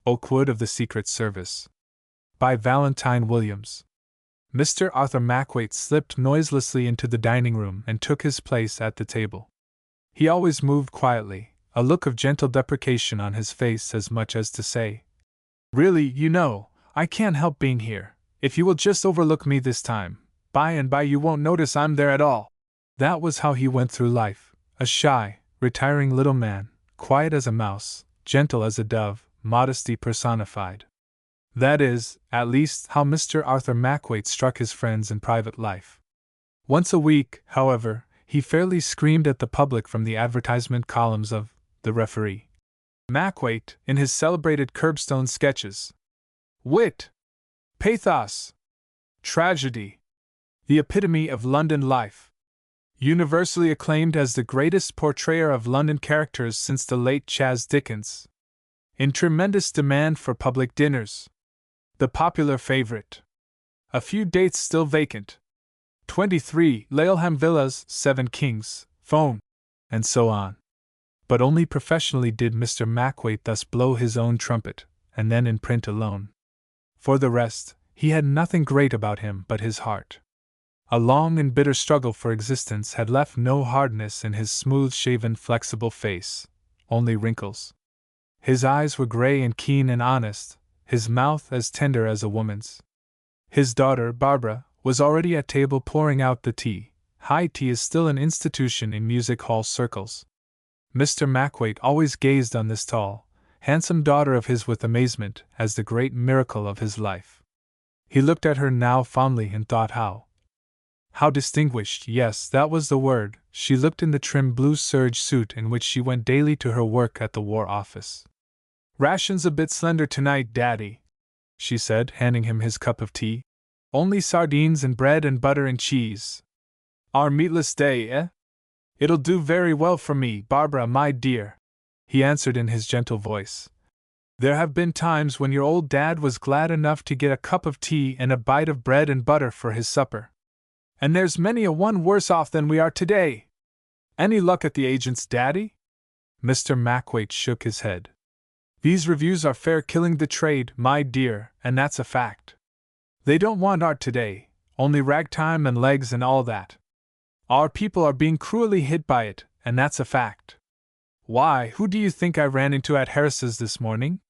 Okewood of the Secret Service. By Valentine Williams. Mr. Arthur Mackwaite slipped noiselessly into the dining room and took his place at the table. He always moved quietly, a look of gentle deprecation on his face, as much as to say, "Really, you know, I can't help being here. If you will just overlook me this time, by and by you won't notice I'm there at all." That was how he went through life, a shy, retiring little man, quiet as a mouse, gentle as a dove, modesty personified. That is, at least, how Mr. Arthur Mackwaite struck his friends in private life. Once a week, however, he fairly screamed at the public from the advertisement columns of The Referee. Mackwaite, in his celebrated curbstone sketches, wit, pathos, tragedy, the epitome of London life, universally acclaimed as the greatest portrayer of London characters since the late Chas Dickens, in tremendous demand for public dinners, the popular favorite, a few dates still vacant, 23 Laleham Villas, 7 Kings, phone, and so on. But only professionally did Mr. Mackwaite thus blow his own trumpet, and then in print alone. For the rest, he had nothing great about him but his heart. A long and bitter struggle for existence had left no hardness in his smooth-shaven, flexible face, only wrinkles. His eyes were gray and keen and honest, his mouth as tender as a woman's. His daughter, Barbara, was already at table pouring out the tea. High tea is still an institution in music-hall circles. Mr. Mackwaite always gazed on this tall, handsome daughter of his with amazement, as the great miracle of his life. He looked at her now fondly and thought how distinguished, yes, that was the word, she looked in the trim blue serge suit in which she went daily to her work at the War Office. "Rations a bit slender tonight, Daddy," she said, handing him his cup of tea. "Only sardines and bread and butter and cheese. Our meatless day, eh?" "It'll do very well for me, Barbara, my dear," he answered in his gentle voice. "There have been times when your old dad was glad enough to get a cup of tea and a bite of bread and butter for his supper. And there's many a one worse off than we are today. Any luck at the agent's, Daddy?" Mr. Mackwaite shook his head. "These reviews are fair killing the trade, my dear, and that's a fact. They don't want art today, only ragtime and legs and all that. Our people are being cruelly hit by it, and that's a fact. Why, who do you think I ran into at Harris's this morning?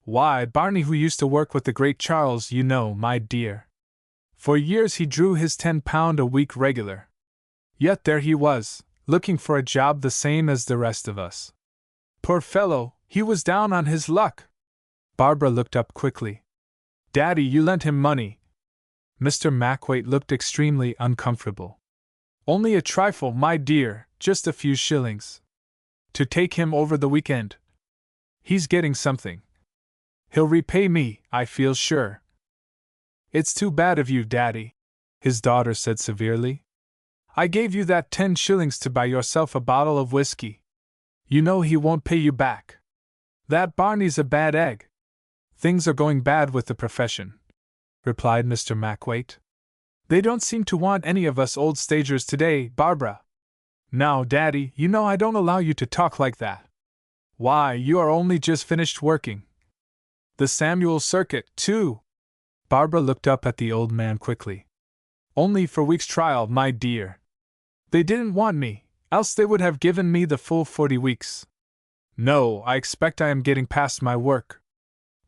Why, Barney, who used to work with the great Charles, you know, my dear. For years he drew his £10 a week regular. Yet there he was, looking for a job the same as the rest of us. Poor fellow, he was down on his luck." Barbara looked up quickly. "Daddy, you lent him money." Mr. Mackwaite looked extremely uncomfortable. "Only a trifle, my dear, just a few shillings. To take him over the weekend. He's getting something. He'll repay me, I feel sure." "It's too bad of you, Daddy," his daughter said severely. "I gave you that 10 shillings to buy yourself a bottle of whiskey. You know he won't pay you back. That Barney's a bad egg." "Things are going bad with the profession," replied Mr. Mackwaite. "They don't seem to want any of us old stagers today, Barbara." "Now, Daddy, you know I don't allow you to talk like that. Why, you are only just finished working. The Samuel circuit, too." Barbara looked up at the old man quickly. "Only for week's trial, my dear. They didn't want me, else they would have given me the full 40 weeks. No, I expect I am getting past my work.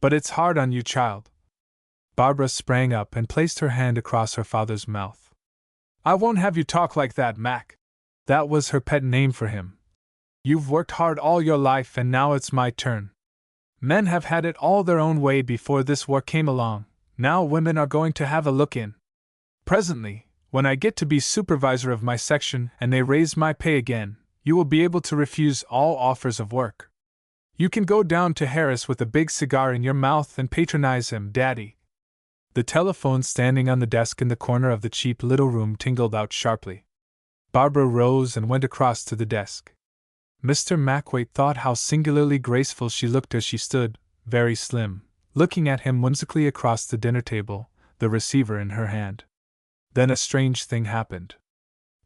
But it's hard on you, child." Barbara sprang up and placed her hand across her father's mouth. "I won't have you talk like that, Mac." That was her pet name for him. "You've worked hard all your life and now it's my turn. Men have had it all their own way before this war came along. Now women are going to have a look in. Presently, when I get to be supervisor of my section and they raise my pay again, you will be able to refuse all offers of work. You can go down to Harris with a big cigar in your mouth and patronize him, Daddy." The telephone standing on the desk in the corner of the cheap little room tingled out sharply. Barbara rose and went across to the desk. Mr. Mackwaite thought how singularly graceful she looked as she stood, very slim, looking at him whimsically across the dinner table, the receiver in her hand. Then a strange thing happened.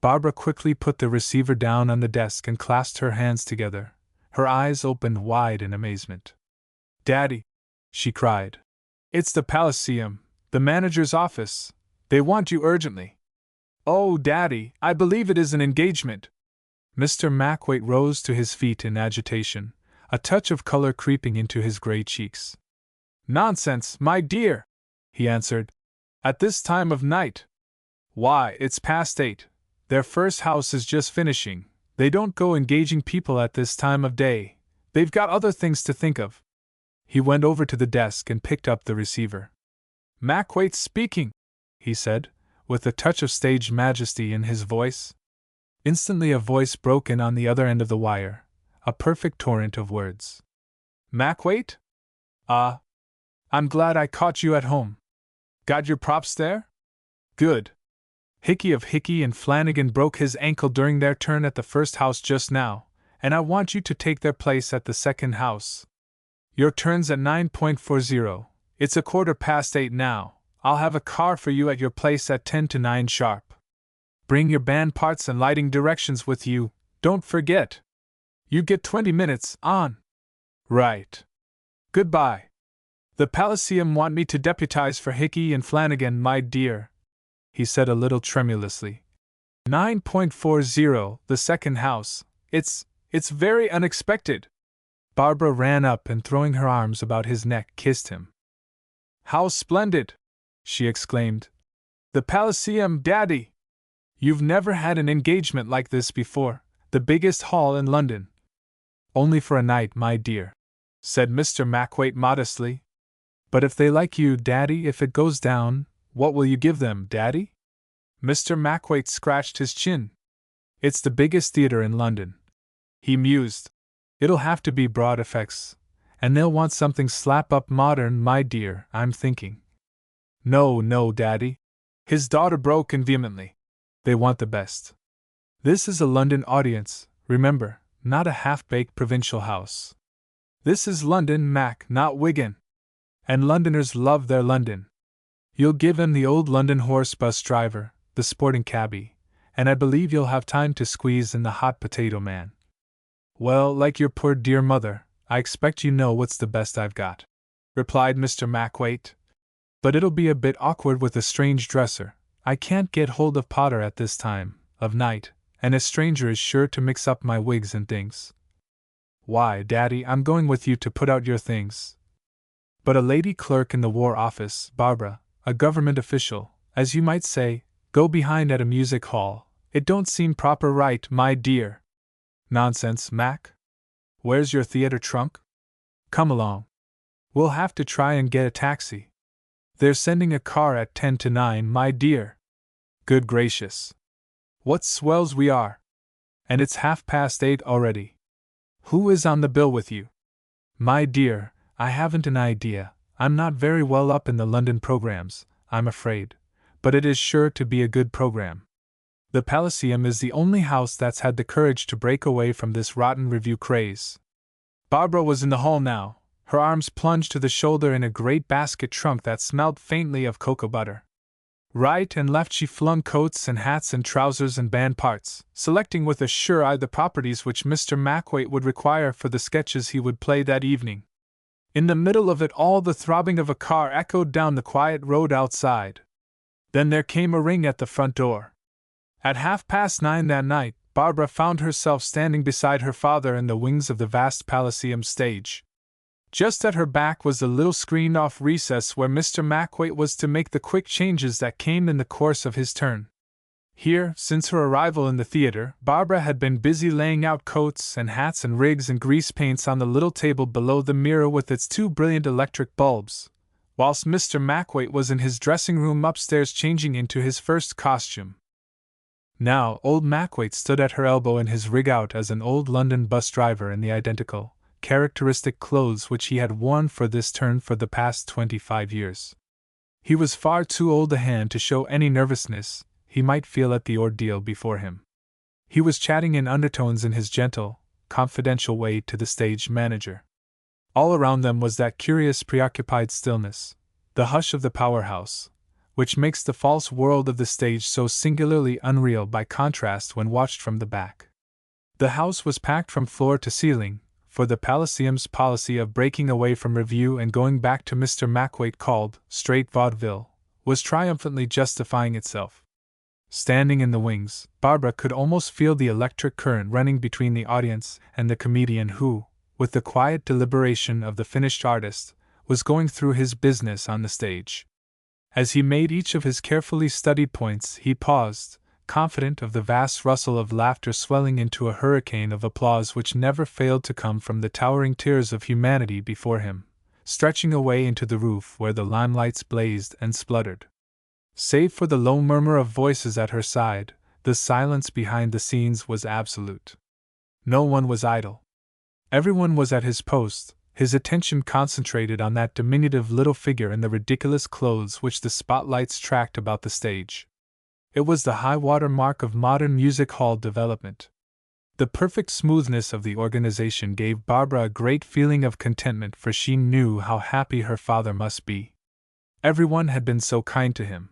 Barbara quickly put the receiver down on the desk and clasped her hands together, her eyes opened wide in amazement. "Daddy," she cried. "It's the Palaceum, the manager's office. They want you urgently." "Oh, Daddy, I believe it is an engagement." Mr. Macwaite rose to his feet in agitation, a touch of color creeping into his gray cheeks. "Nonsense, my dear," he answered. "At this time of night? Why, it's past 8. Their first house is just finishing. They don't go engaging people at this time of day. They've got other things to think of." He went over to the desk and picked up the receiver. "Macwaite speaking," he said, with a touch of stage majesty in his voice. Instantly a voice broke in on the other end of the wire, a perfect torrent of words. "Macwaite? Ah, I'm glad I caught you at home. Got your props there? Good. Hickey of Hickey and Flanagan broke his ankle during their turn at the first house just now, and I want you to take their place at the second house. Your turn's at 9:40. It's 8:15 now. I'll have a car for you at your place at 10 to 9 sharp. Bring your band parts and lighting directions with you, don't forget. You get 20 minutes, on. Right. Goodbye. The Palaceum want me to deputize for Hickey and Flanagan, my dear," he said a little tremulously. 9:40, the second house. It's very unexpected." Barbara ran up and throwing her arms about his neck kissed him. "How splendid!" she exclaimed. "The Palaceum, Daddy! You've never had an engagement like this before, the biggest hall in London." "Only for a night, my dear," said Mr. Macwaite modestly. "But if they like you, Daddy, if it goes down, what will you give them, Daddy?" Mr. Macwaite scratched his chin. "It's the biggest theater in London," he mused. "It'll have to be broad effects, and they'll want something slap-up modern, my dear, I'm thinking." "No, no, Daddy," his daughter broke in vehemently. "They want the best. This is a London audience, remember, not a half-baked provincial house. This is London, Mac, not Wigan. And Londoners love their London. You'll give him the old London horse bus driver, the sporting cabbie, and I believe you'll have time to squeeze in the hot potato man. Well, like your poor dear mother, I expect you know what's the best I've got," replied Mr. Macwaite. "But it'll be a bit awkward with a strange dresser. I can't get hold of Potter at this time of night, and a stranger is sure to mix up my wigs and things." "Why, Daddy, I'm going with you to put out your things." "But a lady clerk in the War Office, Barbara, a government official, as you might say, go behind at a music hall. It don't seem proper, right, my dear?" "Nonsense, Mac. Where's your theater trunk? Come along. We'll have to try and get a taxi. They're sending a car at 10 to 9, my dear." "Good gracious. What swells we are! And it's 8:30 already. Who is on the bill with you?" "My dear, I haven't an idea. I'm not very well up in the London programs, I'm afraid, but it is sure to be a good program. The Palaceum is the only house that's had the courage to break away from this rotten revue craze." Barbara was in the hall now, her arms plunged to the shoulder in a great basket trunk that smelled faintly of cocoa butter. Right and left she flung coats and hats and trousers and band parts, selecting with a sure eye the properties which Mr. Macwaite would require for the sketches he would play that evening. In the middle of it all the throbbing of a car echoed down the quiet road outside. Then there came a ring at the front door. At 9:30 that night, Barbara found herself standing beside her father in the wings of the vast Palaceum stage. Just at her back was the little screened-off recess where Mr. Macwaite was to make the quick changes that came in the course of his turn. Here, since her arrival in the theater, Barbara had been busy laying out coats and hats and rigs and grease paints on the little table below the mirror with its 2 brilliant electric bulbs, whilst Mr. Macwaite was in his dressing-room upstairs changing into his first costume. Now, old Macwaite stood at her elbow in his rig-out as an old London bus driver in the identical, characteristic clothes which he had worn for this turn for the past 25 years. He was far too old a hand to show any nervousness he might feel at the ordeal before him. He was chatting in undertones in his gentle, confidential way to the stage manager. All around them was that curious preoccupied stillness, the hush of the powerhouse, which makes the false world of the stage so singularly unreal by contrast when watched from the back. The house was packed from floor to ceiling, for the Palaceum's policy of breaking away from revue and going back to Mr. Macwaite called straight vaudeville was triumphantly justifying itself. Standing in the wings, Barbara could almost feel the electric current running between the audience and the comedian who, with the quiet deliberation of the finished artist, was going through his business on the stage. As he made each of his carefully studied points, he paused, confident of the vast rustle of laughter swelling into a hurricane of applause which never failed to come from the towering tiers of humanity before him, stretching away into the roof where the limelights blazed and spluttered. Save for the low murmur of voices at her side, the silence behind the scenes was absolute. No one was idle. Everyone was at his post, his attention concentrated on that diminutive little figure in the ridiculous clothes which the spotlights tracked about the stage. It was the high-water mark of modern music hall development. The perfect smoothness of the organization gave Barbara a great feeling of contentment, for she knew how happy her father must be. Everyone had been so kind to him.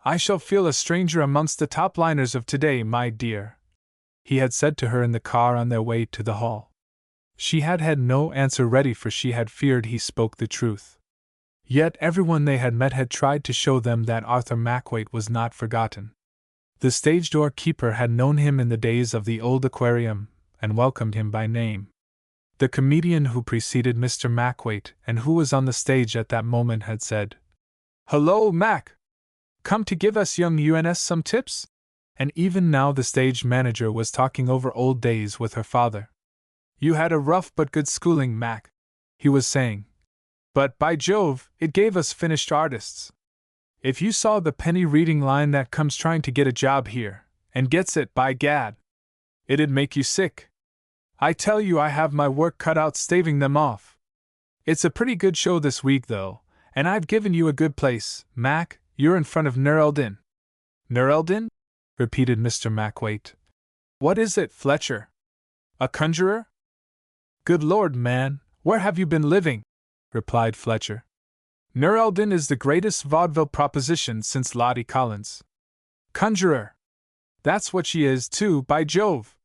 "I shall feel a stranger amongst the top-liners of today, my dear," he had said to her in the car on their way to the hall. She had had no answer ready, for she had feared he spoke the truth. Yet everyone they had met had tried to show them that Arthur Macwaite was not forgotten. The stage door keeper had known him in the days of the old aquarium, and welcomed him by name. The comedian who preceded Mr. Macwaite, and who was on the stage at that moment, had said, "Hello, Mac! Come to give us young UNS some tips?" And even now the stage manager was talking over old days with her father. "You had a rough but good schooling, Mac," he was saying. "But, by Jove, it gave us finished artists. If you saw the penny reading line that comes trying to get a job here, and gets it, by gad, it'd make you sick. I tell you, I have my work cut out staving them off. It's a pretty good show this week, though, and I've given you a good place, Mac. You're in front of Nureldin." "Nureldin?" repeated Mr. Macwaite. "What is it, Fletcher? A conjurer?" "Good Lord, man, where have you been living?" replied Fletcher. "Nureldin is the greatest vaudeville proposition since Lottie Collins. Conjurer! That's what she is, too, by Jove!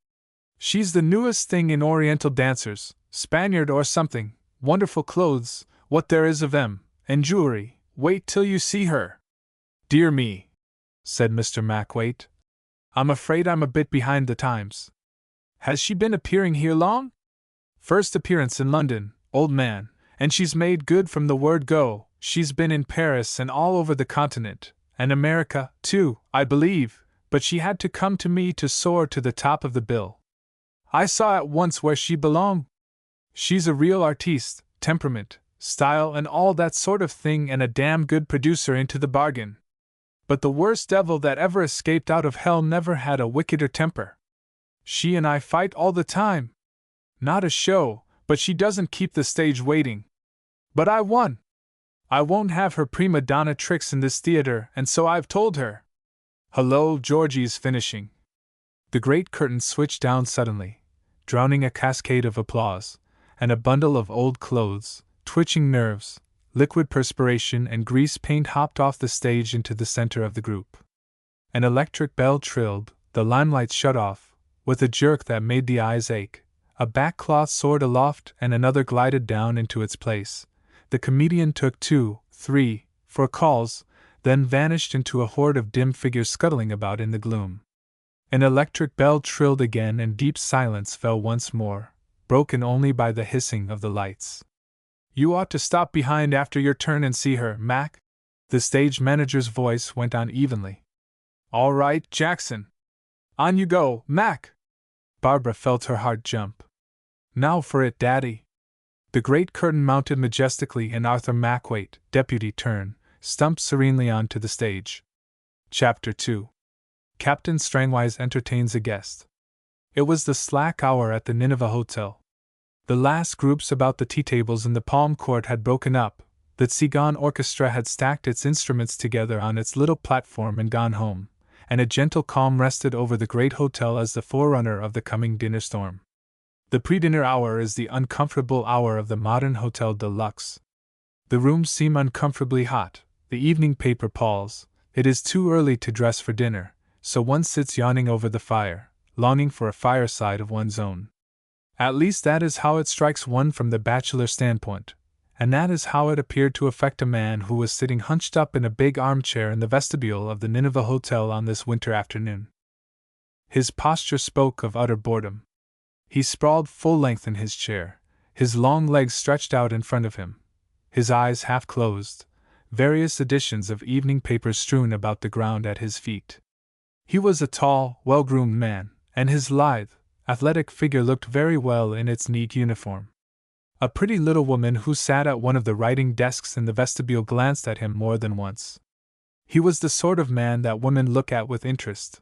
She's the newest thing in Oriental dancers, Spaniard or something, wonderful clothes, what there is of them, and jewelry. Wait till you see her." "Dear me," said Mr. Macwaite. "I'm afraid I'm a bit behind the times. Has she been appearing here long?" "First appearance in London, old man, and she's made good from the word go. She's been in Paris and all over the continent, and America, too, I believe, but she had to come to me to soar to the top of the bill. I saw at once where she belonged. She's a real artiste, temperament, style, and all that sort of thing, and a damn good producer into the bargain. But the worst devil that ever escaped out of hell never had a wickeder temper. She and I fight all the time. Not a show, but she doesn't keep the stage waiting. But I won. I won't have her prima donna tricks in this theater, and so I've told her. Hullo, Georgie's finishing." The great curtain switched down suddenly, drowning a cascade of applause, and a bundle of old clothes, twitching nerves, liquid perspiration, and grease paint hopped off the stage into the center of the group. An electric bell trilled, the limelight shut off, with a jerk that made the eyes ache. A back cloth soared aloft and another glided down into its place. The comedian took 2, 3, 4 calls, then vanished into a horde of dim figures scuttling about in the gloom. An electric bell trilled again, and deep silence fell once more, broken only by the hissing of the lights. "You ought to stop behind after your turn and see her, Mac," the stage manager's voice went on evenly. "All right, Jackson. On you go, Mac." Barbara felt her heart jump. "Now for it, Daddy." The great curtain mounted majestically, and Arthur Macwaite, deputy turn, stumped serenely on to the stage. Chapter 2. Captain Strangwise entertains a guest. It was the slack hour at the Nineveh Hotel. The last groups about the tea tables in the Palm Court had broken up, the Tsigan orchestra had stacked its instruments together on its little platform and gone home, and a gentle calm rested over the great hotel as the forerunner of the coming dinner storm. The pre-dinner hour is the uncomfortable hour of the modern hotel de luxe. The rooms seem uncomfortably hot, the evening paper palls, it is too early to dress for dinner, so one sits yawning over the fire, longing for a fireside of one's own. At least that is how it strikes one from the bachelor standpoint, and that is how it appeared to affect a man who was sitting hunched up in a big armchair in the vestibule of the Nineveh Hotel on this winter afternoon. His posture spoke of utter boredom. He sprawled full length in his chair, his long legs stretched out in front of him, his eyes half closed, various editions of evening papers strewn about the ground at his feet. He was a tall, well-groomed man, and his lithe, athletic figure looked very well in its neat uniform. A pretty little woman who sat at one of the writing desks in the vestibule glanced at him more than once. He was the sort of man that women look at with interest.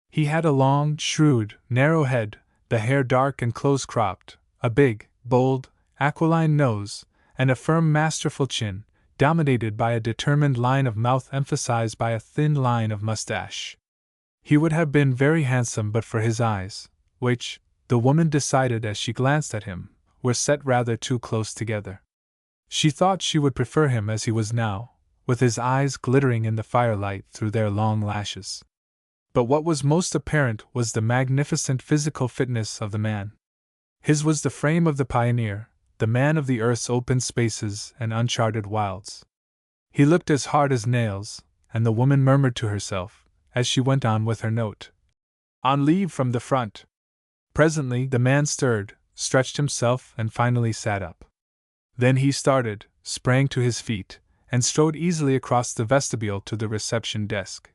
He had a long, shrewd, narrow head, the hair dark and close-cropped, a big, bold, aquiline nose, and a firm, masterful chin, dominated by a determined line of mouth emphasized by a thin line of mustache. He would have been very handsome but for his eyes, which, the woman decided as she glanced at him, were set rather too close together. She thought she would prefer him as he was now, with his eyes glittering in the firelight through their long lashes. But what was most apparent was the magnificent physical fitness of the man. His was the frame of the pioneer, the man of the earth's open spaces and uncharted wilds. He looked as hard as nails, and the woman murmured to herself, as she went on with her note, "On leave from the front." Presently the man stirred, stretched himself, and finally sat up. Then he started, sprang to his feet, and strode easily across the vestibule to the reception desk.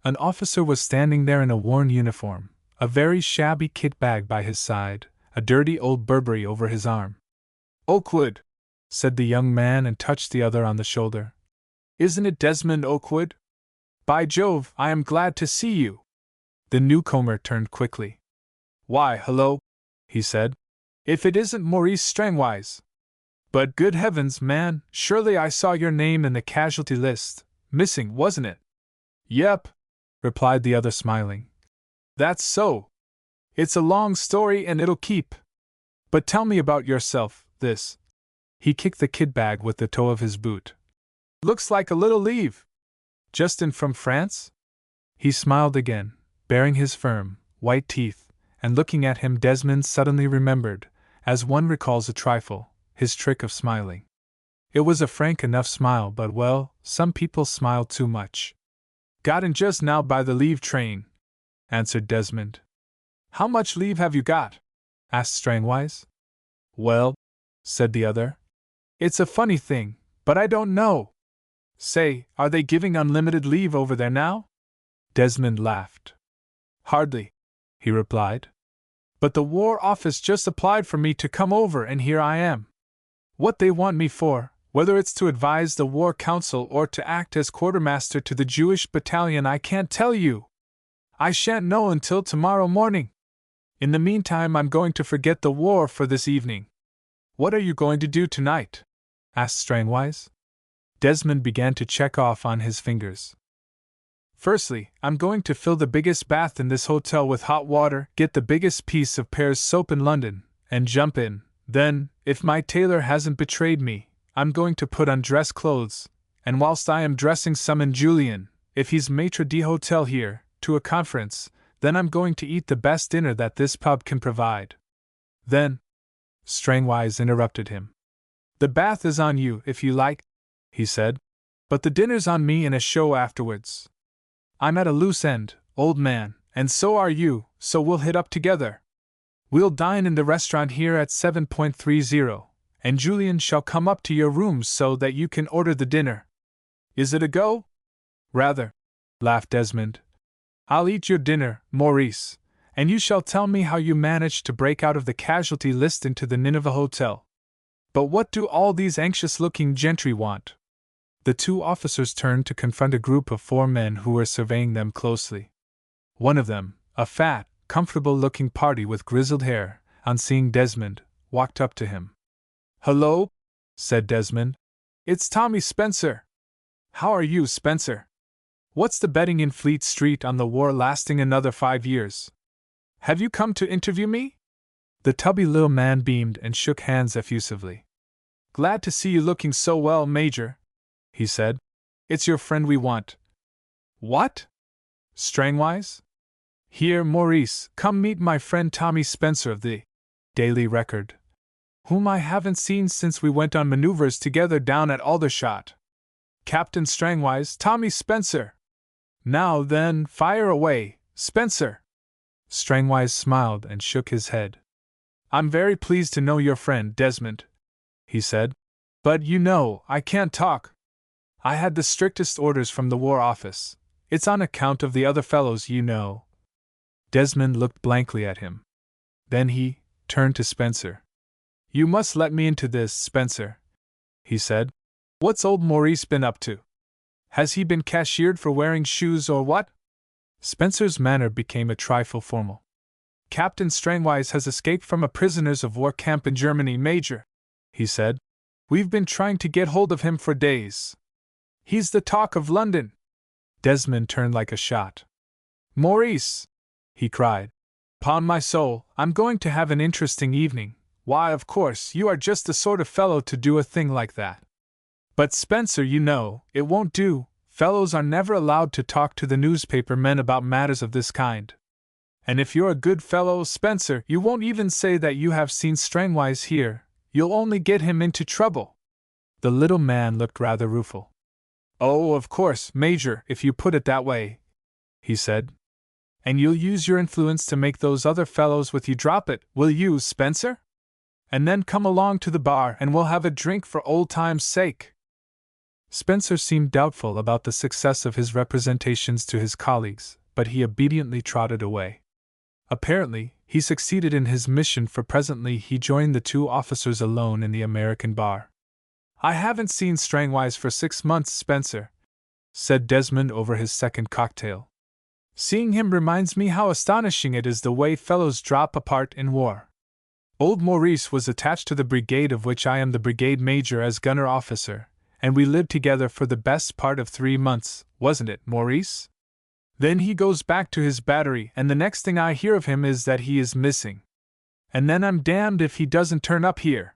An officer was standing there in a worn uniform, a very shabby kit bag by his side, a dirty old Burberry over his arm. "Okewood," said the young man and touched the other on the shoulder. "Isn't it Desmond Okewood? By Jove, I am glad to see you." The newcomer turned quickly. "Why, hello," he said. "If it isn't Maurice Strangwise! But good heavens, man, surely I saw your name in the casualty list. Missing, wasn't it?" "Yep," replied the other, smiling. "That's so. It's a long story and it'll keep. But tell me about yourself, this." He kicked the kit bag with the toe of his boot. "Looks like a little leave. Just in from France?" He smiled again, baring his firm, white teeth, and looking at him Desmond suddenly remembered, as one recalls a trifle, his trick of smiling. It was a frank enough smile, but well, some people smile too much. "Got in just now by the leave train," answered Desmond. "How much leave have you got?" asked Strangwise. "Well," said the other, "it's a funny thing, but I don't know. Say, are they giving unlimited leave over there now?" Desmond laughed. "Hardly," he replied. "But the War Office just applied for me to come over, and here I am. What they want me for, whether it's to advise the War Council or to act as quartermaster to the Jewish battalion, I can't tell you. I shan't know until tomorrow morning. In the meantime, I'm going to forget the war for this evening." "What are you going to do tonight?" asked Strangwise. Desmond began to check off on his fingers. "Firstly, I'm going to fill the biggest bath in this hotel with hot water, get the biggest piece of Pear's soap in London, and jump in. Then, if my tailor hasn't betrayed me, I'm going to put on dress clothes, and whilst I am dressing summon Julian, if he's maitre d'hotel here, to a conference. Then I'm going to eat the best dinner that this pub can provide. Then—" Strangwise interrupted him. "The bath is on you, if you like," he said, "but the dinner's on me and a show afterwards. I'm at a loose end, old man, and so are you, so we'll hit up together. We'll dine in the restaurant here at 7.30, and Julian shall come up to your rooms so that you can order the dinner. Is it a go?" "Rather," laughed Desmond. "I'll eat your dinner, Maurice, and you shall tell me how you managed to break out of the casualty list into the Nineveh Hotel. But what do all these anxious-looking gentry want?" The two officers turned to confront a group of 4 men who were surveying them closely. One of them, a fat, comfortable-looking party with grizzled hair, on seeing Desmond, walked up to him. "Hello," said Desmond. "It's Tommy Spencer. How are you, Spencer? What's the betting in Fleet Street on the war lasting another 5 years? Have you come to interview me?" The tubby little man beamed and shook hands effusively. "Glad to see you looking so well, Major," he said. "It's your friend we want." "What? Strangwise? Here, Maurice, come meet my friend Tommy Spencer of the—" Daily Record, whom I haven't seen since we went on maneuvers together down at Aldershot. Captain Strangwise, Tommy Spencer. Now then, fire away, Spencer. Strangwise smiled and shook his head. I'm very pleased to know your friend, Desmond, he said. But you know, I can't talk. I had the strictest orders from the War Office. It's on account of the other fellows, you know. Desmond looked blankly at him. Then he turned to Spencer. You must let me into this, Spencer, he said. What's old Maurice been up to? Has he been cashiered for wearing shoes or what? Spencer's manner became a trifle formal. Captain Strangwise has escaped from a prisoners of war camp in Germany, Major, he said. We've been trying to get hold of him for days. He's the talk of London. Desmond turned like a shot. Maurice, he cried. Upon my soul, I'm going to have an interesting evening. Why, of course, you are just the sort of fellow to do a thing like that. But Spencer, you know, it won't do. Fellows are never allowed to talk to the newspaper men about matters of this kind. And if you're a good fellow, Spencer, you won't even say that you have seen Strangwise here. You'll only get him into trouble. The little man looked rather rueful. Oh, of course, Major, if you put it that way, he said. And you'll use your influence to make those other fellows with you drop it, will you, Spencer? And then come along to the bar and we'll have a drink for old time's sake. Spencer seemed doubtful about the success of his representations to his colleagues, but he obediently trotted away. Apparently, he succeeded in his mission, for presently he joined the two officers alone in the American bar. I haven't seen Strangwise for 6 months, Spencer, said Desmond over his second cocktail. Seeing him reminds me how astonishing it is the way fellows drop apart in war. Old Maurice was attached to the brigade of which I am the brigade major as gunner officer, and we lived together for the best part of 3 months, wasn't it, Maurice? Then he goes back to his battery, and the next thing I hear of him is that he is missing. And then I'm damned if he doesn't turn up here.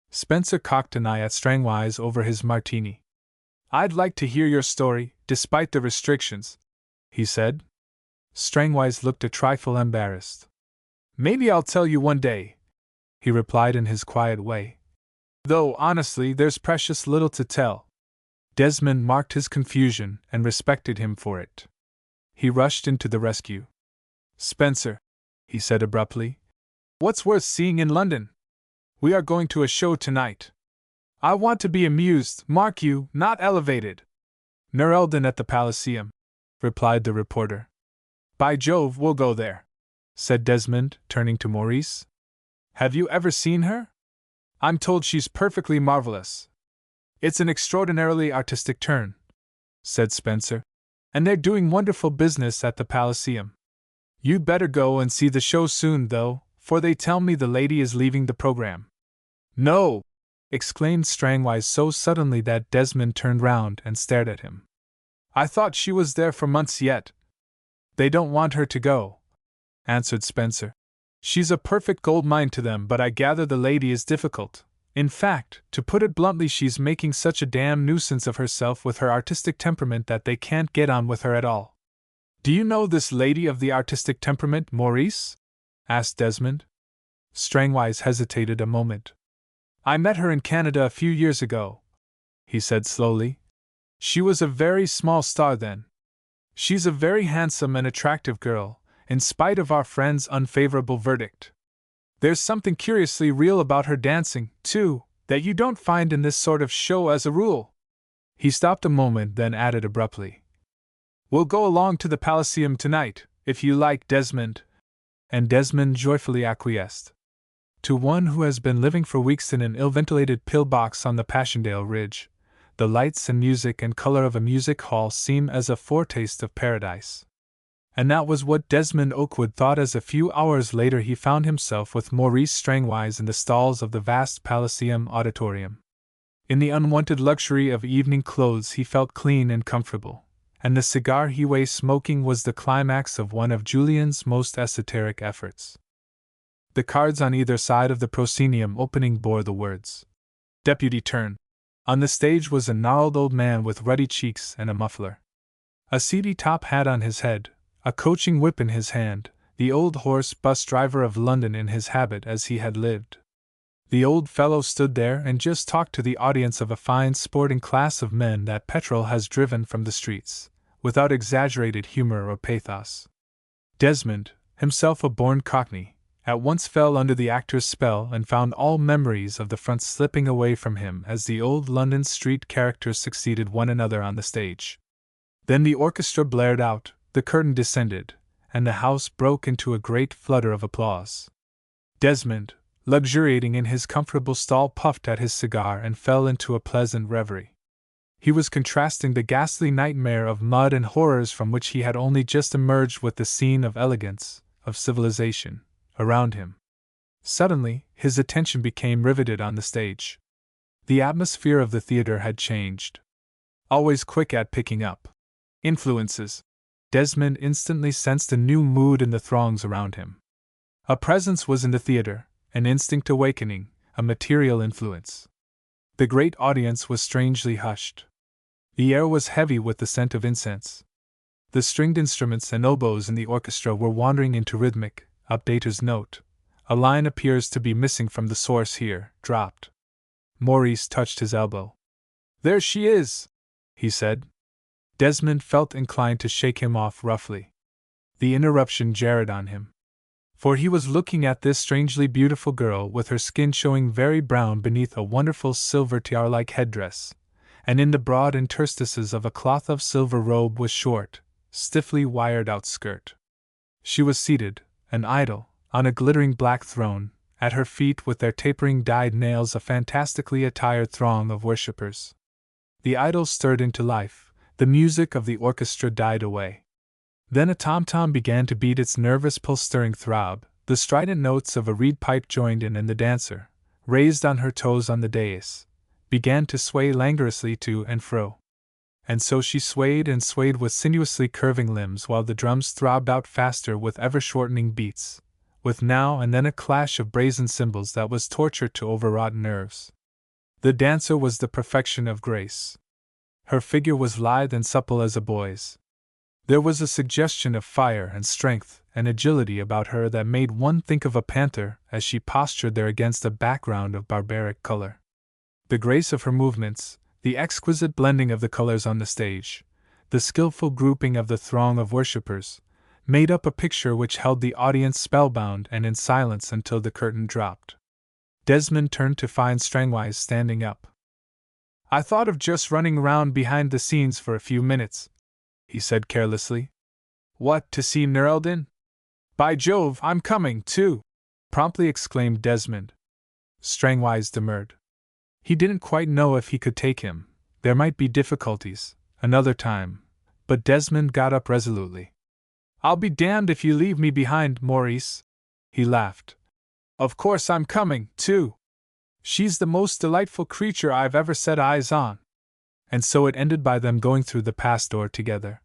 Spencer cocked an eye at Strangwise over his martini. I'd like to hear your story, despite the restrictions, he said. Strangwise looked a trifle embarrassed. Maybe I'll tell you one day, he replied in his quiet way. Though, honestly, there's precious little to tell. Desmond marked his confusion and respected him for it. He rushed into the rescue. Spencer, he said abruptly, what's worth seeing in London? We are going to a show tonight. I want to be amused, mark you, not elevated. Nerelden at the Palaceum, replied the reporter. By Jove, we'll go there, said Desmond, turning to Maurice. Have you ever seen her? I'm told she's perfectly marvelous. It's an extraordinarily artistic turn, said Spencer. And they're doing wonderful business at the Palaceum. You'd better go and see the show soon, though, for they tell me the lady is leaving the program. No! Exclaimed Strangwise so suddenly that Desmond turned round and stared at him. I thought she was there for months yet. They don't want her to go, answered Spencer. She's a perfect gold mine to them, but I gather the lady is difficult. In fact, to put it bluntly, she's making such a damn nuisance of herself with her artistic temperament that they can't get on with her at all. Do you know this lady of the artistic temperament, Maurice? Asked Desmond. Strangwise hesitated a moment. I met her in Canada a few years ago, he said slowly. She was a very small star then. She's a very handsome and attractive girl, in spite of our friend's unfavorable verdict. There's something curiously real about her dancing, too, that you don't find in this sort of show as a rule. He stopped a moment, then added abruptly. We'll go along to the Palaceum tonight, if you like, Desmond. And Desmond joyfully acquiesced. To one who has been living for weeks in an ill-ventilated pillbox on the Passchendaele Ridge, the lights and music and color of a music hall seem as a foretaste of paradise. And that was what Desmond Okewood thought as a few hours later he found himself with Maurice Strangwise in the stalls of the vast Palaceum auditorium. In the unwonted luxury of evening clothes he felt clean and comfortable, and the cigar he was smoking was the climax of one of Julian's most esoteric efforts. The cards on either side of the proscenium opening bore the words, Deputy Turn. On the stage was a gnarled old man with ruddy cheeks and a muffler. A seedy top hat on his head, a coaching whip in his hand, the old horse bus driver of London in his habit as he had lived. The old fellow stood there and just talked to the audience of a fine sporting class of men that petrol has driven from the streets, without exaggerated humor or pathos. Desmond, himself a born Cockney, at once fell under the actor's spell and found all memories of the front slipping away from him as the old London street characters succeeded one another on the stage. Then the orchestra blared out, the curtain descended, and the house broke into a great flutter of applause. Desmond, luxuriating in his comfortable stall, puffed at his cigar and fell into a pleasant reverie. He was contrasting the ghastly nightmare of mud and horrors from which he had only just emerged with the scene of elegance, of civilization, around him. Suddenly, his attention became riveted on the stage. The atmosphere of the theater had changed. Always quick at picking up influences, Desmond instantly sensed a new mood in the throngs around him. A presence was in the theater, an instinct awakening, a material influence. The great audience was strangely hushed. The air was heavy with the scent of incense. The stringed instruments and oboes in the orchestra were wandering into rhythmic, updater's note. A line appears to be missing from the source here, dropped. Maurice touched his elbow. "There she is," he said. Desmond felt inclined to shake him off roughly. The interruption jarred on him. For he was looking at this strangely beautiful girl with her skin showing very brown beneath a wonderful silver tiara-like headdress, and in the broad interstices of a cloth of silver robe with short, stiffly wired-out skirt. She was seated, an idol, on a glittering black throne, at her feet with their tapering dyed nails a fantastically attired throng of worshippers. The idol stirred into life, the music of the orchestra died away. Then a tom-tom began to beat its nervous pulse-stirring throb, the strident notes of a reed pipe joined in, and the dancer, raised on her toes on the dais, began to sway languorously to and fro. And so she swayed and swayed with sinuously curving limbs while the drums throbbed out faster with ever-shortening beats, with now and then a clash of brazen cymbals that was torture to overwrought nerves. The dancer was the perfection of grace. Her figure was lithe and supple as a boy's. There was a suggestion of fire and strength and agility about her that made one think of a panther as she postured there against a background of barbaric color. The grace of her movements, the exquisite blending of the colors on the stage, the skillful grouping of the throng of worshippers, made up a picture which held the audience spellbound and in silence until the curtain dropped. Desmond turned to find Strangwise standing up. "I thought of just running round behind the scenes for a few minutes," he said carelessly. "What, to see Nerldin? By Jove, I'm coming, too!" promptly exclaimed Desmond. Strangwise demurred. He didn't quite know if he could take him. There might be difficulties, another time, but Desmond got up resolutely. "I'll be damned if you leave me behind, Maurice," he laughed. "Of course I'm coming, too. She's the most delightful creature I've ever set eyes on." And so it ended by them going through the pass door together.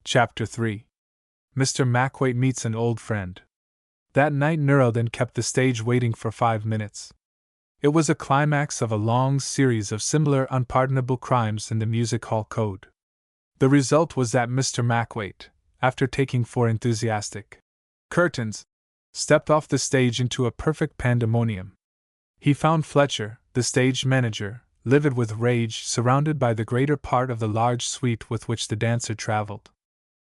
Chapter 3. Mr. Mackwaite meets an old friend. That night Nerldin kept the stage waiting for 5 minutes. It was a climax of a long series of similar unpardonable crimes in the music hall code. The result was that Mr. Mackwaite, after taking 4 enthusiastic curtains, stepped off the stage into a perfect pandemonium. He found Fletcher, the stage manager, livid with rage, surrounded by the greater part of the large suite with which the dancer traveled.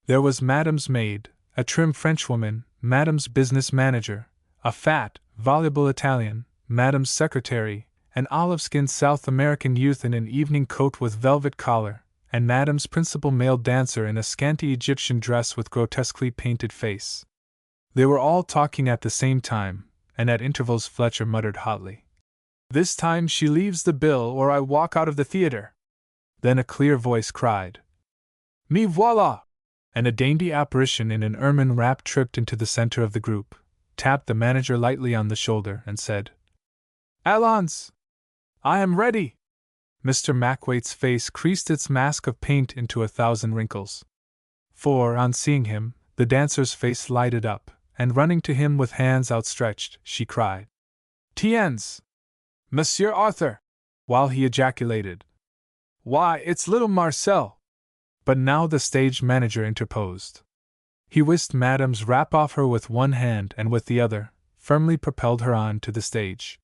There was Madame's maid, a trim Frenchwoman, Madame's business manager, a fat, voluble Italian, Madame's secretary, an olive-skinned South American youth in an evening coat with velvet collar, and Madame's principal male dancer in a scanty Egyptian dress with grotesquely painted face. They were all talking at the same time, and at intervals Fletcher muttered hotly, "This time she leaves the bill or I walk out of the theater." Then a clear voice cried, "Me voila!" and a dainty apparition in an ermine wrap tripped into the center of the group, tapped the manager lightly on the shoulder, and said, "Allons! I am ready!" Mr. Mackwaite's face creased its mask of paint into 1,000 wrinkles. For, on seeing him, the dancer's face lighted up, and running to him with hands outstretched, she cried, "Tiens! Monsieur Arthur!" while he ejaculated, "Why, it's little Marcel!" But now the stage manager interposed. He whisked Madame's wrap off her with one hand and with the other, firmly propelled her on to the stage.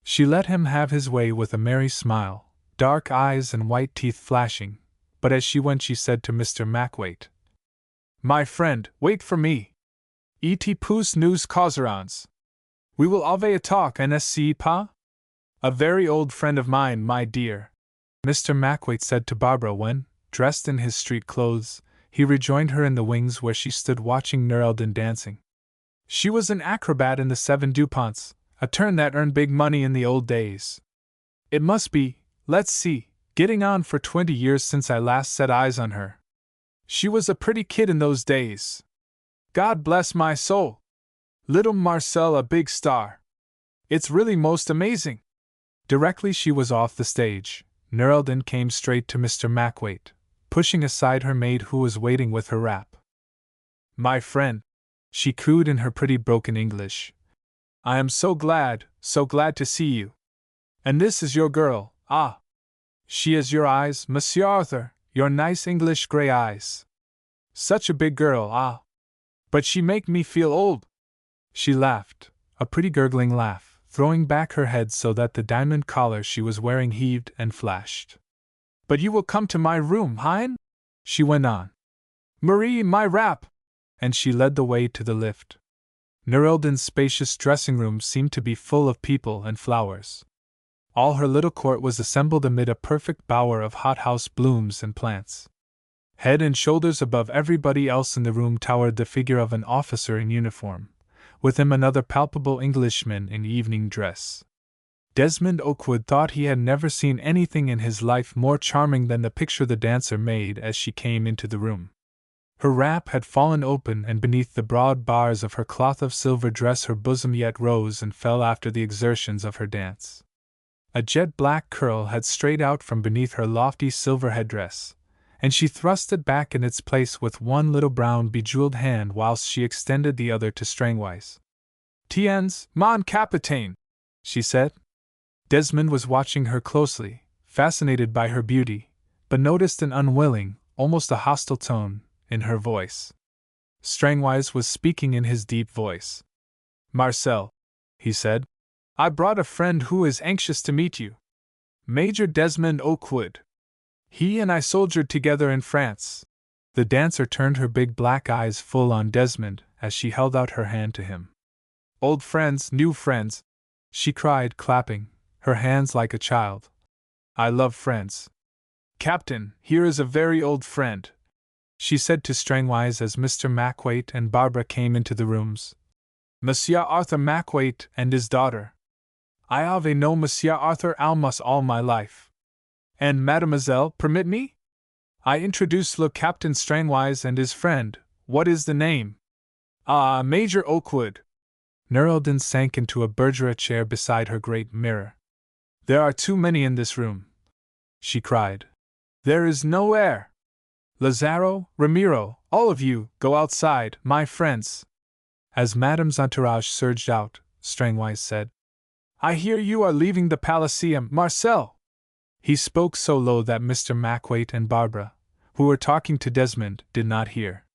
She let him have his way with a merry smile, dark eyes and white teeth flashing, but as she went she said to Mr. Macwaite, "My friend, wait for me. Et pousse nous causerons. We will have a talk, n'est-ce pas? A very old friend of mine, my dear," Mr. Macwaite said to Barbara when, dressed in his street clothes, he rejoined her in the wings where she stood watching Nerelden dancing. She was an acrobat in the 7 Duponts, a turn that earned big money in the old days. It must be, let's see, getting on for 20 years since I last set eyes on her. She was a pretty kid in those days. God bless my soul! Little Marcel a big star. It's really most amazing. Directly she was off the stage, Nerelden came straight to Mr. Macwaite, pushing aside her maid who was waiting with her wrap. "My friend," she cooed in her pretty broken English, "I am so glad to see you. And this is your girl, ah! She has your eyes, Monsieur Arthur, your nice English grey eyes. Such a big girl, ah! But she make me feel old." She laughed, a pretty gurgling laugh, throwing back her head so that the diamond collar she was wearing heaved and flashed. "But you will come to my room, hein?" she went on. "Marie, my wrap!" And she led the way to the lift. Nerelden's spacious dressing room seemed to be full of people and flowers. All her little court was assembled amid a perfect bower of hothouse blooms and plants. Head and shoulders above everybody else in the room towered the figure of an officer in uniform, with him another palpable Englishman in evening dress. Desmond Okewood thought he had never seen anything in his life more charming than the picture the dancer made as she came into the room. Her wrap had fallen open, and beneath the broad bars of her cloth of silver dress her bosom yet rose and fell after the exertions of her dance. A jet-black curl had strayed out from beneath her lofty silver headdress, and she thrust it back in its place with one little brown bejeweled hand whilst she extended the other to Strangwise. "Tiens, mon capitaine," she said. Desmond was watching her closely, fascinated by her beauty, but noticed an unwilling, almost a hostile tone in her voice. Strangwise was speaking in his deep voice. "Marcel," he said, "I brought a friend who is anxious to meet you. Major Desmond Okewood. He and I soldiered together in France." The dancer turned her big black eyes full on Desmond as she held out her hand to him. "Old friends, new friends," she cried, clapping her hands like a child. "I love friends. Captain, here is a very old friend," she said to Strangwise as Mr. Macwaite and Barbara came into the rooms. "Monsieur Arthur Macwaite and his daughter. I have known Monsieur Arthur almost all my life. And mademoiselle, permit me? I introduce le Captain Strangwise and his friend. What is the name?" "Ah, Major Okewood." Nerelden sank into a Bergera chair beside her great mirror. "There are too many in this room," she cried. "There is no air. Lazaro, Ramiro, all of you, go outside, my friends." As Madame's entourage surged out, Strangwise said, "I hear you are leaving the Palaceum, Marcel." He spoke so low that Mr. Macwaite and Barbara, who were talking to Desmond, did not hear.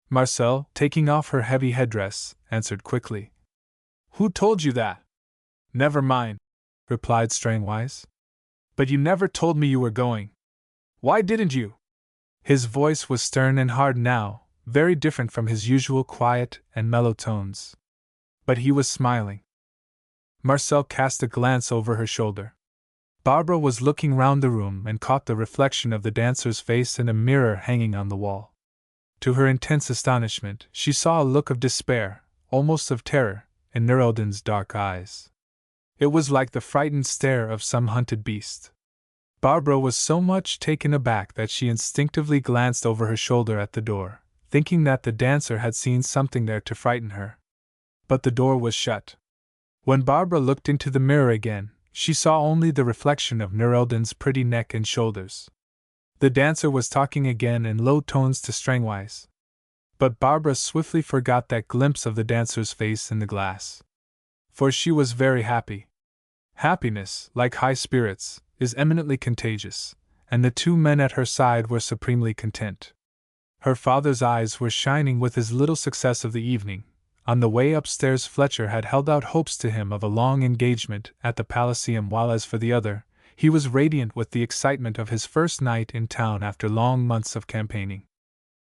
Marcel, taking off her heavy headdress, answered quickly, "Who told you that?" "Never mind," replied Strangwise. "But you never told me you were going. Why didn't you?" His voice was stern and hard now, very different from his usual quiet and mellow tones. But he was smiling. Marcel cast a glance over her shoulder. Barbara was looking round the room and caught the reflection of the dancer's face in a mirror hanging on the wall. To her intense astonishment, she saw a look of despair, almost of terror, in Nerelden's dark eyes. It was like the frightened stare of some hunted beast. Barbara was so much taken aback that she instinctively glanced over her shoulder at the door, thinking that the dancer had seen something there to frighten her. But the door was shut. When Barbara looked into the mirror again, she saw only the reflection of Nerelden's pretty neck and shoulders. The dancer was talking again in low tones to Strangwise. But Barbara swiftly forgot that glimpse of the dancer's face in the glass. For she was very happy. Happiness, like high spirits, is eminently contagious, and the two men at her side were supremely content. Her father's eyes were shining with his little success of the evening. On the way upstairs, Fletcher had held out hopes to him of a long engagement at the Palaceum, while as for the other, he was radiant with the excitement of his first night in town after long months of campaigning.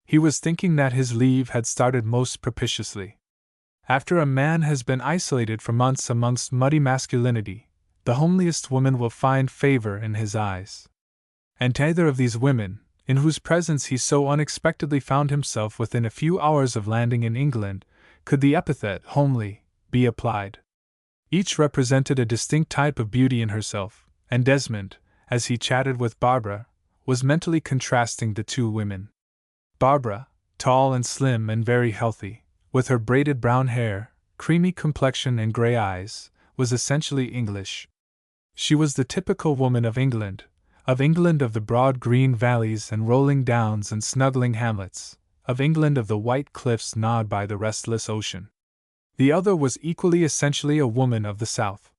He was thinking that his leave had started most propitiously. After a man has been isolated for months amongst muddy masculinity, the homeliest woman will find favor in his eyes. And to either of these women, in whose presence he so unexpectedly found himself within a few hours of landing in England, could the epithet homely be applied. Each represented a distinct type of beauty in herself, and Desmond, as he chatted with Barbara, was mentally contrasting the two women. Barbara, tall and slim and very healthy, with her braided brown hair, creamy complexion and gray eyes, was essentially English. She was the typical woman of England of the broad green valleys and rolling downs and snuggling hamlets, of England of the white cliffs gnawed by the restless ocean. The other was equally essentially a woman of the South.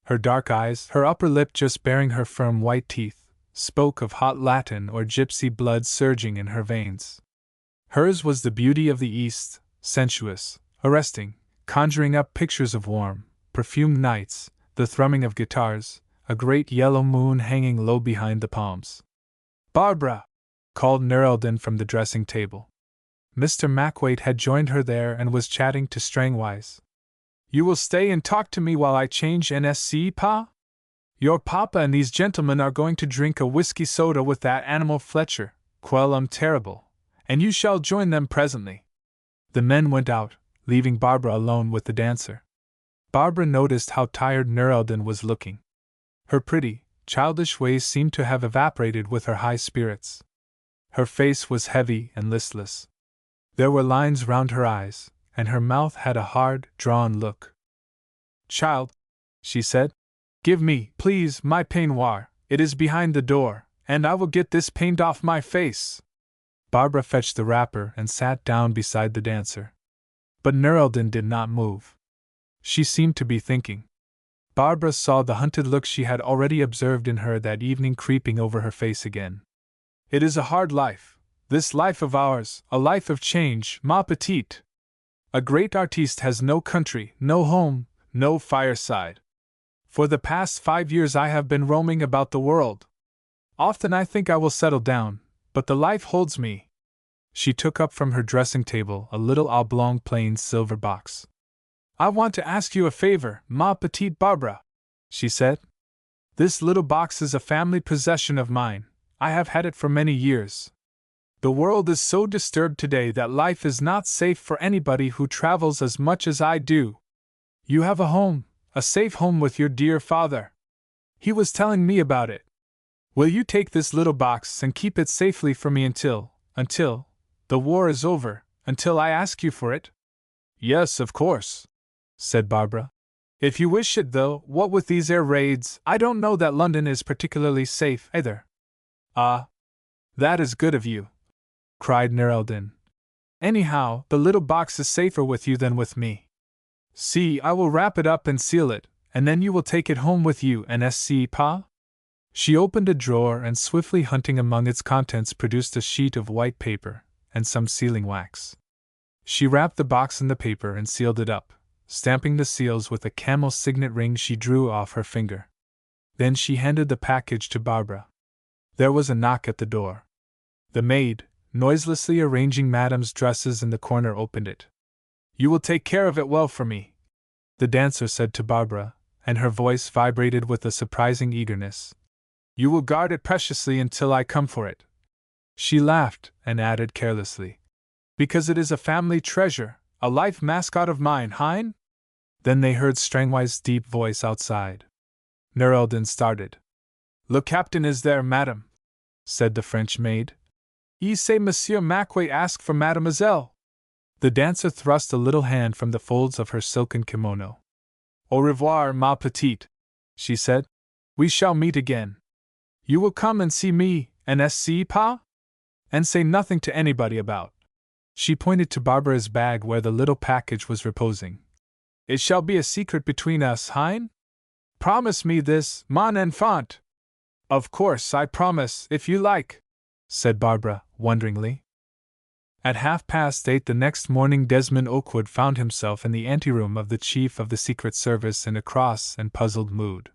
Her dark eyes, her upper lip just baring her firm white teeth, spoke of hot Latin or gypsy blood surging in her veins. Hers was the beauty of the East, sensuous, arresting, conjuring up pictures of warm, perfumed nights, the thrumming of guitars, a great yellow moon hanging low behind the palms. "Barbara!" called Nerelden from the dressing table. Mr. Mackwaite had joined her there and was chatting to Strangwise. "You will stay and talk to me while I change NSC, Pa? Your papa and these gentlemen are going to drink a whiskey soda with that animal Fletcher, terrible, and you shall join them presently." The men went out, leaving Barbara alone with the dancer. Barbara noticed how tired Nerelden was looking. Her pretty, childish ways seemed to have evaporated with her high spirits. Her face was heavy and listless. There were lines round her eyes, and her mouth had a hard, drawn look. "Child," she said, "give me, please, my peignoir. It is behind the door, and I will get this paint off my face." Barbara fetched the wrapper and sat down beside the dancer. But Nerelden did not move. She seemed to be thinking. Barbara saw the hunted look she had already observed in her that evening creeping over her face again. "It is a hard life, this life of ours, a life of change, ma petite. A great artiste has no country, no home, no fireside. For the past 5 years I have been roaming about the world. Often I think I will settle down, but the life holds me." She took up from her dressing table a little oblong plain silver box. "I want to ask you a favor, ma petite Barbara," she said. "This little box is a family possession of mine. I have had it for many years. The world is so disturbed today that life is not safe for anybody who travels as much as I do. You have a home, a safe home with your dear father. He was telling me about it. Will you take this little box and keep it safely for me until the war is over, until I ask you for it?" "Yes, of course," said Barbara. "If you wish it, though, what with these air raids, I don't know that London is particularly safe, either." "Ah, that is good of you," cried Nerelden. "Anyhow, the little box is safer with you than with me. See, I will wrap it up and seal it, and then you will take it home with you, NSC, Pa?" She opened a drawer and, swiftly hunting among its contents, produced a sheet of white paper and some sealing wax. She wrapped the box in the paper and sealed it up, stamping the seals with a camel signet ring she drew off her finger. Then she handed the package to Barbara. There was a knock at the door. The maid, noiselessly arranging Madame's dresses in the corner, opened it. "You will take care of it well for me," the dancer said to Barbara, and her voice vibrated with a surprising eagerness. "You will guard it preciously until I come for it." She laughed and added carelessly, "Because it is a family treasure, a life mascot of mine, hein?" Then they heard Strangwise's deep voice outside. Nerelden started. "Le captain is there, madame," said the French maid. "Y say Monsieur Mackwaite ask for mademoiselle." The dancer thrust a little hand from the folds of her silken kimono. "Au revoir, ma petite," she said. "We shall meet again. You will come and see me, NSC, Pa? And say nothing to anybody about." She pointed to Barbara's bag where the little package was reposing. "It shall be a secret between us, hein? Promise me this, mon enfant." "Of course I promise, if you like," said Barbara, wonderingly. At 8:30 the next morning, Desmond Okewood found himself in the anteroom of the Chief of the Secret Service in a cross and puzzled mood.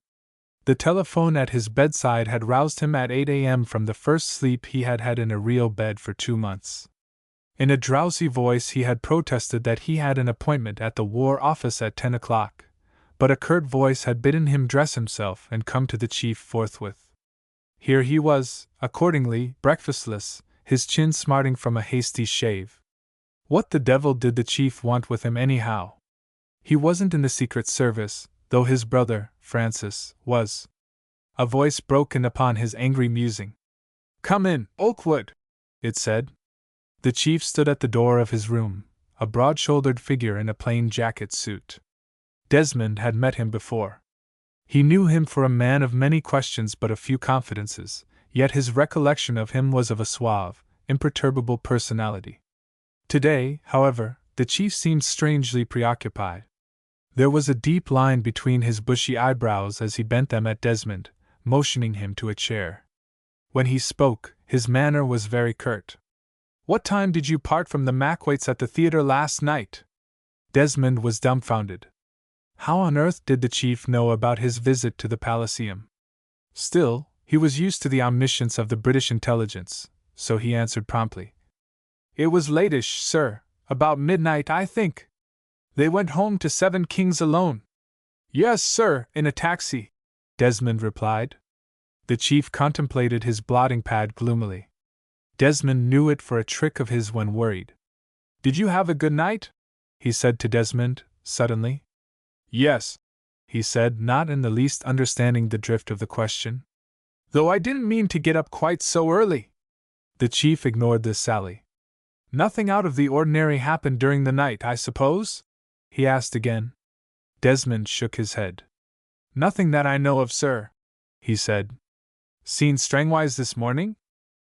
The telephone at his bedside had roused him at 8 a.m. from the first sleep he had had in a real bed for 2 months. In a drowsy voice he had protested that he had an appointment at the War Office at 10 o'clock, but a curt voice had bidden him dress himself and come to the chief forthwith. Here he was, accordingly, breakfastless, his chin smarting from a hasty shave. What the devil did the chief want with him anyhow? He wasn't in the Secret Service, though his brother, Francis, was. A voice broke in upon his angry musing. "Come in, Okewood," it said. The chief stood at the door of his room, a broad-shouldered figure in a plain jacket suit. Desmond had met him before. He knew him for a man of many questions but a few confidences, yet his recollection of him was of a suave, imperturbable personality. Today, however, the chief seemed strangely preoccupied. There was a deep line between his bushy eyebrows as he bent them at Desmond, motioning him to a chair. When he spoke, his manner was very curt. "What time did you part from the Macwaits at the theater last night?" Desmond was dumbfounded. How on earth did the chief know about his visit to the Palaceum? Still, he was used to the omniscience of the British intelligence, so he answered promptly. "It was latish, sir, about midnight, I think. They went home to Seven Kings alone." "Yes, sir, in a taxi," Desmond replied. The chief contemplated his blotting pad gloomily. Desmond knew it for a trick of his when worried. "Did you have a good night?" he said to Desmond, suddenly. "Yes," he said, not in the least understanding the drift of the question. "Though I didn't mean to get up quite so early." The chief ignored this sally. "Nothing out of the ordinary happened during the night, I suppose?" he asked again. Desmond shook his head. "Nothing that I know of, sir," he said. "Seen Strangwise this morning?"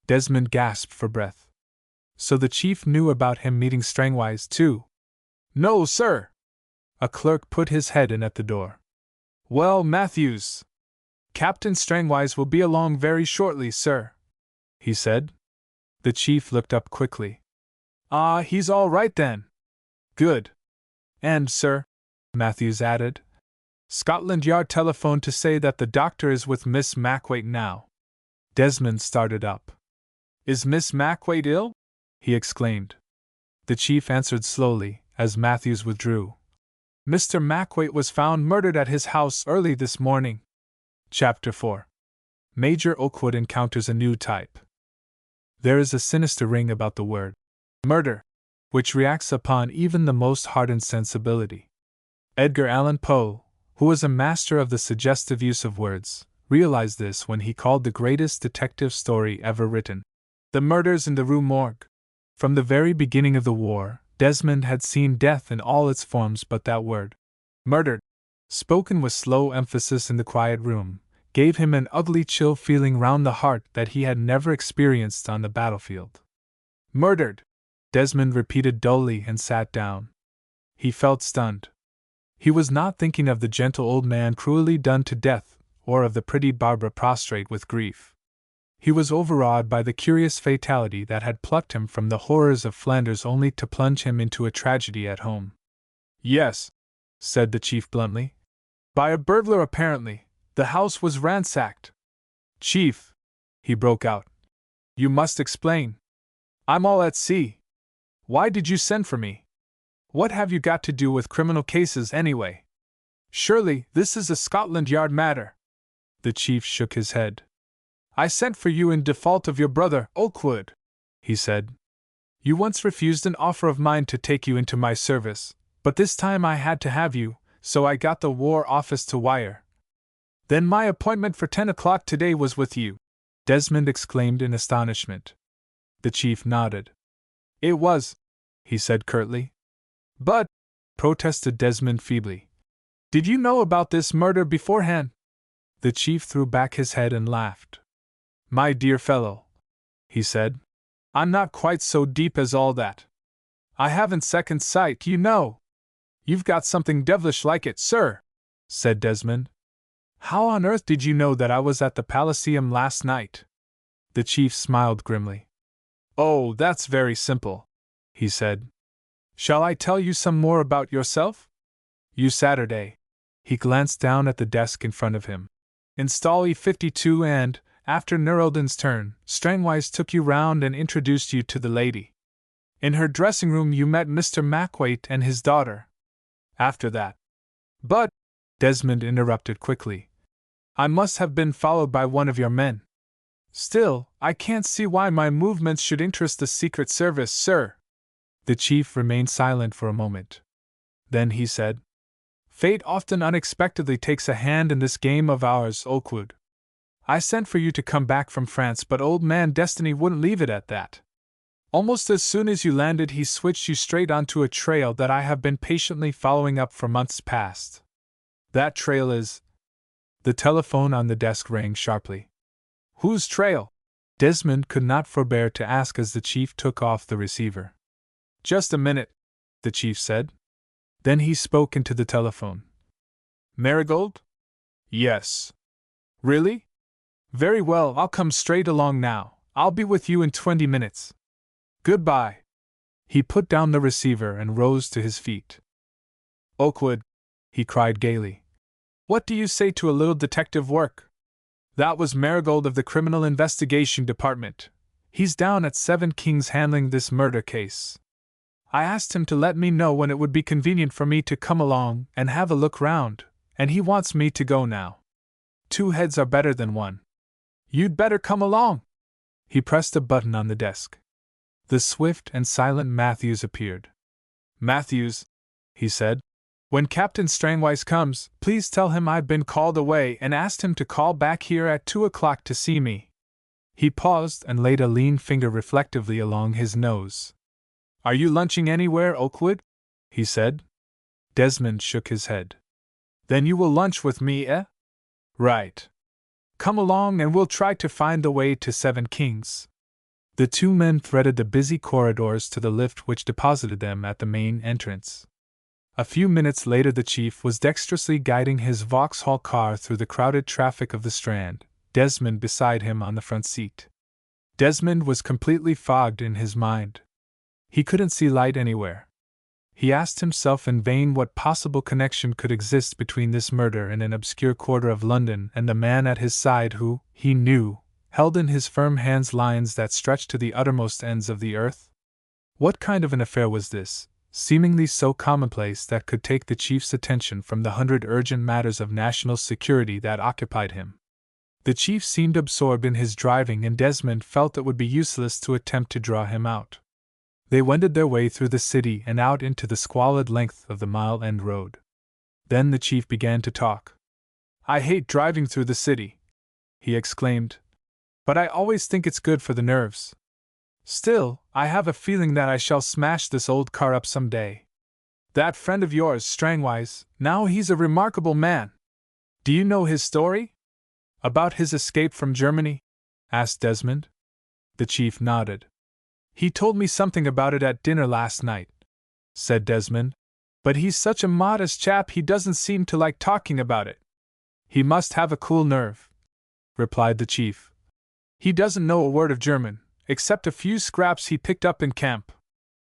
Desmond gasped for breath. So the chief knew about him meeting Strangwise, too? "No, sir." A clerk put his head in at the door. "Well, Matthews, Captain Strangwise will be along very shortly, sir," he said. The chief looked up quickly. "Ah, he's all right then. Good. And, sir," Matthews added, "Scotland Yard telephoned to say that the doctor is with Miss Macwaite now." Desmond started up. "Is Miss Macwaite ill?" he exclaimed. The chief answered slowly, as Matthews withdrew. "Mr. Macwaite was found murdered at his house early this morning." Chapter 4. Major Okewood encounters a new type. There is a sinister ring about the word murder, which reacts upon even the most hardened sensibility. Edgar Allan Poe, who was a master of the suggestive use of words, realized this when he called the greatest detective story ever written The Murders in the Rue Morgue. From the very beginning of the war, Desmond had seen death in all its forms but that word, murdered, spoken with slow emphasis in the quiet room, gave him an ugly chill feeling round the heart that he had never experienced on the battlefield. "Murdered," Desmond repeated dully and sat down. He felt stunned. He was not thinking of the gentle old man cruelly done to death, or of the pretty Barbara prostrate with grief. He was overawed by the curious fatality that had plucked him from the horrors of Flanders only to plunge him into a tragedy at home. "Yes," said the chief bluntly. "By a burglar apparently. The house was ransacked." "Chief," he broke out, "you must explain. I'm all at sea. Why did you send for me? What have you got to do with criminal cases anyway? Surely this is a Scotland Yard matter." The chief shook his head. "I sent for you in default of your brother, Okewood," he said. "You once refused an offer of mine to take you into my service, but this time I had to have you, so I got the War Office to wire. Then my appointment for 10 o'clock today was with you," Desmond exclaimed in astonishment. The chief nodded. "It was," he said curtly. "But," protested Desmond feebly, "did you know about this murder beforehand?" The chief threw back his head and laughed. "My dear fellow," he said, "I'm not quite so deep as all that. I haven't second sight, you know." "You've got something devilish like it, sir," said Desmond. "How on earth did you know that I was at the Palaceum last night?" The chief smiled grimly. "Oh, that's very simple," he said. Shall I tell you some more about yourself? You Saturday. He glanced down at the desk in front of him. Install E52 and, after Nerolden's turn, Strangwise took you round and introduced you to the lady. In her dressing room you met Mr. Macwaite and his daughter. After that. But, Desmond interrupted quickly, I must have been followed by one of your men. Still, I can't see why my movements should interest the Secret Service, sir. The chief remained silent for a moment. Then he said, Fate often unexpectedly takes a hand in this game of ours, Okewood. I sent for you to come back from France, but old man Destiny wouldn't leave it at that. Almost as soon as you landed, he switched you straight onto a trail that I have been patiently following up for months past. That trail is... The telephone on the desk rang sharply. Whose trail? Desmond could not forbear to ask as the chief took off the receiver. Just a minute, the chief said. Then he spoke into the telephone. Marigold? Yes. Really? Very well, I'll come straight along now. I'll be with you in 20 minutes. Goodbye. He put down the receiver and rose to his feet. Okewood, he cried gaily. What do you say to a little detective work? That was Marigold of the Criminal Investigation Department. He's down at Seven Kings handling this murder case. I asked him to let me know when it would be convenient for me to come along and have a look round, and he wants me to go now. 2 heads are better than 1. You'd better come along. He pressed a button on the desk. The swift and silent Matthews appeared. Matthews, he said, when Captain Strangwise comes, please tell him I've been called away and asked him to call back here at 2 o'clock to see me. He paused and laid a lean finger reflectively along his nose. Are you lunching anywhere, Okewood? He said. Desmond shook his head. Then you will lunch with me, eh? Right. Come along and we'll try to find the way to Seven Kings. The 2 men threaded the busy corridors to the lift which deposited them at the main entrance. A few minutes later the chief was dexterously guiding his Vauxhall car through the crowded traffic of the Strand, Desmond beside him on the front seat. Desmond was completely fogged in his mind. He couldn't see light anywhere. He asked himself in vain what possible connection could exist between this murder in an obscure quarter of London and the man at his side who, he knew, held in his firm hands lines that stretched to the uttermost ends of the earth. What kind of an affair was this, seemingly so commonplace that could take the chief's attention from the 100 urgent matters of national security that occupied him? The chief seemed absorbed in his driving, and Desmond felt it would be useless to attempt to draw him out. They wended their way through the city and out into the squalid length of the Mile End Road. Then the chief began to talk. I hate driving through the city, he exclaimed, but I always think it's good for the nerves. Still, I have a feeling that I shall smash this old car up some day. That friend of yours, Strangwise, now he's a remarkable man. Do you know his story? About his escape from Germany? Asked Desmond. The chief nodded. He told me something about it at dinner last night, said Desmond, but he's such a modest chap he doesn't seem to like talking about it. He must have a cool nerve, replied the chief. He doesn't know a word of German, except a few scraps he picked up in camp.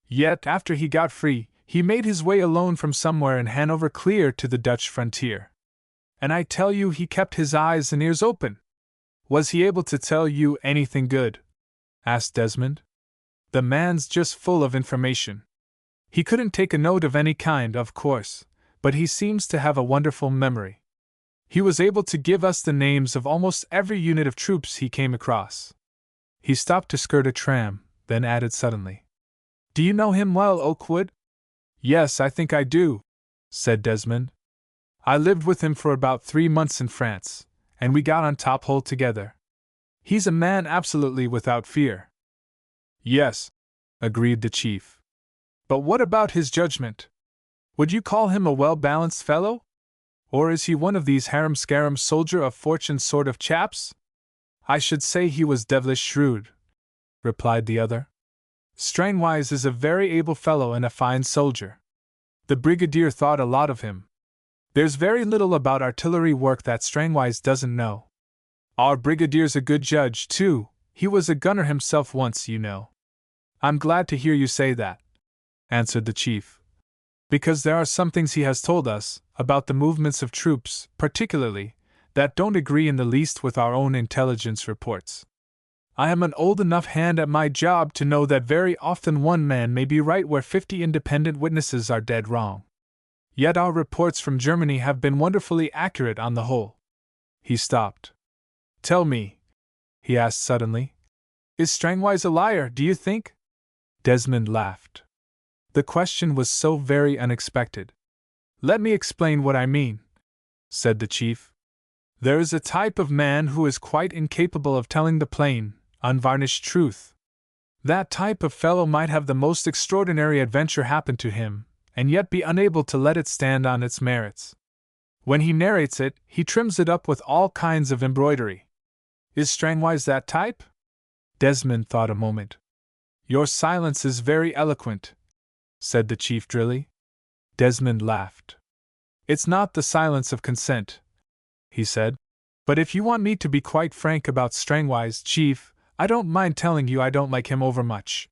Yet, after he got free, he made his way alone from somewhere in Hanover clear to the Dutch frontier. And I tell you he kept his eyes and ears open. Was he able to tell you anything good? Asked Desmond. The man's just full of information. He couldn't take a note of any kind, of course, but he seems to have a wonderful memory. He was able to give us the names of almost every unit of troops he came across. He stopped to skirt a tram, then added suddenly, Do you know him well, Okewood? Yes, I think I do, said Desmond. I lived with him for about 3 months in France, and we got on top hole together. He's a man absolutely without fear. Yes, agreed the chief. But what about his judgment? Would you call him a well-balanced fellow? Or is he one of these harum-scarum soldier of fortune sort of chaps? I should say he was devilish shrewd, replied the other. Strangwise is a very able fellow and a fine soldier. The brigadier thought a lot of him. There's very little about artillery work that Strangwise doesn't know. Our brigadier's a good judge, too. He was a gunner himself once, you know. I'm glad to hear you say that, answered the chief. Because there are some things he has told us, about the movements of troops, particularly, that don't agree in the least with our own intelligence reports. I am an old enough hand at my job to know that very often one man may be right where 50 independent witnesses are dead wrong. Yet our reports from Germany have been wonderfully accurate on the whole. He stopped. Tell me, he asked suddenly, is Strangwise a liar, do you think? Desmond laughed. The question was so very unexpected. Let me explain what I mean, said the chief. There is a type of man who is quite incapable of telling the plain, unvarnished truth. That type of fellow might have the most extraordinary adventure happen to him, and yet be unable to let it stand on its merits. When he narrates it, he trims it up with all kinds of embroidery. Is Strangwise that type? Desmond thought a moment. Your silence is very eloquent, said the chief drily. Desmond laughed. It's not the silence of consent, he said. But if you want me to be quite frank about Strangwise, Chief, I don't mind telling you I don't like him overmuch.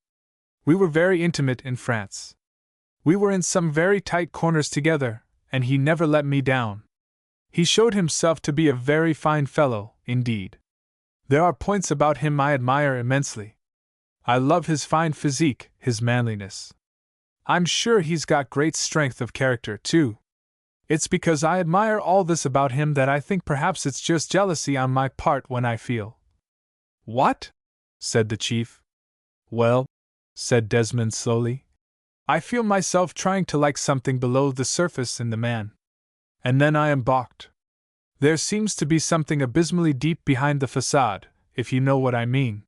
We were very intimate in France. We were in some very tight corners together, and he never let me down. He showed himself to be a very fine fellow, indeed. There are points about him I admire immensely. I love his fine physique, his manliness. I'm sure he's got great strength of character, too. It's because I admire all this about him that I think perhaps it's just jealousy on my part when I feel. What? Said the chief. Well, said Desmond slowly, I feel myself trying to like something below the surface in the man. And then I am balked. There seems to be something abysmally deep behind the facade, if you know what I mean.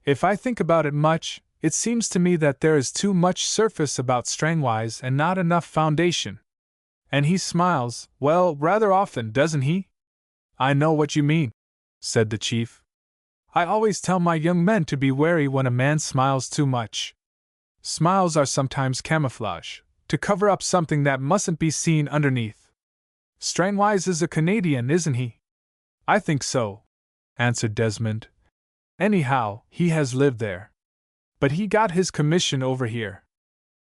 If I think about it much, it seems to me that there is too much surface about Strangwise and not enough foundation. And he smiles, well, rather often, doesn't he? I know what you mean, said the chief. I always tell my young men to be wary when a man smiles too much. Smiles are sometimes camouflage, to cover up something that mustn't be seen underneath. Strangwise is a Canadian, isn't he? I think so, answered Desmond. Anyhow, he has lived there. But he got his commission over here.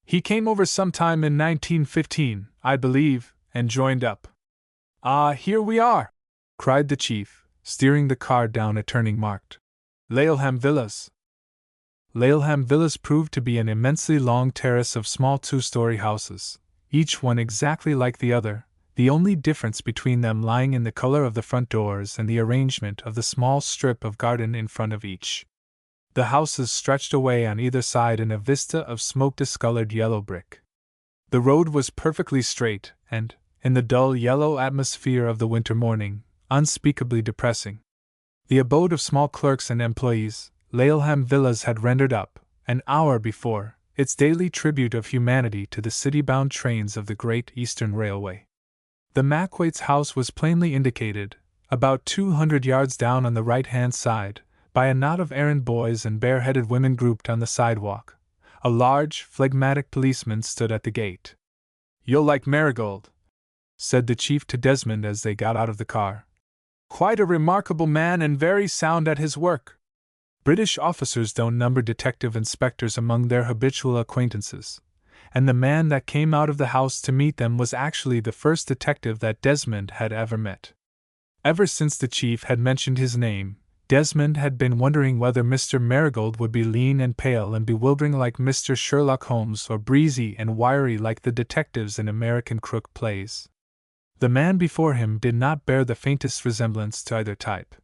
He came over sometime in 1915, I believe, and joined up. Ah, here we are, cried the chief, steering the car down a turning marked Laleham Villas. Laleham Villas proved to be an immensely long terrace of small two-story houses, each one exactly like the other, the only difference between them lying in the color of the front doors and the arrangement of the small strip of garden in front of each. The houses stretched away on either side in a vista of smoke-discolored yellow brick. The road was perfectly straight and, in the dull yellow atmosphere of the winter morning, unspeakably depressing. The abode of small clerks and employees, Laleham Villas had rendered up, an hour before, its daily tribute of humanity to the city-bound trains of the Great Eastern Railway. The Macquaits' house was plainly indicated, about 200 yards down on the right-hand side, by a knot of errand boys and bare-headed women grouped on the sidewalk. A large, phlegmatic policeman stood at the gate. You'll like Marigold, said the chief to Desmond as they got out of the car. Quite a remarkable man and very sound at his work. British officers don't number detective inspectors among their habitual acquaintances, and the man that came out of the house to meet them was actually the first detective that Desmond had ever met. Ever since the chief had mentioned his name, Desmond had been wondering whether Mr. Marigold would be lean and pale and bewildering like Mr. Sherlock Holmes or breezy and wiry like the detectives in American crook plays. The man before him did not bear the faintest resemblance to either type.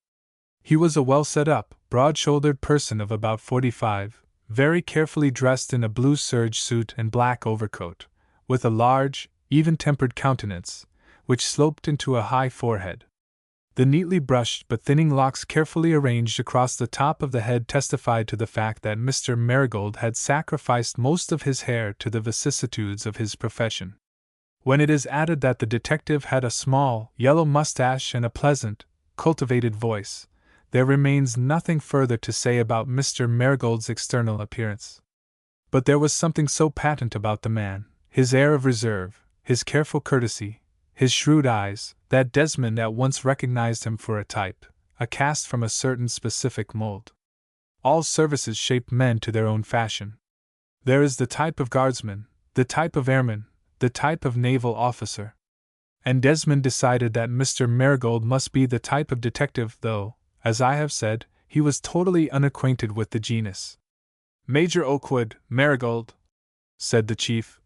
He was a well-set-up, broad-shouldered person of about 45, very carefully dressed in a blue serge suit and black overcoat, with a large, even-tempered countenance, which sloped into a high forehead. The neatly brushed but thinning locks carefully arranged across the top of the head testified to the fact that Mr. Marigold had sacrificed most of his hair to the vicissitudes of his profession. When it is added that the detective had a small, yellow mustache and a pleasant, cultivated voice, there remains nothing further to say about Mr. Marigold's external appearance. But there was something so patent about the man, his air of reserve, his careful courtesy, his shrewd eyes, that Desmond at once recognized him for a type, a cast from a certain specific mold. All services shape men to their own fashion. There is the type of guardsman, the type of airman, the type of naval officer. And Desmond decided that Mr. Marigold must be the type of detective, though, as I have said, he was totally unacquainted with the genus. Major Okewood, Marigold, said the chief.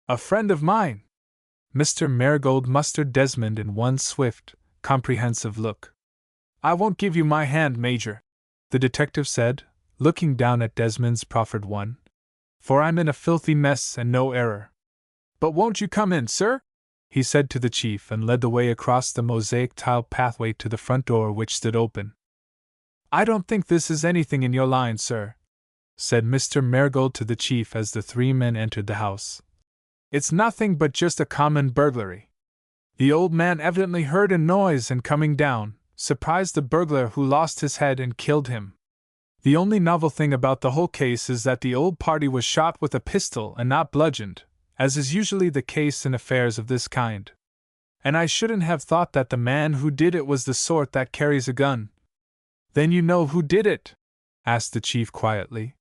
A friend of mine. Mr. Marigold mustered Desmond in one swift, comprehensive look. I won't give you my hand, Major, the detective said, looking down at Desmond's proffered one, for I'm in a filthy mess and no error. But won't you come in, sir? He said to the chief and led the way across the mosaic tile pathway to the front door, which stood open. I don't think this is anything in your line, sir, said Mr. Marigold to the chief as the three men entered the house. It's nothing but just a common burglary. The old man evidently heard a noise and coming down, surprised the burglar who lost his head and killed him. The only novel thing about the whole case is that the old party was shot with a pistol and not bludgeoned, as is usually the case in affairs of this kind. And I shouldn't have thought that the man who did it was the sort that carries a gun. Then you know who did it? Asked the chief quietly.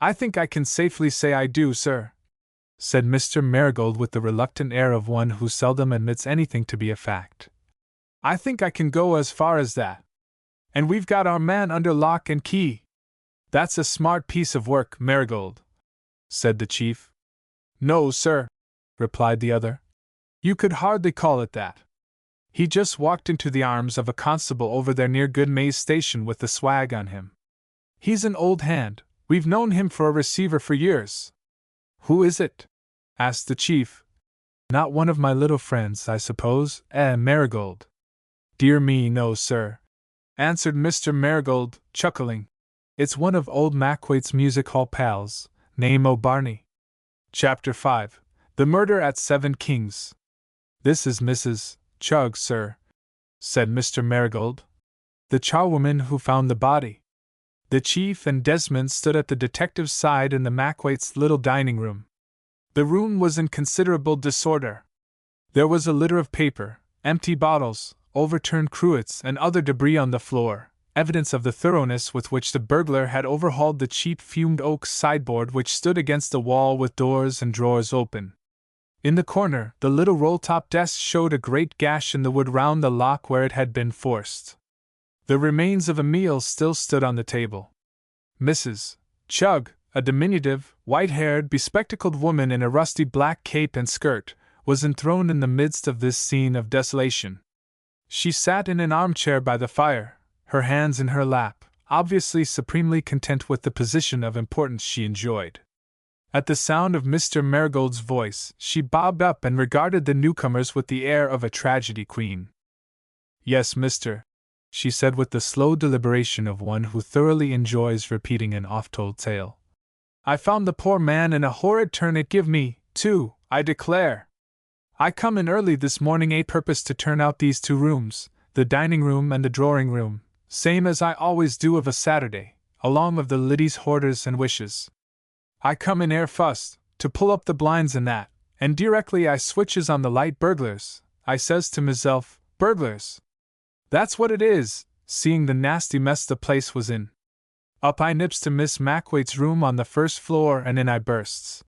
I think I can safely say I do, sir, said Mr. Marigold with the reluctant air of one who seldom admits anything to be a fact. I think I can go as far as that. And we've got our man under lock and key. That's a smart piece of work, Marigold, said the chief. No, sir, replied the other. You could hardly call it that. He just walked into the arms of a constable over there near Goodmay's station with the swag on him. He's an old hand, we've known him for a receiver for years. Who is it? Asked the chief. Not one of my little friends, I suppose, Marigold. Dear me, no, sir, answered Mr. Marigold, chuckling. It's one of old Macwaite's music hall pals, name O'Barney. Chapter 5. The Murder at Seven Kings. This is Mrs. Chugg, sir, said Mr. Marigold. The charwoman who found the body. The chief and Desmond stood at the detective's side in the Macwaite's little dining room. The room was in considerable disorder. There was a litter of paper, empty bottles, overturned cruets, and other debris on the floor, evidence of the thoroughness with which the burglar had overhauled the cheap fumed oak sideboard which stood against the wall with doors and drawers open. In the corner, the little roll-top desk showed a great gash in the wood round the lock where it had been forced. The remains of a meal still stood on the table. Mrs. Chugg, a diminutive, white-haired, bespectacled woman in a rusty black cape and skirt, was enthroned in the midst of this scene of desolation. She sat in an armchair by the fire, her hands in her lap, obviously supremely content with the position of importance she enjoyed. At the sound of Mr. Marigold's voice, she bobbed up and regarded the newcomers with the air of a tragedy queen. Yes, mister, she said with the slow deliberation of one who thoroughly enjoys repeating an oft-told tale. I found the poor man in a horrid turn it give me, too, I declare. I come in early this morning a purpose to turn out these two rooms, the dining room and the drawing room, same as I always do of a Saturday, along of the Liddy's hoarders and wishes. I come in ere fust, to pull up the blinds and that, and directly I switches on the light burglars, I says to myself, burglars. That's what it is, seeing the nasty mess the place was in. Up I nips to Miss Macwaite's room on the first floor and in I bursts.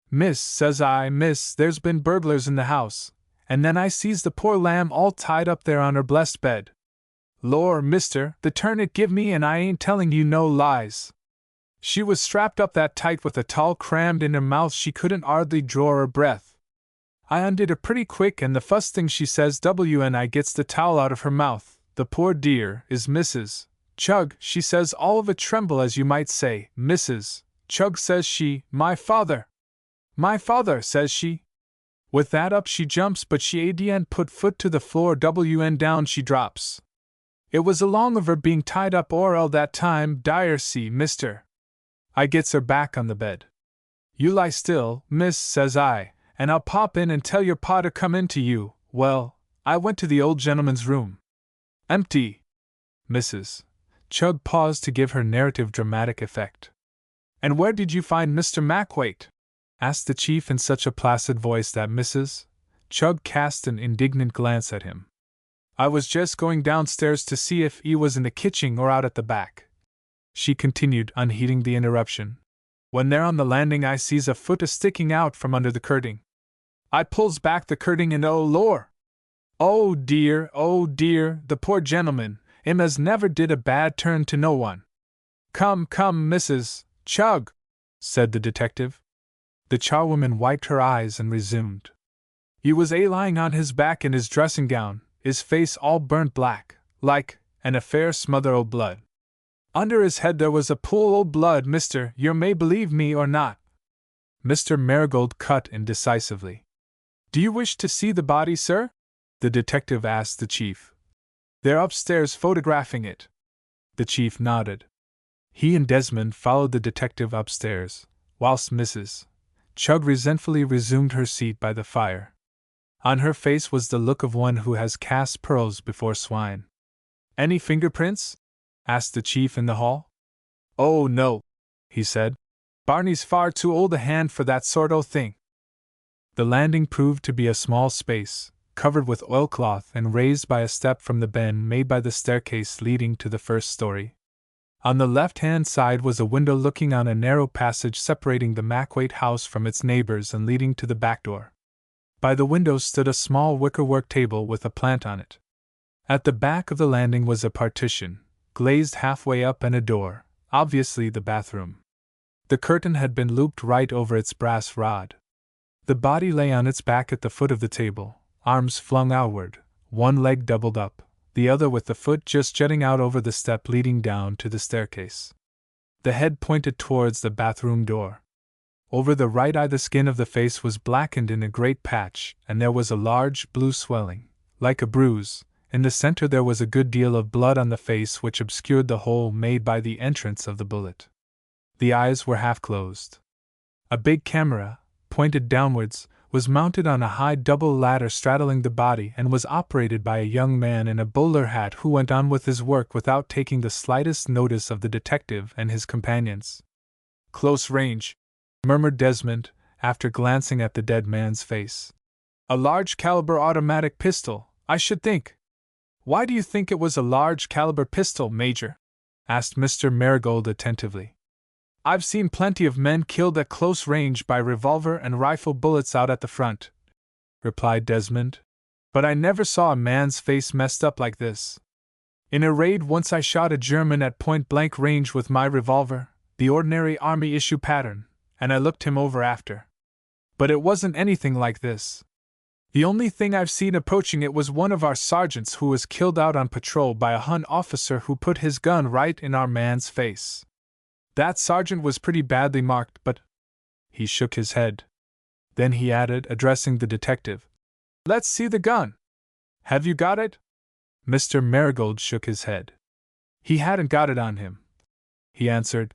Miss, says I, miss, there's been burglars in the house, and then I sees the poor lamb all tied up there on her blessed bed. Lor, mister, the turn it give me and I ain't telling you no lies. She was strapped up that tight with a towel crammed in her mouth she couldn't hardly draw her breath. I undid her pretty quick and the fust thing she says and I gets the towel out of her mouth, the poor dear, is Mrs. Chugg, she says all of a tremble as you might say, Mrs. Chugg says she, my father, says she. With that up she jumps but she adn put foot to the floor down she drops. It was along of her being tied up orl that time, dire see, mister. I gets her back on the bed. You lie still, miss, says I, and I'll pop in and tell your pa to come in to you. Well, I went to the old gentleman's room. Empty. Mrs. Chugg paused to give her narrative dramatic effect. And where did you find Mr. Macwaite? Asked the chief in such a placid voice that Mrs. Chugg cast an indignant glance at him. I was just going downstairs to see if he was in the kitchen or out at the back, she continued, unheeding the interruption. When they're on the landing, I sees a foot a-sticking out from under the curtain. I pulls back the curtain and oh lor! Oh dear, the poor gentleman, 'im as never did a bad turn to no one. Come, Mrs. Chugg, said the detective. The charwoman wiped her eyes and resumed. He was lying on his back in his dressing gown, his face all burnt black, like, and a fair smother o' blood. Under his head there was a pool o' blood, mister, yer may believe me or not. Mr. Marigold cut in decisively. Do you wish to see the body, sir? The detective asked the chief. They're upstairs photographing it. The chief nodded. He and Desmond followed the detective upstairs, whilst Mrs. Chugg resentfully resumed her seat by the fire. On her face was the look of one who has cast pearls before swine. Any fingerprints? Asked the chief in the hall. Oh no, he said. Barney's far too old a hand for that sort o' thing. The landing proved to be a small space, covered with oilcloth and raised by a step from the bend made by the staircase leading to the first story. On the left-hand side was a window looking on a narrow passage separating the Mackwaite house from its neighbors and leading to the back door. By the window stood a small wickerwork table with a plant on it. At the back of the landing was a partition, glazed halfway up, and a door, obviously the bathroom. The curtain had been looped right over its brass rod. The body lay on its back at the foot of the table, arms flung outward, one leg doubled up, the other with the foot just jutting out over the step leading down to the staircase. The head pointed towards the bathroom door. Over the right eye the skin of the face was blackened in a great patch, and there was a large blue swelling, like a bruise. In the center there was a good deal of blood on the face which obscured the hole made by the entrance of the bullet. The eyes were half closed. A big camera, pointed downwards, was mounted on a high double ladder straddling the body and was operated by a young man in a bowler hat who went on with his work without taking the slightest notice of the detective and his companions. Close range, murmured Desmond, after glancing at the dead man's face. A large caliber automatic pistol, I should think. Why do you think it was a large caliber pistol, Major? Asked Mr. Marigold attentively. I've seen plenty of men killed at close range by revolver and rifle bullets out at the front, replied Desmond, but I never saw a man's face messed up like this. In a raid once I shot a German at point-blank range with my revolver, the ordinary army issue pattern, and I looked him over after. But it wasn't anything like this. The only thing I've seen approaching it was one of our sergeants who was killed out on patrol by a Hun officer who put his gun right in our man's face. That sergeant was pretty badly marked, but... He shook his head. Then he added, addressing the detective, Let's see the gun. Have you got it? Mr. Marigold shook his head. He hadn't got it on him, he answered.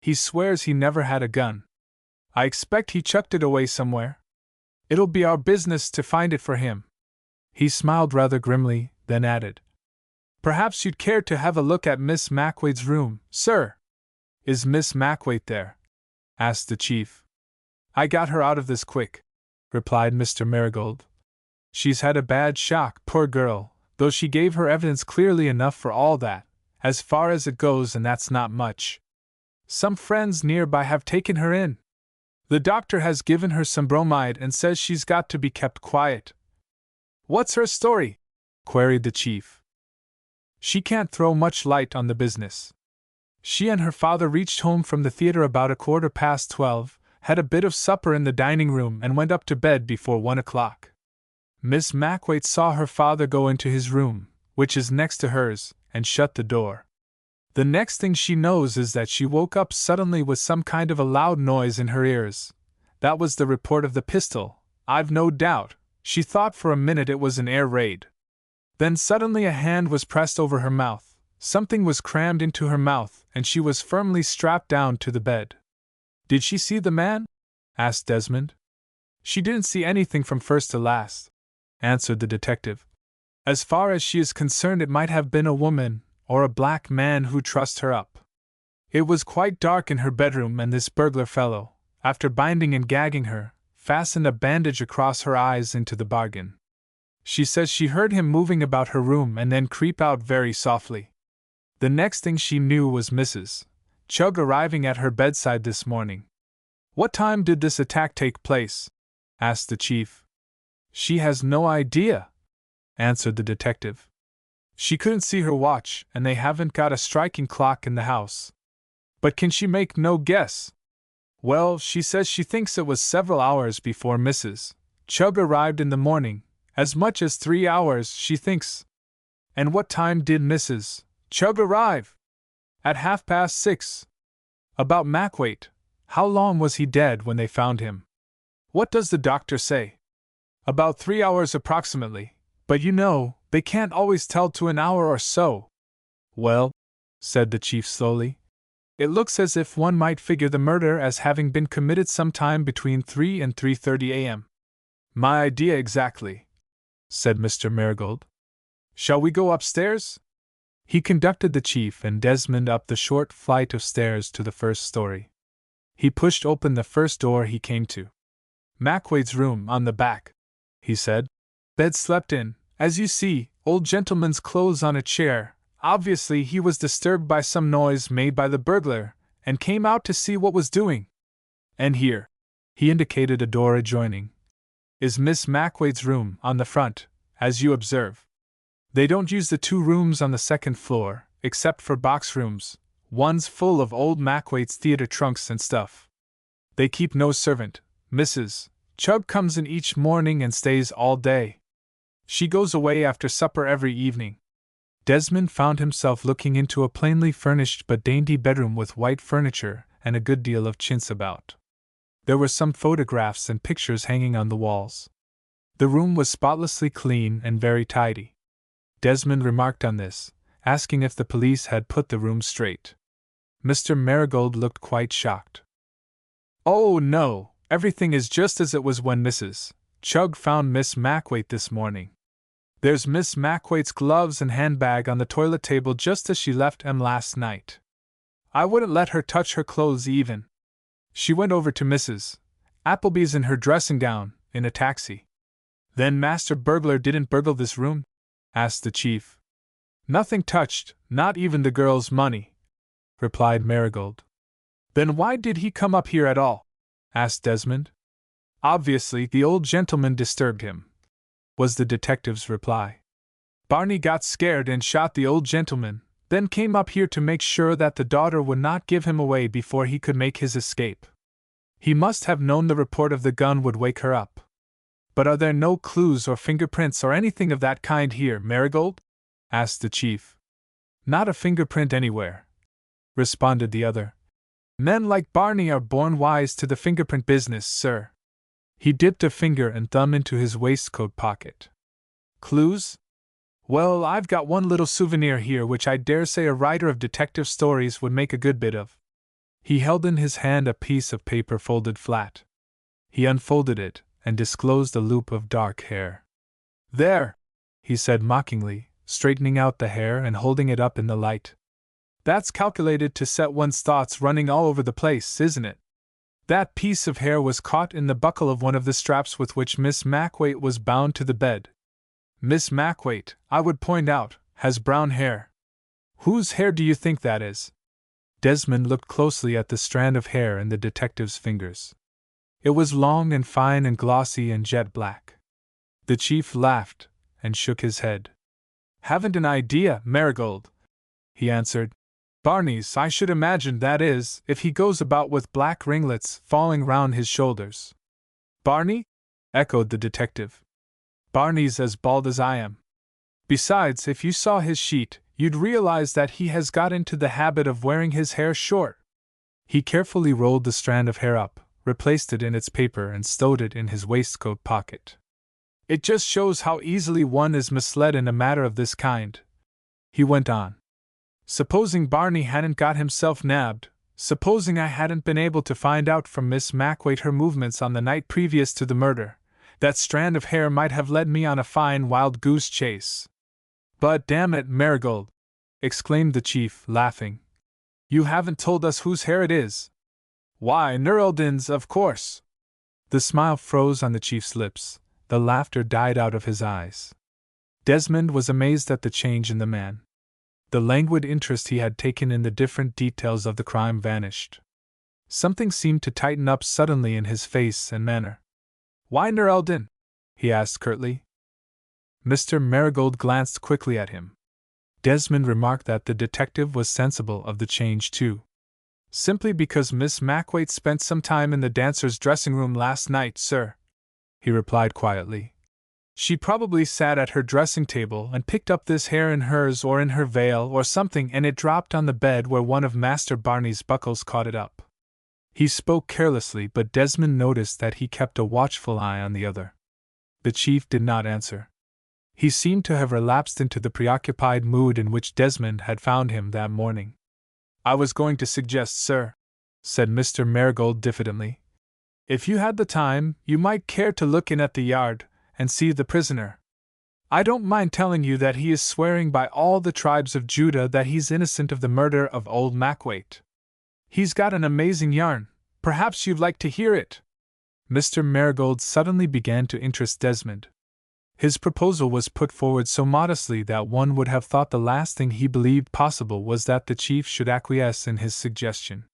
He swears he never had a gun. I expect he chucked it away somewhere. It'll be our business to find it for him. He smiled rather grimly, then added, Perhaps you'd care to have a look at Miss Mackwaite's room, sir. Is Miss Mackwaite there? Asked the chief. I got her out of this quick, replied Mr. Marigold. She's had a bad shock, poor girl, though she gave her evidence clearly enough for all that, as far as it goes, and that's not much. Some friends nearby have taken her in. The doctor has given her some bromide and says she's got to be kept quiet. What's her story? Queried the chief. She can't throw much light on the business. She and her father reached home from the theater about 12:15, had a bit of supper in the dining room, and went up to bed before 1 o'clock. Miss Mackwaite saw her father go into his room, which is next to hers, and shut the door. The next thing she knows is that she woke up suddenly with some kind of a loud noise in her ears. That was the report of the pistol, I've no doubt. She thought for a minute it was an air raid. Then suddenly a hand was pressed over her mouth. Something was crammed into her mouth, and she was firmly strapped down to the bed. Did she see the man? Asked Desmond. She didn't see anything from first to last, answered the detective. As far as she is concerned, it might have been a woman, or a black man who trussed her up. It was quite dark in her bedroom, and this burglar fellow, after binding and gagging her, fastened a bandage across her eyes into the bargain. She says she heard him moving about her room and then creep out very softly. The next thing she knew was Mrs. Chugg arriving at her bedside this morning, What time did this attack take place? Asked the chief. She has no idea, answered the detective. She couldn't see her watch, and they haven't got a striking clock in the house. But can she make no guess? Well, she says she thinks it was several hours before Mrs. Chugg arrived in the morning, as much as 3 hours, she thinks. And what time did Mrs. Chugg arrive? At 6:30. About Macwaite. How long was he dead when they found him? What does the doctor say? About 3 hours approximately, but you know, they can't always tell to an hour or so. Well, said the chief slowly, it looks as if one might figure the murder as having been committed sometime between 3 and 3:30 a.m. My idea exactly, said Mr. Marigold. Shall we go upstairs? He conducted the chief and Desmond up the short flight of stairs to the first story. He pushed open the first door he came to. Macwaite's room on the back, he said. Bed slept in, as you see, old gentleman's clothes on a chair. Obviously he was disturbed by some noise made by the burglar, and came out to see what was doing. And here, he indicated a door adjoining, is Miss Macwaite's room on the front, as you observe. They don't use the 2 rooms on the second floor, except for box rooms. One's full of old Macwaite's theater trunks and stuff. They keep no servant. Mrs. Chugg comes in each morning and stays all day. She goes away after supper every evening. Desmond found himself looking into a plainly furnished but dainty bedroom with white furniture and a good deal of chintz about. There were some photographs and pictures hanging on the walls. The room was spotlessly clean and very tidy. Desmond remarked on this, asking if the police had put the room straight. Mr. Marigold looked quite shocked. Oh, no, everything is just as it was when Mrs. Chugg found Miss Macwaite this morning. There's Miss Macwaite's gloves and handbag on the toilet table just as she left 'em last night. I wouldn't let her touch her clothes even. She went over to Mrs. Appleby's in her dressing gown, in a taxi. Then Master Burglar didn't burgle this room? Asked the chief. Nothing touched, not even the girl's money, replied Marigold. Then why did he come up here at all? Asked Desmond. Obviously, the old gentleman disturbed him, was the detective's reply. Barney got scared and shot the old gentleman, then came up here to make sure that the daughter would not give him away before he could make his escape. He must have known the report of the gun would wake her up. But are there no clues or fingerprints or anything of that kind here, Marigold? Asked the chief. Not a fingerprint anywhere, responded the other. Men like Barney are born wise to the fingerprint business, sir. He dipped a finger and thumb into his waistcoat pocket. Clues? Well, I've got one little souvenir here which I dare say a writer of detective stories would make a good bit of. He held in his hand a piece of paper folded flat. He unfolded it and disclosed a loop of dark hair. There, he said mockingly, straightening out the hair and holding it up in the light. That's calculated to set one's thoughts running all over the place, isn't it? That piece of hair was caught in the buckle of one of the straps with which Miss Macwaite was bound to the bed. Miss Macwaite, I would point out, has brown hair. Whose hair do you think that is? Desmond looked closely at the strand of hair in the detective's fingers. It was long and fine and glossy and jet black. The chief laughed and shook his head. Haven't an idea, Marigold, he answered. Barney's, I should imagine, that is, if he goes about with black ringlets falling round his shoulders. Barney? Echoed the detective. Barney's as bald as I am. Besides, if you saw his sheet, you'd realize that he has got into the habit of wearing his hair short. He carefully rolled the strand of hair up, replaced it in its paper and stowed it in his waistcoat pocket. It just shows how easily one is misled in a matter of this kind, he went on. Supposing Barney hadn't got himself nabbed, supposing I hadn't been able to find out from Miss Macwaite her movements on the night previous to the murder, that strand of hair might have led me on a fine wild goose chase. But damn it, Marigold, exclaimed the chief, laughing. You haven't told us whose hair it is. Why, Nurldin's, of course. The smile froze on the chief's lips, the laughter died out of his eyes. Desmond was amazed at the change in the man. The languid interest he had taken in the different details of the crime vanished. Something seemed to tighten up suddenly in his face and manner. "Why Eldon?" he asked curtly. Mr. Marigold glanced quickly at him. Desmond remarked that the detective was sensible of the change too. "Simply because Miss Mackwaite spent some time in the dancer's dressing room last night, sir," he replied quietly. "She probably sat at her dressing table and picked up this hair in hers or in her veil or something, and it dropped on the bed where one of Master Barney's buckles caught it up." He spoke carelessly, but Desmond noticed that he kept a watchful eye on the other. The chief did not answer. He seemed to have relapsed into the preoccupied mood in which Desmond had found him that morning. "I was going to suggest, sir," said Mr. Marigold diffidently, "if you had the time, you might care to look in at the yard and see the prisoner. I don't mind telling you that he is swearing by all the tribes of Judah that he's innocent of the murder of old Mackwaite. He's got an amazing yarn. Perhaps you'd like to hear it." Mr. Marigold suddenly began to interest Desmond. His proposal was put forward so modestly that one would have thought the last thing he believed possible was that the chief should acquiesce in his suggestion.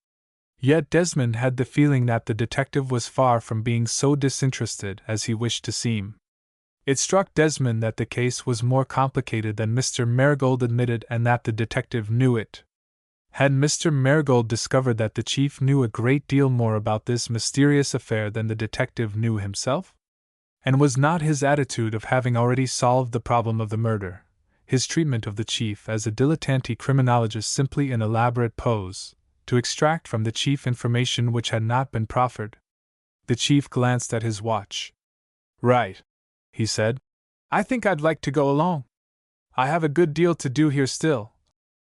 Yet Desmond had the feeling that the detective was far from being so disinterested as he wished to seem. It struck Desmond that the case was more complicated than Mr. Marigold admitted, and that the detective knew it. Had Mr. Marigold discovered that the chief knew a great deal more about this mysterious affair than the detective knew himself? And was not his attitude of having already solved the problem of the murder, his treatment of the chief as a dilettante criminologist, simply an elaborate pose to extract from the chief information which had not been proffered? The chief glanced at his watch. "Right," he said. "I think I'd like to go along." "I have a good deal to do here still,"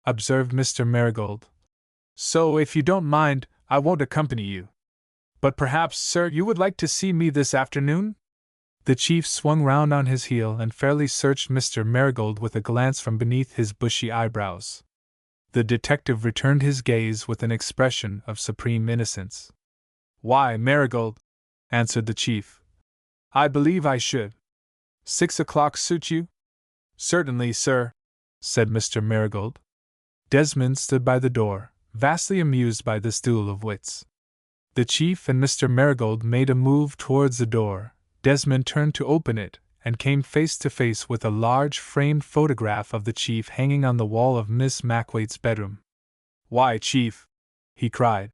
observed Mr. Marigold. "So, if you don't mind, I won't accompany you. But perhaps, sir, you would like to see me this afternoon?" The chief swung round on his heel and fairly searched Mr. Marigold with a glance from beneath his bushy eyebrows. The detective returned his gaze with an expression of supreme innocence. "Why, Marigold," answered the chief, "I believe I should. 6 o'clock suit you?" "Certainly, sir," said Mr. Marigold. Desmond stood by the door, vastly amused by this duel of wits. The chief and Mr. Marigold made a move towards the door. Desmond turned to open it, and came face to face with a large framed photograph of the chief hanging on the wall of Miss Mackwaite's bedroom. "Why, chief," he cried,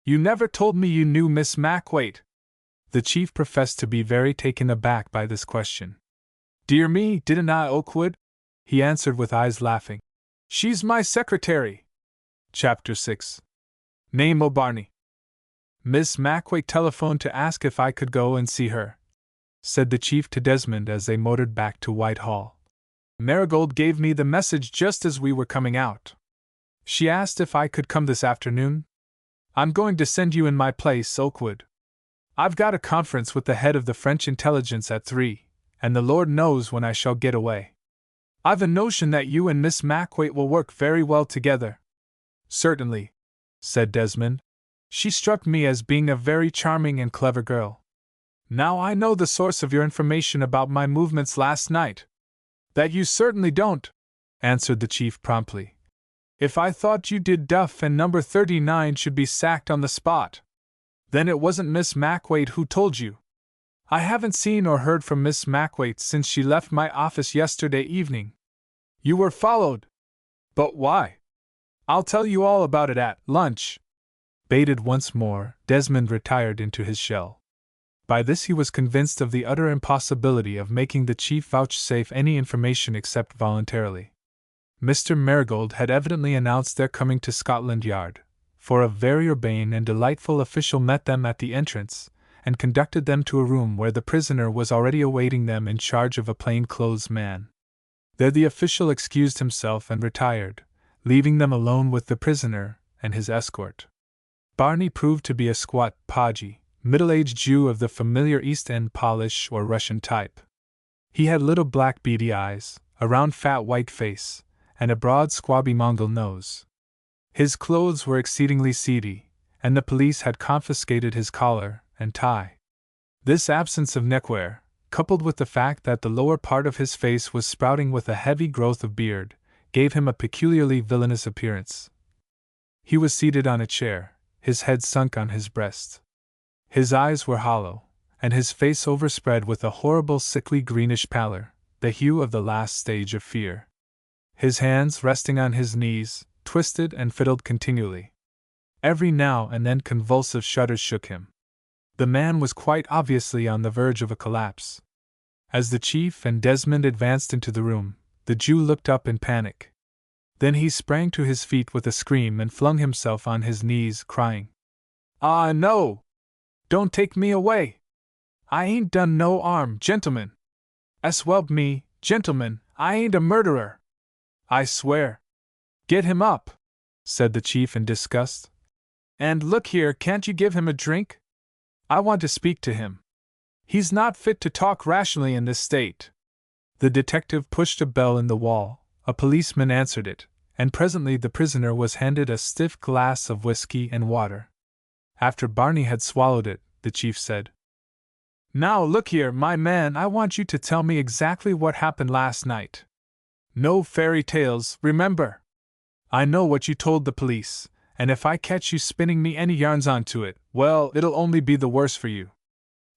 "you never told me you knew Miss Mackwaite!" The chief professed to be very taken aback by this question. "Dear me, didn't I, Okewood?" he answered with eyes laughing. "She's my secretary." Chapter 6. Name O'Barney. "Miss Mackwaite telephoned to ask if I could go and see her," said the chief to Desmond as they motored back to Whitehall. "Marigold gave me the message just as we were coming out. She asked if I could come this afternoon. I'm going to send you in my place, Okewood. I've got a conference with the head of the French intelligence at 3, and the Lord knows when I shall get away. I've a notion that you and Miss Mackwaite will work very well together." "Certainly," said Desmond. "She struck me as being a very charming and clever girl. Now I know the source of your information about my movements last night." "That you certainly don't," answered the chief promptly. "If I thought you did duff and number 39 should be sacked on the spot. Then it wasn't Miss Mackwaite who told you. I haven't seen or heard from Miss Mackwaite since she left my office yesterday evening." "You were followed. But why?" "I'll tell you all about it at lunch." Baited once more, Desmond retired into his shell. By this he was convinced of the utter impossibility of making the chief vouchsafe any information except voluntarily. Mr. Marigold had evidently announced their coming to Scotland Yard, for a very urbane and delightful official met them at the entrance, and conducted them to a room where the prisoner was already awaiting them in charge of a plain-clothes man. There the official excused himself and retired, leaving them alone with the prisoner and his escort. Barney proved to be a squat, podgy, middle-aged Jew of the familiar East End Polish or Russian type. He had little black beady eyes, a round fat white face, and a broad squabby Mongol nose. His clothes were exceedingly seedy, and the police had confiscated his collar and tie. This absence of neckwear, coupled with the fact that the lower part of his face was sprouting with a heavy growth of beard, gave him a peculiarly villainous appearance. He was seated on a chair, his head sunk on his breast. His eyes were hollow, and his face overspread with a horrible sickly greenish pallor, the hue of the last stage of fear. His hands, resting on his knees, twisted and fiddled continually. Every now and then convulsive shudders shook him. The man was quite obviously on the verge of a collapse. As the chief and Desmond advanced into the room, the Jew looked up in panic. Then he sprang to his feet with a scream and flung himself on his knees, crying, "Ah, no! Don't take me away! I ain't done no 'arm, gentlemen! S'welp me, gentlemen, I ain't a murderer! I swear!" "Get him up," said the chief in disgust. "And look here, can't you give him a drink? I want to speak to him. He's not fit to talk rationally in this state." The detective pushed a bell in the wall, a policeman answered it, and presently the prisoner was handed a stiff glass of whiskey and water. After Barney had swallowed it, the chief said, "Now look here, my man, I want you to tell me exactly what happened last night. No fairy tales, remember. I know what you told the police, and if I catch you spinning me any yarns onto it, well, it'll only be the worse for you.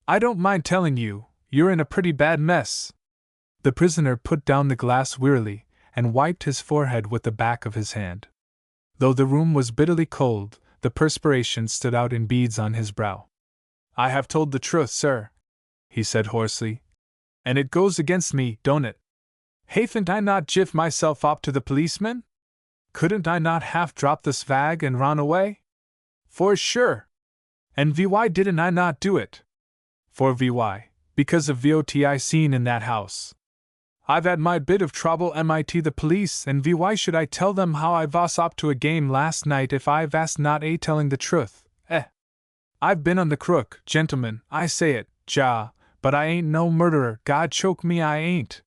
I don't mind telling you, you're in a pretty bad mess." The prisoner put down the glass wearily and wiped his forehead with the back of his hand. Though the room was bitterly cold, the perspiration stood out in beads on his brow. "I have told the truth, sir," he said hoarsely. "And it goes against me, don't it? Haven't I not jiff myself up to the policeman? Couldn't I not half drop the svag and run away? For sure. And why didn't I not do it? For why, because of what I seen in that house. I've had my bit of trouble mit the police, and why should I tell them how I was up to a game last night if I was not telling the truth, eh? I've been on the crook, gentlemen, I say it, ja, but I ain't no murderer, God choke me I ain't.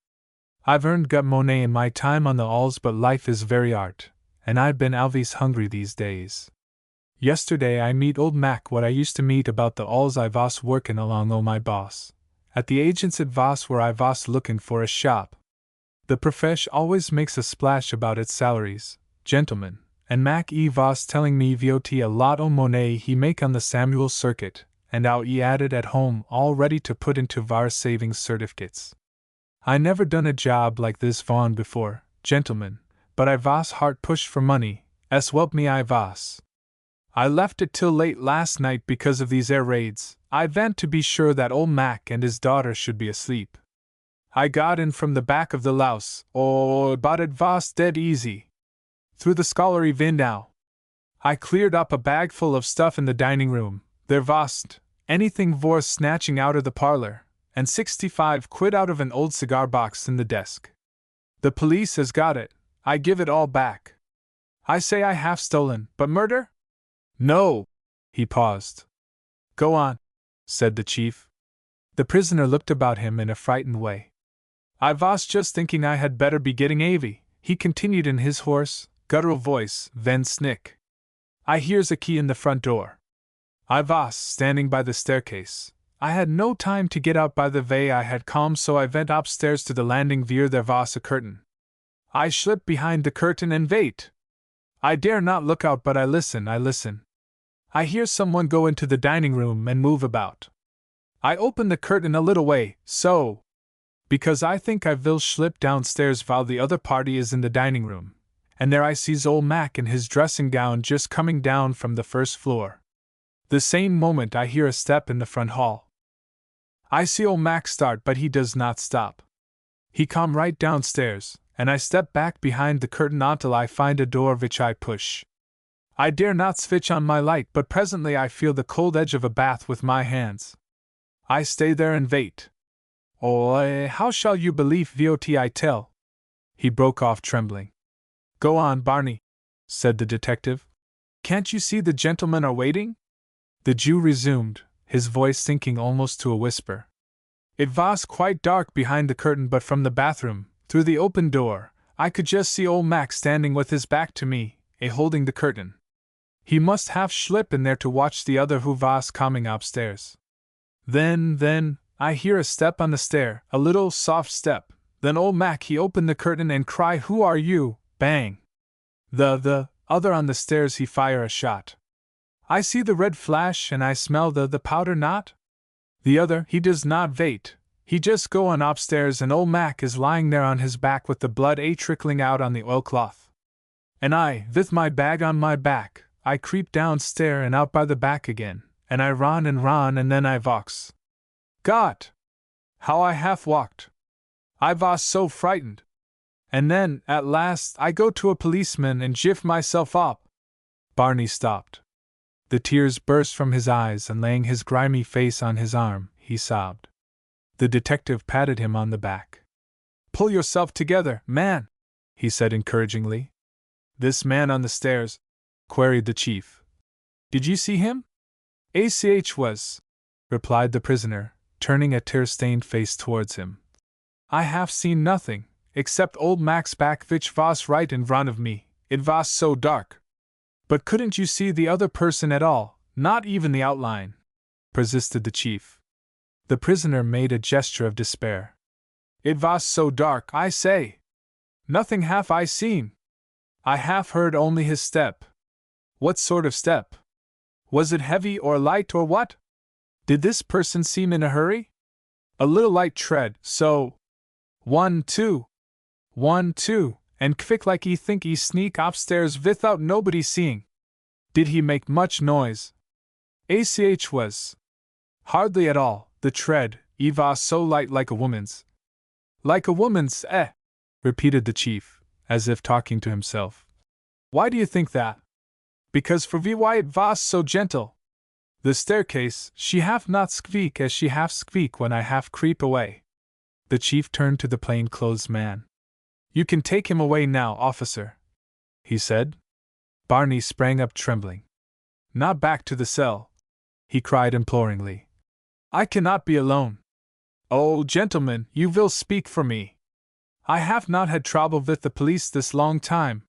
I've earned gut money in my time on the alls, but life is very art, and I've been always hungry these days. Yesterday I meet old Mac what I used to meet about the alls I was workin' along o' my boss, at the agent's at Voss where I was lookin' for a shop. The profesh always makes a splash about its salaries, gentlemen, and Mac was telling me what a lot o' money he make on the Samuel circuit, and how he added at home all ready to put into var savings certificates. I never done a job like this Vaughan before, gentlemen, but I was hard pushed for money, s'welp me I was. I left it till late last night because of these air raids. I went to be sure that old Mac and his daughter should be asleep. I got in from the back of the louse, but it was dead easy. Through the scullery window. I cleared up a bag full of stuff in the dining room. There wasn't anything worth snatching out of the parlor, and 65 quid out of an old cigar box in the desk. The police has got it. I give it all back. I say I have stolen, but murder? No. He paused. Go on, said the chief. The prisoner looked about him in a frightened way. I was just thinking I had better be getting avy, he continued in his hoarse, guttural voice, then snick. I hears a key in the front door. I was standing by the staircase. I had no time to get out by the way I had come, so I went upstairs to the landing where there was a curtain. I slipped behind the curtain and wait. I dare not look out, but I listen. I hear someone go into the dining room and move about. I open the curtain a little way, so, because I think I will slip downstairs while the other party is in the dining room, and there I sees old Mac in his dressing gown just coming down from the first floor. The same moment I hear a step in the front hall. I see old Mac start, but he does not stop. He come right downstairs, and I step back behind the curtain until I find a door which I push. I dare not switch on my light, but presently I feel the cold edge of a bath with my hands. I stay there and wait. Oh, how shall you believe what I tell? He broke off trembling. Go on, Barney, said the detective. Can't you see the gentlemen are waiting? The Jew resumed, his voice sinking almost to a whisper. It was quite dark behind the curtain, but from the bathroom, through the open door, I could just see old Mac standing with his back to me, holding the curtain. He must have slipped in there to watch the other who was coming upstairs. Then, I hear a step on the stair, a little soft step. Then old Mac he opened the curtain and cry, "Who are you?" Bang! The other on the stairs he fire a shot. I see the red flash and I smell the powder not? The other, he does not wait. He just go on upstairs and old Mac is lying there on his back with the blood trickling out on the oilcloth. And I, with my bag on my back, I creep downstairs and out by the back again, and I run and then I walks. God! How I half walked! I was so frightened. And then, at last, I go to a policeman and jiff myself up. Barney stopped. The tears burst from his eyes, and laying his grimy face on his arm, he sobbed. The detective patted him on the back. Pull yourself together, man, he said encouragingly. This man on the stairs? Queried the chief. Did you see him? ACH was, replied the prisoner, turning a tear-stained face towards him. I have seen nothing, except old Mac's back which was right in front of me. It was so dark. But couldn't you see the other person at all, not even the outline? Persisted the chief. The prisoner made a gesture of despair. It was so dark, I say. Nothing have I seen. I have heard only his step. What sort of step? Was it heavy or light or what? Did this person seem in a hurry? A little light tread, so. 1, 2. 1, 2, and quick like he think he sneak upstairs without nobody seeing. Did he make much noise? ACH was. Hardly at all. The tread, was so light like a woman's. Like a woman's, repeated the chief, as if talking to himself. Why do you think that? Because for why it was so gentle. The staircase, she half not squeak as she half squeak when I half creep away. The chief turned to the plain-clothes man. You can take him away now, officer, he said. Barney sprang up trembling. Not back to the cell, he cried imploringly. I cannot be alone. Oh, gentlemen, you will speak for me. I have not had trouble with the police this long time.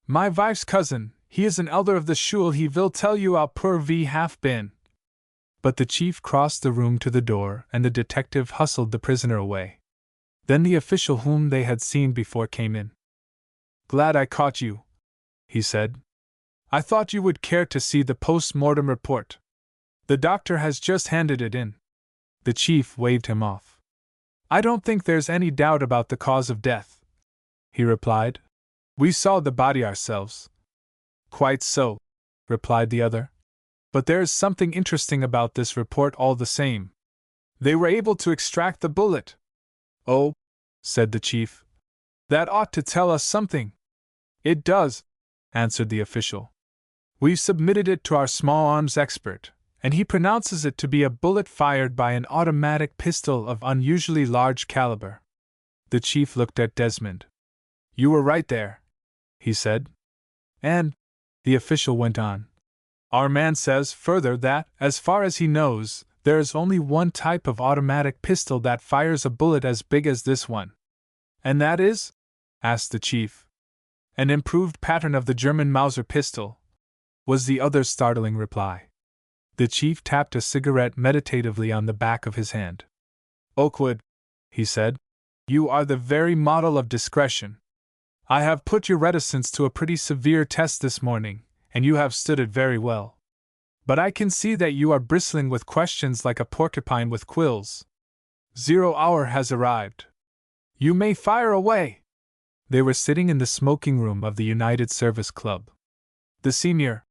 My wife's cousin, he is an elder of the shul, he will tell you how poor we have been. But the chief crossed the room to the door, and the detective hustled the prisoner away. Then the official whom they had seen before came in. Glad I caught you, he said. I thought you would care to see the post-mortem report. The doctor has just handed it in. The chief waved him off. I don't think there's any doubt about the cause of death, he replied. We saw the body ourselves. Quite so, replied the other. But there is something interesting about this report all the same. They were able to extract the bullet. Oh, said the chief. That ought to tell us something. It does, answered the official. We've submitted it to our small arms expert, and he pronounces it to be a bullet fired by an automatic pistol of unusually large caliber. The chief looked at Desmond. You were right there, he said. And, the official went on, our man says further that, as far as he knows, there is only one type of automatic pistol that fires a bullet as big as this one. And that is? Asked the chief. An improved pattern of the German Mauser pistol, was the other's startling reply. The chief tapped a cigarette meditatively on the back of his hand. Okewood, he said, you are the very model of discretion. I have put your reticence to a pretty severe test this morning, and you have stood it very well. But I can see that you are bristling with questions like a porcupine with quills. 0 hour has arrived. You may fire away. They were sitting in the smoking room of the United Service Club. The senior,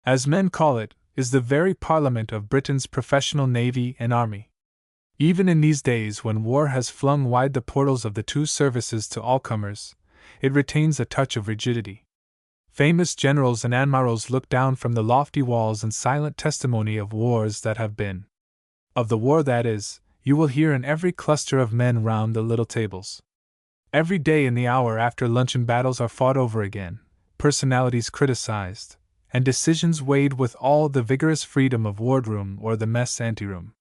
as men call it, is the very parliament of Britain's professional navy and army. Even in these days when war has flung wide the portals of the two services to all comers, it retains a touch of rigidity. Famous generals and admirals look down from the lofty walls in silent testimony of wars that have been. Of the war that is, you will hear in every cluster of men round the little tables. Every day in the hour after luncheon battles are fought over again, personalities criticized, and decisions weighed with all the vigorous freedom of wardroom or the mess anteroom.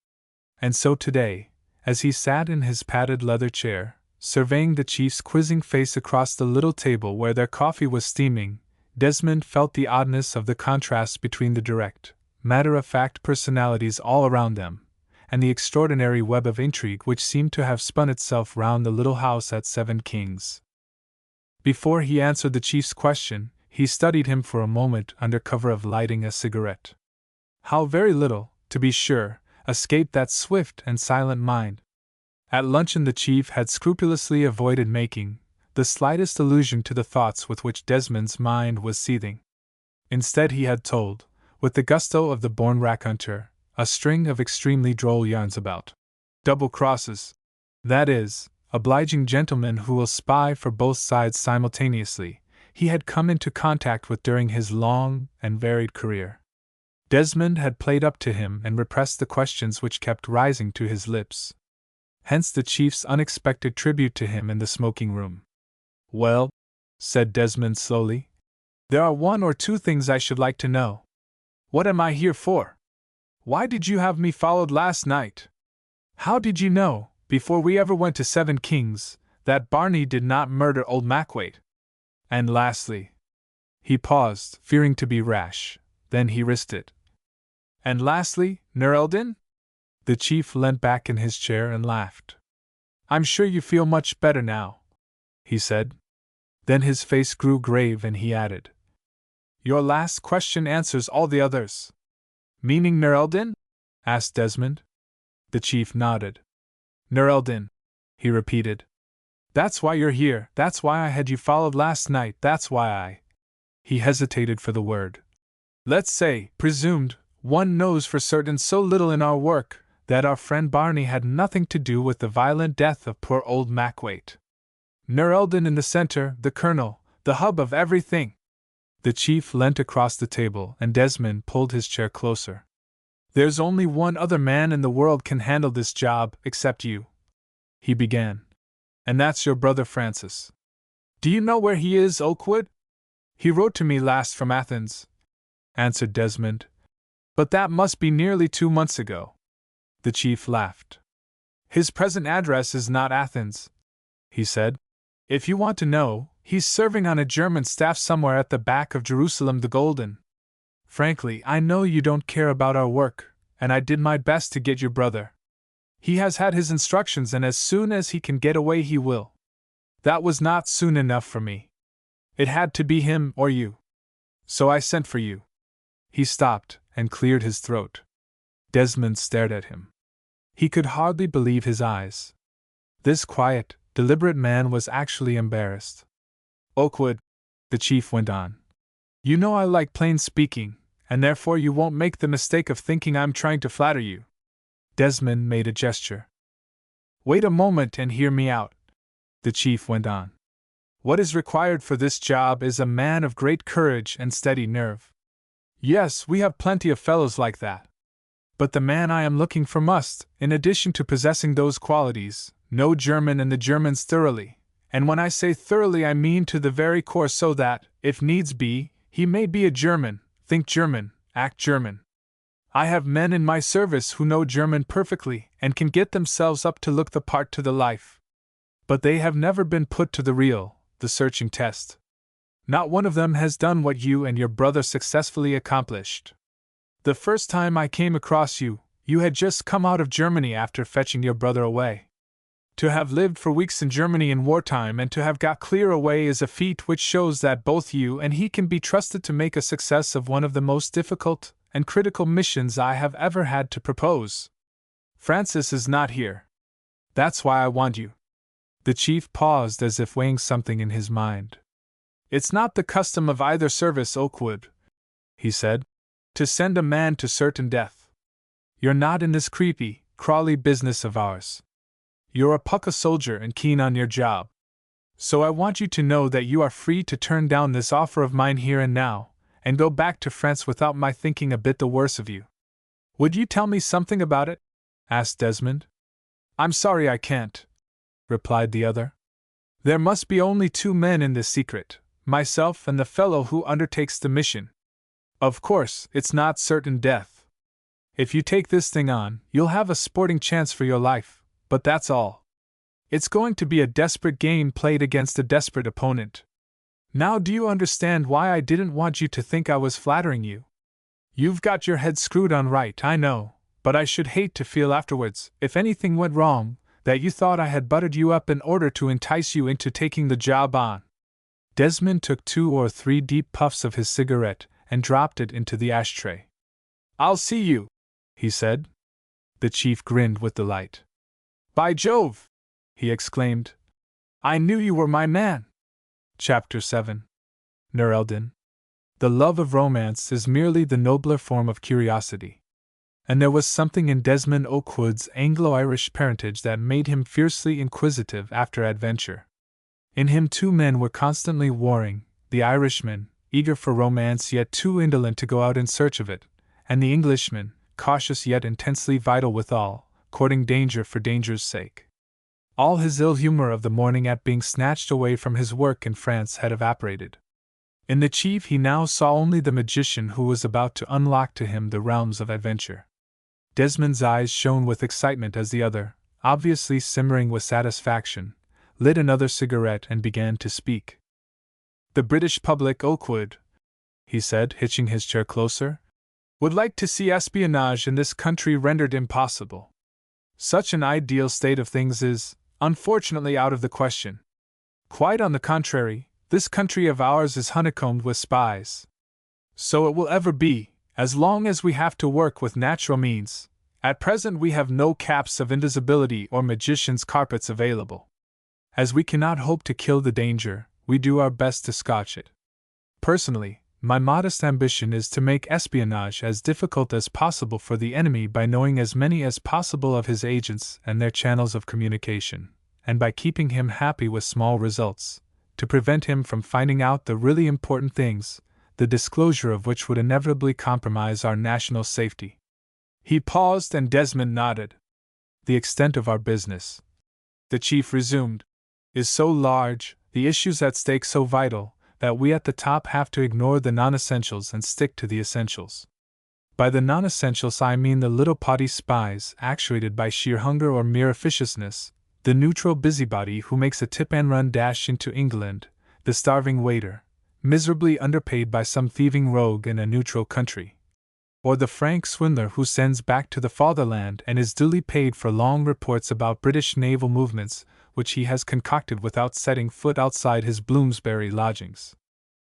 And so today, as he sat in his padded leather chair, surveying the chief's quizzing face across the little table where their coffee was steaming, Desmond felt the oddness of the contrast between the direct, matter-of-fact personalities all around them, and the extraordinary web of intrigue which seemed to have spun itself round the little house at Seven Kings. Before he answered the chief's question, he studied him for a moment under cover of lighting a cigarette. How very little, to be sure, escaped that swift and silent mind. At luncheon the chief had scrupulously avoided making the slightest allusion to the thoughts with which Desmond's mind was seething. Instead he had told, with the gusto of the born raconteur, a string of extremely droll yarns about double-crosses, that is, obliging gentlemen who will spy for both sides simultaneously, he had come into contact with during his long and varied career. Desmond had played up to him and repressed the questions which kept rising to his lips. Hence the chief's unexpected tribute to him in the smoking-room. "Well," said Desmond slowly, "there are one or two things I should like to know. What am I here for? Why did you have me followed last night? How did you know, before we ever went to Seven Kings, that Barney did not murder old Macwaite? And lastly—" He paused, fearing to be rash, then he risked it. "And lastly, Nur-el-Din?" The chief leant back in his chair and laughed. "I'm sure you feel much better now," he said. Then his face grew grave and he added, "Your last question answers all the others." "Meaning Nur-el-Din?" asked Desmond. The chief nodded. "Nur-el-Din," he repeated. "That's why you're here, that's why I had you followed last night, that's why I—" He hesitated for the word. "Let's say, presumed, one knows for certain so little in our work, that our friend Barney had nothing to do with the violent death of poor old Macwaite. Nur-el-Din in the center, the kernel, the hub of everything." The chief leant across the table and Desmond pulled his chair closer. "There's only one other man in the world can handle this job, except you," he began. "And that's your brother Francis. Do you know where he is, Okewood?" "He wrote to me last from Athens," answered Desmond. "But that must be nearly 2 months ago." The chief laughed. "His present address is not Athens," he said. "If you want to know, he's serving on a German staff somewhere at the back of Jerusalem the Golden. Frankly, I know you don't care about our work, and I did my best to get your brother. He has had his instructions, and as soon as he can get away he will. That was not soon enough for me. It had to be him or you. So I sent for you." He stopped and cleared his throat. Desmond stared at him. He could hardly believe his eyes. This quiet, deliberate man was actually embarrassed. "Okewood," the chief went on, "you know I like plain speaking, and therefore you won't make the mistake of thinking I'm trying to flatter you." Desmond made a gesture. "Wait a moment and hear me out," the chief went on. "What is required for this job is a man of great courage and steady nerve. Yes, we have plenty of fellows like that. But the man I am looking for must, in addition to possessing those qualities, know German and the Germans thoroughly, and when I say thoroughly I mean to the very core, so that, if needs be, he may be a German, think German, act German. I have men in my service who know German perfectly and can get themselves up to look the part to the life. But they have never been put to the searching test. Not one of them has done what you and your brother successfully accomplished. The first time I came across you, you had just come out of Germany after fetching your brother away. To have lived for weeks in Germany in wartime and to have got clear away is a feat which shows that both you and he can be trusted to make a success of one of the most difficult and critical missions I have ever had to propose. Francis is not here. That's why I want you." The chief paused as if weighing something in his mind. "It's not the custom of either service, Okewood," he said, "to send a man to certain death. You're not in this creepy, crawly business of ours. You're a pukka soldier and keen on your job. So I want you to know that you are free to turn down this offer of mine here and now, and go back to France without my thinking a bit the worse of you." "Would you tell me something about it?" asked Desmond. "I'm sorry I can't," replied the other. "There must be only 2 men in this secret, myself and the fellow who undertakes the mission. Of course, it's not certain death. If you take this thing on, you'll have a sporting chance for your life. But that's all. It's going to be a desperate game played against a desperate opponent. Now do you understand why I didn't want you to think I was flattering you? You've got your head screwed on right, I know, but I should hate to feel afterwards, if anything went wrong, that you thought I had buttered you up in order to entice you into taking the job on." Desmond took 2 or 3 deep puffs of his cigarette and dropped it into the ashtray. "I'll see you," he said. The chief grinned with delight. "By Jove!" he exclaimed. "I knew you were my man." Chapter 7. Nureldin. The love of romance is merely the nobler form of curiosity. And there was something in Desmond Okewood's Anglo-Irish parentage that made him fiercely inquisitive after adventure. In him two men were constantly warring, the Irishman, eager for romance yet too indolent to go out in search of it, and the Englishman, cautious yet intensely vital withal, courting danger for danger's sake. All his ill humor of the morning at being snatched away from his work in France had evaporated. In the chief he now saw only the magician who was about to unlock to him the realms of adventure. Desmond's eyes shone with excitement as the other, obviously simmering with satisfaction, lit another cigarette and began to speak. "The British public, Okewood," he said, hitching his chair closer, "would like to see espionage in this country rendered impossible. Such an ideal state of things is, unfortunately, out of the question. Quite on the contrary, this country of ours is honeycombed with spies. So it will ever be, as long as we have to work with natural means. At present we have no caps of invisibility or magician's carpets available. As we cannot hope to kill the danger, we do our best to scotch it. Personally, my modest ambition is to make espionage as difficult as possible for the enemy by knowing as many as possible of his agents and their channels of communication, and by keeping him happy with small results, to prevent him from finding out the really important things, the disclosure of which would inevitably compromise our national safety." He paused and Desmond nodded. "The extent of our business," the chief resumed, "is so large, the issues at stake so vital, that we at the top have to ignore the non-essentials and stick to the essentials. By the non-essentials I mean the little potty spies actuated by sheer hunger or mere officiousness, the neutral busybody who makes a tip-and-run dash into England, the starving waiter, miserably underpaid by some thieving rogue in a neutral country, or the frank swindler who sends back to the fatherland and is duly paid for long reports about British naval movements which he has concocted without setting foot outside his Bloomsbury lodgings.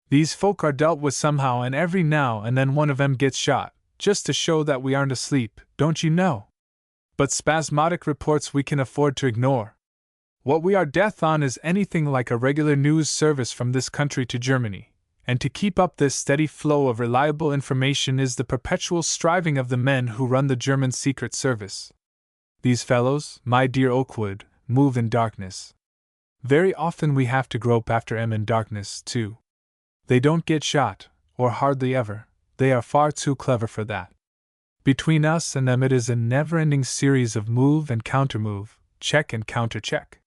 These folk are dealt with somehow, and every now and then one of 'em gets shot, just to show that we aren't asleep, don't you know? But spasmodic reports we can afford to ignore. What we are death on is anything like a regular news service from this country to Germany, and to keep up this steady flow of reliable information is the perpetual striving of the men who run the German Secret Service. These fellows, my dear Okewood, move in darkness. Very often we have to grope after 'em in darkness, too. They don't get shot, or hardly ever, they are far too clever for that. Between us and them it is a never-ending series of move and counter-move, check and counter-check.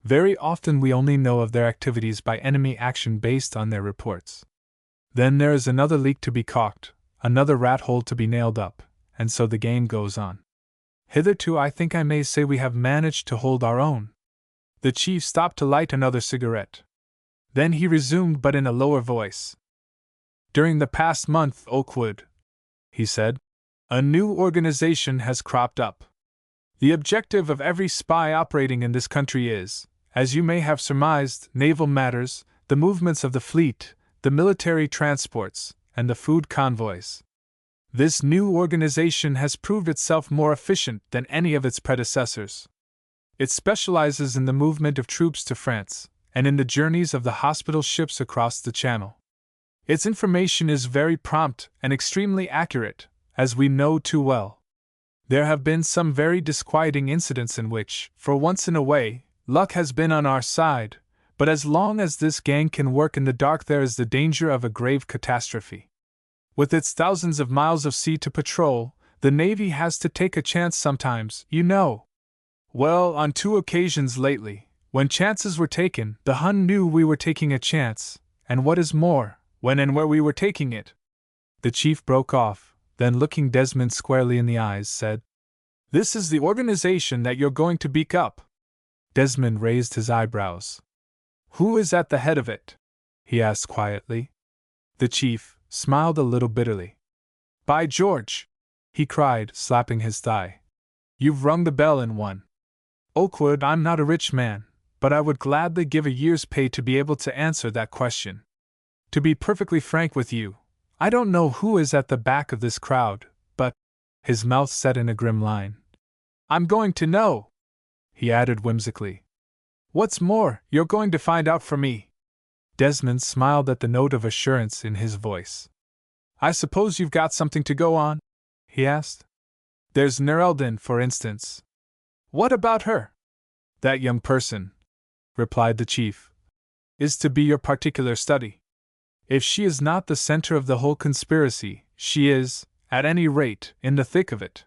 Very often we only know of their activities by enemy action based on their reports. Then there is another leak to be caulked, another rat-hole to be nailed up, and so the game goes on. Hitherto I think I may say we have managed to hold our own." The chief stopped to light another cigarette. Then he resumed, but in a lower voice. "During the past month, Okewood," he said, "a new organization has cropped up. The objective of every spy operating in this country is, as you may have surmised, naval matters, the movements of the fleet, the military transports, and the food convoys. This new organization has proved itself more efficient than any of its predecessors. It specializes in the movement of troops to France, and in the journeys of the hospital ships across the Channel. Its information is very prompt and extremely accurate, as we know too well. There have been some very disquieting incidents in which, for once in a way, luck has been on our side, but as long as this gang can work in the dark there is the danger of a grave catastrophe. With its thousands of miles of sea to patrol, the Navy has to take a chance sometimes, you know. Well, on 2 occasions lately, when chances were taken, the Hun knew we were taking a chance, and what is more, when and where we were taking it." The chief broke off, then looking Desmond squarely in the eyes, said, "This is the organization that you're going to beak up." Desmond raised his eyebrows. "Who is at the head of it?" he asked quietly. The chief smiled a little bitterly. "By George!" he cried, slapping his thigh. "You've rung the bell in one. Okewood, I'm not a rich man, but I would gladly give a year's pay to be able to answer that question. To be perfectly frank with you, I don't know who is at the back of this crowd, His mouth set in a grim line. I'm going to know, he added whimsically. What's more, you're going to find out for me. Desmond smiled at the note of assurance in his voice. I suppose you've got something to go on? He asked. There's Nereldin, for instance. What about her? That young person, replied the chief, is to be your particular study. If she is not the center of the whole conspiracy, she is, at any rate, in the thick of it.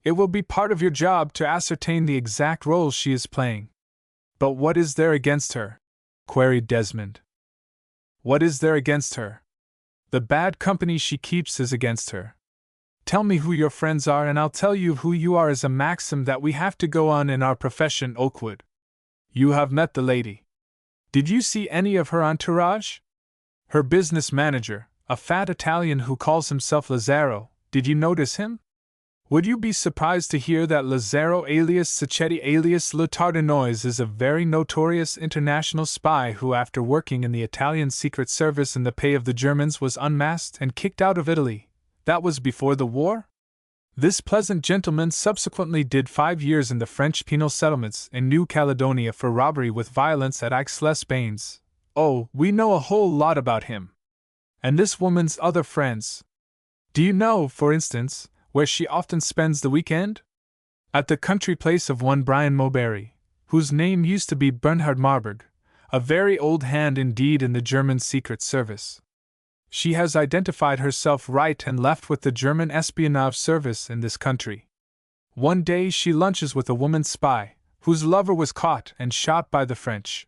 It will be part of your job to ascertain the exact role she is playing. But what is there against her? Queried Desmond. What is there against her? The bad company she keeps is against her. Tell me who your friends are and I'll tell you who you are as a maxim that we have to go on in our profession, Okewood. You have met the lady. Did you see any of her entourage? Her business manager, a fat Italian who calls himself Lazzaro, did you notice him? Would you be surprised to hear that Lazzaro alias Sacchetti alias Le Tardenois is a very notorious international spy who, after working in the Italian Secret Service in the pay of the Germans, was unmasked and kicked out of Italy? That was before the war? This pleasant gentleman subsequently did 5 years in the French penal settlements in New Caledonia for robbery with violence at Aix-les-Bains. Oh, we know a whole lot about him. And this woman's other friends. Do you know, for instance, where she often spends the weekend? At the country place of one Brian Mowbray, whose name used to be Bernhard Marburg, a very old hand indeed in the German Secret Service. She has identified herself right and left with the German espionage service in this country. One day she lunches with a woman spy, whose lover was caught and shot by the French.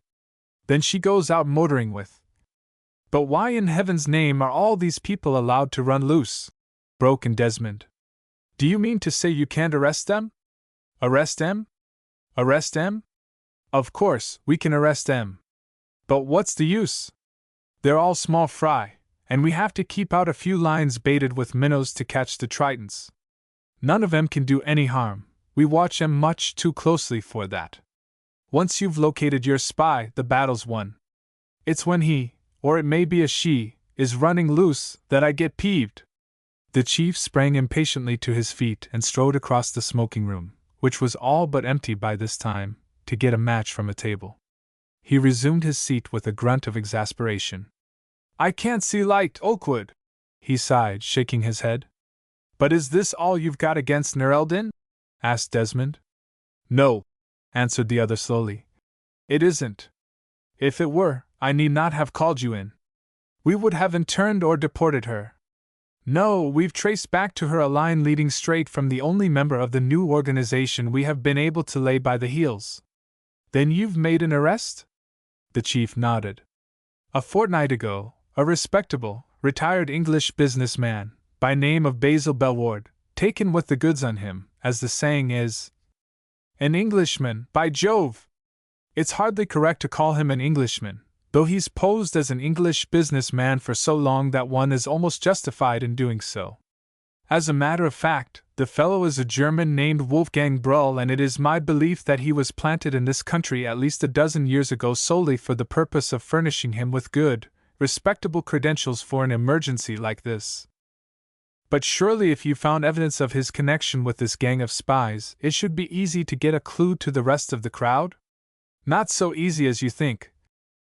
Then she goes out motoring with. But why in heaven's name are all these people allowed to run loose? Broke in Desmond. Do you mean to say you can't arrest them? Arrest them? Arrest them? Of course, we can arrest them. But what's the use? They're all small fry, and we have to keep out a few lines baited with minnows to catch the tritons. None of 'em can do any harm, we watch 'em much too closely for that. Once you've located your spy, the battle's won. It's when he, or it may be a she, is running loose that I get peeved. The chief sprang impatiently to his feet and strode across the smoking room, which was all but empty by this time, to get a match from a table. He resumed his seat with a grunt of exasperation. I can't see light, Okewood, he sighed, shaking his head. But is this all you've got against Nereldin? Asked Desmond. No, answered the other slowly. It isn't. If it were, I need not have called you in. We would have interned or deported her. No, we've traced back to her a line leading straight from the only member of the new organization we have been able to lay by the heels. Then you've made an arrest? The chief nodded. A fortnight ago, a respectable, retired English businessman, by name of Basil Bellward, taken with the goods on him, as the saying is. An Englishman, by Jove! It's hardly correct to call him an Englishman, though he's posed as an English businessman for so long that one is almost justified in doing so. As a matter of fact, the fellow is a German named Wolfgang Brull, and it is my belief that he was planted in this country at least a dozen years ago solely for the purpose of furnishing him with good, respectable credentials for an emergency like this. But surely if you found evidence of his connection with this gang of spies, it should be easy to get a clue to the rest of the crowd? Not so easy as you think,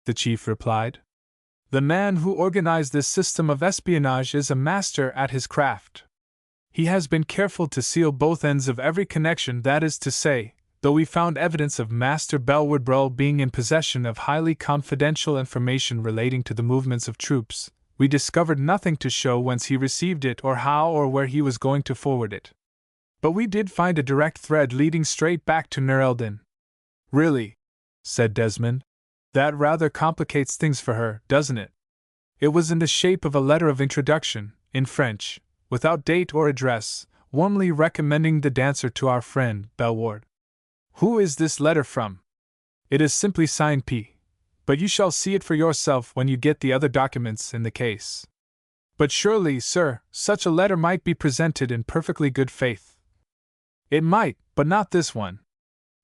the chief replied. The man who organized this system of espionage is a master at his craft. He has been careful to seal both ends of every connection, that is to say, though we found evidence of Master Bellward Brull being in possession of highly confidential information relating to the movements of troops, we discovered nothing to show whence he received it or how or where he was going to forward it. But we did find a direct thread leading straight back to Nereldin. Really, said Desmond, that rather complicates things for her, doesn't it? It was in the shape of a letter of introduction, in French, without date or address, warmly recommending the dancer to our friend, Bellward. Who is this letter from? It is simply signed P. But you shall see it for yourself when you get the other documents in the case. But surely, sir, such a letter might be presented in perfectly good faith. It might, but not this one.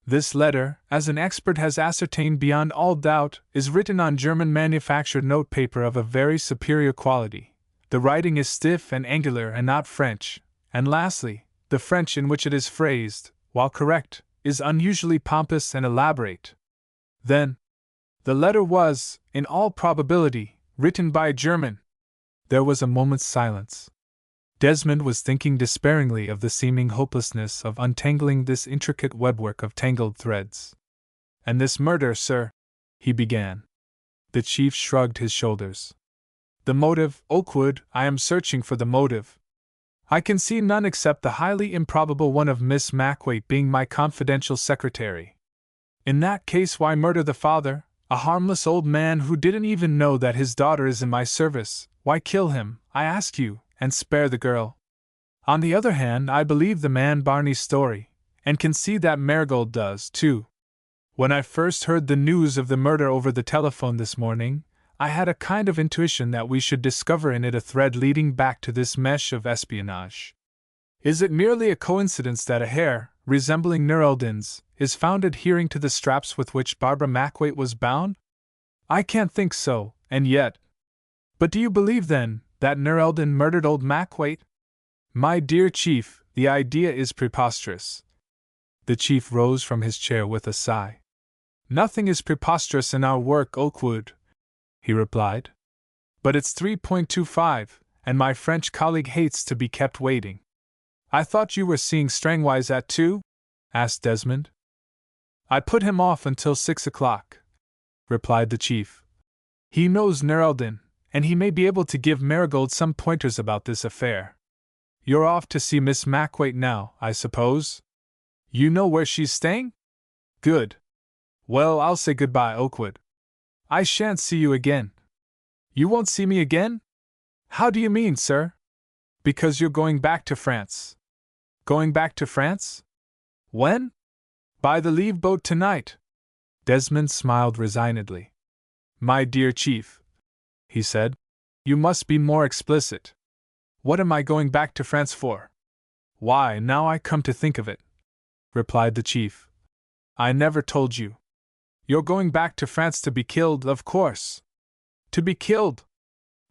This letter, as an expert has ascertained beyond all doubt, is written on German-manufactured notepaper of a very superior quality. The writing is stiff and angular and not French, and lastly, The French in which it is phrased, while correct, is unusually pompous and elaborate. Then, the letter was, in all probability, written by a German. There was a moment's silence. Desmond was thinking despairingly of the seeming hopelessness of untangling this intricate webwork of tangled threads. "And this murder, sir?" he began. The chief shrugged his shoulders. "The motive, Okewood, I am searching for the motive. I can see none except the highly improbable one of Miss Macwaite being my confidential secretary. In that case, why murder the father, a harmless old man who didn't even know that his daughter is in my service? Why kill him, I ask you, and spare the girl? On the other hand, I believe the man Barney's story, and can see that Marigold does, too. When I first heard the news of the murder over the telephone this morning, I had a kind of intuition that we should discover in it a thread leading back to this mesh of espionage. Is it merely a coincidence that a hair, resembling Neraldin's, is found adhering to the straps with which Barbara Macwaite was bound? I can't think so, and yet. But do you believe, then, that Neraldin murdered old Macwaite? My dear chief, the idea is preposterous." The chief rose from his chair with a sigh. "Nothing is preposterous in our work, Okewood," he replied. "But it's 3.25, and my French colleague hates to be kept waiting." "I thought you were seeing Strangwise at 2?" asked Desmond. "I put him off until 6 o'clock," replied the chief. "He knows Neraldin, and he may be able to give Marigold some pointers about this affair. You're off to see Miss Macwaite now, I suppose? You know where she's staying? Good. Well, I'll say goodbye, Okewood. I shan't see you again." "You won't see me again? How do you mean, sir?" "Because you're going back to France." "Going back to France? When?" "By the leave boat tonight." Desmond smiled resignedly. "My dear chief," he said, "you must be more explicit. What am I going back to France for?" "Why, now I come to think of it," replied the chief, "I never told you. You're going back to France to be killed, of course." "To be killed?"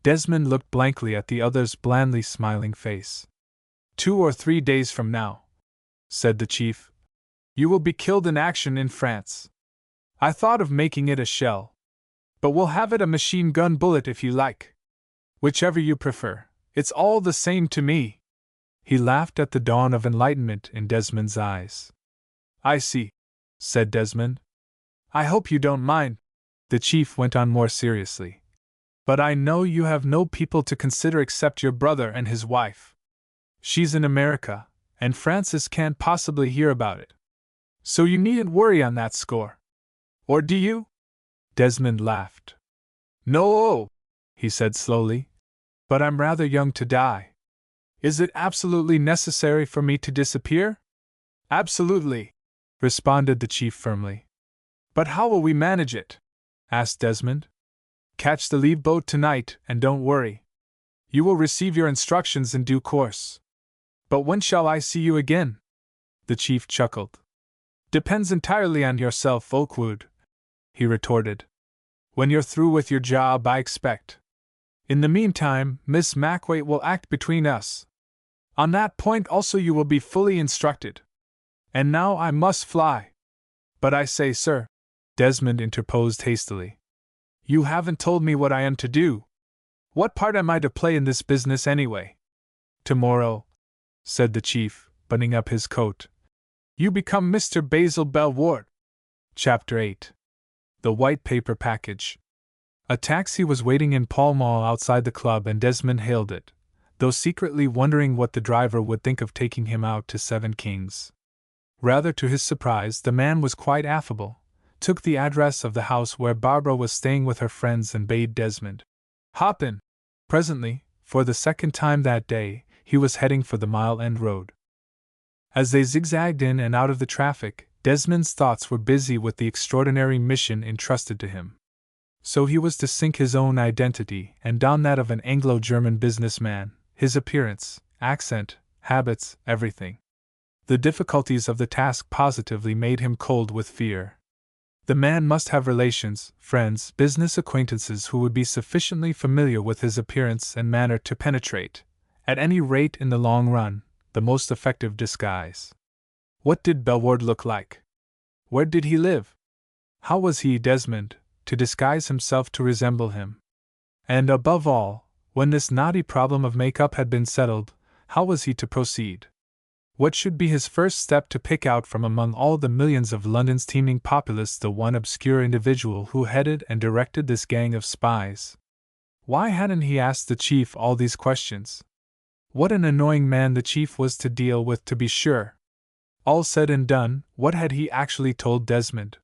Desmond looked blankly at the other's blandly smiling face. 2 or 3 days from now," said the chief, "you will be killed in action in France. I thought of making it a shell. But we'll have it a machine gun bullet if you like. Whichever you prefer, it's all the same to me." He laughed at the dawn of enlightenment in Desmond's eyes. "I see," said Desmond. "I hope you don't mind," the chief went on more seriously. "But I know you have no people to consider except your brother and his wife. She's in America, and Francis can't possibly hear about it. So you needn't worry on that score. Or do you?" Desmond laughed. "No," he said slowly, "but I'm rather young to die. Is it absolutely necessary for me to disappear?" "Absolutely," responded the chief firmly. "But how will we manage it?" asked Desmond. "Catch the leave boat tonight, and don't worry. You will receive your instructions in due course." "But when shall I see you again?" The chief chuckled. "Depends entirely on yourself, Okewood," he retorted. "When you're through with your job, I expect. In the meantime, Miss Macwaite will act between us. On that point also you will be fully instructed. And now I must fly." "But I say, sir," Desmond interposed hastily, "you haven't told me what I am to do. What part am I to play in this business anyway?" "Tomorrow," said the chief, buttoning up his coat, "you become Mr. Basil Belward." Chapter 8. The White Paper Package. A taxi was waiting in Pall Mall outside the club, and Desmond hailed it, though secretly wondering what the driver would think of taking him out to Seven Kings. Rather to his surprise, the man was quite affable, took the address of the house where Barbara was staying with her friends, and bade Desmond hop in. Presently, for the second time that day, he was heading for the Mile End Road. As they zigzagged in and out of the traffic, Desmond's thoughts were busy with the extraordinary mission entrusted to him. So he was to sink his own identity and don that of an Anglo-German businessman, his appearance, accent, habits, everything. The difficulties of the task positively made him cold with fear. The man must have relations, friends, business acquaintances who would be sufficiently familiar with his appearance and manner to penetrate, at any rate in the long run, the most effective disguise. What did Belward look like? Where did he live? How was he, Desmond, to disguise himself to resemble him? And above all, when this knotty problem of make-up had been settled, how was he to proceed? What should be his first step to pick out from among all the millions of London's teeming populace the one obscure individual who headed and directed this gang of spies? Why hadn't he asked the chief all these questions? What an annoying man the chief was to deal with, to be sure. All said and done, what had he actually told Desmond?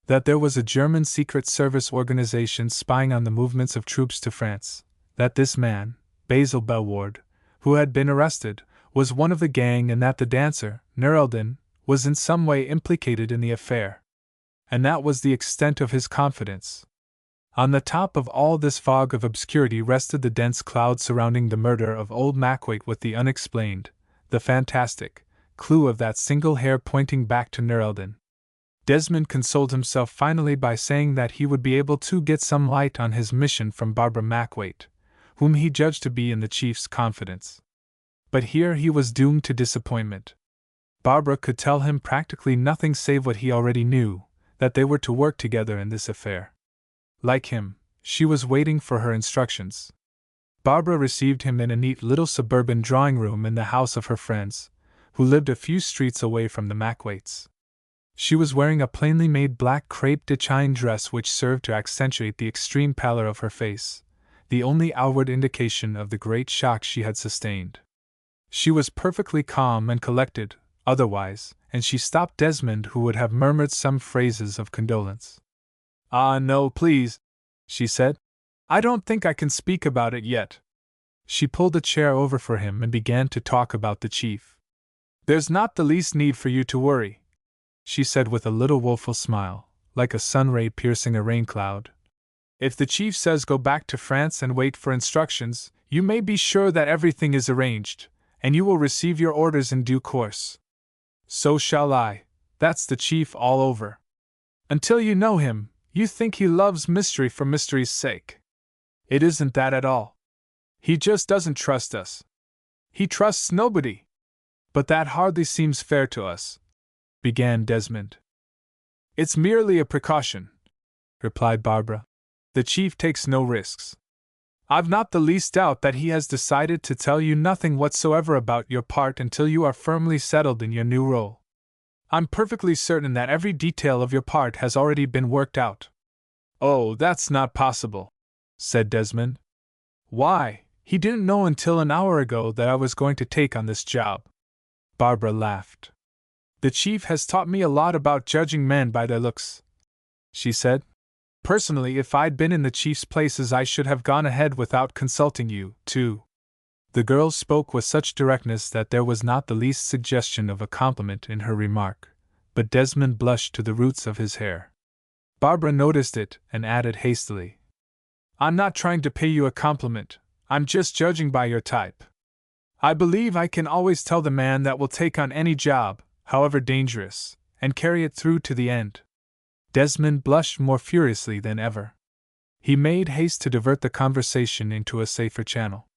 That there was a German Secret Service organization spying on the movements of troops to France, that this man, Basil Belward, who had been arrested, was one of the gang, and that the dancer, Nerelden, was in some way implicated in the affair. And that was the extent of his confidence. On the top of all this fog of obscurity rested the dense cloud surrounding the murder of old Macwaite, with the unexplained, the fantastic, clue of that single hair pointing back to Nerelden. Desmond consoled himself finally by saying that he would be able to get some light on his mission from Barbara Macwaite, whom he judged to be in the chief's confidence. But here he was doomed to disappointment. Barbara could tell him practically nothing save what he already knew, that they were to work together in this affair. Like him, she was waiting for her instructions. Barbara received him in a neat little suburban drawing room in the house of her friends, who lived a few streets away from the Macwaites. She was wearing a plainly made black crepe de chine dress which served to accentuate the extreme pallor of her face, the only outward indication of the great shock she had sustained. She was perfectly calm and collected, otherwise, and she stopped Desmond, who would have murmured some phrases of condolence. "Ah, no, please," she said. "I don't think I can speak about it yet." She pulled a chair over for him and began to talk about the chief. "There's not the least need for you to worry," she said with a little woeful smile, like a sun-ray piercing a rain cloud. "If the chief says go back to France and wait for instructions, you may be sure that everything is arranged, and you will receive your orders in due course. So shall I. That's the chief all over. Until you know him, you think he loves mystery for mystery's sake. It isn't that at all. He just doesn't trust us. He trusts nobody. But that hardly seems fair to us," began Desmond. "It's merely a precaution," replied Barbara. "The chief takes no risks. I've not the least doubt that he has decided to tell you nothing whatsoever about your part until you are firmly settled in your new role. I'm perfectly certain that every detail of your part has already been worked out." "Oh, that's not possible," said Desmond. "Why, he didn't know until an hour ago that I was going to take on this job." Barbara laughed. "The chief has taught me a lot about judging men by their looks," she said. "Personally, if I'd been in the chief's places, I should have gone ahead without consulting you, too." The girl spoke with such directness that there was not the least suggestion of a compliment in her remark, but Desmond blushed to the roots of his hair. Barbara noticed it and added hastily, "I'm not trying to pay you a compliment, I'm just judging by your type. I believe I can always tell the man that will take on any job, however dangerous, and carry it through to the end." Desmond blushed more furiously than ever. He made haste to divert the conversation into a safer channel.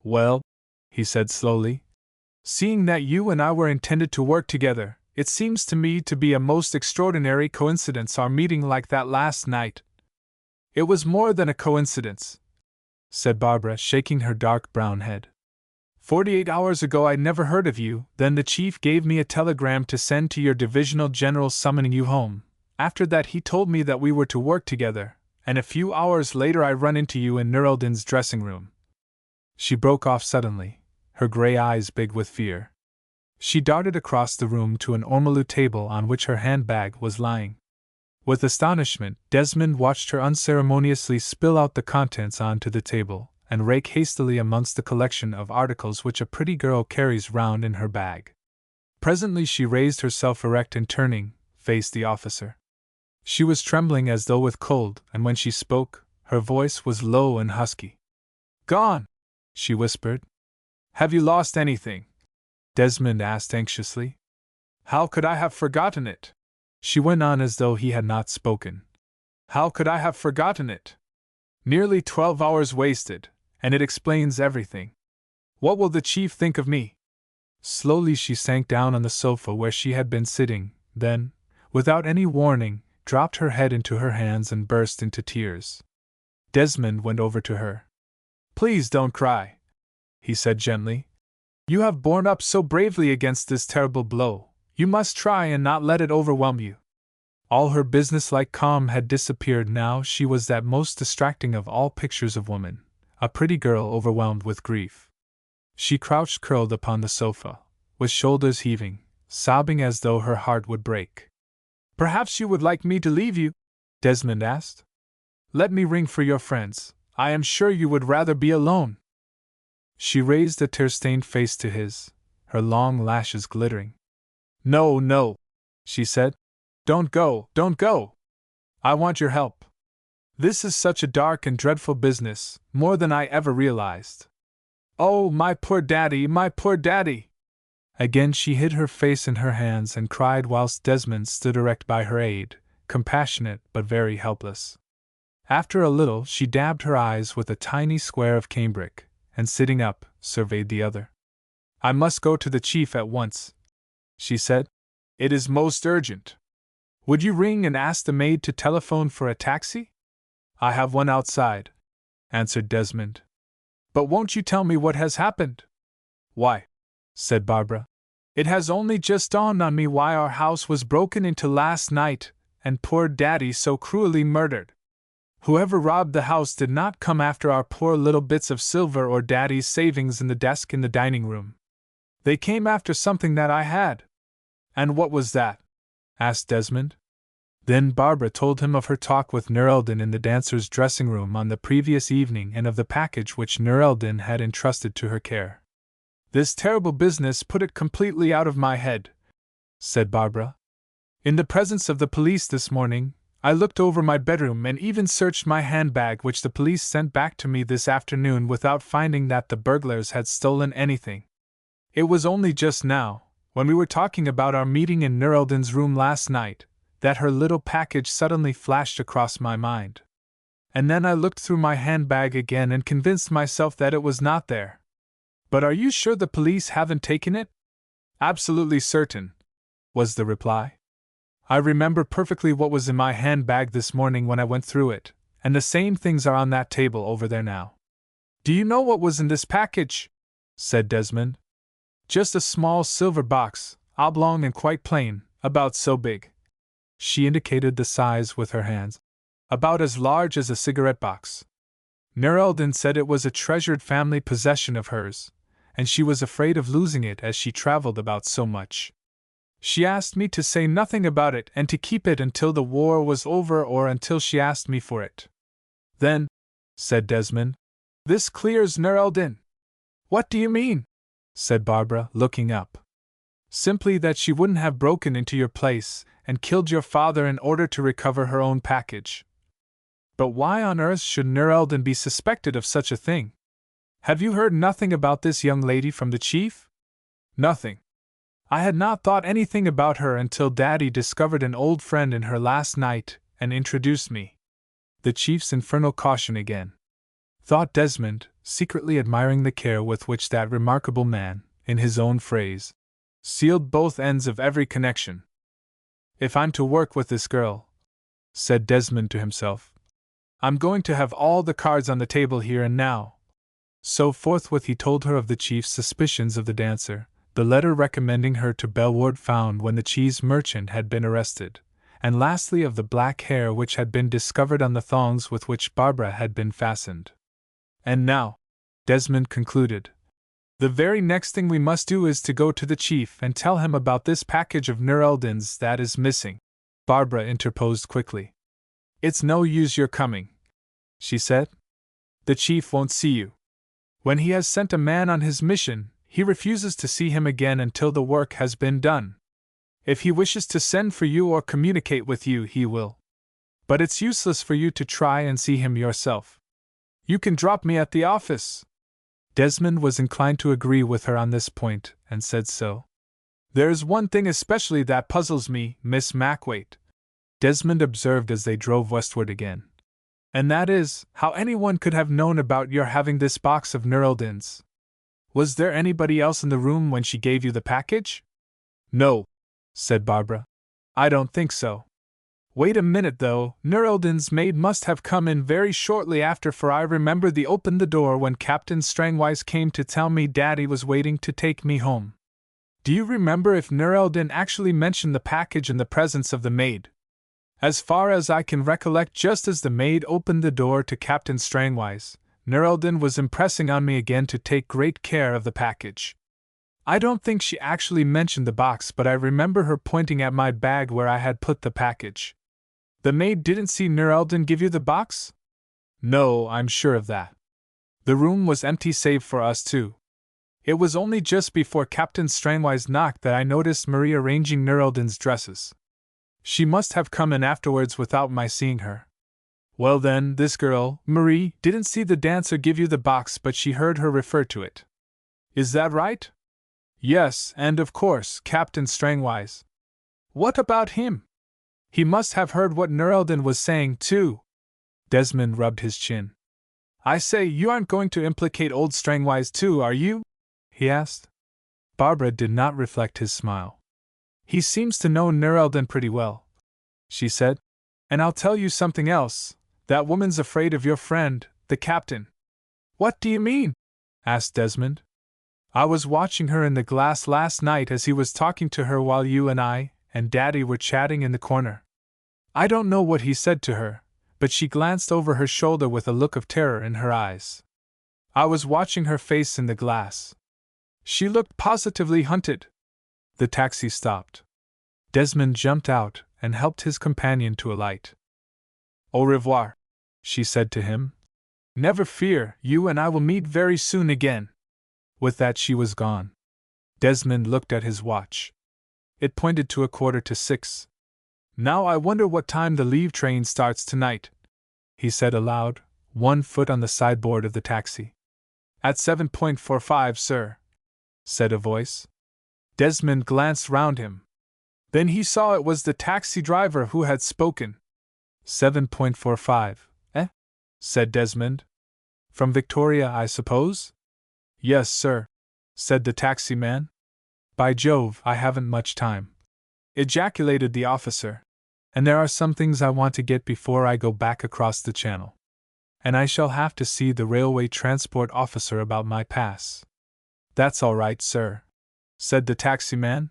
"Well," he said slowly, "seeing that you and I were intended to work together, it seems to me to be a most extraordinary coincidence our meeting like that last night." "It was more than a coincidence," said Barbara, shaking her dark brown head. 48 hours ago I never heard of you, then the chief gave me a telegram to send to your divisional general summoning you home. After that he told me that we were to work together, and a few hours later I run into you in Nerelden's dressing room." She broke off suddenly, her gray eyes big with fear. She darted across the room to an ormolu table on which her handbag was lying. With astonishment, Desmond watched her unceremoniously spill out the contents onto the table, and rake hastily amongst the collection of articles which a pretty girl carries round in her bag. Presently she raised herself erect and turning, faced the officer. She was trembling as though with cold, and when she spoke, her voice was low and husky. "Gone!" she whispered. "Have you lost anything?" Desmond asked anxiously. "How could I have forgotten it?" she went on as though he had not spoken. "How could I have forgotten it? Nearly 12 hours wasted, and it explains everything. What will the chief think of me?" Slowly she sank down on the sofa where she had been sitting, then, without any warning, dropped her head into her hands and burst into tears. Desmond went over to her. "Please don't cry," he said gently. "You have borne up so bravely against this terrible blow, you must try and not let it overwhelm you." All her businesslike calm had disappeared now. She was that most distracting of all pictures of woman, a pretty girl overwhelmed with grief. She crouched curled upon the sofa, with shoulders heaving, sobbing as though her heart would break. "Perhaps you would like me to leave you?" Desmond asked. "Let me ring for your friends. I am sure you would rather be alone." She raised a tear-stained face to his, her long lashes glittering. "No, no," she said. "Don't go, don't go! I want your help. This is such a dark and dreadful business, more than I ever realized. Oh, my poor daddy, my poor daddy!" Again she hid her face in her hands and cried whilst Desmond stood erect by her aid, compassionate but very helpless. After a little she dabbed her eyes with a tiny square of cambric, and sitting up, surveyed the other. "I must go to the chief at once," she said. "It is most urgent. Would you ring and ask the maid to telephone for a taxi?" "I have one outside," answered Desmond. "But won't you tell me what has happened?" "Why," said Barbara, "it has only just dawned on me why our house was broken into last night, and poor Daddy so cruelly murdered. Whoever robbed the house did not come after our poor little bits of silver or Daddy's savings in the desk in the dining room. They came after something that I had." "And what was that?" asked Desmond. Then Barbara told him of her talk with Nur Eldin in the dancer's dressing room on the previous evening and of the package which Nur Eldin had entrusted to her care. "This terrible business put it completely out of my head," said Barbara. "In the presence of the police this morning, I looked over my bedroom and even searched my handbag which the police sent back to me this afternoon without finding that the burglars had stolen anything. It was only just now, when we were talking about our meeting in Nur Eldin's room last night, that her little package suddenly flashed across my mind. And then I looked through my handbag again and convinced myself that it was not there." "But are you sure the police haven't taken it?" "Absolutely certain," was the reply. "I remember perfectly what was in my handbag this morning when I went through it, and the same things are on that table over there now." "Do you know what was in this package?" said Desmond. "Just a small silver box, oblong and quite plain, about so big." She indicated the size with her hands. "About as large as a cigarette box. Nur Eldin said it was a treasured family possession of hers, and she was afraid of losing it as she traveled about so much. She asked me to say nothing about it and to keep it until the war was over or until she asked me for it." "Then," said Desmond, "this clears Nur Eldin." "What do you mean?" said Barbara, looking up. "Simply that she wouldn't have broken into your place and killed your father in order to recover her own package." "But why on earth should Nur Eldin be suspected of such a thing? Have you heard nothing about this young lady from the chief?" "Nothing. I had not thought anything about her until Daddy discovered an old friend in her last night and introduced me." The chief's infernal caution again, thought Desmond, secretly admiring the care with which that remarkable man, in his own phrase, sealed both ends of every connection. "If I'm to work with this girl," said Desmond to himself, "I'm going to have all the cards on the table here and now." So forthwith he told her of the chief's suspicions of the dancer, the letter recommending her to Bellward found when the cheese merchant had been arrested, and lastly of the black hair which had been discovered on the thongs with which Barbara had been fastened. "And now," Desmond concluded, "the very next thing we must do is to go to the chief and tell him about this package of Nur Eldin's that is missing." Barbara interposed quickly. "It's no use your coming," she said. "The chief won't see you. When he has sent a man on his mission, he refuses to see him again until the work has been done. If he wishes to send for you or communicate with you, he will. But it's useless for you to try and see him yourself. You can drop me at the office." Desmond was inclined to agree with her on this point, and said so. "There's one thing especially that puzzles me, Miss Macwaite," Desmond observed as they drove westward again. "And that is, how anyone could have known about your having this box of Nur Eldin's." Was there anybody else in the room when she gave you the package? No, said Barbara. I don't think so. Wait a minute though, Nurelden's maid must have come in very shortly after, for I remember they opened the door when Captain Strangwise came to tell me Daddy was waiting to take me home. Do you remember if Nurelden actually mentioned the package in the presence of the maid? As far as I can recollect, just as the maid opened the door to Captain Strangwise, Nurelden was impressing on me again to take great care of the package. I don't think she actually mentioned the box, but I remember her pointing at my bag where I had put the package. The maid didn't see Nurelden give you the box? No, I'm sure of that. The room was empty save for us two. It was only just before Captain Strangwise knocked that I noticed Marie arranging Nurelden's dresses. She must have come in afterwards without my seeing her. Well then, this girl, Marie, didn't see the dancer give you the box, but she heard her refer to it. Is that right? Yes, and of course, Captain Strangwise. What about him? He must have heard what Nurelden was saying, too. Desmond rubbed his chin. I say, you aren't going to implicate old Strangwise too, are you? He asked. Barbara did not reflect his smile. He seems to know Nurelden pretty well, she said. And I'll tell you something else. That woman's afraid of your friend, the captain. What do you mean? Asked Desmond. I was watching her in the glass last night as he was talking to her while you and I and Daddy were chatting in the corner. I don't know what he said to her, but she glanced over her shoulder with a look of terror in her eyes. I was watching her face in the glass. She looked positively hunted. The taxi stopped. Desmond jumped out and helped his companion to alight. Au revoir, she said to him. Never fear, you and I will meet very soon again. With that she was gone. Desmond looked at his watch. It pointed to 6:15. Now I wonder what time the leave train starts tonight, he said aloud, one foot on the sideboard of the taxi. At 7:45, sir, said a voice. Desmond glanced round him. Then he saw it was the taxi driver who had spoken. 7:45, eh? Said Desmond. From Victoria, I suppose? Yes, sir, said the taxi man. By Jove, I haven't much time, ejaculated the officer. And there are some things I want to get before I go back across the channel. And I shall have to see the railway transport officer about my pass. That's all right, sir, said the taxi man.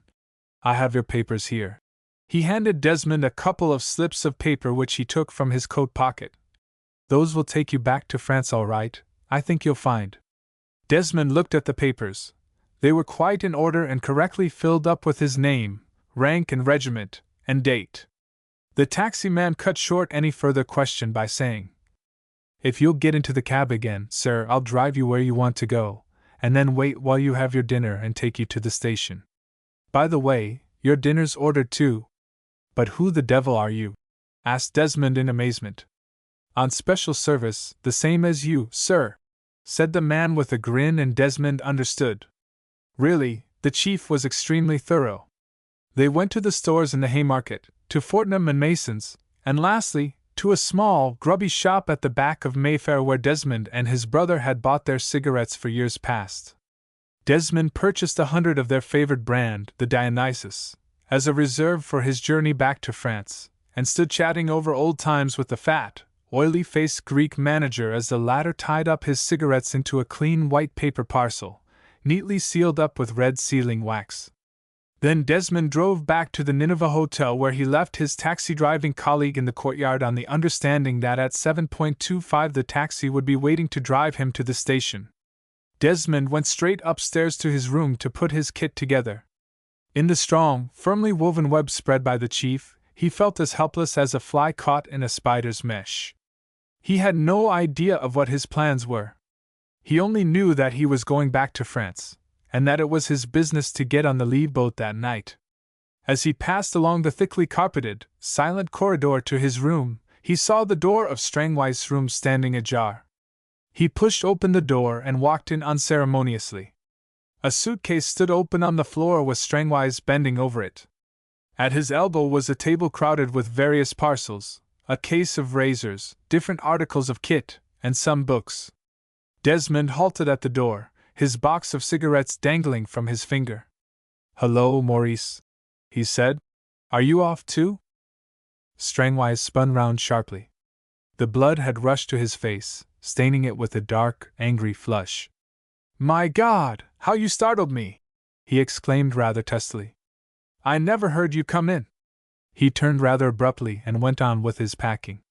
I have your papers here. He handed Desmond a couple of slips of paper which he took from his coat pocket. Those will take you back to France all right, I think you'll find. Desmond looked at the papers. They were quite in order and correctly filled up with his name, rank and regiment, and date. The taxi man cut short any further question by saying, If you'll get into the cab again, sir, I'll drive you where you want to go, and then wait while you have your dinner and take you to the station. By the way, your dinner's ordered too. But who the devil are you? Asked Desmond in amazement. On special service, the same as you, sir, said the man with a grin, and Desmond understood. Really, the chief was extremely thorough. They went to the stores in the Haymarket, to Fortnum and Mason's, and lastly, to a small, grubby shop at the back of Mayfair where Desmond and his brother had bought their cigarettes for years past. Desmond purchased 100 of their favorite brand, the Dionysus, as a reserve for his journey back to France, and stood chatting over old times with the fat, oily-faced Greek manager as the latter tied up his cigarettes into a clean white paper parcel, neatly sealed up with red sealing wax. Then Desmond drove back to the Nineveh Hotel, where he left his taxi-driving colleague in the courtyard on the understanding that at 7:25 the taxi would be waiting to drive him to the station. Desmond went straight upstairs to his room to put his kit together. In the strong, firmly woven web spread by the chief, he felt as helpless as a fly caught in a spider's mesh. He had no idea of what his plans were. He only knew that he was going back to France, and that it was his business to get on the leave boat that night. As he passed along the thickly carpeted, silent corridor to his room, he saw the door of Strangwise's room standing ajar. He pushed open the door and walked in unceremoniously. A suitcase stood open on the floor with Strangwise bending over it. At his elbow was a table crowded with various parcels, a case of razors, different articles of kit, and some books. Desmond halted at the door, his box of cigarettes dangling from his finger. "Hello, Maurice," he said. "Are you off too?" Strangwise spun round sharply. The blood had rushed to his face, staining it with a dark, angry flush. "My God, how you startled me!" he exclaimed rather testily. "I never heard you come in." He turned rather abruptly and went on with his packing.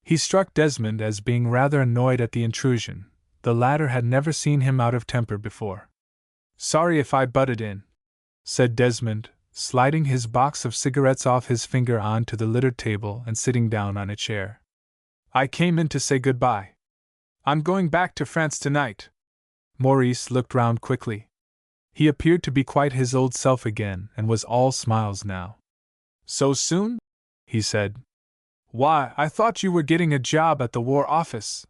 He struck Desmond as being rather annoyed at the intrusion. The latter had never seen him out of temper before. "Sorry if I butted in," said Desmond, sliding his box of cigarettes off his finger onto the littered table and sitting down on a chair. "I came in to say goodbye. I'm going back to France tonight." Maurice looked round quickly. He appeared to be quite his old self again and was all smiles now. "So soon?" he said. "Why, I thought you were getting a job at the War Office."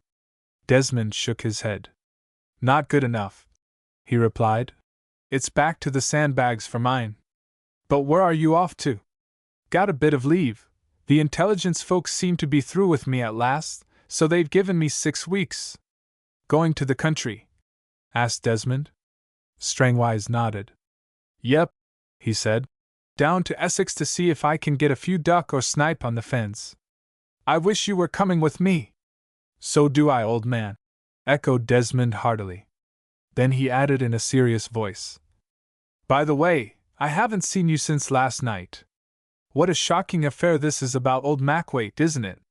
Desmond shook his head. "Not good enough," he replied. "It's back to the sandbags for mine." "But where are you off to?" "Got a bit of leave. The intelligence folks seem to be through with me at last, so they've given me 6 weeks." "Going to the country?" asked Desmond. Strangwise nodded. "Yep," he said. "Down to Essex to see if I can get a few duck or snipe on the fens." "I wish you were coming with me." "So do I, old man," echoed Desmond heartily. Then he added in a serious voice, "By the way, I haven't seen you since last night. What a shocking affair this is about old Macwaite, isn't it?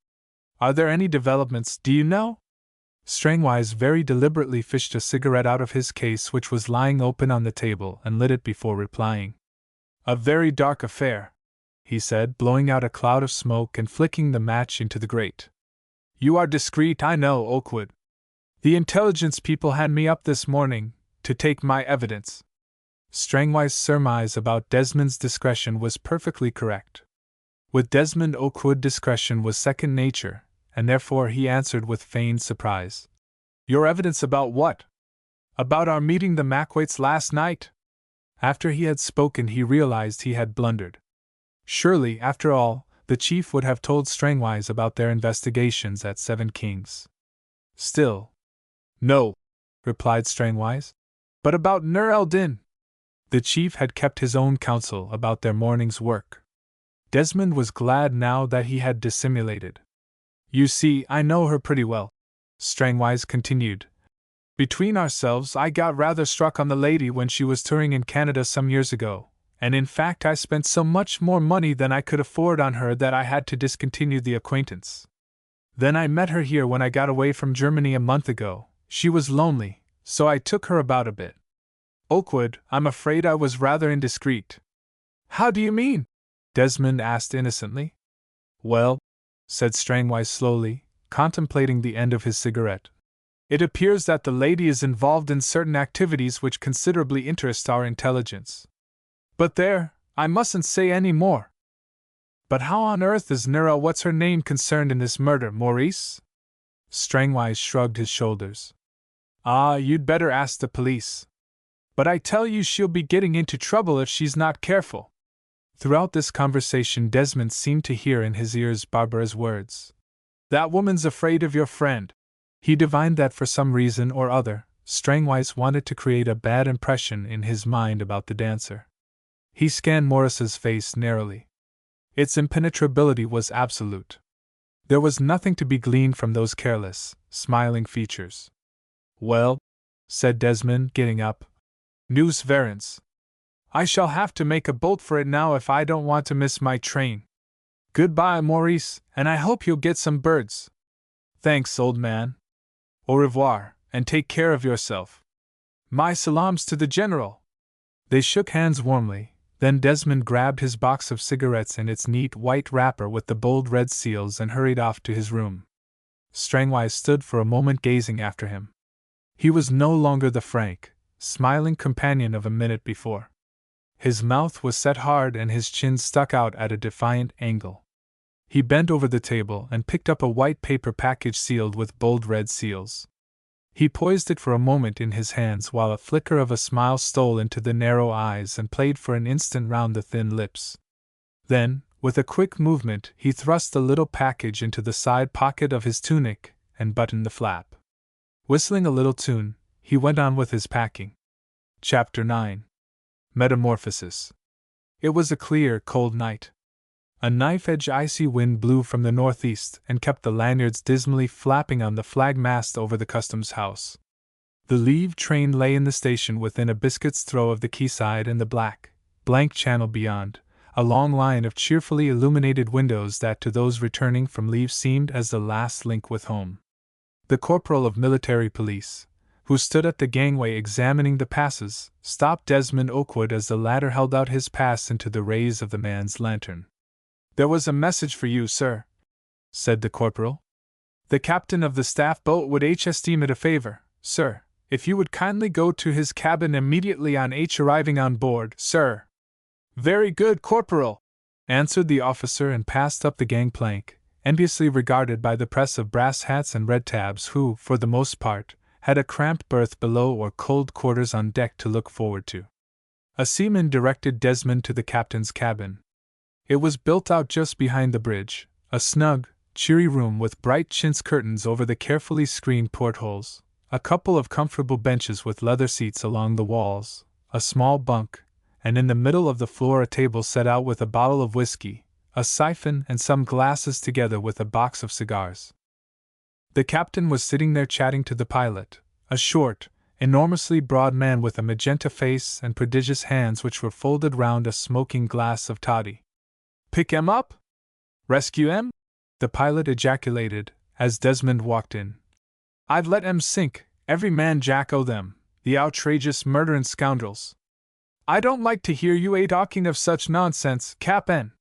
Are there any developments, do you know?" Strangwise very deliberately fished a cigarette out of his case, which was lying open on the table, and lit it before replying. "A very dark affair," he said, blowing out a cloud of smoke and flicking the match into the grate. "You are discreet, I know, Okewood. The intelligence people had me up this morning, to take my evidence." Strangwise's surmise about Desmond's discretion was perfectly correct. With Desmond Okewood discretion was second nature, and therefore he answered with feigned surprise. "Your evidence about what?" "About our meeting the Macwaites last night." After he had spoken he realized he had blundered. Surely, after all, the chief would have told Strangwise about their investigations at Seven Kings. Still, "No," replied Strangwise. "But about Nur el-Din." The chief had kept his own counsel about their morning's work. Desmond was glad now that he had dissimulated. "You see, I know her pretty well," Strangwise continued. "Between ourselves, I got rather struck on the lady when she was touring in Canada some years ago, and in fact I spent so much more money than I could afford on her that I had to discontinue the acquaintance. Then I met her here when I got away from Germany a month ago. She was lonely, so I took her about a bit. Okewood, I'm afraid I was rather indiscreet." "How do you mean?" Desmond asked innocently. "Well," said Strangwise slowly, contemplating the end of his cigarette, "it appears that the lady is involved in certain activities which considerably interest our intelligence. But there, I mustn't say any more." "But how on earth is Nur what's her name concerned in this murder, Maurice?" Strangwise shrugged his shoulders. "Ah, you'd better ask the police. But I tell you she'll be getting into trouble if she's not careful." Throughout this conversation Desmond seemed to hear in his ears Barbara's words. "That woman's afraid of your friend." He divined that for some reason or other, Strangwise wanted to create a bad impression in his mind about the dancer. He scanned Morris's face narrowly. Its impenetrability was absolute. There was nothing to be gleaned from those careless, smiling features. "Well," said Desmond, getting up, "Nous verrons. I shall have to make a bolt for it now if I don't want to miss my train. Goodbye, Maurice, and I hope you'll get some birds." "Thanks, old man. Au revoir, and take care of yourself." "My salams to the General." They shook hands warmly, then Desmond grabbed his box of cigarettes and its neat white wrapper with the bold red seals and hurried off to his room. Strangwise stood for a moment gazing after him. He was no longer the frank, smiling companion of a minute before. His mouth was set hard and his chin stuck out at a defiant angle. He bent over the table and picked up a white paper package sealed with bold red seals. He poised it for a moment in his hands while a flicker of a smile stole into the narrow eyes and played for an instant round the thin lips. Then, with a quick movement, he thrust the little package into the side pocket of his tunic and buttoned the flap. Whistling a little tune, he went on with his packing. Chapter 9. Metamorphosis. It was a clear, cold night. A knife-edge icy wind blew from the northeast and kept the lanyards dismally flapping on the flag mast over the customs house. The Leave train lay in the station within a biscuit's throw of the quayside and the blank channel beyond, a long line of cheerfully illuminated windows that to those returning from leave seemed as the last link with home. The corporal of military police, who stood at the gangway examining the passes, stopped Desmond Okewood as the latter held out his pass into the rays of the man's lantern. "There was a message for you, sir," said the corporal. "The captain of the staff boat would esteem it a favor, sir, if you would kindly go to his cabin immediately on arriving on board, sir." "Very good, corporal," answered the officer and passed up the gangplank, enviously regarded by the press of brass hats and red tabs who, for the most part, had a cramped berth below or cold quarters on deck to look forward to. A seaman directed Desmond to the captain's cabin. It was built out just behind the bridge, a snug, cheery room with bright chintz curtains over the carefully screened portholes, a couple of comfortable benches with leather seats along the walls, a small bunk, and in the middle of the floor a table set out with a bottle of whiskey, a siphon, and some glasses together with a box of cigars. The captain was sitting there chatting to the pilot, a short, enormously broad man with a magenta face and prodigious hands which were folded round a smoking glass of toddy. "Pick 'em up? Rescue 'em?" the pilot ejaculated, as Desmond walked in. "I'd let 'em sink, every man jack o' them, the outrageous murderin' scoundrels." "I don't like to hear you talking of such nonsense, Cap'n."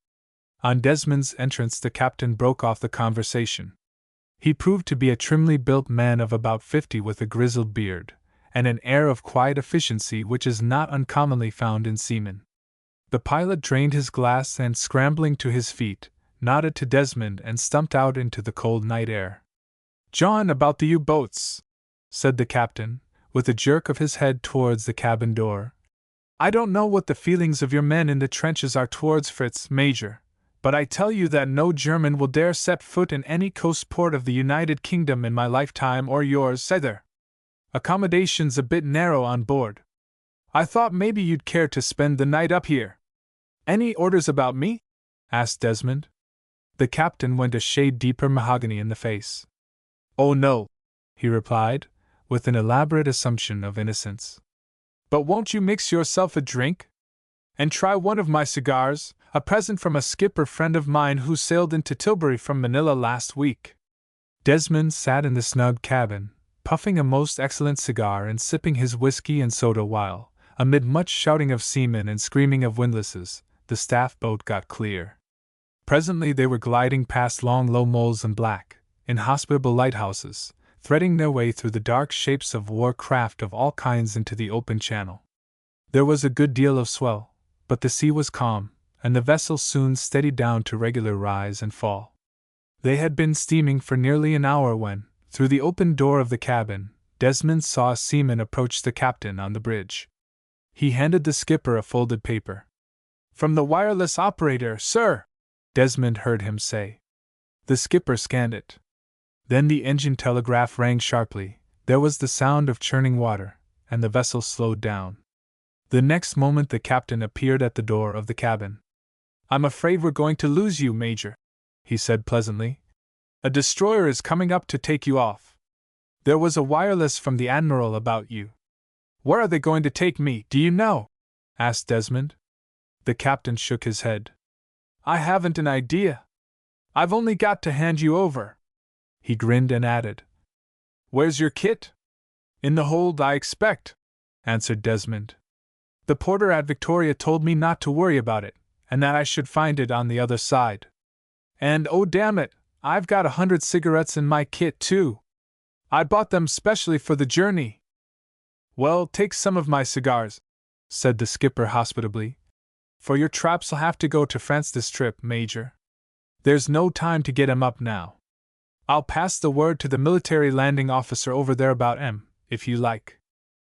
On Desmond's entrance the captain broke off the conversation. He proved to be a trimly built man of about 50 with a grizzled beard, and an air of quiet efficiency which is not uncommonly found in seamen. The pilot drained his glass and, scrambling to his feet, nodded to Desmond and stumped out into the cold night air. "John, about the U-boats," said the captain, with a jerk of his head towards the cabin door. "I don't know what the feelings of your men in the trenches are towards Fritz, Major, but I tell you that no German will dare set foot in any coast port of the United Kingdom in my lifetime or yours either. Accommodation's a bit narrow on board. I thought maybe you'd care to spend the night up here." "Any orders about me?" asked Desmond. The captain went a shade deeper mahogany in the face. "Oh no," he replied, with an elaborate assumption of innocence. "But won't you mix yourself a drink? And try one of my cigars, a present from a skipper friend of mine who sailed into Tilbury from Manila last week." Desmond sat in the snug cabin, puffing a most excellent cigar and sipping his whiskey and soda while, amid much shouting of seamen and screaming of windlasses, the staff boat got clear. Presently they were gliding past long low moles and black, inhospitable lighthouses, threading their way through the dark shapes of war craft of all kinds into the open channel. There was a good deal of swell, but the sea was calm, and the vessel soon steadied down to regular rise and fall. They had been steaming for nearly an hour when, through the open door of the cabin, Desmond saw a seaman approach the captain on the bridge. He handed the skipper a folded paper. "From the wireless operator, sir," Desmond heard him say. The skipper scanned it. Then the engine telegraph rang sharply, there was the sound of churning water, and the vessel slowed down. The next moment the captain appeared at the door of the cabin. "I'm afraid we're going to lose you, Major," he said pleasantly. "A destroyer is coming up to take you off. There was a wireless from the Admiral about you." "Where are they going to take me, do you know?" asked Desmond. The captain shook his head. "I haven't an idea. I've only got to hand you over." He grinned and added, "Where's your kit?" "In the hold, I expect," answered Desmond. "The porter at Victoria told me not to worry about it, and that I should find it on the other side. And oh damn it, I've got 100 cigarettes in my kit too. I bought them specially for the journey." "Well, take some of my cigars," said the skipper hospitably. "For your traps'll have to go to France this trip, Major. There's no time to get 'em up now. I'll pass the word to the military landing officer over there about 'em, if you like.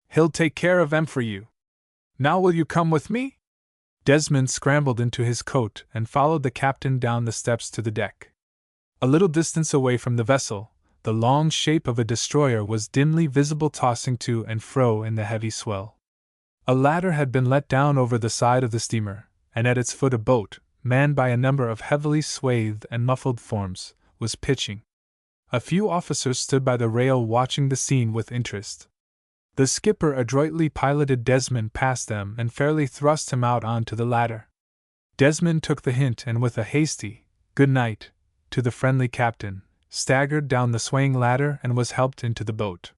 He'll take care of 'em for you. Now will you come with me?" Desmond scrambled into his coat and followed the captain down the steps to the deck. A little distance away from the vessel, the long shape of a destroyer was dimly visible tossing to and fro in the heavy swell. A ladder had been let down over the side of the steamer, and at its foot a boat, manned by a number of heavily swathed and muffled forms, was pitching. A few officers stood by the rail watching the scene with interest. The skipper adroitly piloted Desmond past them and fairly thrust him out onto the ladder. Desmond took the hint and with a hasty "good night" to the friendly captain, staggered down the swaying ladder and was helped into the boat.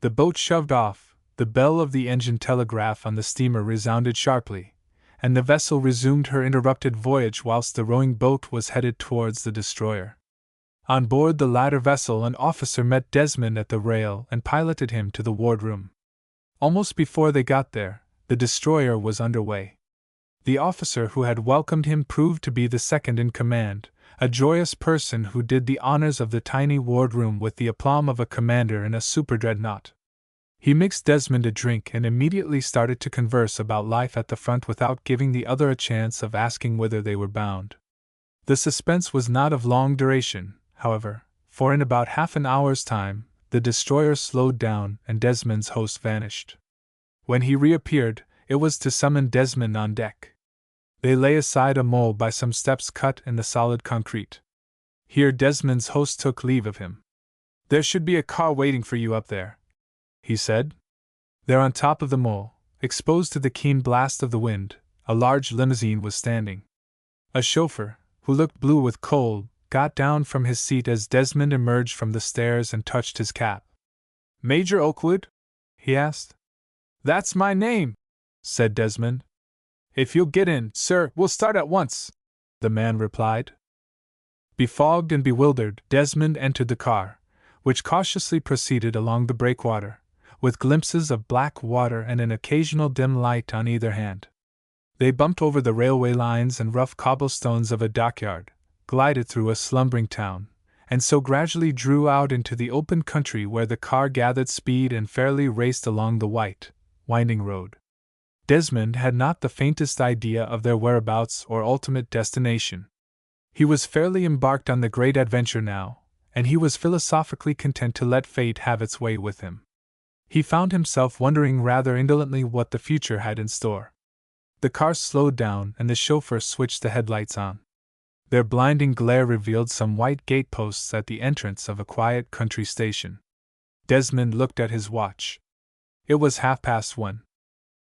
The boat shoved off, the bell of the engine telegraph on the steamer resounded sharply, and the vessel resumed her interrupted voyage whilst the rowing boat was headed towards the destroyer. On board the latter vessel an officer met Desmond at the rail and piloted him to the wardroom. Almost before they got there, the destroyer was under way. The officer who had welcomed him proved to be the second in command, a joyous person who did the honors of the tiny wardroom with the aplomb of a commander in a super-dreadnought. He mixed Desmond a drink and immediately started to converse about life at the front without giving the other a chance of asking whither they were bound. The suspense was not of long duration, however, for in about half an hour's time, the destroyer slowed down and Desmond's host vanished. When he reappeared, it was to summon Desmond on deck. They lay aside a mole by some steps cut in the solid concrete. Here Desmond's host took leave of him. "There should be a car waiting for you up there," he said. There on top of the mole, exposed to the keen blast of the wind, a large limousine was standing. A chauffeur, who looked blue with cold, got down from his seat as Desmond emerged from the stairs and touched his cap. "Major Okewood?" he asked. "That's my name," said Desmond. "If you'll get in, sir, we'll start at once," the man replied. Befogged and bewildered, Desmond entered the car, which cautiously proceeded along the breakwater, with glimpses of black water and an occasional dim light on either hand. They bumped over the railway lines and rough cobblestones of a dockyard, glided through a slumbering town, and so gradually drew out into the open country where the car gathered speed and fairly raced along the white, winding road. Desmond had not the faintest idea of their whereabouts or ultimate destination. He was fairly embarked on the great adventure now, and he was philosophically content to let fate have its way with him. He found himself wondering rather indolently what the future had in store. The car slowed down and the chauffeur switched the headlights on. Their blinding glare revealed some white gateposts at the entrance of a quiet country station. Desmond looked at his watch. It was 1:30.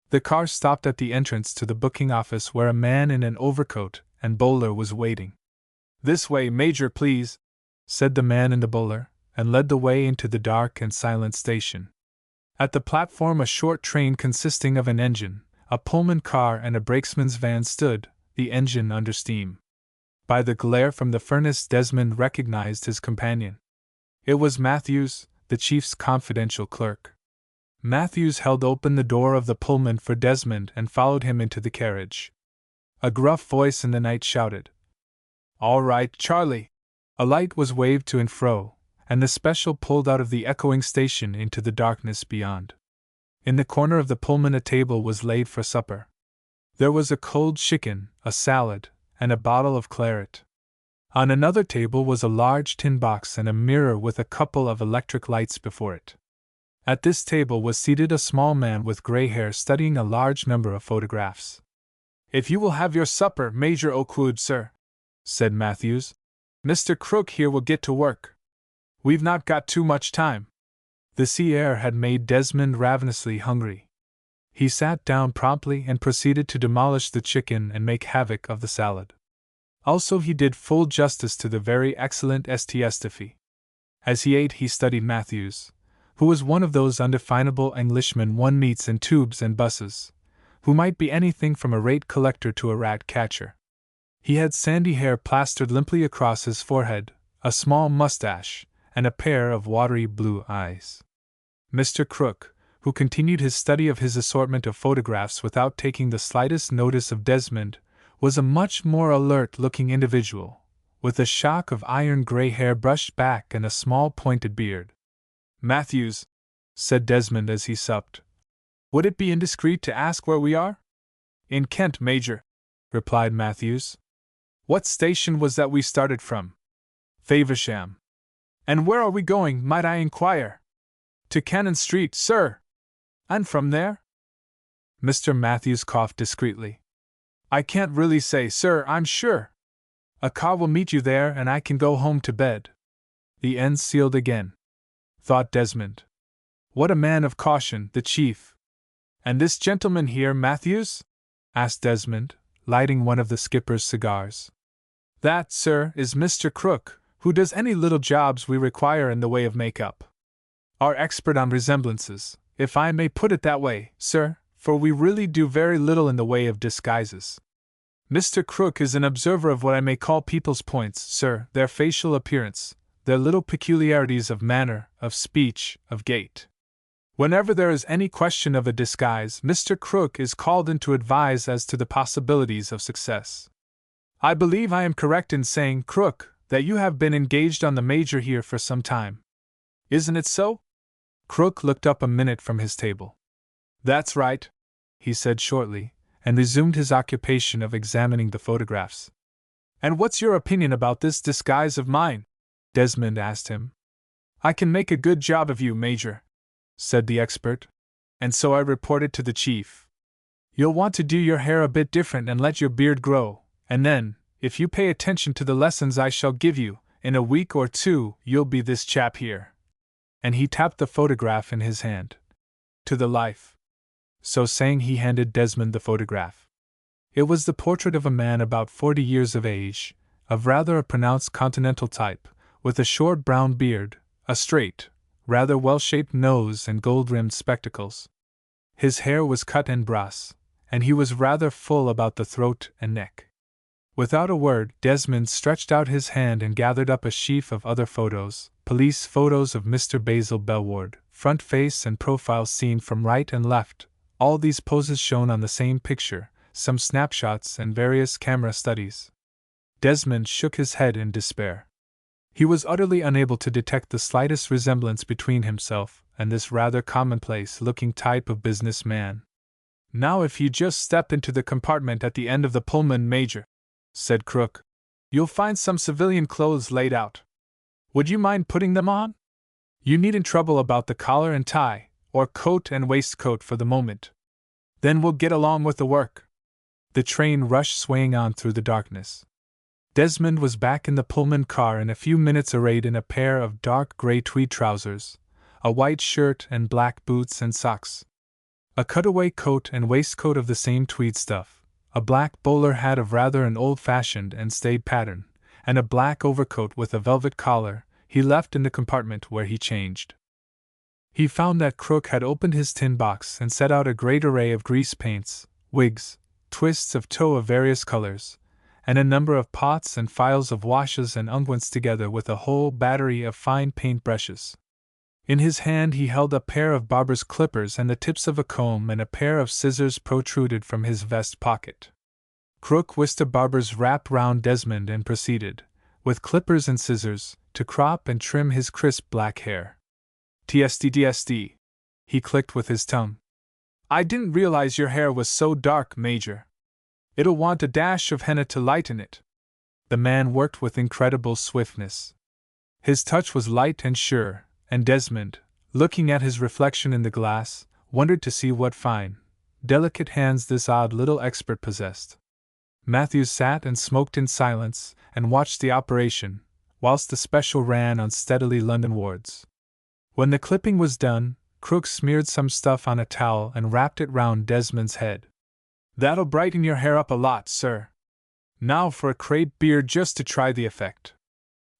The car stopped at the entrance to the booking office where a man in an overcoat and bowler was waiting. "This way, Major, please," said the man in the bowler, and led the way into the dark and silent station. At the platform a short train consisting of an engine, a Pullman car and a brakesman's van stood, the engine under steam. By the glare from the furnace Desmond recognized his companion. It was Matthews, the chief's confidential clerk. Matthews held open the door of the Pullman for Desmond and followed him into the carriage. A gruff voice in the night shouted, "All right, Charlie!" A light was waved to and fro, and the special pulled out of the echoing station into the darkness beyond. In the corner of the Pullman a table was laid for supper. There was a cold chicken, a salad, and a bottle of claret. On another table was a large tin box and a mirror with a couple of electric lights before it. At this table was seated a small man with gray hair studying a large number of photographs. "If you will have your supper, Major Okewood, sir," said Matthews, "Mr. Crook here will get to work. We've not got too much time." The sea air had made Desmond ravenously hungry. He sat down promptly and proceeded to demolish the chicken and make havoc of the salad. Also he did full justice to the very excellent St. As he ate he studied Matthews, who was one of those undefinable Englishmen one meets in tubes and buses, who might be anything from a rate collector to a rat catcher. He had sandy hair plastered limply across his forehead, a small mustache, and a pair of watery blue eyes. Mr. Crook, who continued his study of his assortment of photographs without taking the slightest notice of Desmond, was a much more alert-looking individual, with a shock of iron gray hair brushed back and a small pointed beard. "Matthews," said Desmond as he supped, "would it be indiscreet to ask where we are?" "In Kent, Major," replied Matthews. "What station was that we started from?" "Faversham." And where are we going, might I inquire? To Cannon Street, sir. And from there? Mr. Matthews coughed discreetly. I can't really say, sir, I'm sure. A car will meet you there and I can go home to bed. The end sealed again, thought Desmond. What a man of caution, the chief. And this gentleman here, Matthews? Asked Desmond, lighting one of the skipper's cigars. That, sir, is Mr. Crook, who does any little jobs we require in the way of make-up. Our expert on resemblances, if I may put it that way, sir, for we really do very little in the way of disguises. Mr. Crook is an observer of what I may call people's points, sir, their facial appearance, their little peculiarities of manner, of speech, of gait. Whenever there is any question of a disguise, Mr. Crook is called in to advise as to the possibilities of success. I believe I am correct in saying, Crook, that you have been engaged on the Major here for some time. Isn't it so? Crook looked up a minute from his table. That's right, he said shortly, and resumed his occupation of examining the photographs. And what's your opinion about this disguise of mine? Desmond asked him. I can make a good job of you, Major, said the expert, and so I reported to the chief. You'll want to do your hair a bit different and let your beard grow, and then, if you pay attention to the lessons I shall give you, in a week or two you'll be this chap here. And he tapped the photograph in his hand. To the life. So saying, he handed Desmond the photograph. It was the portrait of a man about 40 years of age, of rather a pronounced continental type, with a short brown beard, a straight, rather well-shaped nose and gold-rimmed spectacles. His hair was cut en brosse, and he was rather full about the throat and neck. Without a word, Desmond stretched out his hand and gathered up a sheaf of other photos, police photos of Mr. Basil Bellward, front face and profile seen from right and left, all these poses shown on the same picture, some snapshots and various camera studies. Desmond shook his head in despair. He was utterly unable to detect the slightest resemblance between himself and this rather commonplace-looking type of business man. Now if you just step into the compartment at the end of the Pullman, Major, said Crook, you'll find some civilian clothes laid out. Would you mind putting them on? You needn't trouble about the collar and tie, or coat and waistcoat for the moment. Then we'll get along with the work. The train rushed swaying on through the darkness. Desmond was back in the Pullman car in a few minutes, arrayed in a pair of dark gray tweed trousers, a white shirt and black boots and socks, a cutaway coat and waistcoat of the same tweed stuff, a black bowler hat of rather an old-fashioned and staid pattern, and a black overcoat with a velvet collar. He left in the compartment where he changed. He found that Crook had opened his tin box and set out a great array of grease paints, wigs, twists of tow of various colors, and a number of pots and phials of washes and unguents, together with a whole battery of fine paint brushes. In his hand he held a pair of barber's clippers and the tips of a comb, and a pair of scissors protruded from his vest pocket. Crook whisked a barber's wrap round Desmond and proceeded, with clippers and scissors, to crop and trim his crisp black hair. TSD, he clicked with his tongue. I didn't realize your hair was so dark, Major. It'll want a dash of henna to lighten it. The man worked with incredible swiftness. His touch was light and sure, and Desmond, looking at his reflection in the glass, wondered to see what fine, delicate hands this odd little expert possessed. Matthews sat and smoked in silence and watched the operation, whilst the special ran on steadily Londonwards. When the clipping was done, Crook smeared some stuff on a towel and wrapped it round Desmond's head. That'll brighten your hair up a lot, sir. Now for a crepe beard just to try the effect.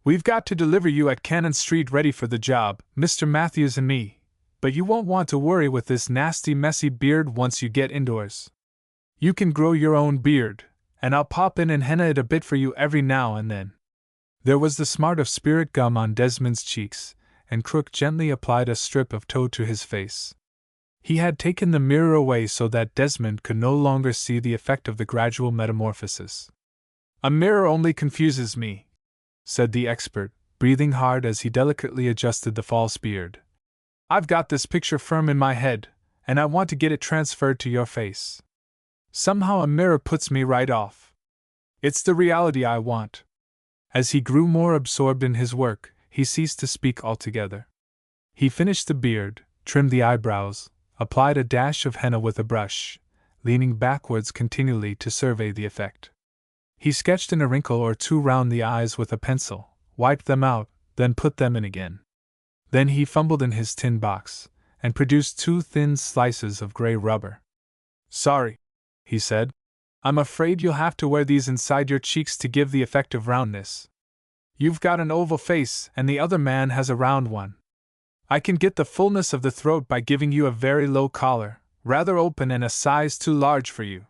We've got to deliver you at Cannon Street ready for the job, Mr. Matthews and me, but you won't want to worry with this nasty messy beard once you get indoors. You can grow your own beard, and I'll pop in and henna it a bit for you every now and then. There was the smart of spirit gum on Desmond's cheeks, and Crook gently applied a strip of tow to his face. He had taken the mirror away so that Desmond could no longer see the effect of the gradual metamorphosis. A mirror only confuses me, said the expert, breathing hard as he delicately adjusted the false beard. I've got this picture firm in my head, and I want to get it transferred to your face. Somehow a mirror puts me right off. It's the reality I want. As he grew more absorbed in his work, he ceased to speak altogether. He finished the beard, trimmed the eyebrows, applied a dash of henna with a brush, leaning backwards continually to survey the effect. He sketched in a wrinkle or two round the eyes with a pencil, wiped them out, then put them in again. Then he fumbled in his tin box, and produced 2 thin slices of gray rubber. "Sorry," he said. "I'm afraid you'll have to wear these inside your cheeks to give the effect of roundness. You've got an oval face and the other man has a round one. I can get the fullness of the throat by giving you a very low collar, rather open and a size too large for you."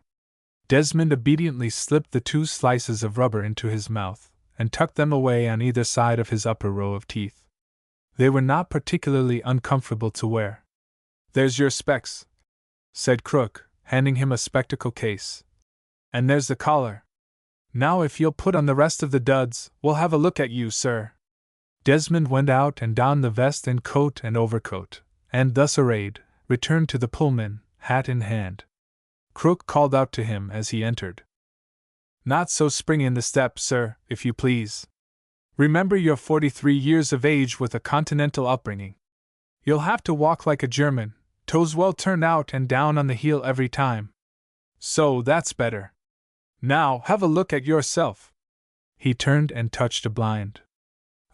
Desmond obediently slipped the 2 slices of rubber into his mouth, and tucked them away on either side of his upper row of teeth. They were not particularly uncomfortable to wear. "There's your specs," said Crook, handing him a spectacle case. "And there's the collar. Now if you'll put on the rest of the duds, we'll have a look at you, sir." Desmond went out and donned the vest and coat and overcoat, and thus arrayed, returned to the Pullman, hat in hand. Crook called out to him as he entered. "Not so springy in the step, sir, if you please. Remember you're 43 years of age with a continental upbringing. You'll have to walk like a German, toes well turned out and down on the heel every time. So, that's better. Now, have a look at yourself." He turned and touched a blind.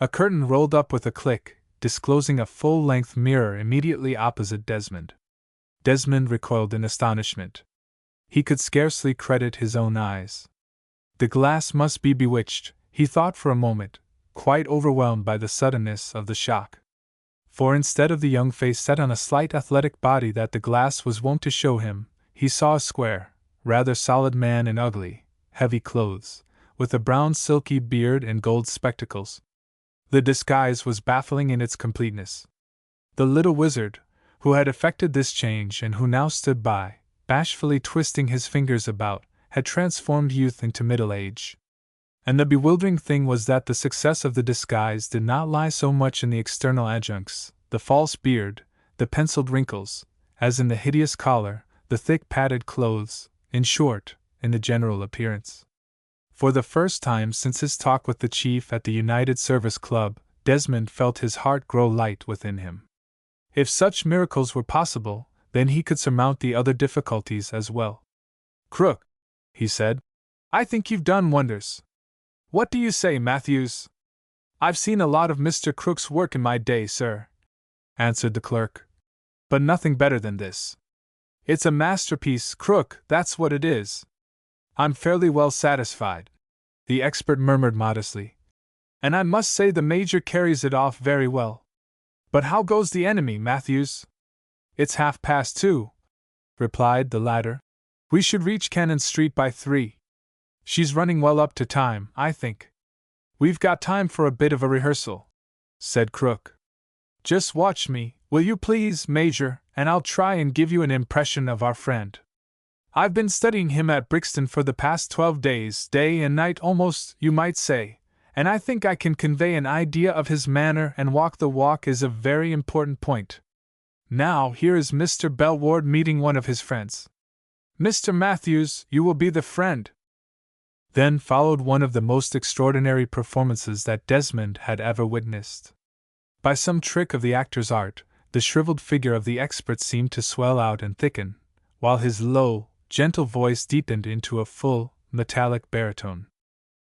A curtain rolled up with a click, disclosing a full-length mirror immediately opposite Desmond. Desmond recoiled in astonishment. He could scarcely credit his own eyes. The glass must be bewitched, he thought for a moment, quite overwhelmed by the suddenness of the shock. For instead of the young face set on a slight athletic body that the glass was wont to show him, he saw a square, rather solid man in ugly, heavy clothes, with a brown silky beard and gold spectacles. The disguise was baffling in its completeness. The little wizard, who had effected this change and who now stood by, bashfully twisting his fingers about, had transformed youth into middle age. And the bewildering thing was that the success of the disguise did not lie so much in the external adjuncts, the false beard, the penciled wrinkles, as in the hideous collar, the thick padded clothes, in short, in the general appearance. For the first time since his talk with the chief at the United Service Club, Desmond felt his heart grow light within him. If such miracles were possible, then he could surmount the other difficulties as well. "Crook," he said, "I think you've done wonders. What do you say, Matthews?" "I've seen a lot of Mr. Crook's work in my day, sir," answered the clerk, "but nothing better than this. It's a masterpiece, Crook, that's what it is." "I'm fairly well satisfied," the expert murmured modestly, "and I must say the Major carries it off very well. But how goes the enemy, Matthews?" "It's 2:30, replied the latter. "We should reach Cannon Street by 3. She's running well up to time, I think." "We've got time for a bit of a rehearsal," said Crook. "Just watch me, will you please, Major, and I'll try and give you an impression of our friend. I've been studying him at Brixton for the past 12 days, day and night almost, you might say, and I think I can convey an idea of his manner and walk. The walk is a very important point. Now, here is Mr. Bellward meeting one of his friends. Mr. Matthews, you will be the friend." Then followed one of the most extraordinary performances that Desmond had ever witnessed. By some trick of the actor's art, the shriveled figure of the expert seemed to swell out and thicken, while his low, gentle voice deepened into a full, metallic baritone.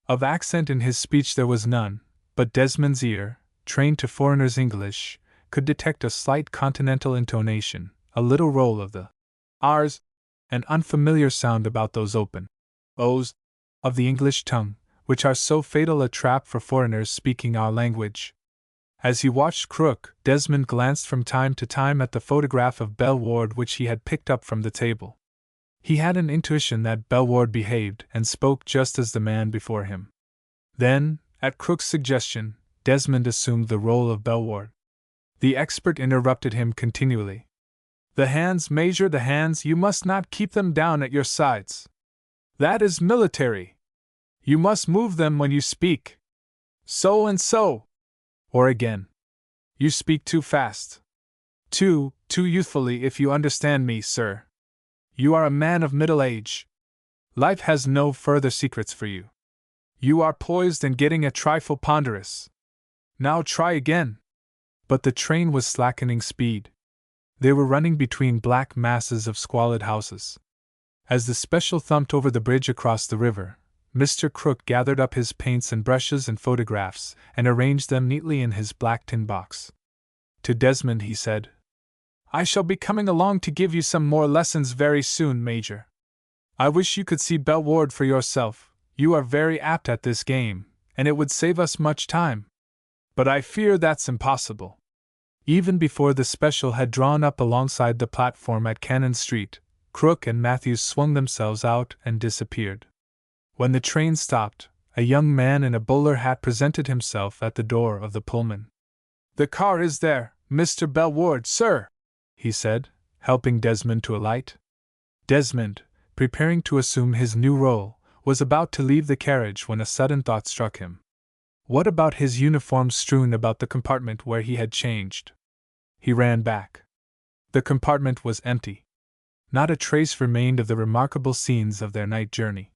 Of accent in his speech there was none, but Desmond's ear, trained to foreigners' English, could detect a slight continental intonation, a little roll of the R's, an unfamiliar sound about those open O's of the English tongue, which are so fatal a trap for foreigners speaking our language. As he watched Crook, Desmond glanced from time to time at the photograph of Bellward which he had picked up from the table. He had an intuition that Bellward behaved and spoke just as the man before him. Then, at Crook's suggestion, Desmond assumed the role of Bellward. The expert interrupted him continually. "The hands, Major, the hands, you must not keep them down at your sides. That is military. You must move them when you speak. So and so." Or again, "You speak too fast. Too youthfully, if you understand me, sir. You are a man of middle age. Life has no further secrets for you. You are poised and getting a trifle ponderous. Now try again. But the train was slackening speed. They were running between black masses of squalid houses. As the special thumped over the bridge across the river, Mr. Crook gathered up his paints and brushes and photographs and arranged them neatly in his black tin box. To Desmond he said, "I shall be coming along to give you some more lessons very soon, Major. I wish you could see Bellward for yourself. You are very apt at this game, and it would save us much time. But I fear that's impossible." Even before the special had drawn up alongside the platform at Cannon Street, Crook and Matthews swung themselves out and disappeared. When the train stopped, a young man in a bowler hat presented himself at the door of the Pullman. "The car is there, Mr. Bellward, sir," he said, helping Desmond to alight. Desmond, preparing to assume his new role, was about to leave the carriage when a sudden thought struck him. What about his uniform strewn about the compartment where he had changed? He ran back. The compartment was empty. Not a trace remained of the remarkable scenes of their night journey.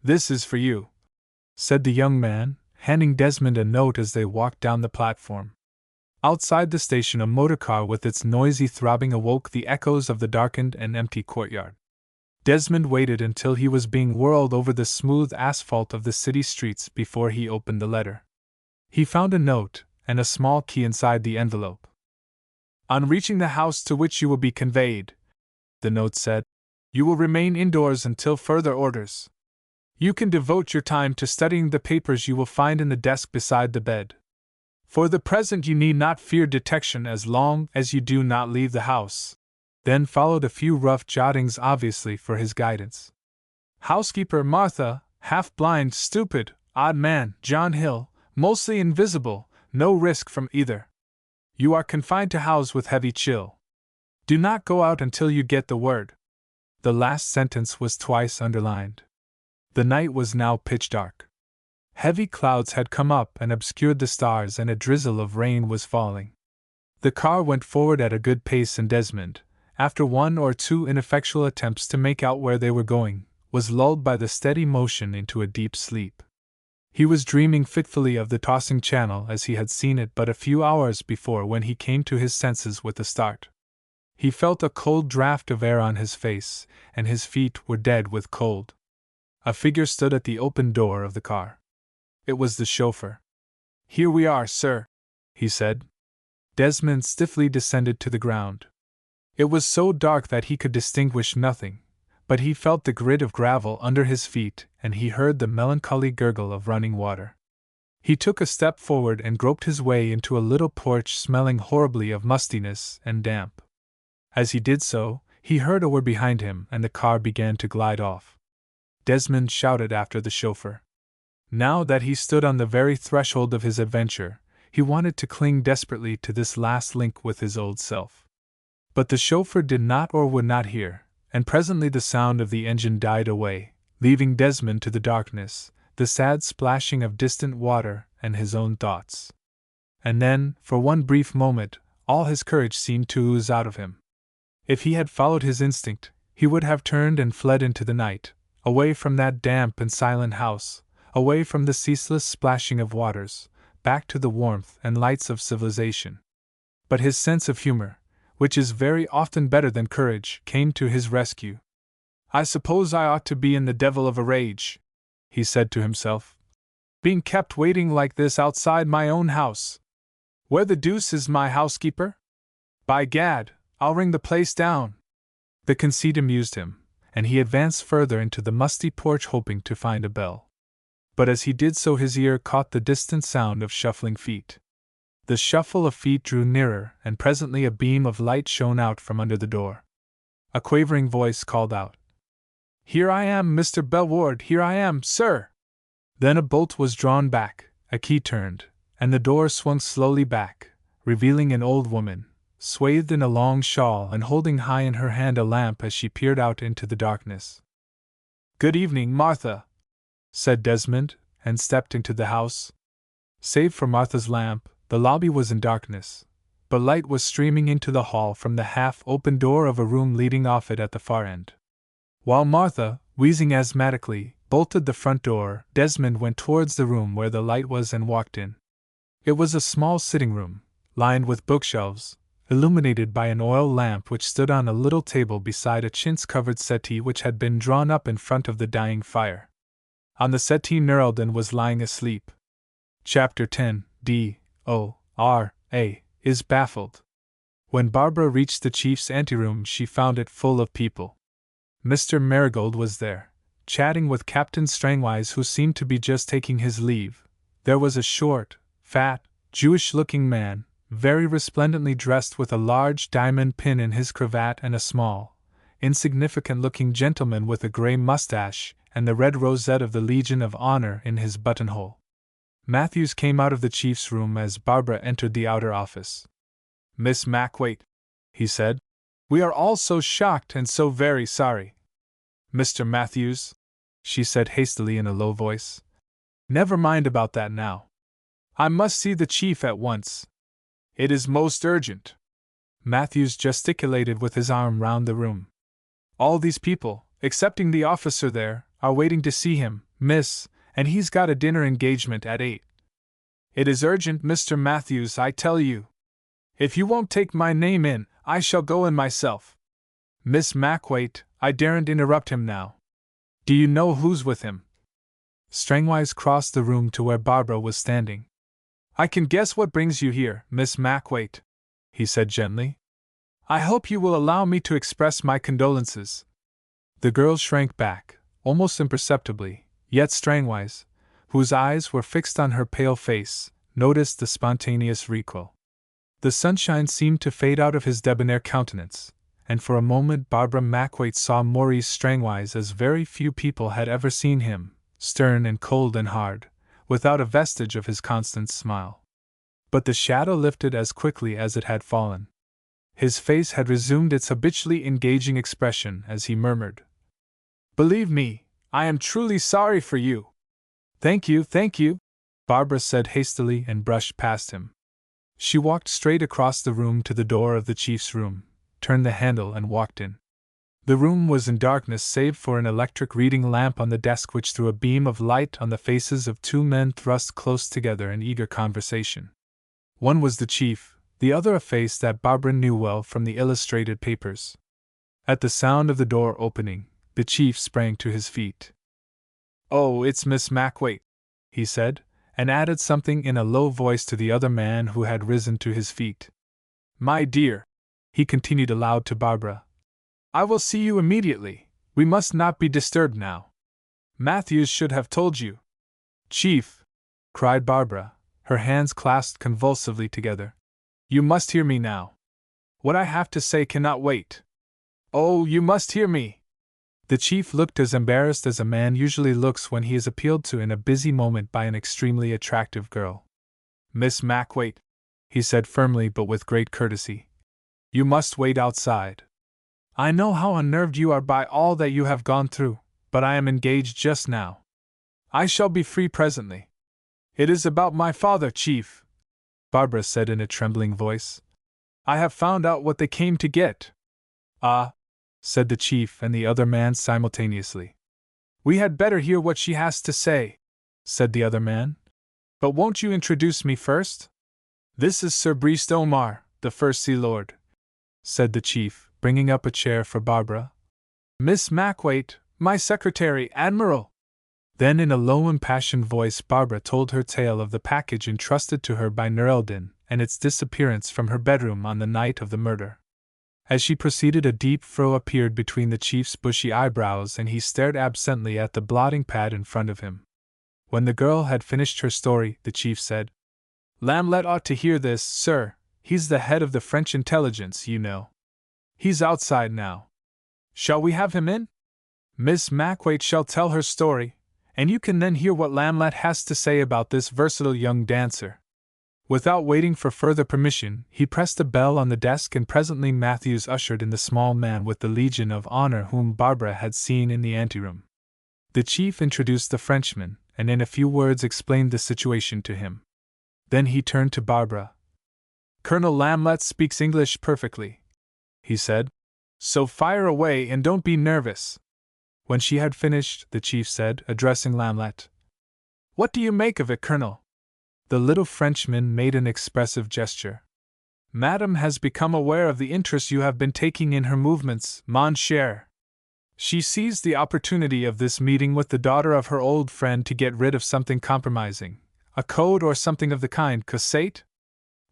"This is for you," said the young man, handing Desmond a note as they walked down the platform. Outside the station, a motor car with its noisy throbbing awoke the echoes of the darkened and empty courtyard. Desmond waited until he was being whirled over the smooth asphalt of the city streets before he opened the letter. He found a note and a small key inside the envelope. "On reaching the house to which you will be conveyed," the note said, "you will remain indoors until further orders. You can devote your time to studying the papers you will find in the desk beside the bed. For the present you need not fear detection as long as you do not leave the house." Then followed a few rough jottings, obviously for his guidance. "Housekeeper Martha, half-blind, stupid, odd man, John Hill, mostly invisible, no risk from either. You are confined to house with heavy chill. Do not go out until you get the word." The last sentence was twice underlined. The night was now pitch dark. Heavy clouds had come up and obscured the stars, and a drizzle of rain was falling. The car went forward at a good pace, and Desmond, after one or two ineffectual attempts to make out where they were going, was lulled by the steady motion into a deep sleep. He was dreaming fitfully of the tossing channel as he had seen it but a few hours before when he came to his senses with a start. He felt a cold draught of air on his face, and his feet were dead with cold. A figure stood at the open door of the car. It was the chauffeur. "Here we are, sir," he said. Desmond stiffly descended to the ground. It was so dark that he could distinguish nothing, but he felt the grit of gravel under his feet, and he heard the melancholy gurgle of running water. He took a step forward and groped his way into a little porch smelling horribly of mustiness and damp. As he did so, he heard a whir behind him, and the car began to glide off. Desmond shouted after the chauffeur. Now that he stood on the very threshold of his adventure, he wanted to cling desperately to this last link with his old self. But the chauffeur did not or would not hear, and presently the sound of the engine died away, leaving Desmond to the darkness, the sad splashing of distant water, and his own thoughts. And then, for one brief moment, all his courage seemed to ooze out of him. If he had followed his instinct, he would have turned and fled into the night, away from that damp and silent house, away from the ceaseless splashing of waters, back to the warmth and lights of civilization. But his sense of humor, which is very often better than courage, came to his rescue. "I suppose I ought to be in the devil of a rage," he said to himself, "being kept waiting like this outside my own house. Where the deuce is my housekeeper? By gad, I'll ring the place down." The conceit amused him, and he advanced further into the musty porch hoping to find a bell. But as he did so his ear caught the distant sound of shuffling feet. The shuffle of feet drew nearer, and presently a beam of light shone out from under the door. A quavering voice called out, "Here I am, Mr. Bellward, here I am, sir!" Then a bolt was drawn back, a key turned, and the door swung slowly back, revealing an old woman, swathed in a long shawl and holding high in her hand a lamp as she peered out into the darkness. "Good evening, Martha," said Desmond, and stepped into the house. Save for Martha's lamp, the lobby was in darkness, but light was streaming into the hall from the half-open door of a room leading off it at the far end. While Martha, wheezing asthmatically, bolted the front door, Desmond went towards the room where the light was and walked in. It was a small sitting room, lined with bookshelves, illuminated by an oil lamp which stood on a little table beside a chintz-covered settee which had been drawn up in front of the dying fire. On the settee Neraldin was lying asleep. Chapter 10 D.O.R.A. is baffled. When Barbara reached the chief's anteroom, she found it full of people. Mr. Marigold was there, chatting with Captain Strangwise, who seemed to be just taking his leave. There was a short, fat, Jewish-looking man, very resplendently dressed with a large diamond pin in his cravat, and a small, insignificant-looking gentleman with a grey mustache and the red rosette of the Legion of Honor in his buttonhole. Matthews came out of the chief's room as Barbara entered the outer office. "Miss Mackwaite," he said, "we are all so shocked and so very sorry." "Mr. Matthews," she said hastily in a low voice, "never mind about that now. I must see the chief at once. It is most urgent." Matthews gesticulated with his arm round the room. "All these people, excepting the officer there, are waiting to see him, miss, and he's got a dinner engagement at 8. It is urgent, Mr. Matthews, I tell you. If you won't take my name in, I shall go in myself." "Miss Mackwaite, I daren't interrupt him now. Do you know who's with him?" Strangwise crossed the room to where Barbara was standing. "I can guess what brings you here, Miss Mackwaite," he said gently. "I hope you will allow me to express my condolences." The girl shrank back, almost imperceptibly, yet Strangwise, whose eyes were fixed on her pale face, noticed the spontaneous recoil. The sunshine seemed to fade out of his debonair countenance, and for a moment Barbara Mackwaite saw Maurice Strangwise as very few people had ever seen him, stern and cold and hard, without a vestige of his constant smile. But the shadow lifted as quickly as it had fallen. His face had resumed its habitually engaging expression as he murmured, "Believe me, I am truly sorry for you." Thank you," Barbara said hastily and brushed past him. She walked straight across the room to the door of the chief's room, turned the handle and walked in. The room was in darkness save for an electric reading lamp on the desk which threw a beam of light on the faces of two men thrust close together in eager conversation. One was the chief, the other a face that Barbara knew well from the illustrated papers. At the sound of the door opening, the chief sprang to his feet. "Oh, it's Miss Mackwaite," he said, and added something in a low voice to the other man who had risen to his feet. "My dear," he continued aloud to Barbara, "I will see you immediately. We must not be disturbed now. Matthews should have told you." "Chief," cried Barbara, her hands clasped convulsively together, "you must hear me now. What I have to say cannot wait. Oh, you must hear me!" The chief looked as embarrassed as a man usually looks when he is appealed to in a busy moment by an extremely attractive girl. "Miss Mackwaite," he said firmly but with great courtesy, "you must wait outside. I know how unnerved you are by all that you have gone through, but I am engaged just now. I shall be free presently." "It is about my father, Chief," Barbara said in a trembling voice. "I have found out what they came to get." "Ah," said the chief and the other man simultaneously. "We had better hear what she has to say," said the other man. "But won't you introduce me first?" "This is Sir Briest Omar, the First Sea Lord," said the chief, bringing up a chair for Barbara. "Miss Mackwaite, my secretary, Admiral." Then in a low impassioned voice Barbara told her tale of the package entrusted to her by Neraldin and its disappearance from her bedroom on the night of the murder. As she proceeded, a deep furrow appeared between the chief's bushy eyebrows and he stared absently at the blotting pad in front of him. When the girl had finished her story, the chief said, "Lamlet ought to hear this, sir. He's the head of the French intelligence, you know. He's outside now. Shall we have him in? Miss Mackwaite shall tell her story, and you can then hear what Lamlet has to say about this versatile young dancer." Without waiting for further permission, he pressed a bell on the desk and presently Matthews ushered in the small man with the Legion of Honor whom Barbara had seen in the anteroom. The chief introduced the Frenchman, and in a few words explained the situation to him. Then he turned to Barbara. "Colonel Lamlet speaks English perfectly," he said. "So fire away and don't be nervous." When she had finished, the chief said, addressing Lamlet, "What do you make of it, Colonel?" The little Frenchman made an expressive gesture. Madame has become aware of the interest you have been taking in her movements, mon cher. She seized the opportunity of this meeting with the daughter of her old friend to get rid of something compromising, a code or something of the kind, cassette?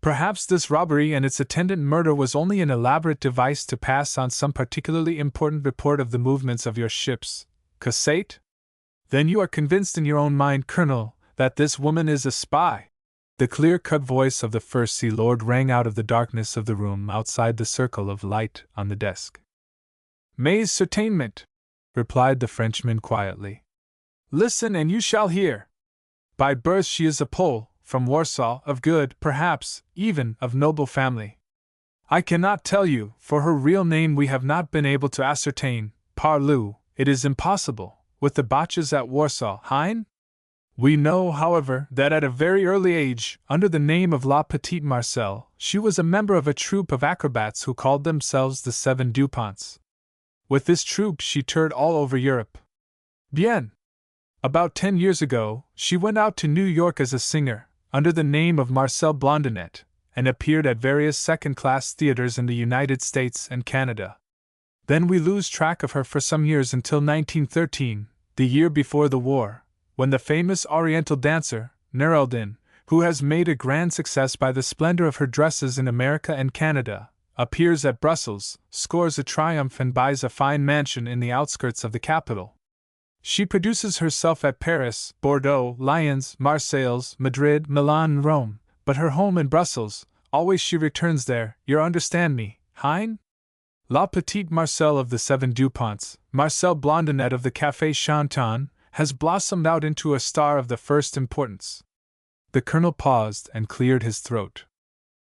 Perhaps this robbery and its attendant murder was only an elaborate device to pass on some particularly important report of the movements of your ships, cassette? Then you are convinced in your own mind, Colonel, that this woman is a spy. The clear-cut voice of the First Sea Lord rang out of the darkness of the room outside the circle of light on the desk. Mais certainement, replied the Frenchman quietly. Listen and you shall hear. By birth she is a Pole, from Warsaw, of good, perhaps, even of noble family. I cannot tell you, for her real name we have not been able to ascertain, parbleu, it is impossible, with the Botches at Warsaw, hein? We know, however, that at a very early age, under the name of La Petite Marcel, she was a member of a troupe of acrobats who called themselves the Seven Duponts. With this troupe she toured all over Europe. Bien. About 10 years ago, she went out to New York as a singer, under the name of Marcel Blondinette, and appeared at various second-class theaters in the United States and Canada. Then we lose track of her for some years until 1913, the year before the war, when the famous Oriental dancer, Neraldin, who has made a grand success by the splendor of her dresses in America and Canada, appears at Brussels, scores a triumph and buys a fine mansion in the outskirts of the capital. She produces herself at Paris, Bordeaux, Lyons, Marseilles, Madrid, Milan, and Rome, but her home in Brussels, always she returns there, you understand me, hein? La Petite Marcel of the Seven Duponts, Marcel Blondinette of the Café Chanton, has blossomed out into a star of the first importance. The colonel paused and cleared his throat.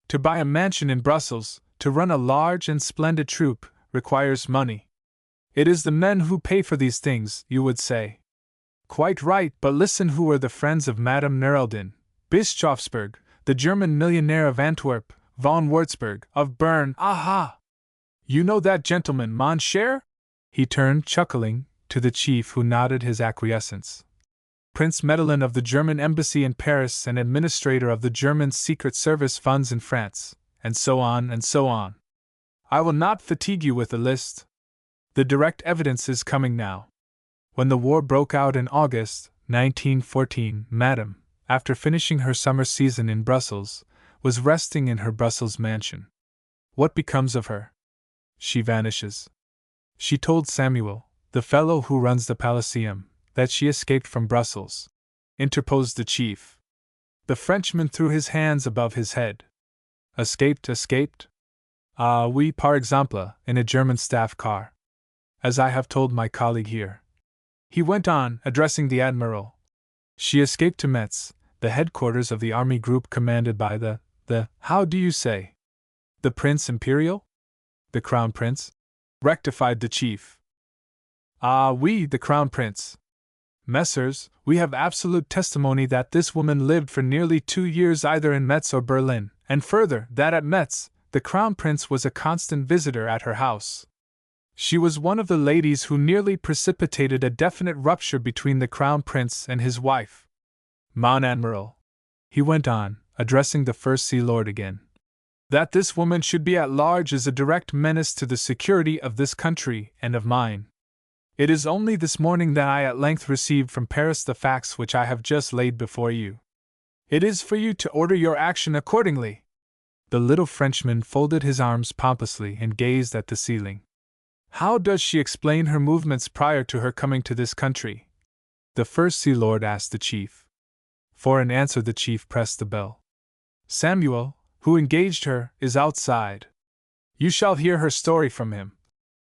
To buy a mansion in Brussels, to run a large and splendid troupe, requires money. It is the men who pay for these things, you would say. Quite right, but listen, who were the friends of Madame Neraldin? Bischofsberg, the German millionaire of Antwerp, von Würzburg, of Bern, aha! You know that gentleman, mon cher? He turned, chuckling, to the chief who nodded his acquiescence. Prince Medellin of the German embassy in Paris and administrator of the German Secret Service funds in France, and so on and so on. I will not fatigue you with the list. The direct evidence is coming now. When the war broke out in August 1914, Madame, after finishing her summer season in Brussels, was resting in her Brussels mansion. What becomes of her? She vanishes. She told Samuel, the fellow who runs the Palaceum, that she escaped from Brussels, interposed the chief. The Frenchman threw his hands above his head. Escaped? Ah, oui, par exemple, in a German staff car. As I have told my colleague here. He went on, addressing the admiral. She escaped to Metz, the headquarters of the army group commanded by how do you say? The Prince Imperial? The Crown Prince? Rectified the chief. Ah, oui, the Crown Prince. Messrs, we have absolute testimony that this woman lived for nearly 2 years either in Metz or Berlin, and further, that at Metz, the Crown Prince was a constant visitor at her house. She was one of the ladies who nearly precipitated a definite rupture between the Crown Prince and his wife. Mon Admiral, he went on, addressing the First Sea Lord again, that this woman should be at large is a direct menace to the security of this country and of mine. It is only this morning that I at length received from Paris the facts which I have just laid before you. It is for you to order your action accordingly. The little Frenchman folded his arms pompously and gazed at the ceiling. How does she explain her movements prior to her coming to this country? The First Sea Lord asked the chief. For an answer the chief pressed the bell. Samuel, who engaged her, is outside. You shall hear her story from him,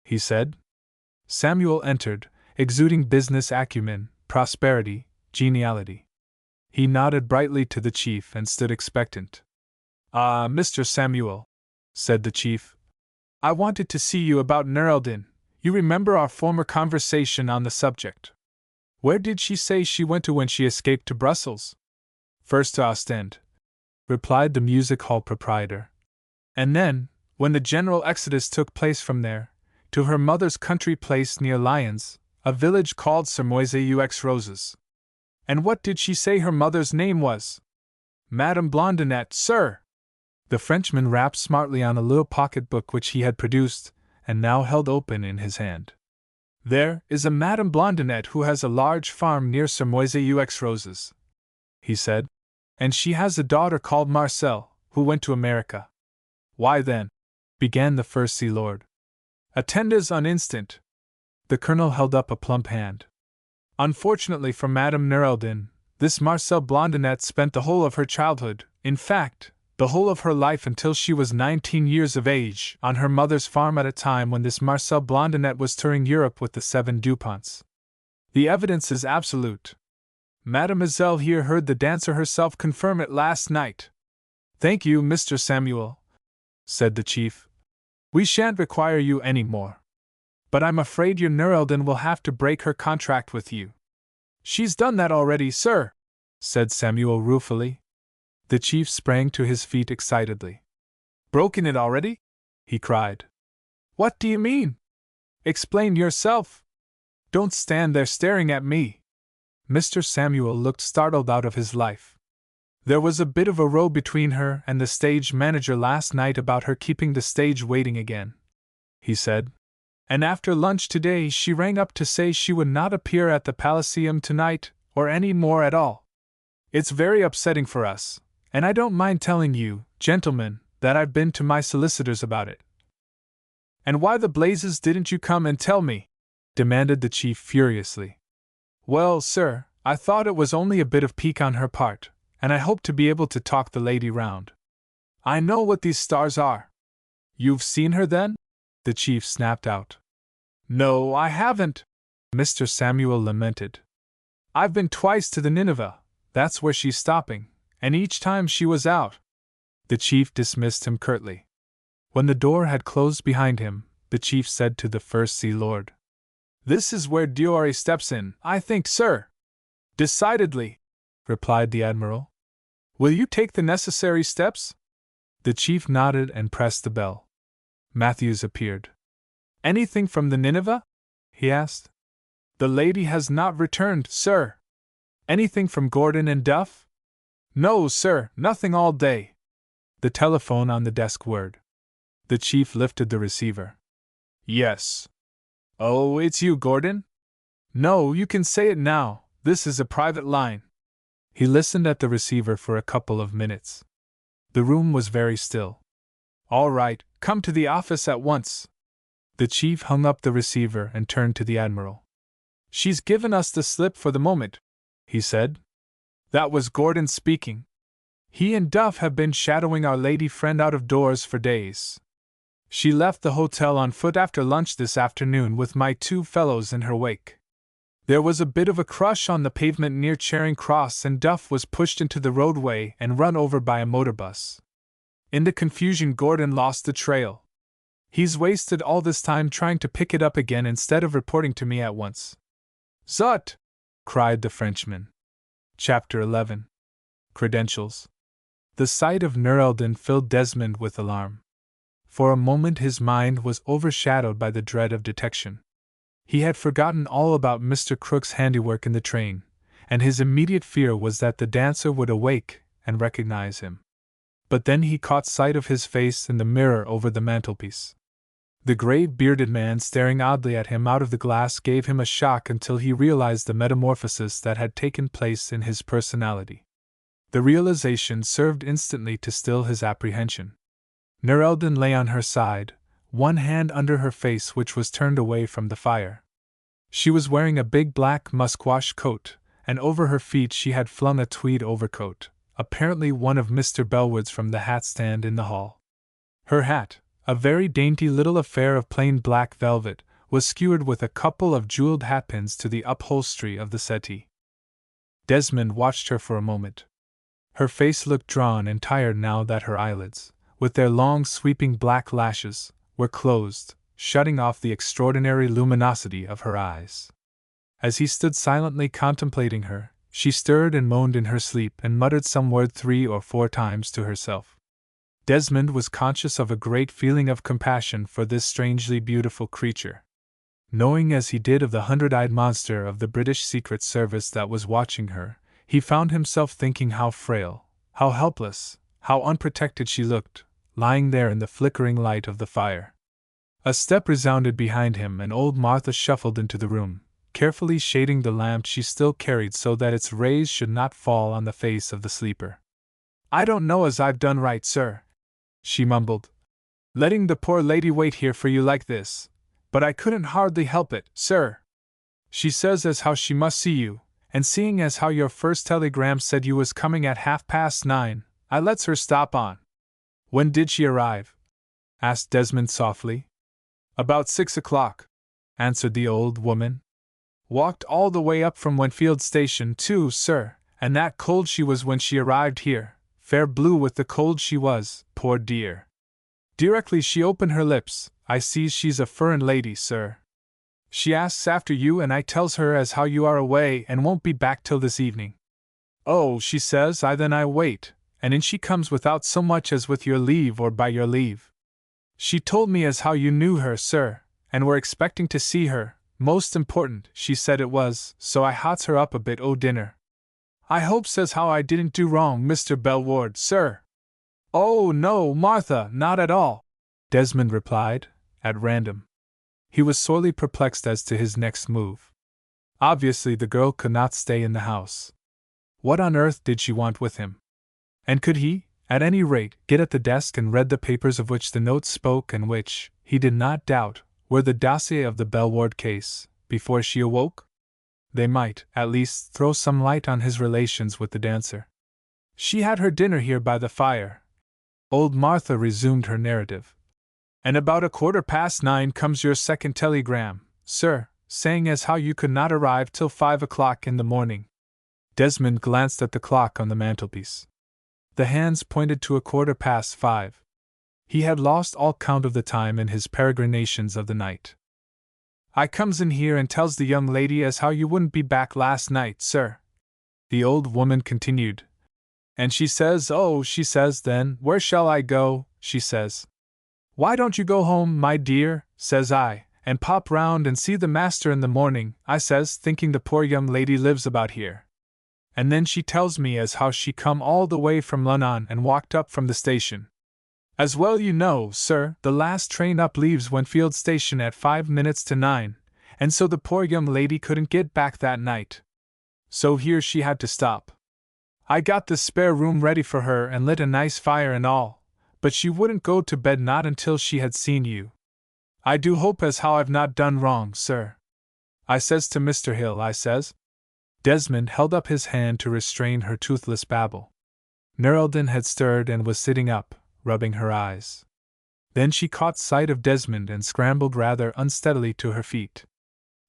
he said. Samuel entered, exuding business acumen, prosperity, geniality. He nodded brightly to the chief and stood expectant. Ah, Mr. Samuel, said the chief. I wanted to see you about Neraldin. You remember our former conversation on the subject. Where did she say she went to when she escaped to Brussels? First to Ostend, replied the music hall proprietor. And then, when the general exodus took place from there, to her mother's country place near Lyons, a village called Sermoise aux Roses. And what did she say her mother's name was? Madame Blondinette, sir! The Frenchman rapped smartly on a little pocket-book which he had produced, and now held open in his hand. There is a Madame Blondinette who has a large farm near Sermoise-aux-Roses, he said, and she has a daughter called Marcel, who went to America. Why then, began the First Sea Lord. Attendez un instant. The colonel held up a plump hand. Unfortunately for Madame Nerldin, this Marcel Blondinette spent the whole of her childhood, in fact, the whole of her life until she was 19 years of age, on her mother's farm at a time when this Marcel Blondinette was touring Europe with the 7 Duponts. The evidence is absolute. Mademoiselle here heard the dancer herself confirm it last night. Thank you, Mr. Samuel, said the chief. We shan't require you any more. But I'm afraid your Nerldin will have to break her contract with you. She's done that already, sir, said Samuel ruefully. The chief sprang to his feet excitedly. Broken it already? He cried. What do you mean? Explain yourself. Don't stand there staring at me. Mr. Samuel looked startled out of his life. There was a bit of a row between her and the stage manager last night about her keeping the stage waiting again, he said. And after lunch today she rang up to say she would not appear at the Palaceum tonight, or any more at all. It's very upsetting for us, and I don't mind telling you, gentlemen, that I've been to my solicitors about it. And why the blazes didn't you come and tell me? Demanded the chief furiously. Well, sir, I thought it was only a bit of pique on her part, and I hoped to be able to talk the lady round. I know what these stars are. You've seen her then? The chief snapped out. No, I haven't, Mr. Samuel lamented. I've been twice to the Nineveh, that's where she's stopping, and each time she was out. The chief dismissed him curtly. When the door had closed behind him, the chief said to the First Sea Lord, This is where Diori steps in, I think, sir. Decidedly, replied the admiral. Will you take the necessary steps? The chief nodded and pressed the bell. Matthews appeared. Anything from the Nineveh? He asked. The lady has not returned, sir. Anything from Gordon and Duff? No, sir, nothing all day. The telephone on the desk whirred. The chief lifted the receiver. Yes. Oh, it's you, Gordon? No, you can say it now, this is a private line. He listened at the receiver for a couple of minutes. The room was very still. All right, come to the office at once. The chief hung up the receiver and turned to the admiral. She's given us the slip for the moment, he said. That was Gordon speaking. He and Duff have been shadowing our lady friend out of doors for days. She left the hotel on foot after lunch this afternoon with my 2 fellows in her wake. There was a bit of a crush on the pavement near Charing Cross and Duff was pushed into the roadway and run over by a motor bus. In the confusion, Gordon lost the trail. He's wasted all this time trying to pick it up again instead of reporting to me at once. Zut! Cried the Frenchman. Chapter 11. Credentials. The sight of Nerldin filled Desmond with alarm. For a moment his mind was overshadowed by the dread of detection. He had forgotten all about Mr. Crook's handiwork in the train, and his immediate fear was that the dancer would awake and recognize him. But then he caught sight of his face in the mirror over the mantelpiece. The grey-bearded man staring oddly at him out of the glass gave him a shock until he realized the metamorphosis that had taken place in his personality. The realization served instantly to still his apprehension. Nerldin lay on her side, one hand under her face which was turned away from the fire. She was wearing a big black musquash coat, and over her feet she had flung a tweed overcoat, apparently one of Mr. Bellwood's from the hat stand in the hall. Her hat, a very dainty little affair of plain black velvet, was skewered with a couple of jeweled hatpins to the upholstery of the settee. Desmond watched her for a moment. Her face looked drawn and tired now that her eyelids, with their long sweeping black lashes, were closed, shutting off the extraordinary luminosity of her eyes. As he stood silently contemplating her, she stirred and moaned in her sleep and muttered some word 3 or 4 times to herself. Desmond was conscious of a great feeling of compassion for this strangely beautiful creature. Knowing as he did of the 100-eyed monster of the British Secret Service that was watching her, he found himself thinking how frail, How helpless, how unprotected she looked, lying there in the flickering light of the fire. A step resounded behind him, and old Martha shuffled into the room, carefully shading the lamp she still carried so that its rays should not fall on the face of the sleeper. "I don't know as I've done right, sir," she mumbled, "letting the poor lady wait here for you like this, but I couldn't hardly help it, sir. She says as how she must see you, and seeing as how your first telegram said you was coming at 9:30, I lets her stop on." "When did she arrive?" asked Desmond softly. "About 6 o'clock," answered the old woman. "Walked all the way up from Winfield Station, too, sir, and that cold she was when she arrived here, fair blue with the cold she was, poor dear. Directly she opened her lips, I sees she's a furrin lady, sir. She asks after you, and I tells her as how you are away and won't be back till this evening. 'Oh,' she says, then I wait, and in she comes without so much as with your leave or by your leave. She told me as how you knew her, sir, and were expecting to see her, most important, she said it was, so I hots her up a bit o' dinner. I hopes as how I didn't do wrong, Mr. Bellward, sir.' 'Oh, no, Martha, not at all,' Desmond replied, at random. He was sorely perplexed as to his next move. Obviously the girl could not stay in the house. What on earth did she want with him? And could he, at any rate, get at the desk and read the papers of which the notes spoke and which, he did not doubt, were the dossier of the Bellward case, before she awoke? They might, at least, throw some light on his relations with the dancer. She had her dinner here by the fire. Old Martha resumed her narrative. And about 9:15 comes your second telegram, sir, saying as how you could not arrive till 5 o'clock in the morning. Desmond glanced at the clock on the mantelpiece. The hands pointed to 5:15. He had lost all count of the time in his peregrinations of the night. I comes in here and tells the young lady as how you wouldn't be back last night, sir, the old woman continued. And she says, oh, she says, then, where shall I go, she says. Why don't you go home, my dear, says I, and pop round and see the master in the morning, I says, thinking the poor young lady lives about here. And then she tells me as how she come all the way from Lunnon and walked up from the station. As well you know, sir, the last train up leaves Winfield Station at 9:05, and so the poor young lady couldn't get back that night. So here she had to stop. I got the spare room ready for her and lit a nice fire and all, but she wouldn't go to bed not until she had seen you. I do hope as how I've not done wrong, sir. I says to Mr. Hill, I says. Desmond held up his hand to restrain her toothless babble. Neraldin had stirred and was sitting up, rubbing her eyes. Then she caught sight of Desmond and scrambled rather unsteadily to her feet.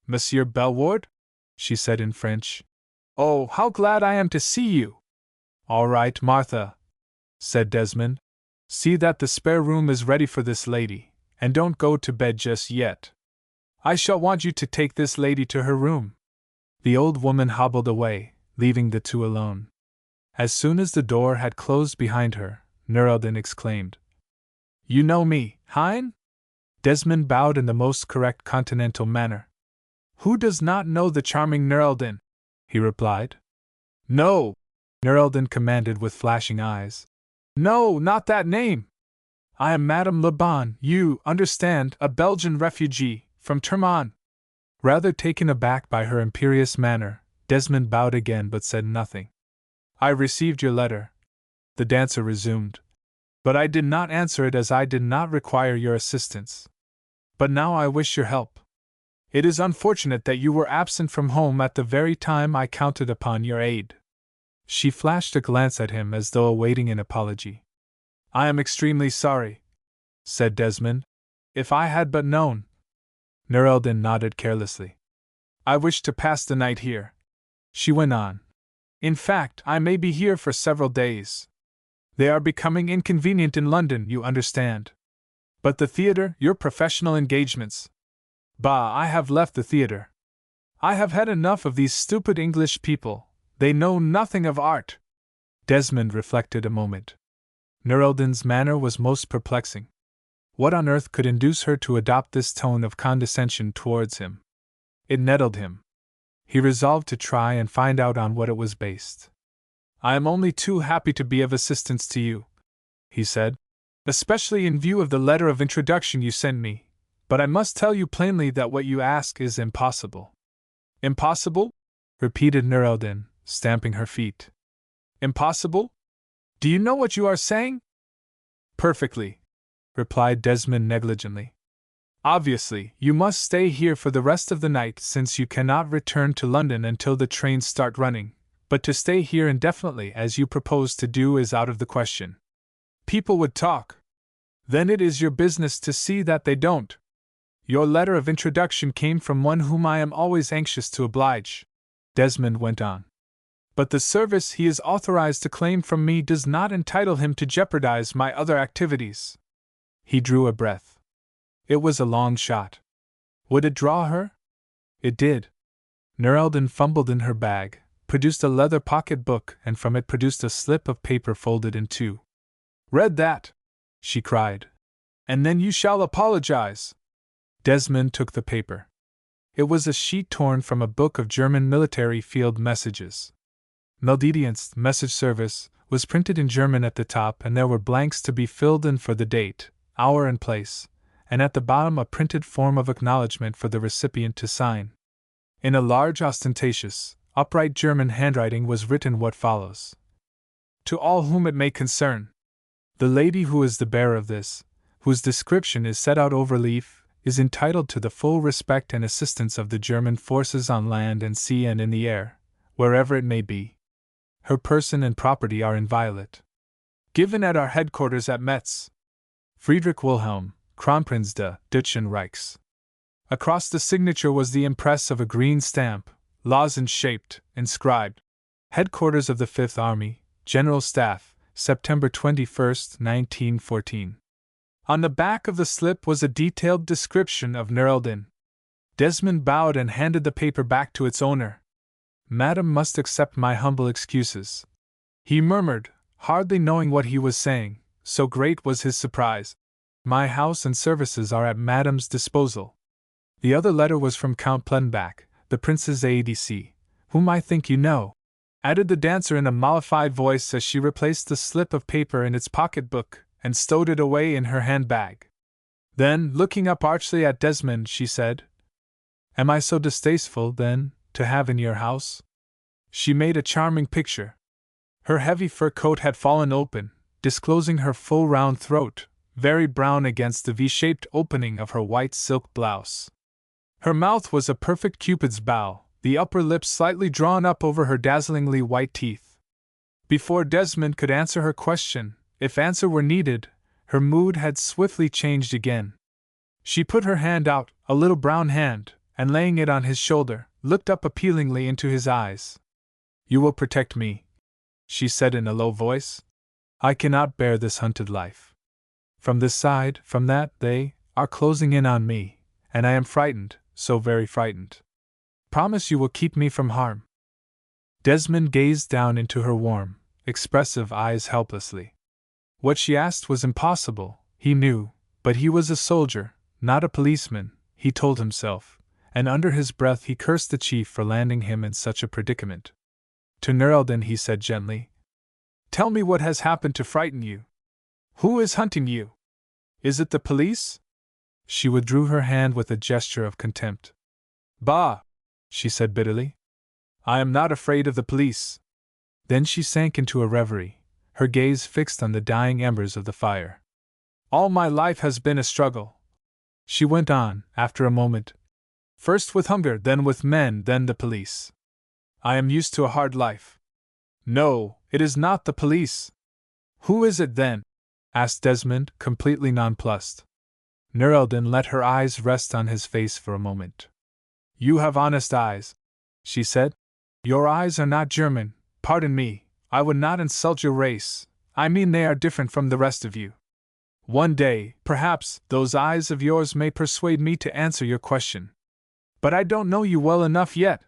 Monsieur Bellward? She said in French. Oh, how glad I am to see you! All right, Martha, said Desmond. See that the spare room is ready for this lady, and don't go to bed just yet. I shall want you to take this lady to her room. The old woman hobbled away, leaving the two alone. As soon as the door had closed behind her, Neraldin exclaimed, You know me, Hein? Desmond bowed in the most correct continental manner. Who does not know the charming Neraldin? He replied. No, Neraldin commanded with flashing eyes. No, not that name. I am Madame Leban, you understand, a Belgian refugee, from Termonde. Rather taken aback by her imperious manner, Desmond bowed again but said nothing. I received your letter, the dancer resumed, but I did not answer it as I did not require your assistance. But now I wish your help. It is unfortunate that you were absent from home at the very time I counted upon your aid. She flashed a glance at him as though awaiting an apology. I am extremely sorry, said Desmond. If I had but known. Neraldin nodded carelessly. I wish to pass the night here, she went on. In fact, I may be here for several days. They are becoming inconvenient in London, you understand. But the theatre, your professional engagements. Bah, I have left the theatre. I have had enough of these stupid English people. They know nothing of art. Desmond reflected a moment. Neraldin's manner was most perplexing. What on earth could induce her to adopt this tone of condescension towards him? It nettled him. He resolved to try and find out on what it was based. I am only too happy to be of assistance to you, he said, especially in view of the letter of introduction you sent me, but I must tell you plainly that what you ask is impossible. Impossible? Repeated Nureddin, stamping her feet. Impossible? Do you know what you are saying? Perfectly, replied Desmond negligently. Obviously, you must stay here for the rest of the night since you cannot return to London until the trains start running, but to stay here indefinitely as you propose to do is out of the question. People would talk. Then it is your business to see that they don't. Your letter of introduction came from one whom I am always anxious to oblige, Desmond went on. But the service he is authorized to claim from me does not entitle him to jeopardize my other activities. He drew a breath. It was a long shot. Would it draw her? It did. Nureddin fumbled in her bag, produced a leather pocket-book, and from it produced a slip of paper folded in two. Read that, she cried. And then you shall apologize. Desmond took the paper. It was a sheet torn from a book of German military field messages. Meldedienst message service was printed in German at the top, and there were blanks to be filled in for the date, hour, and place, and at the bottom a printed form of acknowledgement for the recipient to sign. In a large, ostentatious, upright German handwriting was written what follows: To all whom it may concern. The lady who is the bearer of this, whose description is set out over leaf, is entitled to the full respect and assistance of the German forces on land and sea and in the air, wherever it may be. Her person and property are inviolate. Given at our headquarters at Metz. Friedrich Wilhelm, Kronprinz des Deutschen Reichs. Across the signature was the impress of a green stamp, lozenge-shaped, inscribed, Headquarters of the Fifth Army, General Staff, September 21, 1914. On the back of the slip was a detailed description of Nureddin. Desmond bowed and handed the paper back to its owner. Madam must accept my humble excuses, he murmured, hardly knowing what he was saying, so great was his surprise. My house and services are at Madam's disposal. The other letter was from Count Plenbach, the Prince's aide-de-camp, whom I think you know, added the dancer in a mollified voice as she replaced the slip of paper in its pocket-book and stowed it away in her handbag. Then, looking up archly at Desmond, she said, Am I so distasteful, then, to have in your house? She made a charming picture. Her heavy fur coat had fallen open, disclosing her full round throat, very brown against the V-shaped opening of her white silk blouse. Her mouth was a perfect Cupid's bow, the upper lip slightly drawn up over her dazzlingly white teeth. Before Desmond could answer her question, if answer were needed, her mood had swiftly changed again. She put her hand out, a little brown hand, and laying it on his shoulder, looked up appealingly into his eyes. You will protect me, she said in a low voice. I cannot bear this hunted life. From this side, from that, they are closing in on me, and I am frightened, so very frightened. Promise you will keep me from harm. Desmond gazed down into her warm, expressive eyes helplessly. What she asked was impossible, he knew, but he was a soldier, not a policeman, he told himself, and under his breath he cursed the chief for landing him in such a predicament. To Nureddin he said gently, Tell me what has happened to frighten you. Who is hunting you? Is it the police? She withdrew her hand with a gesture of contempt. Bah! She said bitterly. I am not afraid of the police. Then she sank into a reverie, her gaze fixed on the dying embers of the fire. All my life has been a struggle, she went on, after a moment. First with hunger, then with men, then the police. I am used to a hard life. No, it is not the police. Who is it then? Asked Desmond, completely nonplussed. Nureddin let her eyes rest on his face for a moment. You have honest eyes, she said. Your eyes are not German, pardon me, I would not insult your race, I mean they are different from the rest of you. One day, perhaps, those eyes of yours may persuade me to answer your question. But I don't know you well enough yet.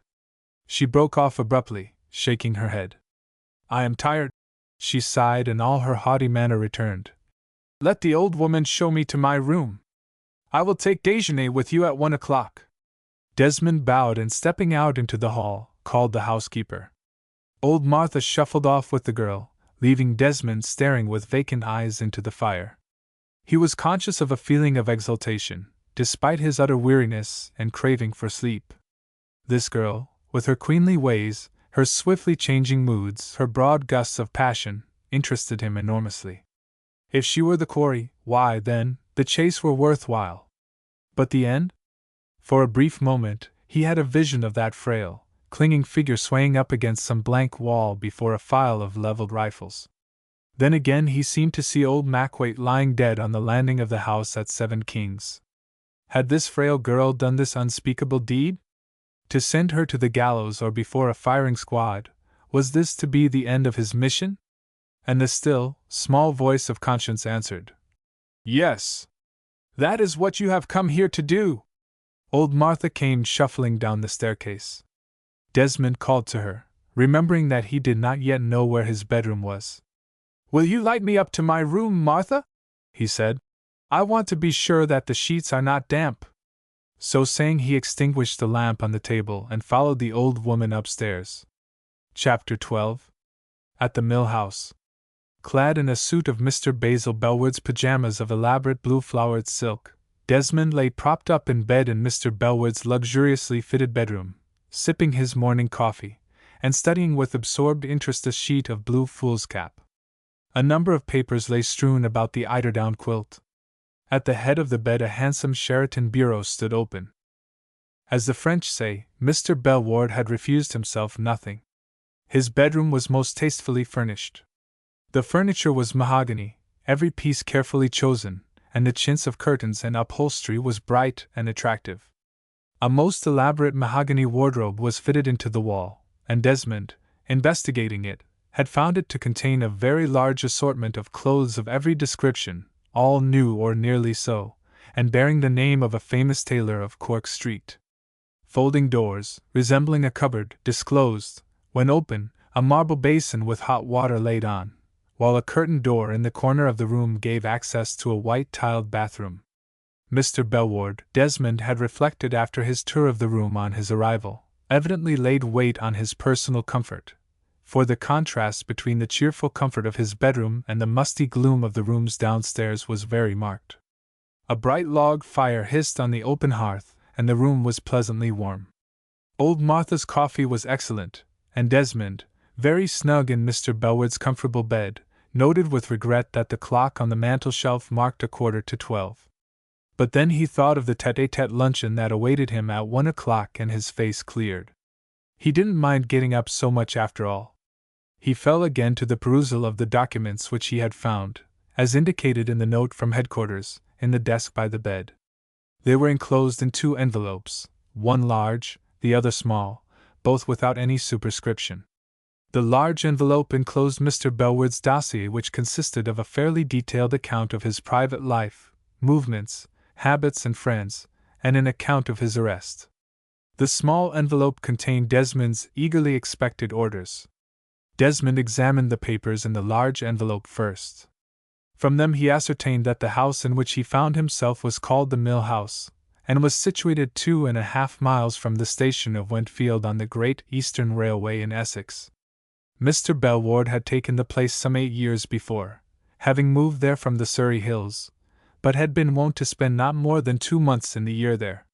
She broke off abruptly, shaking her head. I am tired, she sighed, and all her haughty manner returned. Let the old woman show me to my room. I will take déjeuner with you at 1 o'clock. Desmond bowed and stepping out into the hall, called the housekeeper. Old Martha shuffled off with the girl, leaving Desmond staring with vacant eyes into the fire. He was conscious of a feeling of exultation, despite his utter weariness and craving for sleep. This girl, with her queenly ways, her swiftly changing moods, her broad gusts of passion, interested him enormously. If she were the quarry, why, then, the chase were worthwhile. But the end? For a brief moment, he had a vision of that frail, clinging figure swaying up against some blank wall before a file of leveled rifles. Then again he seemed to see old Macwaite lying dead on the landing of the house at Seven Kings. Had this frail girl done this unspeakable deed? To send her to the gallows or before a firing squad, was this to be the end of his mission? And the still, small voice of conscience answered, "Yes. That is what you have come here to do." Old Martha came shuffling down the staircase. Desmond called to her, remembering that he did not yet know where his bedroom was. "Will you light me up to my room, Martha?" he said. "I want to be sure that the sheets are not damp." So saying, he extinguished the lamp on the table and followed the old woman upstairs. Chapter 12. At the Mill House. Clad in a suit of Mr. Basil Bellwood's pajamas of elaborate blue-flowered silk, Desmond lay propped up in bed in Mr. Bellwood's luxuriously fitted bedroom, sipping his morning coffee, and studying with absorbed interest a sheet of blue foolscap. A number of papers lay strewn about the eiderdown quilt. At the head of the bed a handsome Sheraton bureau stood open. As the French say, Mr. Bellwood had refused himself nothing. His bedroom was most tastefully furnished. The furniture was mahogany, every piece carefully chosen, and the chintz of curtains and upholstery was bright and attractive. A most elaborate mahogany wardrobe was fitted into the wall, and Desmond, investigating it, had found it to contain a very large assortment of clothes of every description, all new or nearly so, and bearing the name of a famous tailor of Cork Street. Folding doors, resembling a cupboard, disclosed, when open, a marble basin with hot water laid on, while a curtained door in the corner of the room gave access to a white-tiled bathroom. Mr. Bellwood, Desmond had reflected after his tour of the room on his arrival, evidently laid weight on his personal comfort, for the contrast between the cheerful comfort of his bedroom and the musty gloom of the rooms downstairs was very marked. A bright log fire hissed on the open hearth, and the room was pleasantly warm. Old Martha's coffee was excellent, and Desmond, very snug in Mr. Bellwood's comfortable bed, noted with regret that the clock on the mantel-shelf marked 11:45. But then he thought of the tete-a-tete luncheon that awaited him at 1 o'clock and his face cleared. He didn't mind getting up so much after all. He fell again to the perusal of the documents which he had found, as indicated in the note from headquarters, in the desk by the bed. They were enclosed in 2 envelopes, one large, the other small, both without any superscription. The large envelope enclosed Mr. Bellwood's dossier, which consisted of a fairly detailed account of his private life, movements, habits and friends, and an account of his arrest. The small envelope contained Desmond's eagerly expected orders. Desmond examined the papers in the large envelope first. From them he ascertained that the house in which he found himself was called the Mill House, and was situated 2.5 miles from the station of Wentfield on the Great Eastern Railway in Essex. Mr. Bellwood had taken the place some 8 years before, having moved there from the Surrey Hills, but had been wont to spend not more than 2 months in the year there.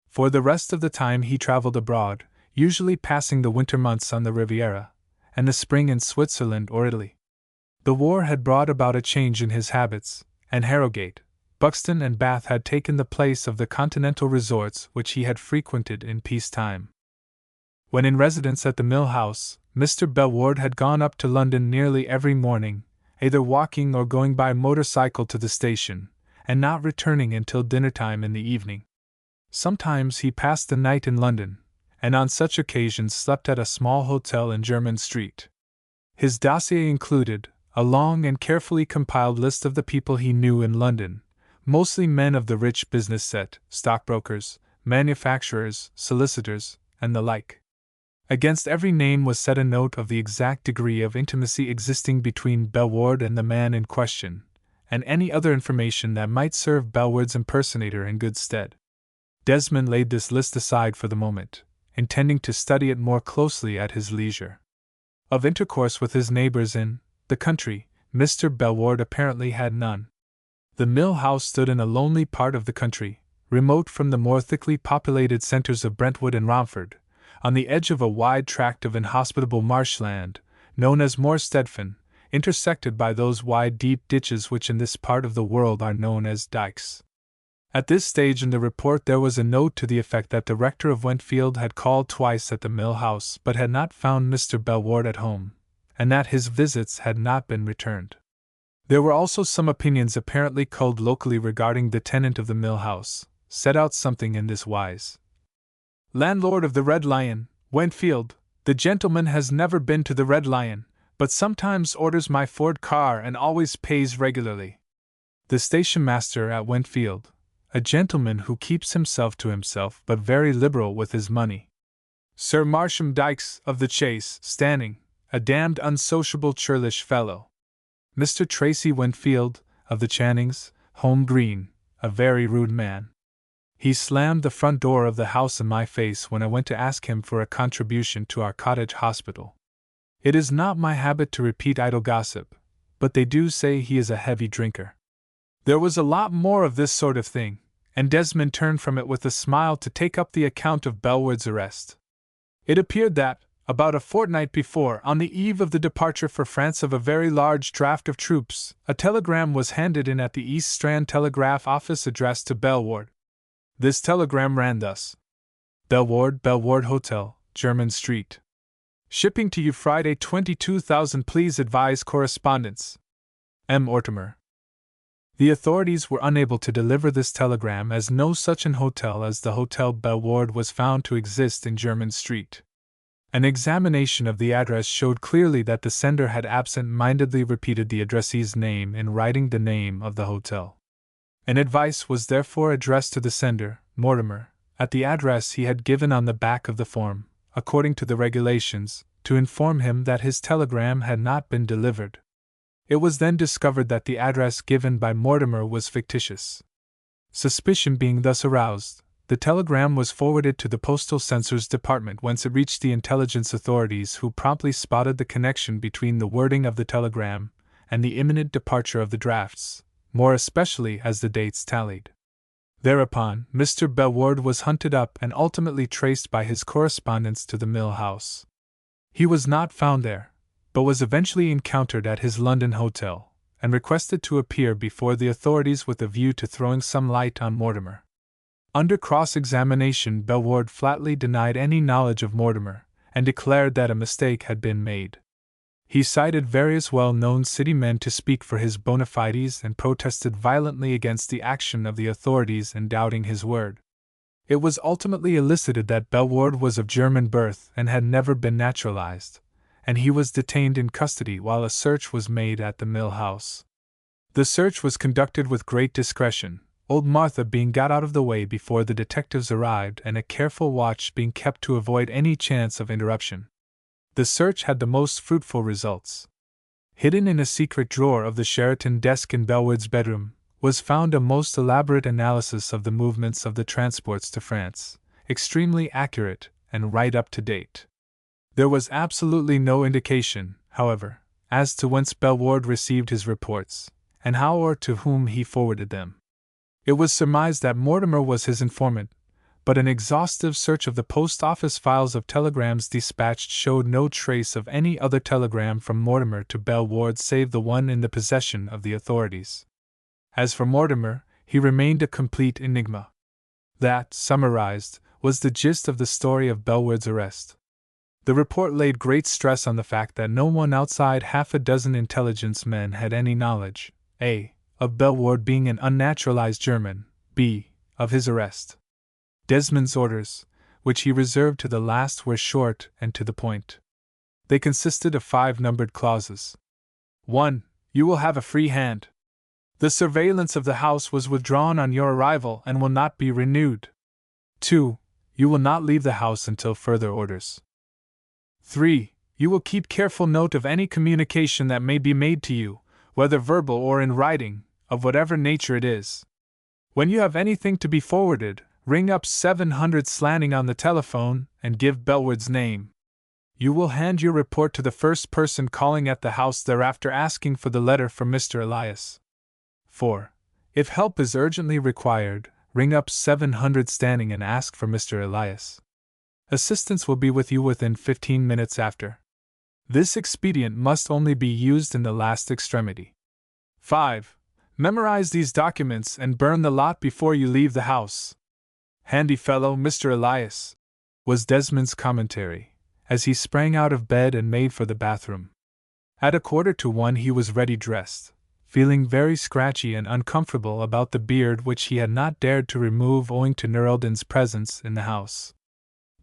For the rest of the time he travelled abroad, usually passing the winter months on the Riviera, and the spring in Switzerland or Italy. The war had brought about a change in his habits, and Harrogate, Buxton and Bath had taken the place of the continental resorts which he had frequented in peace time. When in residence at the Mill House, Mr. Bellwood had gone up to London nearly every morning, either walking or going by motor-cycle to the station, and not returning until dinner-time in the evening. Sometimes he passed the night in London, and on such occasions slept at a small hotel in Jermyn Street. His dossier included a long and carefully compiled list of the people he knew in London, mostly men of the rich business set, stockbrokers, manufacturers, solicitors, and the like. Against every name was set a note of the exact degree of intimacy existing between Bellwood and the man in question, and any other information that might serve Bellwood's impersonator in good stead. Desmond laid this list aside for the moment, intending to study it more closely at his leisure. Of intercourse with his neighbors in the country, Mr. Bellward apparently had none. The mill house stood in a lonely part of the country, remote from the more thickly populated centers of Brentwood and Romford, on the edge of a wide tract of inhospitable marshland, known as Moorstedfen, intersected by those wide deep ditches which in this part of the world are known as dikes. At this stage in the report there was a note to the effect that the rector of Wentfield had called twice at the mill house but had not found Mr. Bellward at home, and that his visits had not been returned. There were also some opinions apparently culled locally regarding the tenant of the mill house, set out something in this wise. Landlord of the Red Lion, Wentfield, the gentleman has never been to the Red Lion, but sometimes orders my Ford car and always pays regularly. The station master at Wentfield, a gentleman who keeps himself to himself but very liberal with his money. Sir Marsham Dykes of the Chase, Stanning, a damned unsociable churlish fellow. Mr. Tracy Wentfield, of the Channings, Home Green, a very rude man. He slammed the front door of the house in my face when I went to ask him for a contribution to our cottage hospital. It is not my habit to repeat idle gossip, but they do say he is a heavy drinker. There was a lot more of this sort of thing, and Desmond turned from it with a smile to take up the account of Bellward's arrest. It appeared that, about a fortnight before, on the eve of the departure for France of a very large draft of troops, a telegram was handed in at the East Strand Telegraph Office addressed to Bellward. This telegram ran thus: Bellward, Bellward Hotel, Jermyn Street. Shipping to you Friday 22,000. Please advise correspondence. M. Ortimer. The authorities were unable to deliver this telegram as no such an hotel as the Hotel Bellward was found to exist in Jermyn Street. An examination of the address showed clearly that the sender had absent-mindedly repeated the addressee's name in writing the name of the hotel. An advice was therefore addressed to the sender, Mortimer, at the address he had given on the back of the form, according to the regulations, to inform him that his telegram had not been delivered. It was then discovered that the address given by Mortimer was fictitious. Suspicion being thus aroused, the telegram was forwarded to the Postal Censor's Department, whence it reached the intelligence authorities, who promptly spotted the connection between the wording of the telegram and the imminent departure of the drafts, more especially as the dates tallied. Thereupon, Mr. Bellward was hunted up and ultimately traced by his correspondents to the mill house. He was not found there, but was eventually encountered at his London hotel, and requested to appear before the authorities with a view to throwing some light on Mortimer. Under cross-examination, Bellward flatly denied any knowledge of Mortimer, and declared that a mistake had been made. He cited various well-known city men to speak for his bona fides and protested violently against the action of the authorities in doubting his word. It was ultimately elicited that Bellward was of German birth and had never been naturalized, and he was detained in custody while a search was made at the mill house. The search was conducted with great discretion, old Martha being got out of the way before the detectives arrived and a careful watch being kept to avoid any chance of interruption. The search had the most fruitful results. Hidden in a secret drawer of the Sheraton desk in Bellward's bedroom was found a most elaborate analysis of the movements of the transports to France, extremely accurate and right up to date. There was absolutely no indication, however, as to whence Bellward received his reports, and how or to whom he forwarded them. It was surmised that Mortimer was his informant, but an exhaustive search of the post office files of telegrams dispatched showed no trace of any other telegram from Mortimer to Bellward save the one in the possession of the authorities. As for Mortimer, he remained a complete enigma. That, summarized, was the gist of the story of Bellward's arrest. The report laid great stress on the fact that no one outside half a dozen intelligence men had any knowledge, a. of Bellward being an unnaturalized German, b. of his arrest. Desmond's orders, which he reserved to the last, were short and to the point. They consisted of 5 numbered clauses. 1. You will have a free hand. The surveillance of the house was withdrawn on your arrival and will not be renewed. 2. You will not leave the house until further orders. 3. You will keep careful note of any communication that may be made to you, whether verbal or in writing, of whatever nature it is. When you have anything to be forwarded, ring up 700 slanting on the telephone and give Bellward's name. You will hand your report to the first person calling at the house thereafter asking for the letter from Mr. Elias. 4. If help is urgently required, ring up 700 Standing and ask for Mr. Elias. Assistance will be with you within 15 minutes after. This expedient must only be used in the last extremity. 5. Memorize these documents and burn the lot before you leave the house. Handy fellow, Mr. Elias, was Desmond's commentary, as he sprang out of bed and made for the bathroom. At 1:45 he was ready dressed, feeling very scratchy and uncomfortable about the beard which he had not dared to remove owing to Nerelden's presence in the house.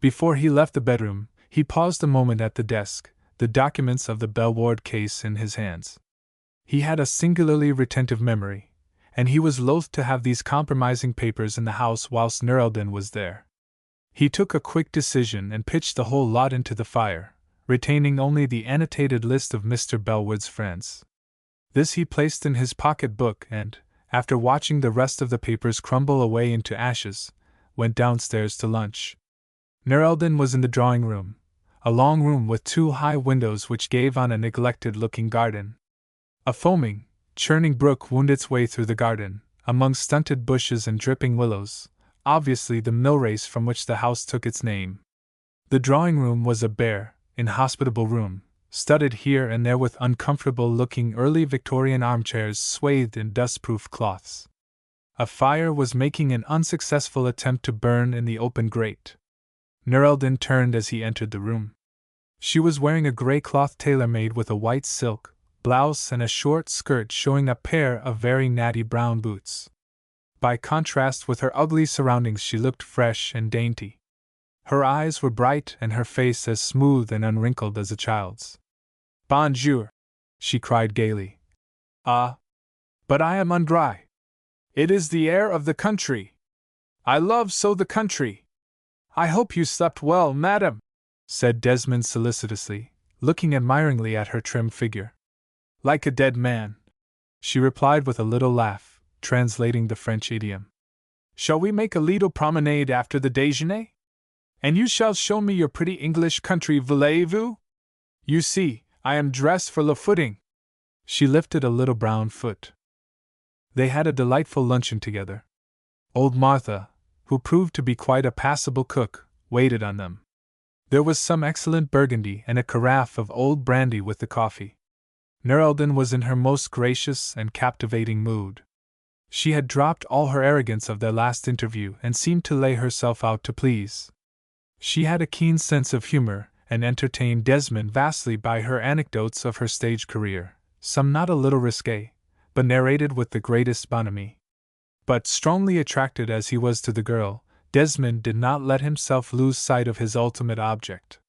Before he left the bedroom, he paused a moment at the desk, the documents of the Bellward case in his hands. He had a singularly retentive memory, and he was loath to have these compromising papers in the house whilst Nerelden was there. He took a quick decision and pitched the whole lot into the fire, retaining only the annotated list of Mr. Bellwood's friends. This he placed in his pocket-book and, after watching the rest of the papers crumble away into ashes, went downstairs to lunch. Nerelden was in the drawing-room, a long room with 2 high windows which gave on a neglected-looking garden. A foaming, churning brook wound its way through the garden, among stunted bushes and dripping willows, obviously the mill race from which the house took its name. The drawing-room was a bare, inhospitable room, studded here and there with uncomfortable-looking early Victorian armchairs swathed in dust-proof cloths. A fire was making an unsuccessful attempt to burn in the open grate. Nerelden turned as he entered the room. She was wearing a grey cloth tailor-made with a white silk blouse and a short skirt showing a pair of very natty brown boots. By contrast with her ugly surroundings she looked fresh and dainty. Her eyes were bright and her face as smooth and unwrinkled as a child's. "Bonjour!" she cried gaily. "Ah! But I am undry. It is the air of the country. I love so the country. I hope you slept well, madam," said Desmond solicitously, looking admiringly at her trim figure. "Like a dead man," she replied with a little laugh, translating the French idiom. "Shall we make a little promenade after the déjeuner? And you shall show me your pretty English country, voulez-vous? You see, I am dressed for le footing." She lifted a little brown foot. They had a delightful luncheon together. Old Martha, who proved to be quite a passable cook, waited on them. There was some excellent burgundy and a carafe of old brandy with the coffee. Nerelden was in her most gracious and captivating mood. She had dropped all her arrogance of their last interview and seemed to lay herself out to please. She had a keen sense of humor and entertained Desmond vastly by her anecdotes of her stage career, some not a little risque, but narrated with the greatest bonhomie. But, strongly attracted as he was to the girl, Desmond did not let himself lose sight of his ultimate object.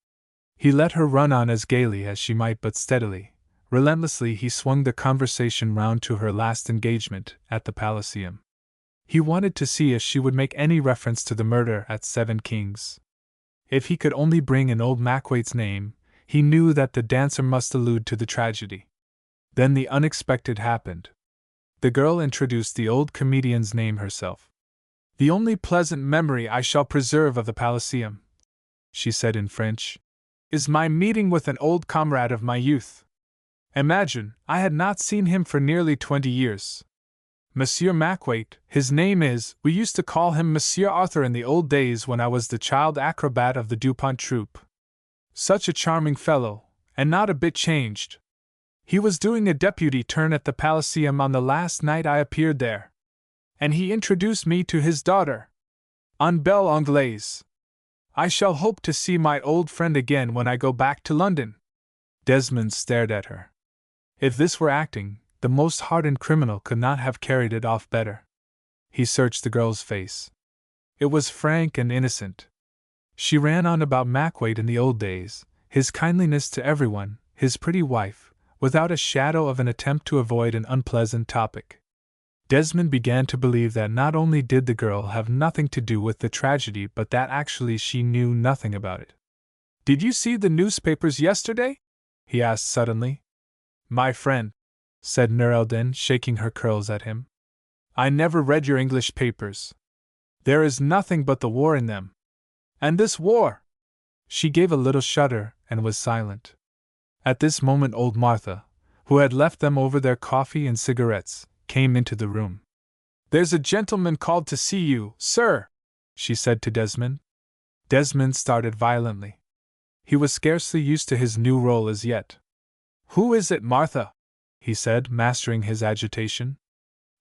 He let her run on as gaily as she might, but steadily, relentlessly he swung the conversation round to her last engagement at the Palaceum. He wanted to see if she would make any reference to the murder at Seven Kings. If he could only bring in old Mackwaite's name, he knew that the dancer must allude to the tragedy. Then the unexpected happened. The girl introduced the old comedian's name herself. "The only pleasant memory I shall preserve of the Palaceum," she said in French, "is my meeting with an old comrade of my youth. Imagine, I had not seen him for nearly 20 years. Monsieur Mackwaite, his name is. We used to call him Monsieur Arthur in the old days when I was the child acrobat of the Dupont troupe. Such a charming fellow, and not a bit changed. He was doing a deputy turn at the Palaceum on the last night I appeared there. And he introduced me to his daughter. En belle Anglaise. I shall hope to see my old friend again when I go back to London." Desmond stared at her. If this were acting, the most hardened criminal could not have carried it off better. He searched the girl's face. It was frank and innocent. She ran on about Mackwaite in the old days, his kindliness to everyone, his pretty wife, without a shadow of an attempt to avoid an unpleasant topic. Desmond began to believe that not only did the girl have nothing to do with the tragedy but that actually she knew nothing about it. "Did you see the newspapers yesterday?" he asked suddenly. "My friend," said Nerelden, shaking her curls at him, "I never read your English papers. There is nothing but the war in them. And this war! She gave a little shudder and was silent. At this moment old Martha, who had left them over their coffee and cigarettes, came into the room. "There's a gentleman called to see you, sir," she said to Desmond. Desmond started violently. He was scarcely used to his new role as yet. "Who is it, Martha?" he said, mastering his agitation.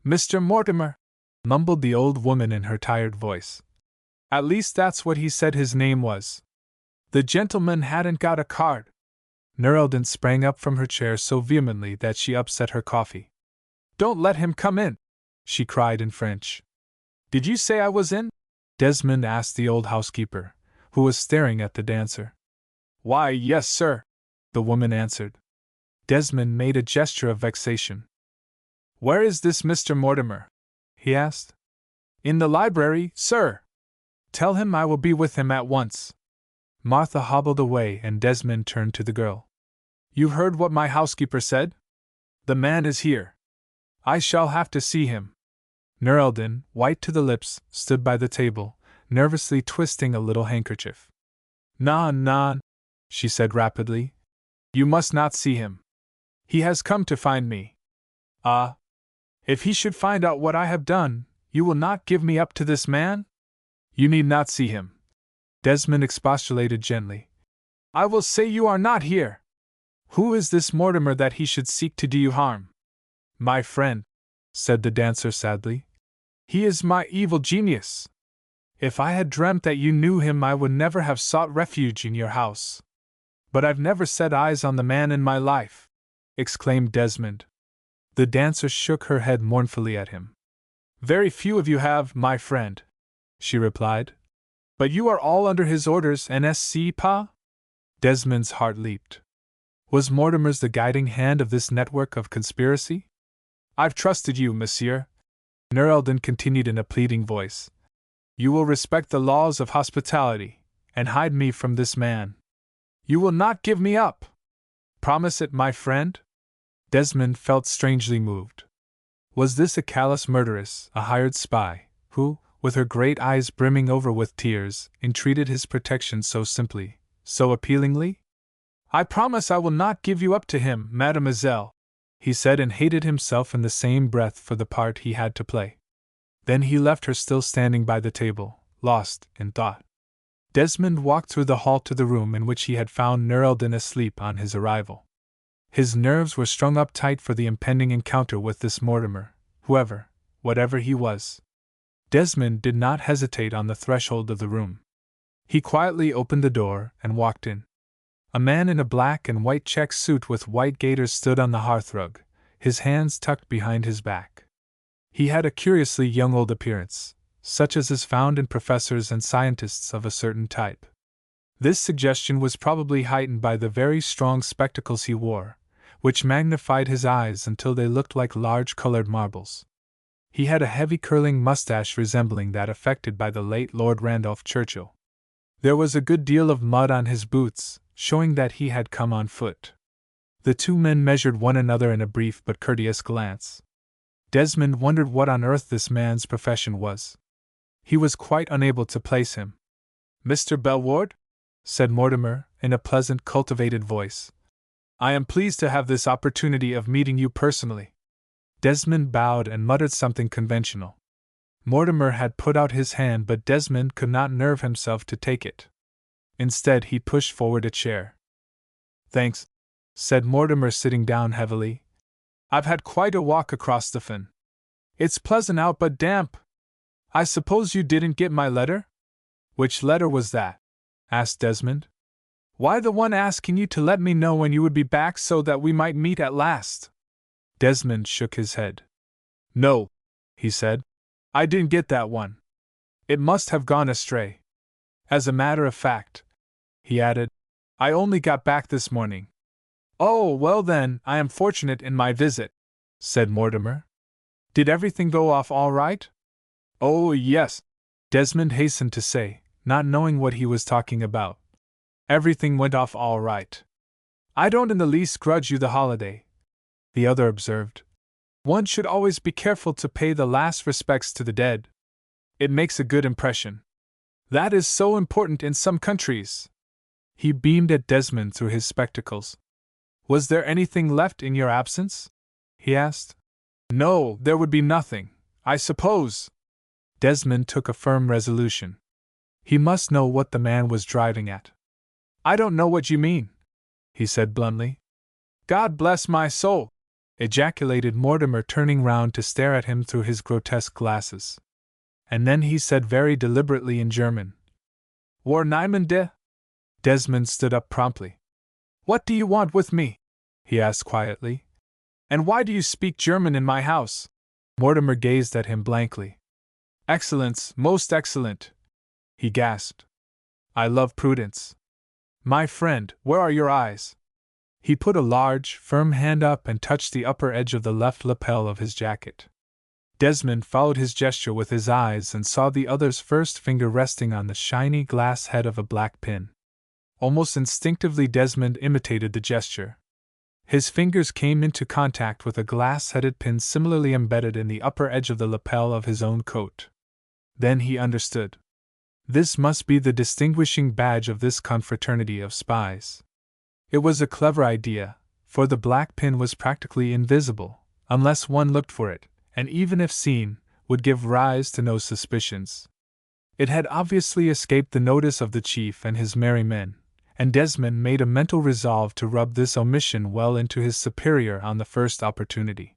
"Mr. Mortimer," mumbled the old woman in her tired voice. "At least that's what he said his name was. The gentleman hadn't got a card." Nerldon sprang up from her chair so vehemently that she upset her coffee. "Don't let him come in!" she cried in French. "Did you say I was in?" Desmond asked the old housekeeper, who was staring at the dancer. "Why, yes, sir," the woman answered. Desmond made a gesture of vexation. "Where is this Mr. Mortimer?" he asked. "In the library, sir." "Tell him I will be with him at once." Martha hobbled away and Desmond turned to the girl. "You heard what my housekeeper said? The man is here. I shall have to see him." Nerldon, white to the lips, stood by the table, nervously twisting a little handkerchief. "Non," she said rapidly. "You must not see him. He has come to find me." "Ah! If he should find out what I have done, you will not give me up to this man?" "You need not see him," Desmond expostulated gently. "I will say you are not here. Who is this Mortimer that he should seek to do you harm?" "My friend," said the dancer sadly. "He is my evil genius. If I had dreamt that you knew him, I would never have sought refuge in your house." "But I've never set eyes on the man in my life," exclaimed Desmond. The dancer shook her head mournfully at him. "Very few of you have, my friend," she replied. "But you are all under his orders, n'est-ce pas?" Desmond's heart leaped. Was Mortimer's the guiding hand of this network of conspiracy? "I've trusted you, monsieur," Nerldon continued in a pleading voice. "You will respect the laws of hospitality, and hide me from this man. You will not give me up. Promise it, my friend?" Desmond felt strangely moved. Was this a callous murderess, a hired spy, who, with her great eyes brimming over with tears, entreated his protection so simply, so appealingly? "I promise I will not give you up to him, mademoiselle," he said, and hated himself in the same breath for the part he had to play. Then he left her still standing by the table, lost in thought. Desmond walked through the hall to the room in which he had found Nerldon asleep on his arrival. His nerves were strung up tight for the impending encounter with this Mortimer, whatever he was. Desmond did not hesitate on the threshold of the room. He quietly opened the door and walked in. A man in a black and white check suit with white gaiters stood on the hearthrug, his hands tucked behind his back. He had a curiously young old appearance, such as is found in professors and scientists of a certain type. This suggestion was probably heightened by the very strong spectacles he wore, which magnified his eyes until they looked like large colored marbles. He had a heavy curling mustache resembling that affected by the late Lord Randolph Churchill. There was a good deal of mud on his boots, showing that he had come on foot. The two men measured one another in a brief but courteous glance. Desmond wondered what on earth this man's profession was. He was quite unable to place him. "Mr. Bellward?" said Mortimer, in a pleasant, cultivated voice. "I am pleased to have this opportunity of meeting you personally." Desmond bowed and muttered something conventional. Mortimer had put out his hand, but Desmond could not nerve himself to take it. Instead, he pushed forward a chair. "Thanks," said Mortimer, sitting down heavily. "I've had quite a walk across the fen. It's pleasant out but damp. I suppose you didn't get my letter?" "Which letter was that?" asked Desmond. "Why, the one asking you to let me know when you would be back so that we might meet at last." Desmond shook his head. "No," he said, "I didn't get that one. It must have gone astray. As a matter of fact," he added, "I only got back this morning." "Oh, well then, I am fortunate in my visit," said Mortimer. "Did everything go off all right?" "Oh, yes," Desmond hastened to say, not knowing what he was talking about. "Everything went off all right. I don't in the least grudge you the holiday," the other observed. "One should always be careful to pay the last respects to the dead. It makes a good impression. That is so important in some countries." He beamed at Desmond through his spectacles. Was there anything left in your absence? He asked. No, there would be nothing, I suppose. Desmond took a firm resolution. He must know what the man was driving at. I don't know what you mean, he said bluntly. God bless my soul! Ejaculated Mortimer, turning round to stare at him through his grotesque glasses. And then he said very deliberately in German, War niemand de? Desmond stood up promptly. What do you want with me? He asked quietly. And why do you speak German in my house? Mortimer gazed at him blankly. Excellence, most excellent, he gasped. I love prudence. My friend, where are your eyes? He put a large, firm hand up and touched the upper edge of the left lapel of his jacket. Desmond followed his gesture with his eyes and saw the other's first finger resting on the shiny glass head of a black pin. Almost instinctively Desmond imitated the gesture. His fingers came into contact with a glass-headed pin similarly embedded in the upper edge of the lapel of his own coat. Then he understood. This must be the distinguishing badge of this confraternity of spies. It was a clever idea, for the black pin was practically invisible, unless one looked for it, and even if seen, would give rise to no suspicions. It had obviously escaped the notice of the chief and his merry men, and Desmond made a mental resolve to rub this omission well into his superior on the first opportunity.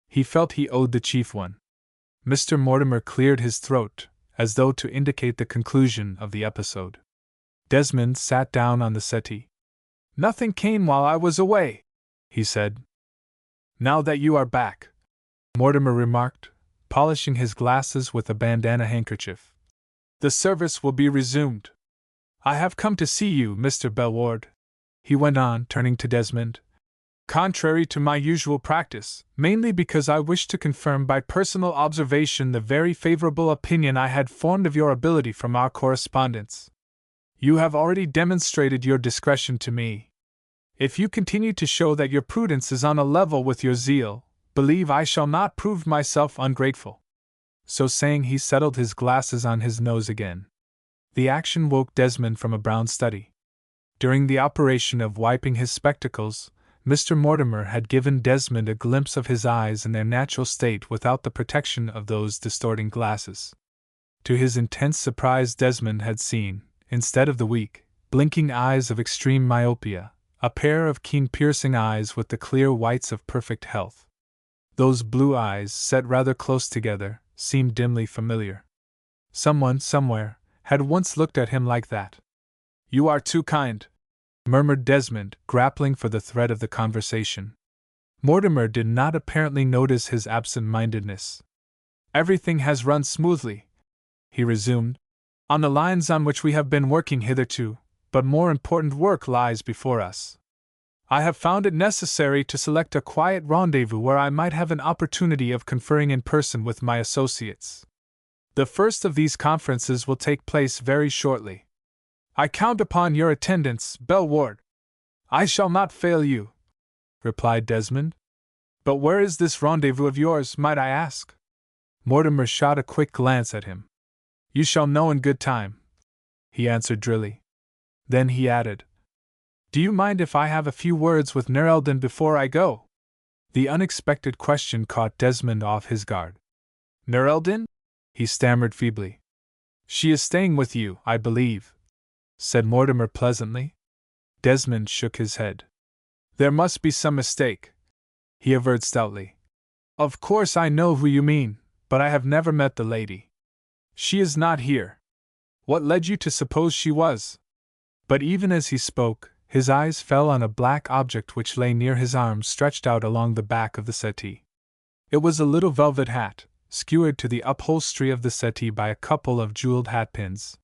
He felt he owed the chief one. Mr. Mortimer cleared his throat, as though to indicate the conclusion of the episode. Desmond sat down on the settee. Nothing came while I was away, he said. Now that you are back, Mortimer remarked, polishing his glasses with a bandana handkerchief, the service will be resumed. I have come to see you, Mr. Bellward, he went on, turning to Desmond. Contrary to my usual practice, mainly because I wish to confirm by personal observation the very favorable opinion I had formed of your ability from our correspondence. You have already demonstrated your discretion to me. If you continue to show that your prudence is on a level with your zeal, believe I shall not prove myself ungrateful. So saying, he settled his glasses on his nose again. The action woke Desmond from a brown study. During the operation of wiping his spectacles, Mr. Mortimer had given Desmond a glimpse of his eyes in their natural state without the protection of those distorting glasses. To his intense surprise, Desmond had seen, instead of the weak, blinking eyes of extreme myopia, a pair of keen piercing eyes with the clear whites of perfect health. Those blue eyes, set rather close together, seemed dimly familiar. Someone, somewhere, had once looked at him like that. You are too kind, murmured Desmond, grappling for the thread of the conversation. Mortimer did not apparently notice his absent-mindedness. Everything has run smoothly, he resumed, on the lines on which we have been working hitherto, but more important work lies before us. I have found it necessary to select a quiet rendezvous where I might have an opportunity of conferring in person with my associates. The first of these conferences will take place very shortly. I count upon your attendance, Bellward. I shall not fail you, replied Desmond. But where is this rendezvous of yours, might I ask? Mortimer shot a quick glance at him. You shall know in good time, he answered drily. Then he added, Do you mind if I have a few words with Nerelden before I go? The unexpected question caught Desmond off his guard. Nerelden? He stammered feebly. She is staying with you, I believe, said Mortimer pleasantly. Desmond shook his head. There must be some mistake, he averred stoutly. Of course I know who you mean, but I have never met the lady. She is not here. What led you to suppose she was? But even as he spoke, his eyes fell on a black object which lay near his arm, stretched out along the back of the settee. It was a little velvet hat, skewered to the upholstery of the settee by a couple of jeweled hatpins.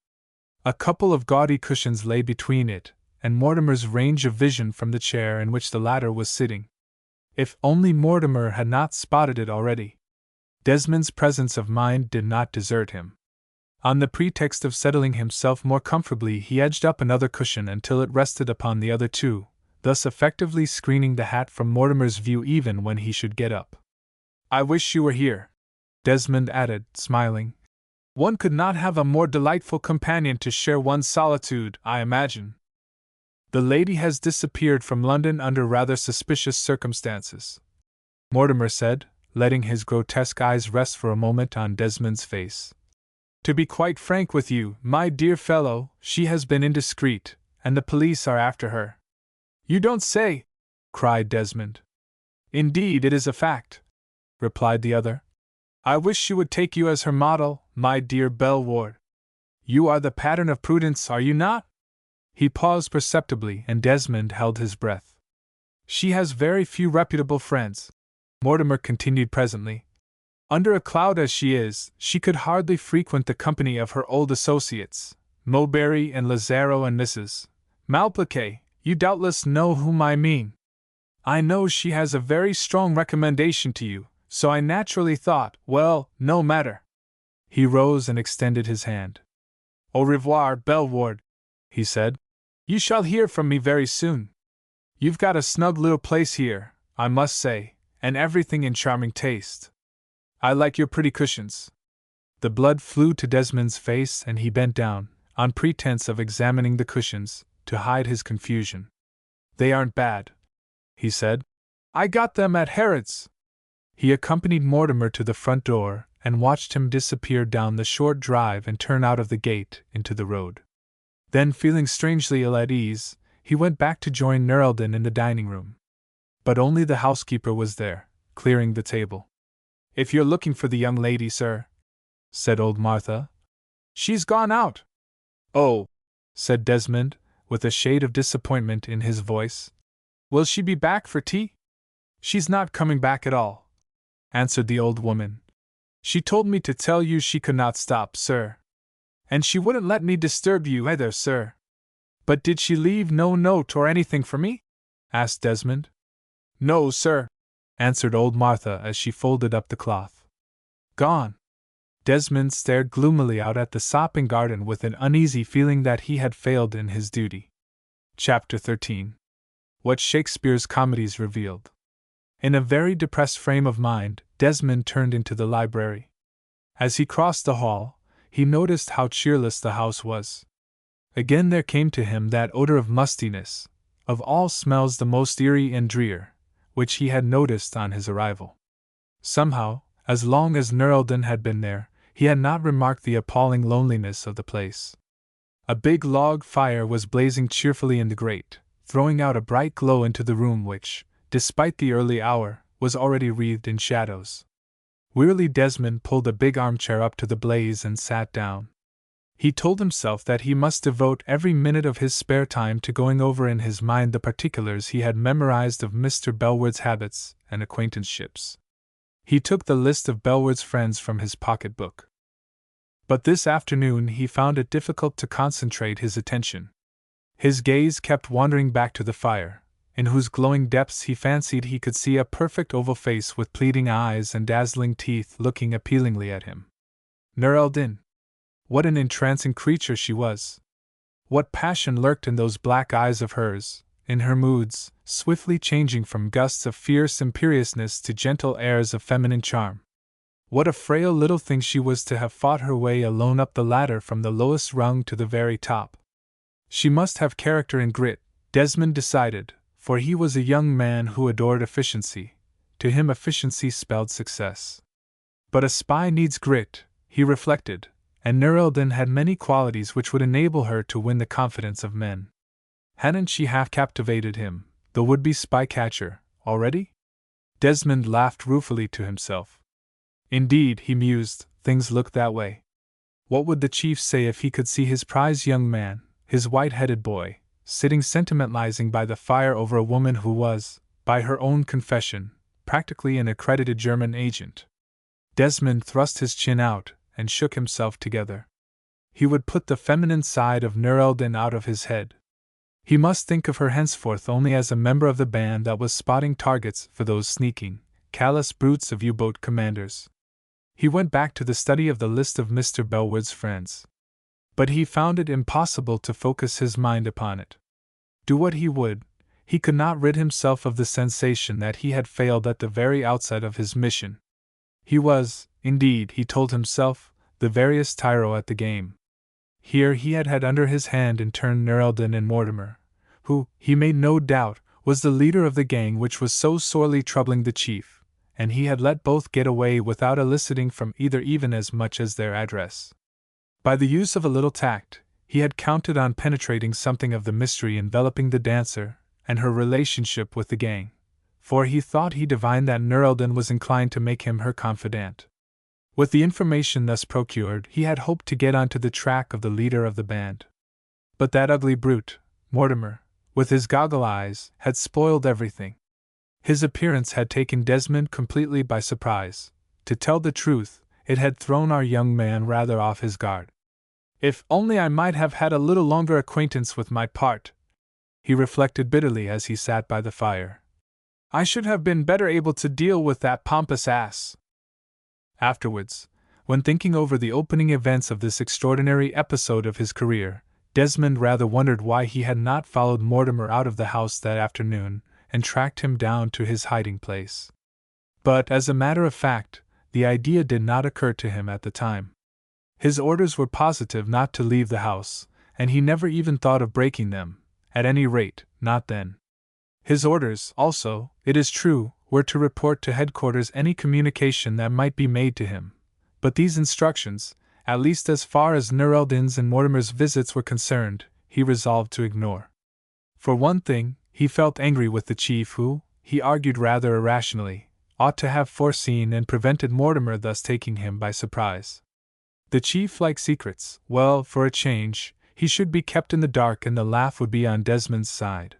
A couple of gaudy cushions lay between it and Mortimer's range of vision from the chair in which the latter was sitting. If only Mortimer had not spotted it already! Desmond's presence of mind did not desert him. On the pretext of settling himself more comfortably, he edged up another cushion until it rested upon the other two, thus effectively screening the hat from Mortimer's view even when he should get up. I wish you were here, Desmond added, smiling. One could not have a more delightful companion to share one's solitude, I imagine. The lady has disappeared from London under rather suspicious circumstances, Mortimer said, letting his grotesque eyes rest for a moment on Desmond's face. To be quite frank with you, my dear fellow, she has been indiscreet, and the police are after her. You don't say! Cried Desmond. Indeed, it is a fact, replied the other. I wish she would take you as her model, my dear Bellward. You are the pattern of prudence, are you not? He paused perceptibly, and Desmond held his breath. She has very few reputable friends, Mortimer continued presently. Under a cloud as she is, she could hardly frequent the company of her old associates, Mowbray and Lazaro and Mrs. Malplaquet. You doubtless know whom I mean. I know she has a very strong recommendation to you, so I naturally thought, well, no matter. He rose and extended his hand. Au revoir, Bellward, he said. You shall hear from me very soon. You've got a snug little place here, I must say, and everything in charming taste. I like your pretty cushions. The blood flew to Desmond's face and he bent down, on pretense of examining the cushions, to hide his confusion. They aren't bad, he said. I got them at Harrod's. He accompanied Mortimer to the front door and watched him disappear down the short drive and turn out of the gate into the road. Then, feeling strangely ill at ease, he went back to join Nerldon in the dining room. But only the housekeeper was there, clearing the table. If you're looking for the young lady, sir, said old Martha. She's gone out. Oh, said Desmond, with a shade of disappointment in his voice. Will she be back for tea? She's not coming back at all, answered the old woman. She told me to tell you she could not stop, sir. And she wouldn't let me disturb you either, sir. But did she leave no note or anything for me? Asked Desmond. No, sir, answered old Martha as she folded up the cloth. Gone. Desmond stared gloomily out at the sopping garden with an uneasy feeling that he had failed in his duty. Chapter 13. What Shakespeare's Comedies Revealed. In a very depressed frame of mind, Desmond turned into the library. As he crossed the hall, he noticed how cheerless the house was. Again there came to him that odor of mustiness, of all smells the most eerie and drear, which he had noticed on his arrival. Somehow, as long as Nerldon had been there, he had not remarked the appalling loneliness of the place. A big log fire was blazing cheerfully in the grate, throwing out a bright glow into the room which, despite the early hour, was already wreathed in shadows. Wearily Desmond pulled a big armchair up to the blaze and sat down. He told himself that he must devote every minute of his spare time to going over in his mind the particulars he had memorized of Mr. Bellward's habits and acquaintanceships. He took the list of Bellward's friends from his pocket-book. But this afternoon he found it difficult to concentrate his attention. His gaze kept wandering back to the fire, in whose glowing depths he fancied he could see a perfect oval face with pleading eyes and dazzling teeth looking appealingly at him. Nerldon! What an entrancing creature she was! What passion lurked in those black eyes of hers, in her moods, swiftly changing from gusts of fierce imperiousness to gentle airs of feminine charm! What a frail little thing she was to have fought her way alone up the ladder from the lowest rung to the very top! She must have character and grit, Desmond decided, for he was a young man who adored efficiency. To him efficiency spelled success. But a spy needs grit, he reflected, and Nerldon had many qualities which would enable her to win the confidence of men. Hadn't she half captivated him, the would-be spy-catcher, already? Desmond laughed ruefully to himself. Indeed, he mused, things looked that way. What would the chief say if he could see his prized young man, his white-headed boy, sitting sentimentalizing by the fire over a woman who was, by her own confession, practically an accredited German agent? Desmond thrust his chin out and shook himself together. He would put the feminine side of Nerldon out of his head. He must think of her henceforth only as a member of the band that was spotting targets for those sneaking, callous brutes of U-boat commanders. He went back to the study of the list of Mr. Bellward's friends. But he found it impossible to focus his mind upon it. Do what he would, he could not rid himself of the sensation that he had failed at the very outset of his mission. He was, indeed, he told himself, the veriest tyro at the game. Here he had under his hand in turn Nerldon and Mortimer, who, he made no doubt, was the leader of the gang which was so sorely troubling the chief, and he had let both get away without eliciting from either even as much as their address. By the use of a little tact, he had counted on penetrating something of the mystery enveloping the dancer and her relationship with the gang, for he thought he divined that Nur el-Din was inclined to make him her confidant. With the information thus procured, he had hoped to get onto the track of the leader of the band. But that ugly brute, Mortimer, with his goggle eyes, had spoiled everything. His appearance had taken Desmond completely by surprise. To tell the truth, it had thrown our young man rather off his guard. If only I might have had a little longer acquaintance with my part, he reflected bitterly as he sat by the fire. I should have been better able to deal with that pompous ass. Afterwards, when thinking over the opening events of this extraordinary episode of his career, Desmond rather wondered why he had not followed Mortimer out of the house that afternoon and tracked him down to his hiding place. But, as a matter of fact, the idea did not occur to him at the time. His orders were positive not to leave the house, and he never even thought of breaking them, at any rate, not then. His orders, also, it is true, were to report to headquarters any communication that might be made to him, but these instructions, at least as far as Nur el-Din's and Mortimer's visits were concerned, he resolved to ignore. For one thing, he felt angry with the chief who, he argued rather irrationally, ought to have foreseen and prevented Mortimer thus taking him by surprise. The chief liked secrets. Well, for a change, he should be kept in the dark and the laugh would be on Desmond's side.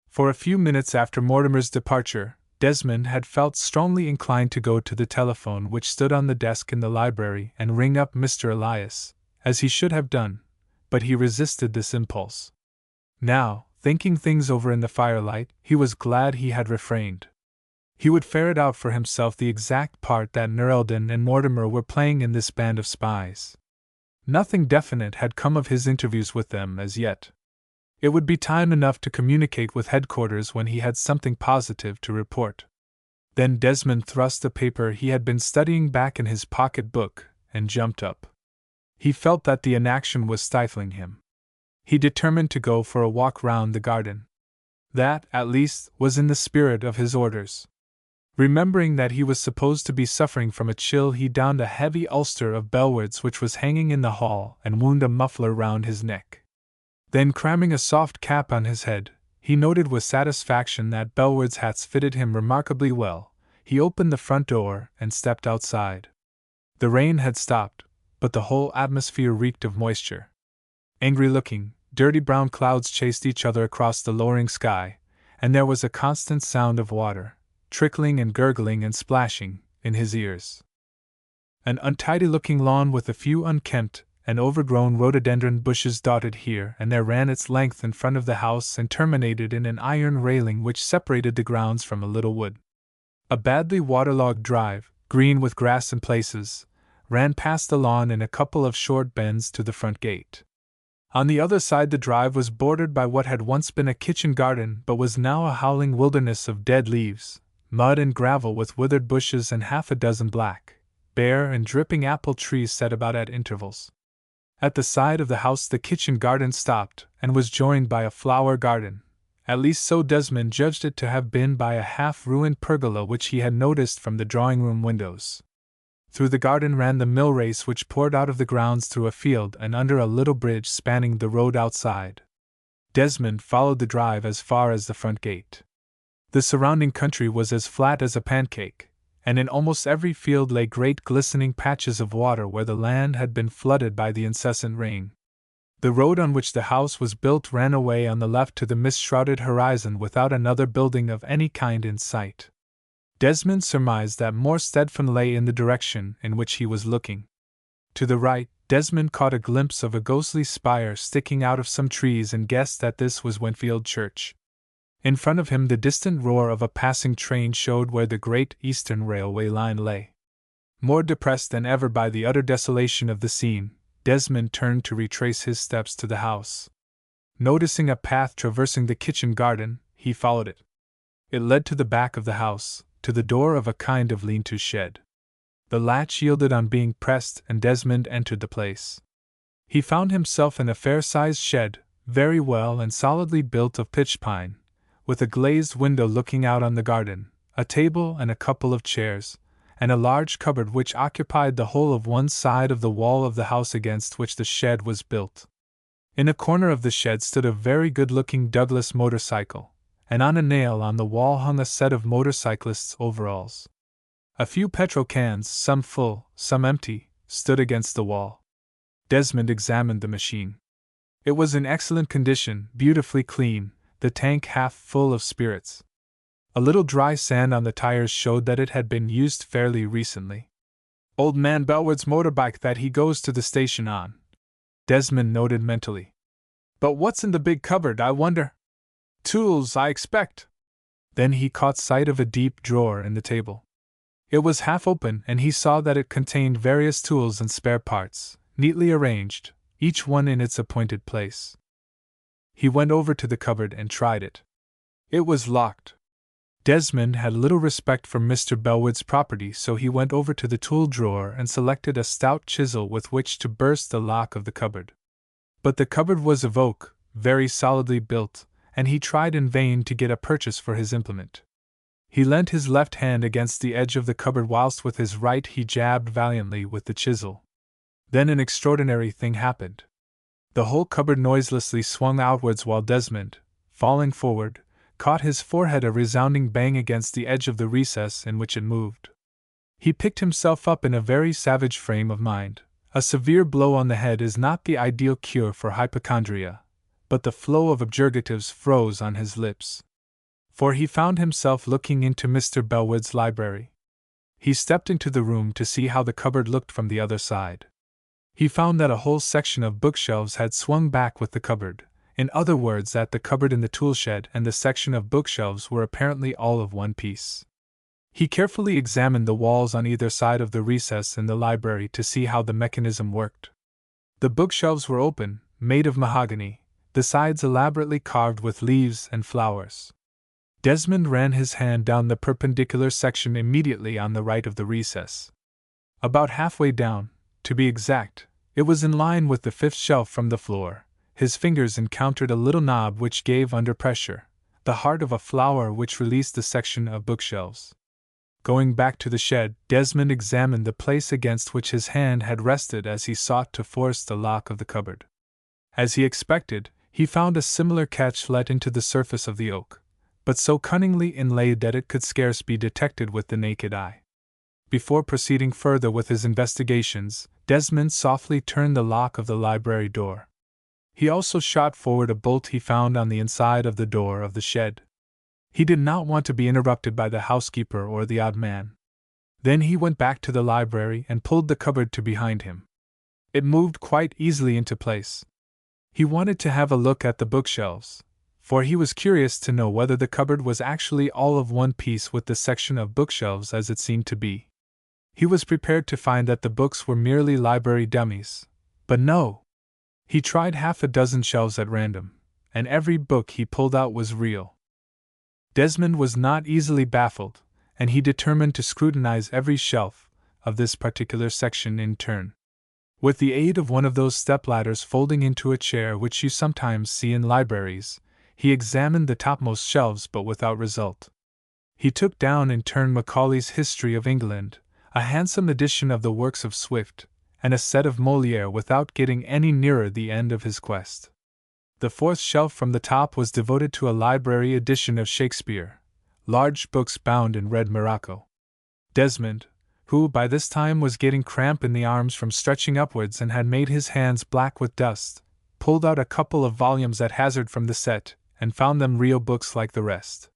For a few minutes after Mortimer's departure, Desmond had felt strongly inclined to go to the telephone which stood on the desk in the library and ring up Mr. Elias, as he should have done, but he resisted this impulse. Now, thinking things over in the firelight, he was glad he had refrained. He would ferret out for himself the exact part that Nur el-Din and Mortimer were playing in this band of spies. Nothing definite had come of his interviews with them as yet. It would be time enough to communicate with headquarters when he had something positive to report. Then Desmond thrust the paper he had been studying back in his pocket-book and jumped up. He felt that the inaction was stifling him. He determined to go for a walk round the garden. That, at least, was in the spirit of his orders. Remembering that he was supposed to be suffering from a chill, he donned a heavy ulster of Bellwood's which was hanging in the hall and wound a muffler round his neck. Then, cramming a soft cap on his head, he noted with satisfaction that Bellwood's hats fitted him remarkably well. He opened the front door and stepped outside. The rain had stopped, but the whole atmosphere reeked of moisture. Angry-looking, dirty brown clouds chased each other across the lowering sky, and there was a constant sound of water, trickling and gurgling and splashing, in his ears. An untidy-looking lawn with a few unkempt and overgrown rhododendron bushes dotted here and there ran its length in front of the house and terminated in an iron railing which separated the grounds from a little wood. A badly waterlogged drive, green with grass in places, ran past the lawn in a couple of short bends to the front gate. On the other side the drive was bordered by what had once been a kitchen garden but was now a howling wilderness of dead leaves, mud and gravel with withered bushes and half a dozen black, bare and dripping apple trees set about at intervals. At the side of the house the kitchen garden stopped and was joined by a flower garden, at least so Desmond judged it to have been by a half-ruined pergola which he had noticed from the drawing-room windows. Through the garden ran the mill race which poured out of the grounds through a field and under a little bridge spanning the road outside. Desmond followed the drive as far as the front gate. The surrounding country was as flat as a pancake, and in almost every field lay great glistening patches of water where the land had been flooded by the incessant rain. The road on which the house was built ran away on the left to the mist-shrouded horizon without another building of any kind in sight. Desmond surmised that more Stedford lay in the direction in which he was looking. To the right, Desmond caught a glimpse of a ghostly spire sticking out of some trees and guessed that this was Winfield Church. In front of him the distant roar of a passing train showed where the Great Eastern Railway line lay. More depressed than ever by the utter desolation of the scene, Desmond turned to retrace his steps to the house. Noticing a path traversing the kitchen garden, he followed it. It led to the back of the house, to the door of a kind of lean-to shed. The latch yielded on being pressed and Desmond entered the place. He found himself in a fair-sized shed, very well and solidly built of pitch pine, with a glazed window looking out on the garden, a table and a couple of chairs, and a large cupboard which occupied the whole of one side of the wall of the house against which the shed was built. In a corner of the shed stood a very good-looking Douglas motorcycle, and on a nail on the wall hung a set of motorcyclists' overalls. A few petrol cans, some full, some empty, stood against the wall. Desmond examined the machine. It was in excellent condition, beautifully clean, the tank half full of spirits. A little dry sand on the tires showed that it had been used fairly recently. Old man Bellwood's motorbike that he goes to the station on, Desmond noted mentally. But what's in the big cupboard, I wonder? Tools, I expect. Then he caught sight of a deep drawer in the table. It was half open, and he saw that it contained various tools and spare parts, neatly arranged, each one in its appointed place. He went over to the cupboard and tried it. It was locked. Desmond had little respect for Mr. Bellwood's property, so he went over to the tool drawer and selected a stout chisel with which to burst the lock of the cupboard. But the cupboard was of oak, very solidly built, and he tried in vain to get a purchase for his implement. He leant his left hand against the edge of the cupboard whilst with his right he jabbed valiantly with the chisel. Then an extraordinary thing happened. The whole cupboard noiselessly swung outwards while Desmond, falling forward, caught his forehead a resounding bang against the edge of the recess in which it moved. He picked himself up in a very savage frame of mind. A severe blow on the head is not the ideal cure for hypochondria, but the flow of objurgatives froze on his lips. For he found himself looking into Mr. Bellwood's library. He stepped into the room to see how the cupboard looked from the other side. He found that a whole section of bookshelves had swung back with the cupboard. In other words, that the cupboard in the toolshed and the section of bookshelves were apparently all of one piece. He carefully examined the walls on either side of the recess in the library to see how the mechanism worked. The bookshelves were open, made of mahogany, the sides elaborately carved with leaves and flowers. Desmond ran his hand down the perpendicular section immediately on the right of the recess. About halfway down, to be exact, it was in line with the fifth shelf from the floor. His fingers encountered a little knob which gave under pressure, the heart of a flower which released the section of bookshelves. Going back to the shed, Desmond examined the place against which his hand had rested as he sought to force the lock of the cupboard. As he expected, he found a similar catch let into the surface of the oak, but so cunningly inlaid that it could scarce be detected with the naked eye. Before proceeding further with his investigations, Desmond softly turned the lock of the library door. He also shot forward a bolt he found on the inside of the door of the shed. He did not want to be interrupted by the housekeeper or the odd man. Then he went back to the library and pulled the cupboard to behind him. It moved quite easily into place. He wanted to have a look at the bookshelves, for he was curious to know whether the cupboard was actually all of one piece with the section of bookshelves as it seemed to be. He was prepared to find that the books were merely library dummies, but no! He tried half a dozen shelves at random, and every book he pulled out was real. Desmond was not easily baffled, and he determined to scrutinize every shelf of this particular section in turn. With the aid of one of those step-ladders folding into a chair which you sometimes see in libraries, he examined the topmost shelves but without result. He took down in turn Macaulay's History of England, a handsome edition of the works of Swift, and a set of Molière without getting any nearer the end of his quest. The fourth shelf from the top was devoted to a library edition of Shakespeare, large books bound in red morocco. Desmond, who by this time was getting cramp in the arms from stretching upwards and had made his hands black with dust, pulled out a couple of volumes at hazard from the set, and found them real books like the rest.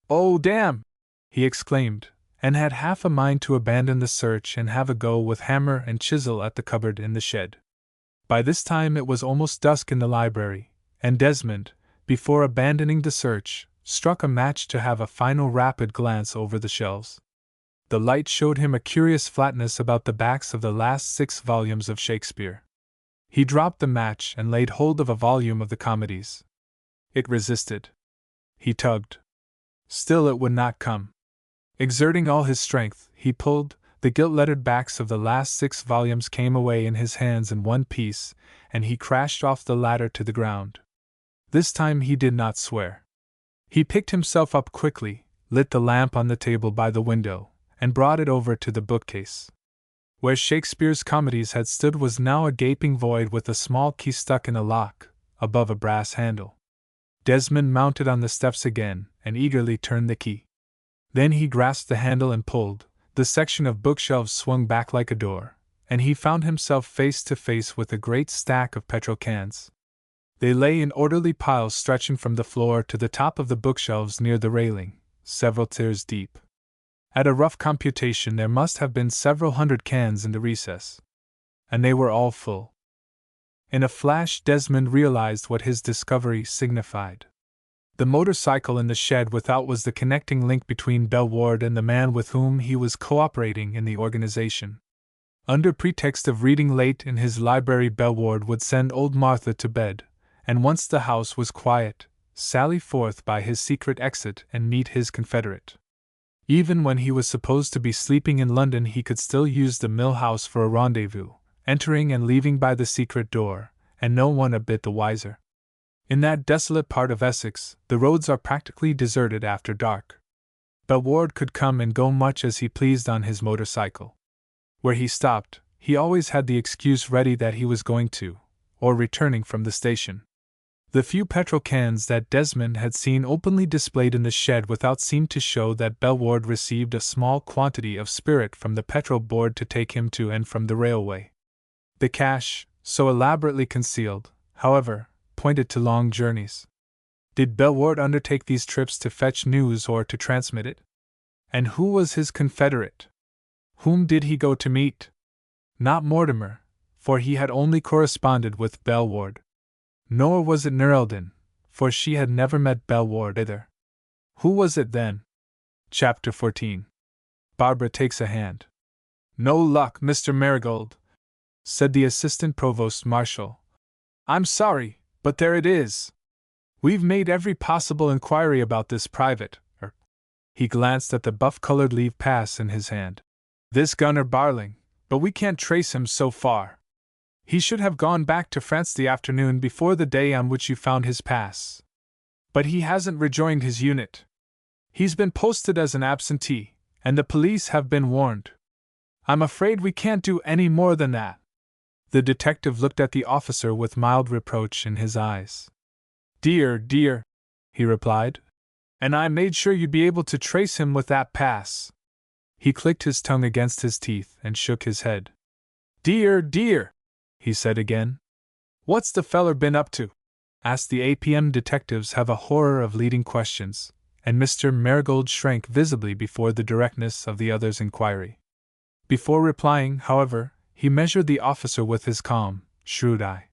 "Oh, damn!" he exclaimed, and had half a mind to abandon the search and have a go with hammer and chisel at the cupboard in the shed. By this time it was almost dusk in the library, and Desmond, before abandoning the search, struck a match to have a final rapid glance over the shelves. The light showed him a curious flatness about the backs of the last 6 volumes of Shakespeare. He dropped the match and laid hold of a volume of the comedies. It resisted. He tugged. Still it would not come. Exerting all his strength, he pulled. The gilt-lettered backs of the last 6 volumes came away in his hands in one piece, and he crashed off the ladder to the ground. This time he did not swear. He picked himself up quickly, lit the lamp on the table by the window, and brought it over to the bookcase. Where Shakespeare's comedies had stood was now a gaping void with a small key stuck in a lock, above a brass handle. Desmond mounted on the steps again, and eagerly turned the key. Then he grasped the handle and pulled. The section of bookshelves swung back like a door, and he found himself face to face with a great stack of petrol cans. They lay in orderly piles stretching from the floor to the top of the bookshelves near the railing, several tiers deep. At a rough computation, there must have been several hundred cans in the recess. And they were all full. In a flash, Desmond realized what his discovery signified. The motorcycle in the shed without was the connecting link between Bellward and the man with whom he was cooperating in the organization. Under pretext of reading late in his library, Bellward would send old Martha to bed, and once the house was quiet, sally forth by his secret exit and meet his confederate. Even when he was supposed to be sleeping in London, he could still use the mill house for a rendezvous, entering and leaving by the secret door, and no one a bit the wiser. In that desolate part of Essex, the roads are practically deserted after dark. Bellward could come and go much as he pleased on his motorcycle. Where he stopped, he always had the excuse ready that he was going to, or returning from the station. The few petrol cans that Desmond had seen openly displayed in the shed without seemed to show that Bellward received a small quantity of spirit from the petrol board to take him to and from the railway. The cache, so elaborately concealed, however, pointed to long journeys. Did Bellward undertake these trips to fetch news or to transmit it? And who was his confederate? Whom did he go to meet? Not Mortimer, for he had only corresponded with Bellward. Nor was it Nerelden, for she had never met Bellward either. Who was it then? Chapter 14. Barbara takes a hand. No luck, Mr. Marigold, said the assistant provost marshal. I'm sorry, but there it is. We've made every possible inquiry about this private, he glanced at the buff-colored leave pass in his hand. This Gunner Barling, but we can't trace him so far. He should have gone back to France the afternoon before the day on which you found his pass. But he hasn't rejoined his unit. He's been posted as an absentee, and the police have been warned. I'm afraid we can't do any more than that. The detective looked at the officer with mild reproach in his eyes. Dear, he replied. And I made sure you'd be able to trace him with that pass. He clicked his tongue against his teeth and shook his head. Dear, he said again. What's the feller been up to? Asked the APM. Detectives have a horror of leading questions, and Mr. Marigold shrank visibly before the directness of the other's inquiry. Before replying, however, he measured the officer with his calm, shrewd eye.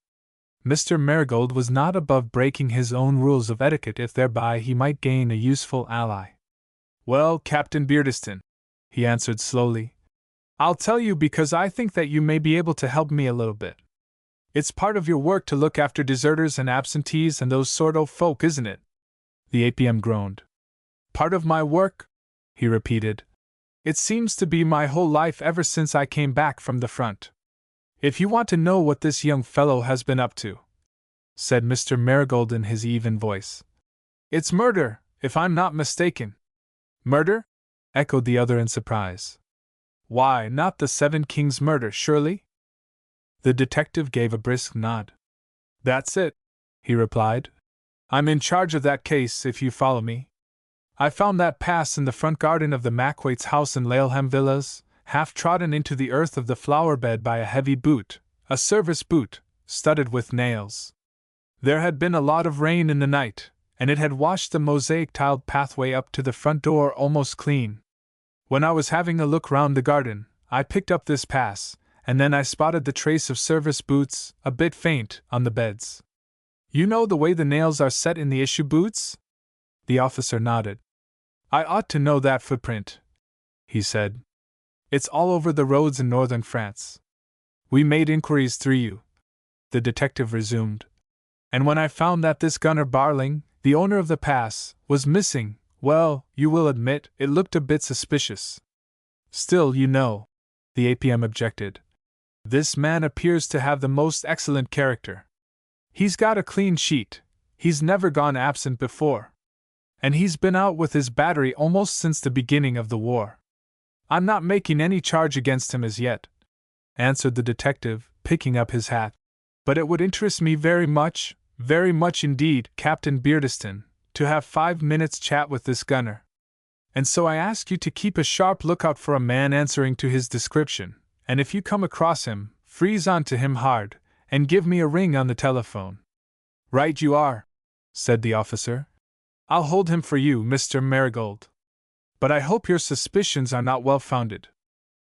Mr. Marigold was not above breaking his own rules of etiquette if thereby he might gain a useful ally. Well, Captain Beardiston, he answered slowly, I'll tell you because I think that you may be able to help me a little bit. It's part of your work to look after deserters and absentees and those sort of folk, isn't it? The APM groaned. Part of my work? He repeated. It seems to be my whole life ever since I came back from the front. If you want to know what this young fellow has been up to, said Mr. Marigold in his even voice, it's murder, if I'm not mistaken. Murder? Echoed the other in surprise. Why, not the Seven Kings murder, surely? The detective gave a brisk nod. That's it, he replied. I'm in charge of that case, if you follow me. I found that pass in the front garden of the Mackwaite's house in Laleham Villas, half trodden into the earth of the flower bed by a heavy boot, a service boot, studded with nails. There had been a lot of rain in the night, and it had washed the mosaic-tiled pathway up to the front door almost clean. When I was having a look round the garden, I picked up this pass, and then I spotted the trace of service boots, a bit faint, on the beds. You know the way the nails are set in the issue boots? The officer nodded. I ought to know that footprint, he said. It's all over the roads in northern France. We made inquiries through you, the detective resumed. And when I found that this Gunner Barling, the owner of the pass, was missing, well, you will admit, it looked a bit suspicious. Still, you know, the APM objected. This man appears to have the most excellent character. He's got a clean sheet, He's never gone absent before. And he's been out with his battery almost since the beginning of the war. I'm not making any charge against him as yet, answered the detective, picking up his hat. But it would interest me very much indeed, Captain Beardiston, to have 5 minutes' chat with this gunner. And so I ask you to keep a sharp lookout for a man answering to his description, and if you come across him, freeze on to him hard, and give me a ring on the telephone. Right you are, said the officer. I'll hold him for you, Mr. Marigold. But I hope your suspicions are not well-founded.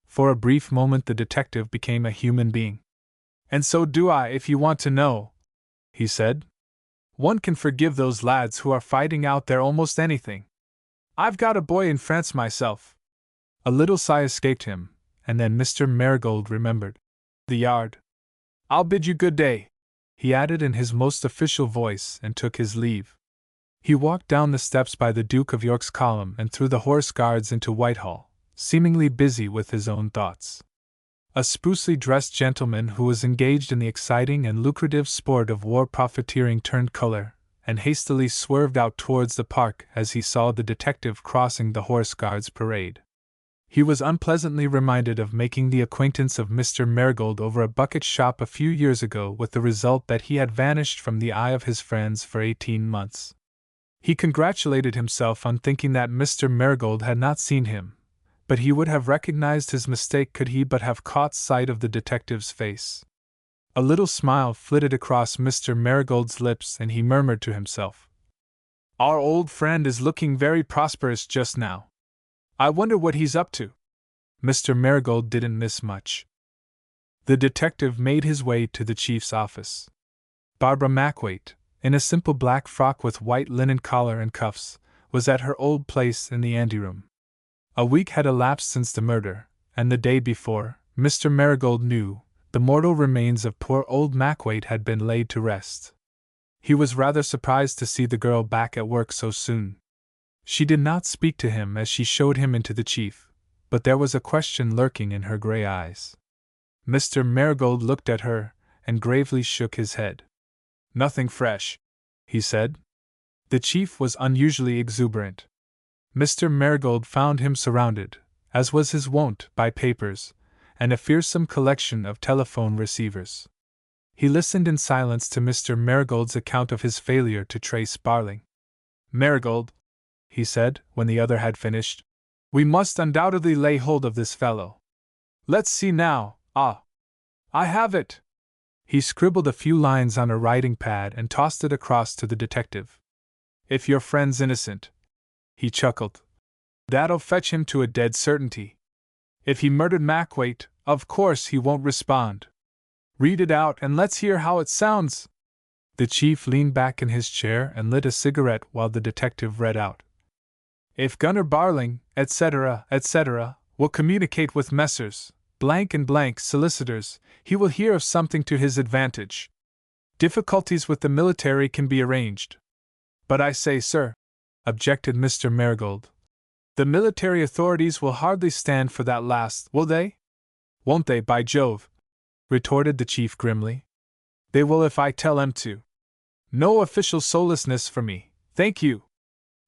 For a brief moment the detective became a human being. And so do I, if you want to know, he said. One can forgive those lads who are fighting out there almost anything. I've got a boy in France myself. A little sigh escaped him, and then Mr. Marigold remembered. The Yard. I'll bid you good day, he added in his most official voice, and took his leave. He walked down the steps by the Duke of York's column and through the Horse Guards into Whitehall, seemingly busy with his own thoughts. A sprucely dressed gentleman who was engaged in the exciting and lucrative sport of war profiteering turned color, and hastily swerved out towards the park as he saw the detective crossing the Horse Guards parade. He was unpleasantly reminded of making the acquaintance of Mr. Marigold over a bucket shop a few years ago, with the result that he had vanished from the eye of his friends for 18 months. He congratulated himself on thinking that Mr. Marigold had not seen him, but he would have recognized his mistake could he but have caught sight of the detective's face. A little smile flitted across Mr. Marigold's lips, and he murmured to himself, "Our old friend is looking very prosperous just now. I wonder what he's up to." Mr. Marigold didn't miss much. The detective made his way to the chief's office. Barbara Mackwaite, in a simple black frock with white linen collar and cuffs, was at her old place in the anteroom. A week had elapsed since the murder, and the day before, Mr. Marigold knew, the mortal remains of poor old Mackwaite had been laid to rest. He was rather surprised to see the girl back at work so soon. She did not speak to him as she showed him into the chief, but there was a question lurking in her gray eyes. Mr. Marigold looked at her, and gravely shook his head. "Nothing fresh," he said. The chief was unusually exuberant. Mr. Marigold found him surrounded, as was his wont, by papers, and a fearsome collection of telephone receivers. He listened in silence to Mr. Marigold's account of his failure to trace Barling. "Marigold," he said, when the other had finished, "we must undoubtedly lay hold of this fellow. Let's see now. I have it!" He scribbled a few lines on a writing pad and tossed it across to the detective. "If your friend's innocent," he chuckled, "that'll fetch him to a dead certainty. If he murdered Mackwaite, of course he won't respond. Read it out and let's hear how it sounds." The chief leaned back in his chair and lit a cigarette while the detective read out. "If Gunner Barling, etc., etc., will communicate with Messrs. Blank and Blank solicitors, he will hear of something to his advantage. Difficulties with the military can be arranged." "But I say, sir," objected Mr. Marigold, "the military authorities will hardly stand for that last, will they?" "Won't they, by Jove?" retorted the chief grimly. "They will if I tell them to. No official soullessness for me, thank you.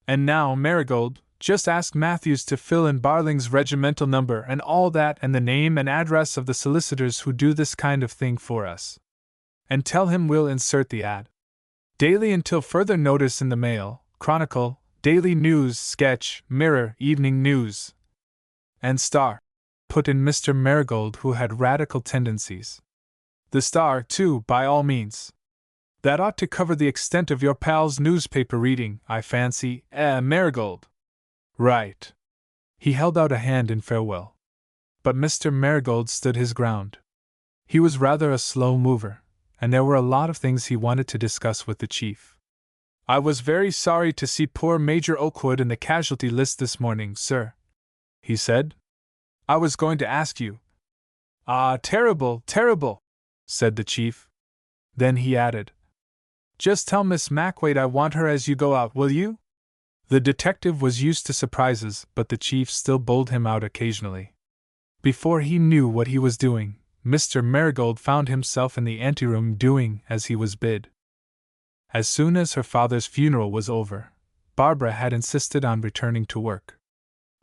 And now, Marigold, just ask Matthews to fill in Barling's regimental number and all that, and the name and address of the solicitors who do this kind of thing for us. And tell him we'll insert the ad. Daily until further notice in the Mail, Chronicle, Daily News, Sketch, Mirror, Evening News, and Star," put in Mr. Marigold, who had radical tendencies. "The Star, too, by all means. That ought to cover the extent of your pal's newspaper reading, I fancy, Marigold." "Right." He held out a hand in farewell. But Mr. Marigold stood his ground. He was rather a slow mover, and there were a lot of things he wanted to discuss with the chief. "I was very sorry to see poor Major Okewood in the casualty list this morning, sir," he said. "I was going to ask you." "Ah, terrible, terrible," said the chief. Then he added, "Just tell Miss Mackwaite I want her as you go out, will you?" The detective was used to surprises, but the chief still bowled him out occasionally. Before he knew what he was doing, Mr. Marigold found himself in the anteroom doing as he was bid. As soon as her father's funeral was over, Barbara had insisted on returning to work.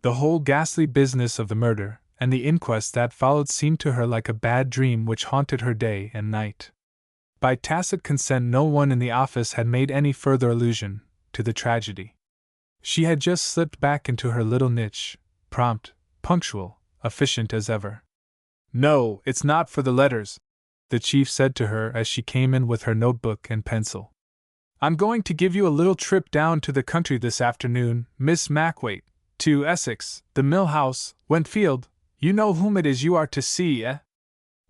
The whole ghastly business of the murder and the inquest that followed seemed to her like a bad dream which haunted her day and night. By tacit consent, no one in the office had made any further allusion to the tragedy. She had just slipped back into her little niche, prompt, punctual, efficient as ever. "No, it's not for the letters," the chief said to her as she came in with her notebook and pencil. "I'm going to give you a little trip down to the country this afternoon, Miss Mackwaite, to Essex, the mill house, Wentfield. You know whom it is you are to see, eh?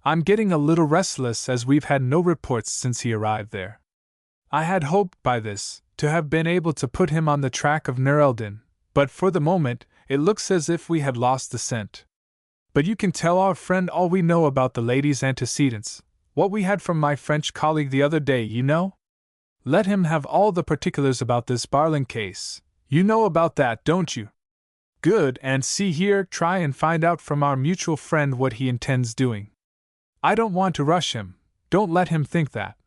I'm getting a little restless as we've had no reports since he arrived there. I had hoped by this to have been able to put him on the track of Nur Eldin, but for the moment it looks as if we had lost the scent. But you can tell our friend all we know about the lady's antecedents, what we had from my French colleague the other day, you know? Let him have all the particulars about this Barling case. You know about that, don't you? Good, and see here, try and find out from our mutual friend what he intends doing. I don't want to rush him, don't let him think that,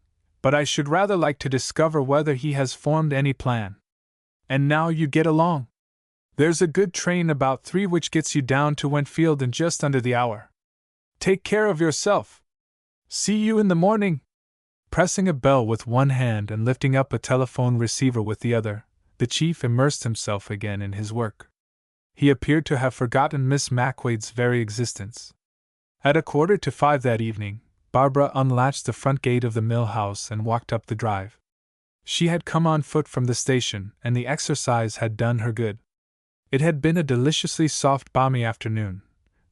but I should rather like to discover whether he has formed any plan. And now you get along. There's a good train about 3 which gets you down to Wentfield in just under the hour. Take care of yourself. See you in the morning." Pressing a bell with one hand and lifting up a telephone receiver with the other, the chief immersed himself again in his work. He appeared to have forgotten Miss Mackwaite's very existence. At 4:45 that evening, Barbara unlatched the front gate of the mill house and walked up the drive. She had come on foot from the station, and the exercise had done her good. It had been a deliciously soft, balmy afternoon,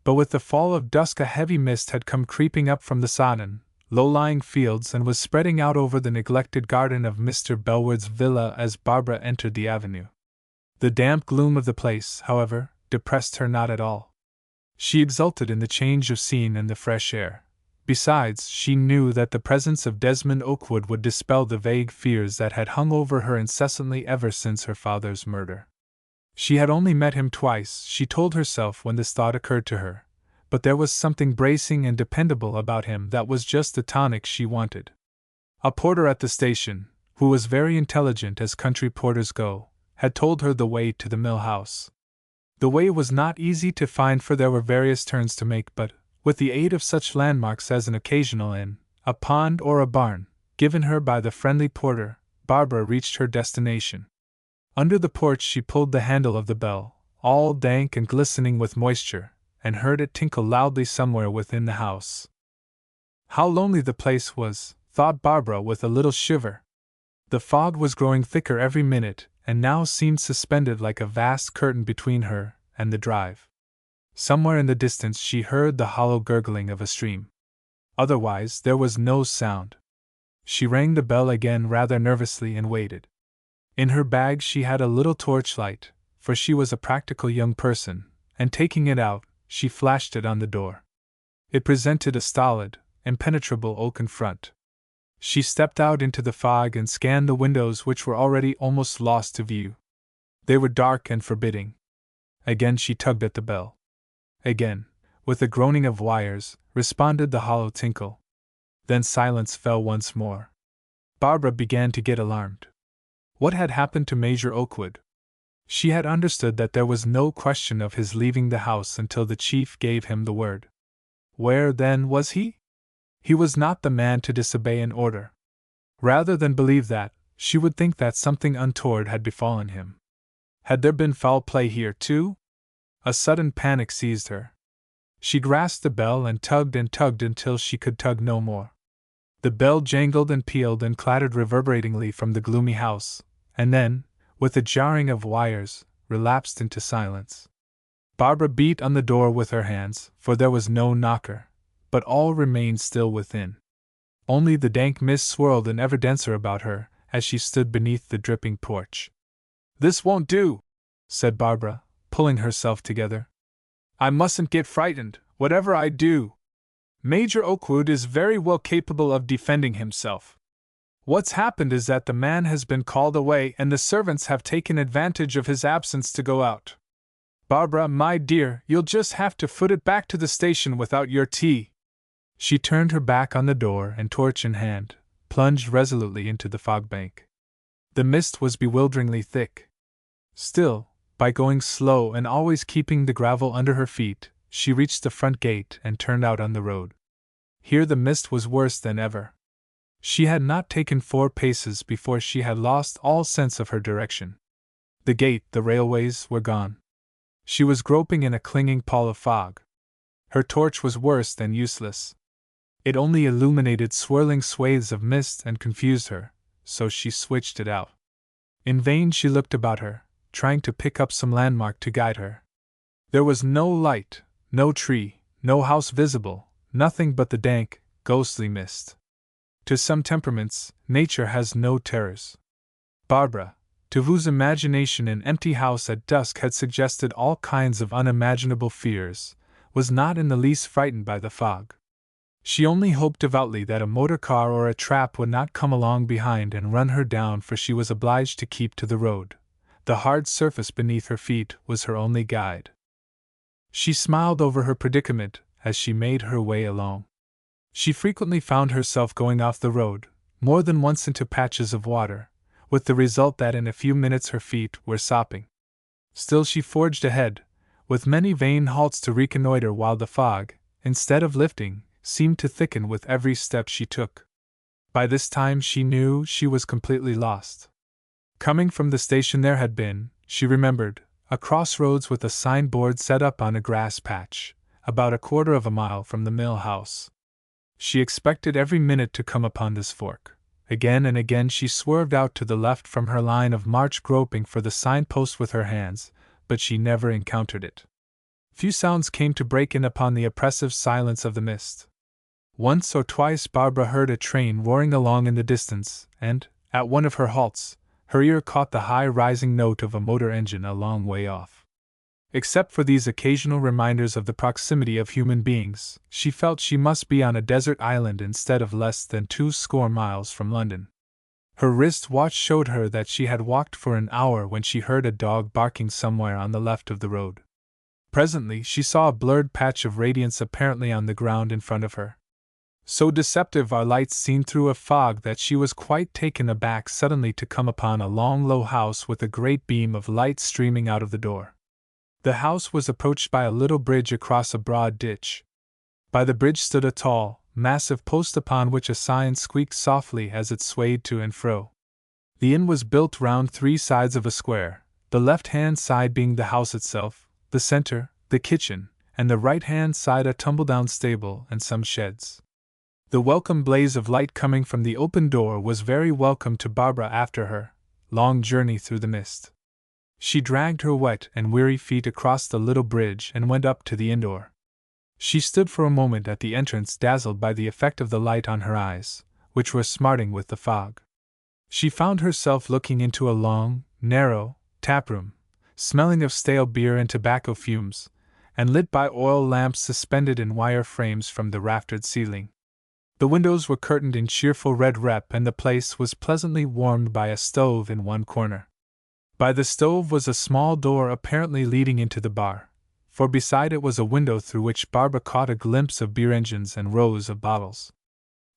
but with the fall of dusk a heavy mist had come creeping up from the sodden, low-lying fields and was spreading out over the neglected garden of Mr. Bellward's villa as Barbara entered the avenue. The damp gloom of the place, however, depressed her not at all. She exulted in the change of scene and the fresh air. Besides, she knew that the presence of Desmond Okewood would dispel the vague fears that had hung over her incessantly ever since her father's murder. She had only met him twice, she told herself when this thought occurred to her, but there was something bracing and dependable about him that was just the tonic she wanted. A porter at the station, who was very intelligent as country porters go, had told her the way to the mill house. The way was not easy to find, for there were various turns to make, but, with the aid of such landmarks as an occasional inn, a pond or a barn, given her by the friendly porter, Barbara reached her destination. Under the porch she pulled the handle of the bell, all dank and glistening with moisture, and heard it tinkle loudly somewhere within the house. How lonely the place was, thought Barbara with a little shiver. The fog was growing thicker every minute, and now seemed suspended like a vast curtain between her and the drive. Somewhere in the distance she heard the hollow gurgling of a stream. Otherwise there was no sound. She rang the bell again rather nervously and waited. In her bag she had a little torchlight, for she was a practical young person, and taking it out, she flashed it on the door. It presented a stolid, impenetrable oaken front. She stepped out into the fog and scanned the windows, which were already almost lost to view. They were dark and forbidding. Again she tugged at the bell. Again, with the groaning of wires, responded the hollow tinkle. Then silence fell once more. Barbara began to get alarmed. What had happened to Major Okewood? She had understood that there was no question of his leaving the house until the chief gave him the word. Where, then, was he? He was not the man to disobey an order. Rather than believe that, she would think that something untoward had befallen him. Had there been foul play here, too? A sudden panic seized her. She grasped the bell and tugged until she could tug no more. The bell jangled and pealed and clattered reverberatingly from the gloomy house, and then, with a jarring of wires, relapsed into silence. Barbara beat on the door with her hands, for there was no knocker, but all remained still within. Only the dank mist swirled and ever denser about her as she stood beneath the dripping porch. "This won't do," said Barbara, pulling herself together. "I mustn't get frightened, whatever I do. Major Okewood is very well capable of defending himself. What's happened is that the man has been called away and the servants have taken advantage of his absence to go out. Barbara, my dear, you'll just have to foot it back to the station without your tea." She turned her back on the door and, torch in hand, plunged resolutely into the fog bank. The mist was bewilderingly thick. Still, by going slow and always keeping the gravel under her feet, she reached the front gate and turned out on the road. Here the mist was worse than ever. She had not taken 4 paces before she had lost all sense of her direction. The gate, the railways, were gone. She was groping in a clinging pall of fog. Her torch was worse than useless. It only illuminated swirling swathes of mist and confused her, so she switched it out. In vain she looked about her, trying to pick up some landmark to guide her. There was no light, no tree, no house visible, nothing but the dank, ghostly mist. To some temperaments, nature has no terrors. Barbara, to whose imagination an empty house at dusk had suggested all kinds of unimaginable fears, was not in the least frightened by the fog. She only hoped devoutly that a motor car or a trap would not come along behind and run her down, for she was obliged to keep to the road. The hard surface beneath her feet was her only guide. She smiled over her predicament as she made her way along. She frequently found herself going off the road, more than once into patches of water, with the result that in a few minutes her feet were sopping. Still she forged ahead, with many vain halts to reconnoiter, while the fog, instead of lifting, seemed to thicken with every step she took. By this time she knew she was completely lost. Coming from the station there had been, she remembered, a crossroads with a signboard set up on a grass patch, about 1/4 of a mile from the mill house. She expected every minute to come upon this fork. Again and again she swerved out to the left from her line of march, groping for the signpost with her hands, but she never encountered it. Few sounds came to break in upon the oppressive silence of the mist. Once or twice Barbara heard a train roaring along in the distance, and, at one of her halts, her ear caught the high-rising note of a motor engine a long way off. Except for these occasional reminders of the proximity of human beings, she felt she must be on a desert island instead of less than 20 miles from London. Her wrist watch showed her that she had walked for an hour when she heard a dog barking somewhere on the left of the road. Presently she saw a blurred patch of radiance apparently on the ground in front of her. So deceptive are lights seen through a fog that she was quite taken aback suddenly to come upon a long low house with a great beam of light streaming out of the door. The house was approached by a little bridge across a broad ditch. By the bridge stood a tall, massive post upon which a sign squeaked softly as it swayed to and fro. The inn was built round 3 sides of a square, the left-hand side being the house itself, the center, the kitchen, and the right-hand side a tumble-down stable and some sheds. The welcome blaze of light coming from the open door was very welcome to Barbara after her long journey through the mist. She dragged her wet and weary feet across the little bridge and went up to the inn door. She stood for a moment at the entrance, dazzled by the effect of the light on her eyes, which were smarting with the fog. She found herself looking into a long, narrow taproom, smelling of stale beer and tobacco fumes, and lit by oil lamps suspended in wire frames from the raftered ceiling. The windows were curtained in cheerful red rep, and the place was pleasantly warmed by a stove in one corner. By the stove was a small door apparently leading into the bar, for beside it was a window through which Barbara caught a glimpse of beer engines and rows of bottles.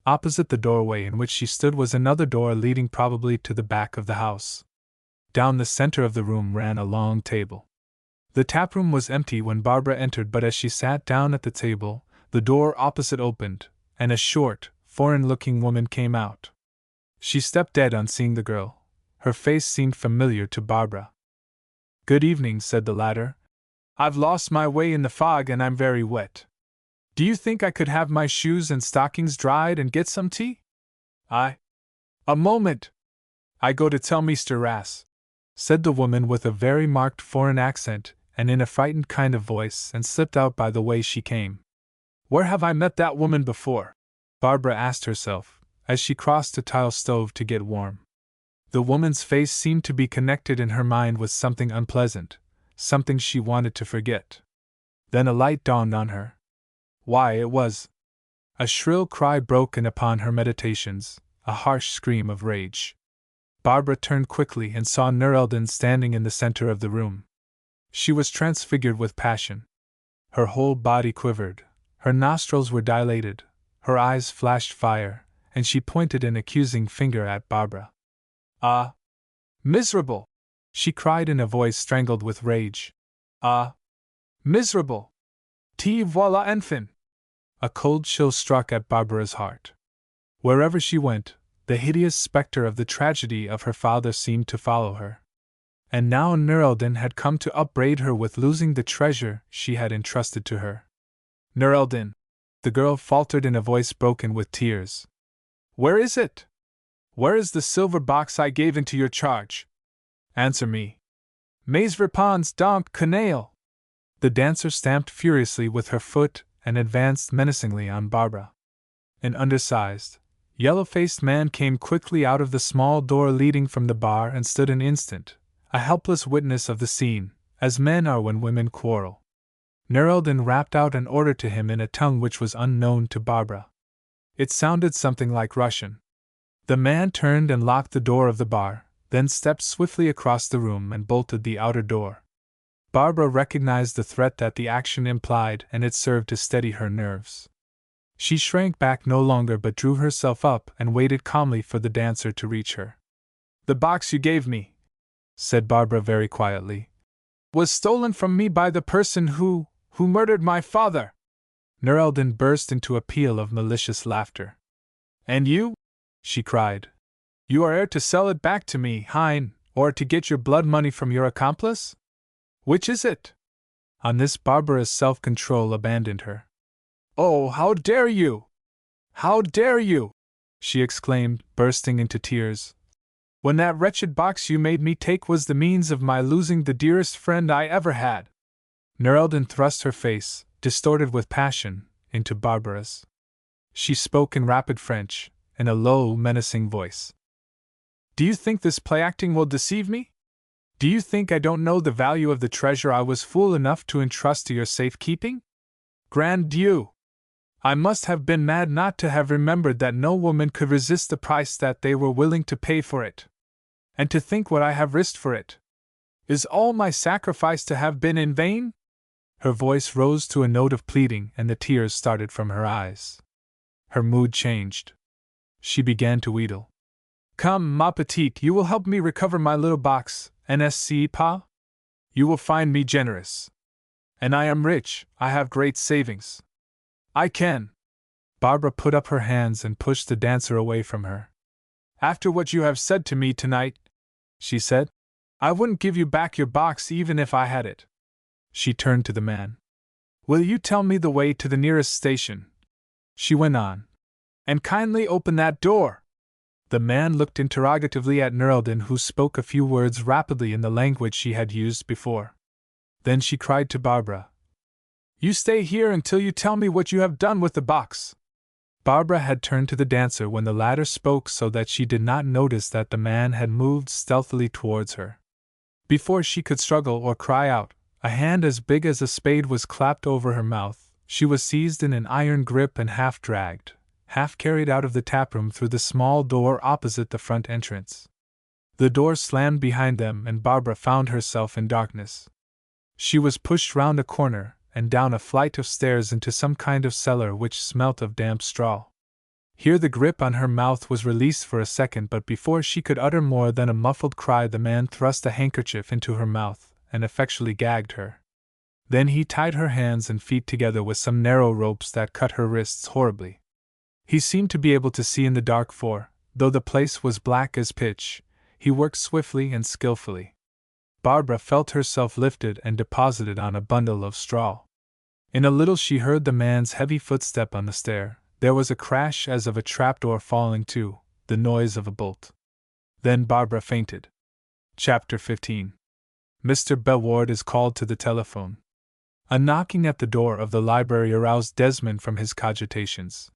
Opposite the doorway in which she stood was another door leading probably to the back of the house. Down the center of the room ran a long table. The taproom was empty when Barbara entered, but as she sat down at the table, the door opposite opened, and a short, foreign-looking woman came out. She stepped dead on seeing the girl. Her face seemed familiar to Barbara. "Good evening," said the latter. "I've lost my way in the fog and I'm very wet. Do you think I could have my shoes and stockings dried and get some tea?" "A moment! I go to tell Mr. Rass," said the woman with a very marked foreign accent and in a frightened kind of voice, and slipped out by the way she came. Where have I met that woman before? Barbara asked herself, as she crossed a tile stove to get warm. The woman's face seemed to be connected in her mind with something unpleasant, something she wanted to forget. Then a light dawned on her. Why, it was... A shrill cry broke in upon her meditations, a harsh scream of rage. Barbara turned quickly and saw Nur Eldon standing in the center of the room. She was transfigured with passion. Her whole body quivered, her nostrils were dilated, her eyes flashed fire, and she pointed an accusing finger at Barbara. "Ah! Miserable! She cried in a voice strangled with rage. Ah! Miserable! Te voilà enfin! A cold chill struck at Barbara's heart. Wherever she went, the hideous spectre of the tragedy of her father seemed to follow her. And now Nur-el-Din had come to upbraid her with losing the treasure she had entrusted to her. Nur-el-Din, the girl faltered in a voice broken with tears. Where is it? Where is the silver box I gave into your charge? Answer me. Mais réponds donc, canaille! The dancer stamped furiously with her foot and advanced menacingly on Barbara. An undersized, yellow-faced man came quickly out of the small door leading from the bar and stood an instant, a helpless witness of the scene, as men are when women quarrel. Nur-el-Din rapped out an order to him in a tongue which was unknown to Barbara. It sounded something like Russian. The man turned and locked the door of the bar, then stepped swiftly across the room and bolted the outer door. Barbara recognized the threat that the action implied, and it served to steady her nerves. She shrank back no longer but drew herself up and waited calmly for the dancer to reach her. The box you gave me, said Barbara very quietly, was stolen from me by the person who murdered my father. Nur-el-Din burst into a peal of malicious laughter. And you? She cried. You are heir to sell it back to me, hein, or to get your blood money from your accomplice? Which is it? On this Barbara's self-control abandoned her. Oh, how dare you! How dare you! She exclaimed, bursting into tears. When that wretched box you made me take was the means of my losing the dearest friend I ever had. Nur-el-Din thrust her face, distorted with passion, into Barbara's. She spoke in rapid French, in a low, menacing voice. Do you think this play-acting will deceive me? Do you think I don't know the value of the treasure I was fool enough to entrust to your safekeeping? Grand Dieu! I must have been mad not to have remembered that no woman could resist the price that they were willing to pay for it. And to think what I have risked for it. Is all my sacrifice to have been in vain? Her voice rose to a note of pleading and the tears started from her eyes. Her mood changed. She began to wheedle. Come, ma petite, you will help me recover my little box, n'est-ce pas? You will find me generous. And I am rich, I have great savings. I can. Barbara put up her hands and pushed the dancer away from her. After what you have said to me tonight, she said, I wouldn't give you back your box even if I had it. She turned to the man. Will you tell me the way to the nearest station? She went on. And kindly open that door. The man looked interrogatively at Nur-el-Din, who spoke a few words rapidly in the language she had used before. Then she cried to Barbara. You stay here until you tell me what you have done with the box. Barbara had turned to the dancer when the latter spoke so that she did not notice that the man had moved stealthily towards her. Before she could struggle or cry out, a hand as big as a spade was clapped over her mouth. She was seized in an iron grip and half dragged, half carried out of the taproom through the small door opposite the front entrance. The door slammed behind them and Barbara found herself in darkness. She was pushed round a corner and down a flight of stairs into some kind of cellar which smelt of damp straw. Here the grip on her mouth was released for a second, but before she could utter more than a muffled cry the man thrust a handkerchief into her mouth and effectually gagged her. Then he tied her hands and feet together with some narrow ropes that cut her wrists horribly. He seemed to be able to see in the dark for, though the place was black as pitch, he worked swiftly and skillfully. Barbara felt herself lifted and deposited on a bundle of straw. In a little she heard the man's heavy footstep on the stair. There was a crash as of a trapdoor falling to, the noise of a bolt. Then Barbara fainted. Chapter 15. Mr. Belward is called to the telephone. A knocking at the door of the library aroused Desmond from his cogitations.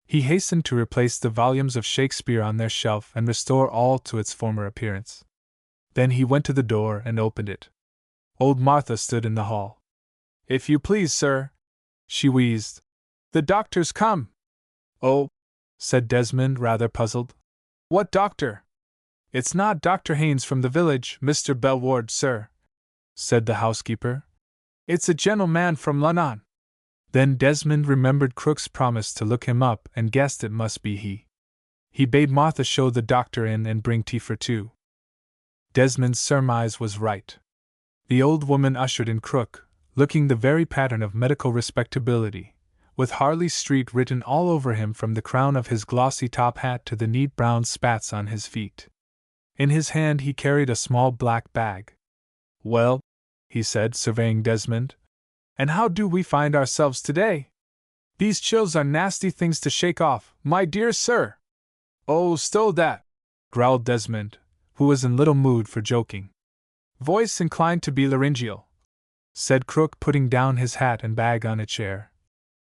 He hastened to replace the volumes of Shakespeare on their shelf and restore all to its former appearance. Then he went to the door and opened it. Old Martha stood in the hall. If you please, sir, she wheezed. The doctor's come. Oh, said Desmond, rather puzzled. What doctor? It's not Dr. Haynes from the village, Mr. Belward, sir, said the housekeeper. It's a gentleman from London. Then Desmond remembered Crook's promise to look him up and guessed it must be he. He bade Martha show the doctor in and bring tea for two. Desmond's surmise was right. The old woman ushered in Crook, looking the very pattern of medical respectability, with Harley Street written all over him from the crown of his glossy top hat to the neat brown spats on his feet. In his hand he carried a small black bag. "Well," he said, surveying Desmond, "and how do we find ourselves today? These chills are nasty things to shake off, my dear sir." "Oh, stow that," growled Desmond, who was in little mood for joking. "Voice inclined to be laryngeal," said Crook, putting down his hat and bag on a chair.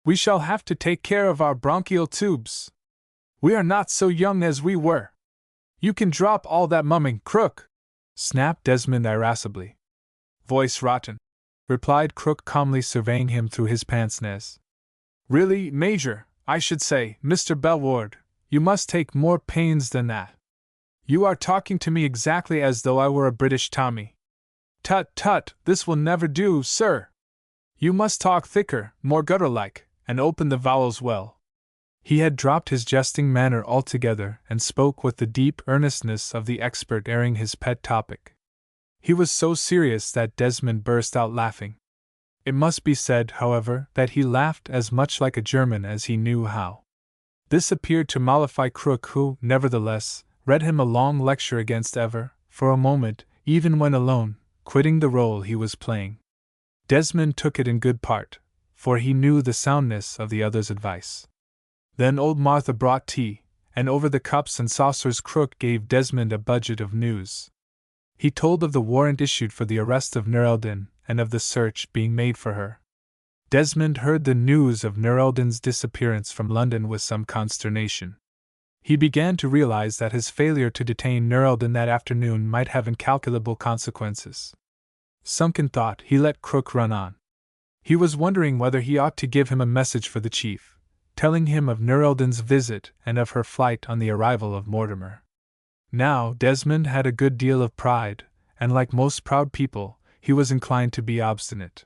"We shall have to take care of our bronchial tubes. We are not so young as we were." "You can drop all that mumming, Crook," snapped Desmond irascibly. "Voice rotten," replied Crook, calmly surveying him through his pince-nez. "Really, Major, I should say, Mr. Bellward, you must take more pains than that. You are talking to me exactly as though I were a British Tommy. Tut, tut, this will never do, sir. You must talk thicker, more gutter-like, and open the vowels well." He had dropped his jesting manner altogether and spoke with the deep earnestness of the expert airing his pet topic. He was so serious that Desmond burst out laughing. It must be said, however, that he laughed as much like a German as he knew how. This appeared to mollify Crook, who, nevertheless, read him a long lecture against ever, for a moment, even when alone, quitting the role he was playing. Desmond took it in good part, for he knew the soundness of the other's advice. Then old Martha brought tea, and over the cups and saucers Crook gave Desmond a budget of news. He told of the warrant issued for the arrest of Nur Eldin, and of the search being made for her. Desmond heard the news of Nur Eldin's disappearance from London with some consternation. He began to realize that his failure to detain Nur Eldin that afternoon might have incalculable consequences. Sunk in thought, he let Crook run on. He was wondering whether he ought to give him a message for the chief, telling him of Nur Eldin's visit and of her flight on the arrival of Mortimer. Now, Desmond had a good deal of pride, and like most proud people, he was inclined to be obstinate.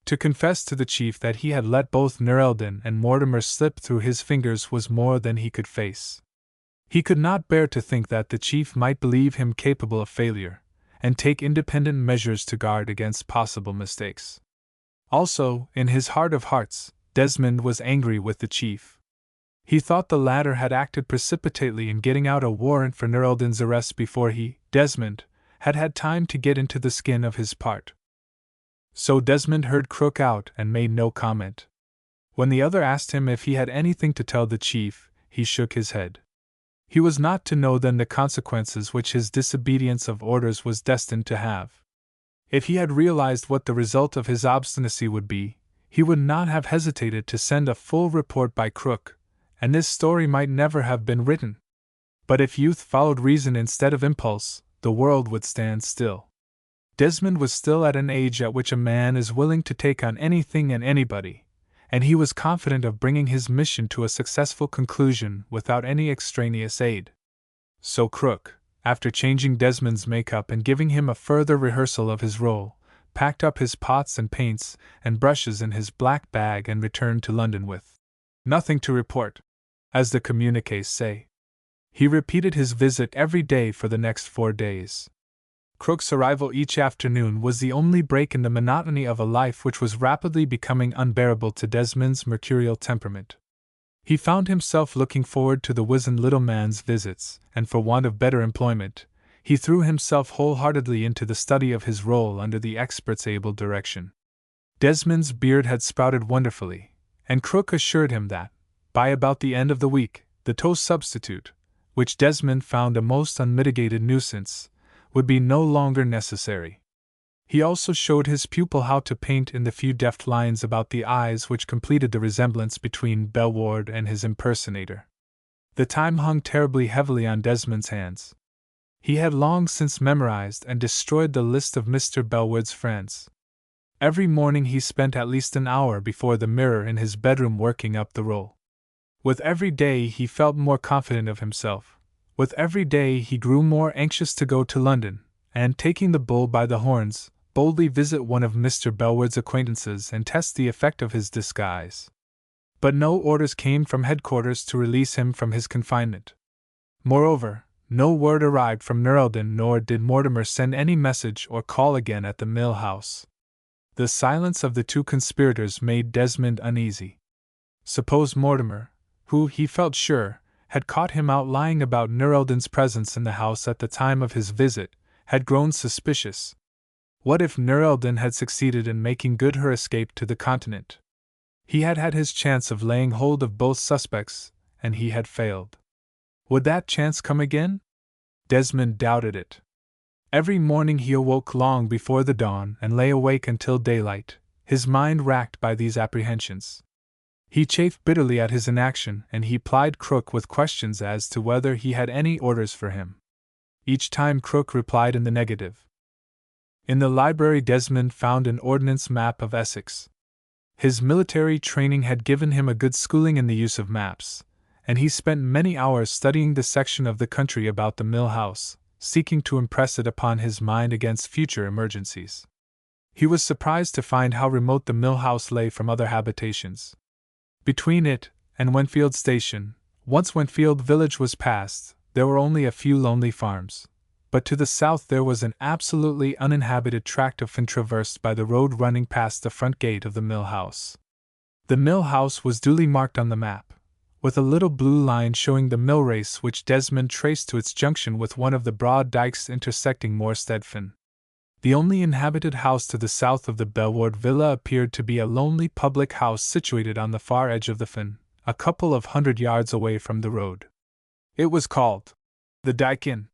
To confess to the chief that he had let both Nur Eldin and Mortimer slip through his fingers was more than he could face. He could not bear to think that the chief might believe him capable of failure, and take independent measures to guard against possible mistakes. Also, in his heart of hearts, Desmond was angry with the chief. He thought the latter had acted precipitately in getting out a warrant for Nur Eldin's arrest before he, Desmond, had had time to get into the skin of his part. So Desmond heard Crook out and made no comment. When the other asked him if he had anything to tell the chief, he shook his head. He was not to know then the consequences which his disobedience of orders was destined to have. If he had realized what the result of his obstinacy would be, he would not have hesitated to send a full report by Crook, and this story might never have been written. But if youth followed reason instead of impulse, the world would stand still. Desmond was still at an age at which a man is willing to take on anything and anybody, and he was confident of bringing his mission to a successful conclusion without any extraneous aid. So Crook, after changing Desmond's makeup and giving him a further rehearsal of his role, packed up his pots and paints and brushes in his black bag and returned to London with nothing to report, as the communiques say. He repeated his visit every day for the next 4 days. Crook's arrival each afternoon was the only break in the monotony of a life which was rapidly becoming unbearable to Desmond's mercurial temperament. He found himself looking forward to the wizened little man's visits, and for want of better employment, he threw himself wholeheartedly into the study of his role under the expert's able direction. Desmond's beard had sprouted wonderfully, and Crook assured him that, by about the end of the week, the toast substitute, which Desmond found a most unmitigated nuisance, would be no longer necessary. He also showed his pupil how to paint in the few deft lines about the eyes which completed the resemblance between Bellward and his impersonator. The time hung terribly heavily on Desmond's hands. He had long since memorized and destroyed the list of Mr. Bellward's friends. Every morning he spent at least an hour before the mirror in his bedroom working up the role. With every day he felt more confident of himself. With every day he grew more anxious to go to London, and, taking the bull by the horns, boldly visit one of Mr. Bellward's acquaintances and test the effect of his disguise. But no orders came from headquarters to release him from his confinement. Moreover, No word arrived from Nerldon, nor did Mortimer send any message or call again at the mill house. The silence of the two conspirators made Desmond uneasy. Suppose Mortimer, who, he felt sure, had caught him out lying about Nerldon's presence in the house at the time of his visit, had grown suspicious. What if Nerldon had succeeded in making good her escape to the continent? He had had his chance of laying hold of both suspects, and he had failed. Would that chance come again? Desmond doubted it. Every morning he awoke long before the dawn and lay awake until daylight, his mind racked by these apprehensions. He chafed bitterly at his inaction, and he plied Crook with questions as to whether he had any orders for him. Each time Crook replied in the negative. In the library Desmond found an ordnance map of Essex. His military training had given him a good schooling in the use of maps, and he spent many hours studying the section of the country about the mill house, seeking to impress it upon his mind against future emergencies. He was surprised to find how remote the mill house lay from other habitations. Between it and Wentfield Station, once Wentfield village was passed, there were only a few lonely farms, but to the south there was an absolutely uninhabited tract of fen traversed by the road running past the front gate of the mill house. The mill house was duly marked on the map, with a little blue line showing the mill race which Desmond traced to its junction with one of the broad dykes intersecting Morstead Fen. The only inhabited house to the south of the Belward Villa appeared to be a lonely public house situated on the far edge of the fen, a couple of 100 yards away from the road. It was called the Dyke Inn.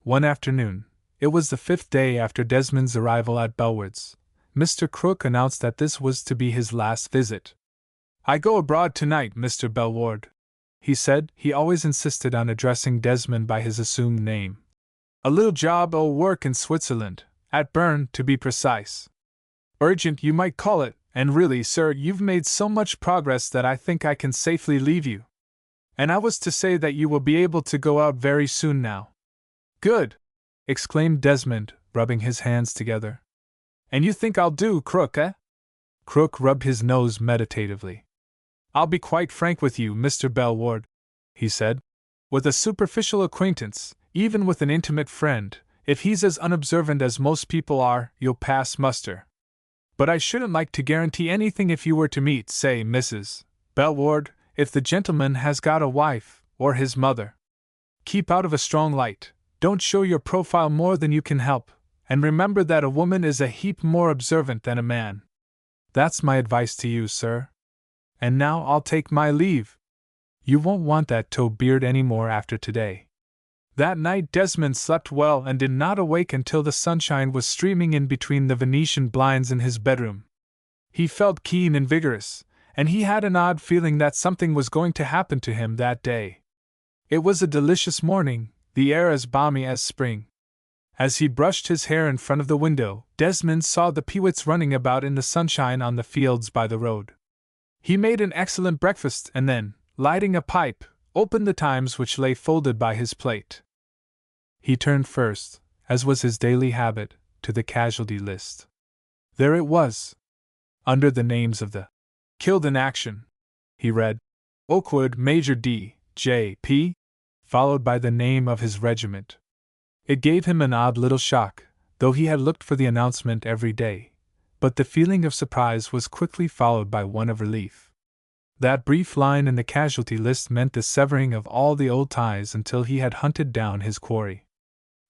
One afternoon, it was the 5th day after Desmond's arrival at Belward's, Mr. Crook announced that this was to be his last visit. "I go abroad tonight, Mr. Belward," he said. He always insisted on addressing Desmond by his assumed name. "A little job o' work in Switzerland. At Bern, to be precise. Urgent, you might call it, and really, sir, you've made so much progress that I think I can safely leave you. And I was to say that you will be able to go out very soon now." "Good!" exclaimed Desmond, rubbing his hands together. "And you think I'll do, Crook, eh?" Crook rubbed his nose meditatively. "I'll be quite frank with you, Mr. Belward," he said. "With a superficial acquaintance, even with an intimate friend, if he's as unobservant as most people are, you'll pass muster. But I shouldn't like to guarantee anything if you were to meet, say, Mrs. Belward, if the gentleman has got a wife, or his mother. Keep out of a strong light, don't show your profile more than you can help, and remember that a woman is a heap more observant than a man. That's my advice to you, sir. And now I'll take my leave. You won't want that tow beard any more after today." That night Desmond slept well and did not awake until the sunshine was streaming in between the Venetian blinds in his bedroom. He felt keen and vigorous, and he had an odd feeling that something was going to happen to him that day. It was a delicious morning, the air as balmy as spring. As he brushed his hair in front of the window, Desmond saw the peewits running about in the sunshine on the fields by the road. He made an excellent breakfast and then, lighting a pipe, opened the Times which lay folded by his plate. He turned first, as was his daily habit, to the casualty list. There it was. Under the names of the killed in action, he read, Okewood Major D. J. P., followed by the name of his regiment. It gave him an odd little shock, though he had looked for the announcement every day, but the feeling of surprise was quickly followed by one of relief. That brief line in the casualty list meant the severing of all the old ties until he had hunted down his quarry.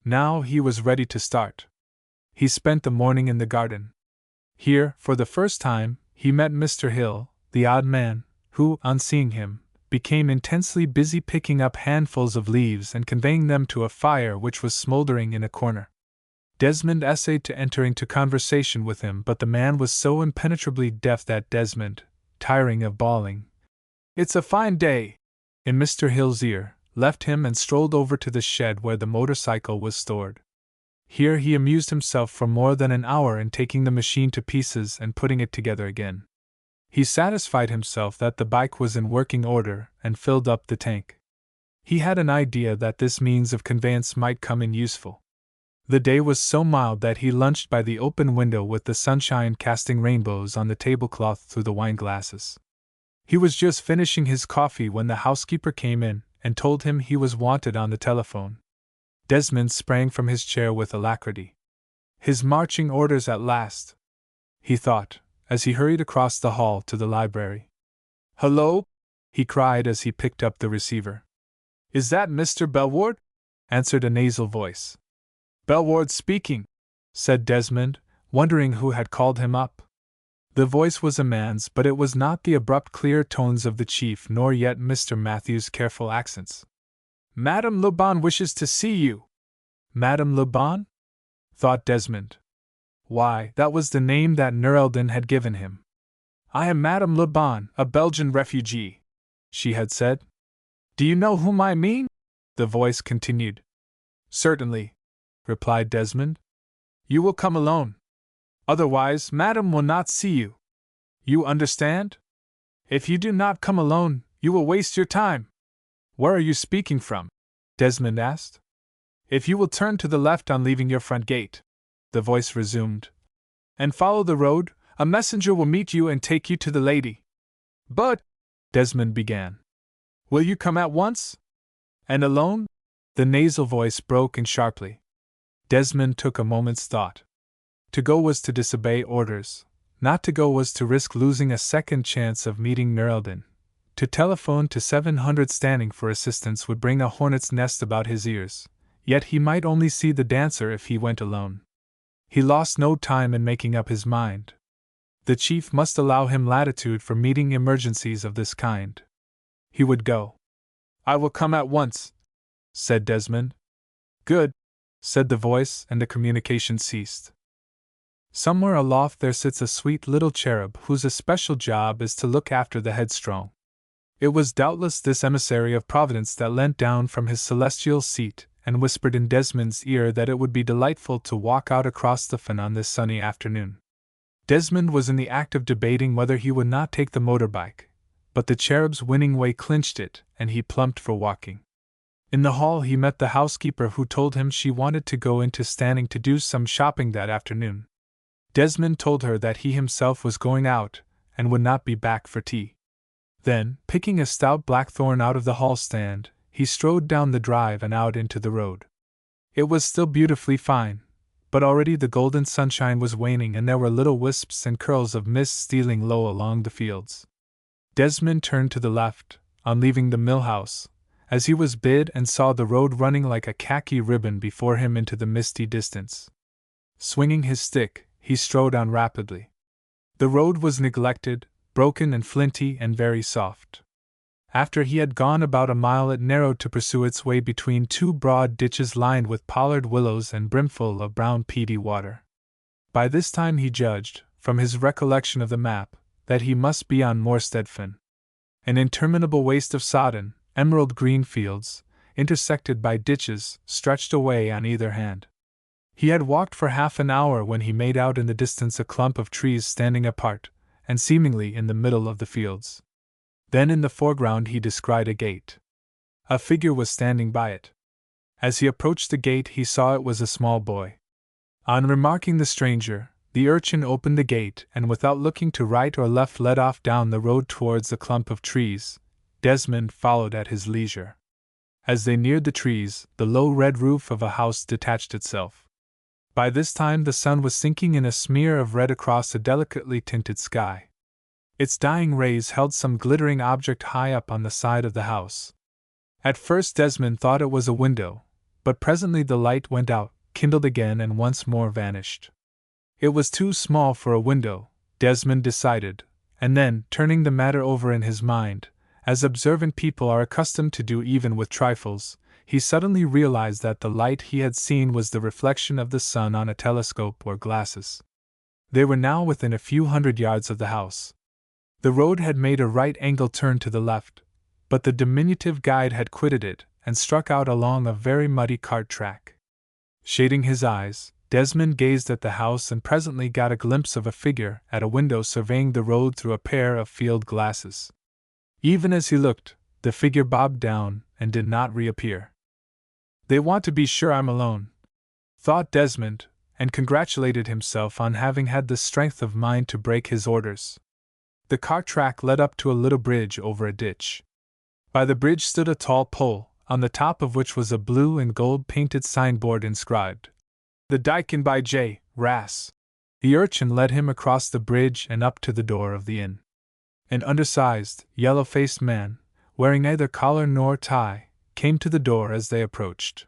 Now he was ready to start. He spent the morning in the garden. Here, for the first time, he met Mr. Hill, the odd man, who, on seeing him, became intensely busy picking up handfuls of leaves and conveying them to a fire which was smoldering in a corner. Desmond essayed to enter into conversation with him, but the man was so impenetrably deaf that Desmond, tiring of bawling, "It's a fine day," in Mr. Hill's ear, left him and strolled over to the shed where the motorcycle was stored. Here he amused himself for more than an hour in taking the machine to pieces and putting it together again. He satisfied himself that the bike was in working order and filled up the tank. He had an idea that this means of conveyance might come in useful. The day was so mild that he lunched by the open window with the sunshine casting rainbows on the tablecloth through the wine glasses. He was just finishing his coffee when the housekeeper came in and told him he was wanted on the telephone. Desmond sprang from his chair with alacrity. His marching orders at last, he thought, as he hurried across the hall to the library. "Hello!" he cried as he picked up the receiver. "Is that Mr. Bellward?" answered a nasal voice. "Bellward speaking," said Desmond, wondering who had called him up. The voice was a man's, but it was not the abrupt clear tones of the chief nor yet Mr. Matthew's careful accents. "Madame Le Bon wishes to see you." Madame Le Bon? Thought Desmond. Why, that was the name that Nerelden had given him. "I am Madame Le Bon, a Belgian refugee," she had said. "Do you know whom I mean?" the voice continued. "Certainly," replied Desmond. "You will come alone. Otherwise, Madame will not see you. You understand? If you do not come alone, you will waste your time." "Where are you speaking from?" Desmond asked. "If you will turn to the left on leaving your front gate," the voice resumed, "and follow the road, a messenger will meet you and take you to the lady." "But," Desmond began, "will you come at once? And alone?" The nasal voice broke in sharply. Desmond took a moment's thought. To go was to disobey orders. Not to go was to risk losing a second chance of meeting Nerelden. To telephone to 700 standing for assistance would bring a hornet's nest about his ears, yet he might only see the dancer if he went alone. He lost no time in making up his mind. The chief must allow him latitude for meeting emergencies of this kind. He would go. "I will come at once," said Desmond. "Good," said the voice, and the communication ceased. Somewhere aloft there sits a sweet little cherub whose especial job is to look after the headstrong. It was doubtless this emissary of Providence that leant down from his celestial seat and whispered in Desmond's ear that it would be delightful to walk out across the fen on this sunny afternoon. Desmond was in the act of debating whether he would not take the motorbike, but the cherub's winning way clinched it, and he plumped for walking. In the hall he met the housekeeper, who told him she wanted to go into Standing to do some shopping that afternoon. Desmond told her that he himself was going out, and would not be back for tea. Then, picking a stout blackthorn out of the hall stand, he strode down the drive and out into the road. It was still beautifully fine, but already the golden sunshine was waning and there were little wisps and curls of mist stealing low along the fields. Desmond turned to the left, on leaving the mill house, as he was bid, and saw the road running like a khaki ribbon before him into the misty distance. Swinging his stick, he strode on rapidly. The road was neglected, broken and flinty and very soft. After he had gone about a mile it narrowed to pursue its way between two broad ditches lined with pollard willows and brimful of brown peaty water. By this time he judged, from his recollection of the map, that he must be on Morstead Fen. An interminable waste of sodden, emerald green fields, intersected by ditches, stretched away on either hand. He had walked for half an hour when he made out in the distance a clump of trees standing apart, and seemingly in the middle of the fields. Then in the foreground he descried a gate. A figure was standing by it. As he approached the gate he saw it was a small boy. On remarking the stranger, the urchin opened the gate and without looking to right or left led off down the road towards the clump of trees. Desmond followed at his leisure. As they neared the trees, the low red roof of a house detached itself. By this time the sun was sinking in a smear of red across a delicately tinted sky. Its dying rays held some glittering object high up on the side of the house. At first Desmond thought it was a window, but presently the light went out, kindled again and once more vanished. It was too small for a window, Desmond decided, and then, turning the matter over in his mind, as observant people are accustomed to do even with trifles, he suddenly realized that the light he had seen was the reflection of the sun on a telescope or glasses. They were now within a few hundred yards of the house. The road had made a right-angle turn to the left, but the diminutive guide had quitted it and struck out along a very muddy cart track. Shading his eyes, Desmond gazed at the house and presently got a glimpse of a figure at a window surveying the road through a pair of field glasses. Even as he looked, the figure bobbed down and did not reappear. "They want to be sure I'm alone," thought Desmond, and congratulated himself on having had the strength of mind to break his orders. The cart track led up to a little bridge over a ditch. By the bridge stood a tall pole, on the top of which was a blue and gold painted signboard inscribed, "The Dyken by J. Rass." The urchin led him across the bridge and up to the door of the inn. An undersized, yellow-faced man, wearing neither collar nor tie, came to the door as they approached.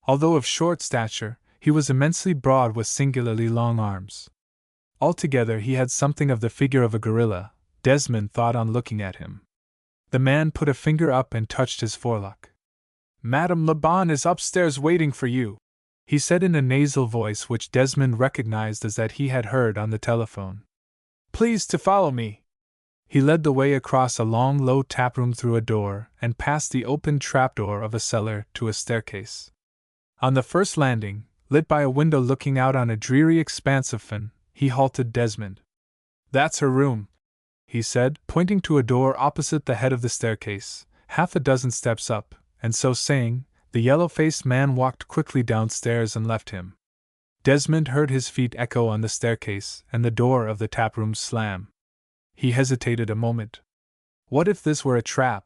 Although of short stature, he was immensely broad with singularly long arms. Altogether he had something of the figure of a gorilla, Desmond thought on looking at him. The man put a finger up and touched his forelock. "Madame Laban is upstairs waiting for you," he said in a nasal voice which Desmond recognized as that he had heard on the telephone. "Please to follow me." He led the way across a long low taproom through a door and past the open trapdoor of a cellar to a staircase. On the first landing, lit by a window looking out on a dreary expanse of fen, he halted Desmond. "That's her room," he said, pointing to a door opposite the head of the staircase, half a dozen steps up, and so saying, the yellow-faced man walked quickly downstairs and left him. Desmond heard his feet echo on the staircase and the door of the taproom slam. He hesitated a moment. What if this were a trap?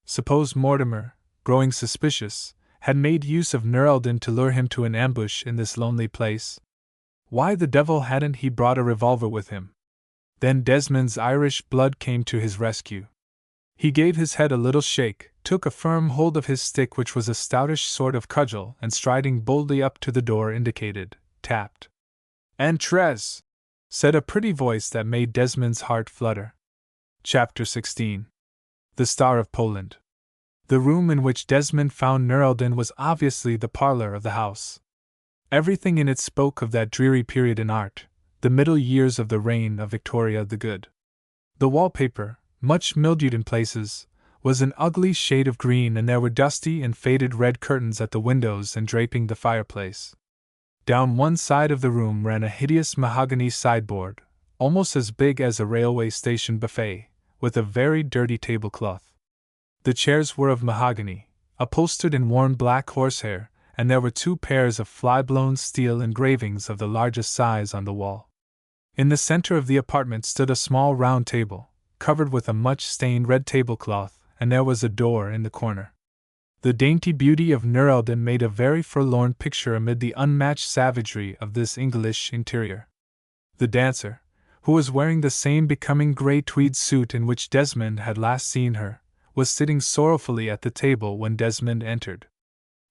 Suppose Mortimer, growing suspicious, had made use of Nerldon to lure him to an ambush in this lonely place? Why the devil hadn't he brought a revolver with him? Then Desmond's Irish blood came to his rescue. He gave his head a little shake, took a firm hold of his stick, which was a stoutish sort of cudgel, and striding boldly up to the door indicated, tapped. "Entrez!" said a pretty voice that made Desmond's heart flutter. Chapter 16. The Star of Poland. The room in which Desmond found Nerldon was obviously the parlor of the house. Everything in it spoke of that dreary period in art, the middle years of the reign of Victoria the Good. The wallpaper, much mildewed in places, was an ugly shade of green, and there were dusty and faded red curtains at the windows and draping the fireplace. Down one side of the room ran a hideous mahogany sideboard, almost as big as a railway station buffet, with a very dirty tablecloth. The chairs were of mahogany, upholstered in worn black horsehair, and there were 2 pairs of fly-blown steel engravings of the largest size on the wall. In the center of the apartment stood a small round table, covered with a much-stained red tablecloth, and there was a door in the corner. The dainty beauty of Nerldon made a very forlorn picture amid the unmatched savagery of this English interior. The dancer, who was wearing the same becoming grey tweed suit in which Desmond had last seen her, was sitting sorrowfully at the table when Desmond entered.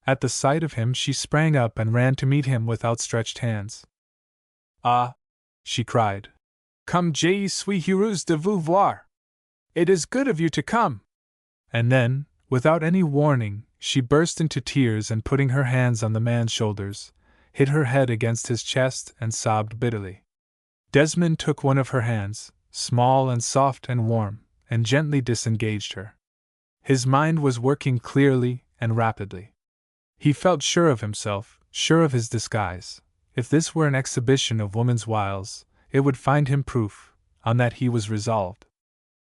At the sight of him she sprang up and ran to meet him with outstretched hands. "Ah!" she cried. "Come, je suis heureuse de vous voir. It is good of you to come." And then, without any warning, she burst into tears and, putting her hands on the man's shoulders, hid her head against his chest and sobbed bitterly. Desmond took one of her hands, small and soft and warm, and gently disengaged her. His mind was working clearly and rapidly. He felt sure of himself, sure of his disguise. If this were an exhibition of woman's wiles, it would find him proof. On that he was resolved.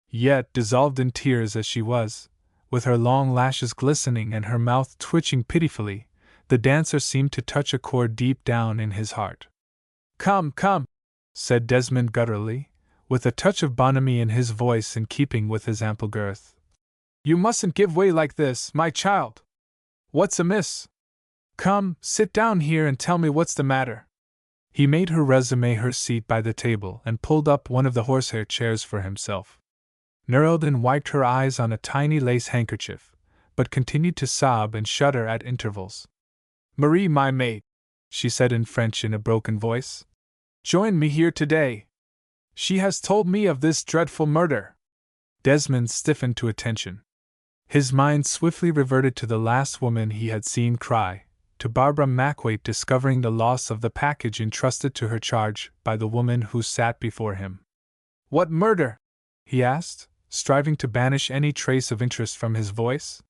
Yet, dissolved in tears as she was, with her long lashes glistening and her mouth twitching pitifully, the dancer seemed to touch a chord deep down in his heart. "Come, come," said Desmond gutturally, with a touch of bonhomie in his voice in keeping with his ample girth. "You mustn't give way like this, my child. What's amiss? Come, sit down here and tell me what's the matter." He made her resume her seat by the table and pulled up one of the horsehair chairs for himself. Nerldon wiped her eyes on a tiny lace handkerchief, but continued to sob and shudder at intervals. "Marie, my maid," she said in French in a broken voice, "joined me here today. She has told me of this dreadful murder." Desmond stiffened to attention. His mind swiftly reverted to the last woman he had seen cry, to Barbara Mackwaite discovering the loss of the package entrusted to her charge by the woman who sat before him. "What murder?" he asked, striving to banish any trace of interest from his voice.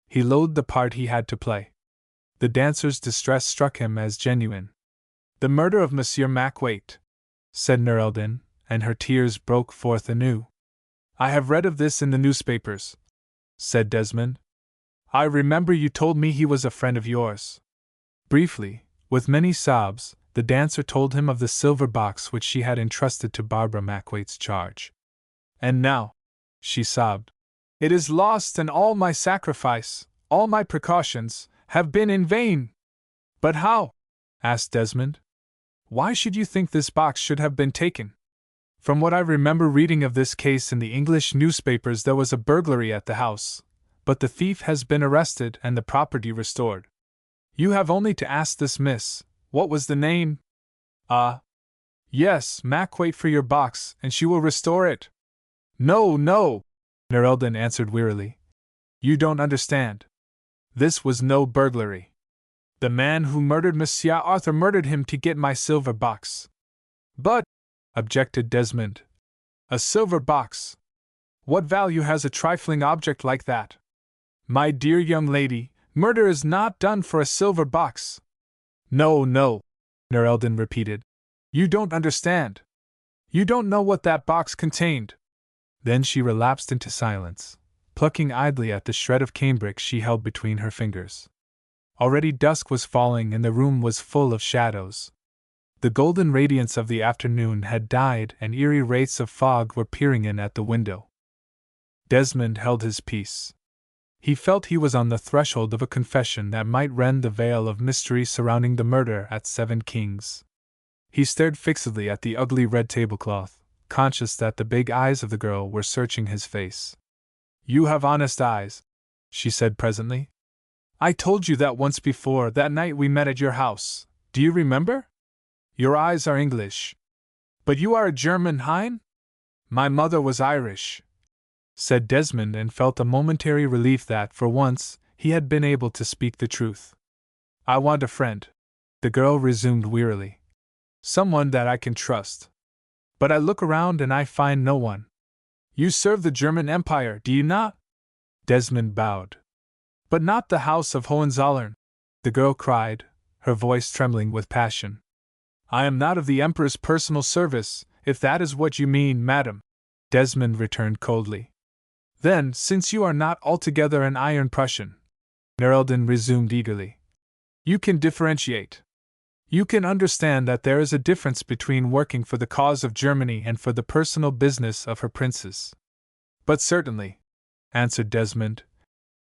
He loathed the part he had to play. The dancer's distress struck him as genuine. "The murder of Monsieur Mackwaite," said Nerldon, and her tears broke forth anew. "I have read of this in the newspapers," said Desmond. "I remember you told me he was a friend of yours." Briefly, with many sobs, the dancer told him of the silver box which she had entrusted to Barbara Mackwaite's charge. "And now," she sobbed, "it is lost, and all my sacrifice, All my precautions have been in vain. But how? Asked Desmond. Why should you think this box should have been taken? From what I remember reading of this case in the English newspapers, there was a burglary at the house, but the thief has been arrested and the property restored. You have only to ask this miss, what was the name? Yes, Mac, wait for your box, and she will restore it. No, no, Narration answered wearily. You don't understand. This was no burglary. The man who murdered Monsieur Arthur murdered him to get my silver box. But, objected Desmond, a silver box? What value has a trifling object like that? My dear young lady, murder is not done for a silver box. No, no, Narration repeated. You don't understand. You don't know what that box contained. Then she relapsed into silence, plucking idly at the shred of canebrick she held between her fingers. Already dusk was falling and the room was full of shadows. The golden radiance of the afternoon had died and eerie wraiths of fog were peering in at the window. Desmond held his peace. He felt he was on the threshold of a confession that might rend the veil of mystery surrounding the murder at Seven Kings. He stared fixedly at the ugly red tablecloth, conscious that the big eyes of the girl were searching his face. You have honest eyes, she said presently. I told you that once before, that night we met at your house. Do you remember? Your eyes are English. But you are a German, hein? My mother was Irish, said Desmond, and felt a momentary relief that, for once, he had been able to speak the truth. I want a friend, the girl resumed wearily. Someone that I can trust. But I look around and I find no one. You serve the German Empire, do you not? Desmond bowed. But not the House of Hohenzollern, the girl cried, her voice trembling with passion. I am not of the Emperor's personal service, if that is what you mean, madam, Desmond returned coldly. Then, since you are not altogether an Iron Prussian, Narration resumed eagerly, you can differentiate. You can understand that there is a difference between working for the cause of Germany and for the personal business of her princes. But certainly, answered Desmond,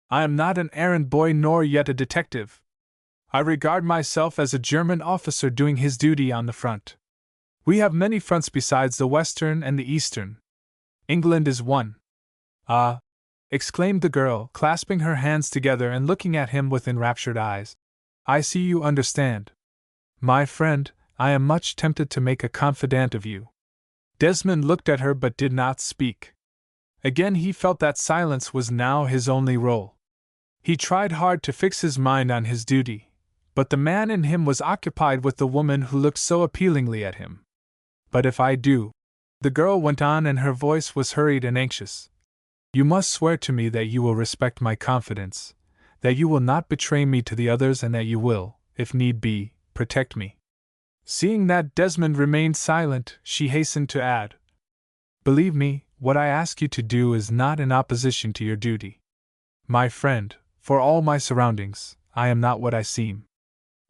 I am not an errand boy nor yet a detective. I regard myself as a German officer doing his duty on the front. We have many fronts besides the Western and the Eastern. England is one. Ah! Exclaimed the girl, clasping her hands together and looking at him with enraptured eyes. I see you understand. My friend, I am much tempted to make a confidant of you. Desmond looked at her but did not speak. Again he felt that silence was now his only role. He tried hard to fix his mind on his duty, but the man in him was occupied with the woman who looked so appealingly at him. But if I do, the girl went on, and her voice was hurried and anxious, you must swear to me that you will respect my confidence, that you will not betray me to the others, and that you will, if need be, protect me. Seeing that Desmond remained silent, she hastened to add, believe me, what I ask you to do is not in opposition to your duty. My friend, for all my surroundings, I am not what I seem.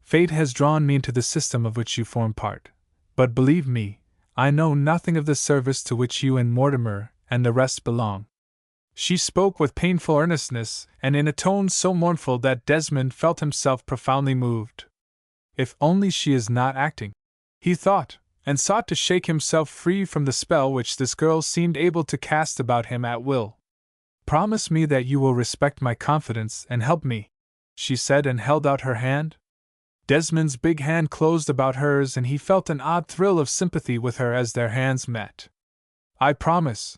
Fate has drawn me into the system of which you form part, but believe me, I know nothing of the service to which you and Mortimer and the rest belong. She spoke with painful earnestness, and in a tone so mournful that Desmond felt himself profoundly moved. If only she is not acting, he thought, and sought to shake himself free from the spell which this girl seemed able to cast about him at will. Promise me that you will respect my confidence and help me, she said, and held out her hand. Desmond's big hand closed about hers, and he felt an odd thrill of sympathy with her as their hands met. I promise,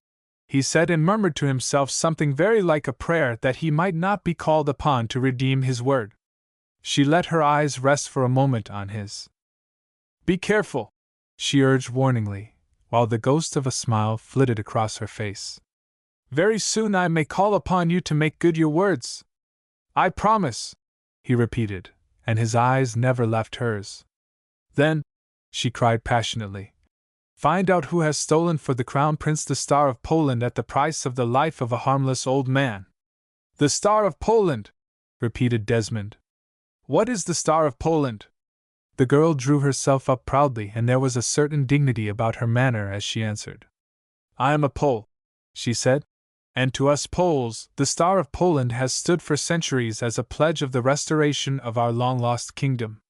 he said, and murmured to himself something very like a prayer that he might not be called upon to redeem his word. She let her eyes rest for a moment on his. Be careful, she urged warningly, while the ghost of a smile flitted across her face. Very soon I may call upon you to make good your words. I promise, he repeated, and his eyes never left hers. Then, she cried passionately, find out who has stolen for the Crown Prince the Star of Poland at the price of the life of a harmless old man. The Star of Poland, repeated Desmond. What is the Star of Poland? The girl drew herself up proudly, and there was a certain dignity about her manner as she answered. I am a Pole, she said, And to us Poles, the Star of Poland has stood for centuries as a pledge of the restoration of our long-lost kingdom.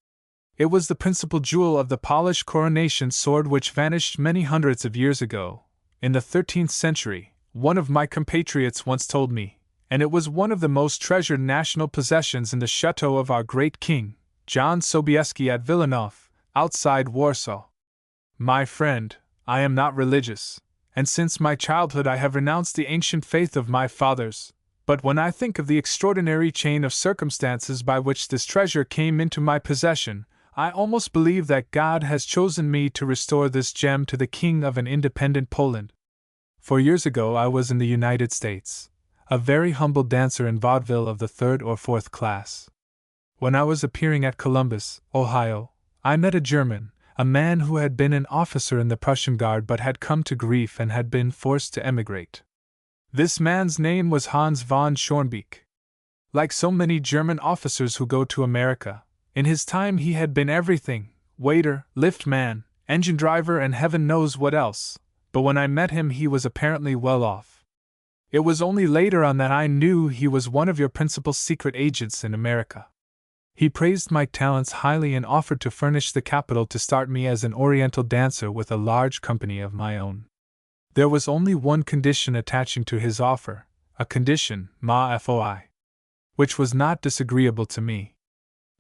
It was the principal jewel of the Polish coronation sword which vanished many hundreds of years ago, in the 13th century, one of my compatriots once told me, and it was one of the most treasured national possessions in the chateau of our great king, John Sobieski at Wilanów, outside Warsaw. My friend, I am not religious, and since my childhood I have renounced the ancient faith of my fathers, but when I think of the extraordinary chain of circumstances by which this treasure came into my possession, I almost believe that God has chosen me to restore this gem to the king of an independent Poland. 4 years ago I was in the United States, a very humble dancer in vaudeville of the 3rd or 4th class. When I was appearing at Columbus, Ohio, I met a German, a man who had been an officer in the Prussian Guard but had come to grief and had been forced to emigrate. This man's name was Hans von Schornbeck. Like so many German officers who go to America, in his time he had been everything: waiter, lift man, engine driver, and heaven knows what else, but when I met him he was apparently well off. It was only later on that I knew he was one of your principal secret agents in America. He praised my talents highly and offered to furnish the capital to start me as an Oriental dancer with a large company of my own. There was only one condition attaching to his offer, a condition, ma foi, which was not disagreeable to me.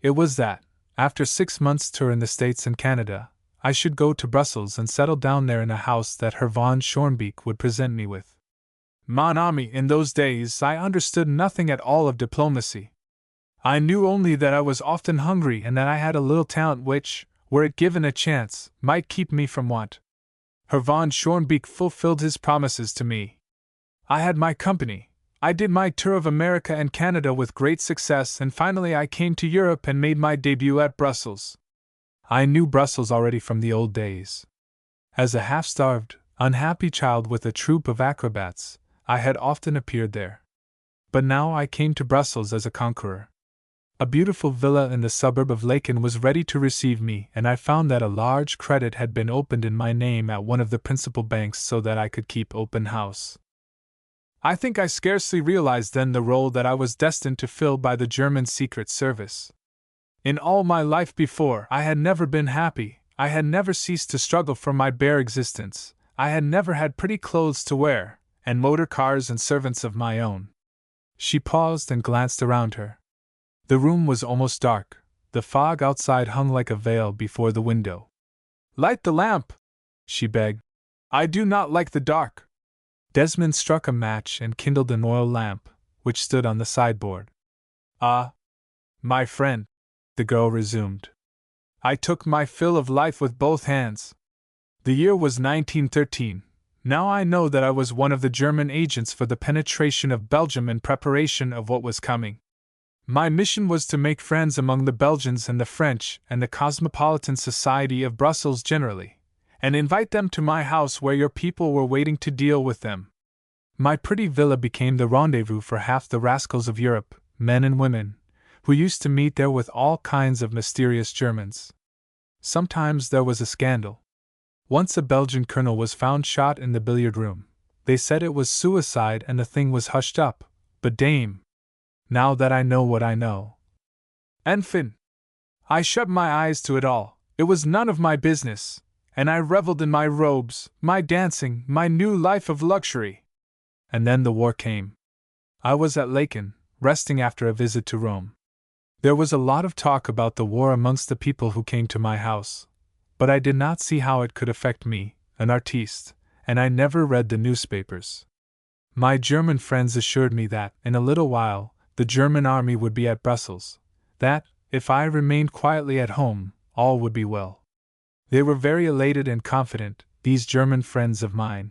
It was that, after 6 months' tour in the States and Canada, I should go to Brussels and settle down there in a house that Herr von Schornbeck would present me with. Mon ami, in those days I understood nothing at all of diplomacy. I knew only that I was often hungry and that I had a little talent which, were it given a chance, might keep me from want. Herr von Schornbeck fulfilled his promises to me. I had my company, I did my tour of America and Canada with great success, and finally I came to Europe and made my debut at Brussels. I knew Brussels already from the old days. As a half-starved, unhappy child with a troupe of acrobats, I had often appeared there. But now I came to Brussels as a conqueror. A beautiful villa in the suburb of Laeken was ready to receive me, and I found that a large credit had been opened in my name at one of the principal banks so that I could keep open house. I think I scarcely realized then the role that I was destined to fill by the German Secret Service. In all my life before, I had never been happy, I had never ceased to struggle for my bare existence, I had never had pretty clothes to wear, and motor cars and servants of my own. She paused and glanced around her. The room was almost dark, the fog outside hung like a veil before the window. "Light the lamp," she begged. "I do not like the dark." Desmond struck a match and kindled an oil lamp, which stood on the sideboard. "Ah, my friend," the girl resumed, "I took my fill of life with both hands. The year was 1913. Now I know that I was one of the German agents for the penetration of Belgium in preparation of what was coming. My mission was to make friends among the Belgians and the French and the cosmopolitan society of Brussels generally, and invite them to my house where your people were waiting to deal with them. My pretty villa became the rendezvous for half the rascals of Europe, men and women, who used to meet there with all kinds of mysterious Germans. Sometimes there was a scandal. Once a Belgian colonel was found shot in the billiard room. They said it was suicide and the thing was hushed up, but dame, now that I know what I know. Enfin, I shut my eyes to it all, it was none of my business, and I reveled in my robes, my dancing, my new life of luxury. And then the war came. I was at Laeken, resting after a visit to Rome. There was a lot of talk about the war amongst the people who came to my house, but I did not see how it could affect me, an artiste, and I never read the newspapers. My German friends assured me that, in a little while, the German army would be at Brussels, that, if I remained quietly at home, all would be well. They were very elated and confident, these German friends of mine.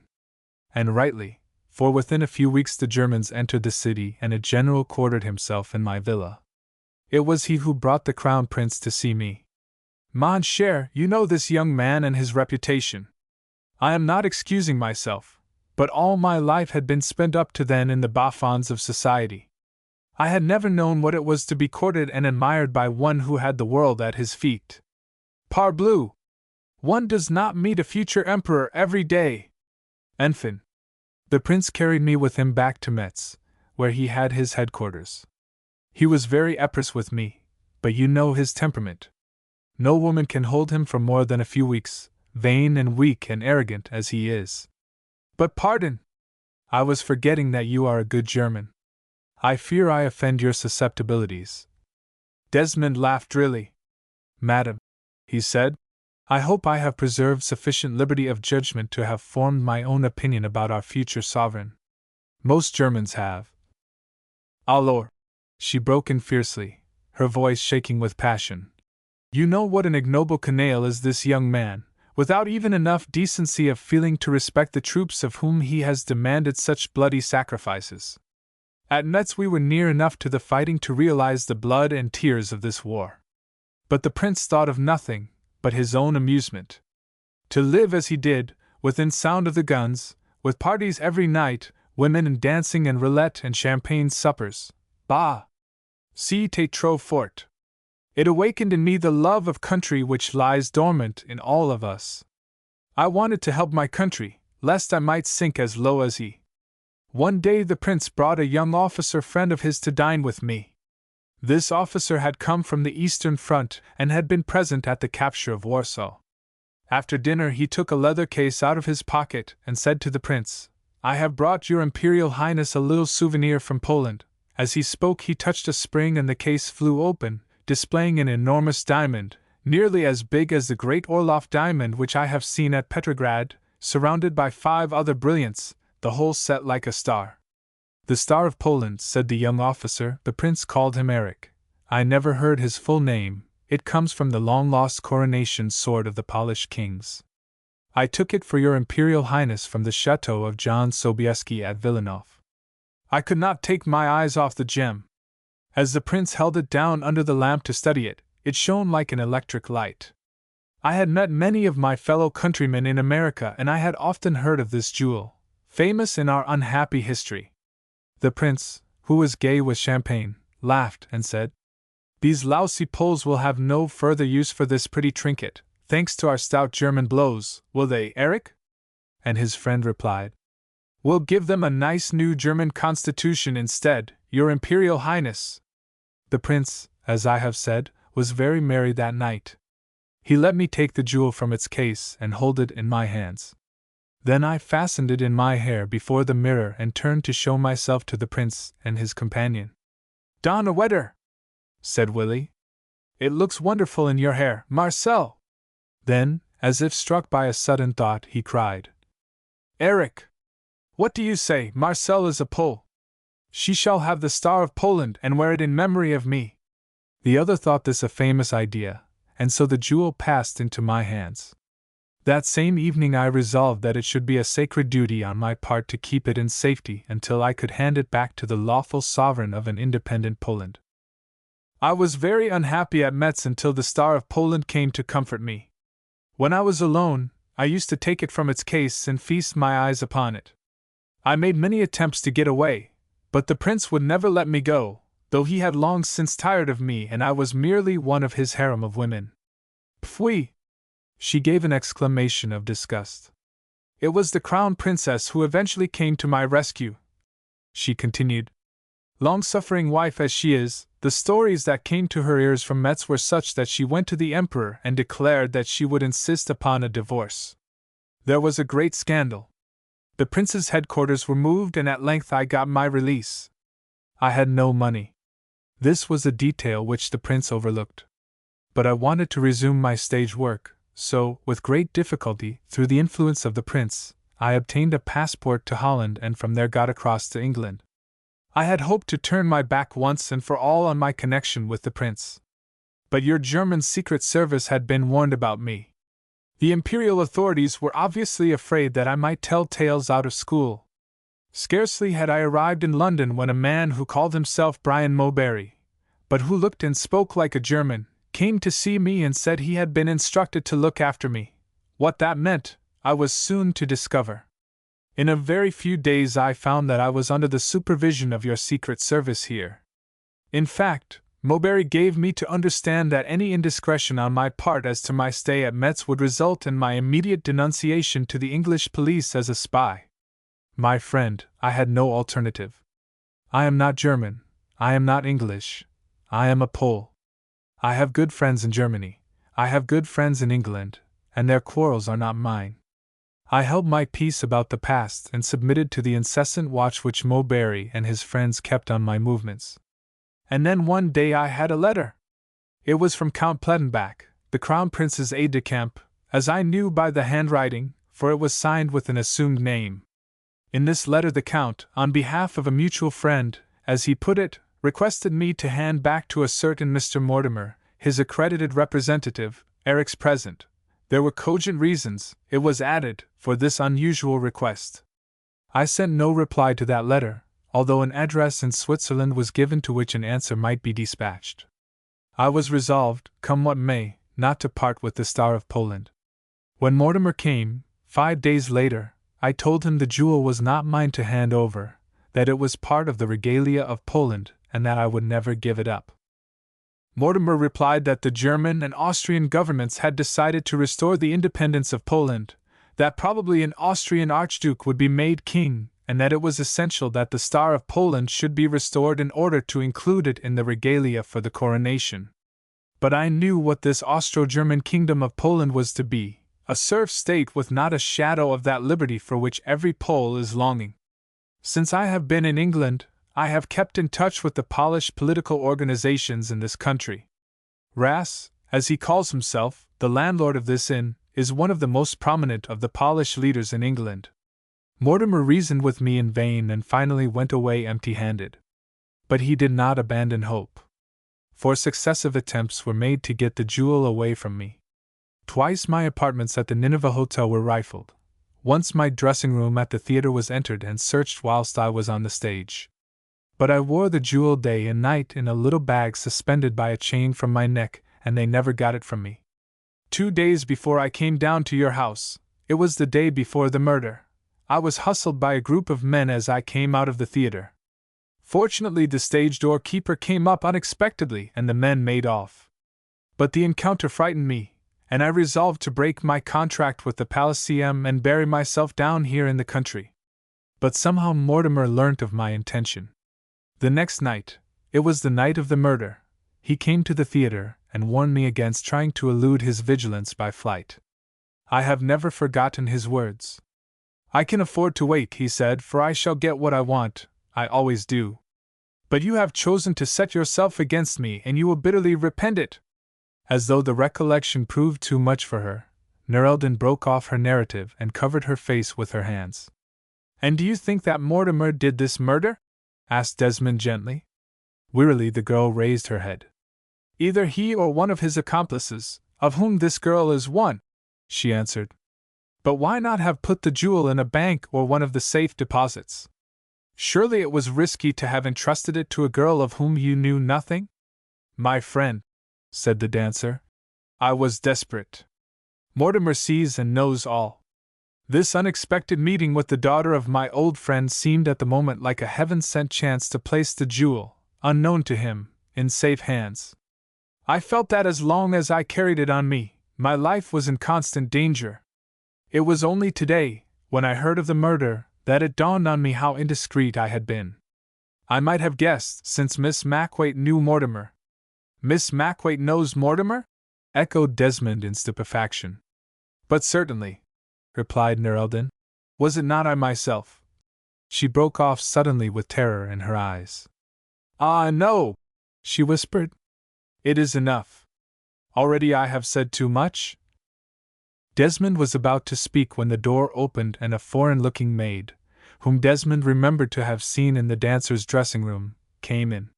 And rightly, for within a few weeks the Germans entered the city and a general quartered himself in my villa. It was he who brought the Crown Prince to see me. Mon cher, you know this young man and his reputation. I am not excusing myself, but all my life had been spent up to then in the bas-fonds of society. I had never known what it was to be courted and admired by one who had the world at his feet. Parbleu! One does not meet a future emperor every day. Enfin, The prince carried me with him back to Metz, where he had his headquarters. He was very epris with me, but you know his temperament. No woman can hold him for more than a few weeks, vain and weak and arrogant as he is. But pardon! I was forgetting that you are a good German. I fear I offend your susceptibilities. Desmond laughed drily. Madam, he said, I hope I have preserved sufficient liberty of judgment to have formed my own opinion about our future sovereign. Most Germans have. Alors, she broke in fiercely, her voice shaking with passion. You know what an ignoble canaille is this young man, without even enough decency of feeling to respect the troops of whom he has demanded such bloody sacrifices. At Metz we were near enough to the fighting to realize the blood and tears of this war. But the prince thought of nothing but his own amusement. To live as he did, within sound of the guns, with parties every night, women and dancing and roulette and champagne suppers, bah! C'était trop fort. It awakened in me the love of country which lies dormant in all of us. I wanted to help my country, lest I might sink as low as he. One day the prince brought a young officer friend of his to dine with me. This officer had come from the Eastern Front and had been present at the capture of Warsaw. After dinner he took a leather case out of his pocket and said to the prince, I have brought your Imperial Highness a little souvenir from Poland. As he spoke he touched a spring and the case flew open, displaying an enormous diamond, nearly as big as the great Orloff diamond which I have seen at Petrograd, surrounded by 5 other brilliants, the whole set like a star. The Star of Poland, said the young officer. The prince called him Eric. I never heard his full name. It comes from the long-lost coronation sword of the Polish kings. I took it for your Imperial Highness from the chateau of John Sobieski at Villanov. I could not take my eyes off the gem. As the prince held it down under the lamp to study it, it shone like an electric light. I had met many of my fellow countrymen in America and I had often heard of this jewel, famous in our unhappy history. The prince, who was gay with champagne, laughed and said, These lousy Poles will have no further use for this pretty trinket, thanks to our stout German blows, will they, Eric? And his friend replied, We'll give them a nice new German constitution instead, your Imperial Highness. The prince, as I have said, was very merry that night. He let me take the jewel from its case and hold it in my hands. Then I fastened it in my hair before the mirror and turned to show myself to the prince and his companion. Donnerwetter, said Willie. It looks wonderful in your hair, Marcel. Then, as if struck by a sudden thought, he cried, Eric! What do you say? Marcel is a Pole. She shall have the Star of Poland and wear it in memory of me. The other thought this a famous idea, and so the jewel passed into my hands. That same evening I resolved that it should be a sacred duty on my part to keep it in safety until I could hand it back to the lawful sovereign of an independent Poland. I was very unhappy at Metz until the Star of Poland came to comfort me. When I was alone, I used to take it from its case and feast my eyes upon it. I made many attempts to get away, but the prince would never let me go, though he had long since tired of me and I was merely one of his harem of women. Pfui! She gave an exclamation of disgust. It was the crown princess who eventually came to my rescue, she continued. Long-suffering wife as she is, the stories that came to her ears from Metz were such that she went to the emperor and declared that she would insist upon a divorce. There was a great scandal. The prince's headquarters were moved and at length I got my release. I had no money. This was a detail which the prince overlooked. But I wanted to resume my stage work, so, with great difficulty, through the influence of the prince, I obtained a passport to Holland and from there got across to England. I had hoped to turn my back once and for all on my connection with the prince. But your German secret service had been warned about me. The imperial authorities were obviously afraid that I might tell tales out of school. Scarcely had I arrived in London when a man who called himself Brian Mowbray, but who looked and spoke like a German, came to see me and said he had been instructed to look after me. What that meant, I was soon to discover. In a very few days I found that I was under the supervision of your secret service here. In fact, Mowbray gave me to understand that any indiscretion on my part as to my stay at Metz would result in my immediate denunciation to the English police as a spy. My friend, I had no alternative. I am not German, I am not English, I am a Pole. I have good friends in Germany, I have good friends in England, and their quarrels are not mine. I held my peace about the past and submitted to the incessant watch which Mowbray and his friends kept on my movements. And then one day I had a letter. It was from Count Plettenbach, the Crown Prince's aide-de-camp, as I knew by the handwriting, for it was signed with an assumed name. In this letter the Count, on behalf of a mutual friend, as he put it, requested me to hand back to a certain Mr. Mortimer, his accredited representative, Eric's present. There were cogent reasons, it was added, for this unusual request. I sent no reply to that letter, although an address in Switzerland was given to which an answer might be dispatched. I was resolved, come what may, not to part with the Star of Poland. When Mortimer came, 5 days later, I told him the jewel was not mine to hand over, that it was part of the regalia of Poland, and that I would never give it up. Mortimer replied that the German and Austrian governments had decided to restore the independence of Poland, that probably an Austrian archduke would be made king, and that it was essential that the Star of Poland should be restored in order to include it in the regalia for the coronation. But I knew what this Austro-German kingdom of Poland was to be, a serf state with not a shadow of that liberty for which every Pole is longing. Since I have been in England, I have kept in touch with the Polish political organizations in this country. Ras, as he calls himself, the landlord of this inn, is one of the most prominent of the Polish leaders in England. Mortimer reasoned with me in vain and finally went away empty-handed. But he did not abandon hope. 4 successive attempts were made to get the jewel away from me. Twice my apartments at the Nineveh Hotel were rifled. Once my dressing room at the theater was entered and searched whilst I was on the stage. But I wore the jewel day and night in a little bag suspended by a chain from my neck, and they never got it from me. 2 days before I came down to your house, it was the day before the murder, I was hustled by a group of men as I came out of the theater. Fortunately, the stage door keeper came up unexpectedly and the men made off. But the encounter frightened me, and I resolved to break my contract with the Palatium and bury myself down here in the country. But somehow Mortimer learnt of my intention. The next night, it was the night of the murder, he came to the theater and warned me against trying to elude his vigilance by flight. I have never forgotten his words. I can afford to wait, he said, for I shall get what I want, I always do. But you have chosen to set yourself against me and you will bitterly repent it. As though the recollection proved too much for her, Nerelden broke off her narrative and covered her face with her hands. And do you think that Mortimer did this murder? Asked Desmond gently. Wearily the girl raised her head. Either he or one of his accomplices, of whom this girl is one, she answered. But why not have put the jewel in a bank or one of the safe deposits? Surely it was risky to have entrusted it to a girl of whom you knew nothing? My friend, said the dancer, I was desperate. Mortimer sees and knows all. This unexpected meeting with the daughter of my old friend seemed at the moment like a heaven-sent chance to place the jewel, unknown to him, in safe hands. I felt that as long as I carried it on me, my life was in constant danger. It was only today, when I heard of the murder, that it dawned on me how indiscreet I had been. I might have guessed, since Miss Macwaite knew Mortimer. Miss Macwaite knows Mortimer? Echoed Desmond in stupefaction. But certainly, replied Nerelden. Was it not I myself? She broke off suddenly with terror in her eyes. Ah, no, she whispered. It is enough. Already I have said too much? Desmond was about to speak when the door opened and a foreign-looking maid, whom Desmond remembered to have seen in the dancer's dressing-room, came in.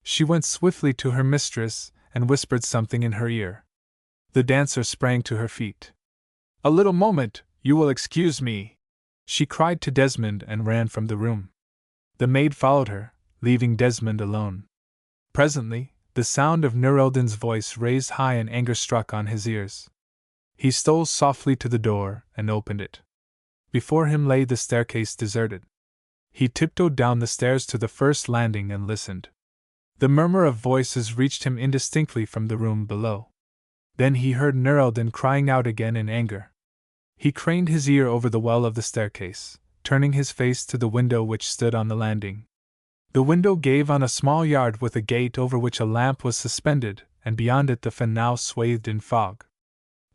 She went swiftly to her mistress and whispered something in her ear. The dancer sprang to her feet. A little moment, you will excuse me, she cried to Desmond and ran from the room. The maid followed her, leaving Desmond alone. Presently, the sound of Nerelden's voice raised high in anger struck on his ears. He stole softly to the door and opened it. Before him lay the staircase deserted. He tiptoed down the stairs to the first landing and listened. The murmur of voices reached him indistinctly from the room below. Then he heard Nerelden crying out again in anger. He craned his ear over the well of the staircase, turning his face to the window which stood on the landing. The window gave on a small yard with a gate over which a lamp was suspended, and beyond it the fen now swathed in fog.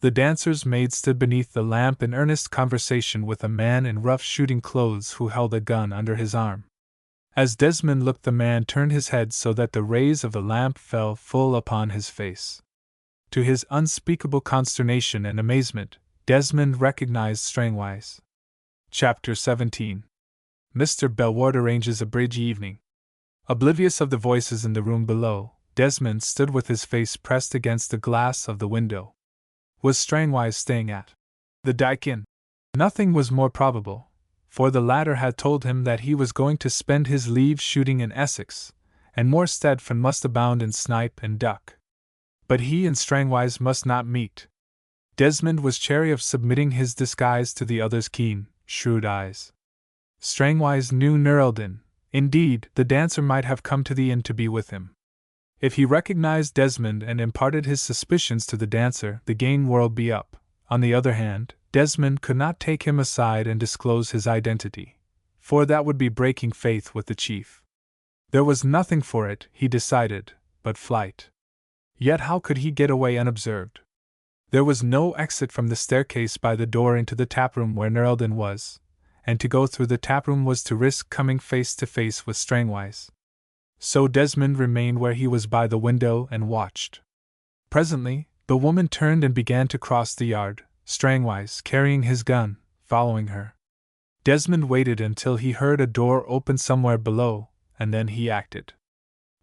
The dancer's maid stood beneath the lamp in earnest conversation with a man in rough shooting clothes who held a gun under his arm. As Desmond looked, the man turned his head so that the rays of the lamp fell full upon his face. To his unspeakable consternation and amazement, Desmond recognized Strangwise. Chapter 17. Mr. Bellward arranges a bridge evening. Oblivious of the voices in the room below, Desmond stood with his face pressed against the glass of the window. Was Strangwise staying at the Dyke Inn? Nothing was more probable, for the latter had told him that he was going to spend his leave shooting in Essex, and Moorstead fen must abound in snipe and duck. But he and Strangwise must not meet. Desmond was chary of submitting his disguise to the other's keen, shrewd eyes. Strangwise knew Nerldon. Indeed, the dancer might have come to the inn to be with him. If he recognized Desmond and imparted his suspicions to the dancer, the game would be up. On the other hand, Desmond could not take him aside and disclose his identity, for that would be breaking faith with the chief. There was nothing for it, he decided, but flight. Yet how could he get away unobserved? There was no exit from the staircase by the door into the taproom where Nerldon was, and to go through the taproom was to risk coming face to face with Strangwise. So Desmond remained where he was by the window and watched. Presently, the woman turned and began to cross the yard, Strangwise, carrying his gun, following her. Desmond waited until he heard a door open somewhere below, and then he acted.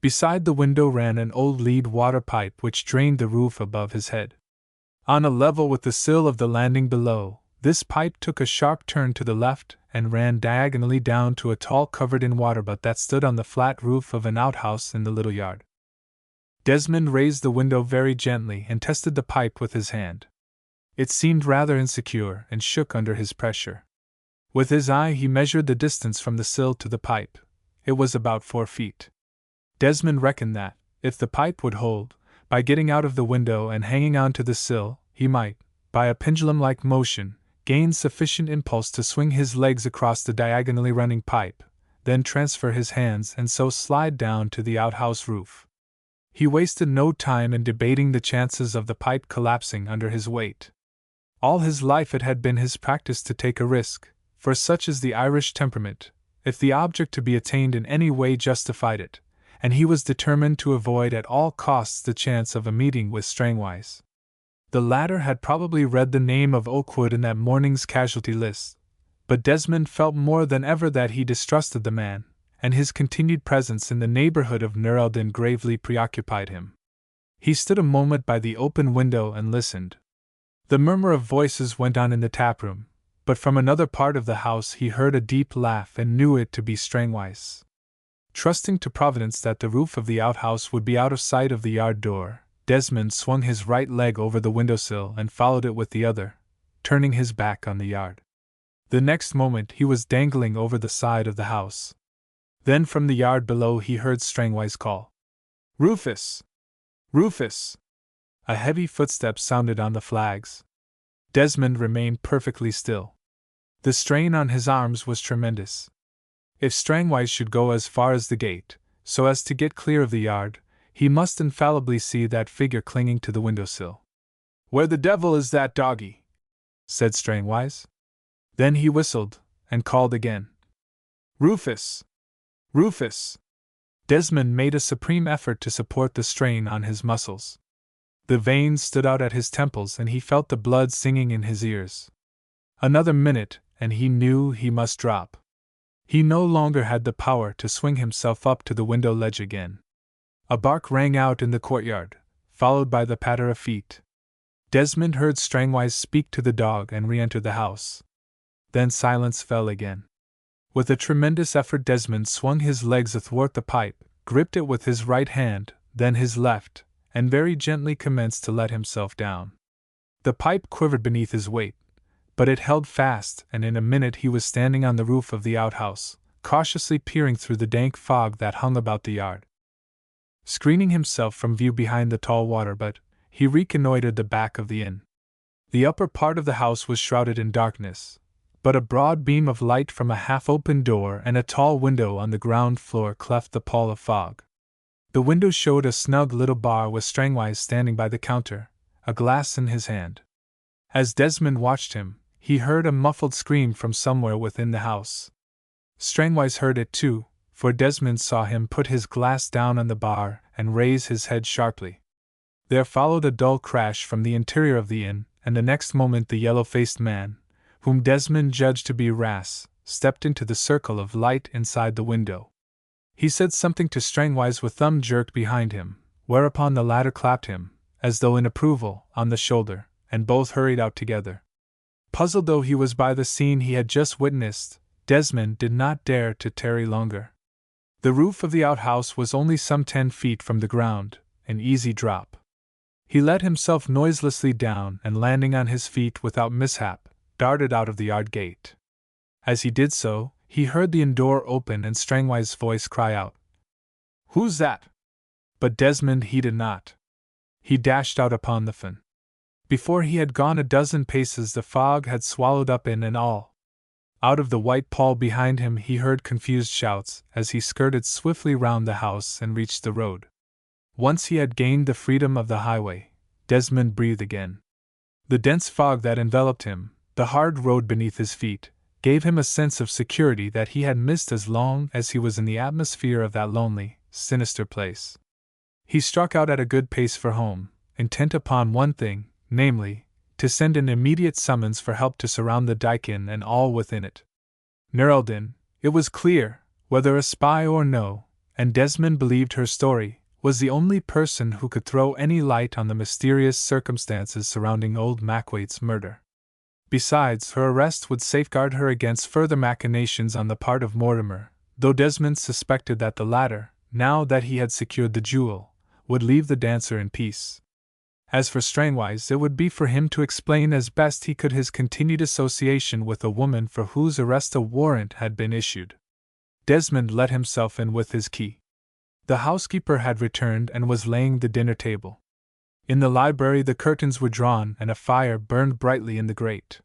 Beside the window ran an old lead water pipe which drained the roof above his head. On a level with the sill of the landing below, this pipe took a sharp turn to the left and ran diagonally down to a tall covered in water butt that stood on the flat roof of an outhouse in the little yard. Desmond raised the window very gently and tested the pipe with his hand. It seemed rather insecure and shook under his pressure. With his eye he measured the distance from the sill to the pipe. It was about 4 feet. Desmond reckoned that, if the pipe would hold, by getting out of the window and hanging on to the sill, he might, by a pendulum-like motion, gain sufficient impulse to swing his legs across the diagonally running pipe, then transfer his hands and so slide down to the outhouse roof. He wasted no time in debating the chances of the pipe collapsing under his weight. All his life it had been his practice to take a risk, for such is the Irish temperament, if the object to be attained in any way justified it, and he was determined to avoid at all costs the chance of a meeting with Strangwise. The latter had probably read the name of Okewood in that morning's casualty list, but Desmond felt more than ever that he distrusted the man, and his continued presence in the neighborhood of Nerldon gravely preoccupied him. He stood a moment by the open window and listened. The murmur of voices went on in the taproom, but from another part of the house he heard a deep laugh and knew it to be Strangwise. Trusting to Providence that the roof of the outhouse would be out of sight of the yard door, Desmond swung his right leg over the windowsill and followed it with the other, turning his back on the yard. The next moment he was dangling over the side of the house. Then from the yard below he heard Strangwise call, "Rufus! Rufus!" A heavy footstep sounded on the flags. Desmond remained perfectly still. The strain on his arms was tremendous. If Strangwise should go as far as the gate, so as to get clear of the yard, he must infallibly see that figure clinging to the windowsill. "Where the devil is that doggy?" said Strangwise. Then he whistled, and called again, "Rufus! Rufus!" Desmond made a supreme effort to support the strain on his muscles. The veins stood out at his temples and he felt the blood singing in his ears. Another minute, and he knew he must drop. He no longer had the power to swing himself up to the window ledge again. A bark rang out in the courtyard, followed by the patter of feet. Desmond heard Strangwise speak to the dog and re-enter the house. Then silence fell again. With a tremendous effort Desmond swung his legs athwart the pipe, gripped it with his right hand, then his left, and very gently commenced to let himself down. The pipe quivered beneath his weight, but it held fast, and in a minute he was standing on the roof of the outhouse, cautiously peering through the dank fog that hung about the yard. Screening himself from view behind the tall water butt, he reconnoitered the back of the inn. The upper part of the house was shrouded in darkness, but a broad beam of light from a half-open door and a tall window on the ground floor cleft the pall of fog. The window showed a snug little bar with Strangwise standing by the counter, a glass in his hand. As Desmond watched him, he heard a muffled scream from somewhere within the house. Strangwise heard it too, for Desmond saw him put his glass down on the bar and raise his head sharply. There followed a dull crash from the interior of the inn, and the next moment the yellow-faced man, whom Desmond judged to be Ras, stepped into the circle of light inside the window. He said something to Strangwise with thumb jerked behind him, whereupon the latter clapped him, as though in approval, on the shoulder, and both hurried out together. Puzzled though he was by the scene he had just witnessed, Desmond did not dare to tarry longer. The roof of the outhouse was only some 10 feet from the ground, an easy drop. He let himself noiselessly down and, landing on his feet without mishap, darted out of the yard gate. As he did so, he heard the inn door open and Strangwise's voice cry out, "Who's that?" But Desmond heeded not. He dashed out upon the fen. Before he had gone a dozen paces the fog had swallowed up inn and all. Out of the white pall behind him he heard confused shouts as he skirted swiftly round the house and reached the road. Once he had gained the freedom of the highway, Desmond breathed again. The dense fog that enveloped him, the hard road beneath his feet, gave him a sense of security that he had missed as long as he was in the atmosphere of that lonely, sinister place. He struck out at a good pace for home, intent upon one thing, namely, to send an immediate summons for help to surround the Dyke Inn and all within it. Nerldin, it was clear, whether a spy or no, and Desmond believed her story, was the only person who could throw any light on the mysterious circumstances surrounding old Mackwaite's murder. Besides, her arrest would safeguard her against further machinations on the part of Mortimer, though Desmond suspected that the latter, now that he had secured the jewel, would leave the dancer in peace. As for Strangwise, it would be for him to explain as best he could his continued association with a woman for whose arrest a warrant had been issued. Desmond let himself in with his key. The housekeeper had returned and was laying the dinner table. In the library the curtains were drawn and a fire burned brightly in the grate.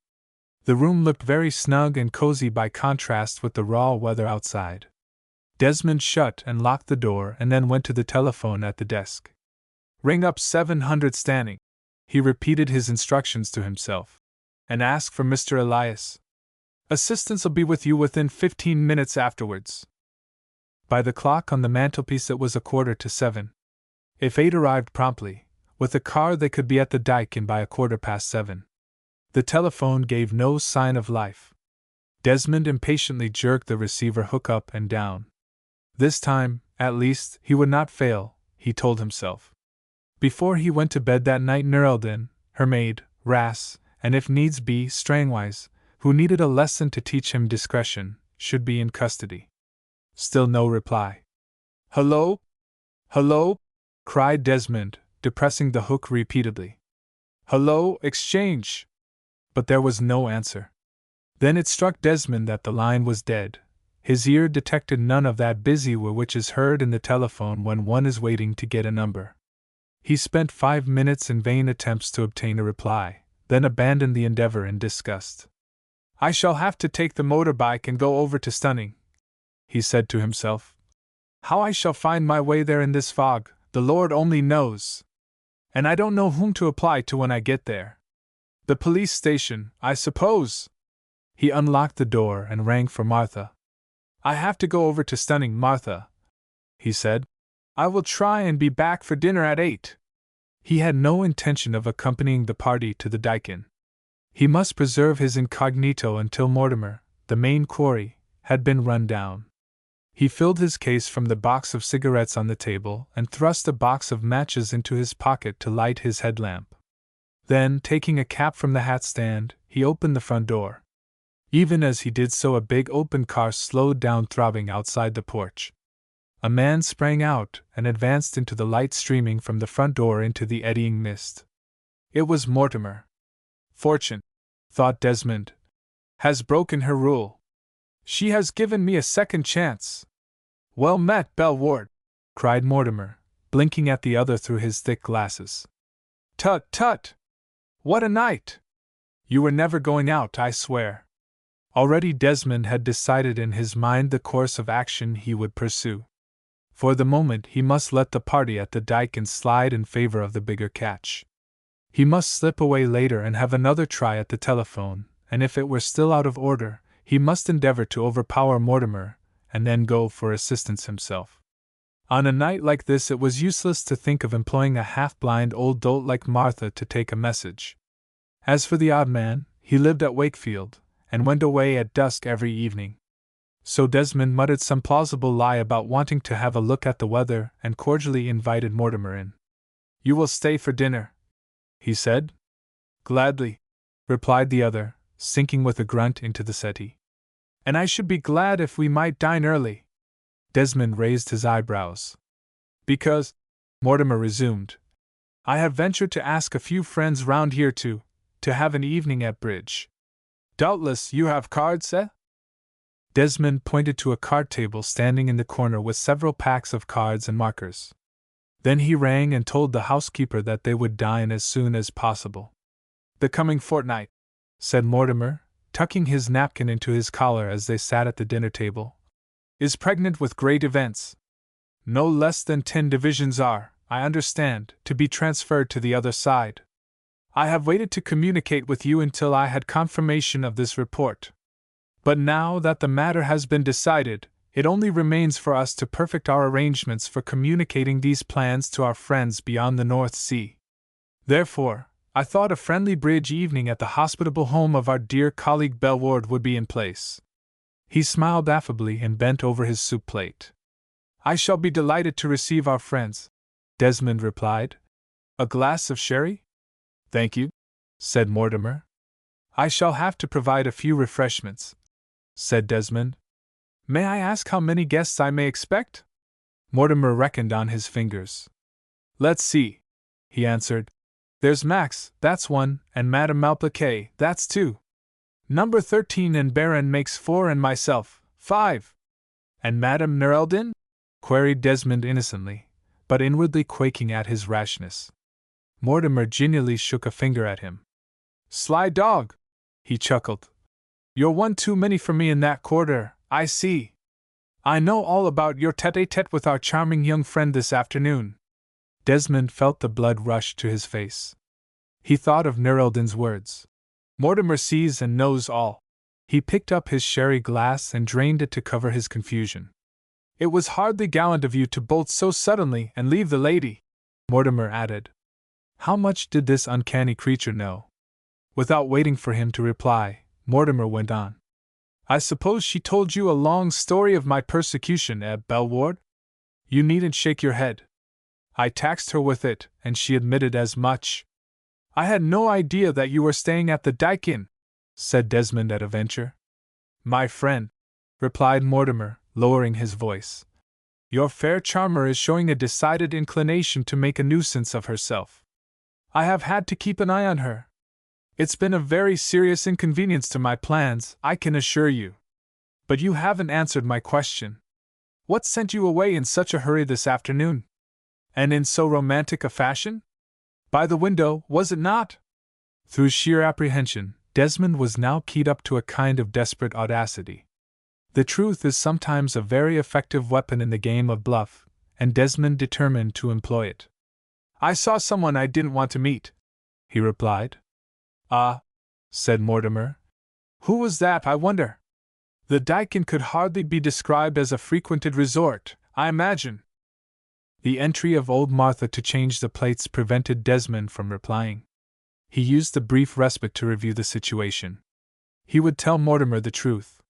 The room looked very snug and cozy by contrast with the raw weather outside. Desmond shut and locked the door and then went to the telephone at the desk. "Ring up 700 Stanning," he repeated his instructions to himself, "and ask for Mr. Elias. Assistance'll be with you within 15 minutes afterwards." By the clock on the mantelpiece it was 7:15. If 8 arrived promptly, with a car they could be at the Dyke Inn by 7:15. The telephone gave no sign of life. Desmond impatiently jerked the receiver hook up and down. This time, at least, he would not fail, he told himself. Before he went to bed that night Nerldin, her maid, Ras, and if needs be, Strangwise, who needed a lesson to teach him discretion, should be in custody. Still no reply. "Hello? Hello?" cried Desmond, depressing the hook repeatedly. "Hello, Exchange!" But there was no answer. Then it struck Desmond that the line was dead. His ear detected none of that busy whir which is heard in the telephone when one is waiting to get a number. He spent 5 minutes in vain attempts to obtain a reply, then abandoned the endeavor in disgust. "I shall have to take the motorbike and go over to Stunning," he said to himself. "How I shall find my way there in this fog, the Lord only knows. And I don't know whom to apply to when I get there. The police station, I suppose." He unlocked the door and rang for Martha. "I have to go over to Stunning, Martha," he said. "I will try and be back for dinner at 8. He had no intention of accompanying the party to the Dyke Inn. He must preserve his incognito until Mortimer, the main quarry, had been run down. He filled his case from the box of cigarettes on the table and thrust a box of matches into his pocket to light his headlamp. Then, taking a cap from the hat stand, he opened the front door. Even as he did so, a big open car slowed down throbbing outside the porch. A man sprang out and advanced into the light streaming from the front door into the eddying mist. It was Mortimer. Fortune, thought Desmond, has broken her rule. She has given me a second chance. "Well met, Belle Ward," cried Mortimer, blinking at the other through his thick glasses. "Tut, tut! What a night! You were never going out, I swear." Already Desmond had decided in his mind the course of action he would pursue. For the moment he must let the party at the Dyke slide in favor of the bigger catch. He must slip away later and have another try at the telephone, and if it were still out of order, he must endeavor to overpower Mortimer, and then go for assistance himself. On a night like this it was useless to think of employing a half-blind old dolt like Martha to take a message. As for the odd man, he lived at Wakefield, and went away at dusk every evening. So Desmond muttered some plausible lie about wanting to have a look at the weather and cordially invited Mortimer in. "You will stay for dinner?" he said. "Gladly," replied the other, sinking with a grunt into the settee. "And I should be glad if we might dine early." Desmond raised his eyebrows. "Because," Mortimer resumed, "I have ventured to ask a few friends round here to have an evening at bridge. Doubtless you have cards, eh?" Desmond pointed to a card table standing in the corner with several packs of cards and markers. Then he rang and told the housekeeper that they would dine as soon as possible. "The coming fortnight," said Mortimer, tucking his napkin into his collar as they sat at the dinner table, "is pregnant with great events. No less than 10 divisions are, I understand, to be transferred to the other side. I have waited to communicate with you until I had confirmation of this report. But now that the matter has been decided, it only remains for us to perfect our arrangements for communicating these plans to our friends beyond the North Sea. Therefore, I thought a friendly bridge evening at the hospitable home of our dear colleague Belward would be in place." He smiled affably and bent over his soup plate. "I shall be delighted to receive our friends," Desmond replied. "A glass of sherry?" "Thank you," said Mortimer. "I shall have to provide a few refreshments," said Desmond. "May I ask how many guests I may expect?" Mortimer reckoned on his fingers. "Let's see," he answered. "There's Max, that's 1, and Madame Malplaquet, that's 2. Number 13 and Baron makes 4 and myself, 5. "And Madame Nereldin?" queried Desmond innocently, but inwardly quaking at his rashness. Mortimer genially shook a finger at him. "Sly dog!" he chuckled. "You're one too many for me in that quarter, I see. I know all about your tête-à-tête with our charming young friend this afternoon." Desmond felt the blood rush to his face. He thought of Nereldin's words. "Mortimer sees and knows all." He picked up his sherry glass and drained it to cover his confusion. "It was hardly gallant of you to bolt so suddenly and leave the lady," Mortimer added. How much did this uncanny creature know? Without waiting for him to reply, Mortimer went on. "I suppose she told you a long story of my persecution, Belward? You needn't shake your head. I taxed her with it, and she admitted as much." "I had no idea that you were staying at the Dyke Inn," said Desmond at a venture. "My friend," replied Mortimer, lowering his voice, "your fair charmer is showing a decided inclination to make a nuisance of herself. I have had to keep an eye on her. It's been a very serious inconvenience to my plans, I can assure you. But you haven't answered my question. What sent you away in such a hurry this afternoon? And in so romantic a fashion? By the window, was it not?" Through sheer apprehension, Desmond was now keyed up to a kind of desperate audacity. The truth is sometimes a very effective weapon in the game of bluff, and Desmond determined to employ it. "I saw someone I didn't want to meet," he replied. "Ah," said Mortimer. "Who was that, I wonder? The Dyke Inn could hardly be described as a frequented resort, I imagine." The entry of old Martha to change the plates prevented Desmond from replying. He used the brief respite to review the situation. He would tell Mortimer the truth.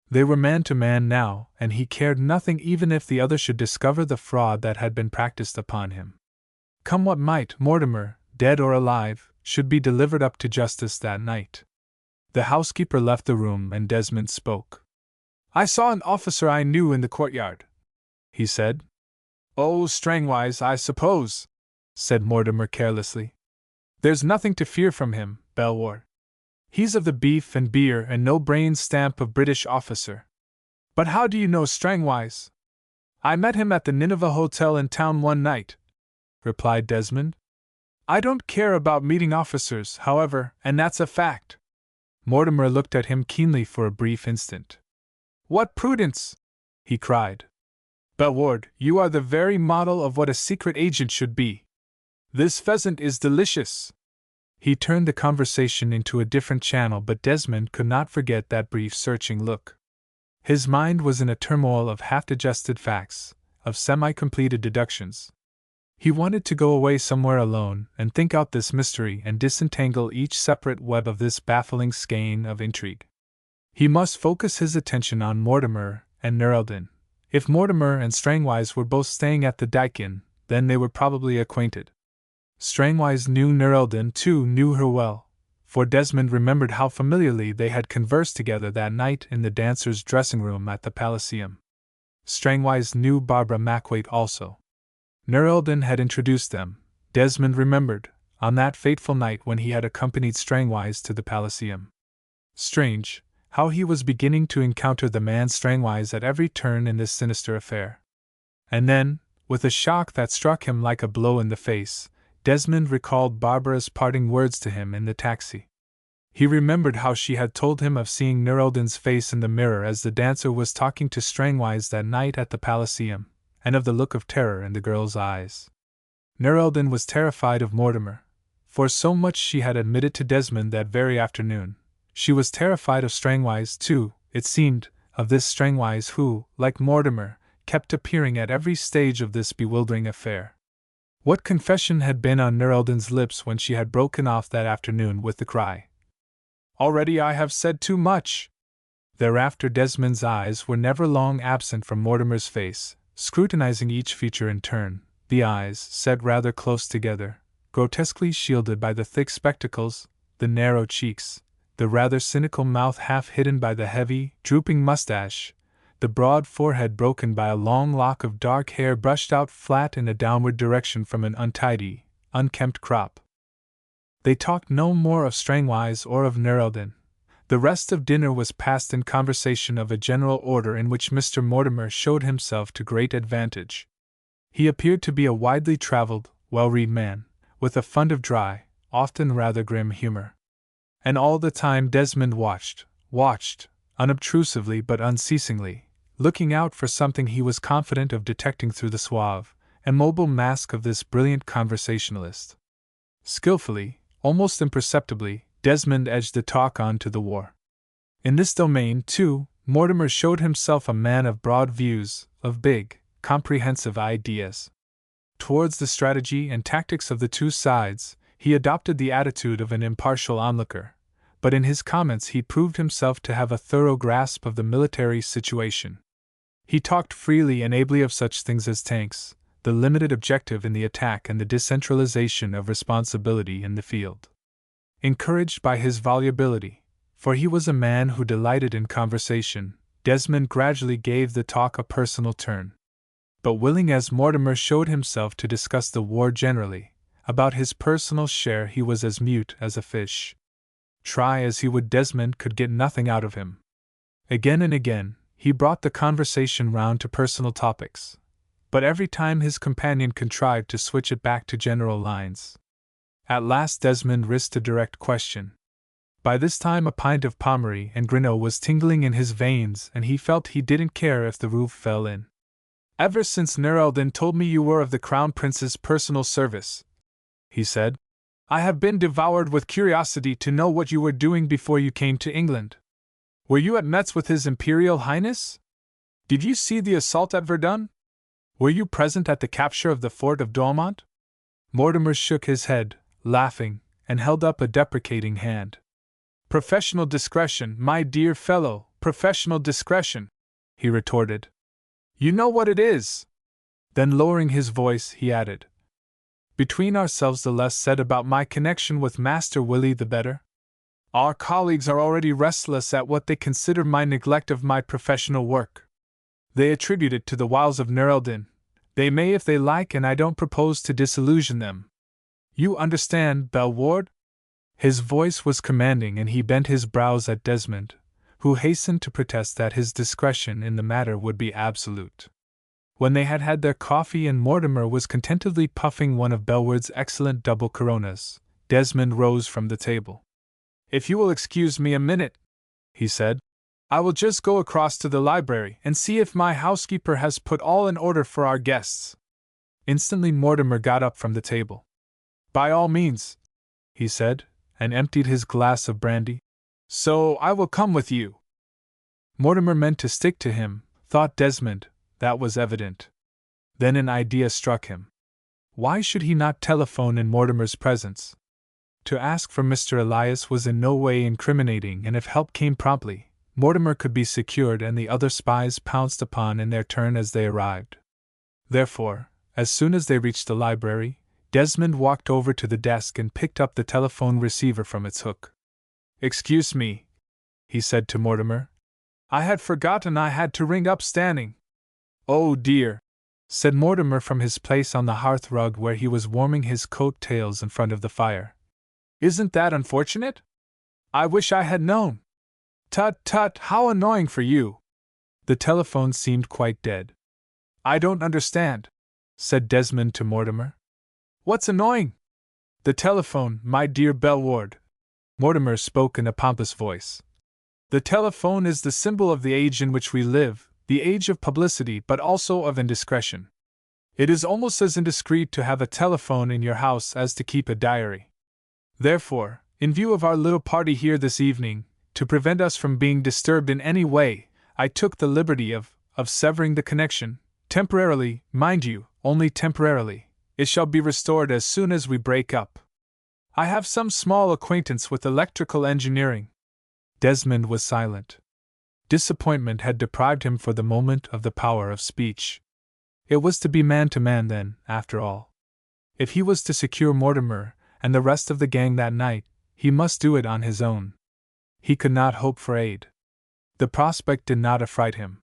They were man to man now, and he cared nothing even if the other should discover the fraud that had been practiced upon him. Come what might, Mortimer, dead or alive, should be delivered up to justice that night. The housekeeper left the room and Desmond spoke. "I saw an officer I knew in the courtyard," he said. "Oh, Strangwise, I suppose," said Mortimer carelessly. "There's nothing to fear from him, Belward. He's of the beef and beer and no brains stamp of British officer. But how do you know Strangwise?" "I met him at the Nineveh Hotel in town one night," replied Desmond. "I don't care about meeting officers, however, and that's a fact." Mortimer looked at him keenly for a brief instant. "What prudence!" he cried. "Belward, you are the very model of what a secret agent should be. This pheasant is delicious." He turned the conversation into a different channel, but Desmond could not forget that brief searching look. His mind was in a turmoil of half-digested facts, of semi-completed deductions. He wanted to go away somewhere alone and think out this mystery and disentangle each separate web of this baffling skein of intrigue. He must focus his attention on Mortimer and Nerldin. If Mortimer and Strangwise were both staying at the Dyke Inn, then they were probably acquainted. Strangwise knew Nerldin too, knew her well, for Desmond remembered how familiarly they had conversed together that night in the dancers' dressing room at the Palaceum. Strangwise knew Barbara Mackwaite also. Nerldin had introduced them, Desmond remembered, on that fateful night when he had accompanied Strangwise to the Palaceum. Strange, how he was beginning to encounter the man Strangwise at every turn in this sinister affair. And then, with a shock that struck him like a blow in the face, Desmond recalled Barbara's parting words to him in the taxi. He remembered how she had told him of seeing Nerldin's face in the mirror as the dancer was talking to Strangwise that night at the Palaceum, and of the look of terror in the girl's eyes. Nerldin was terrified of Mortimer, for so much she had admitted to Desmond that very afternoon. She was terrified of Strangwise too, it seemed, of this Strangwise who, like Mortimer, kept appearing at every stage of this bewildering affair. What confession had been on Nerldin's lips when she had broken off that afternoon with the cry, "Already I have said too much!" Thereafter Desmond's eyes were never long absent from Mortimer's face, scrutinizing each feature in turn, the eyes, set rather close together, grotesquely shielded by the thick spectacles, the narrow cheeks, the rather cynical mouth half hidden by the heavy, drooping mustache, the broad forehead broken by a long lock of dark hair brushed out flat in a downward direction from an untidy, unkempt crop. They talked no more of Strangwise or of Nerldin. The rest of dinner was passed in conversation of a general order in which Mr. Mortimer showed himself to great advantage. He appeared to be a widely traveled, well-read man, with a fund of dry, often rather grim humor. And all the time Desmond watched, unobtrusively but unceasingly, looking out for something he was confident of detecting through the suave and mobile mask of this brilliant conversationalist. Skillfully, almost imperceptibly, Desmond edged the talk on to the war. In this domain, too, Mortimer showed himself a man of broad views, of big, comprehensive ideas. Towards the strategy and tactics of the two sides, he adopted the attitude of an impartial onlooker, but in his comments he proved himself to have a thorough grasp of the military situation. He talked freely and ably of such things as tanks, the limited objective in the attack and the decentralization of responsibility in the field. Encouraged by his volubility, for he was a man who delighted in conversation, Desmond gradually gave the talk a personal turn. But willing as Mortimer showed himself to discuss the war generally, about his personal share he was as mute as a fish. Try as he would, Desmond could get nothing out of him. Again and again, he brought the conversation round to personal topics, but every time his companion contrived to switch it back to general lines. At last Desmond risked a direct question. By this time a pint of Pommery and Greenough was tingling in his veins, and he felt he didn't care if the roof fell in. "Ever since Nerldin told me you were of the Crown Prince's personal service," he said, "I have been devoured with curiosity to know what you were doing before you came to England. Were you at Metz with His Imperial Highness? Did you see the assault at Verdun? Were you present at the capture of the fort of Douaumont?" Mortimer shook his head, laughing, and held up a deprecating hand. "Professional discretion, my dear fellow, professional discretion," he retorted. "You know what it is." Then lowering his voice, he added, "Between ourselves, the less said about my connection with Master Willie the better. Our colleagues are already restless at what they consider my neglect of my professional work. They attribute it to the wiles of Nerldin. They may if they like, and I don't propose to disillusion them. You understand, Belward?" His voice was commanding, and he bent his brows at Desmond, who hastened to protest that his discretion in the matter would be absolute. When they had had their coffee and Mortimer was contentedly puffing one of Belward's excellent double Coronas, Desmond rose from the table. "If you will excuse me a minute," he said, "I will just go across to the library and see if my housekeeper has put all in order for our guests." Instantly Mortimer got up from the table. "By all means," he said, and emptied his glass of brandy. "So I will come with you." Mortimer meant to stick to him, thought Desmond, that was evident. Then an idea struck him. Why should he not telephone in Mortimer's presence? To ask for Mr. Elias was in no way incriminating, and if help came promptly, Mortimer could be secured and the other spies pounced upon in their turn as they arrived. Therefore, as soon as they reached the library, Desmond walked over to the desk and picked up the telephone receiver from its hook. "Excuse me," he said to Mortimer. "I had forgotten I had to ring up standing." "Oh dear," said Mortimer from his place on the hearth rug where he was warming his coat tails in front of the fire. "Isn't that unfortunate? I wish I had known. Tut tut, how annoying for you!" The telephone seemed quite dead. "I don't understand," said Desmond to Mortimer. "What's annoying?" "The telephone, my dear Bellward." Mortimer spoke in a pompous voice. "The telephone is the symbol of the age in which we live, the age of publicity but also of indiscretion. It is almost as indiscreet to have a telephone in your house as to keep a diary. Therefore, in view of our little party here this evening, to prevent us from being disturbed in any way, I took the liberty of severing the connection, temporarily, mind you, only temporarily. It shall be restored as soon as we break up. I have some small acquaintance with electrical engineering." Desmond was silent. Disappointment had deprived him for the moment of the power of speech. It was to be man to man then, after all. If he was to secure Mortimer and the rest of the gang that night, he must do it on his own. He could not hope for aid. The prospect did not affright him.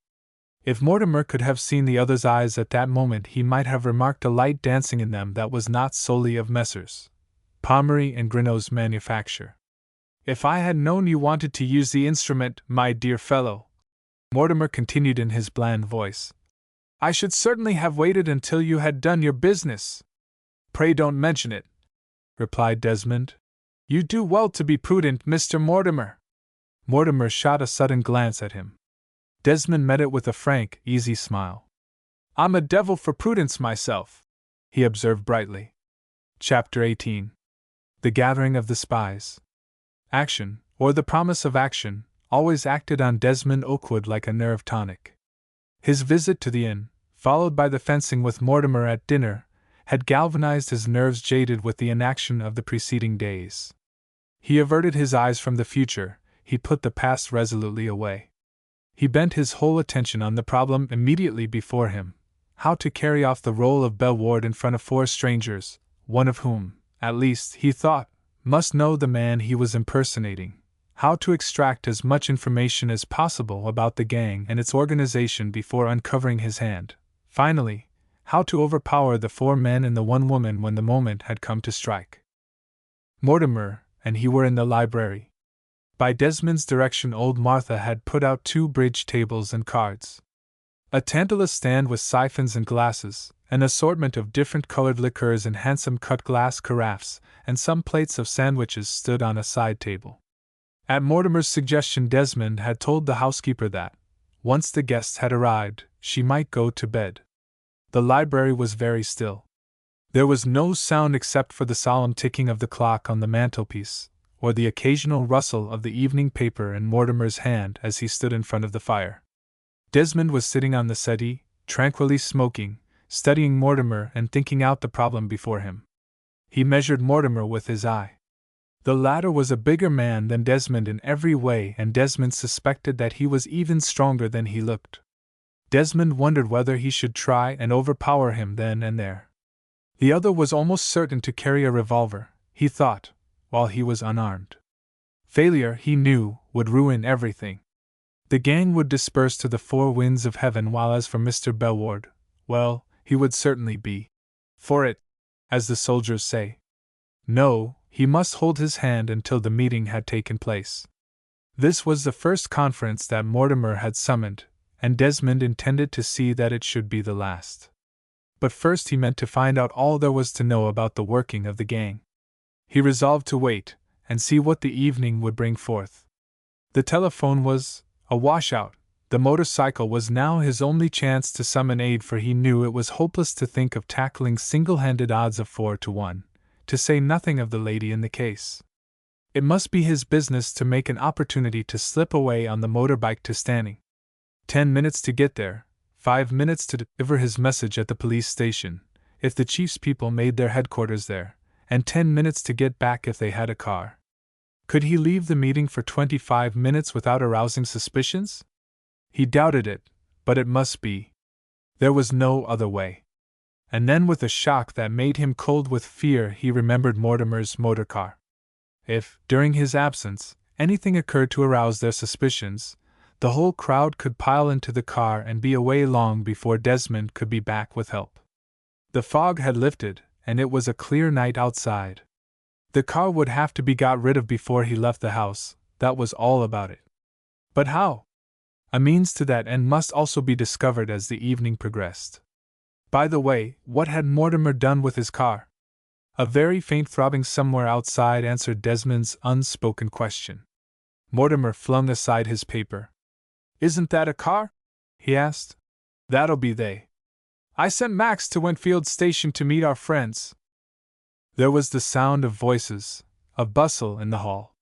If Mortimer could have seen the other's eyes at that moment, he might have remarked a light dancing in them that was not solely of Messrs. Pomeroy and Greenough's manufacture. "If I had known you wanted to use the instrument, my dear fellow," Mortimer continued in his bland voice, "I should certainly have waited until you had done your business." "Pray don't mention it," replied Desmond. "You do well to be prudent, Mr. Mortimer." Mortimer shot a sudden glance at him. Desmond met it with a frank, easy smile. "I'm a devil for prudence myself," he observed brightly. Chapter 18. The Gathering of the Spies. Action, or the promise of action, always acted on Desmond Okewood like a nerve tonic. His visit to the inn, followed by the fencing with Mortimer at dinner, had galvanized his nerves jaded with the inaction of the preceding days. He averted his eyes from the future, he put the past resolutely away. He bent his whole attention on the problem immediately before him: how to carry off the role of Bellward in front of 4 strangers, one of whom, at least, he thought, must know the man he was impersonating; how to extract as much information as possible about the gang and its organization before uncovering his hand; finally, how to overpower the 4 men and the 1 woman when the moment had come to strike. Mortimer and he were in the library. By Desmond's direction, old Martha had put out 2 bridge tables and cards. A tantalus stand with siphons and glasses, an assortment of different colored liqueurs in handsome cut-glass carafes, and some plates of sandwiches stood on a side table. At Mortimer's suggestion, Desmond had told the housekeeper that, once the guests had arrived, she might go to bed. The library was very still. There was no sound except for the solemn ticking of the clock on the mantelpiece, or the occasional rustle of the evening paper in Mortimer's hand as he stood in front of the fire. Desmond was sitting on the settee, tranquilly smoking, studying Mortimer and thinking out the problem before him. He measured Mortimer with his eye. The latter was a bigger man than Desmond in every way, and Desmond suspected that he was even stronger than he looked. Desmond wondered whether he should try and overpower him then and there. The other was almost certain to carry a revolver, he thought, while he was unarmed. Failure, he knew, would ruin everything. The gang would disperse to the 4 winds of heaven, while as for Mr. Bellward, well, he would certainly be for it, as the soldiers say. No, he must hold his hand until the meeting had taken place. This was the first conference that Mortimer had summoned, and Desmond intended to see that it should be the last. But first he meant to find out all there was to know about the working of the gang. He resolved to wait, and see what the evening would bring forth. The telephone was a washout. The motorcycle was now his only chance to summon aid, for he knew it was hopeless to think of tackling single-handed odds of 4 to 1, to say nothing of the lady in the case. It must be his business to make an opportunity to slip away on the motorbike to Stanning. 10 minutes to get there, 5 minutes to deliver his message at the police station, if the chief's people made their headquarters there, and 10 minutes to get back if they had a car. Could he leave the meeting for 25 minutes without arousing suspicions? He doubted it, but it must be. There was no other way. And then, with a shock that made him cold with fear, he remembered Mortimer's motor car. If, during his absence, anything occurred to arouse their suspicions, the whole crowd could pile into the car and be away long before Desmond could be back with help. The fog had lifted, and it was a clear night outside. The car would have to be got rid of before he left the house, that was all about it. But how? A means to that end must also be discovered as the evening progressed. By the way, what had Mortimer done with his car? A very faint throbbing somewhere outside answered Desmond's unspoken question. Mortimer flung aside his paper. "Isn't that a car?" he asked. "That'll be they. I sent Max to Wentfield Station to meet our friends." There was the sound of voices, of bustle in the hall.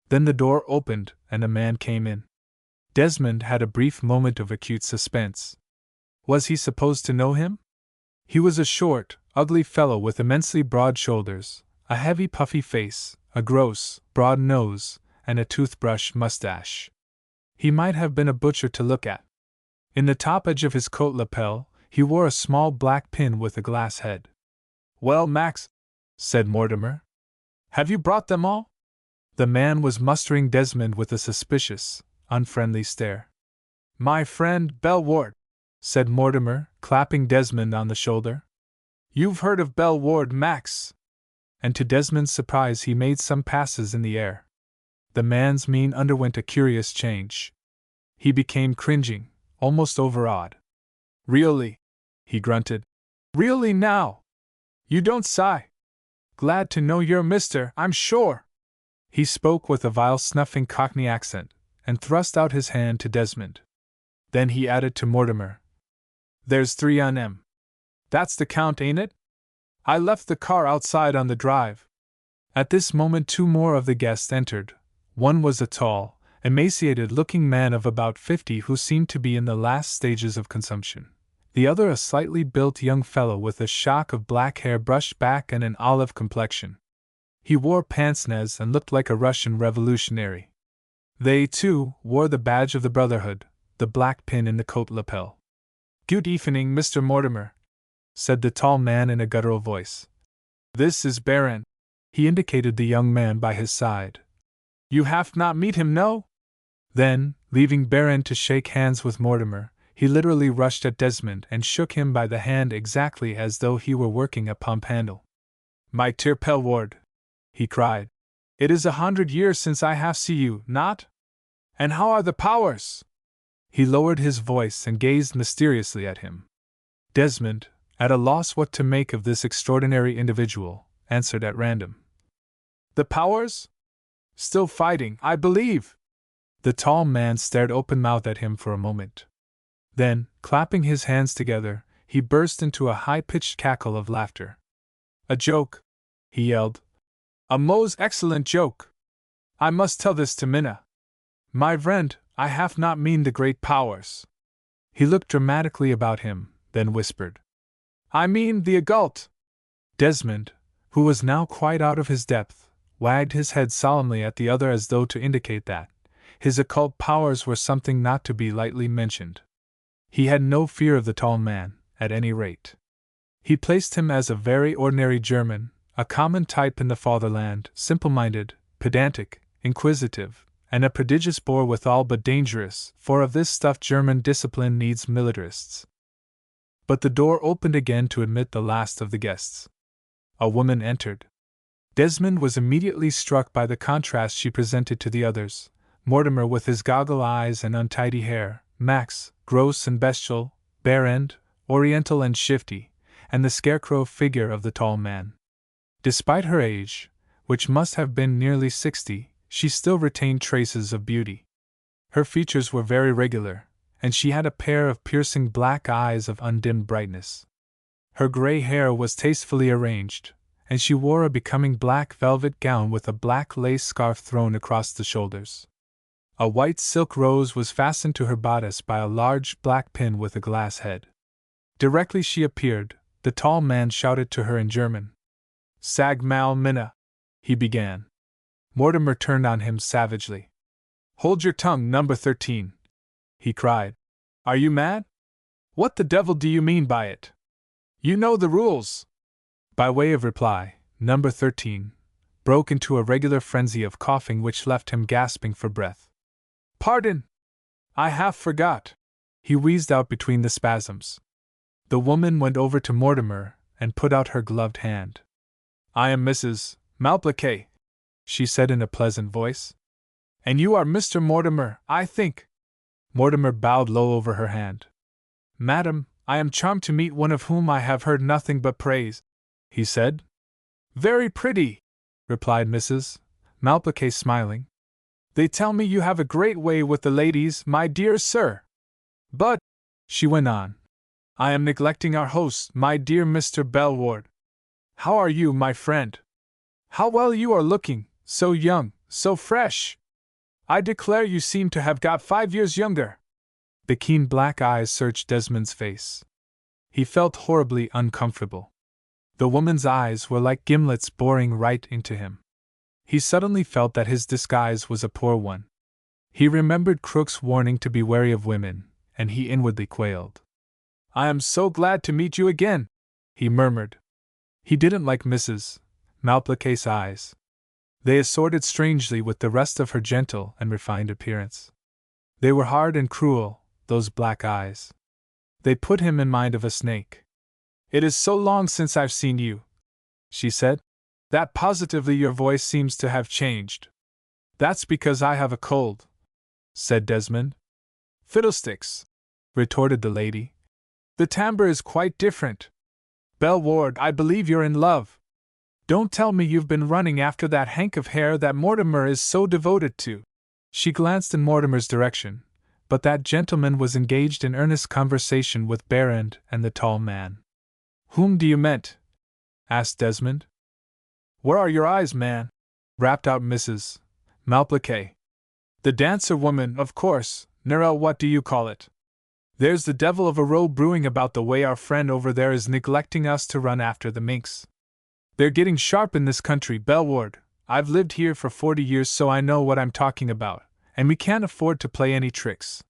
Then the door opened and a man came in. Desmond had a brief moment of acute suspense. Was he supposed to know him? He was a short, ugly fellow with immensely broad shoulders, a heavy puffy face, a gross, broad nose, and a toothbrush mustache. He might have been a butcher to look at. In the top edge of his coat lapel, he wore a small black pin with a glass head. "Well, Max," said Mortimer, "have you brought them all?" The man was mustering Desmond with a suspicious, unfriendly stare. "My friend, Belle Ward," said Mortimer, clapping Desmond on the shoulder. "You've heard of Belle Ward, Max?" And to Desmond's surprise he made some passes in the air. The man's mien underwent a curious change. He became cringing, almost overawed. "Really?" he grunted. "Really now? You don't sigh? Glad to know you're Mr. I'm sure." He spoke with a vile snuffing Cockney accent, and thrust out his hand to Desmond. Then he added to Mortimer, "There's 3 on 'em. That's the count, ain't it? I left the car outside on the drive." At this moment 2 more of the guests entered. One was a tall, emaciated-looking man of about 50 who seemed to be in the last stages of consumption. The other a slightly built young fellow with a shock of black hair brushed back and an olive complexion. He wore pince-nez and looked like a Russian revolutionary. They, too, wore the badge of the Brotherhood, the black pin in the coat lapel. "Good evening, Mr. Mortimer," said the tall man in a guttural voice. "This is Baron." He indicated the young man by his side. "You have not meet him, no?" Then, leaving Baron to shake hands with Mortimer, he literally rushed at Desmond and shook him by the hand exactly as though he were working a pump handle. "My dear Belle Ward," he cried, "it is 100 years since I have seen you, not? And how are the powers?" He lowered his voice and gazed mysteriously at him. Desmond, at a loss what to make of this extraordinary individual, answered at random. "The powers? Still fighting, I believe." The tall man stared open-mouthed at him for a moment. Then, clapping his hands together, he burst into a high-pitched cackle of laughter. "A joke!" he yelled. "A most excellent joke! I must tell this to Minna. My friend, I have not mean the great powers." He looked dramatically about him, then whispered, "I mean the occult." Desmond, who was now quite out of his depth, wagged his head solemnly at the other as though to indicate that his occult powers were something not to be lightly mentioned. He had no fear of the tall man, at any rate. He placed him as a very ordinary German, a common type in the fatherland, simple-minded, pedantic, inquisitive, and a prodigious bore withal but dangerous, for of this stuff German discipline needs militarists. But the door opened again to admit the last of the guests. A woman entered. Desmond was immediately struck by the contrast she presented to the others: Mortimer with his goggle eyes and untidy hair, Max, gross and bestial, bare-end, oriental and shifty, and the scarecrow figure of the tall man. Despite her age, which must have been nearly 60, she still retained traces of beauty. Her features were very regular, and she had a pair of piercing black eyes of undimmed brightness. Her gray hair was tastefully arranged, and she wore a becoming black velvet gown with a black lace scarf thrown across the shoulders. A white silk rose was fastened to her bodice by a large black pin with a glass head. Directly she appeared, the tall man shouted to her in German. "Sag mal Minna," he began. Mortimer turned on him savagely. "Hold your tongue, number 13," he cried. "Are you mad? What the devil do you mean by it? You know the rules." By way of reply, number 13 broke into a regular frenzy of coughing which left him gasping for breath. "Pardon! I half forgot," he wheezed out between the spasms. The woman went over to Mortimer and put out her gloved hand. "I am Mrs. Malplaquet," she said in a pleasant voice. "And you are Mr. Mortimer, I think." Mortimer bowed low over her hand. "Madam, I am charmed to meet one of whom I have heard nothing but praise," he said. "Very pretty," replied Mrs. Malplaquet, smiling. "They tell me you have a great way with the ladies, my dear sir. But," she went on, "I am neglecting our host, my dear Mr. Bellward. How are you, my friend? How well you are looking, so young, so fresh! I declare you seem to have got 5 years younger." The keen black eyes searched Desmond's face. He felt horribly uncomfortable. The woman's eyes were like gimlets boring right into him. He suddenly felt that his disguise was a poor one. He remembered Crook's warning to be wary of women, and he inwardly quailed. "I am so glad to meet you again," he murmured. He didn't like Mrs. Malplaquet's eyes. They assorted strangely with the rest of her gentle and refined appearance. They were hard and cruel, those black eyes. They put him in mind of a snake. "It is so long since I've seen you," she said, "that positively your voice seems to have changed." "That's because I have a cold," said Desmond. "Fiddlesticks!" retorted the lady. "The timbre is quite different. Bellward, I believe you're in love. Don't tell me you've been running after that hank of hair that Mortimer is so devoted to." She glanced in Mortimer's direction, but that gentleman was engaged in earnest conversation with Berend and the tall man. "Whom do you meant?" asked Desmond. "Where are your eyes, man?" rapped out Mrs. Malplaquet. "The dancer woman, of course, Nera, what do you call it? There's the devil of a row brewing about the way our friend over there is neglecting us to run after the minks. They're getting sharp in this country, Bellward. I've lived here for 40 years, so I know what I'm talking about, and we can't afford to play any tricks.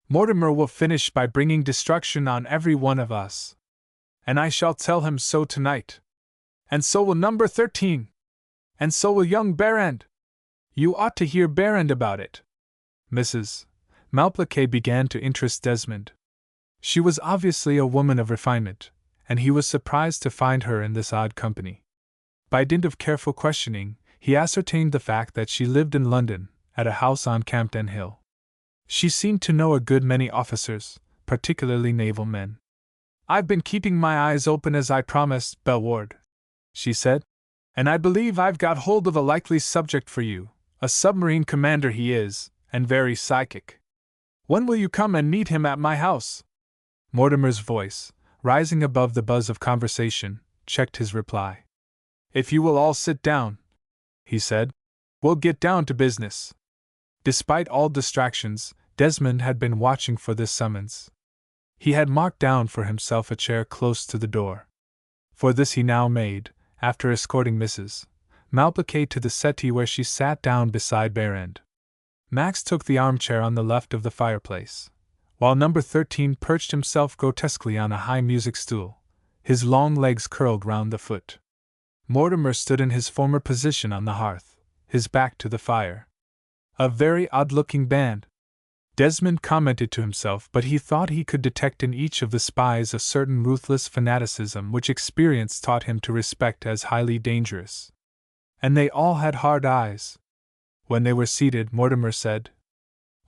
Mortimer will finish by bringing destruction on every one of us. And I shall tell him so tonight. And so will number 13. And so will young Berend. You ought to hear Berend about it." Mrs. Malplaquet began to interest Desmond. She was obviously a woman of refinement, and he was surprised to find her in this odd company. By dint of careful questioning, he ascertained the fact that she lived in London, at a house on Campden Hill. She seemed to know a good many officers, particularly naval men. "I've been keeping my eyes open as I promised, Bellward," she said, "and I believe I've got hold of a likely subject for you. A submarine commander he is, and very psychic. When will you come and meet him at my house?" Mortimer's voice, rising above the buzz of conversation, checked his reply. "If you will all sit down," he said, "we'll get down to business." Despite all distractions, Desmond had been watching for this summons. He had marked down for himself a chair close to the door. For this he now made, after escorting Mrs. Malplaquet to the settee where she sat down beside Berend. Max took the armchair on the left of the fireplace, while number 13 perched himself grotesquely on a high music stool, his long legs curled round the foot. Mortimer stood in his former position on the hearth, his back to the fire. A very odd-looking band, Desmond commented to himself, but he thought he could detect in each of the spies a certain ruthless fanaticism which experience taught him to respect as highly dangerous. And they all had hard eyes. When they were seated, Mortimer said,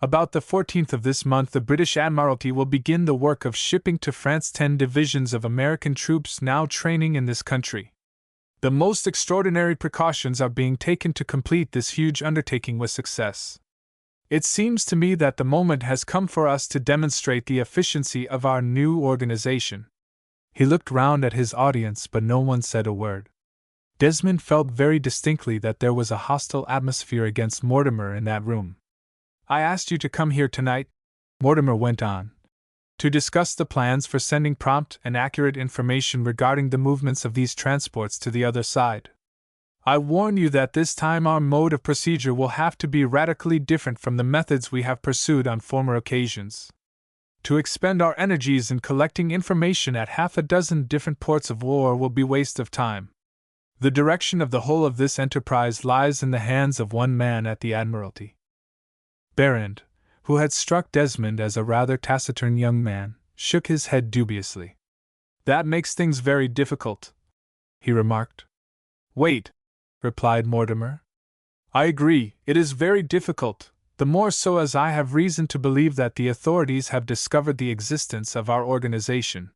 "About the 14th of this month the British Admiralty will begin the work of shipping to France 10 divisions of American troops now training in this country. The most extraordinary precautions are being taken to complete this huge undertaking with success. It seems to me that the moment has come for us to demonstrate the efficiency of our new organization." He looked round at his audience, but no one said a word. Desmond felt very distinctly that there was a hostile atmosphere against Mortimer in that room. "I asked you to come here tonight," Mortimer went on, "to discuss the plans for sending prompt and accurate information regarding the movements of these transports to the other side. I warn you that this time our mode of procedure will have to be radically different from the methods we have pursued on former occasions. To expend our energies in collecting information at half a dozen different ports of war will be waste of time. The direction of the whole of this enterprise lies in the hands of one man at the Admiralty." Berend, who had struck Desmond as a rather taciturn young man, shook his head dubiously. "That makes things very difficult," he remarked. "Wait," replied Mortimer. "I agree, it is very difficult, the more so as I have reason to believe that the authorities have discovered the existence of our organization."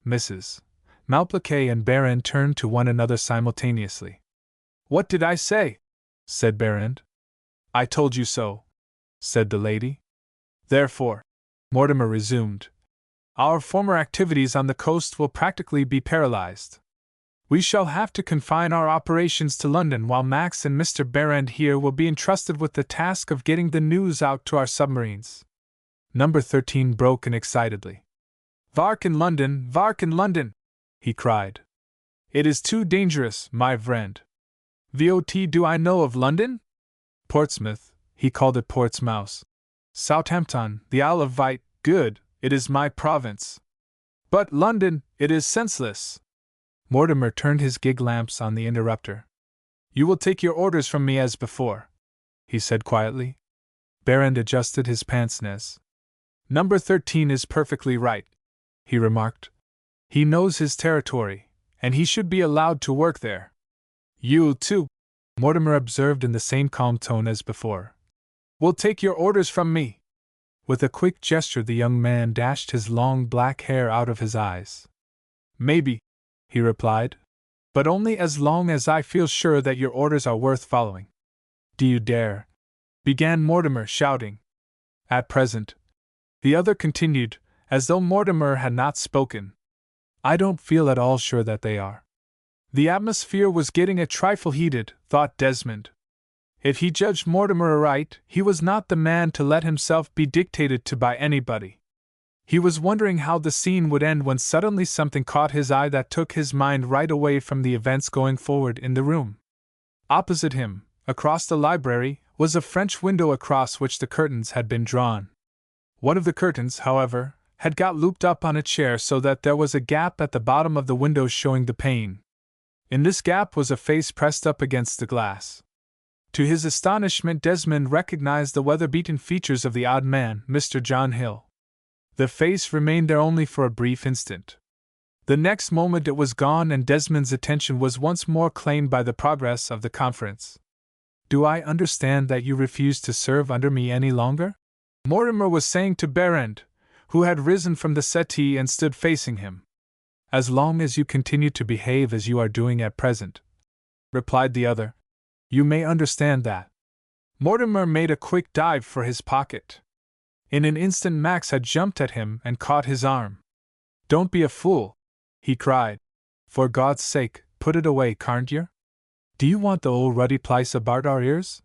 Mrs. Malplaquet and Berend turned to one another simultaneously. "What did I say?" said Berend. "I told you so," said the lady. "Therefore," Mortimer resumed, "our former activities on the coast will practically be paralyzed. We shall have to confine our operations to London, while Max and Mr. Berend here will be entrusted with the task of getting the news out to our submarines." Number 13 broke in excitedly. "Vark in London, Vark in London!" he cried. "It is too dangerous, my friend. What do I know of London? Portsmouth," he called it Portsmouth. "Southampton, the Isle of Wight, good, it is my province. But London, it is senseless." Mortimer turned his gig lamps on the interrupter. "You will take your orders from me as before," he said quietly. Berend adjusted his pince-nez. "Number 13 is perfectly right," he remarked. "He knows his territory, and he should be allowed to work there." "You, too," Mortimer observed in the same calm tone as before, "will take your orders from me." With a quick gesture the young man dashed his long black hair out of his eyes. "Maybe," he replied, "but only as long as I feel sure that your orders are worth following." "Do you dare?" began Mortimer, shouting. "At present," the other continued, as though Mortimer had not spoken, "I don't feel at all sure that they are." The atmosphere was getting a trifle heated, thought Desmond. If he judged Mortimer aright, he was not the man to let himself be dictated to by anybody. He was wondering how the scene would end when suddenly something caught his eye that took his mind right away from the events going forward in the room. Opposite him, across the library, was a French window across which the curtains had been drawn. One of the curtains, however, had got looped up on a chair so that there was a gap at the bottom of the window showing the pane. In this gap was a face pressed up against the glass. To his astonishment, Desmond recognized the weather-beaten features of the odd man, Mr. John Hill. The face remained there only for a brief instant. The next moment it was gone, and Desmond's attention was once more claimed by the progress of the conference. "Do I understand that you refuse to serve under me any longer?" Mortimer was saying to Berend, who had risen from the settee and stood facing him. "As long as you continue to behave as you are doing at present," replied the other. "You may understand that." Mortimer made a quick dive for his pocket. In an instant Max had jumped at him and caught his arm. "Don't be a fool," he cried. "For God's sake, put it away, can't you? Do you want the old ruddy plice about our ears?"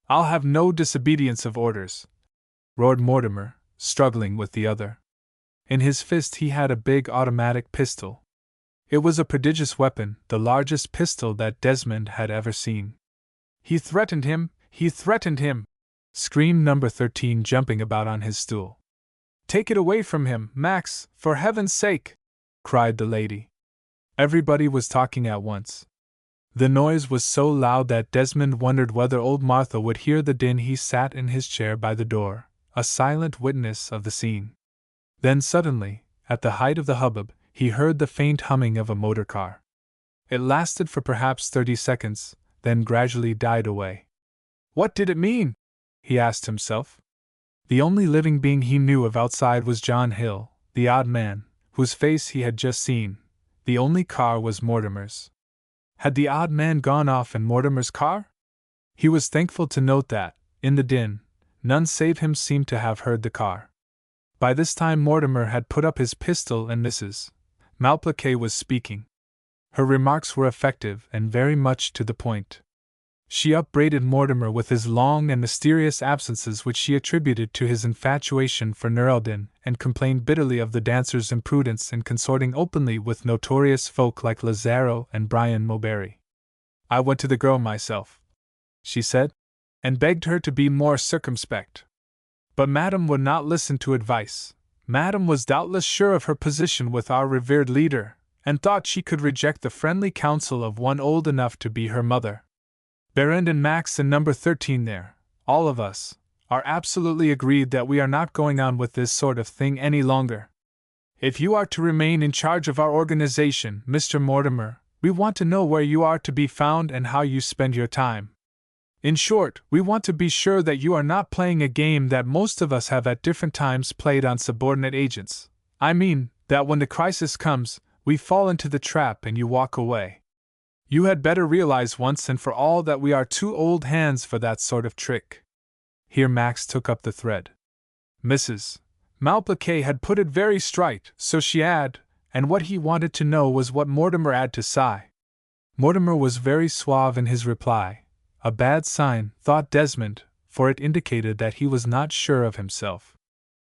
"I'll have no disobedience of orders," roared Mortimer, struggling with the other. In his fist he had a big automatic pistol. It was a prodigious weapon, the largest pistol that Desmond had ever seen. "He threatened him! He threatened him!" screamed Number 13, jumping about on his stool. "Take it away from him, Max, for heaven's sake!" cried the lady. Everybody was talking at once. The noise was so loud that Desmond wondered whether old Martha would hear the din. He sat in his chair by the door, a silent witness of the scene. Then suddenly, at the height of the hubbub, he heard the faint humming of a motor car. It lasted for perhaps 30 seconds, then gradually died away. What did it mean? He asked himself. The only living being he knew of outside was John Hill, the odd man, whose face he had just seen. The only car was Mortimer's. Had the odd man gone off in Mortimer's car? He was thankful to note that, in the din, none save him seemed to have heard the car. By this time Mortimer had put up his pistol and Mrs. Malplaquet was speaking. Her remarks were effective and very much to the point. She upbraided Mortimer with his long and mysterious absences which she attributed to his infatuation for Neraldin, and complained bitterly of the dancer's imprudence in consorting openly with notorious folk like Lazaro and Brian Mowbray. "I went to the girl myself," she said, "and begged her to be more circumspect. But Madame would not listen to advice. Madame was doubtless sure of her position with our revered leader, and thought she could reject the friendly counsel of one old enough to be her mother. Berend and Max and number 13 there, all of us, are absolutely agreed that we are not going on with this sort of thing any longer. If you are to remain in charge of our organization, Mr. Mortimer, we want to know where you are to be found and how you spend your time. In short, we want to be sure that you are not playing a game that most of us have at different times played on subordinate agents. I mean, that when the crisis comes, we fall into the trap and you walk away. You had better realize once and for all that we are two old hands for that sort of trick." Here Max took up the thread. Mrs. Malplaquet had put it very straight, so she had, and what he wanted to know was what Mortimer had to say. Mortimer was very suave in his reply, a bad sign, thought Desmond, for it indicated that he was not sure of himself.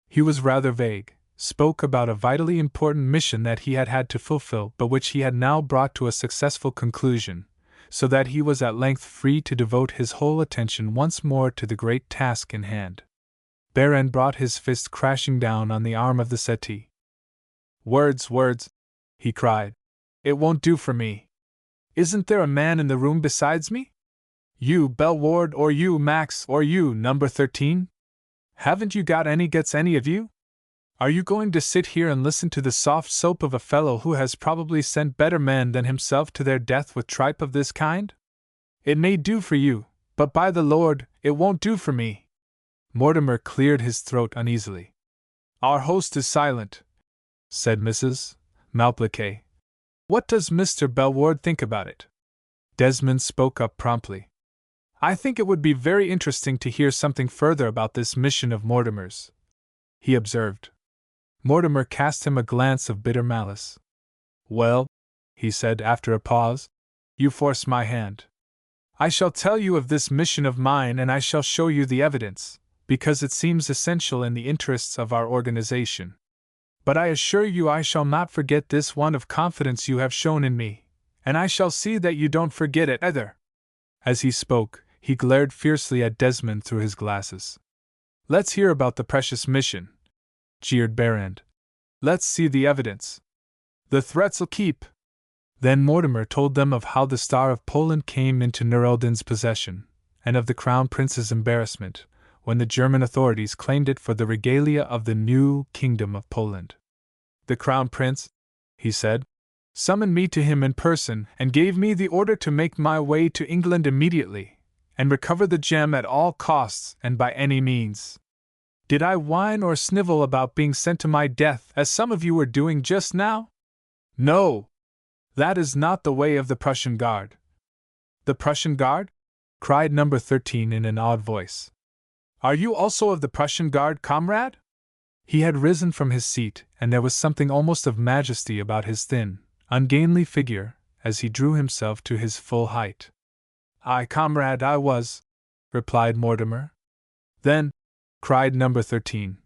He was rather vague, spoke about a vitally important mission that he had had to fulfill but which he had now brought to a successful conclusion, so that he was at length free to devote his whole attention once more to the great task in hand. Berend brought his fist crashing down on the arm of the settee. "Words, words!" he cried. "It won't do for me. Isn't there a man in the room besides me? You, Bellward, or you, Max, or you, number 13? Haven't you got any gets, any of you? Are you going to sit here and listen to the soft soap of a fellow who has probably sent better men than himself to their death with tripe of this kind? It may do for you, but by the Lord, it won't do for me." Mortimer cleared his throat uneasily. "Our host is silent," said Mrs. Malplaquet. "What does Mr. Bellward think about it?" Desmond spoke up promptly. "I think it would be very interesting to hear something further about this mission of Mortimer's," he observed. Mortimer cast him a glance of bitter malice. "Well," he said after a pause, "you force my hand. I shall tell you of this mission of mine and I shall show you the evidence, because it seems essential in the interests of our organization. But I assure you I shall not forget this one of confidence you have shown in me, and I shall see that you don't forget it either." As he spoke, he glared fiercely at Desmond through his glasses. "Let's hear about the precious mission," jeered Berend. "Let's see the evidence. The threats'll keep." Then Mortimer told them of how the Star of Poland came into Neraldin's possession, and of the Crown Prince's embarrassment when the German authorities claimed it for the regalia of the new Kingdom of Poland. "The Crown Prince," he said, "summoned me to him in person and gave me the order to make my way to England immediately, and recover the gem at all costs and by any means. Did I whine or snivel about being sent to my death, as some of you were doing just now? No! That is not the way of the Prussian Guard." "The Prussian Guard?" cried number 13 in an awed voice. "Are you also of the Prussian Guard, comrade?" He had risen from his seat, and there was something almost of majesty about his thin, ungainly figure, as he drew himself to his full height. "Aye, comrade, I was," replied Mortimer. "Then," cried number 13,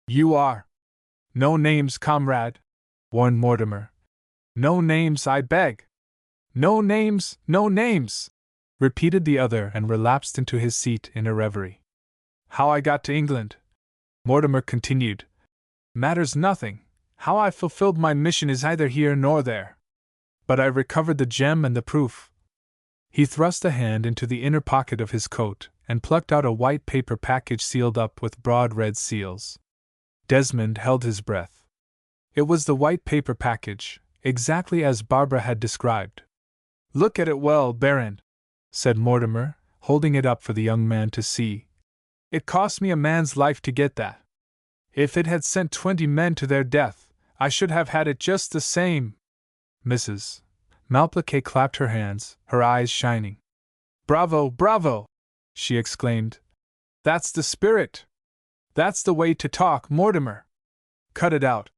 "you are." "No names, comrade," warned Mortimer. "No names, I beg." "No names, no names," repeated the other and relapsed into his seat in a reverie. "How I got to England," Mortimer continued, "matters nothing. How I fulfilled my mission is either here nor there. But I recovered the gem and the proof." He thrust a hand into the inner pocket of his coat and plucked out a white paper package sealed up with broad red seals. Desmond held his breath. It was the white paper package, exactly as Barbara had described. "Look at it well, Berend," said Mortimer, holding it up for the young man to see. "It cost me a man's life to get that. If it had sent 20 men to their death, I should have had it just the same." Mrs. Malplaquet clapped her hands, her eyes shining. "Bravo, bravo!" she exclaimed. "That's the spirit! That's the way to talk, Mortimer!" "Cut it out!"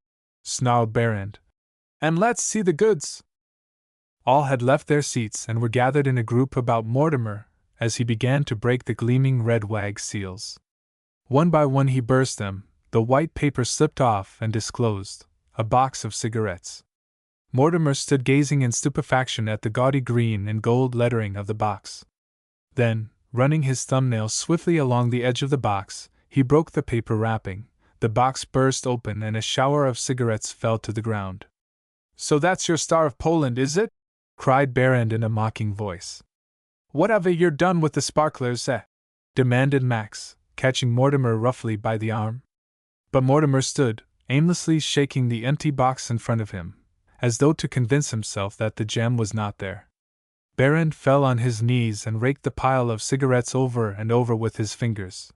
snarled Berend. "And let's see the goods!" All had left their seats and were gathered in a group about Mortimer as he began to break the gleaming red wax seals. One by one he burst them, the white paper slipped off and disclosed a box of cigarettes. Mortimer stood gazing in stupefaction at the gaudy green and gold lettering of the box. Then, running his thumbnail swiftly along the edge of the box, he broke the paper wrapping. The box burst open and a shower of cigarettes fell to the ground. "So that's your Star of Poland, is it?" cried Berend in a mocking voice. "What have you done with the sparklers, eh?" demanded Max, catching Mortimer roughly by the arm. But Mortimer stood, aimlessly shaking the empty box in front of him, as though to convince himself that the gem was not there. Berend fell on his knees and raked the pile of cigarettes over and over with his fingers.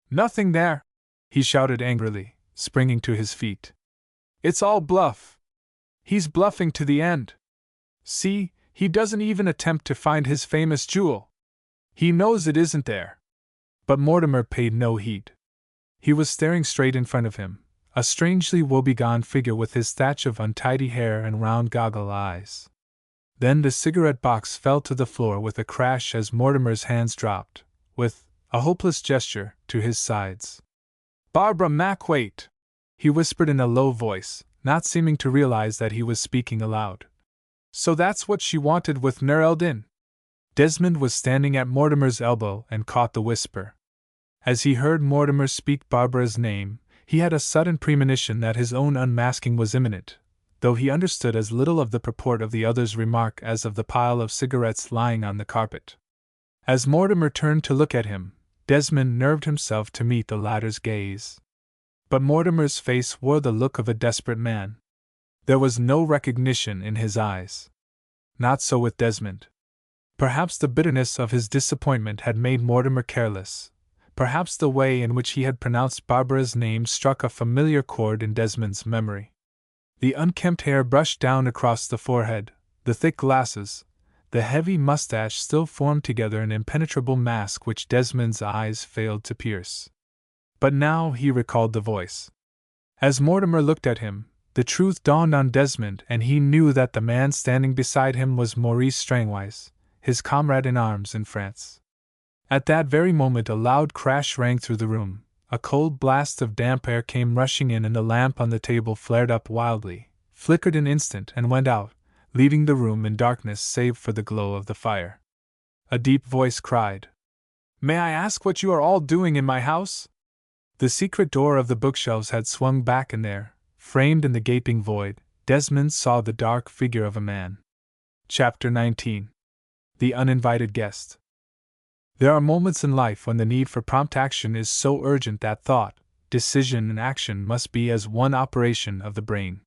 "Nothing there!" he shouted angrily, springing to his feet. "It's all bluff! He's bluffing to the end! See, he doesn't even attempt to find his famous jewel! He knows it isn't there!" But Mortimer paid no heed. He was staring straight in front of him, a strangely woebegone figure with his thatch of untidy hair and round goggle eyes. Then the cigarette box fell to the floor with a crash as Mortimer's hands dropped, with a hopeless gesture, to his sides. "Barbara Mac, wait!" he whispered in a low voice, not seeming to realize that he was speaking aloud. "So that's what she wanted with Nur Eldin?" Desmond was standing at Mortimer's elbow and caught the whisper. As he heard Mortimer speak Barbara's name, he had a sudden premonition that his own unmasking was imminent, though he understood as little of the purport of the other's remark as of the pile of cigarettes lying on the carpet. As Mortimer turned to look at him, Desmond nerved himself to meet the latter's gaze. But Mortimer's face wore the look of a desperate man. There was no recognition in his eyes. Not so with Desmond. Perhaps the bitterness of his disappointment had made Mortimer careless. Perhaps the way in which he had pronounced Barbara's name struck a familiar chord in Desmond's memory. The unkempt hair brushed down across the forehead, the thick glasses, the heavy mustache still formed together an impenetrable mask which Desmond's eyes failed to pierce. But now he recalled the voice. As Mortimer looked at him, the truth dawned on Desmond, and he knew that the man standing beside him was Maurice Strangwise, his comrade in arms in France. At that very moment a loud crash rang through the room, a cold blast of damp air came rushing in and the lamp on the table flared up wildly, flickered an instant and went out, leaving the room in darkness save for the glow of the fire. A deep voice cried, "May I ask what you are all doing in my house?" The secret door of the bookshelves had swung back and there, framed in the gaping void, Desmond saw the dark figure of a man. Chapter 19. The Uninvited Guest. There are moments in life when the need for prompt action is so urgent that thought, decision, and action must be as one operation of the brain.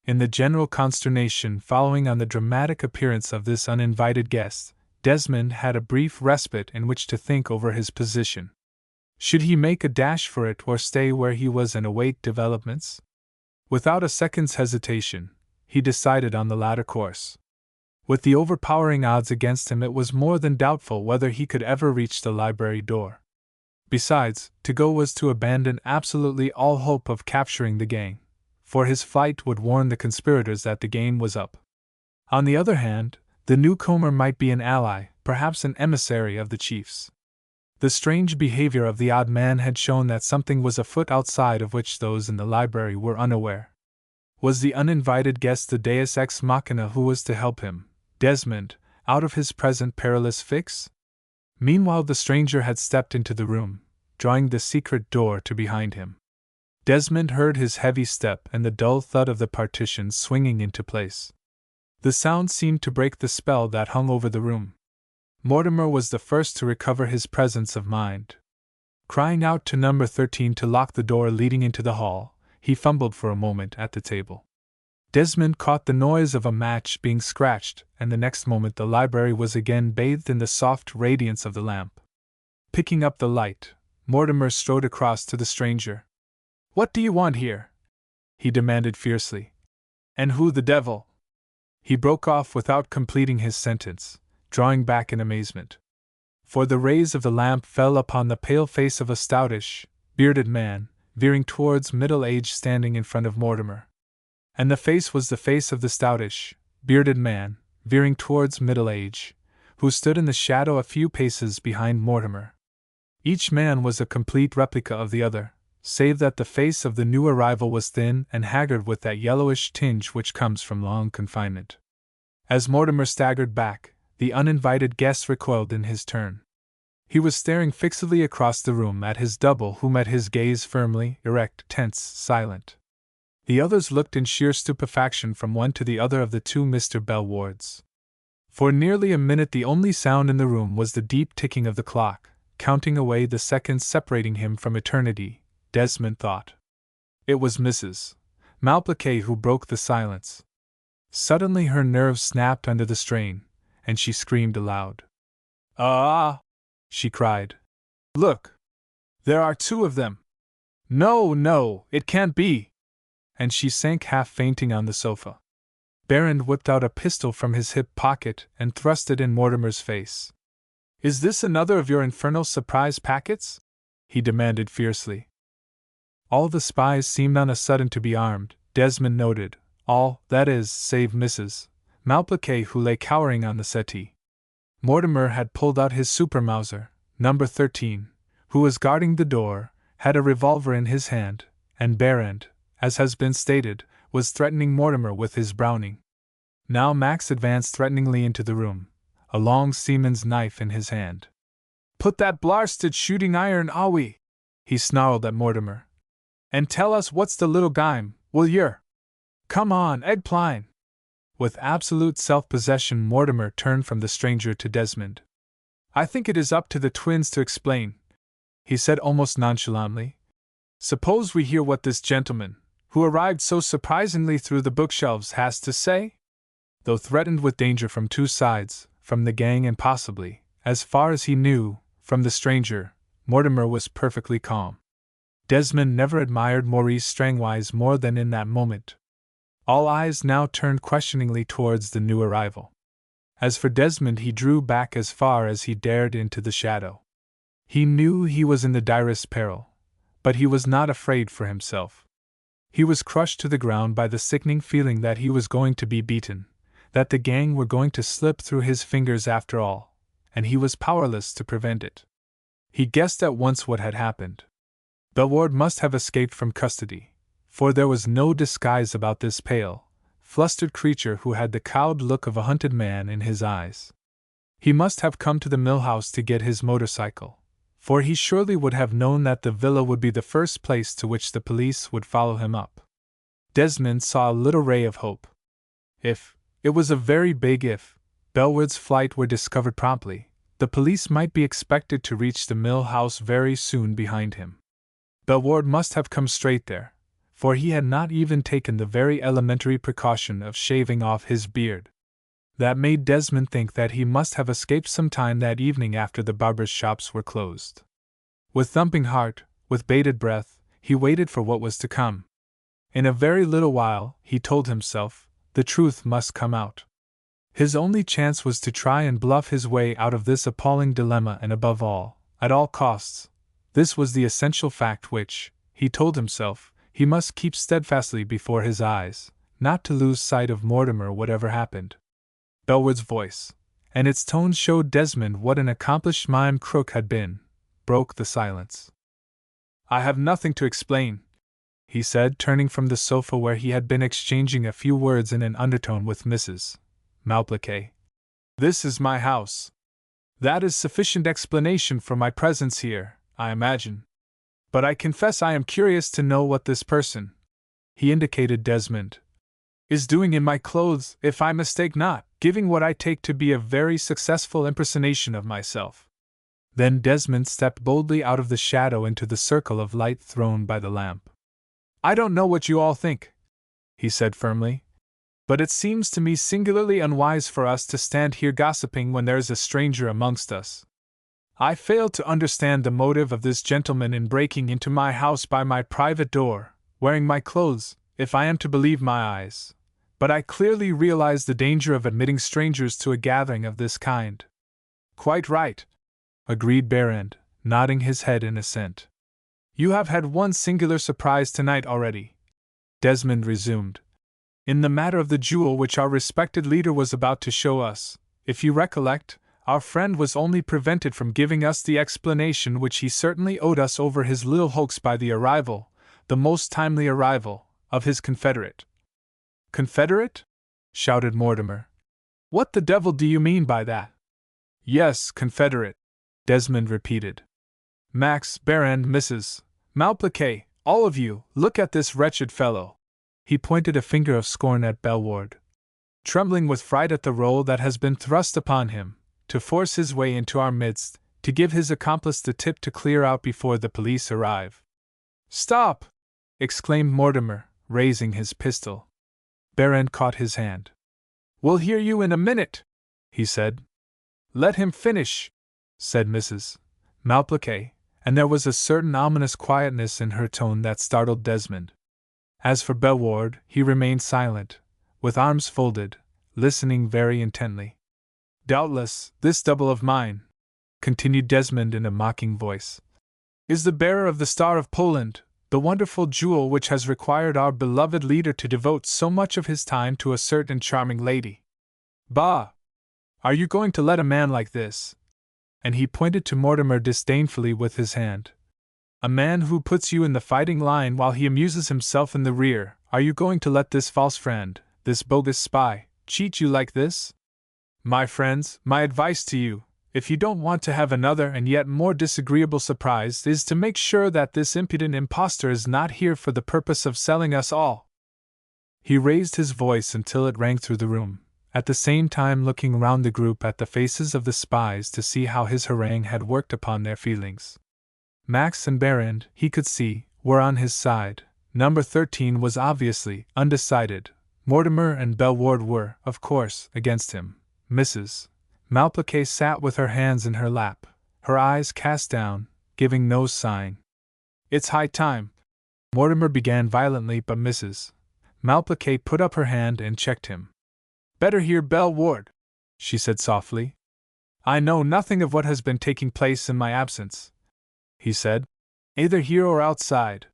In the general consternation following on the dramatic appearance of this uninvited guest, Desmond had a brief respite in which to think over his position. Should he make a dash for it or stay where he was and await developments? Without a second's hesitation, he decided on the latter course. With the overpowering odds against him, it was more than doubtful whether he could ever reach the library door. Besides, to go was to abandon absolutely all hope of capturing the gang, for his flight would warn the conspirators that the game was up. On the other hand, the newcomer might be an ally, perhaps an emissary of the chiefs. The strange behavior of the odd man had shown that something was afoot outside of which those in the library were unaware. Was the uninvited guest the deus ex machina who was to help him, Desmond, out of his present perilous fix? Meanwhile the stranger had stepped into the room, drawing the secret door to behind him. Desmond heard his heavy step and the dull thud of the partitions swinging into place. The sound seemed to break the spell that hung over the room. Mortimer was the first to recover his presence of mind. Crying out to number 13 to lock the door leading into the hall, he fumbled for a moment at the table. Desmond caught the noise of a match being scratched, and the next moment the library was again bathed in the soft radiance of the lamp. Picking up the light, Mortimer strode across to the stranger. "What do you want here?" he demanded fiercely. "And who the devil?" He broke off without completing his sentence, drawing back in amazement. For the rays of the lamp fell upon the pale face of a stoutish, bearded man, veering towards middle age standing in front of Mortimer. And the face was the face of the stoutish, bearded man, veering towards middle age, who stood in the shadow a few paces behind Mortimer. Each man was a complete replica of the other, save that the face of the new arrival was thin and haggard with that yellowish tinge which comes from long confinement. As Mortimer staggered back, the uninvited guest recoiled in his turn. He was staring fixedly across the room at his double, who met his gaze firmly, erect, tense, silent. The others looked in sheer stupefaction from one to the other of the two Mr. Bellwards. For nearly a minute the only sound in the room was the deep ticking of the clock, counting away the seconds separating him from eternity, Desmond thought. It was Mrs. Malplaquet who broke the silence. Suddenly her nerves snapped under the strain, and she screamed aloud. "Ah!" she cried. "Look! There are two of them! No, no, it can't be!" And she sank half fainting on the sofa. Barrand whipped out a pistol from his hip pocket and thrust it in Mortimer's face. "Is this another of your infernal surprise packets?" he demanded fiercely. All the spies seemed on a sudden to be armed, Desmond noted, all, that is, save Mrs. Malplaquet, who lay cowering on the settee. Mortimer had pulled out his super Mauser, number 13, who was guarding the door, had a revolver in his hand, and Barrand, as has been stated, was threatening Mortimer with his Browning. Now Max advanced threateningly into the room, a long seaman's knife in his hand. "Put that blarsted shooting iron awie!" he snarled at Mortimer. "And tell us what's the little game, will yer? Come on, Eggpline!" With absolute self-possession Mortimer turned from the stranger to Desmond. "I think it is up to the twins to explain," he said almost nonchalantly. "Suppose we hear what this gentleman, who arrived so surprisingly through the bookshelves, has to say?" Though threatened with danger from two sides, from the gang and possibly, as far as he knew, from the stranger, Mortimer was perfectly calm. Desmond never admired Maurice Strangwise more than in that moment. All eyes now turned questioningly towards the new arrival. As for Desmond, he drew back as far as he dared into the shadow. He knew he was in the direst peril, but he was not afraid for himself. He was crushed to the ground by the sickening feeling that he was going to be beaten, that the gang were going to slip through his fingers after all, and he was powerless to prevent it. He guessed at once what had happened. Bellward must have escaped from custody, for there was no disguise about this pale, flustered creature who had the cowed look of a hunted man in his eyes. He must have come to the mill house to get his motorcycle, for he surely would have known that the villa would be the first place to which the police would follow him up. Desmond saw a little ray of hope. If, it was a very big if, Bellward's flight were discovered promptly, the police might be expected to reach the mill house very soon behind him. Bellward must have come straight there, for he had not even taken the very elementary precaution of shaving off his beard. That made Desmond think that he must have escaped some time that evening after the barbers' shops were closed. With thumping heart, with bated breath, he waited for what was to come. In a very little while, he told himself, the truth must come out. His only chance was to try and bluff his way out of this appalling dilemma, and above all, at all costs, this was the essential fact which, he told himself, he must keep steadfastly before his eyes, not to lose sight of Mortimer whatever happened. Bellward's voice, and its tone showed Desmond what an accomplished mime crook had been, broke the silence. "I have nothing to explain," he said, turning from the sofa where he had been exchanging a few words in an undertone with Mrs. Malplaquet. "This is my house. That is sufficient explanation for my presence here, I imagine. But I confess I am curious to know what this person," he indicated Desmond, "is doing in my clothes, if I mistake not, giving what I take to be a very successful impersonation of myself." Then Desmond stepped boldly out of the shadow into the circle of light thrown by the lamp. "I don't know what you all think," he said firmly, "but it seems to me singularly unwise for us to stand here gossiping when there is a stranger amongst us. I fail to understand the motive of this gentleman in breaking into my house by my private door, wearing my clothes, if I am to believe my eyes, But I clearly realize the danger of admitting strangers to a gathering of this kind. Quite right, agreed Berend, nodding his head in assent. You have had one singular surprise tonight already, Desmond resumed. In the matter of the jewel which our respected leader was about to show us, if you recollect, our friend was only prevented from giving us the explanation which he certainly owed us over his little hoax by the arrival, the most timely arrival, of his confederate. Confederate? Shouted Mortimer. What the devil do you mean by that? Yes, confederate, Desmond repeated. Max, Berend, Mrs. Malplaquet, all of you, look at this wretched fellow. He pointed a finger of scorn at Bellward. Trembling with fright at the role that has been thrust upon him, to force his way into our midst, to give his accomplice the tip to clear out before the police arrive. Stop! Exclaimed Mortimer, raising his pistol. Berend caught his hand. We'll hear you in a minute, he said. Let him finish, said Mrs. Malplaquet, and there was a certain ominous quietness in her tone that startled Desmond. As for Bellward, he remained silent, with arms folded, listening very intently. Doubtless, this double of mine, continued Desmond in a mocking voice, is the bearer of the Star of Poland, the wonderful jewel which has required our beloved leader to devote so much of his time to a certain charming lady. Bah! Are you going to let a man like this? And he pointed to Mortimer disdainfully with his hand. A man who puts you in the fighting line while he amuses himself in the rear, are you going to let this false friend, this bogus spy, cheat you like this? My friends, my advice to you, if you don't want to have another and yet more disagreeable surprise, is to make sure that this impudent impostor is not here for the purpose of selling us all. He raised his voice until it rang through the room, at the same time looking round the group at the faces of the spies to see how his harangue had worked upon their feelings. Max and Berend, he could see, were on his side. Number 13 was obviously undecided. Mortimer and Bellward were, of course, against him. Mrs. Malplaquet sat with her hands in her lap, her eyes cast down, giving no sign. It's high time, Mortimer began violently, but Mrs. Malplaquet put up her hand and checked him. Better hear Bellward, she said softly. I know nothing of what has been taking place in my absence, he said, either here or outside.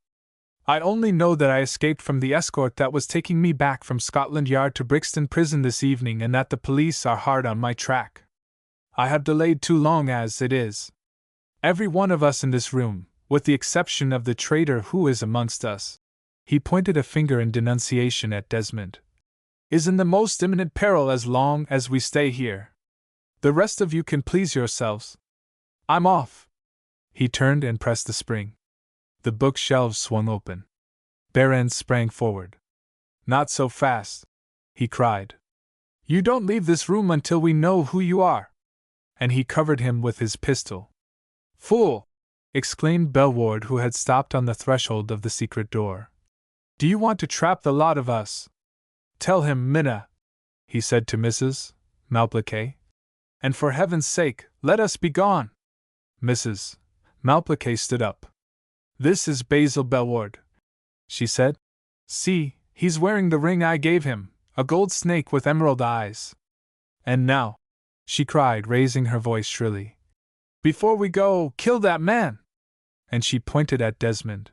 I only know that I escaped from the escort that was taking me back from Scotland Yard to Brixton Prison this evening, and that the police are hard on my track. I have delayed too long as it is. Every one of us in this room, with the exception of the traitor who is amongst us, he pointed a finger in denunciation at Desmond, is in the most imminent peril as long as we stay here. The rest of you can please yourselves. I'm off. He turned and pressed the spring. The bookshelves swung open. Berend sprang forward. Not so fast, he cried. You don't leave this room until we know who you are. And he covered him with his pistol. Fool! Exclaimed Bellward, who had stopped on the threshold of the secret door. Do you want to trap the lot of us? Tell him, Minna, he said to Mrs. Malplaquet. And for heaven's sake, let us be gone. Mrs. Malplaquet stood up. This is Basil Bellward, she said. See, he's wearing the ring I gave him, a gold snake with emerald eyes. And now, she cried, raising her voice shrilly, before we go, kill that man! And she pointed at Desmond.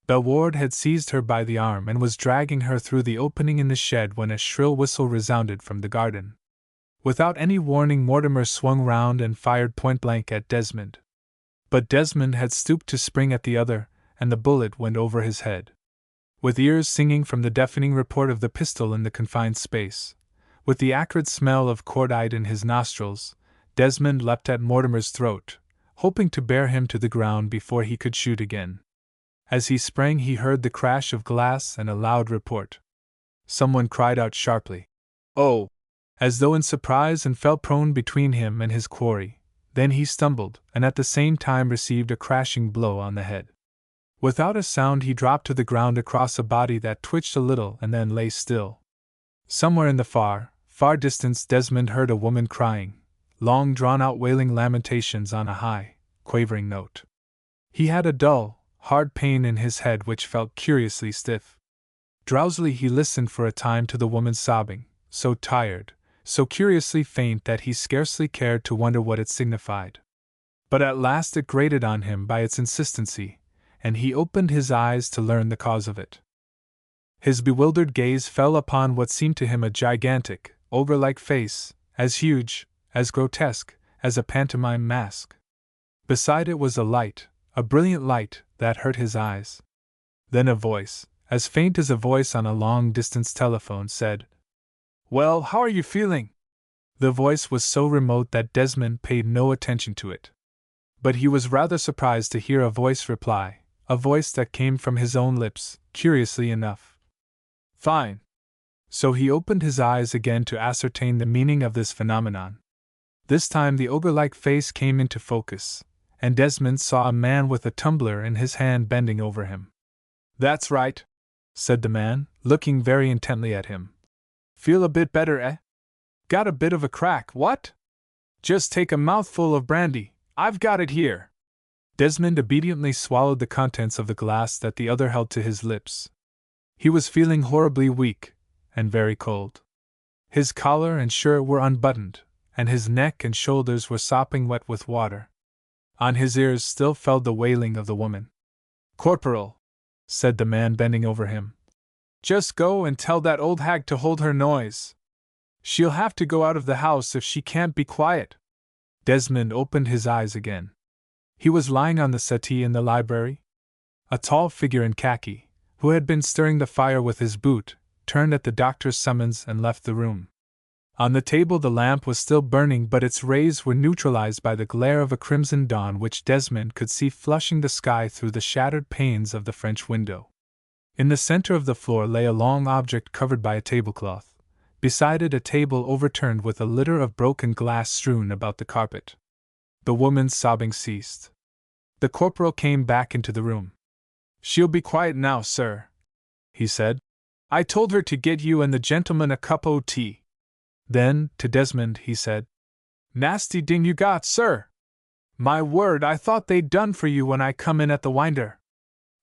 Bellward had seized her by the arm and was dragging her through the opening in the shed when a shrill whistle resounded from the garden. Without any warning, Mortimer swung round and fired point-blank at Desmond. But Desmond had stooped to spring at the other, and the bullet went over his head. With ears singing from the deafening report of the pistol in the confined space, with the acrid smell of cordite in his nostrils, Desmond leapt at Mortimer's throat, hoping to bear him to the ground before he could shoot again. As he sprang, he heard the crash of glass and a loud report. Someone cried out sharply, "Oh!" as though in surprise, and fell prone between him and his quarry. Then he stumbled, and at the same time received a crashing blow on the head. Without a sound he dropped to the ground across a body that twitched a little and then lay still. Somewhere in the far, far distance Desmond heard a woman crying, long drawn-out wailing lamentations on a high, quavering note. He had a dull, hard pain in his head which felt curiously stiff. Drowsily he listened for a time to the woman sobbing, so tired, so curiously faint that he scarcely cared to wonder what it signified. But at last it grated on him by its insistency, and he opened his eyes to learn the cause of it. His bewildered gaze fell upon what seemed to him a gigantic, ogre-like face, as huge, as grotesque, as a pantomime mask. Beside it was a light, a brilliant light, that hurt his eyes. Then a voice, as faint as a voice on a long-distance telephone, said, "Well, how are you feeling?" The voice was so remote that Desmond paid no attention to it. But he was rather surprised to hear a voice reply, a voice that came from his own lips, curiously enough. "Fine." So he opened his eyes again to ascertain the meaning of this phenomenon. This time the ogre-like face came into focus, and Desmond saw a man with a tumbler in his hand bending over him. "That's right," said the man, looking very intently at him. "Feel a bit better, eh? Got a bit of a crack, what? Just take a mouthful of brandy, I've got it here." Desmond obediently swallowed the contents of the glass that the other held to his lips. He was feeling horribly weak, and very cold. His collar and shirt were unbuttoned, and his neck and shoulders were sopping wet with water. On his ears still fell the wailing of the woman. "Corporal," said the man bending over him, "just go and tell that old hag to hold her noise. She'll have to go out of the house if she can't be quiet." Desmond opened his eyes again. He was lying on the settee in the library. A tall figure in khaki, who had been stirring the fire with his boot, turned at the doctor's summons and left the room. On the table the lamp was still burning, but its rays were neutralized by the glare of a crimson dawn which Desmond could see flushing the sky through the shattered panes of the French window. In the center of the floor lay a long object covered by a tablecloth, beside it a table overturned with a litter of broken glass strewn about the carpet. The woman's sobbing ceased. The corporal came back into the room. "She'll be quiet now, sir," he said. "I told her to get you and the gentleman a cup o' tea." Then, to Desmond, he said, "Nasty ding you got, sir! My word, I thought they'd done for you when I come in at the winder."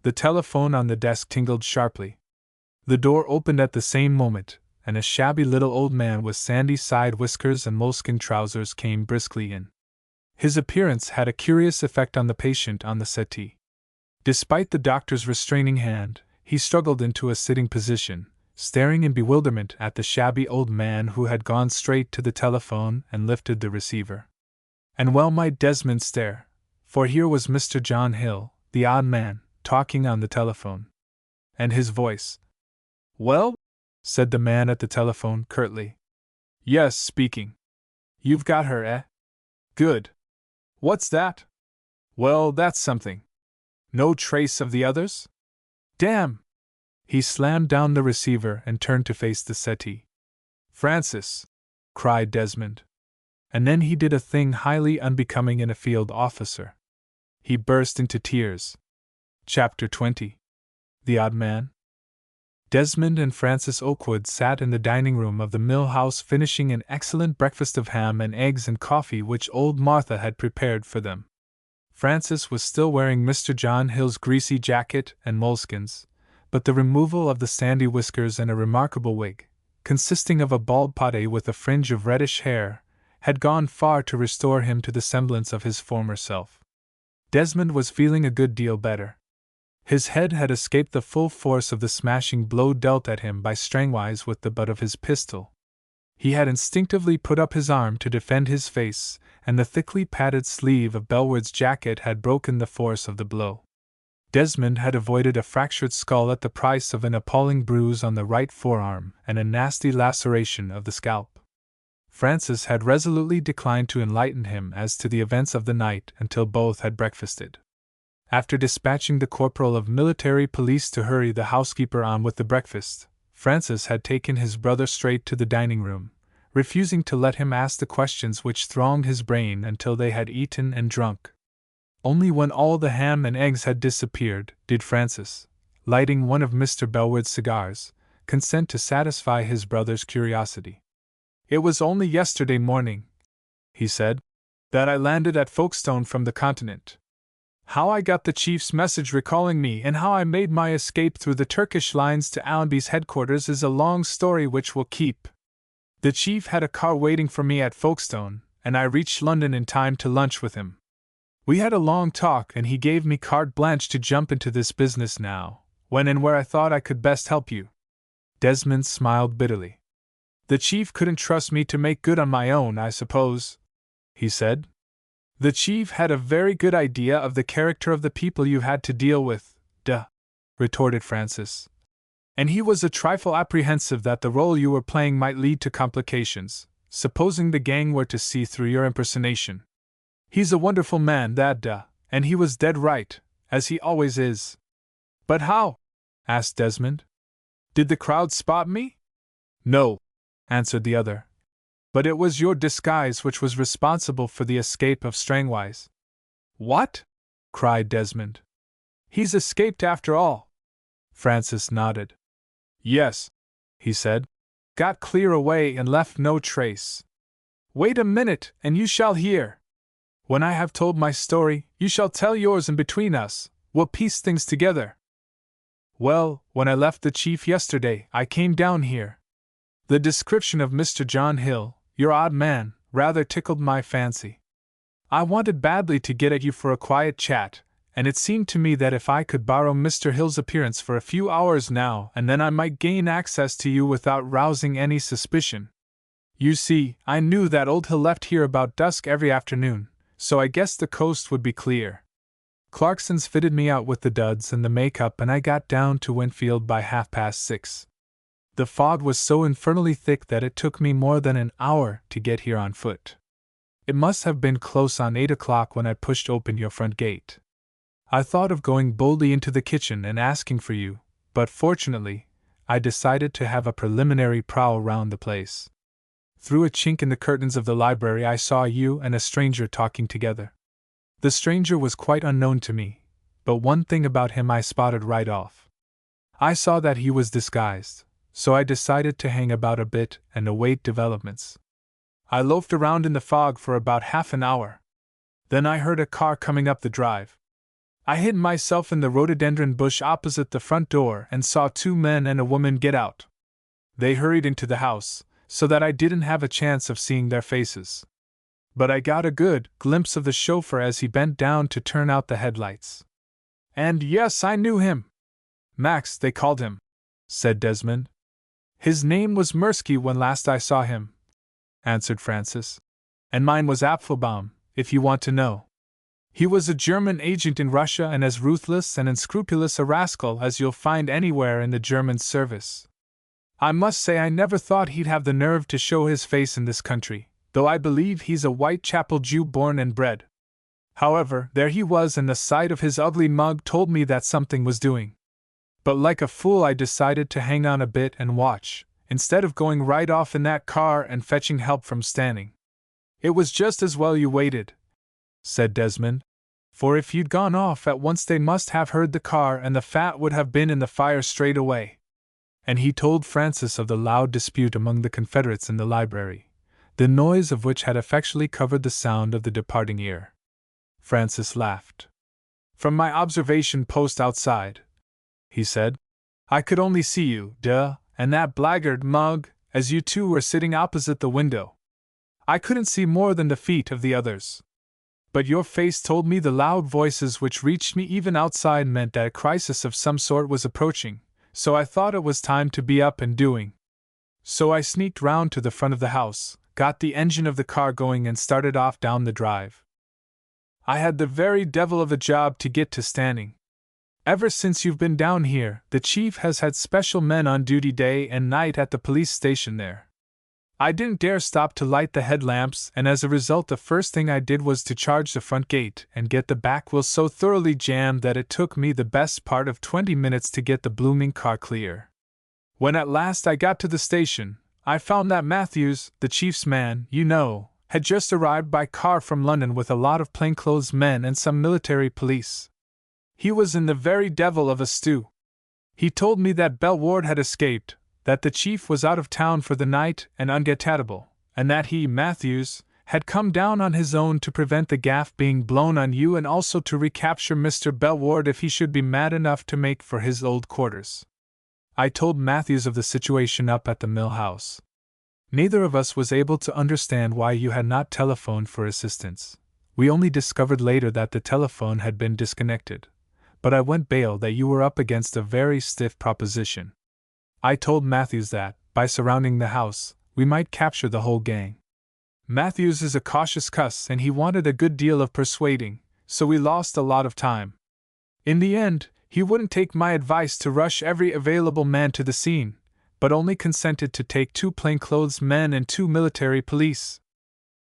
The telephone on the desk tingled sharply. The door opened at the same moment, and a shabby little old man with sandy side whiskers and moleskin trousers came briskly in. His appearance had a curious effect on the patient on the settee. Despite the doctor's restraining hand, he struggled into a sitting position, staring in bewilderment at the shabby old man who had gone straight to the telephone and lifted the receiver. And well might Desmond stare, for here was Mr. John Hill, the odd man, talking on the telephone. And his voice. "Well?" said the man at the telephone curtly. "Yes, speaking." "You've got her, eh? Good. What's that?" "Well, that's something. No trace of the others?" "Damn!" He slammed down the receiver and turned to face the settee. "Francis!" cried Desmond. And then he did a thing highly unbecoming in a field officer. He burst into tears. Chapter 20. The Odd Man. Desmond and Francis Okewood sat in the dining room of the Mill House finishing an excellent breakfast of ham and eggs and coffee which old Martha had prepared for them. Francis was still wearing Mr. John Hill's greasy jacket and moleskins, but the removal of the sandy whiskers and a remarkable wig, consisting of a bald pate with a fringe of reddish hair, had gone far to restore him to the semblance of his former self. Desmond was feeling a good deal better. His head had escaped the full force of the smashing blow dealt at him by Strangwise with the butt of his pistol. He had instinctively put up his arm to defend his face, and the thickly padded sleeve of Bellwood's jacket had broken the force of the blow. Desmond had avoided a fractured skull at the price of an appalling bruise on the right forearm and a nasty laceration of the scalp. Francis had resolutely declined to enlighten him as to the events of the night until both had breakfasted. After dispatching the corporal of military police to hurry the housekeeper on with the breakfast, Francis had taken his brother straight to the dining room, refusing to let him ask the questions which thronged his brain until they had eaten and drunk. Only when all the ham and eggs had disappeared did Francis, lighting one of Mr. Bellwood's cigars, consent to satisfy his brother's curiosity. "It was only yesterday morning," he said, "that I landed at Folkestone from the continent. How I got the chief's message recalling me and how I made my escape through the Turkish lines to Allenby's headquarters is a long story which will keep. The chief had a car waiting for me at Folkestone, and I reached London in time to lunch with him. We had a long talk and he gave me carte blanche to jump into this business now, when and where I thought I could best help you. Desmond smiled bitterly. The chief couldn't trust me to make good on my own, I suppose, he said. The chief had a very good idea of the character of the people you had to deal with, retorted Francis. And he was a trifle apprehensive that the role you were playing might lead to complications, supposing the gang were to see through your impersonation. He's a wonderful man, that and he was dead right, as he always is. But how? Asked Desmond. Did the crowd spot me? No, answered the other. But it was your disguise which was responsible for the escape of Strangwise. What? Cried Desmond. He's escaped after all. Francis nodded. Yes, he said. Got clear away and left no trace. Wait a minute, and you shall hear. When I have told my story, you shall tell yours, and between us, we'll piece things together. Well, when I left the chief yesterday, I came down here. The description of Mr. John Hill, your odd man, rather tickled my fancy. I wanted badly to get at you for a quiet chat, and it seemed to me that if I could borrow Mr. Hill's appearance for a few hours now and then I might gain access to you without rousing any suspicion. You see, I knew that old Hill left here about dusk every afternoon, so I guessed the coast would be clear. Clarkson's fitted me out with the duds and the make-up, and I got down to Winfield by 6:30. The fog was so infernally thick that it took me more than an hour to get here on foot. It must have been close on 8 o'clock when I pushed open your front gate. I thought of going boldly into the kitchen and asking for you, but fortunately, I decided to have a preliminary prowl round the place. Through a chink in the curtains of the library I saw you and a stranger talking together. The stranger was quite unknown to me, but one thing about him I spotted right off. I saw that he was disguised, so I decided to hang about a bit and await developments. I loafed around in the fog for about half an hour. Then I heard a car coming up the drive. I hid myself in the rhododendron bush opposite the front door and saw 2 men and a woman get out. They hurried into the house, so that I didn't have a chance of seeing their faces. But I got a good glimpse of the chauffeur as he bent down to turn out the headlights. And yes, I knew him. Max, they called him, said Desmond. His name was Mirsky when last I saw him, answered Francis. And mine was Apfelbaum, if you want to know. He was a German agent in Russia and as ruthless and unscrupulous a rascal as you'll find anywhere in the German service. I must say I never thought he'd have the nerve to show his face in this country, though I believe he's a Whitechapel Jew born and bred. However, there he was, and the sight of his ugly mug told me that something was doing. But like a fool I decided to hang on a bit and watch, instead of going right off in that car and fetching help from Stanning. It was just as well you waited, said Desmond, for if you'd gone off at once they must have heard the car and the fat would have been in the fire straight away. And he told Francis of the loud dispute among the Confederates in the library, the noise of which had effectually covered the sound of the departing ear. Francis laughed. From my observation post outside, he said, I could only see you, and that blackguard Mug, as you two were sitting opposite the window. I couldn't see more than the feet of the others. But your face told me the loud voices which reached me even outside meant that a crisis of some sort was approaching, so I thought it was time to be up and doing. So I sneaked round to the front of the house, got the engine of the car going and started off down the drive. I had the very devil of a job to get to Stanning. Ever since you've been down here, the chief has had special men on duty day and night at the police station there. I didn't dare stop to light the headlamps, and as a result the first thing I did was to charge the front gate and get the back wheel so thoroughly jammed that it took me the best part of 20 minutes to get the blooming car clear. When at last I got to the station, I found that Matthews, the chief's man, you know, had just arrived by car from London with a lot of plainclothes men and some military police. He was in the very devil of a stew. He told me that Bellward had escaped, that the chief was out of town for the night and ungetatable, and that he, Matthews, had come down on his own to prevent the gaff being blown on you and also to recapture Mr. Bellward if he should be mad enough to make for his old quarters. I told Matthews of the situation up at the mill house. Neither of us was able to understand why you had not telephoned for assistance. We only discovered later that the telephone had been disconnected. But I went bail that you were up against a very stiff proposition. I told Matthews that, by surrounding the house, we might capture the whole gang. Matthews is a cautious cuss and he wanted a good deal of persuading, so we lost a lot of time. In the end, he wouldn't take my advice to rush every available man to the scene, but only consented to take 2 plainclothes men and 2 military police.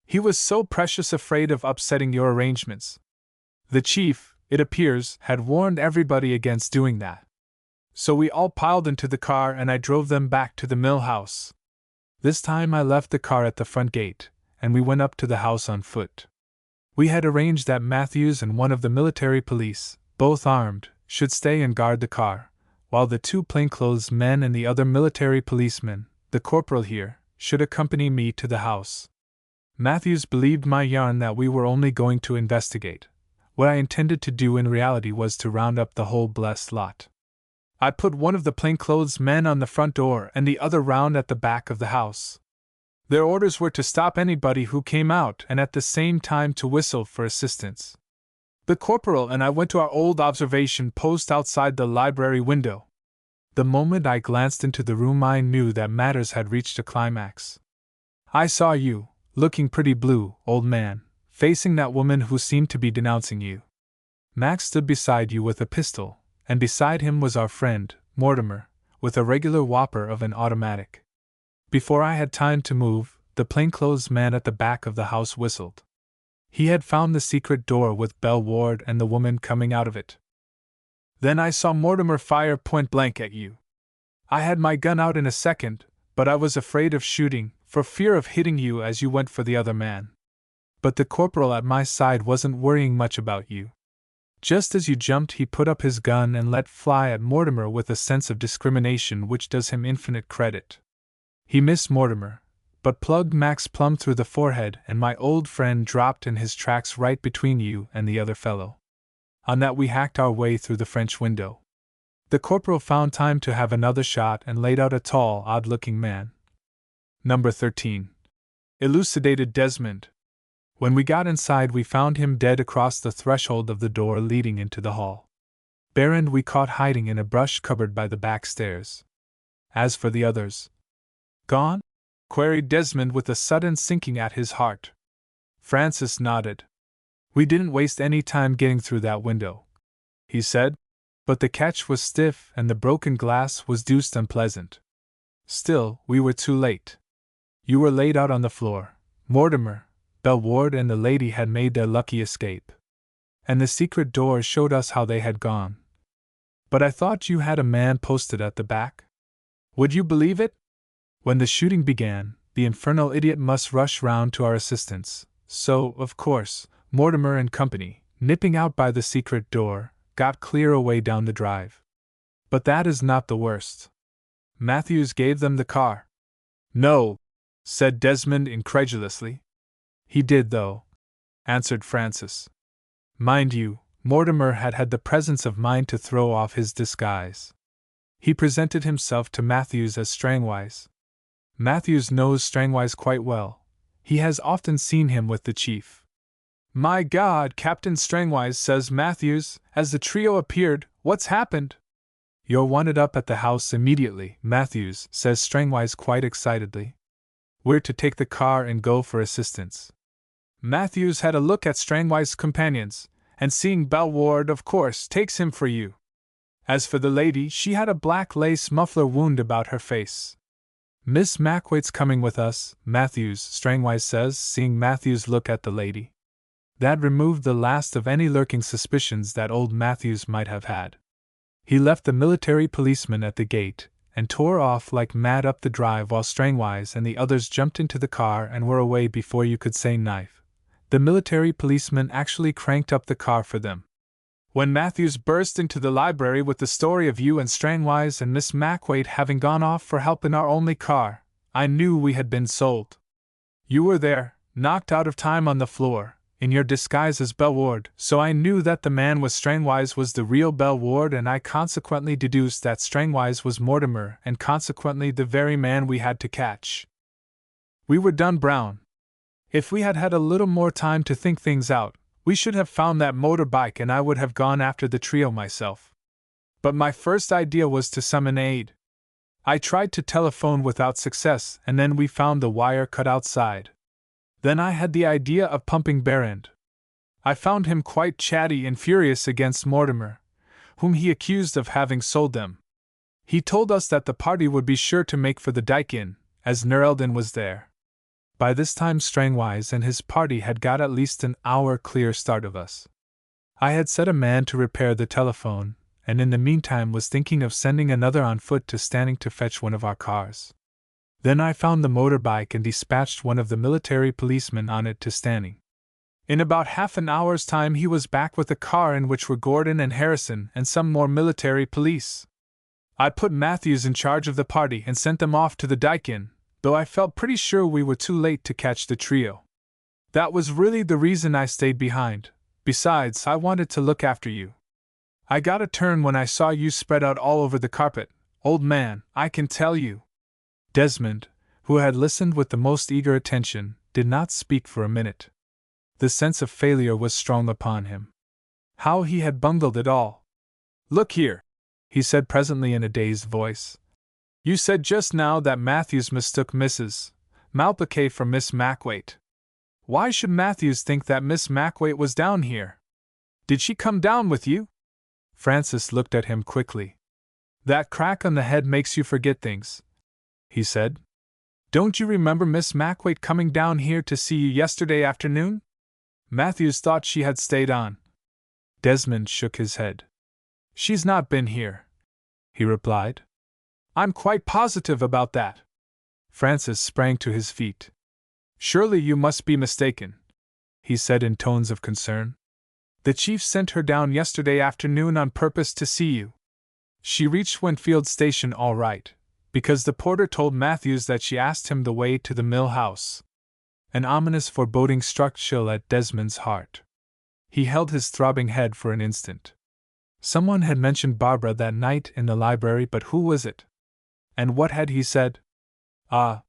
He was so precious afraid of upsetting your arrangements. The chief, it appears, had warned everybody against doing that. So we all piled into the car and I drove them back to the mill house. This time I left the car at the front gate, and we went up to the house on foot. We had arranged that Matthews and one of the military police, both armed, should stay and guard the car, while the 2 plainclothes men and the other military policeman, the corporal here, should accompany me to the house. Matthews believed my yarn that we were only going to investigate. What I intended to do in reality was to round up the whole blessed lot. I put one of the plainclothes men on the front door and the other round at the back of the house. Their orders were to stop anybody who came out and at the same time to whistle for assistance. The corporal and I went to our old observation post outside the library window. The moment I glanced into the room I knew that matters had reached a climax. I saw you, looking pretty blue, old man, facing that woman who seemed to be denouncing you. Max stood beside you with a pistol, and beside him was our friend, Mortimer, with a regular whopper of an automatic. Before I had time to move, the plainclothes man at the back of the house whistled. He had found the secret door with Bellward and the woman coming out of it. Then I saw Mortimer fire point blank at you. I had my gun out in a second, but I was afraid of shooting, for fear of hitting you as you went for the other man. But the corporal at my side wasn't worrying much about you. Just as you jumped, he put up his gun and let fly at Mortimer with a sense of discrimination which does him infinite credit. He missed Mortimer, but plugged Max plumb through the forehead, and my old friend dropped in his tracks right between you and the other fellow. On that we hacked our way through the French window. The corporal found time to have another shot and laid out a tall, odd-looking man. Number 13. Elucidated Desmond. When we got inside we found him dead across the threshold of the door leading into the hall. Berend we caught hiding in a brush cupboard by the back stairs. As for the others... Gone? Queried Desmond with a sudden sinking at his heart. Francis nodded. We didn't waste any time getting through that window, he said, but the catch was stiff and the broken glass was deuced unpleasant. Still, we were too late. You were laid out on the floor. Mortimer, Bellward and the lady had made their lucky escape. And the secret door showed us how they had gone. But I thought you had a man posted at the back? Would you believe it? When the shooting began, the infernal idiot must rush round to our assistance, so, of course, Mortimer and company, nipping out by the secret door, got clear away down the drive. But that is not the worst. Matthews gave them the car. No, said Desmond incredulously. He did, though, answered Francis. Mind you, Mortimer had had the presence of mind to throw off his disguise. He presented himself to Matthews as Strangwise. Matthews knows Strangwise quite well. He has often seen him with the chief. My God, Captain Strangwise, says Matthews, as the trio appeared, what's happened? You're wanted up at the house immediately, Matthews, says Strangwise quite excitedly. We're to take the car and go for assistance. Matthews had a look at Strangwise's companions, and seeing Bellward, of course, takes him for you. As for the lady, she had a black lace muffler wound about her face. Miss Mackwaite's coming with us, Matthews, Strangwise says, seeing Matthews look at the lady. That removed the last of any lurking suspicions that old Matthews might have had. He left the military policeman at the gate, and tore off like mad up the drive while Strangwise and the others jumped into the car and were away before you could say knife. The military policeman actually cranked up the car for them. When Matthews burst into the library with the story of you and Strangwise and Miss Mackwaite having gone off for help in our only car, I knew we had been sold. You were there, knocked out of time on the floor, in your disguise as Belle Ward, so I knew that the man was Strangwise was the real Belle Ward, and I consequently deduced that Strangwise was Mortimer, and consequently the very man we had to catch. We were done brown. If we had had a little more time to think things out, we should have found that motorbike and I would have gone after the trio myself. But my first idea was to summon aid. I tried to telephone without success, and then we found the wire cut outside. Then I had the idea of pumping Barrand. I found him quite chatty and furious against Mortimer, whom he accused of having sold them. He told us that the party would be sure to make for the Dyke Inn, as Nerelden was there. By this time Strangwise and his party had got at least an hour clear start of us. I had set a man to repair the telephone, and in the meantime was thinking of sending another on foot to Stanning to fetch one of our cars. Then I found the motorbike and dispatched one of the military policemen on it to Stanning. In about half an hour's time he was back with a car in which were Gordon and Harrison and some more military police. I put Matthews in charge of the party and sent them off to the Dyke Inn, though I felt pretty sure we were too late to catch the trio. That was really the reason I stayed behind. Besides, I wanted to look after you. I got a turn when I saw you spread out all over the carpet, old man, I can tell you. Desmond, who had listened with the most eager attention, did not speak for a minute. The sense of failure was strong upon him. How he had bungled it all. Look here, he said presently in a dazed voice. You said just now that Matthews mistook Mrs. Malplaquet for Miss Macwaite. Why should Matthews think that Miss Macwaite was down here? Did she come down with you? Francis looked at him quickly. That crack on the head makes you forget things, he said. Don't you remember Miss Macwaite coming down here to see you yesterday afternoon? Matthews thought she had stayed on. Desmond shook his head. She's not been here, he replied. I'm quite positive about that. Francis sprang to his feet. Surely you must be mistaken, he said in tones of concern. The chief sent her down yesterday afternoon on purpose to see you. She reached Winfield Station all right, because the porter told Matthews that she asked him the way to the mill house. An ominous foreboding struck chill at Desmond's heart. He held his throbbing head for an instant. Someone had mentioned Barbara that night in the library, but who was it? And what had he said? Ah!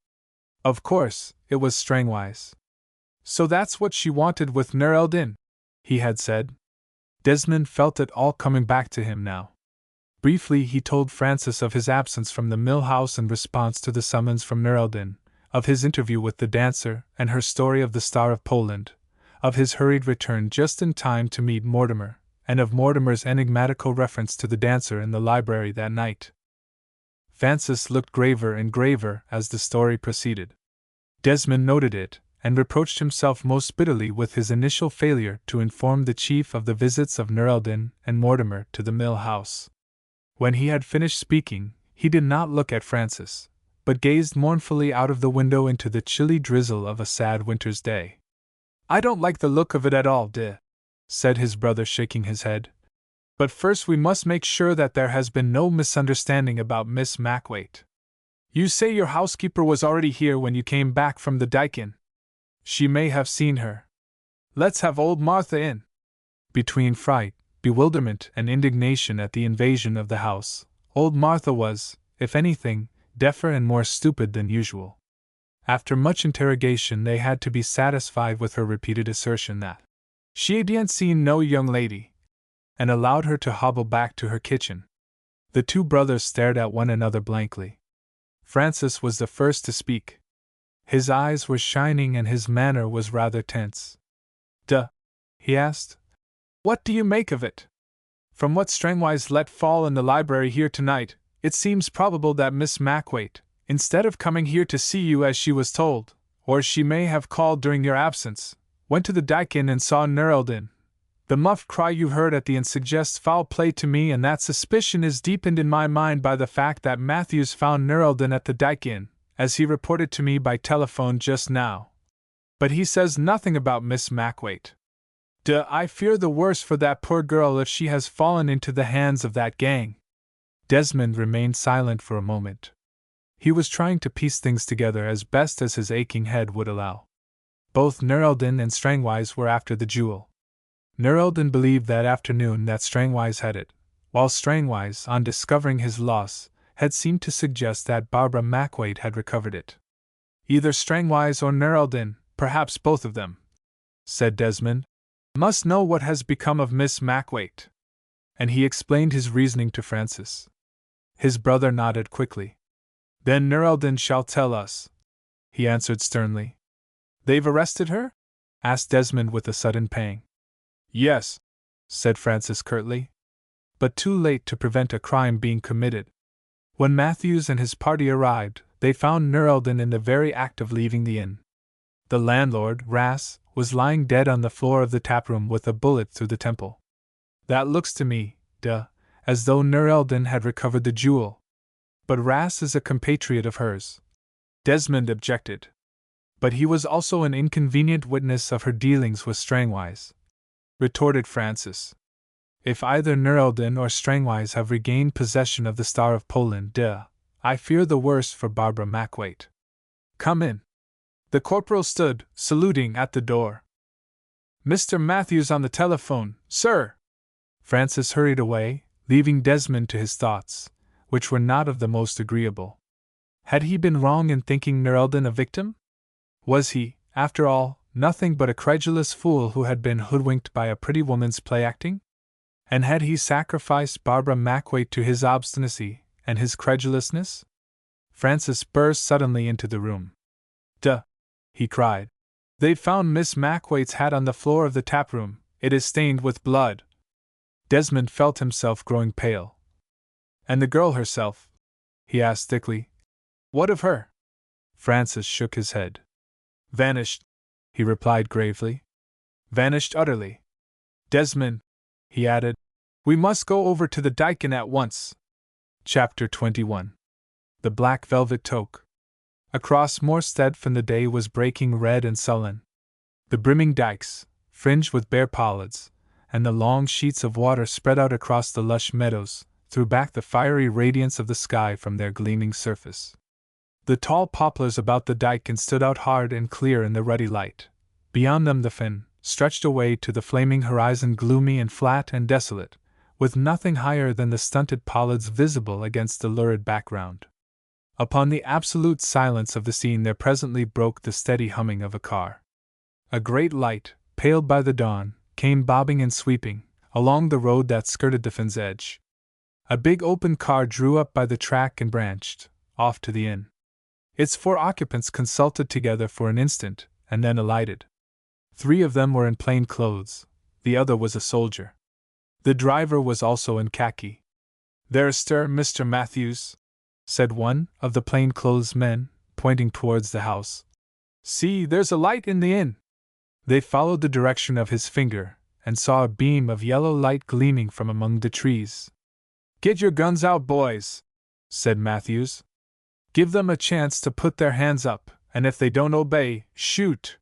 Of course, it was Strangwise. So that's what she wanted with Nerelden, he had said. Desmond felt it all coming back to him now. Briefly he told Francis of his absence from the mill house in response to the summons from Nerelden, of his interview with the dancer and her story of the Star of Poland, of his hurried return just in time to meet Mortimer, and of Mortimer's enigmatical reference to the dancer in the library that night. Francis looked graver and graver as the story proceeded. Desmond noted it, and reproached himself most bitterly with his initial failure to inform the chief of the visits of Nerelden and Mortimer to the mill house. When he had finished speaking, he did not look at Francis, but gazed mournfully out of the window into the chilly drizzle of a sad winter's day. I don't like the look of it at all, said his brother, shaking his head. But first we must make sure that there has been no misunderstanding about Miss Macwaite. You say your housekeeper was already here when you came back from the Dyke Inn. She may have seen her. Let's have old Martha in. Between fright, bewilderment, and indignation at the invasion of the house, old Martha was, if anything, deafer and more stupid than usual. After much interrogation they had to be satisfied with her repeated assertion that she hadn't seen no young lady, and allowed her to hobble back to her kitchen. The two brothers stared at one another blankly. Francis was the first to speak. His eyes were shining and his manner was rather tense. He asked. What do you make of it? From what Strangwise let fall in the library here tonight, it seems probable that Miss Macwaite, instead of coming here to see you as she was told, or she may have called during your absence, went to the Dyke Inn and saw Nerelden. The muffled cry you heard at the inn suggests foul play to me, and that suspicion is deepened in my mind by the fact that Matthews found Nerelden at the Dyke Inn, as he reported to me by telephone just now. But he says nothing about Miss Macwaite. I fear the worse for that poor girl if she has fallen into the hands of that gang. Desmond remained silent for a moment. He was trying to piece things together as best as his aching head would allow. both Nerelden and Strangwise were after the jewel. Nerelden believed that afternoon that Strangwise had it, while Strangwise, on discovering his loss, had seemed to suggest that Barbara Mackwaite had recovered it. Either Strangwise or Nerelden, perhaps both of them, said Desmond, must know what has become of Miss Mackwaite. And he explained his reasoning to Francis. His brother nodded quickly. Then Nerelden shall tell us, he answered sternly. They've arrested her? Asked Desmond with a sudden pang. Yes, said Francis curtly. But too late to prevent a crime being committed. When Matthews and his party arrived, they found Nerelden in the very act of leaving the inn. The landlord, Rass, was lying dead on the floor of the taproom with a bullet through the temple. That looks to me, as though Nerelden had recovered the jewel. But Rass is a compatriot of hers. Desmond objected. But he was also an inconvenient witness of her dealings with Strangwise, retorted Francis. If either Nerelden or Strangwise have regained possession of the Star of Poland, I fear the worst for Barbara Mackwaite. Come in. The corporal stood, saluting, at the door. Mr. Matthews on the telephone, sir. Francis hurried away, leaving Desmond to his thoughts, which were not of the most agreeable. Had he been wrong in thinking Nerelden a victim? Was he, after all, nothing but a credulous fool who had been hoodwinked by a pretty woman's play-acting? And had he sacrificed Barbara Mackwaite to his obstinacy and his credulousness? Francis burst suddenly into the room. He cried. They've found Miss Mackwaite's hat on the floor of the taproom. It is stained with blood. Desmond felt himself growing pale. And the girl herself? He asked thickly. What of her? Francis shook his head. Vanished, he replied gravely. Vanished utterly. Desmond, he added, we must go over to the Dyken at once. Chapter 21. The Black Velvet Toque. Across Morstead the day was breaking red and sullen. The brimming dikes, fringed with bare pollards, and the long sheets of water spread out across the lush meadows, threw back the fiery radiance of the sky from their gleaming surface. The tall poplars about the Dyken stood out hard and clear in the ruddy light. Beyond them the fen stretched away to the flaming horizon, gloomy and flat and desolate, with nothing higher than the stunted pollards visible against the lurid background. Upon the absolute silence of the scene there presently broke the steady humming of a car. A great light, paled by the dawn, came bobbing and sweeping along the road that skirted the fen's edge. A big open car drew up by the track and branched off to the inn. Its 4 occupants consulted together for an instant, and then alighted. 3 of them were in plain clothes, the other was a soldier. The driver was also in khaki. There is stir, Mr. Matthews, said one of the plain-clothes men, pointing towards the house. See, there's a light in the inn. They followed the direction of his finger, and saw a beam of yellow light gleaming from among the trees. Get your guns out, boys, said Matthews. Give them a chance to put their hands up, and if they don't obey, shoot.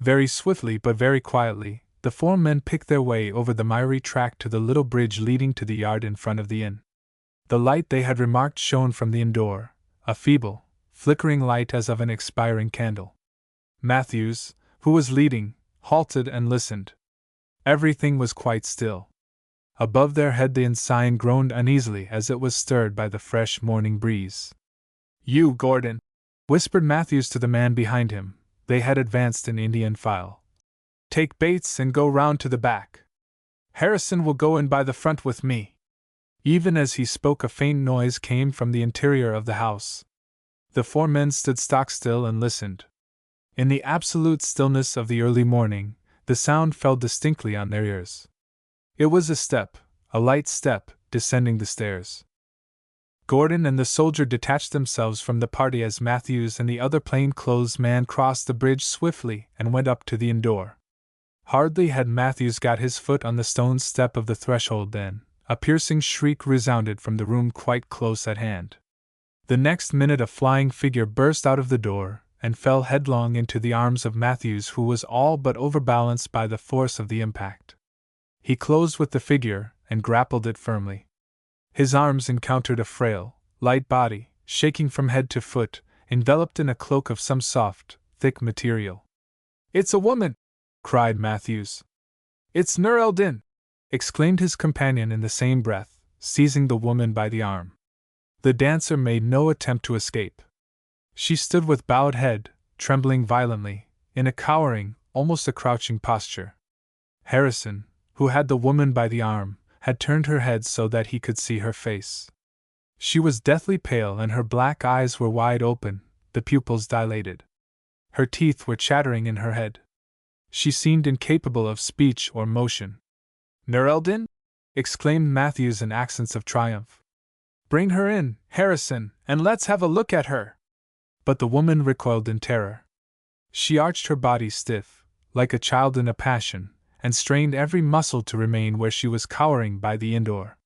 Very swiftly but very quietly, the 4 men picked their way over the miry track to the little bridge leading to the yard in front of the inn. The light they had remarked shone from the inn door, a feeble, flickering light as of an expiring candle. Matthews, who was leading, halted and listened. Everything was quite still. Above their head the inn sign groaned uneasily as it was stirred by the fresh morning breeze. You, Gordon, whispered Matthews to the man behind him. They had advanced in Indian file. Take Bates and go round to the back. Harrison will go in by the front with me. Even as he spoke, a faint noise came from the interior of the house. The 4 men stood stock-still and listened. In the absolute stillness of the early morning, the sound fell distinctly on their ears. It was a step, a light step, descending the stairs. Gordon and the soldier detached themselves from the party as Matthews and the other plain-clothes man crossed the bridge swiftly and went up to the inn door. Hardly had Matthews got his foot on the stone step of the threshold than a piercing shriek resounded from the room quite close at hand. The next minute a flying figure burst out of the door and fell headlong into the arms of Matthews, who was all but overbalanced by the force of the impact. He closed with the figure and grappled it firmly. His arms encountered a frail, light body, shaking from head to foot, enveloped in a cloak of some soft, thick material. It's a woman! Cried Matthews. It's Nur el-Din! Exclaimed his companion in the same breath, seizing the woman by the arm. The dancer made no attempt to escape. She stood with bowed head, trembling violently, in a cowering, almost a crouching posture. Harrison, who had the woman by the arm, had turned her head so that he could see her face. She was deathly pale and her black eyes were wide open, the pupils dilated. Her teeth were chattering in her head. She seemed incapable of speech or motion. Nur el-Din? Exclaimed Matthews in accents of triumph. Bring her in, Harrison, and let's have a look at her. But the woman recoiled in terror. She arched her body stiff, like a child in a passion, and strained every muscle to remain where she was cowering by the inn door.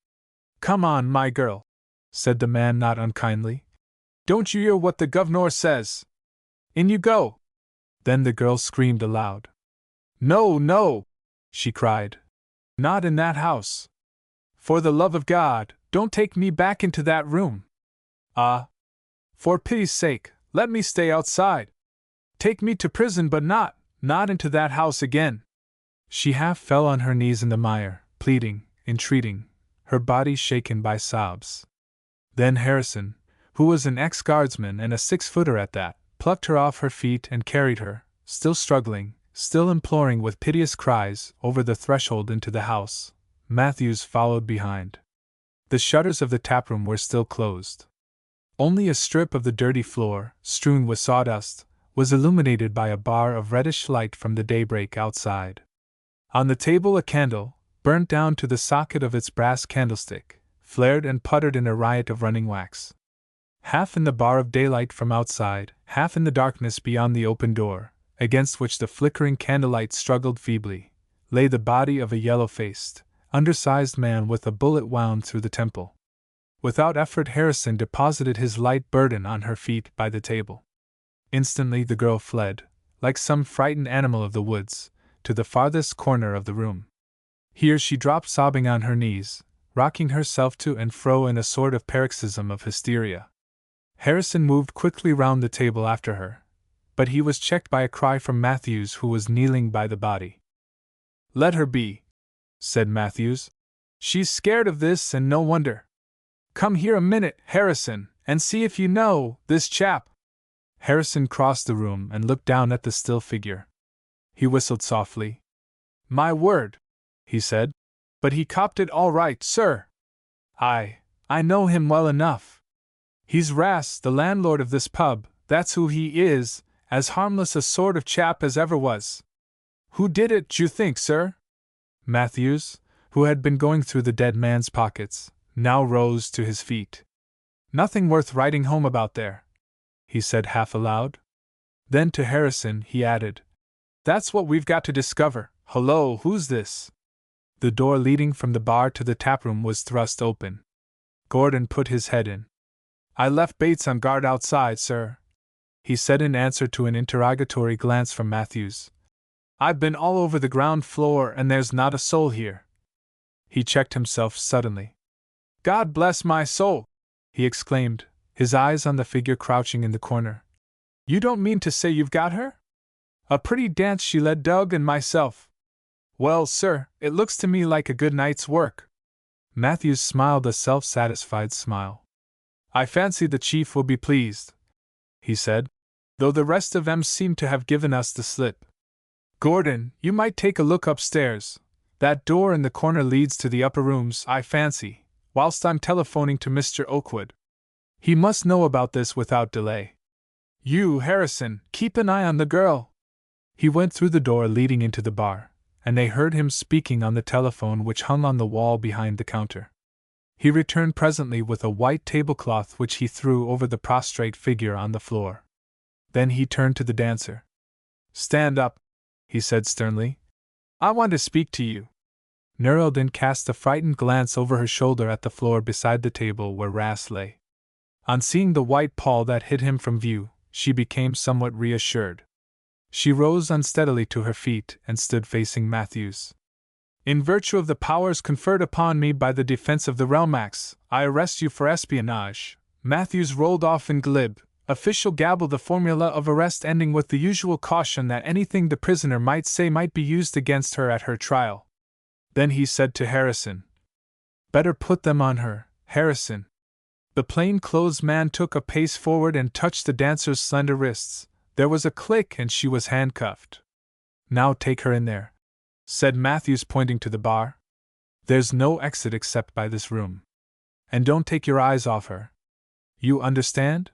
Come on, my girl, said the man not unkindly. Don't you hear what the governor says? In you go! Then the girl screamed aloud. No, no! She cried. Not in that house! For the love of God, don't take me back into that room! Ah! For pity's sake, let me stay outside! Take me to prison, but not into that house again! She half fell on her knees in the mire, pleading, entreating, her body shaken by sobs. Then Harrison, who was an ex-guardsman and a 6-footer at that, plucked her off her feet and carried her, still struggling, still imploring with piteous cries, over the threshold into the house. Matthews followed behind. The shutters of the taproom were still closed. Only a strip of the dirty floor, strewn with sawdust, was illuminated by a bar of reddish light from the daybreak outside. On the table a candle, burnt down to the socket of its brass candlestick, flared and puttered in a riot of running wax. Half in the bar of daylight from outside, half in the darkness beyond the open door, against which the flickering candlelight struggled feebly, lay the body of a yellow-faced, undersized man with a bullet wound through the temple. Without effort Harrison deposited his light burden on her feet by the table. Instantly the girl fled, like some frightened animal of the woods, to the farthest corner of the room. Here she dropped sobbing on her knees, rocking herself to and fro in a sort of paroxysm of hysteria. Harrison moved quickly round the table after her, but he was checked by a cry from Matthews, who was kneeling by the body. Let her be, said Matthews. She's scared of this, and no wonder. Come here a minute, Harrison, and see if you know this chap. Harrison crossed the room and looked down at the still figure. He whistled softly. My word, he said. But he copped it all right, sir. I know him well enough. He's Ras, the landlord of this pub, that's who he is, as harmless a sort of chap as ever was. Who did it, d'you think, sir? Matthews, who had been going through the dead man's pockets, now rose to his feet. Nothing worth writing home about there, he said half aloud. Then to Harrison he added, That's what we've got to discover. Hullo, who's this? The door leading from the bar to the taproom was thrust open. Gordon put his head in. I left Bates on guard outside, sir, he said in answer to an interrogatory glance from Matthews. I've been all over the ground floor and there's not a soul here. He checked himself suddenly. God bless my soul, he exclaimed, his eyes on the figure crouching in the corner. You don't mean to say you've got her? A pretty dance she led Doug and myself. Well, sir, it looks to me like a good night's work. Matthews smiled a self-satisfied smile. I fancy the chief will be pleased, he said, though the rest of 'em seem to have given us the slip. Gordon, you might take a look upstairs. That door in the corner leads to the upper rooms, I fancy, whilst I'm telephoning to Mr. Okewood. He must know about this without delay. You, Harrison, keep an eye on the girl. He went through the door leading into the bar, and they heard him speaking on the telephone which hung on the wall behind the counter. He returned presently with a white tablecloth which he threw over the prostrate figure on the floor. Then he turned to the dancer. Stand up, he said sternly. I want to speak to you. Nur el-Din cast a frightened glance over her shoulder at the floor beside the table where Ras lay. On seeing the white pall that hid him from view, she became somewhat reassured. She rose unsteadily to her feet and stood facing Matthews. In virtue of the powers conferred upon me by the Defense of the Realm Acts, I arrest you for espionage. Matthews rolled off in glib, Official gabbled the formula of arrest, ending with the usual caution that anything the prisoner might say might be used against her at her trial. Then he said to Harrison, "Better put them on her, Harrison." The plain-clothes man took a pace forward and touched the dancer's slender wrists. There was a click and she was handcuffed. "Now take her in there," said Matthews, pointing to the bar. "There's no exit except by this room. And don't take your eyes off her. You understand?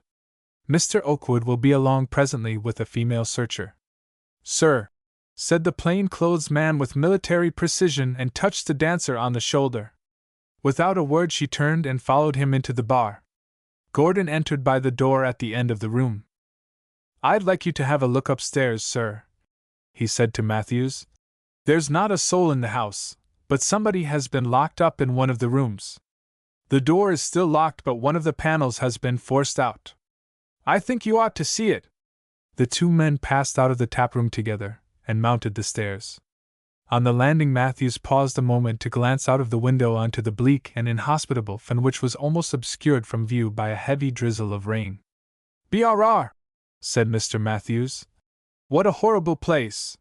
Mr. Okewood will be along presently with a female searcher." "Sir," said the plain-clothes man with military precision and touched the dancer on the shoulder. Without a word she turned and followed him into the bar. Gordon entered by the door at the end of the room. "I'd like you to have a look upstairs, sir," he said to Matthews. "There's not a soul in the house, but somebody has been locked up in one of the rooms. The door is still locked, but one of the panels has been forced out. I think you ought to see it." The two men passed out of the taproom together and mounted the stairs. On the landing, Matthews paused a moment to glance out of the window onto the bleak and inhospitable fen, which was almost obscured from view by a heavy drizzle of rain. "BRR!" said Mr. Matthews. "What a horrible place!"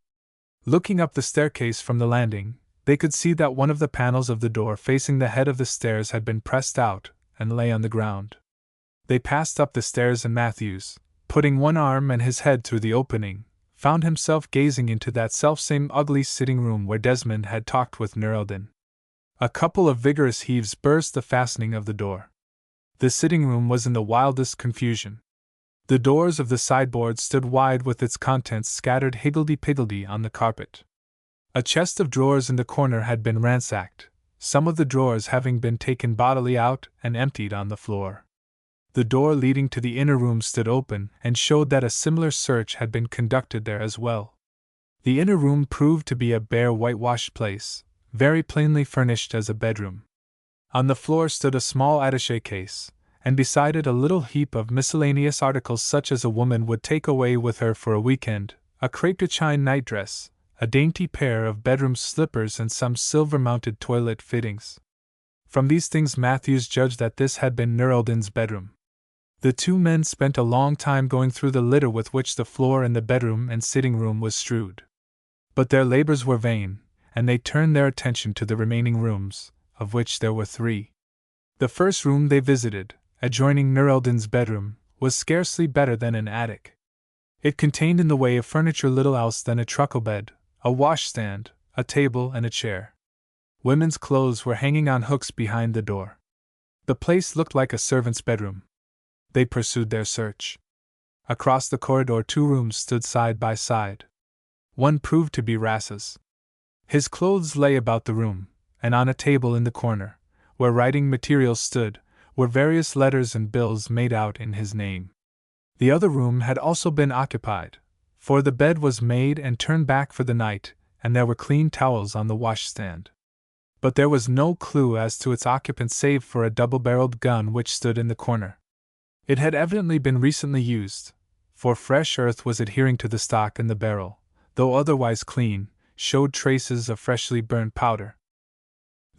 Looking up the staircase from the landing, they could see that one of the panels of the door facing the head of the stairs had been pressed out and lay on the ground. They passed up the stairs, and Matthews, putting one arm and his head through the opening, found himself gazing into that selfsame ugly sitting room where Desmond had talked with Neraldin. A couple of vigorous heaves burst the fastening of the door. The sitting room was in the wildest confusion. The doors of the sideboard stood wide with its contents scattered higgledy-piggledy on the carpet. A chest of drawers in the corner had been ransacked, some of the drawers having been taken bodily out and emptied on the floor. The door leading to the inner room stood open and showed that a similar search had been conducted there as well. The inner room proved to be a bare whitewashed place, very plainly furnished as a bedroom. On the floor stood a small attaché case, and beside it a little heap of miscellaneous articles such as a woman would take away with her for a weekend: a crepe de chine nightdress, a dainty pair of bedroom slippers, and some silver-mounted toilet fittings. From these things Matthews judged that this had been Neraldin's bedroom. The two men spent a long time going through the litter with which the floor in the bedroom and sitting room was strewed. But their labors were vain, and they turned their attention to the remaining rooms, of which there were 3. The first room they visited, adjoining Neraldin's bedroom, was scarcely better than an attic. It contained in the way of furniture little else than a truckle bed, a washstand, a table, and a chair. Women's clothes were hanging on hooks behind the door. The place looked like a servant's bedroom. They pursued their search. Across the corridor 2 rooms stood side by side. One proved to be Rasa's. His clothes lay about the room, and on a table in the corner, where writing materials stood, were various letters and bills made out in his name. The other room had also been occupied, for the bed was made and turned back for the night, and there were clean towels on the washstand. But there was no clue as to its occupant save for a double-barreled gun which stood in the corner. It had evidently been recently used, for fresh earth was adhering to the stock, and the barrel, though otherwise clean, showed traces of freshly burned powder.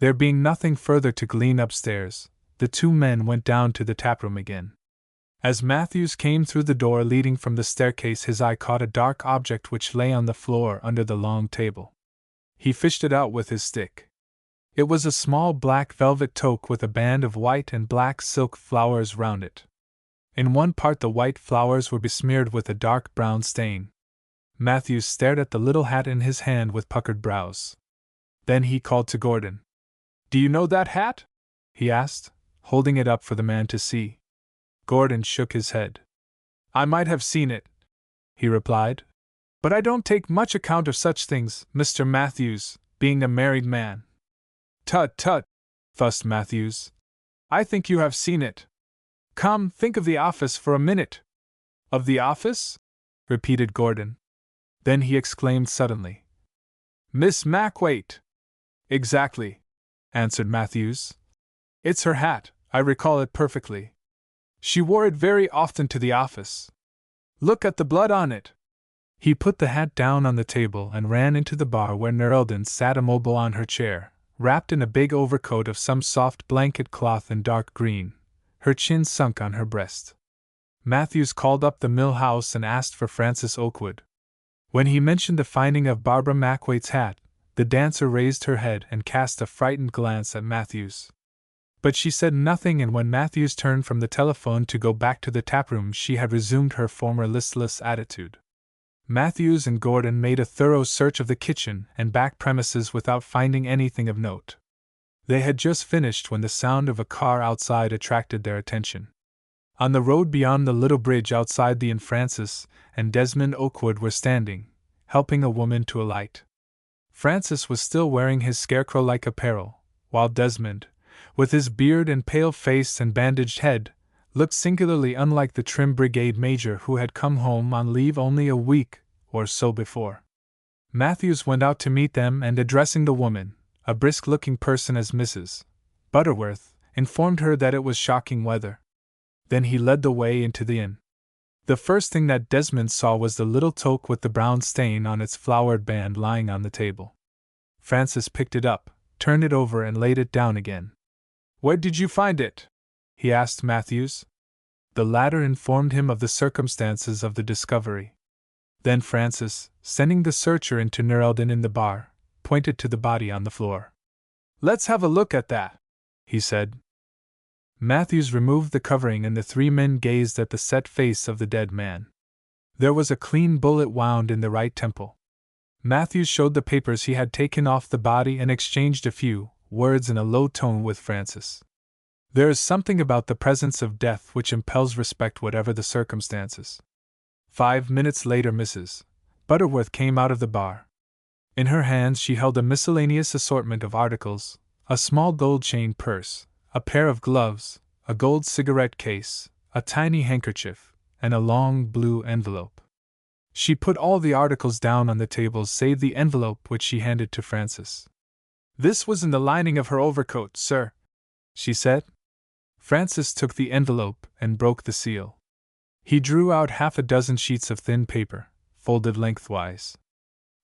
There being nothing further to glean upstairs, the two men went down to the taproom again. As Matthews came through the door leading from the staircase, his eye caught a dark object which lay on the floor under the long table. He fished it out with his stick. It was a small black velvet toque with a band of white and black silk flowers round it. In one part the white flowers were besmeared with a dark brown stain. Matthews stared at the little hat in his hand with puckered brows. Then he called to Gordon. "Do you know that hat?" he asked, holding it up for the man to see. Gordon shook his head. "I might have seen it," he replied. "But I don't take much account of such things, Mr. Matthews, being a married man." "Tut, tut," fussed Matthews. "I think you have seen it. Come, think of the office for a minute." "Of the office?" repeated Gordon. Then he exclaimed suddenly. "Miss Mackwaite!" "Exactly," answered Matthews. "It's her hat, I recall it perfectly. She wore it very often to the office. Look at the blood on it." He put the hat down on the table and ran into the bar, where Neraldin sat immobile on her chair, wrapped in a big overcoat of some soft blanket cloth in dark green, her chin sunk on her breast. Matthews called up the mill house and asked for Frances Okewood. When he mentioned the finding of Barbara Mackwaite's hat, the dancer raised her head and cast a frightened glance at Matthews. But she said nothing, and when Matthews turned from the telephone to go back to the taproom, she had resumed her former listless attitude. Matthews and Gordon made a thorough search of the kitchen and back premises without finding anything of note. They had just finished when the sound of a car outside attracted their attention. On the road beyond the little bridge outside the inn, Frances and Desmond Okewood were standing, helping a woman to alight. Francis was still wearing his scarecrow-like apparel, while Desmond, with his beard and pale face and bandaged head, looked singularly unlike the trim brigade major who had come home on leave only a week or so before. Matthews went out to meet them and, addressing the woman, a brisk-looking person as Mrs. Butterworth, informed her that it was shocking weather. Then he led the way into the inn. The first thing that Desmond saw was the little toque with the brown stain on its flowered band lying on the table. Francis picked it up, turned it over, and laid it down again. "Where did you find it?" he asked Matthews. The latter informed him of the circumstances of the discovery. Then Francis, sending the searcher into Narration in the bar, pointed to the body on the floor. "Let's have a look at that," he said. Matthews removed the covering and the three men gazed at the set face of the dead man. There was a clean bullet wound in the right temple. Matthews showed the papers he had taken off the body and exchanged a few words in a low tone with Francis. There is something about the presence of death which impels respect whatever the circumstances. 5 minutes later Mrs. Butterworth came out of the bar. In her hands she held a miscellaneous assortment of articles, a small gold-chain purse, a pair of gloves, a gold cigarette case, a tiny handkerchief, and a long blue envelope. She put all the articles down on the table save the envelope, which she handed to Francis. "This was in the lining of her overcoat, sir," she said. Francis took the envelope and broke the seal. He drew out half a dozen sheets of thin paper, folded lengthwise.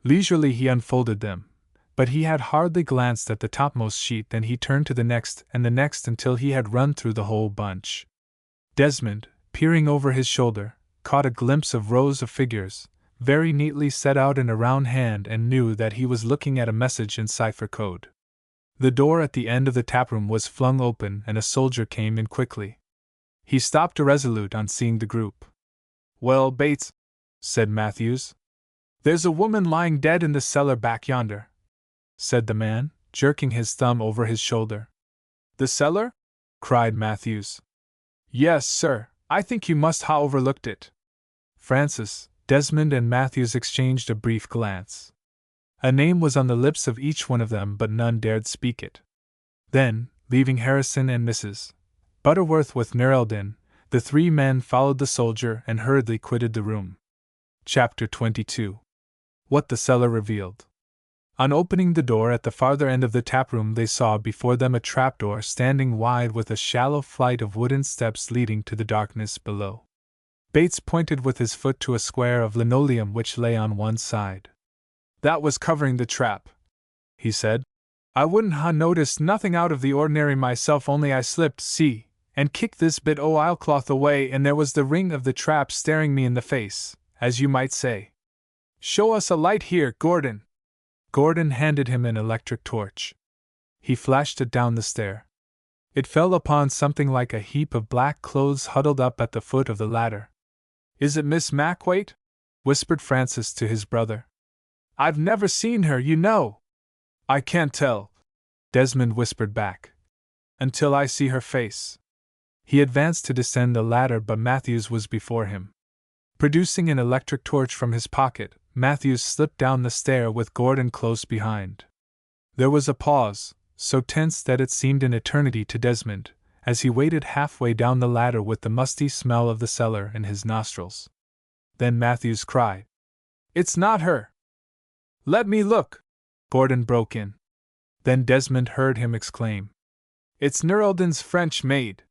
Leisurely he unfolded them, but he had hardly glanced at the topmost sheet than he turned to the next and the next until he had run through the whole bunch. Desmond, peering over his shoulder, caught a glimpse of rows of figures, very neatly set out in a round hand, and knew that he was looking at a message in cipher code. The door at the end of the taproom was flung open and a soldier came in quickly. He stopped irresolute on seeing the group. "Well, Bates," said Matthews, "there's a woman lying dead in the cellar back yonder," said the man, jerking his thumb over his shoulder. "The cellar?" cried Matthews. "Yes, sir, I think you must ha' overlooked it." Francis, Desmond, and Matthews exchanged a brief glance. A name was on the lips of each one of them, but none dared speak it. Then, leaving Harrison and Mrs. Butterworth with Narration, the three men followed the soldier and hurriedly quitted the room. Chapter 22. What the cellar revealed. On opening the door at the farther end of the taproom, they saw before them a trapdoor standing wide with a shallow flight of wooden steps leading to the darkness below. Bates pointed with his foot to a square of linoleum which lay on one side. "That was covering the trap," he said. "I wouldn't ha' noticed nothing out of the ordinary myself, only I slipped, see, and kicked this bit o' oilcloth away, and there was the ring of the trap staring me in the face, as you might say. Show us a light here, Gordon." Gordon handed him an electric torch. He flashed it down the stair. It fell upon something like a heap of black clothes huddled up at the foot of the ladder. "Is it Miss Mackwaite?" whispered Francis to his brother. "I've never seen her, you know." "I can't tell," Desmond whispered back, "until I see her face." He advanced to descend the ladder, but Matthews was before him. Producing an electric torch from his pocket, Matthews slipped down the stair with Gordon close behind. There was a pause, so tense that it seemed an eternity to Desmond, as he waited halfway down the ladder with the musty smell of the cellar in his nostrils. Then Matthews cried, "It's not her!" "Let me look!" Gordon broke in. Then Desmond heard him exclaim, "It's Naration's French maid!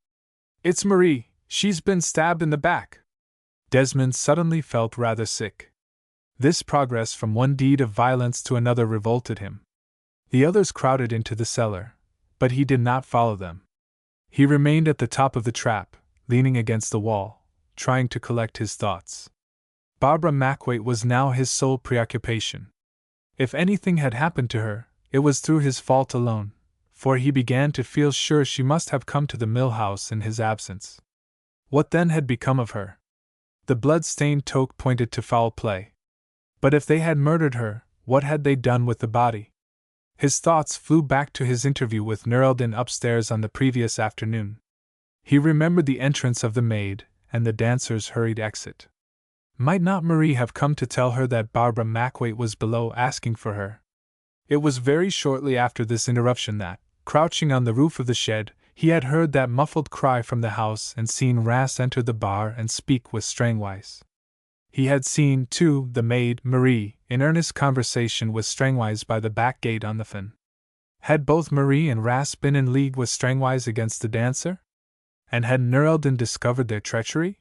It's Marie, she's been stabbed in the back!" Desmond suddenly felt rather sick. This progress from one deed of violence to another revolted him. The others crowded into the cellar, but he did not follow them. He remained at the top of the trap, leaning against the wall, trying to collect his thoughts. Barbara Mackwaite was now his sole preoccupation. If anything had happened to her, it was through his fault alone, for he began to feel sure she must have come to the mill house in his absence. What then had become of her? The blood-stained toque pointed to foul play. But if they had murdered her, what had they done with the body? His thoughts flew back to his interview with Neraldin upstairs on the previous afternoon. He remembered the entrance of the maid, and the dancer's hurried exit. Might not Marie have come to tell her that Barbara Mackwaite was below asking for her? It was very shortly after this interruption that, crouching on the roof of the shed, he had heard that muffled cry from the house and seen Ras enter the bar and speak with Strangwise. He had seen, too, the maid, Marie, in earnest conversation with Strangwise by the back gate on the fen. Had both Marie and Ras been in league with Strangwise against the dancer? And had Neraldin discovered their treachery?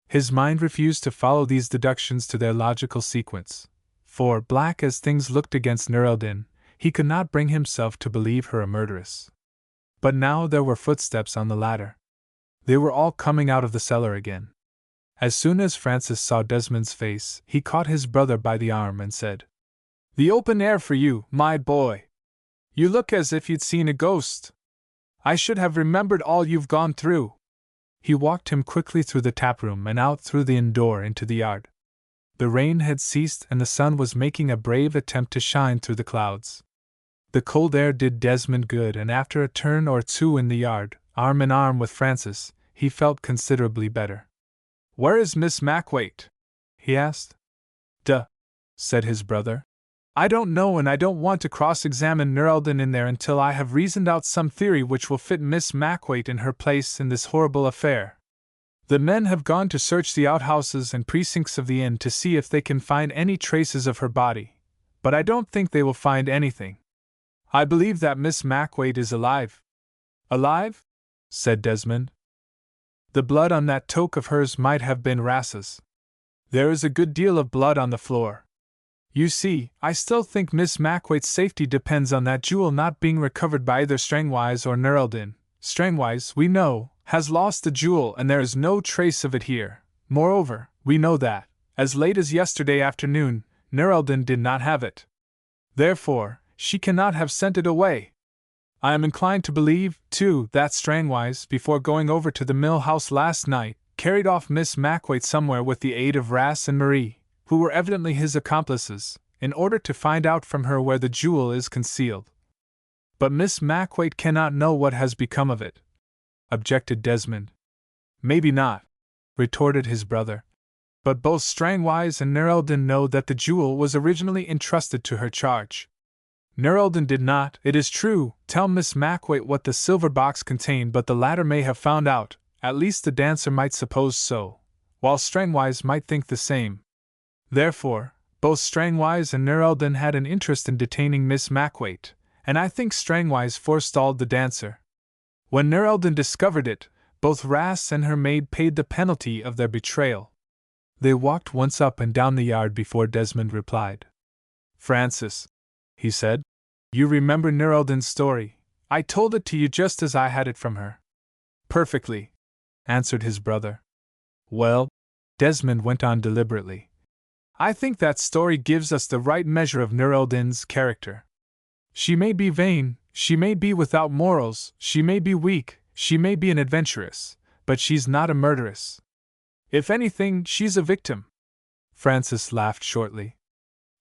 His mind refused to follow these deductions to their logical sequence, for, black as things looked against Neraldin, he could not bring himself to believe her a murderess. But now there were footsteps on the ladder. They were all coming out of the cellar again. As soon as Francis saw Desmond's face, he caught his brother by the arm and said, "The open air for you, my boy! You look as if you'd seen a ghost. I should have remembered all you've gone through." He walked him quickly through the taproom and out through the inn door into the yard. The rain had ceased and the sun was making a brave attempt to shine through the clouds. The cold air did Desmond good, and after a turn or two in the yard, arm in arm with Francis, he felt considerably better. "Where is Miss Mackwaite?" he asked. "Duh," said his brother. "I don't know, and I don't want to cross-examine Neraldin in there until I have reasoned out some theory which will fit Miss Mackwaite in her place in this horrible affair. The men have gone to search the outhouses and precincts of the inn to see if they can find any traces of her body, but I don't think they will find anything. I believe that Miss Mackwaite is alive." "Alive?" said Desmond. "The blood on that toque of hers might have been Ras's. There is a good deal of blood on the floor. You see, I still think Miss Mackwaite's safety depends on that jewel not being recovered by either Strangwise or Neraldin. Strangwise, we know, has lost the jewel and there is no trace of it here. Moreover, we know that, as late as yesterday afternoon, Neraldin did not have it. Therefore, she cannot have sent it away. I am inclined to believe, too, that Strangwise, before going over to the mill house last night, carried off Miss Mackwaite somewhere with the aid of Ras and Marie, who were evidently his accomplices, in order to find out from her where the jewel is concealed." "But Miss Mackwaite cannot know what has become of it," objected Desmond. "Maybe not," retorted his brother. "But both Strangwise and Neraldin know that the jewel was originally entrusted to her charge. Neraldin did not, it is true, tell Miss Mackwaite what the silver box contained, but the latter may have found out, at least the dancer might suppose so, while Strangwise might think the same. Therefore, both Strangwise and Neraldin had an interest in detaining Miss Mackwaite, and I think Strangwise forestalled the dancer. When Neraldin discovered it, both Ras and her maid paid the penalty of their betrayal." They walked once up and down the yard before Desmond replied. "Francis," he said, "you remember Neraldin's story. I told it to you just as I had it from her." "Perfectly," answered his brother. "Well," Desmond went on deliberately, "I think that story gives us the right measure of Neraldin's character. She may be vain, she may be without morals, she may be weak, she may be an adventuress, but she's not a murderess. If anything, she's a victim." Francis laughed shortly.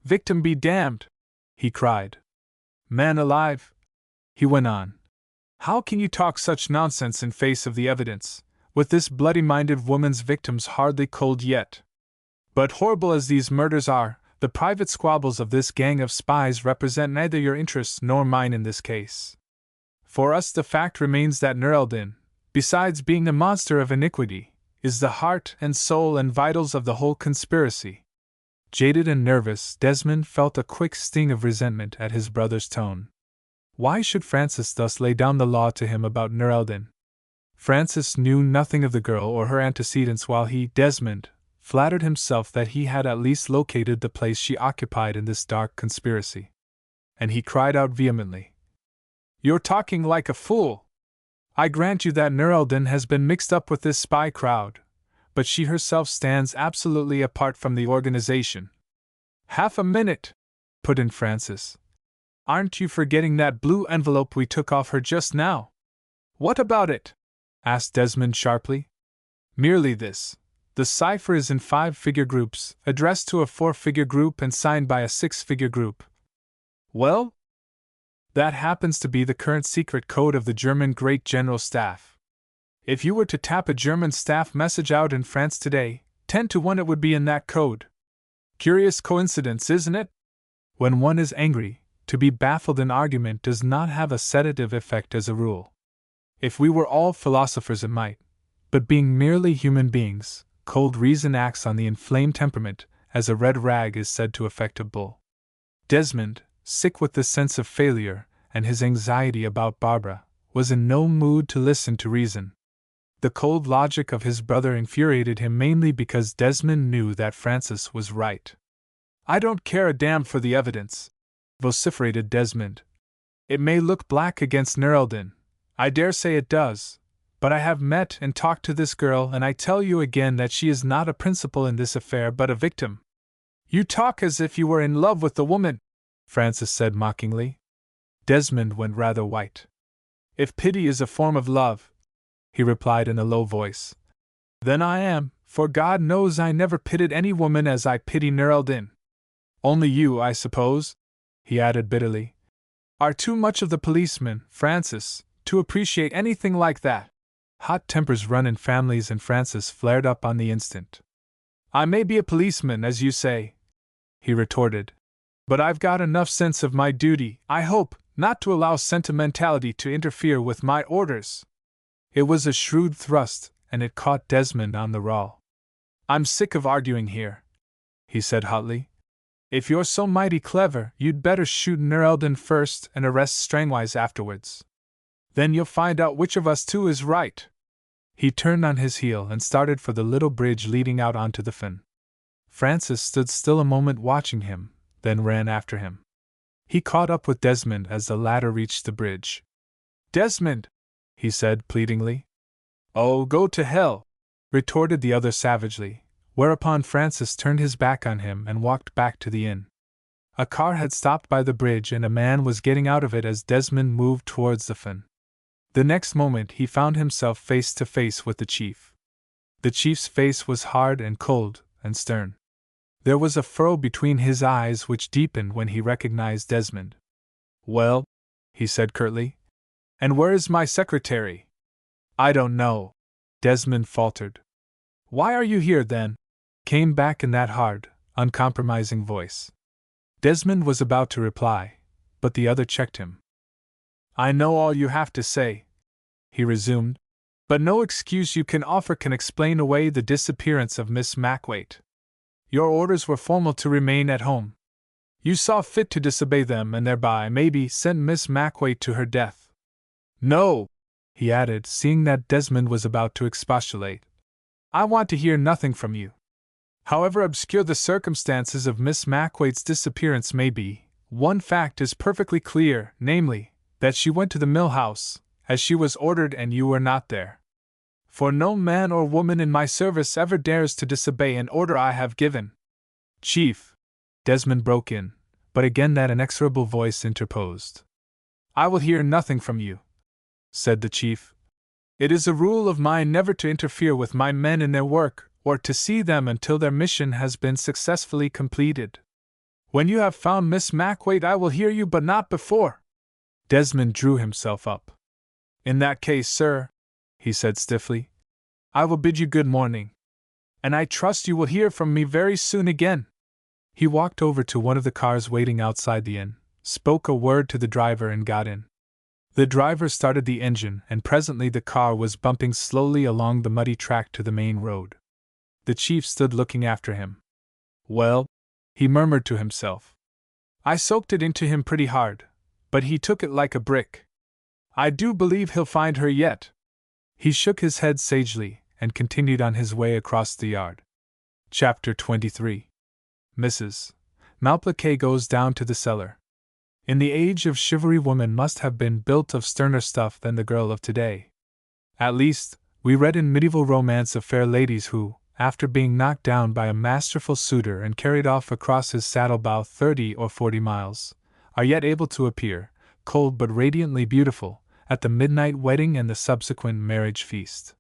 "Victim be damned!" he cried. "Man alive," he went on, "how can you talk such nonsense in face of the evidence, with this bloody-minded woman's victims hardly cold yet? But horrible as these murders are, the private squabbles of this gang of spies represent neither your interests nor mine in this case. For us the fact remains that Neraldin, besides being the monster of iniquity, is the heart and soul and vitals of the whole conspiracy." Jaded and nervous, Desmond felt a quick sting of resentment at his brother's tone. Why should Francis thus lay down the law to him about Neraldin? Francis knew nothing of the girl or her antecedents, while he, Desmond, flattered himself that he had at least located the place she occupied in this dark conspiracy. And he cried out vehemently, "You're talking like a fool! I grant you that Neraldin has been mixed up with this spy crowd, but she herself stands absolutely apart from the organization. "Half a minute," put in Francis. "Aren't you forgetting that blue envelope we took off her just now?" "What about it?" asked Desmond sharply. "Merely this. The cipher is in 5-figure groups, addressed to a 4-figure group and signed by a 6-figure group." "Well?" "That happens to be the current secret code of the German Great General Staff. If you were to tap a German staff message out in France today, 10 to 1 it would be in that code. Curious coincidence, isn't it? When one is angry, to be baffled in argument does not have a sedative effect as a rule. If we were all philosophers it might, but being merely human beings, cold reason acts on the inflamed temperament, as a red rag is said to affect a bull." Desmond, sick with the sense of failure and his anxiety about Barbara, was in no mood to listen to reason. The cold logic of his brother infuriated him mainly because Desmond knew that Francis was right. "I don't care a damn for the evidence," vociferated Desmond. "It may look black against Nerldon. I dare say it does. But I have met and talked to this girl, and I tell you again that she is not a principal in this affair but a victim." "You talk as if you were in love with the woman," Francis said mockingly. Desmond went rather white. "If pity is a form of love," he replied in a low voice, "then I am, for God knows I never pitied any woman as I pity Nerldon. Only you, I suppose," he added bitterly, "are too much of the policeman, Francis, to appreciate anything like that." Hot tempers run in families, and Francis flared up on the instant. "I may be a policeman, as you say," he retorted, "but I've got enough sense of my duty, I hope, not to allow sentimentality to interfere with my orders." It was a shrewd thrust, and it caught Desmond on the raw. "I'm sick of arguing here," he said hotly. "If you're so mighty clever, you'd better shoot Nerldon first and arrest Strangwise afterwards. Then you'll find out which of us two is right." He turned on his heel and started for the little bridge leading out onto the fen. Francis stood still a moment watching him, then ran after him. He caught up with Desmond as the latter reached the bridge. "Desmond!" he said pleadingly. "Oh, go to hell!" retorted the other savagely, whereupon Francis turned his back on him and walked back to the inn. A car had stopped by the bridge and a man was getting out of it as Desmond moved towards the fen. The next moment he found himself face to face with the chief. The chief's face was hard and cold and stern. There was a furrow between his eyes which deepened when he recognized Desmond. "Well," he said curtly, "and where is my secretary?" "I don't know," Desmond faltered. "Why are you here, then?" came back in that hard, uncompromising voice. Desmond was about to reply, but the other checked him. "I know all you have to say," he resumed, "but no excuse you can offer can explain away the disappearance of Miss Macwaite. Your orders were formal to remain at home. You saw fit to disobey them and thereby, maybe, send Miss Macwaite to her death. No," he added, seeing that Desmond was about to expostulate. "I want to hear nothing from you. However obscure the circumstances of Miss Macwaite's disappearance may be, one fact is perfectly clear, namely, that she went to the mill house, as she was ordered, and you were not there. For no man or woman in my service ever dares to disobey an order I have given." "Chief," Desmond broke in, but again that inexorable voice interposed. "I will hear nothing from you," said the chief. "It is a rule of mine never to interfere with my men in their work, or to see them until their mission has been successfully completed. When you have found Miss Macwaite I will hear you, but not before." Desmond drew himself up. "In that case, sir," he said stiffly, "I will bid you good morning. And I trust you will hear from me very soon again." He walked over to one of the cars waiting outside the inn, spoke a word to the driver and got in. The driver started the engine, and presently the car was bumping slowly along the muddy track to the main road. The chief stood looking after him. "Well," he murmured to himself, "I soaked it into him pretty hard, but he took it like a brick. I do believe he'll find her yet." He shook his head sagely and continued on his way across the yard. Chapter 23. Mrs. Malplaquet goes down to the cellar. In the age of chivalry, woman must have been built of sterner stuff than the girl of today. At least, we read in medieval romance of fair ladies who, after being knocked down by a masterful suitor and carried off across his saddle-bow 30 or 40 miles, are yet able to appear, cold but radiantly beautiful, at the midnight wedding and the subsequent marriage feast.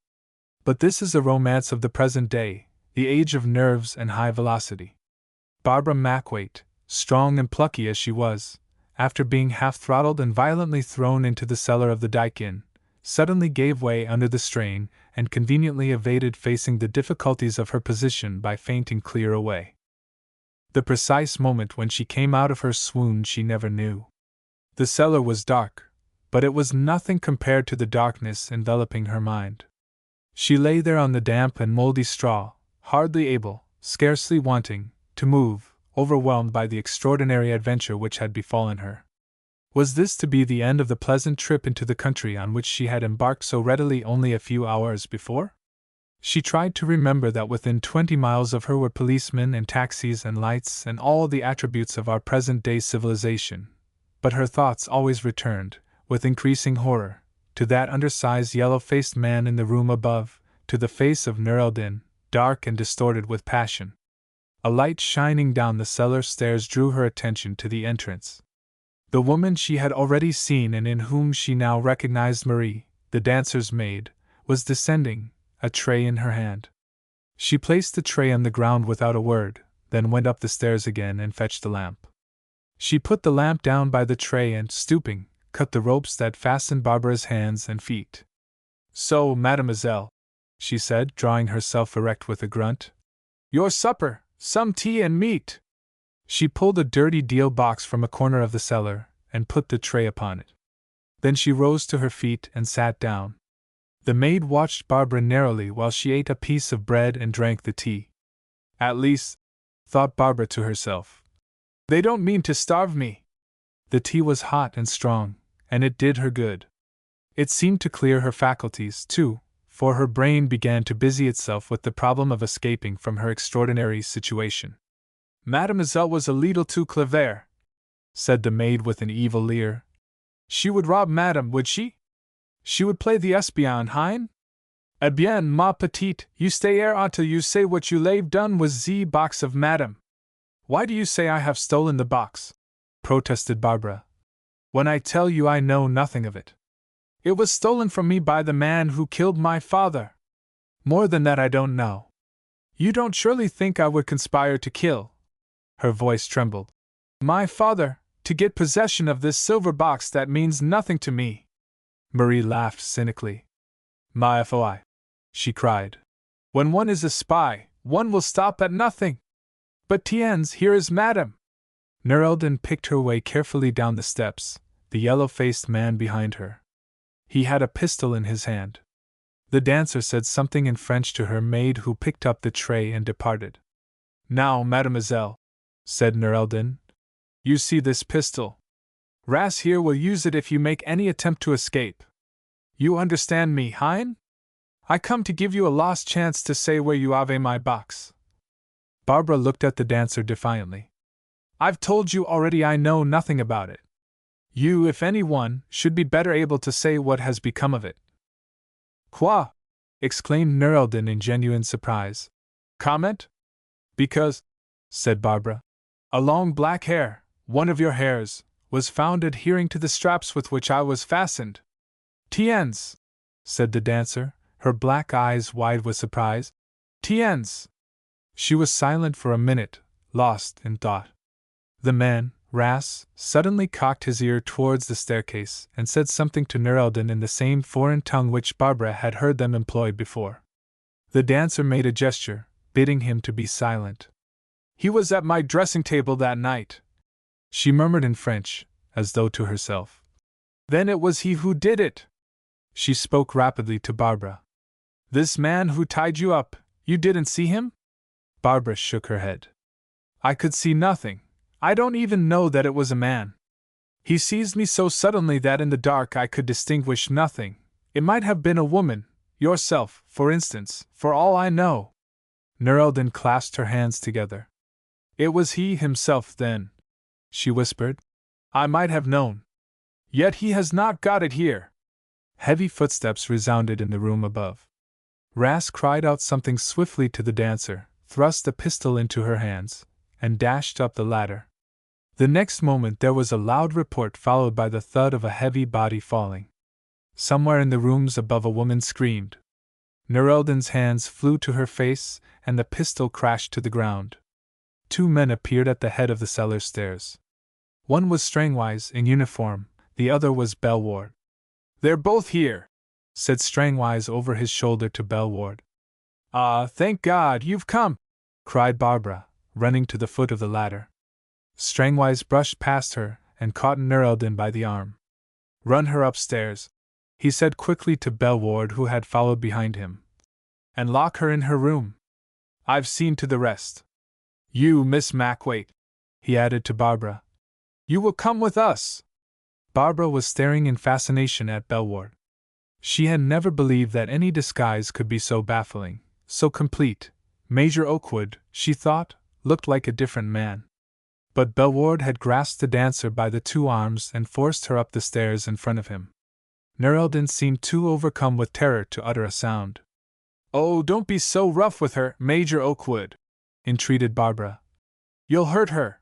But this is a romance of the present day, the age of nerves and high velocity. Barbara Mackwaite, strong and plucky as she was, after being half-throttled and violently thrown into the cellar of the Dyke Inn, suddenly gave way under the strain and conveniently evaded facing the difficulties of her position by fainting clear away. The precise moment when she came out of her swoon she never knew. The cellar was dark, but it was nothing compared to the darkness enveloping her mind. She lay there on the damp and moldy straw, hardly able, scarcely wanting, to move, overwhelmed by the extraordinary adventure which had befallen her. Was this to be the end of the pleasant trip into the country on which she had embarked so readily only a few hours before? She tried to remember that within 20 miles of her were policemen and taxis and lights and all the attributes of our present-day civilization, but her thoughts always returned, with increasing horror, to that undersized yellow-faced man in the room above, to the face of Nur el-Din, dark and distorted with passion. A light shining down the cellar stairs drew her attention to the entrance. The woman she had already seen and in whom she now recognized Marie, the dancer's maid, was descending, a tray in her hand. She placed the tray on the ground without a word, then went up the stairs again and fetched the lamp. She put the lamp down by the tray and, stooping, cut the ropes that fastened Barbara's hands and feet. "So, mademoiselle," she said, drawing herself erect with a grunt. "Your supper, some tea and meat." She pulled a dirty deal box from a corner of the cellar, and put the tray upon it. Then she rose to her feet and sat down. The maid watched Barbara narrowly while she ate a piece of bread and drank the tea. "At least," thought Barbara to herself, "they don't mean to starve me." The tea was hot and strong, and it did her good. It seemed to clear her faculties, too, for her brain began to busy itself with the problem of escaping from her extraordinary situation. "Mademoiselle was a leetle too clever," said the maid with an evil leer. "She would rob madame, would she? She would play the espion, hein? Eh bien, ma petite, you stay here until you say what you lave done with the box of madame." "Why do you say I have stolen the box?" protested Barbara. "When I tell you I know nothing of it. It was stolen from me by the man who killed my father. More than that I don't know. You don't surely think I would conspire to kill," her voice trembled, "my father, to get possession of this silver box that means nothing to me?" Marie laughed cynically. "Ma foi," she cried. "When one is a spy, one will stop at nothing. But tiens, here is madame." Nur el-Din picked her way carefully down the steps, the yellow-faced man behind her. He had a pistol in his hand. The dancer said something in French to her maid, who picked up the tray and departed. "Now, mademoiselle," said Nur el-Din, "you see this pistol. Ras here will use it if you make any attempt to escape. You understand me, hein? I come to give you a last chance to say where you have my box." Barbara looked at the dancer defiantly. "I've told you already I know nothing about it. You, if anyone, should be better able to say what has become of it." "Quoi?" exclaimed Nur el-Din in genuine surprise. "Comment?" "Because," said Barbara, "a long black hair, one of your hairs, was found adhering to the straps with which I was fastened." "Tiens," said the dancer, her black eyes wide with surprise. "Tiens." She was silent for a minute, lost in thought. The man, Ras, suddenly cocked his ear towards the staircase and said something to Nur el-Din in the same foreign tongue which Barbara had heard them employ before. The dancer made a gesture, bidding him to be silent. "He was at my dressing-table that night," she murmured in French, as though to herself. "Then it was he who did it." She spoke rapidly to Barbara. "This man who tied you up, you didn't see him?" Barbara shook her head. "I could see nothing. I don't even know that it was a man. He seized me so suddenly that in the dark I could distinguish nothing. It might have been a woman, yourself, for instance, for all I know." Nur el-Din clasped her hands together. "It was he himself, then," she whispered. "I might have known. Yet he has not got it here." Heavy footsteps resounded in the room above. Ras cried out something swiftly to the dancer, thrust a pistol into her hands, and dashed up the ladder. The next moment there was a loud report followed by the thud of a heavy body falling. Somewhere in the rooms above a woman screamed. Nerelden's hands flew to her face, and the pistol crashed to the ground. 2 men appeared at the head of the cellar stairs. One was Strangwise, in uniform, the other was Bellward. "They're both here," said Strangwise over his shoulder to Bellward. "Ah, thank God, you've come!" cried Barbara, running to the foot of the ladder. Strangwise brushed past her and caught Nerelden by the arm. "Run her upstairs," he said quickly to Bellward, who had followed behind him. "And lock her in her room. I've seen to the rest. You, Miss Mackwaite," he added to Barbara. "You will come with us." Barbara was staring in fascination at Bellward. She had never believed that any disguise could be so baffling, so complete. Major Okewood, she thought, looked like a different man. But Bellward had grasped the dancer by the 2 arms and forced her up the stairs in front of him. Nerelden seemed too overcome with terror to utter a sound. "Oh, don't be so rough with her, Major Okewood," entreated Barbara. "You'll hurt her."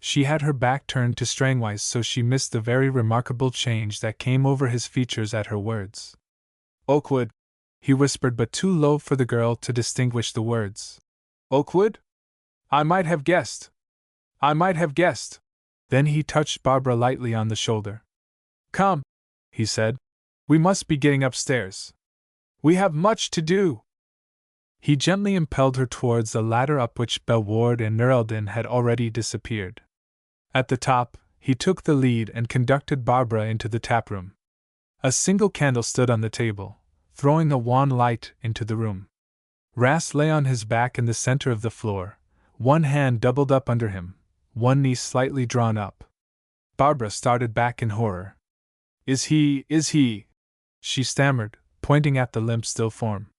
She had her back turned to Strangwise, so she missed the very remarkable change that came over his features at her words. "Okewood," he whispered, but too low for the girl to distinguish the words. "Okewood? I might have guessed. I might have guessed." Then he touched Barbara lightly on the shoulder. "Come," he said. "We must be getting upstairs. We have much to do." He gently impelled her towards the ladder up which Bellward and Nerelden had already disappeared. At the top, he took the lead and conducted Barbara into the taproom. A single candle stood on the table, throwing a wan light into the room. Ras lay on his back in the center of the floor, one hand doubled up under him, one knee slightly drawn up. Barbara started back in horror. Is he, she stammered, pointing at the limp still form.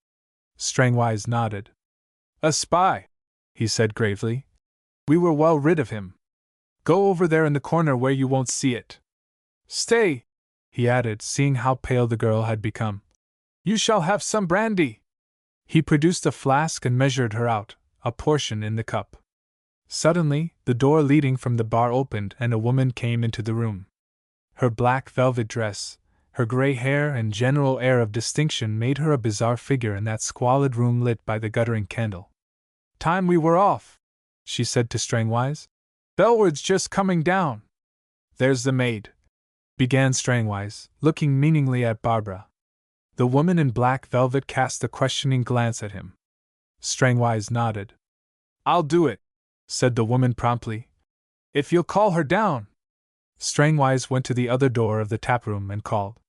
Strangwise nodded. "A spy," he said gravely. "We were well rid of him. Go over there in the corner where you won't see it. Stay," he added, seeing how pale the girl had become. "You shall have some brandy." He produced a flask and measured her out, a portion in the cup. Suddenly, the door leading from the bar opened and a woman came into the room. Her black velvet dress, her gray hair and general air of distinction made her a bizarre figure in that squalid room lit by the guttering candle. "Time we were off," she said to Strangwise. "Bellward's just coming down." "There's the maid," began Strangwise, looking meaningly at Barbara. The woman in black velvet cast a questioning glance at him. Strangwise nodded. "I'll do it," said the woman promptly. "If you'll call her down." Strangwise went to the other door of the taproom and called,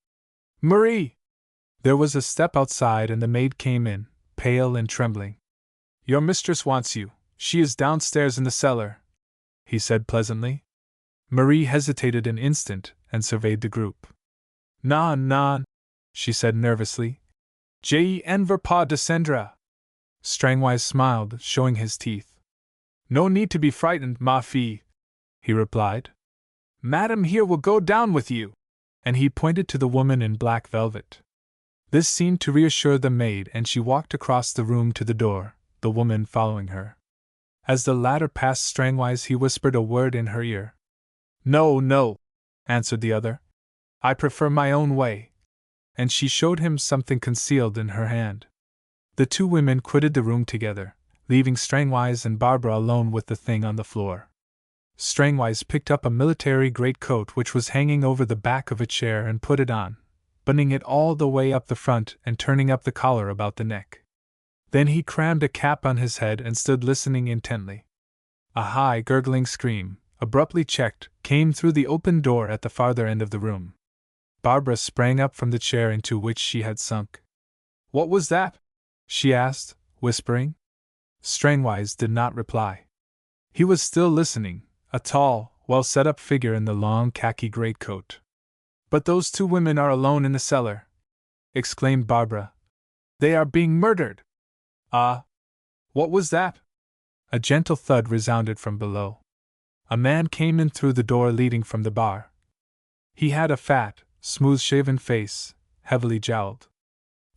"Marie!" There was a step outside and the maid came in, pale and trembling. "Your mistress wants you. She is downstairs in the cellar," he said pleasantly. Marie hesitated an instant and surveyed the group. "Non," she said nervously. "Je ne veux pas descendre." Strangwise smiled, showing his teeth. "No need to be frightened, ma fille," he replied. "Madame here will go down with you," and he pointed to the woman in black velvet. This seemed to reassure the maid, and she walked across the room to the door, the woman following her. As the latter passed Strangwise, he whispered a word in her ear. No, answered the other. "I prefer my own way." And she showed him something concealed in her hand. The 2 women quitted the room together, leaving Strangwise and Barbara alone with the thing on the floor. Strangwise picked up a military greatcoat which was hanging over the back of a chair and put it on, buttoning it all the way up the front and turning up the collar about the neck. Then he crammed a cap on his head and stood listening intently. A high, gurgling scream, abruptly checked, came through the open door at the farther end of the room. Barbara sprang up from the chair into which she had sunk. "What was that?" she asked, whispering. Strangwise did not reply. He was still listening, a tall, well-set-up figure in the long khaki greatcoat. "But those 2 women are alone in the cellar," exclaimed Barbara. "They are being murdered!" "Ah! What was that?" A gentle thud resounded from below. A man came in through the door leading from the bar. He had a fat, smooth-shaven face, heavily jowled.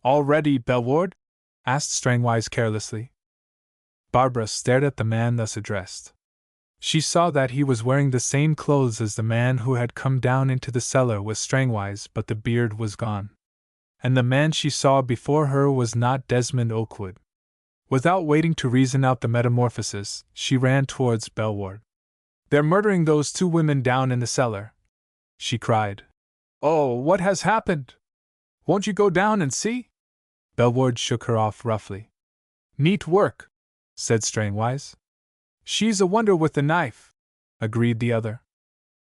"All ready, Bellward?" asked Strangwise carelessly. Barbara stared at the man thus addressed. She saw that he was wearing the same clothes as the man who had come down into the cellar with Strangwise, but the beard was gone. And the man she saw before her was not Desmond Okewood. Without waiting to reason out the metamorphosis, she ran towards Belward. "They're murdering those 2 women down in the cellar," she cried. "Oh, what has happened? Won't you go down and see?" Belward shook her off roughly. "Neat work," said Strangwise. "She's a wonder with the knife," agreed the other.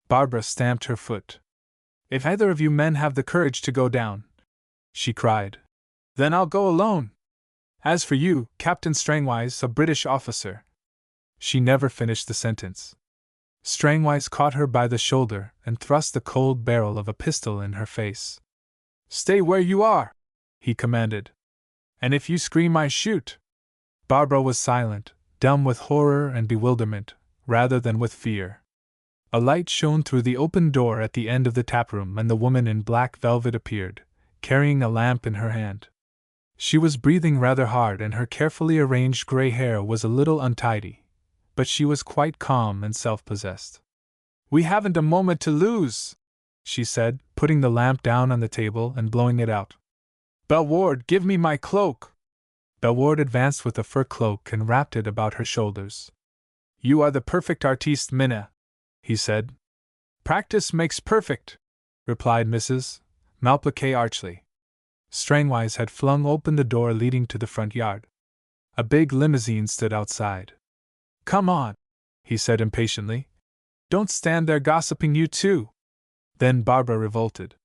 Barbara stamped her foot. "If either of you men have the courage to go down," she cried, "then I'll go alone. As for you, Captain Strangwise, a British officer—" She never finished the sentence. Strangwise caught her by the shoulder and thrust the cold barrel of a pistol in her face. "Stay where you are," he commanded. "And if you scream, I shoot." Barbara was silent, dumb with horror and bewilderment, rather than with fear. A light shone through the open door at the end of the taproom, and the woman in black velvet appeared, carrying a lamp in her hand. She was breathing rather hard, and her carefully arranged gray hair was a little untidy, but she was quite calm and self-possessed. "We haven't a moment to lose," she said, putting the lamp down on the table and blowing it out. "Belward, give me my cloak." Belward advanced with a fur cloak and wrapped it about her shoulders. "You are the perfect artiste, Minna," he said. "Practice makes perfect," replied Mrs. Malplaquet archly. Strangwise had flung open the door leading to the front yard. A big limousine stood outside. "Come on," he said impatiently. "Don't stand there gossiping, you two." Then Barbara revolted.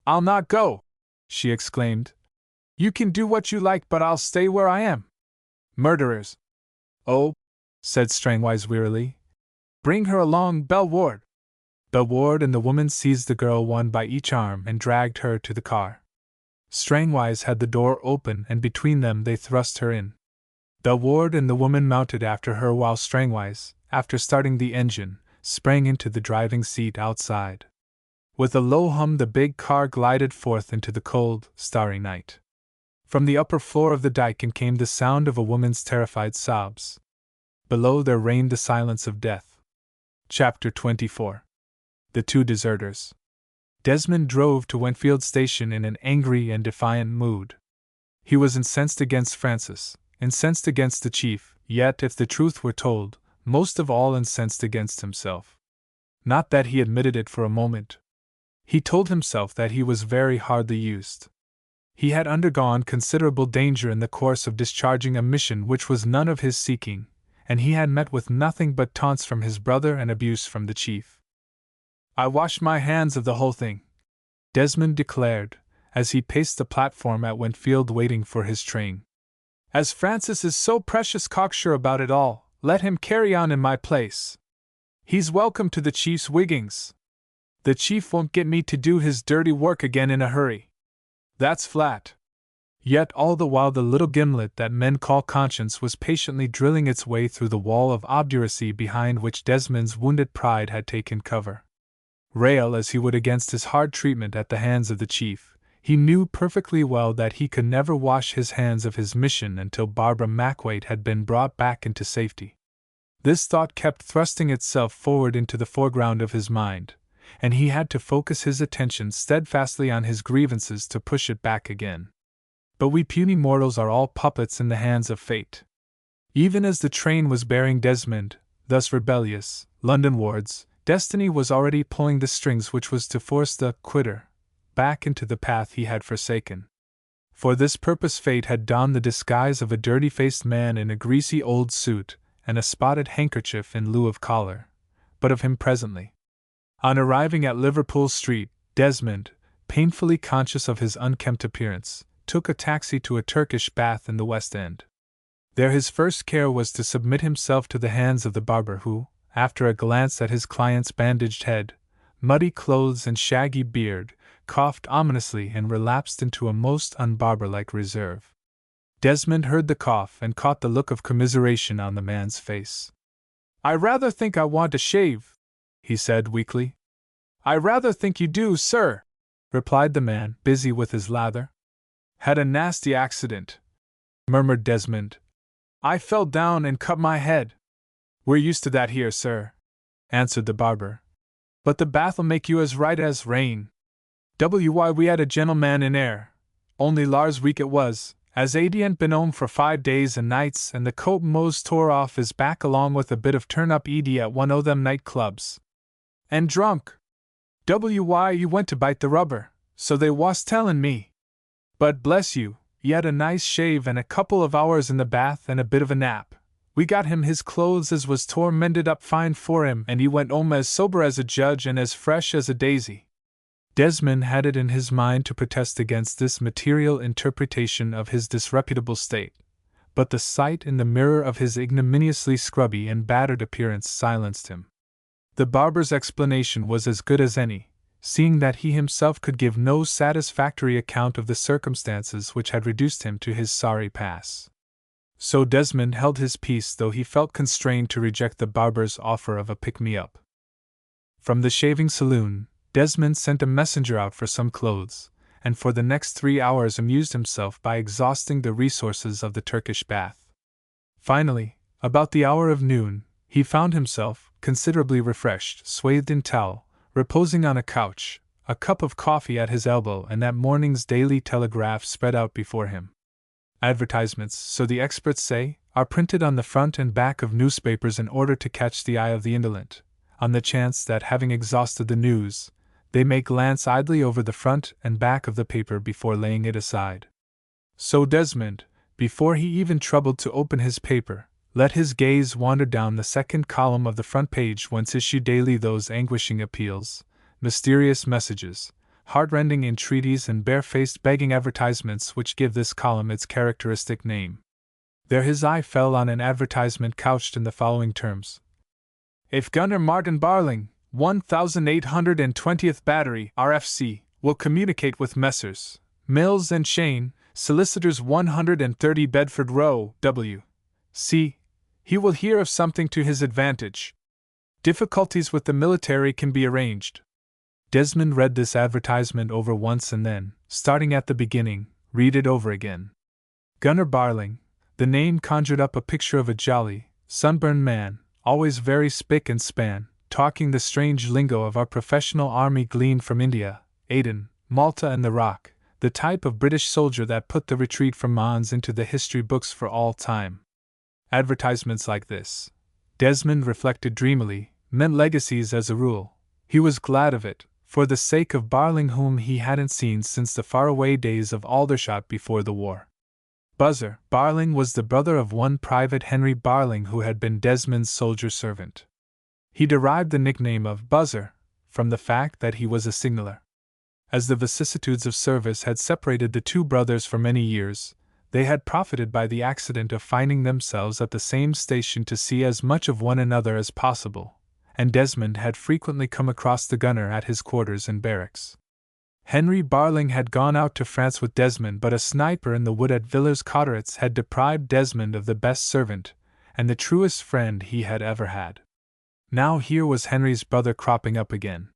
"I'll not go," she exclaimed. "You can do what you like, but I'll stay where I am." "Murderers!" "Oh," said Strangwise wearily. "Bring her along, Belward." Belward and the woman seized the girl one by each arm and dragged her to the car. Strangwise had the door open, and between them they thrust her in. Belward and the woman mounted after her, while Strangwise, after starting the engine, sprang into the driving seat outside. With a low hum, the big car glided forth into the cold, starry night. From the upper floor of the dike came the sound of a woman's terrified sobs. Below there reigned the silence of death. Chapter 24. The 2 Deserters. Desmond drove to Wentfield Station in an angry and defiant mood. He was incensed against Francis, incensed against the chief, yet, if the truth were told, most of all incensed against himself. Not that he admitted it for a moment. He told himself that he was very hardly used. He had undergone considerable danger in the course of discharging a mission which was none of his seeking, and he had met with nothing but taunts from his brother and abuse from the chief. "I wash my hands of the whole thing," Desmond declared, as he paced the platform at Wentfield waiting for his train. "As Francis is so precious cocksure about it all, let him carry on in my place. He's welcome to the chief's wiggings. The chief won't get me to do his dirty work again in a hurry. That's flat." Yet all the while the little gimlet that men call conscience was patiently drilling its way through the wall of obduracy behind which Desmond's wounded pride had taken cover. Rail as he would against his hard treatment at the hands of the chief, he knew perfectly well that he could never wash his hands of his mission until Barbara Mackwaite had been brought back into safety. This thought kept thrusting itself forward into the foreground of his mind, and he had to focus his attention steadfastly on his grievances to push it back again. But we puny mortals are all puppets in the hands of fate. Even as the train was bearing Desmond, thus rebellious, Londonwards, destiny was already pulling the strings which was to force the quitter back into the path he had forsaken. For this purpose fate had donned the disguise of a dirty-faced man in a greasy old suit and a spotted handkerchief in lieu of collar, but of him presently. On arriving at Liverpool Street, Desmond, painfully conscious of his unkempt appearance, took a taxi to a Turkish bath in the West End. There his first care was to submit himself to the hands of the barber who, after a glance at his client's bandaged head, muddy clothes and shaggy beard, coughed ominously and relapsed into a most unbarber-like reserve. Desmond heard the cough and caught the look of commiseration on the man's face. "I rather think I want a shave," he said weakly. "I rather think you do, sir," replied the man, busy with his lather. "Had a nasty accident," murmured Desmond. "I fell down and cut my head." "We're used to that here, sir," answered the barber. "But the bath'll make you as right as rain. Why, we had a gentleman in air, only Lars week it was, as adient been 'ome for 5 days and nights, and the coat mose tore off his back along with a bit of turn-up edie at one o' them night clubs. And drunk. Why, you went to bite the rubber, so they was tellin' me. But bless you, he had a nice shave and a couple of hours in the bath and a bit of a nap. We got him his clothes as was tore mended up fine for him, and he went 'ome as sober as a judge and as fresh as a daisy." Desmond had it in his mind to protest against this material interpretation of his disreputable state, but the sight in the mirror of his ignominiously scrubby and battered appearance silenced him. The barber's explanation was as good as any, seeing that he himself could give no satisfactory account of the circumstances which had reduced him to his sorry pass. So Desmond held his peace, though he felt constrained to reject the barber's offer of a pick-me-up. From the shaving saloon, Desmond sent a messenger out for some clothes, and for the next 3 hours amused himself by exhausting the resources of the Turkish bath. Finally, about the hour of noon, he found himself, considerably refreshed, swathed in towel, reposing on a couch, a cup of coffee at his elbow and that morning's Daily Telegraph spread out before him. Advertisements, so the experts say, are printed on the front and back of newspapers in order to catch the eye of the indolent, on the chance that, having exhausted the news, they may glance idly over the front and back of the paper before laying it aside. So Desmond, before he even troubled to open his paper, let his gaze wander down the second column of the front page, whence issue daily those anguishing appeals, mysterious messages, heart-rending entreaties and barefaced begging advertisements which give this column its characteristic name. There his eye fell on an advertisement couched in the following terms: "If Gunner Martin Barling, 1820th Battery, RFC, will communicate with Messrs. Mills and Chain, Solicitors 130 Bedford Row, W.C., he will hear of something to his advantage. Difficulties with the military can be arranged." Desmond read this advertisement over once and then, starting at the beginning, read it over again. Gunner Barling, the name conjured up a picture of a jolly, sunburned man, always very spick and span, talking the strange lingo of our professional army gleaned from India, Aden, Malta and the Rock, the type of British soldier that put the retreat from Mons into the history books for all time. Advertisements like this, Desmond reflected dreamily, meant legacies as a rule. He was glad of it, for the sake of Barling, whom he hadn't seen since the faraway days of Aldershot before the war. Buzzer Barling was the brother of one Private Henry Barling, who had been Desmond's soldier servant. He derived the nickname of Buzzer from the fact that he was a signaller. As the vicissitudes of service had separated the two brothers for many years, they had profited by the accident of finding themselves at the same station to see as much of one another as possible, and Desmond had frequently come across the gunner at his quarters in barracks. Henry Barling had gone out to France with Desmond, but a sniper in the wood at Villers Cotterets had deprived Desmond of the best servant and the truest friend he had ever had. Now here was Henry's brother cropping up again.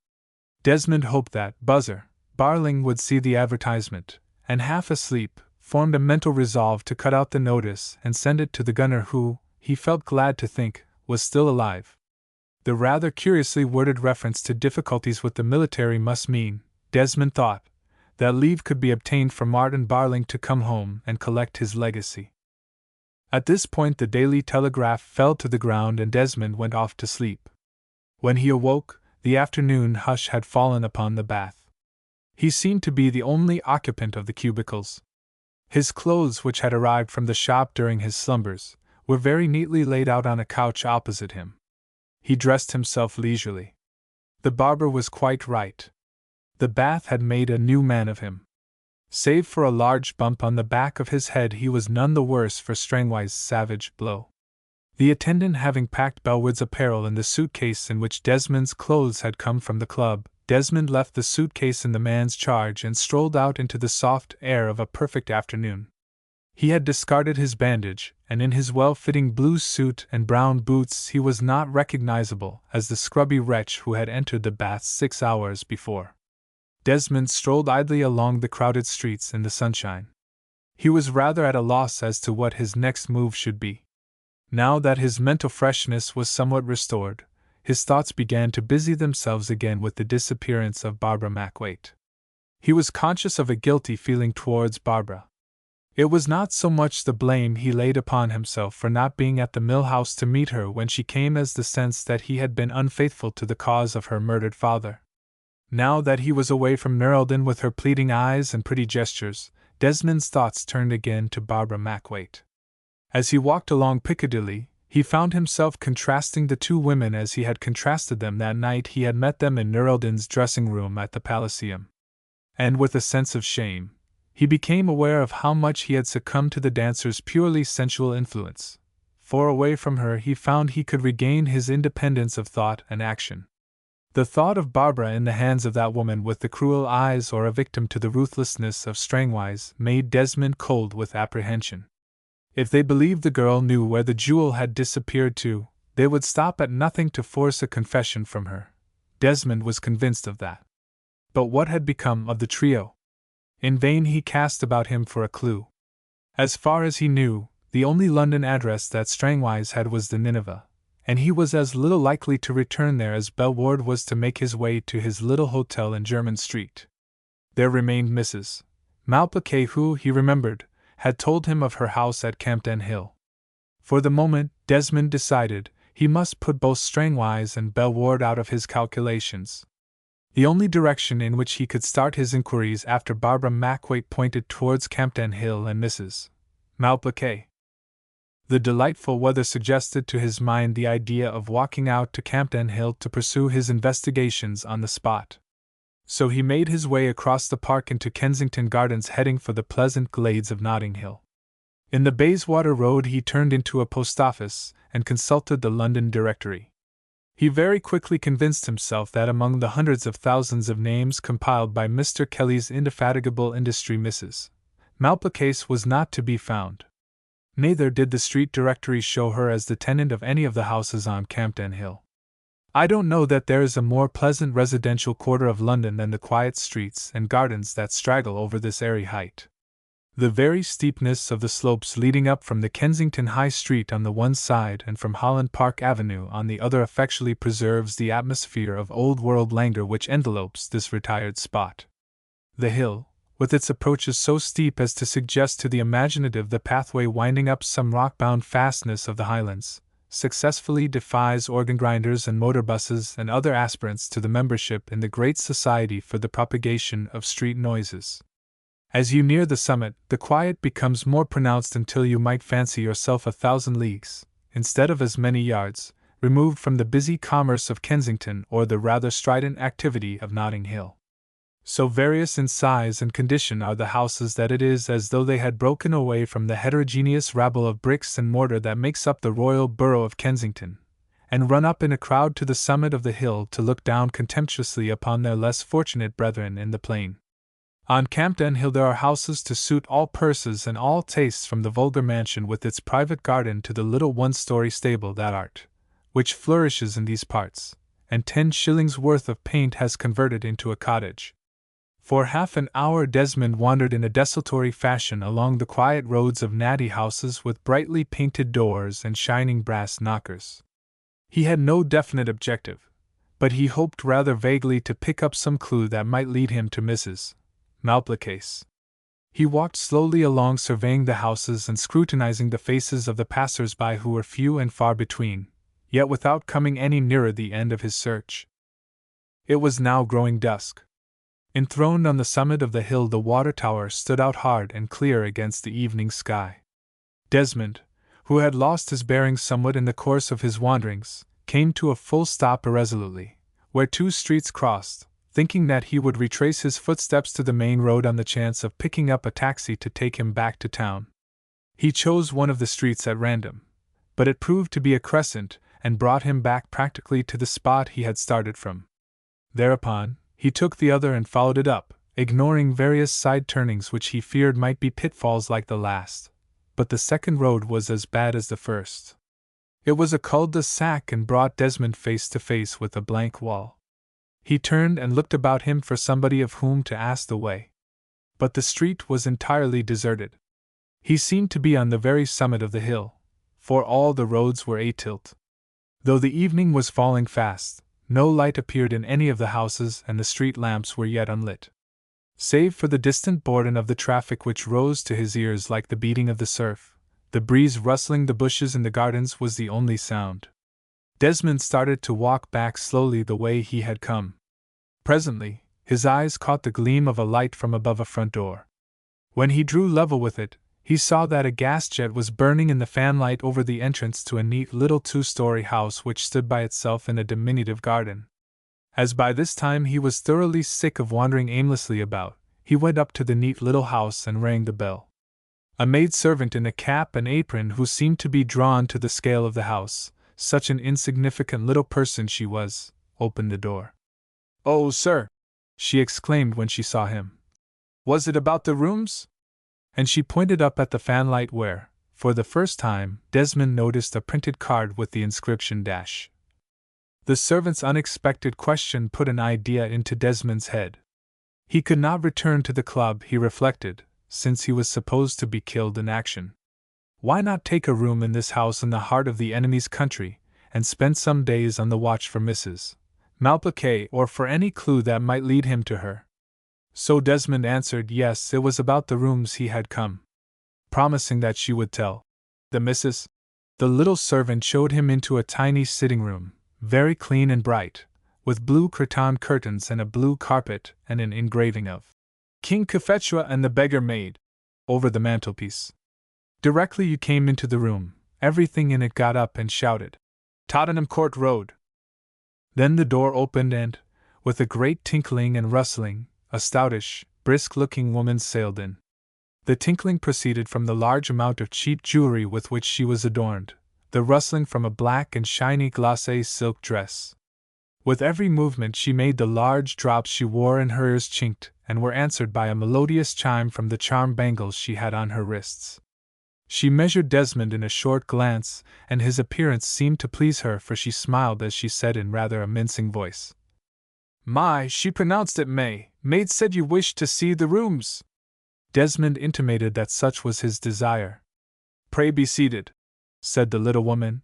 Desmond hoped that Buzzer Barling would see the advertisement, and half asleep, formed a mental resolve to cut out the notice and send it to the gunner who, he felt glad to think, was still alive. The rather curiously worded reference to difficulties with the military must mean, Desmond thought, that leave could be obtained for Martin Barling to come home and collect his legacy. At this point the Daily Telegraph fell to the ground and Desmond went off to sleep. When he awoke, the afternoon hush had fallen upon the bath. He seemed to be the only occupant of the cubicles. His clothes, which had arrived from the shop during his slumbers, were very neatly laid out on a couch opposite him. He dressed himself leisurely. The barber was quite right. The bath had made a new man of him. Save for a large bump on the back of his head, he was none the worse for Strangway's savage blow. The attendant having packed Bellwood's apparel in the suitcase in which Desmond's clothes had come from the club, Desmond left the suitcase in the man's charge and strolled out into the soft air of a perfect afternoon. He had discarded his bandage, and in his well-fitting blue suit and brown boots he was not recognizable as the scrubby wretch who had entered the bath 6 hours before. Desmond strolled idly along the crowded streets in the sunshine. He was rather at a loss as to what his next move should be. Now that his mental freshness was somewhat restored, his thoughts began to busy themselves again with the disappearance of Barbara Mackwaite. He was conscious of a guilty feeling towards Barbara. It was not so much the blame he laid upon himself for not being at the mill house to meet her when she came as the sense that he had been unfaithful to the cause of her murdered father. Now that he was away from Nerldon with her pleading eyes and pretty gestures, Desmond's thoughts turned again to Barbara Mackwaite. As he walked along Piccadilly, he found himself contrasting the two women as he had contrasted them that night he had met them in Nerldon's dressing-room at the Palaceum. And with a sense of shame, he became aware of how much he had succumbed to the dancer's purely sensual influence, for away from her he found he could regain his independence of thought and action. The thought of Barbara in the hands of that woman with the cruel eyes or a victim to the ruthlessness of Strangwise made Desmond cold with apprehension. If they believed the girl knew where the jewel had disappeared to, they would stop at nothing to force a confession from her. Desmond was convinced of that. But what had become of the trio? In vain he cast about him for a clue. As far as he knew, the only London address that Strangwise had was the Nineveh, and he was as little likely to return there as Bellward was to make his way to his little hotel in Jermyn Street. There remained Mrs. Malplaquet, who, he remembered, had told him of her house at Campden Hill. For the moment, Desmond decided, he must put both Strangwise and Bellward out of his calculations. The only direction in which he could start his inquiries after Barbara Mackwaite pointed towards Campden Hill and Mrs. Malplaquet. The delightful weather suggested to his mind the idea of walking out to Campden Hill to pursue his investigations on the spot. So he made his way across the park into Kensington Gardens, heading for the pleasant glades of Notting Hill. In the Bayswater Road he turned into a post office and consulted the London Directory. He very quickly convinced himself that among the hundreds of thousands of names compiled by Mr. Kelly's indefatigable industry Mrs. Malplaquet was not to be found. Neither did the street directory show her as the tenant of any of the houses on Campden Hill. I don't know that there is a more pleasant residential quarter of London than the quiet streets and gardens that straggle over this airy height. The very steepness of the slopes leading up from the Kensington High Street on the one side and from Holland Park Avenue on the other effectually preserves the atmosphere of old-world languor which envelopes this retired spot. The hill, with its approaches so steep as to suggest to the imaginative the pathway winding up some rock-bound fastness of the Highlands, successfully defies organ-grinders and motor-buses and other aspirants to the membership in the Great Society for the Propagation of Street Noises. As you near the summit, the quiet becomes more pronounced until you might fancy yourself 1,000 leagues, instead of as many yards, removed from the busy commerce of Kensington or the rather strident activity of Notting Hill. So various in size and condition are the houses that it is as though they had broken away from the heterogeneous rabble of bricks and mortar that makes up the royal borough of Kensington, and run up in a crowd to the summit of the hill to look down contemptuously upon their less fortunate brethren in the plain. On Campden Hill there are houses to suit all purses and all tastes, from the vulgar mansion with its private garden to the little one-story stable that art, which flourishes in these parts, and 10 shillings worth of paint has converted into a cottage. For half an hour Desmond wandered in a desultory fashion along the quiet roads of natty houses with brightly painted doors and shining brass knockers. He had no definite objective, but he hoped rather vaguely to pick up some clue that might lead him to Mrs. Malplaquet. He walked slowly along, surveying the houses and scrutinizing the faces of the passers-by who were few and far between, yet without coming any nearer the end of his search. It was now growing dusk. Enthroned on the summit of the hill, the water tower stood out hard and clear against the evening sky. Desmond, who had lost his bearings somewhat in the course of his wanderings, came to a full stop irresolutely, where 2 streets crossed, thinking that he would retrace his footsteps to the main road on the chance of picking up a taxi to take him back to town. He chose one of the streets at random, but it proved to be a crescent and brought him back practically to the spot he had started from. Thereupon, he took the other and followed it up, ignoring various side turnings which he feared might be pitfalls like the last, but the second road was as bad as the first. It was a cul-de-sac and brought Desmond face to face with a blank wall. He turned and looked about him for somebody of whom to ask the way. But the street was entirely deserted. He seemed to be on the very summit of the hill, for all the roads were a-tilt. Though the evening was falling fast, no light appeared in any of the houses and the street lamps were yet unlit. Save for the distant bourdon of the traffic which rose to his ears like the beating of the surf, the breeze rustling the bushes in the gardens was the only sound. Desmond started to walk back slowly the way he had come. Presently, his eyes caught the gleam of a light from above a front door. When he drew level with it, he saw that a gas jet was burning in the fanlight over the entrance to a neat little 2-story house which stood by itself in a diminutive garden. As by this time he was thoroughly sick of wandering aimlessly about, he went up to the neat little house and rang the bell. A maid-servant in a cap and apron who seemed to be drawn to the scale of the house, such an insignificant little person she was, opened the door. "Oh, sir!" she exclaimed when she saw him. "Was it about the rooms?" And she pointed up at the fanlight where, for the first time, Desmond noticed a printed card with the inscription "Dash." The servant's unexpected question put an idea into Desmond's head. He could not return to the club, he reflected, since he was supposed to be killed in action. Why not take a room in this house in the heart of the enemy's country, and spend some days on the watch for Mrs. Malplaquet or for any clue that might lead him to her? So Desmond answered yes, it was about the rooms he had come, promising that she would tell the missus. The little servant showed him into a tiny sitting room, very clean and bright, with blue cretonne curtains and a blue carpet and an engraving of King Cophetua and the Beggar Maid over the mantelpiece. Directly you came into the room, everything in it got up and shouted, "Tottenham Court Road!" Then the door opened and, with a great tinkling and rustling, a stoutish, brisk-looking woman sailed in. The tinkling proceeded from the large amount of cheap jewelry with which she was adorned, the rustling from a black and shiny glacé silk dress. With every movement she made the large drops she wore in her ears chinked, and were answered by a melodious chime from the charm bangles she had on her wrists. She measured Desmond in a short glance, and his appearance seemed to please her, for she smiled as she said in rather a mincing voice, "My, she pronounced it May. Maid said you wished to see the rooms." Desmond intimated that such was his desire. "Pray be seated," said the little woman.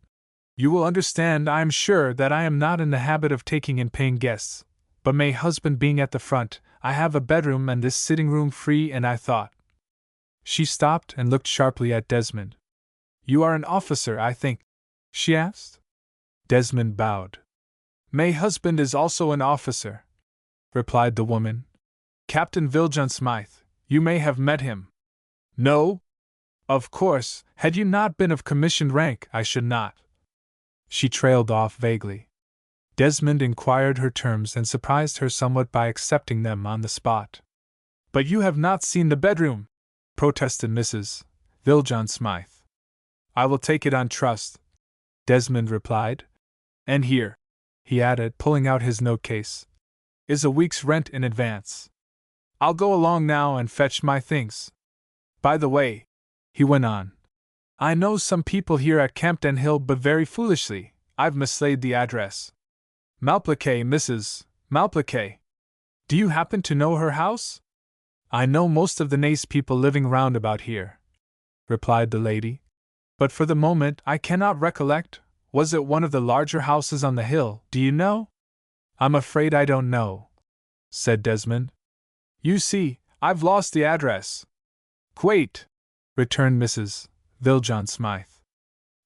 "You will understand, I am sure, that I am not in the habit of taking in paying guests, but my husband being at the front, I have a bedroom and this sitting-room free, and I thought—" She stopped and looked sharply at Desmond. "You are an officer, I think?" she asked. Desmond bowed. "My husband is also an officer," replied the woman. "Captain Valjean Smythe. You may have met him." "No? Of course, had you not been of commissioned rank, I should not." She trailed off vaguely. Desmond inquired her terms and surprised her somewhat by accepting them on the spot. "But you have not seen the bedroom," protested Mrs. Valjean Smythe. "I will take it on trust," Desmond replied. "And here," he added, pulling out his note-case, "is a week's rent in advance. I'll go along now and fetch my things. By the way," he went on, "I know some people here at Campden Hill, but very foolishly, I've mislaid the address. Malplaquet, Mrs. Malplaquet. Do you happen to know her house?" "I know most of the nice people living round about here," replied the lady, "but for the moment I cannot recollect. Was it one of the larger houses on the hill, do you know?" "I'm afraid I don't know," said Desmond. "You see, I've lost the address." "Quite," returned Mrs. Valjean Smythe.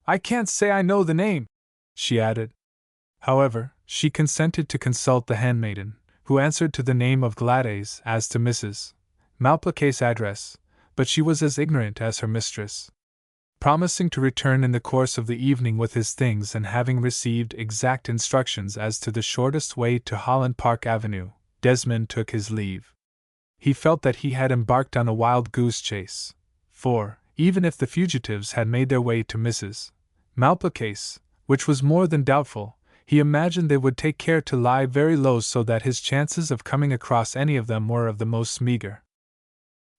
"I can't say I know the name," she added. However, she consented to consult the handmaiden, who answered to the name of Gladys as to Mrs. Malplaquet's address, but she was as ignorant as her mistress. Promising to return in the course of the evening with his things, and having received exact instructions as to the shortest way to Holland Park Avenue, Desmond took his leave. He felt that he had embarked on a wild goose chase, for, even if the fugitives had made their way to Mrs. Malplaquet's, which was more than doubtful, he imagined they would take care to lie very low so that his chances of coming across any of them were of the most meager.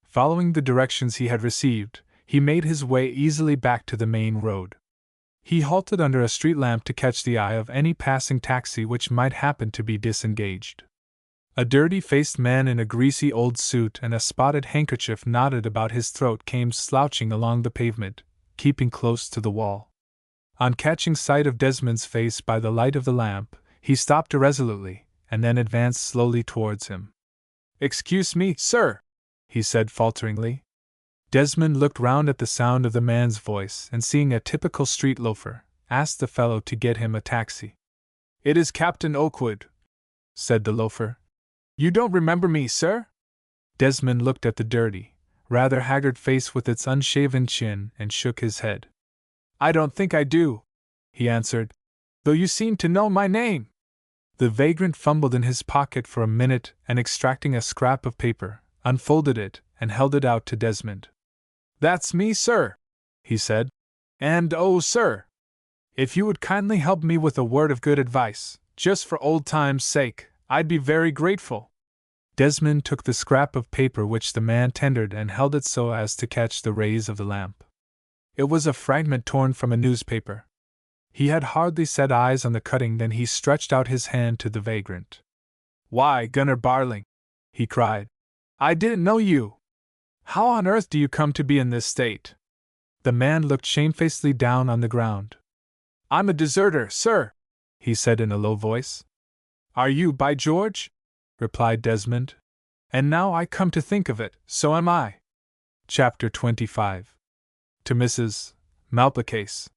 Following the directions he had received, he made his way easily back to the main road. He halted under a street lamp to catch the eye of any passing taxi which might happen to be disengaged. A dirty-faced man in a greasy old suit and a spotted handkerchief knotted about his throat came slouching along the pavement, keeping close to the wall. On catching sight of Desmond's face by the light of the lamp, he stopped irresolutely, and then advanced slowly towards him. "Excuse me, sir," he said falteringly. Desmond looked round at the sound of the man's voice and, seeing a typical street loafer, asked the fellow to get him a taxi. "It is Captain Okewood," said the loafer. "You don't remember me, sir?" Desmond looked at the dirty, rather haggard face with its unshaven chin and shook his head. "I don't think I do," he answered, "though you seem to know my name." The vagrant fumbled in his pocket for a minute and, extracting a scrap of paper, unfolded it and held it out to Desmond. "That's me, sir," he said. "And oh, sir, if you would kindly help me with a word of good advice, just for old time's sake, I'd be very grateful." Desmond took the scrap of paper which the man tendered and held it so as to catch the rays of the lamp. It was a fragment torn from a newspaper. He had hardly set eyes on the cutting than he stretched out his hand to the vagrant. "Why, Gunner Barling," he cried, "I didn't know you! How on earth do you come to be in this state?" The man looked shamefacedly down on the ground. "I'm a deserter, sir," he said in a low voice. "Are you, by George?" replied Desmond. "And now I come to think of it, so am I." Chapter 25. To Mrs. Malplaquet.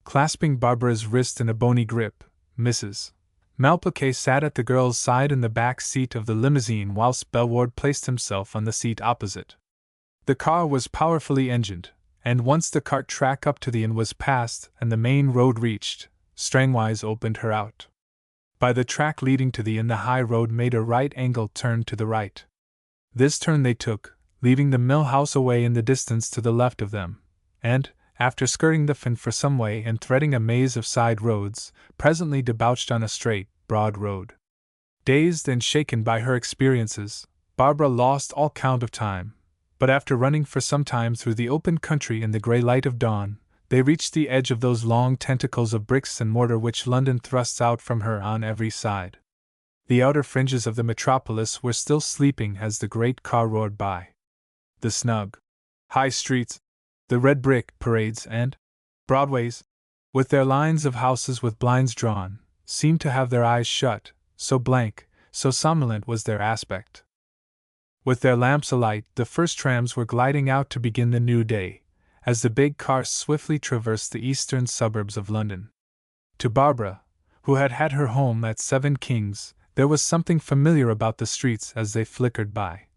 Clasping Barbara's wrist in a bony grip, Mrs. Malplaquet sat at the girl's side in the back seat of the limousine whilst Bellward placed himself on the seat opposite. The car was powerfully engined, and once the cart track up to the inn was passed and the main road reached, Strangwise opened her out. By the track leading to the inn, the high road made a right-angled turn to the right. This turn they took, leaving the mill house away in the distance to the left of them, and, after skirting the fen for some way and threading a maze of side roads, presently debouched on a straight, broad road. Dazed and shaken by her experiences, Barbara lost all count of time, but after running for some time through the open country in the grey light of dawn, they reached the edge of those long tentacles of bricks and mortar which London thrusts out from her on every side. The outer fringes of the metropolis were still sleeping as the great car roared by. The snug high streets, the red brick parades and Broadways, with their lines of houses with blinds drawn, seemed to have their eyes shut, so blank, so somnolent was their aspect. With their lamps alight, the first trams were gliding out to begin the new day, as the big cars swiftly traversed the eastern suburbs of London. To Barbara, who had had her home at 7 Kings, there was something familiar about the streets as they flickered by,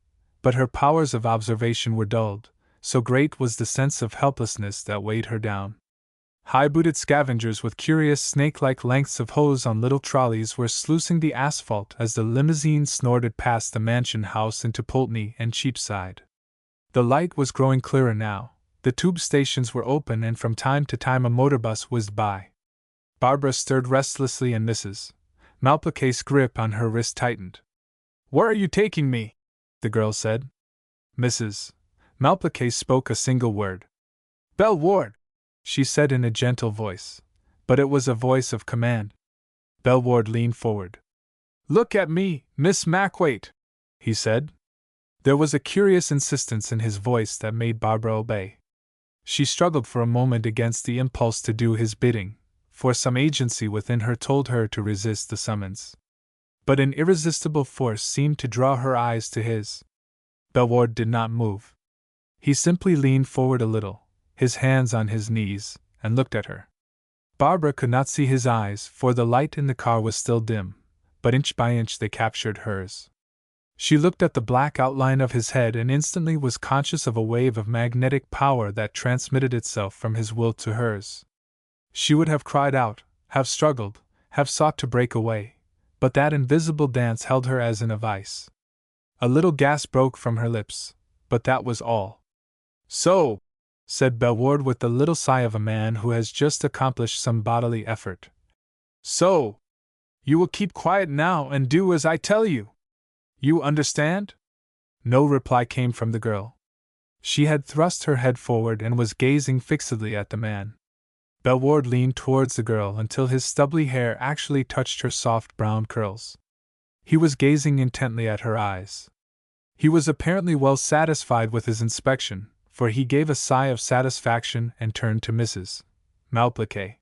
but her powers of observation were dulled, so great was the sense of helplessness that weighed her down. High-booted scavengers with curious snake-like lengths of hose on little trolleys were sluicing the asphalt as the limousine snorted past the mansion house into Pulteney and Cheapside. The light was growing clearer now, the tube stations were open, and from time to time a motor bus whizzed by. Barbara stirred restlessly and Mrs. Malplaquet's grip on her wrist tightened. "Where are you taking me?" the girl said. Mrs. Malplaquet spoke a single word. "Bellward," she said in a gentle voice, but it was a voice of command. Bellward leaned forward. "Look at me, Miss Malplaquet," he said. There was a curious insistence in his voice that made Barbara obey. She struggled for a moment against the impulse to do his bidding, for some agency within her told her to resist the summons. But an irresistible force seemed to draw her eyes to his. Bellward did not move. He simply leaned forward a little, his hands on his knees, and looked at her. Barbara could not see his eyes, for the light in the car was still dim, but inch by inch they captured hers. She looked at the black outline of his head and instantly was conscious of a wave of magnetic power that transmitted itself from his will to hers. She would have cried out, have struggled, have sought to break away, but that invisible dance held her as in a vice. A little gasp broke from her lips, but that was all. "So," said Bellward with the little sigh of a man who has just accomplished some bodily effort. "So, you will keep quiet now and do as I tell you. You understand?" No reply came from the girl. She had thrust her head forward and was gazing fixedly at the man. Bellward leaned towards the girl until his stubbly hair actually touched her soft brown curls. He was gazing intently at her eyes. He was apparently well satisfied with his inspection, for he gave a sigh of satisfaction and turned to Mrs. Malplaquet.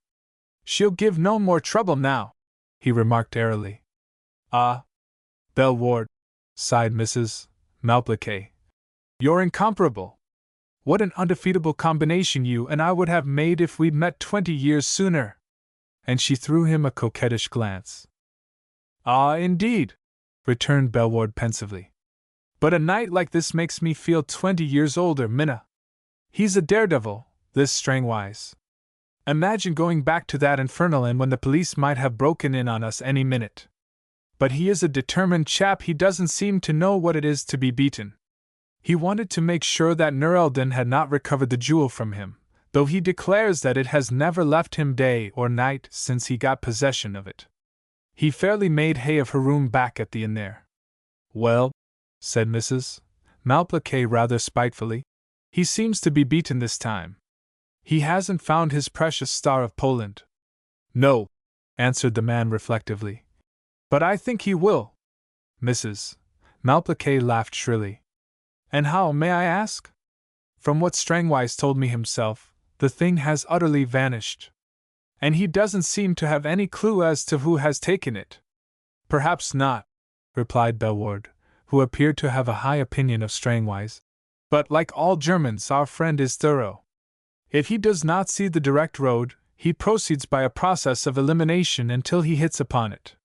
"She'll give no more trouble now," he remarked airily. "Ah, Bellward," sighed Mrs. Malplaquet. "You're incomparable. What an undefeatable combination you and I would have made if we'd met 20 years sooner!" And she threw him a coquettish glance. "Ah, indeed," returned Bellward pensively. "But a night like this makes me feel 20 years older, Minna. He's a daredevil, this Strangwise. Imagine going back to that infernal inn when the police might have broken in on us any minute. But he is a determined chap, he doesn't seem to know what it is to be beaten. He wanted to make sure that Nur el-Din had not recovered the jewel from him, though he declares that it has never left him day or night since he got possession of it. He fairly made hay of her room back at the inn there." "Well," said Mrs. Malplaquet rather spitefully, "he seems to be beaten this time. He hasn't found his precious Star of Poland." "No," answered the man reflectively. "But I think he will." Mrs. Malplaquet laughed shrilly. "And how, may I ask?" "From what Strangwise told me himself, the thing has utterly vanished. And he doesn't seem to have any clue as to who has taken it." "Perhaps not," replied Bellward, who appeared to have a high opinion of Strangwise. "But like all Germans, our friend is thorough. If he does not see the direct road, he proceeds by a process of elimination until he hits upon it.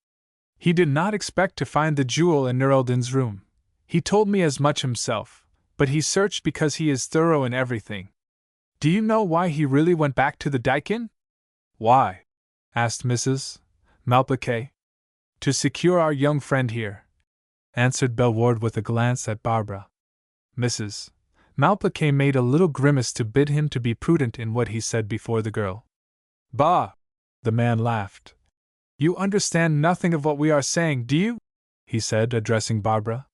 He did not expect to find the jewel in Nur el-Din's room. He told me as much himself, but he searched because he is thorough in everything. Do you know why he really went back to the Dyke Inn?" "Why?" asked Mrs. Malplaquet. "To secure our young friend here," answered Bellward with a glance at Barbara. Mrs. Malplaquet made a little grimace to bid him to be prudent in what he said before the girl. "Bah!" the man laughed. "You understand nothing of what we are saying, do you?" he said, addressing Barbara.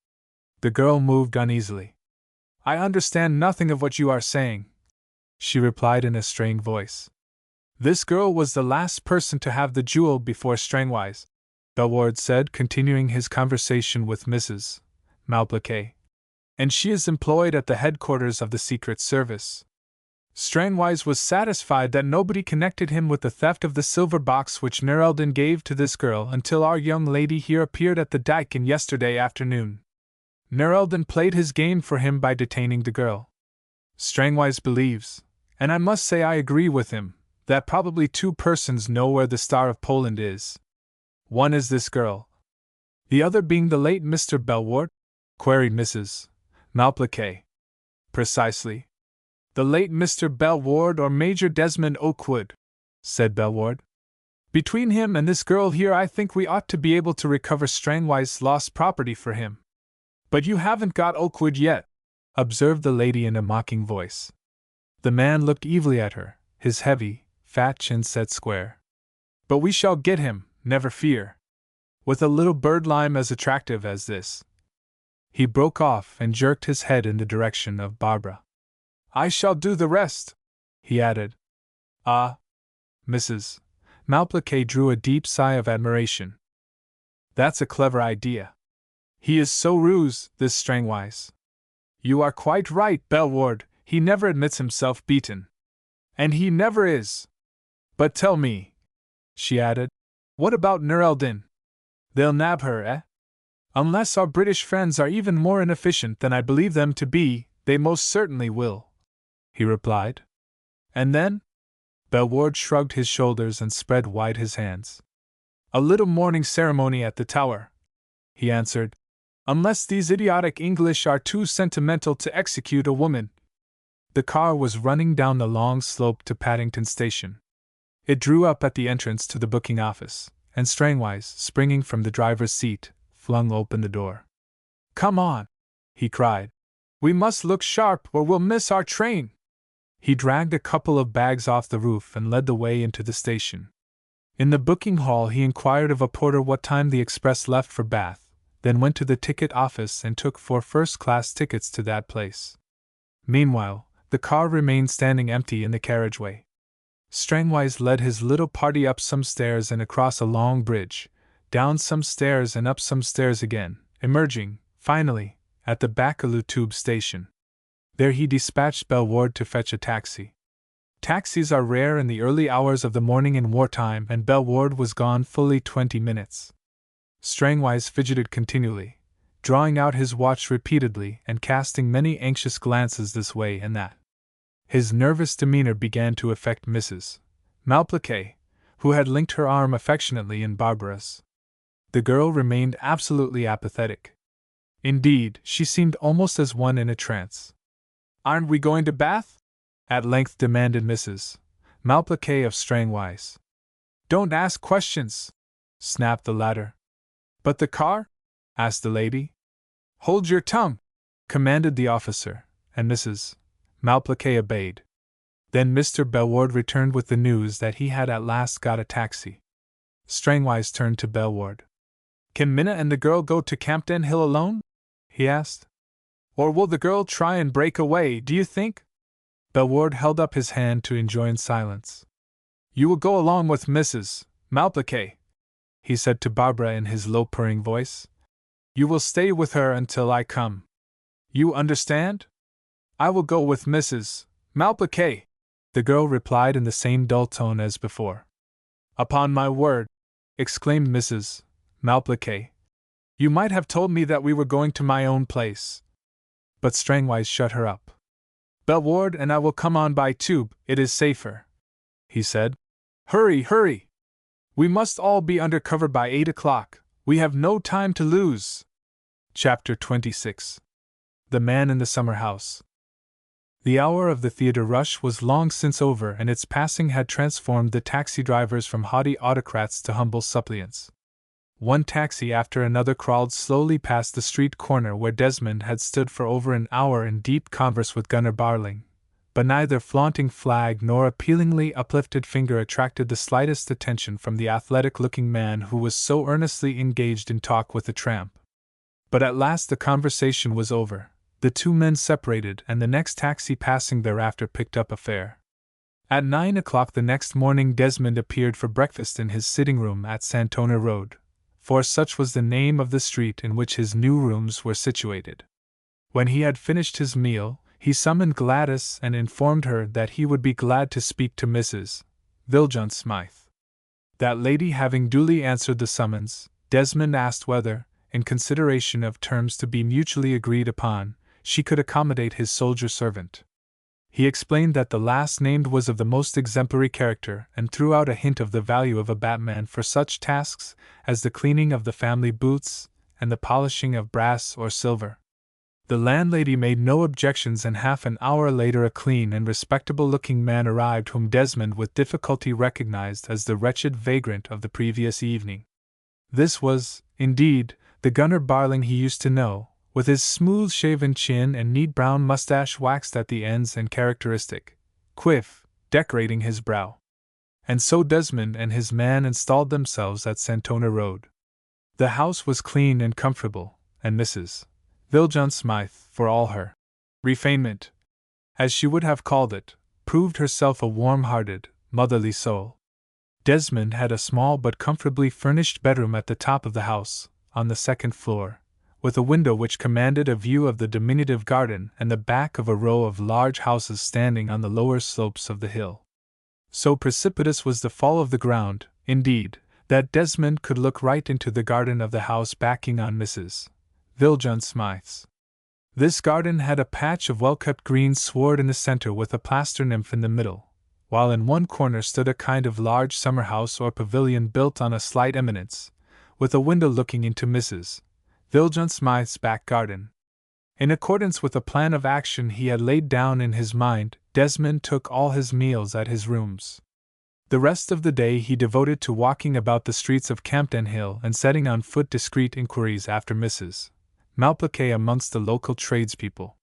The girl moved uneasily. "I understand nothing of what you are saying," she replied in a strained voice. "This girl was the last person to have the jewel before Strangwise," Bellward said, continuing his conversation with Mrs. Malplaquet. "And she is employed at the headquarters of the Secret Service. Strangwise was satisfied that nobody connected him with the theft of the silver box which Nur el-Din gave to this girl until our young lady here appeared at the Dyke Inn yesterday afternoon. Nur el-Din played his game for him by detaining the girl. Strangwise believes, and I must say I agree with him, that probably two persons know where the Star of Poland is. One is this girl." "The other being the late Mr. Bellward?" queried Mrs. Malplaquet. "Precisely. The late Mr. Bellward or Major Desmond Okewood," said Bellward. "Between him and this girl here I think we ought to be able to recover Strangwise's lost property for him." "But you haven't got Okewood yet," observed the lady in a mocking voice. The man looked evilly at her, his heavy, fat chin set square. "But we shall get him, never fear. With a little birdlime as attractive as this." He broke off and jerked his head in the direction of Barbara. "I shall do the rest," he added. "Ah!" Mrs. Malplaquet drew a deep sigh of admiration. "That's a clever idea. He is so ruse, this Strangwise." "You are quite right, Bellward, he never admits himself beaten. And he never is. But tell me," she added, "what about Nur el-Din? They'll nab her, eh?" "Unless our British friends are even more inefficient than I believe them to be, they most certainly will," he replied. "And then?" Bellward shrugged his shoulders and spread wide his hands. "A little mourning ceremony at the Tower," he answered, "unless these idiotic English are too sentimental to execute a woman." The car was running down the long slope to Paddington Station. It drew up at the entrance to the booking office, and Strangwise, springing from the driver's seat, flung open the door. "Come on!" he cried. "We must look sharp or we'll miss our train!" He dragged a couple of bags off the roof and led the way into the station. In the booking hall he inquired of a porter what time the express left for Bath, then went to the ticket office and took 4 first-class tickets to that place. Meanwhile, the car remained standing empty in the carriageway. Strangwise led his little party up some stairs and across a long bridge, down some stairs and up some stairs again, emerging, finally, at the Baccalieu tube station. There he dispatched Bellward to fetch a taxi. Taxis are rare in the early hours of the morning in wartime, and Bellward was gone fully 20 minutes. Strangwise fidgeted continually, drawing out his watch repeatedly and casting many anxious glances this way and that. His nervous demeanor began to affect Mrs. Malplaquet, who had linked her arm affectionately in Barbara's. The girl remained absolutely apathetic. Indeed, she seemed almost as one in a trance. "Aren't we going to Bath?" at length demanded Mrs. Malplaquet of Strangwise. "Don't ask questions," snapped the latter. "But the car?" asked the lady. "Hold your tongue," commanded the officer, and Mrs. Malplaquet obeyed. Then Mr. Bellward returned with the news that he had at last got a taxi. Strangwise turned to Bellward. "Can Minna and the girl go to Campden Hill alone?" he asked. "Or will the girl try and break away, do you think?" Bellward held up his hand to enjoin silence. "You will go along with Mrs. Malplaquet," he said to Barbara in his low purring voice. "You will stay with her until I come. You understand?" "I will go with Mrs. Malplaquet," the girl replied in the same dull tone as before. "Upon my word," exclaimed Mrs. Malplaquet, "you might have told me that we were going to my own place." But Strangwise shut her up. "Bellward and I will come on by tube, it is safer," he said. "Hurry, hurry! We must all be under cover by 8 o'clock, we have no time to lose." Chapter 26. The Man in the Summer House. The hour of the theater rush was long since over, and its passing had transformed the taxi drivers from haughty autocrats to humble suppliants. One taxi after another crawled slowly past the street corner where Desmond had stood for over an hour in deep converse with Gunner Barling, but neither flaunting flag nor appealingly uplifted finger attracted the slightest attention from the athletic-looking man who was so earnestly engaged in talk with the tramp. But at last the conversation was over, the two men separated, and the next taxi passing thereafter picked up a fare. At 9 o'clock the next morning Desmond appeared for breakfast in his sitting-room at Santona Road, for such was the name of the street in which his new rooms were situated. When he had finished his meal, he summoned Gladys and informed her that he would be glad to speak to Mrs. Viljoen Smythe. That lady having duly answered the summons, Desmond asked whether, in consideration of terms to be mutually agreed upon, she could accommodate his soldier servant. He explained that the last named was of the most exemplary character, and threw out a hint of the value of a batman for such tasks as the cleaning of the family boots and the polishing of brass or silver. The landlady made no objections, and half an hour later a clean and respectable-looking man arrived whom Desmond with difficulty recognized as the wretched vagrant of the previous evening. This was, indeed, the Gunner Barling he used to know, with his smooth-shaven chin and neat brown mustache waxed at the ends and characteristic quiff decorating his brow. And so Desmond and his man installed themselves at Santona Road. The house was clean and comfortable, and Mrs. Viljoen Smythe, for all her refinement, as she would have called it, proved herself a warm-hearted, motherly soul. Desmond had a small but comfortably furnished bedroom at the top of the house, on the second floor, with a window which commanded a view of the diminutive garden and the back of a row of large houses standing on the lower slopes of the hill. So precipitous was the fall of the ground, indeed, that Desmond could look right into the garden of the house backing on Mrs. Viljoen Smythe's. This garden had a patch of well-kept green sward in the center with a plaster nymph in the middle, while in one corner stood a kind of large summer house or pavilion built on a slight eminence, with a window looking into Mrs. Viljoen Smythe's back garden. In accordance with a plan of action he had laid down in his mind, Desmond took all his meals at his rooms. The rest of the day he devoted to walking about the streets of Campden Hill and setting on foot discreet inquiries after Mrs. Malplaquet amongst the local tradespeople.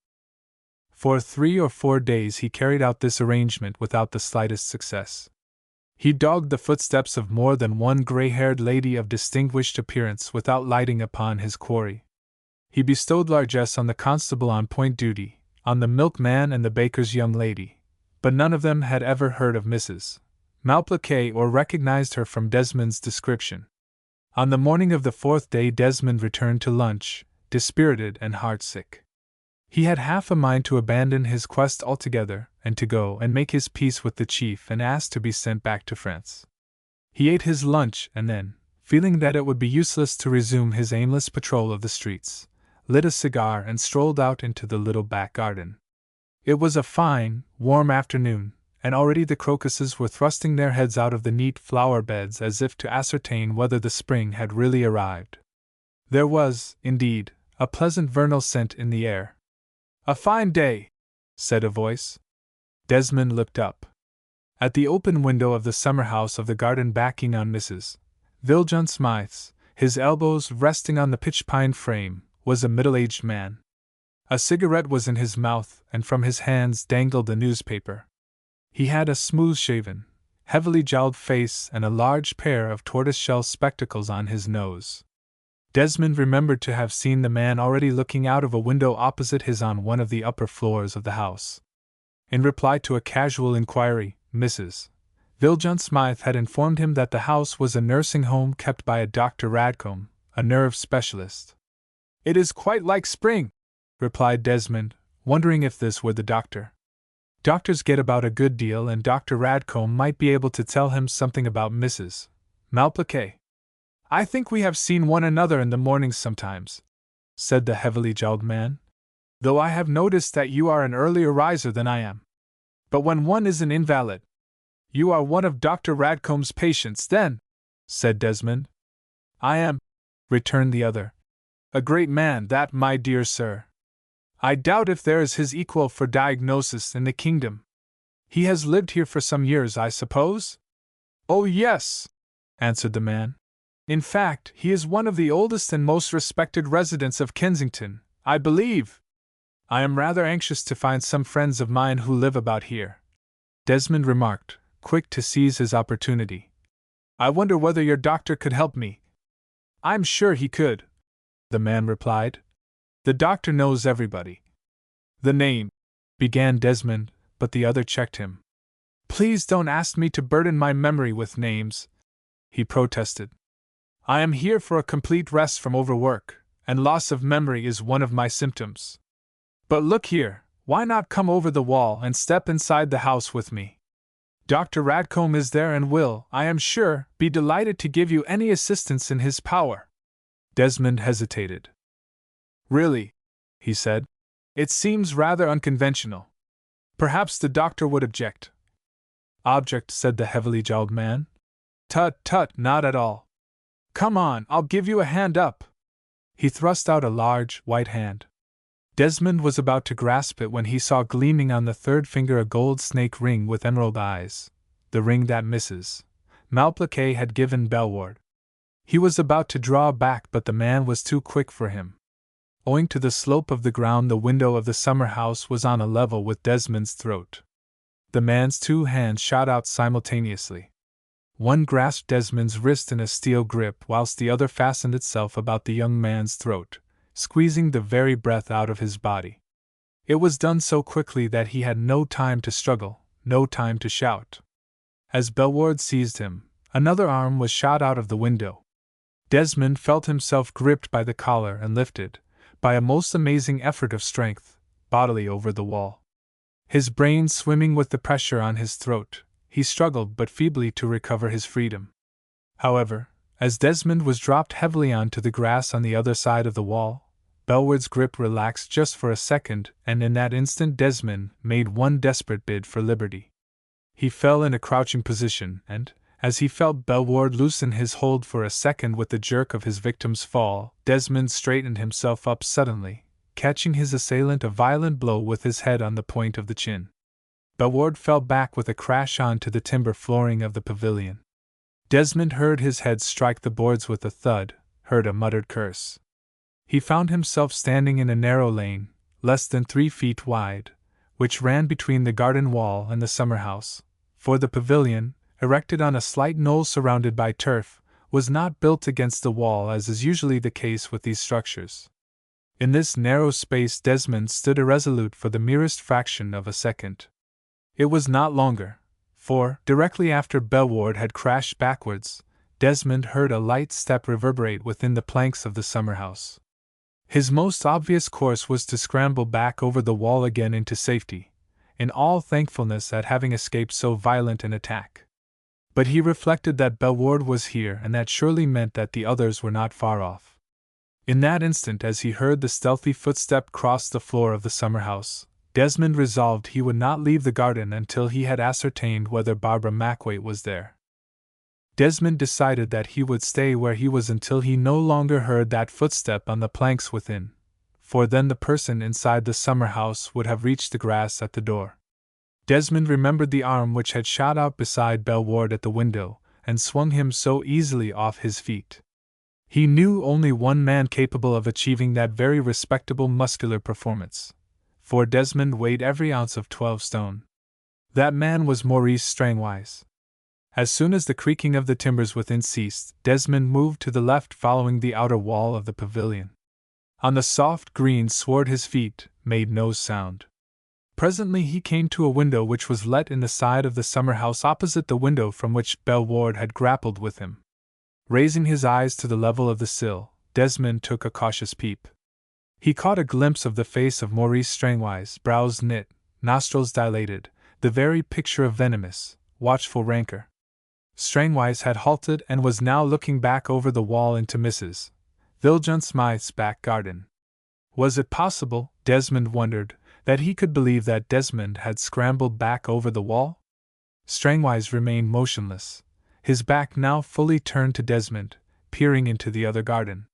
For 3 or 4 days he carried out this arrangement without the slightest success. He dogged the footsteps of more than one grey-haired lady of distinguished appearance without lighting upon his quarry. He bestowed largesse on the constable on point duty, on the milkman and the baker's young lady, but none of them had ever heard of Mrs. Malplaquet or recognized her from Desmond's description. On the morning of the fourth day, Desmond returned to lunch, dispirited and heartsick. He had half a mind to abandon his quest altogether, and to go and make his peace with the chief and ask to be sent back to France. He ate his lunch and then, feeling that it would be useless to resume his aimless patrol of the streets, lit a cigar and strolled out into the little back garden. It was a fine, warm afternoon, and already the crocuses were thrusting their heads out of the neat flower beds as if to ascertain whether the spring had really arrived. There was, indeed, a pleasant vernal scent in the air. "A fine day," said a voice. Desmond looked up. At the open window of the summer house of the garden backing on Mrs. Valentine Smythe's, his elbows resting on the pitch pine frame, was a middle-aged man. A cigarette was in his mouth, and from his hands dangled a newspaper. He had a smooth-shaven, heavily jowled face and a large pair of tortoise-shell spectacles on his nose. Desmond remembered to have seen the man already looking out of a window opposite his on one of the upper floors of the house. In reply to a casual inquiry, Mrs. Valentine Smythe had informed him that the house was a nursing home kept by a Dr. Radcombe, a nerve specialist. "It is quite like spring," replied Desmond, wondering if this were the doctor. Doctors get about a good deal, and Dr. Radcombe might be able to tell him something about Mrs. Malplaquet. "I think we have seen one another in the mornings sometimes," said the heavily jowled man, "though I have noticed that you are an earlier riser than I am. But when one is an invalid—" "You are one of Dr. Radcombe's patients, then?" said Desmond. "I am," returned the other. "A great man, that, my dear sir. I doubt if there is his equal for diagnosis in the kingdom. He has lived here for some years, I suppose?" "Oh, yes," answered the man. "In fact, he is one of the oldest and most respected residents of Kensington, I believe. I am rather anxious to find some friends of mine who live about here," Desmond remarked, quick to seize his opportunity. "I wonder whether your doctor could help me." "I'm sure he could," the man replied. "The doctor knows everybody." "The name," began Desmond, but the other checked him. "Please don't ask me to burden my memory with names," he protested. "I am here for a complete rest from overwork, and loss of memory is one of my symptoms. But look here, why not come over the wall and step inside the house with me? Dr. Radcombe is there and will, I am sure, be delighted to give you any assistance in his power." Desmond hesitated. "Really," he said, "it seems rather unconventional. Perhaps the doctor would object." "Object," said the heavily jowled man. "Tut, tut, not at all. Come on, I'll give you a hand up." He thrust out a large, white hand. Desmond was about to grasp it when he saw gleaming on the third finger a gold snake ring with emerald eyes, the ring that Mrs. Malplaquet had given Belward. He was about to draw back, but the man was too quick for him. Owing to the slope of the ground, the window of the summer house was on a level with Desmond's throat. The man's two hands shot out simultaneously. One grasped Desmond's wrist in a steel grip, whilst the other fastened itself about the young man's throat, squeezing the very breath out of his body. It was done so quickly that he had no time to struggle, no time to shout. As Belward seized him, another arm was shot out of the window. Desmond felt himself gripped by the collar and lifted, by a most amazing effort of strength, bodily over the wall. His brain swimming with the pressure on his throat, he struggled but feebly to recover his freedom. However, as Desmond was dropped heavily onto the grass on the other side of the wall, Belward's grip relaxed just for a second, and in that instant Desmond made one desperate bid for liberty. He fell in a crouching position, and, as he felt Belward loosen his hold for a second with the jerk of his victim's fall, Desmond straightened himself up suddenly, catching his assailant a violent blow with his head on the point of the chin. Belward fell back with a crash onto the timber flooring of the pavilion. Desmond heard his head strike the boards with a thud, heard a muttered curse. He found himself standing in a narrow lane, less than 3 feet wide, which ran between the garden wall and the summer house, for the pavilion, erected on a slight knoll surrounded by turf, was not built against the wall as is usually the case with these structures. In this narrow space Desmond stood irresolute for the merest fraction of a second. It was not longer, for, directly after Belward had crashed backwards, Desmond heard a light step reverberate within the planks of the summer house. His most obvious course was to scramble back over the wall again into safety, in all thankfulness at having escaped so violent an attack. But he reflected that Belward was here, and that surely meant that the others were not far off. In that instant, as he heard the stealthy footstep cross the floor of the summer house, Desmond resolved he would not leave the garden until he had ascertained whether Barbara Mackwaite was there. Desmond decided that he would stay where he was until he no longer heard that footstep on the planks within, for then the person inside the summer house would have reached the grass at the door. Desmond remembered the arm which had shot out beside Belward at the window, and swung him so easily off his feet. He knew only one man capable of achieving that very respectable muscular performance, for Desmond weighed every ounce of 12 stone. That man was Maurice Strangwise. As soon as the creaking of the timbers within ceased, Desmond moved to the left, following the outer wall of the pavilion. On the soft green sward his feet made no sound. Presently he came to a window which was let in the side of the summer house opposite the window from which Belward had grappled with him. Raising his eyes to the level of the sill, Desmond took a cautious peep. He caught a glimpse of the face of Maurice Strangwise, brows knit, nostrils dilated, the very picture of venomous, watchful rancor. Strangwise had halted and was now looking back over the wall into Mrs. Viljoen Smythe's back garden. Was it possible, Desmond wondered, that he could believe that Desmond had scrambled back over the wall? Strangwise remained motionless, his back now fully turned to Desmond, peering into the other garden.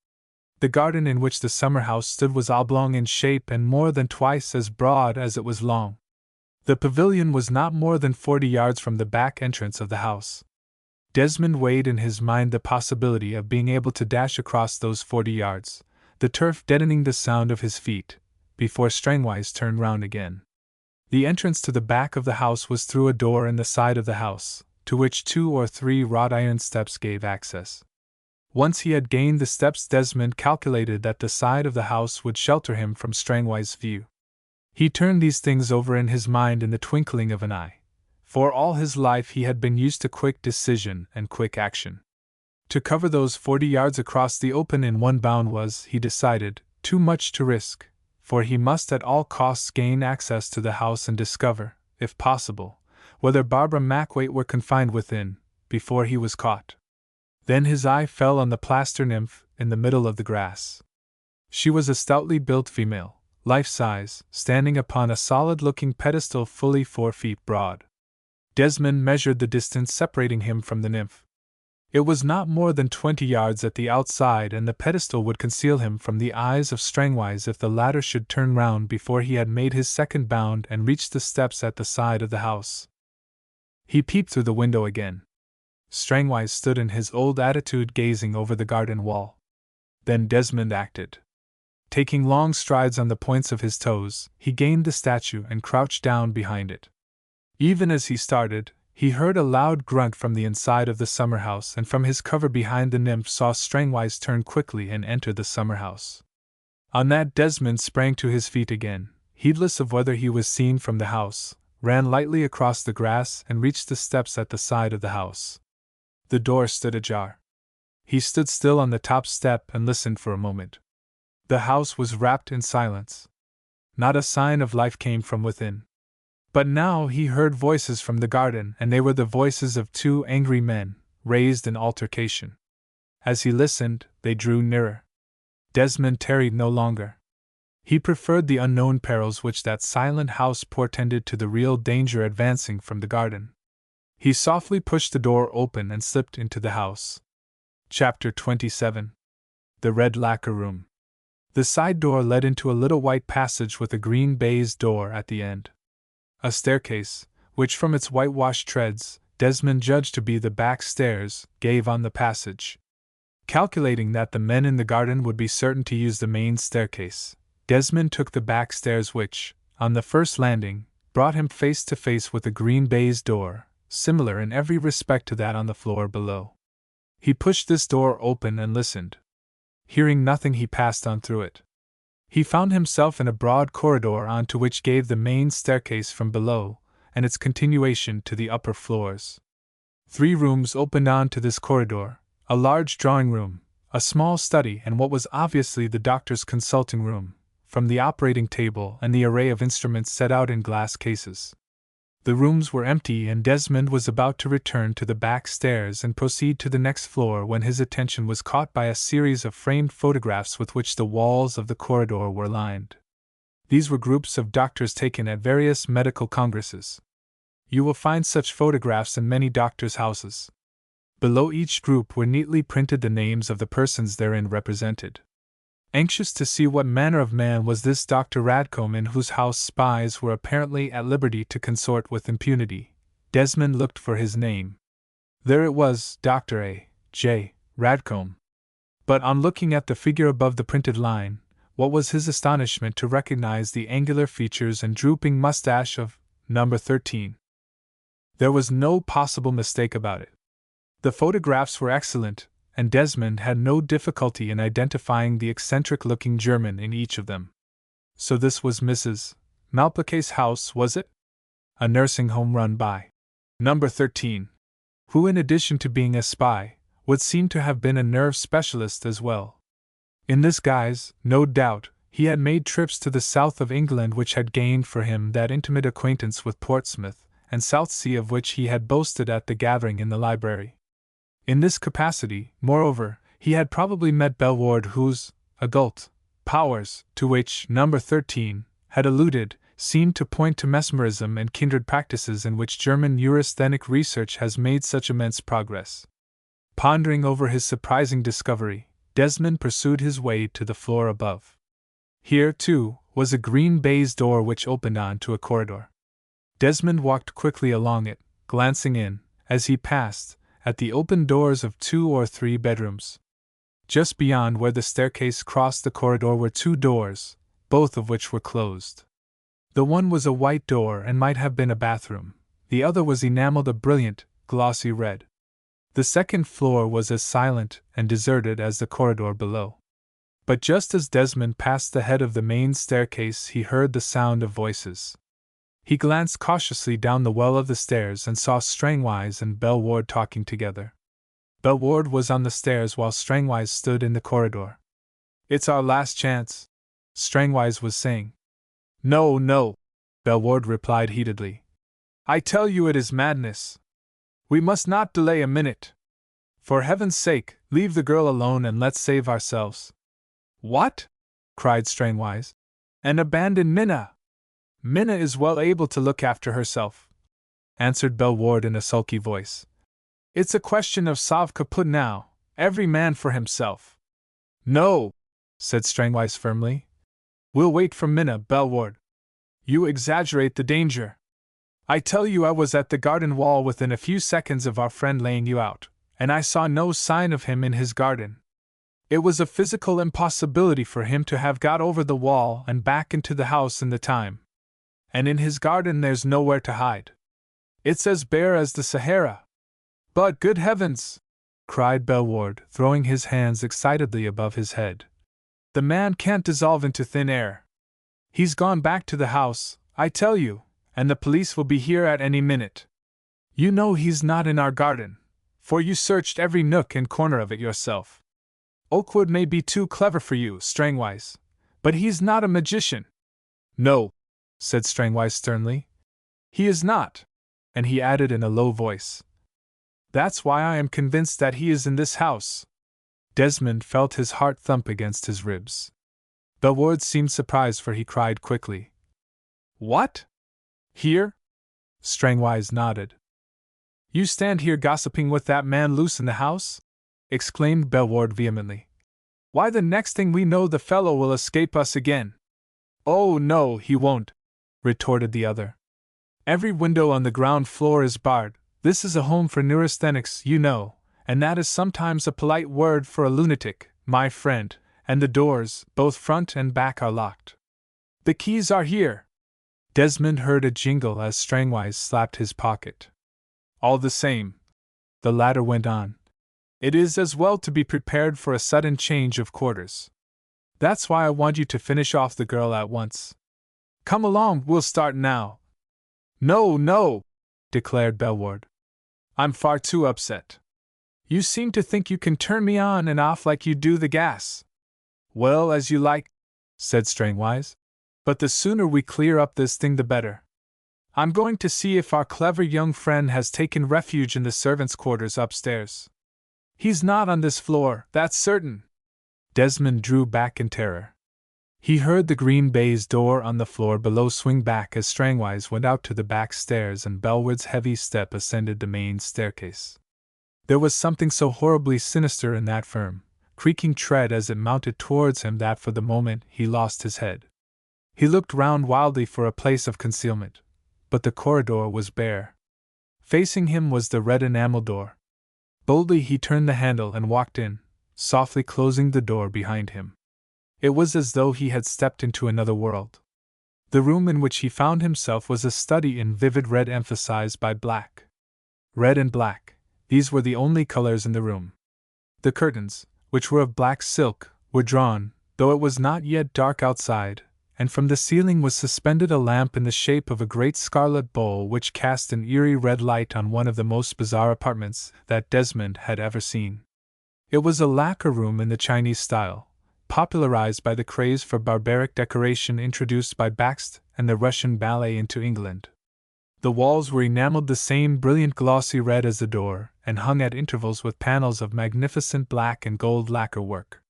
The garden in which the summer house stood was oblong in shape and more than twice as broad as it was long. The pavilion was not more than 40 yards from the back entrance of the house. Desmond weighed in his mind the possibility of being able to dash across those 40 yards, the turf deadening the sound of his feet, before Strangwise turned round again. The entrance to the back of the house was through a door in the side of the house, to which 2 or 3 wrought iron steps gave access. Once he had gained the steps, Desmond calculated that the side of the house would shelter him from Strangwise's view. He turned these things over in his mind in the twinkling of an eye. For all his life he had been used to quick decision and quick action. To cover those 40 yards across the open in one bound was, he decided, too much to risk, for he must at all costs gain access to the house and discover, if possible, whether Barbara Mackwaite were confined within, before he was caught. Then his eye fell on the plaster nymph in the middle of the grass. She was a stoutly built female, life-size, standing upon a solid-looking pedestal fully 4 feet broad. Desmond measured the distance separating him from the nymph. It was not more than 20 yards at the outside, and the pedestal would conceal him from the eyes of Strangwise if the latter should turn round before he had made his second bound and reached the steps at the side of the house. He peeped through the window again. Strangwise stood in his old attitude gazing over the garden wall. Then Desmond acted. Taking long strides on the points of his toes, he gained the statue and crouched down behind it. Even as he started, he heard a loud grunt from the inside of the summer house, and from his cover behind the nymph saw Strangwise turn quickly and enter the summer house. On that, Desmond sprang to his feet again, heedless of whether he was seen from the house, ran lightly across the grass and reached the steps at the side of the house. The door stood ajar. He stood still on the top step and listened for a moment. The house was wrapped in silence. Not a sign of life came from within. But now he heard voices from the garden, and they were the voices of 2 angry men, raised in altercation. As he listened, they drew nearer. Desmond tarried no longer. He preferred the unknown perils which that silent house portended to the real danger advancing from the garden. He softly pushed the door open and slipped into the house. Chapter 27. The Red Lacquer Room. The side door led into a little white passage with a green baize door at the end. A staircase, which from its whitewashed treads, Desmond judged to be the back stairs, gave on the passage. Calculating that the men in the garden would be certain to use the main staircase, Desmond took the back stairs which, on the first landing, brought him face to face with a green baize door, similar in every respect to that on the floor below. He pushed this door open and listened. Hearing nothing, he passed on through it. He found himself in a broad corridor on to which gave the main staircase from below, and its continuation to the upper floors. 3 rooms opened on to this corridor, A large drawing room, a small study, and what was obviously the doctor's consulting room, from the operating table and the array of instruments set out in glass cases. The rooms were empty, and Desmond was about to return to the back stairs and proceed to the next floor when his attention was caught by a series of framed photographs with which the walls of the corridor were lined. These were groups of doctors taken at various medical congresses. You will find such photographs in many doctors' houses. Below each group were neatly printed the names of the persons therein represented. Anxious to see what manner of man was this Dr. Radcombe in whose house spies were apparently at liberty to consort with impunity, Desmond looked for his name. There it was, Dr. A. J. Radcombe. But on looking at the figure above the printed line, what was his astonishment to recognize the angular features and drooping mustache of number 13. There was no possible mistake about it. The photographs were excellent, and Desmond had no difficulty in identifying the eccentric-looking German in each of them. So this was Mrs. Malplaquet's house, was it? A nursing home run by number 13, who, in addition to being a spy, would seem to have been a nerve specialist as well. In this guise, no doubt, he had made trips to the south of England which had gained for him that intimate acquaintance with Portsmouth and Southsea of which he had boasted at the gathering in the library. In this capacity, moreover, he had probably met Bellward, whose occult powers, to which number 13 had alluded, seemed to point to mesmerism and kindred practices in which German neurasthenic research has made such immense progress. Pondering over his surprising discovery, Desmond pursued his way to the floor above. Here, too, was a green baize door which opened on to a corridor. Desmond walked quickly along it, glancing in, as he passed, at the open doors of 2 or 3 bedrooms. Just beyond where the staircase crossed the corridor were 2 doors, both of which were closed. The one was a white door and might have been a bathroom, the other was enameled a brilliant, glossy red. The second floor was as silent and deserted as the corridor below. But just as Desmond passed the head of the main staircase, he heard the sound of voices. He glanced cautiously down the well of the stairs and saw Strangwise and Bellward talking together. Bellward was on the stairs while Strangwise stood in the corridor. "It's our last chance," Strangwise was saying. "No, no," Bellward replied heatedly. "I tell you it is madness. We must not delay a minute. For heaven's sake, leave the girl alone and let's save ourselves." "What?" cried Strangwise. "And abandon Minna." "Minna is well able to look after herself," answered Bellward in a sulky voice. "It's a question of sauve caput now, every man for himself." "No," said Strangwise firmly. "We'll wait for Minna, Bellward. You exaggerate the danger. I tell you I was at the garden wall within a few seconds of our friend laying you out, and I saw no sign of him in his garden. It was a physical impossibility for him to have got over the wall and back into the house in the time. And in his garden there's nowhere to hide. It's as bare as the Sahara." "But, good heavens!" cried Bellward, throwing his hands excitedly above his head. "The man can't dissolve into thin air. He's gone back to the house, I tell you, and the police will be here at any minute. You know he's not in our garden, for you searched every nook and corner of it yourself. Okewood may be too clever for you, Strangwise, but he's not a magician." "No," said Strangwise sternly. "He is not," and he added in a low voice. "That's why I am convinced that he is in this house." Desmond felt his heart thump against his ribs. Bellward seemed surprised, for he cried quickly, "What? Here?" Strangwise nodded. "You stand here gossiping with that man loose in the house?" exclaimed Bellward vehemently. "Why, the next thing we know the fellow will escape us again." "Oh, no, he won't," retorted the other. "Every window on the ground floor is barred. This is a home for neurasthenics, you know, and that is sometimes a polite word for a lunatic, my friend, and the doors, both front and back, are locked. The keys are here." Desmond heard a jingle as Strangwise slapped his pocket. "All the same," the latter went on, "it is as well to be prepared for a sudden change of quarters. That's why I want you to finish off the girl at once. Come along, we'll start now." "No, no," declared Bellward. "I'm far too upset. You seem to think you can turn me on and off like you do the gas. Well, as you like, said Strangwise. But the sooner we clear up this thing the better. I'm going to see if our clever young friend has taken refuge in the servants' quarters upstairs. He's not on this floor, that's certain. Desmond drew back in terror. He heard the green baize door on the floor below swing back as Strangwise went out to the back stairs and Bellward's heavy step ascended the main staircase. There was something so horribly sinister in that firm, creaking tread as it mounted towards him that for the moment he lost his head. He looked round wildly for a place of concealment, but the corridor was bare. Facing him was the red enamel door. Boldly he turned the handle and walked in, softly closing the door behind him. It was as though he had stepped into another world. The room in which he found himself was a study in vivid red emphasized by black. Red and black, these were the only colors in the room. The curtains, which were of black silk, were drawn, though it was not yet dark outside, and from the ceiling was suspended a lamp in the shape of a great scarlet bowl which cast an eerie red light on one of the most bizarre apartments that Desmond had ever seen. It was a lacquer room in the Chinese style, popularized by the craze for barbaric decoration introduced by Bakst and the Russian ballet into England. The walls were enameled the same brilliant glossy red as the door, and hung at intervals with panels of magnificent black and gold lacquer work.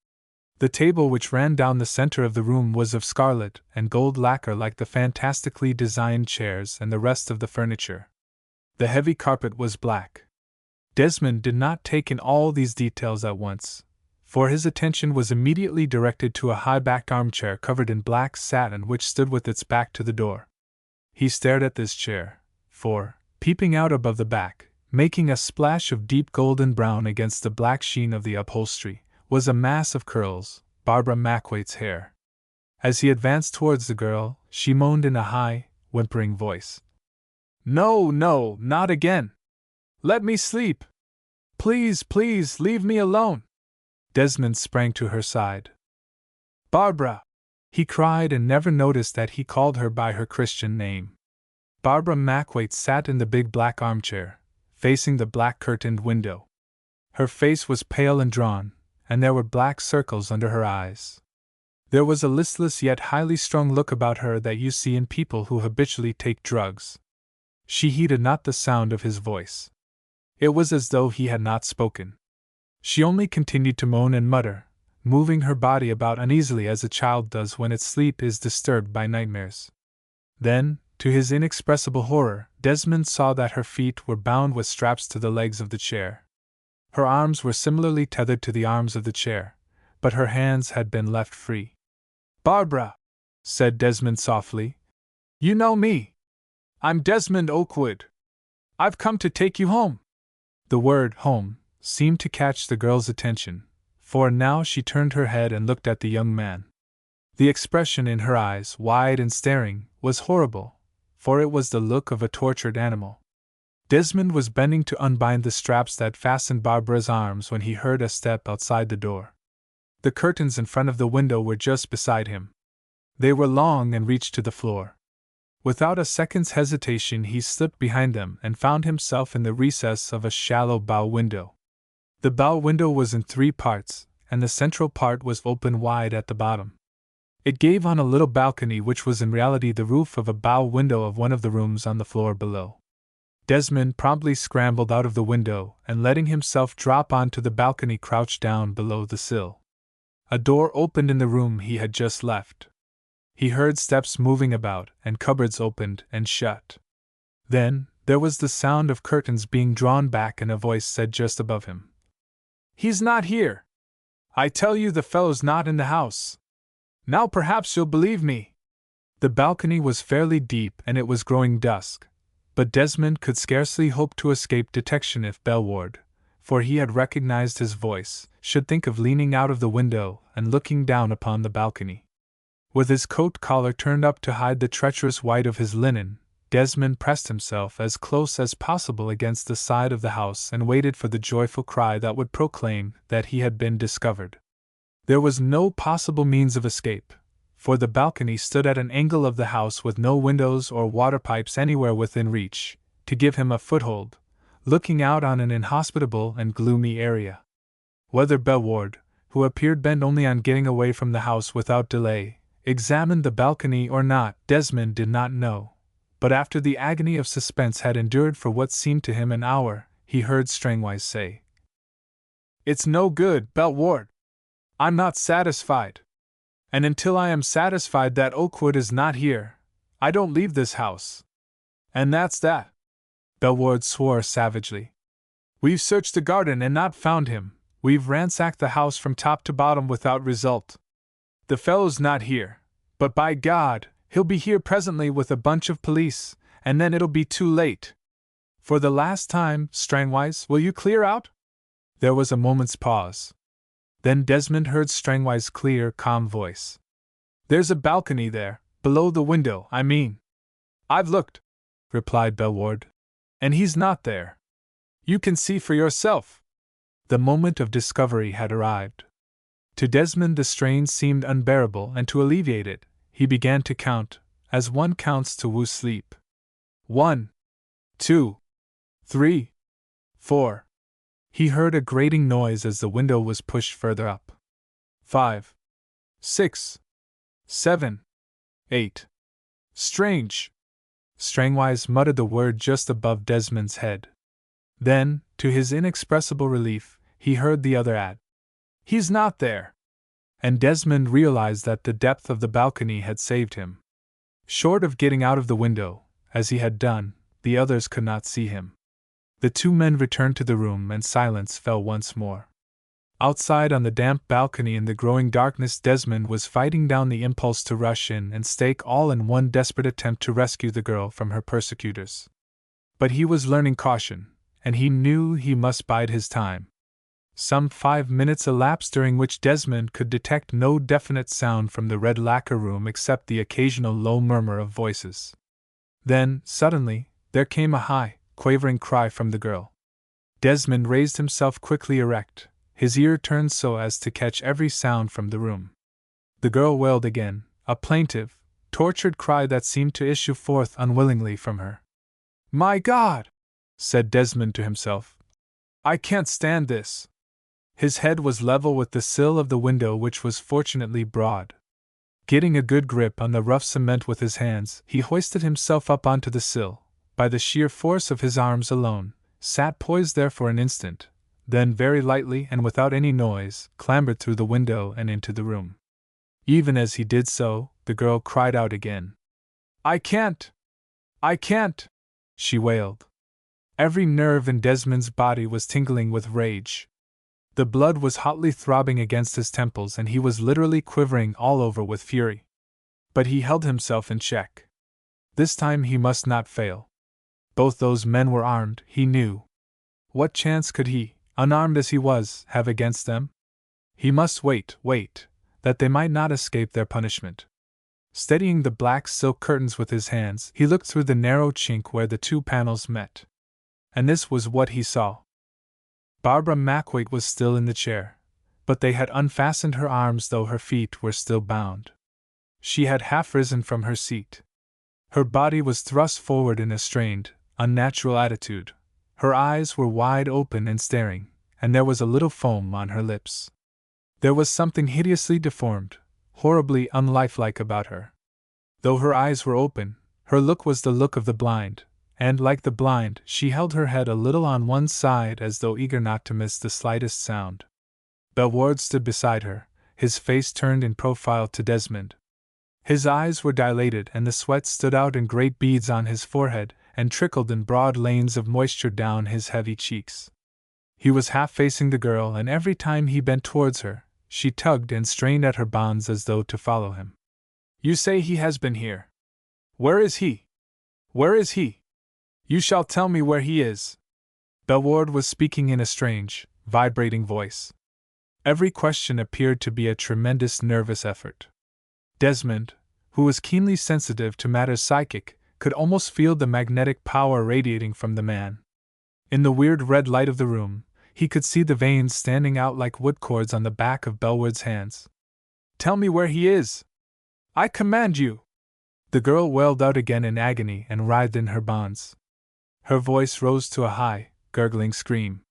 The table which ran down the center of the room was of scarlet and gold lacquer like the fantastically designed chairs and the rest of the furniture. The heavy carpet was black. Desmond did not take in all these details at once, for his attention was immediately directed to a high-backed armchair covered in black satin which stood with its back to the door. He stared at this chair, for, peeping out above the back, making a splash of deep golden brown against the black sheen of the upholstery, was a mass of curls, Barbara Mackwaite's hair. As he advanced towards the girl, she moaned in a high, whimpering voice. No, no, not again! Let me sleep! Please, please, leave me alone! Desmond sprang to her side. Barbara! He cried and never noticed that he called her by her Christian name. Barbara Mackwaite sat in the big black armchair, facing the black curtained window. Her face was pale and drawn, and there were black circles under her eyes. There was a listless yet highly strung look about her that you see in people who habitually take drugs. She heeded not the sound of his voice. It was as though he had not spoken. She only continued to moan and mutter, moving her body about uneasily as a child does when its sleep is disturbed by nightmares. Then, to his inexpressible horror, Desmond saw that her feet were bound with straps to the legs of the chair. Her arms were similarly tethered to the arms of the chair, but her hands had been left free. Barbara, said Desmond softly, you know me. I'm Desmond Okewood. I've come to take you home. The word home seemed to catch the girl's attention, for now she turned her head and looked at the young man. The expression in her eyes, wide and staring, was horrible, for it was the look of a tortured animal. Desmond was bending to unbind the straps that fastened Barbara's arms when he heard a step outside the door. The curtains in front of the window were just beside him. They were long and reached to the floor. Without a second's hesitation he slipped behind them and found himself in the recess of a shallow bow window. The bow window was in 3 parts, and the central part was open wide at the bottom. It gave on a little balcony which was in reality the roof of a bow window of one of the rooms on the floor below. Desmond promptly scrambled out of the window and letting himself drop onto the balcony crouched down below the sill. A door opened in the room he had just left. He heard steps moving about and cupboards opened and shut. Then, there was the sound of curtains being drawn back and a voice said just above him. He's not here! I tell you the fellow's not in the house! Now perhaps you'll believe me! The balcony was fairly deep and it was growing dusk, but Desmond could scarcely hope to escape detection if Bellward, for he had recognized his voice, should think of leaning out of the window and looking down upon the balcony. With his coat collar turned up to hide the treacherous white of his linen, Desmond pressed himself as close as possible against the side of the house and waited for the joyful cry that would proclaim that he had been discovered. There was no possible means of escape, for the balcony stood at an angle of the house with no windows or water pipes anywhere within reach, to give him a foothold, looking out on an inhospitable and gloomy area. Whether Belward, who appeared bent only on getting away from the house without delay, examined the balcony or not, Desmond did not know. But after the agony of suspense had endured for what seemed to him an hour, he heard Strangwise say, "It's no good, Belward. I'm not satisfied. And until I am satisfied that Okewood is not here, I don't leave this house. And that's that." Belward swore savagely. "We've searched the garden and not found him. We've ransacked the house from top to bottom without result. The fellow's not here, but by God, he'll be here presently with a bunch of police, and then it'll be too late. For the last time, Strangwise, will you clear out?" There was a moment's pause. Then Desmond heard Strangwise's clear, calm voice. "There's a balcony there, below the window, I mean." "I've looked," replied Belward, "and he's not there. You can see for yourself." The moment of discovery had arrived. To Desmond the strain seemed unbearable, and to alleviate it, he began to count, as one counts to woo sleep. 1, 2, 3, 4. He heard a grating noise as the window was pushed further up. 5, 6, 7, 8. "Strange!" Strangwise muttered the word just above Desmond's head. Then, to his inexpressible relief, he heard the other add, "He's not there!" And Desmond realized that the depth of the balcony had saved him. Short of getting out of the window, as he had done, the others could not see him. The two men returned to the room and silence fell once more. Outside on the damp balcony in the growing darkness, Desmond was fighting down the impulse to rush in and stake all in one desperate attempt to rescue the girl from her persecutors. But he was learning caution, and he knew he must bide his time. Some 5 minutes elapsed, during which Desmond could detect no definite sound from the red lacquer room except the occasional low murmur of voices. Then, suddenly, there came a high, quavering cry from the girl. Desmond raised himself quickly erect, his ear turned so as to catch every sound from the room. The girl wailed again, a plaintive, tortured cry that seemed to issue forth unwillingly from her. "My God!" said Desmond to himself. "I can't stand this." His head was level with the sill of the window, which was fortunately broad. Getting a good grip on the rough cement with his hands, he hoisted himself up onto the sill, by the sheer force of his arms alone, sat poised there for an instant, then very lightly and without any noise, clambered through the window and into the room. Even as he did so, the girl cried out again. "I can't! I can't!" she wailed. Every nerve in Desmond's body was tingling with rage. The blood was hotly throbbing against his temples, and he was literally quivering all over with fury. But he held himself in check. This time he must not fail. Both those men were armed, he knew. What chance could he, unarmed as he was, have against them? He must wait, that they might not escape their punishment. Steadying the black silk curtains with his hands, he looked through the narrow chink where the two panels met. And this was what he saw. Barbara Mackwaite was still in the chair, but they had unfastened her arms, though her feet were still bound. She had half risen from her seat. Her body was thrust forward in a strained, unnatural attitude. Her eyes were wide open and staring, and there was a little foam on her lips. There was something hideously deformed, horribly unlifelike about her. Though her eyes were open, her look was the look of the blind, and, like the blind, she held her head a little on one side as though eager not to miss the slightest sound. Belward stood beside her, his face turned in profile to Desmond. His eyes were dilated, and the sweat stood out in great beads on his forehead and trickled in broad lanes of moisture down his heavy cheeks. He was half facing the girl, and every time he bent towards her, she tugged and strained at her bonds as though to follow him. "You say he has been here. Where is he? Where is he? You shall tell me where he is." Belward was speaking in a strange, vibrating voice. Every question appeared to be a tremendous nervous effort. Desmond, who was keenly sensitive to matters psychic, could almost feel the magnetic power radiating from the man. In the weird red light of the room, he could see the veins standing out like wood cords on the back of Belward's hands. "Tell me where he is! I command you!" The girl wailed out again in agony and writhed in her bonds. Her voice rose to a high, gurgling scream.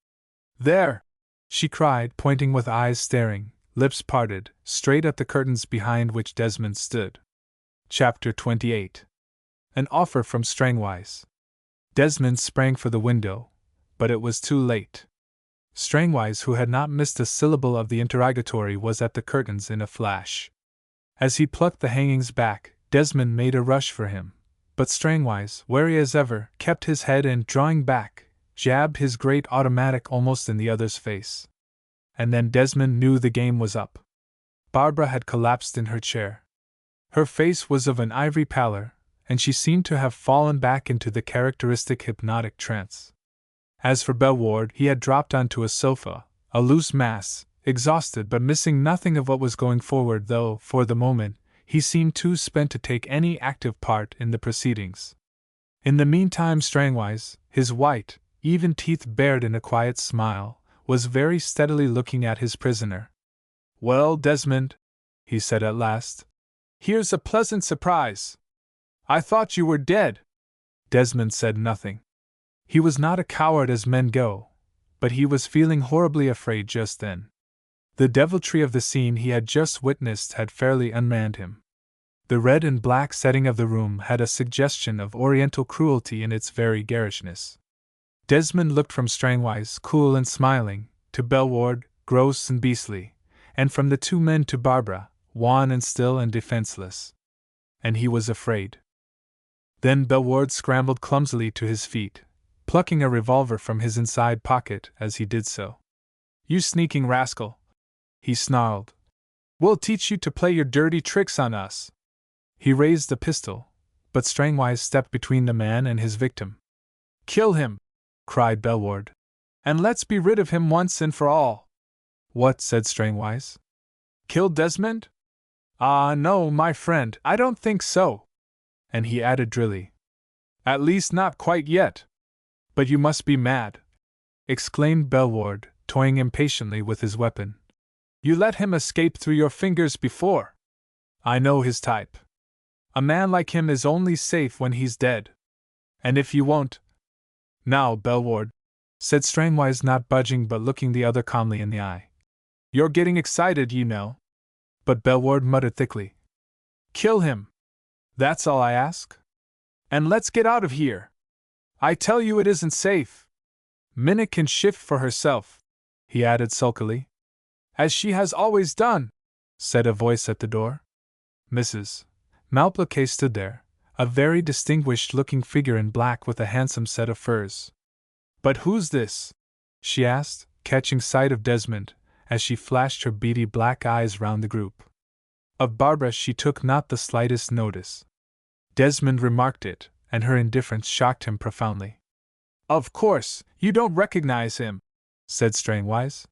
There! She cried, pointing with eyes staring, lips parted, straight at the curtains behind which Desmond stood. Chapter 28. An offer from Strangwise. Desmond sprang for the window, but it was too late. Strangwise, who had not missed a syllable of the interrogatory, was at the curtains in a flash. As he plucked the hangings back, Desmond made a rush for him, but Strangwise, wary as ever, kept his head and, drawing back, jabbed his great automatic almost in the other's face. And then Desmond knew the game was up. Barbara had collapsed in her chair. Her face was of an ivory pallor, and she seemed to have fallen back into the characteristic hypnotic trance. As for Belward, he had dropped onto a sofa, a loose mass, exhausted but missing nothing of what was going forward, though, for the moment, he seemed too spent to take any active part in the proceedings. In the meantime, Strangwise, his white, even teeth bared in a quiet smile, was very steadily looking at his prisoner. Well, Desmond, he said at last, here's a pleasant surprise. I thought you were dead. Desmond said nothing. He was not a coward as men go, but he was feeling horribly afraid just then. The deviltry of the scene he had just witnessed had fairly unmanned him. The red and black setting of the room had a suggestion of oriental cruelty in its very garishness. Desmond looked from Strangwise, cool and smiling, to Belward, gross and beastly, and from the two men to Barbara, wan and still and defenseless. And he was afraid. Then Belward scrambled clumsily to his feet, plucking a revolver from his inside pocket as he did so. You sneaking rascal! He snarled. We'll teach you to play your dirty tricks on us. He raised the pistol, but Strangwise stepped between the man and his victim. Kill him! Cried Belward. And let's be rid of him once and for all. What? Said Strangwise. Kill Desmond? Ah, no, my friend, I don't think so. And he added drily. At least not quite yet. But you must be mad, exclaimed Belward, toying impatiently with his weapon. You let him escape through your fingers before. I know his type. A man like him is only safe when he's dead. And if you won't... Now, Belward, said Strangwise, not budging but looking the other calmly in the eye. You're getting excited, you know. But Belward muttered thickly. Kill him. That's all I ask. And let's get out of here. I tell you it isn't safe. Minna can shift for herself, he added sulkily. As she has always done, said a voice at the door. Mrs. Malplaquet stood there, a very distinguished-looking figure in black with a handsome set of furs. But who's this? She asked, catching sight of Desmond, as she flashed her beady black eyes round the group. Of Barbara she took not the slightest notice. Desmond remarked it, and her indifference shocked him profoundly. Of course, you don't recognize him, said Strangwise.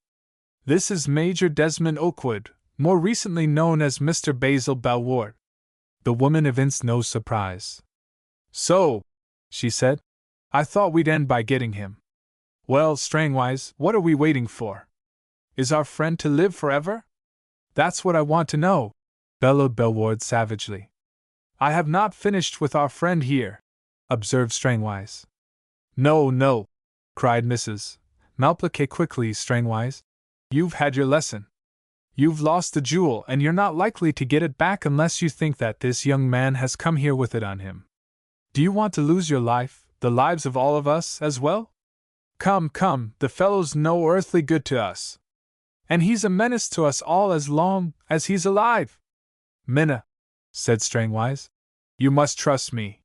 This is Major Desmond Okewood, more recently known as Mr. Basil Belward. The woman evinced no surprise. So, she said, I thought we'd end by getting him. Well, Strangwise, what are we waiting for? Is our friend to live forever? That's what I want to know, bellowed Belward savagely. I have not finished with our friend here, observed Strangwise. No, no, cried Mrs. Malplaquet quickly. Strangwise, you've had your lesson. You've lost the jewel, and you're not likely to get it back unless you think that this young man has come here with it on him. Do you want to lose your life, the lives of all of us, as well? Come, come, the fellow's no earthly good to us. And he's a menace to us all as long as he's alive. Minna, said Strangwise, you must trust me.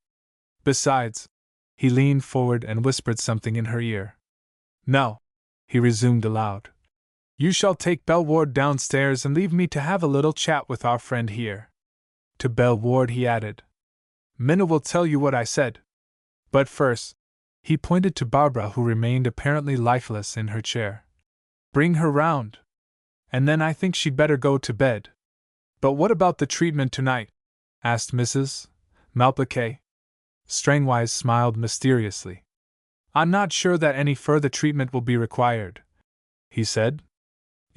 Besides, he leaned forward and whispered something in her ear. Now, he resumed aloud, you shall take Belward downstairs and leave me to have a little chat with our friend here. To Belward he added, Minna will tell you what I said. But first, he pointed to Barbara, who remained apparently lifeless in her chair. Bring her round. And then I think she'd better go to bed. But what about the treatment tonight? Asked Mrs. Malplaquet. Strangwise smiled mysteriously. I'm not sure that any further treatment will be required, he said.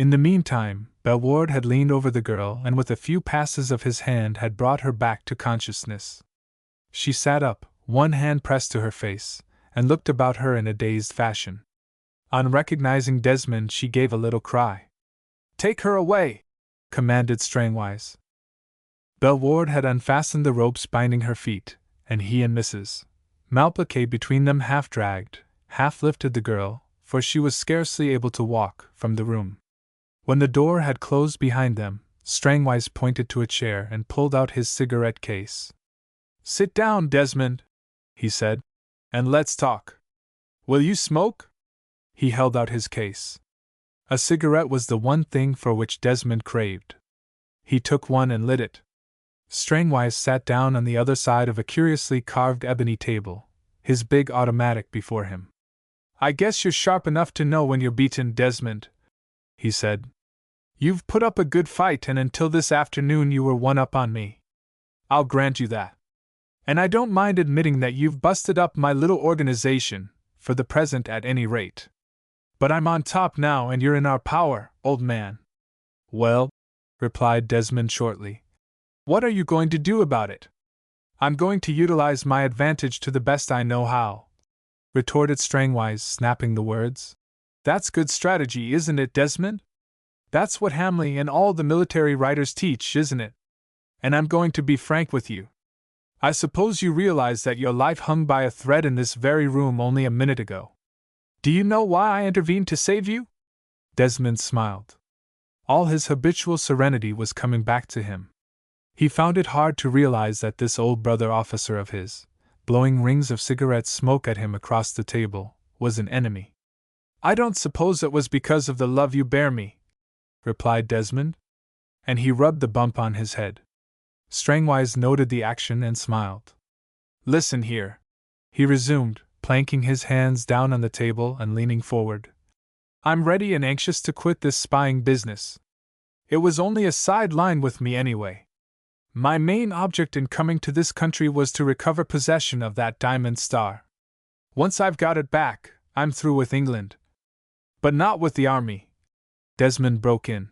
In the meantime, Belward had leaned over the girl and with a few passes of his hand had brought her back to consciousness. She sat up, one hand pressed to her face, and looked about her in a dazed fashion. On recognizing Desmond, she gave a little cry. "Take her away!" commanded Strangwise. Belward had unfastened the ropes binding her feet, and he and Mrs. Malplaquet between them half dragged, half lifted the girl, for she was scarcely able to walk, from the room. When the door had closed behind them, Strangwise pointed to a chair and pulled out his cigarette case. "Sit down, Desmond," he said, "and let's talk. Will you smoke?" He held out his case. A cigarette was the one thing for which Desmond craved. He took one and lit it. Strangwise sat down on the other side of a curiously carved ebony table, his big automatic before him. "I guess you're sharp enough to know when you're beaten, Desmond," he said. "You've put up a good fight, and until this afternoon you were one up on me. I'll grant you that. And I don't mind admitting that you've busted up my little organization, for the present at any rate. But I'm on top now, and you're in our power, old man." "Well," replied Desmond shortly, "what are you going to do about it?" "I'm going to utilize my advantage to the best I know how," retorted Strangwise, snapping the words. "That's good strategy, isn't it, Desmond? That's what Hamley and all the military writers teach, isn't it? And I'm going to be frank with you. I suppose you realize that your life hung by a thread in this very room only a minute ago. Do you know why I intervened to save you?" Desmond smiled. All his habitual serenity was coming back to him. He found it hard to realize that this old brother officer of his, blowing rings of cigarette smoke at him across the table, was an enemy. "I don't suppose it was because of the love you bear me," replied Desmond. And he rubbed the bump on his head. Strangwise noted the action and smiled. "Listen here," he resumed, planking his hands down on the table and leaning forward. "I'm ready and anxious to quit this spying business. It was only a side line with me anyway. My main object in coming to this country was to recover possession of that diamond star. Once I've got it back, I'm through with England. But not with the army," Desmond broke in.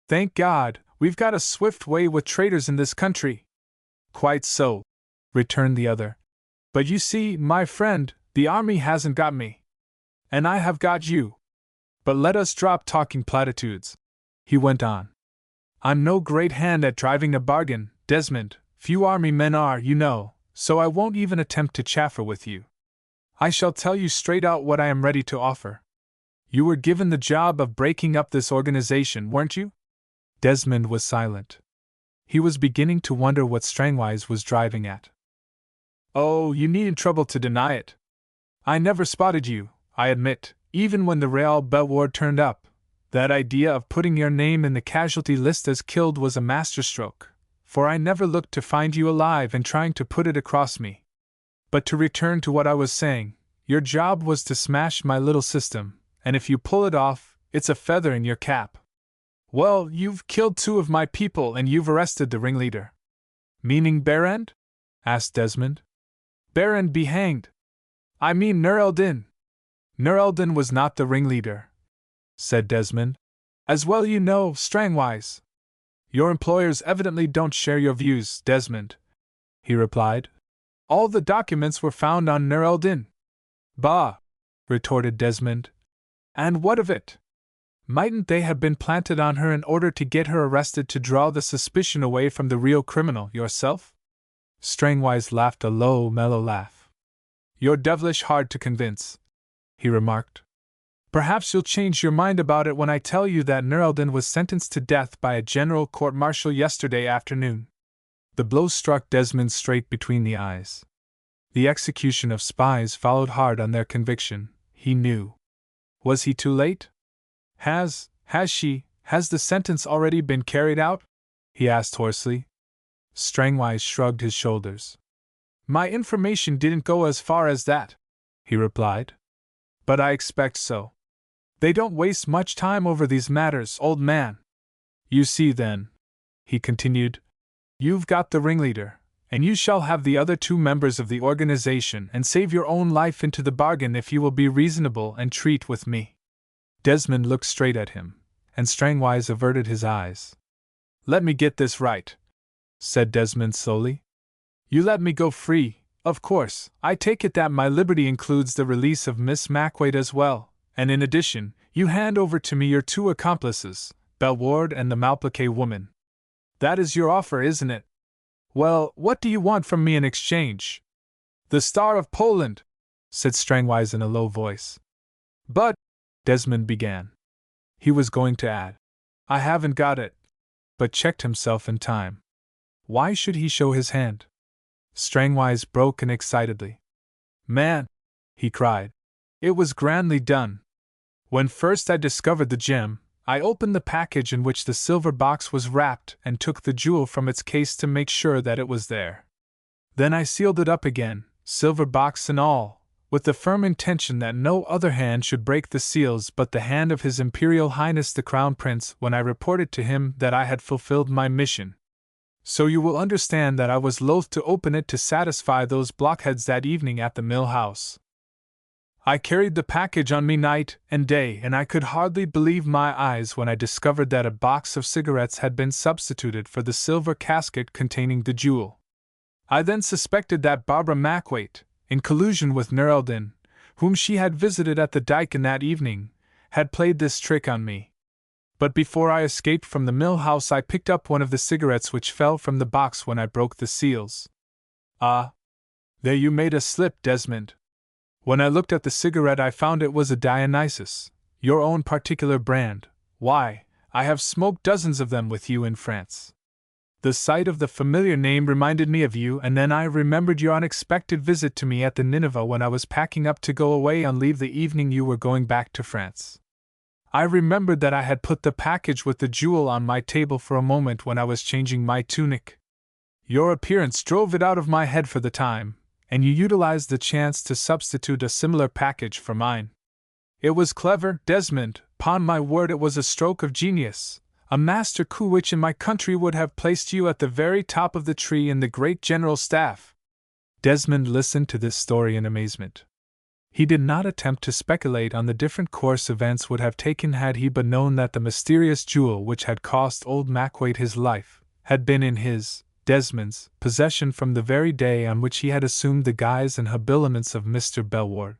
"Thank God, we've got a swift way with traitors in this country." "Quite so," returned the other. "But you see, my friend, the army hasn't got me. And I have got you. But let us drop talking platitudes," he went on. "I'm no great hand at driving a bargain, Desmond, few army men are, you know, so I won't even attempt to chaffer with you. I shall tell you straight out what I am ready to offer. You were given the job of breaking up this organization, weren't you?" Desmond was silent. He was beginning to wonder what Strangwise was driving at. "Oh, you needn't trouble to deny it. I never spotted you, I admit, even when the Real Belward turned up. That idea of putting your name in the casualty list as killed was a masterstroke, for I never looked to find you alive and trying to put it across me. But to return to what I was saying, your job was to smash my little system, and if you pull it off, it's a feather in your cap. Well, you've killed 2 of my people and you've arrested the ringleader." "Meaning Berend?" asked Desmond. "Berend be hanged. I mean Nur el-Din." "Nur el-Din was not the ringleader," said Desmond. "As well you know, Strangwise." "Your employers evidently don't share your views, Desmond," he replied. "All the documents were found on Nur el-Din." "Bah!" retorted Desmond. "And what of it? Mightn't they have been planted on her in order to get her arrested to draw the suspicion away from the real criminal, yourself?" Strangwise laughed a low, mellow laugh. "You're devilish hard to convince," he remarked. "Perhaps you'll change your mind about it when I tell you that Nur el-Din was sentenced to death by a general court-martial yesterday afternoon." The blow struck Desmond straight between the eyes. The execution of spies followed hard on their conviction, he knew. Was he too late? Has the sentence already been carried out?" he asked hoarsely. Strangwise shrugged his shoulders. "My information didn't go as far as that," he replied. "But I expect so. They don't waste much time over these matters, old man. You see, then," he continued, "you've got the ringleader, and you shall have the other 2 members of the organization and save your own life into the bargain if you will be reasonable and treat with me." Desmond looked straight at him, and Strangwise averted his eyes. "Let me get this right," said Desmond slowly. "You let me go free, of course. I take it that my liberty includes the release of Miss Mackwaite as well, and in addition, you hand over to me your 2 accomplices, Belward and the Malplaquet woman. That is your offer, isn't it? Well, what do you want from me in exchange? The Star of Poland, said Strangwise in a low voice. But, Desmond began. He was going to add, I haven't got it, but checked himself in time. Why should he show his hand? Strangwise broke in excitedly. Man, he cried, it was grandly done. When first I discovered the gem, I opened the package in which the silver box was wrapped and took the jewel from its case to make sure that it was there. Then I sealed it up again, silver box and all, with the firm intention that no other hand should break the seals but the hand of His Imperial Highness the Crown Prince when I reported to him that I had fulfilled my mission. So you will understand that I was loath to open it to satisfy those blockheads that evening at the mill house. I carried the package on me night and day, and I could hardly believe my eyes when I discovered that a box of cigarettes had been substituted for the silver casket containing the jewel. I then suspected that Barbara Mackwaite, in collusion with Nerldin, whom she had visited at the Dyken that evening, had played this trick on me. But before I escaped from the mill house I picked up one of the cigarettes which fell from the box when I broke the seals. Ah! There you made a slip, Desmond. When I looked at the cigarette I found it was a Dionysus, your own particular brand. Why, I have smoked dozens of them with you in France. The sight of the familiar name reminded me of you, and then I remembered your unexpected visit to me at the Nineveh when I was packing up to go away on leave the evening you were going back to France. I remembered that I had put the package with the jewel on my table for a moment when I was changing my tunic. Your appearance drove it out of my head for the time, and you utilized the chance to substitute a similar package for mine. It was clever, Desmond, 'pon my word it was a stroke of genius, a master coup which in my country would have placed you at the very top of the tree in the great general staff. Desmond listened to this story in amazement. He did not attempt to speculate on the different course events would have taken had he but known that the mysterious jewel which had cost old Mackwaite his life had been in his, Desmond's, possession from the very day on which he had assumed the guise and habiliments of Mr. Belward.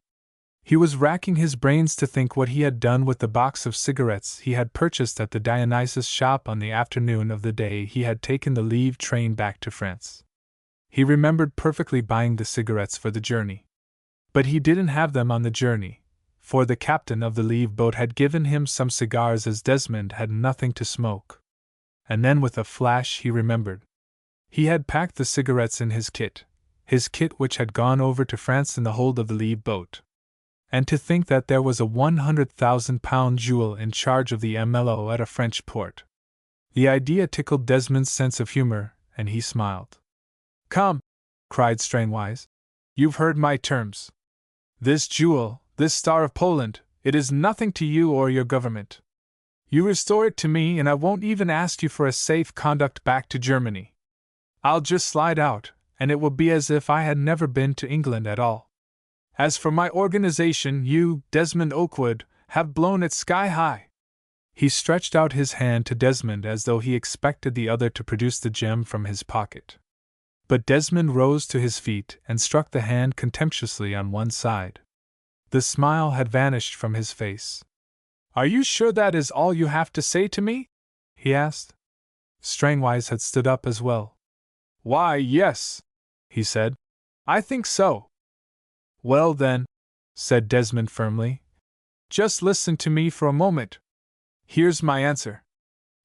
He was racking his brains to think what he had done with the box of cigarettes he had purchased at the Dionysus shop on the afternoon of the day he had taken the leave train back to France. He remembered perfectly buying the cigarettes for the journey. But he didn't have them on the journey, for the captain of the leave boat had given him some cigars as Desmond had nothing to smoke. And then with a flash he remembered. He had packed the cigarettes in his kit which had gone over to France in the hold of the leave boat. And to think that there was a £100,000 jewel in charge of the MLO at a French port. The idea tickled Desmond's sense of humor, and he smiled. Come, cried Strangwise, you've heard my terms. This jewel, this Star of Poland, it is nothing to you or your government. You restore it to me and I won't even ask you for a safe conduct back to Germany. I'll just slide out, and it will be as if I had never been to England at all. As for my organization, you, Desmond Okewood, have blown it sky high. He stretched out his hand to Desmond as though he expected the other to produce the gem from his pocket. But Desmond rose to his feet and struck the hand contemptuously on one side. The smile had vanished from his face. Are you sure that is all you have to say to me? He asked. Strangwise had stood up as well. Why, yes, he said. I think so. Well then, said Desmond firmly, just listen to me for a moment. Here's my answer.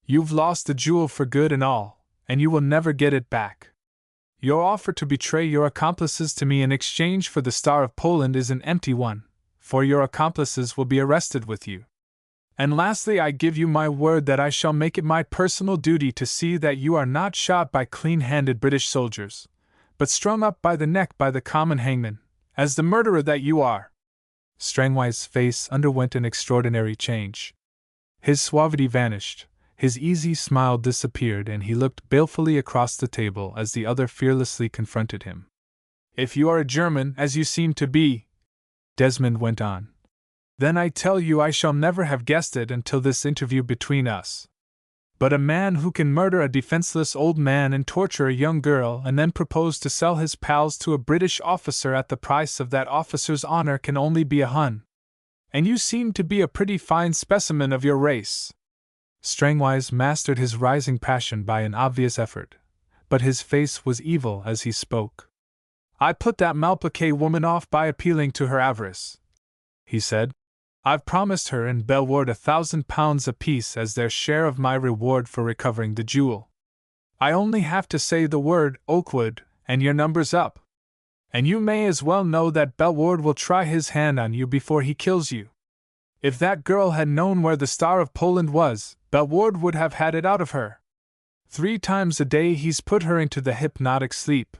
You've lost the jewel for good and all, and you will never get it back. Your offer to betray your accomplices to me in exchange for the Star of Poland is an empty one, for your accomplices will be arrested with you. And lastly, I give you my word that I shall make it my personal duty to see that you are not shot by clean-handed British soldiers, but strung up by the neck by the common hangman, as the murderer that you are. Strangwise's face underwent an extraordinary change. His suavity vanished, his easy smile disappeared, and he looked balefully across the table as the other fearlessly confronted him. If you are a German, as you seem to be, Desmond went on, then I tell you I shall never have guessed it until this interview between us. But a man who can murder a defenseless old man and torture a young girl and then propose to sell his pals to a British officer at the price of that officer's honor can only be a Hun. and you seem to be a pretty fine specimen of your race. Strangwise mastered his rising passion by an obvious effort, but his face was evil as he spoke. I put that Malplaquet woman off by appealing to her avarice, he said. I've promised her and Belward £1,000 apiece as their share of my reward for recovering the jewel. I only have to say the word Okewood, and your number's up. And you may as well know that Belward will try his hand on you before he kills you. If that girl had known where the Star of Poland was, Belward would have had it out of her. 3 times a day he's put her into the hypnotic sleep.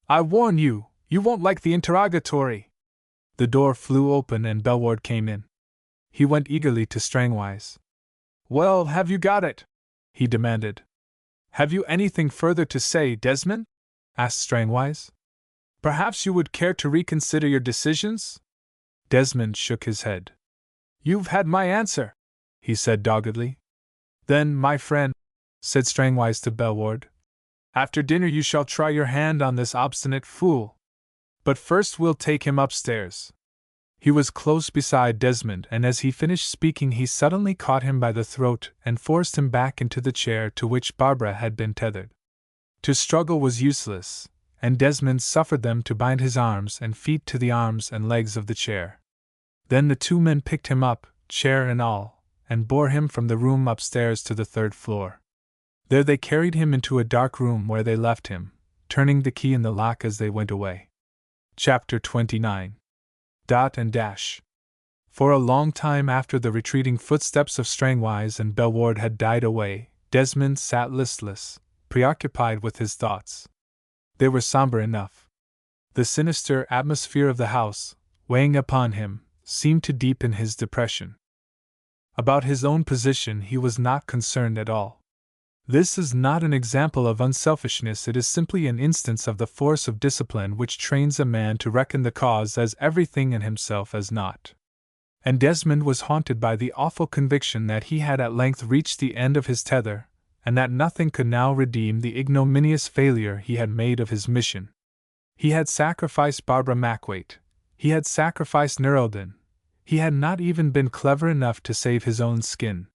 I warn you, you won't like the interrogatory. The door flew open and Belward came in. He went eagerly to Strangwise. Well, have you got it? He demanded. Have you anything further to say, Desmond? Asked Strangwise. Perhaps you would care to reconsider your decisions? Desmond shook his head. You've had my answer, he said doggedly. Then, my friend, said Strangwise to Belward, after dinner you shall try your hand on this obstinate fool. But first we'll take him upstairs. He was close beside Desmond, and as he finished speaking he suddenly caught him by the throat and forced him back into the chair to which Barbara had been tethered. To struggle was useless, and Desmond suffered them to bind his arms and feet to the arms and legs of the chair. Then the 2 men picked him up, chair and all, and bore him from the room upstairs to the 3rd floor. There they carried him into a dark room where they left him, turning the key in the lock as they went away. Chapter 29. For a long time after the retreating footsteps of Strangwise and Belward had died away, Desmond sat listless, preoccupied with his thoughts. They were somber enough. The sinister atmosphere of the house, weighing upon him, seemed to deepen his depression. About his own position he was not concerned at all. This is not an example of unselfishness, it is simply an instance of the force of discipline which trains a man to reckon the cause as everything and himself as naught. And Desmond was haunted by the awful conviction that he had at length reached the end of his tether, and that nothing could now redeem the ignominious failure he had made of his mission. He had sacrificed Barbara Mackwaite. He had sacrificed Nerldon. He had not even been clever enough to save his own skin.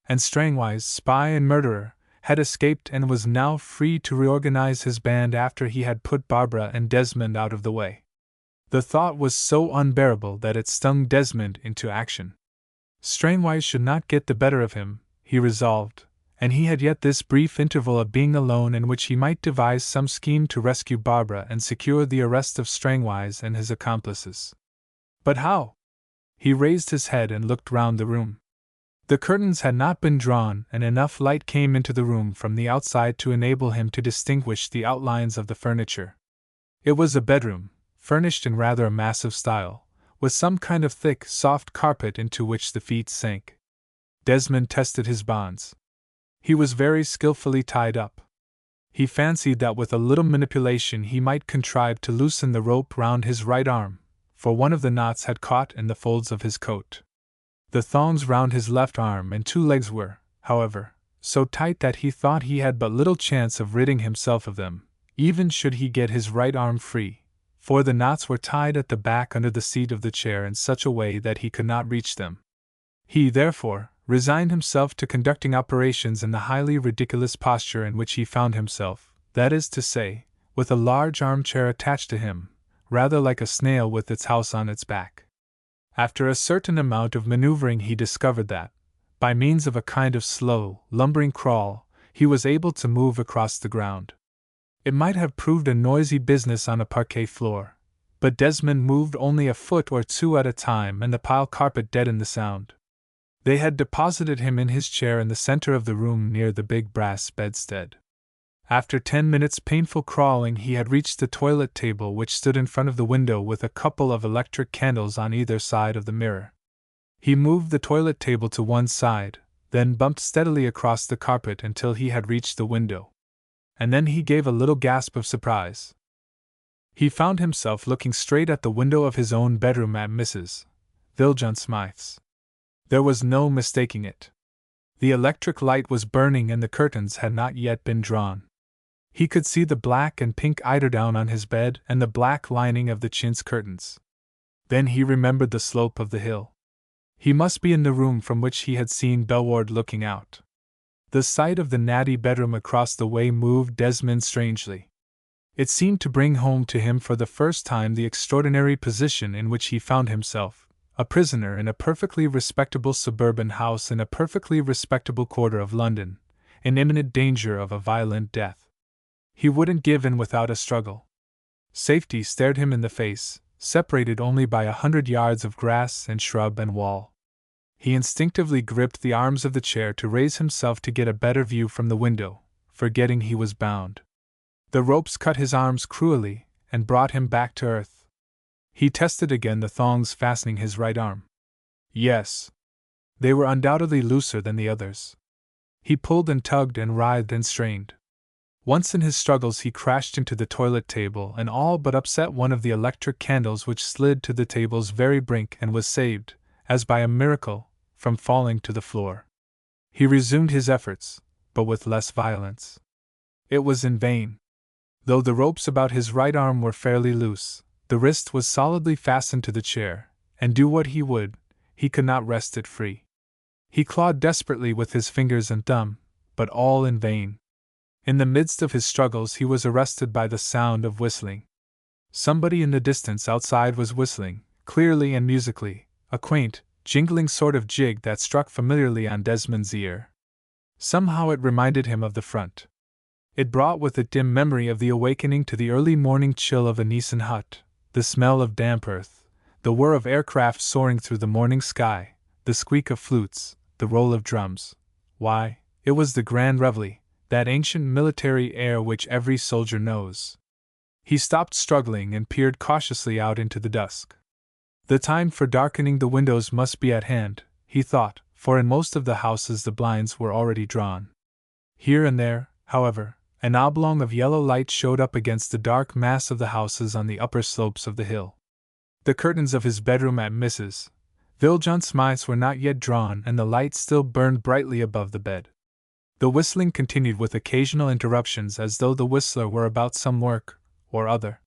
And Strangwise, spy and murderer, had escaped and was now free to reorganize his band after he had put Barbara and Desmond out of the way. The thought was so unbearable that it stung Desmond into action. Strangwise should not get the better of him, he resolved, and he had yet this brief interval of being alone in which he might devise some scheme to rescue Barbara and secure the arrest of Strangwise and his accomplices. But how? He raised his head and looked round the room. The curtains had not been drawn, and enough light came into the room from the outside to enable him to distinguish the outlines of the furniture. It was a bedroom, furnished in rather a massive style, with some kind of thick, soft carpet into which the feet sank. Desmond tested his bonds. He was very skillfully tied up. He fancied that with a little manipulation he might contrive to loosen the rope round his right arm, for one of the knots had caught in the folds of his coat. The thongs round his left arm and 2 legs were, however, so tight that he thought he had but little chance of ridding himself of them, even should he get his right arm free, for the knots were tied at the back under the seat of the chair in such a way that he could not reach them. He, therefore, resigned himself to conducting operations in the highly ridiculous posture in which he found himself, that is to say, with a large armchair attached to him, rather like a snail with its house on its back. After a certain amount of maneuvering he discovered that, by means of a kind of slow, lumbering crawl, he was able to move across the ground. It might have proved a noisy business on a parquet floor, but Desmond moved only a foot or 2 at a time and the pile carpet deadened the sound. They had deposited him in his chair in the center of the room near the big brass bedstead. After 10 minutes' painful crawling he had reached the toilet table which stood in front of the window with a couple of electric candles on either side of the mirror. He moved the toilet table to one side, then bumped steadily across the carpet until he had reached the window. And then he gave a little gasp of surprise. He found himself looking straight at the window of his own bedroom at Mrs. Viljoen Smythe's. There was no mistaking it. The electric light was burning and the curtains had not yet been drawn. He could see the black and pink eiderdown on his bed and the black lining of the chintz curtains. Then he remembered the slope of the hill. He must be in the room from which he had seen Belward looking out. The sight of the natty bedroom across the way moved Desmond strangely. It seemed to bring home to him for the first time the extraordinary position in which he found himself, a prisoner in a perfectly respectable suburban house in a perfectly respectable quarter of London, in imminent danger of a violent death. He wouldn't give in without a struggle. Safety stared him in the face, separated only by 100 yards of grass and shrub and wall. He instinctively gripped the arms of the chair to raise himself to get a better view from the window, forgetting he was bound. The ropes cut his arms cruelly and brought him back to earth. He tested again the thongs fastening his right arm. Yes. They were undoubtedly looser than the others. He pulled and tugged and writhed and strained. Once in his struggles he crashed into the toilet table and all but upset one of the electric candles which slid to the table's very brink and was saved, as by a miracle, from falling to the floor. He resumed his efforts, but with less violence. It was in vain. Though the ropes about his right arm were fairly loose, the wrist was solidly fastened to the chair, and do what he would, he could not wrest it free. He clawed desperately with his fingers and thumb, but all in vain. In the midst of his struggles he was arrested by the sound of whistling. Somebody in the distance outside was whistling, clearly and musically, a quaint, jingling sort of jig that struck familiarly on Desmond's ear. Somehow it reminded him of the front. It brought with it dim memory of the awakening to the early morning chill of a Nissen hut, the smell of damp earth, the whir of aircraft soaring through the morning sky, the squeak of flutes, the roll of drums. Why, it was the Grand Reveille, that ancient military air which every soldier knows. He stopped struggling and peered cautiously out into the dusk. The time for darkening the windows must be at hand, he thought, for in most of the houses the blinds were already drawn. Here and there, however, an oblong of yellow light showed up against the dark mass of the houses on the upper slopes of the hill. The curtains of his bedroom at Mrs. Villejunsmythe's were not yet drawn and the light still burned brightly above the bed. The whistling continued with occasional interruptions as though the whistler were about some work or other.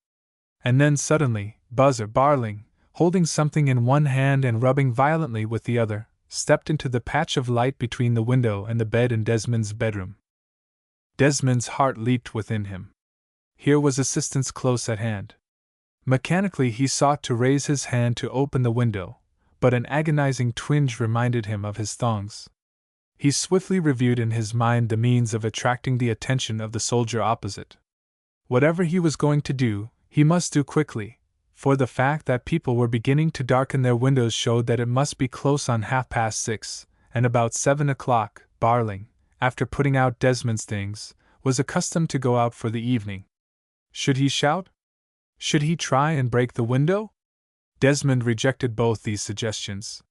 And then suddenly, Barling, holding something in one hand and rubbing violently with the other, stepped into the patch of light between the window and the bed in Desmond's bedroom. Desmond's heart leaped within him. Here was assistance close at hand. Mechanically he sought to raise his hand to open the window, but an agonizing twinge reminded him of his thongs. He swiftly reviewed in his mind the means of attracting the attention of the soldier opposite. Whatever he was going to do, he must do quickly, for the fact that people were beginning to darken their windows showed that it must be close on 6:30, and about 7 o'clock, Barling, after putting out Desmond's things, was accustomed to go out for the evening. Should he shout? Should he try and break the window? Desmond rejected both these suggestions.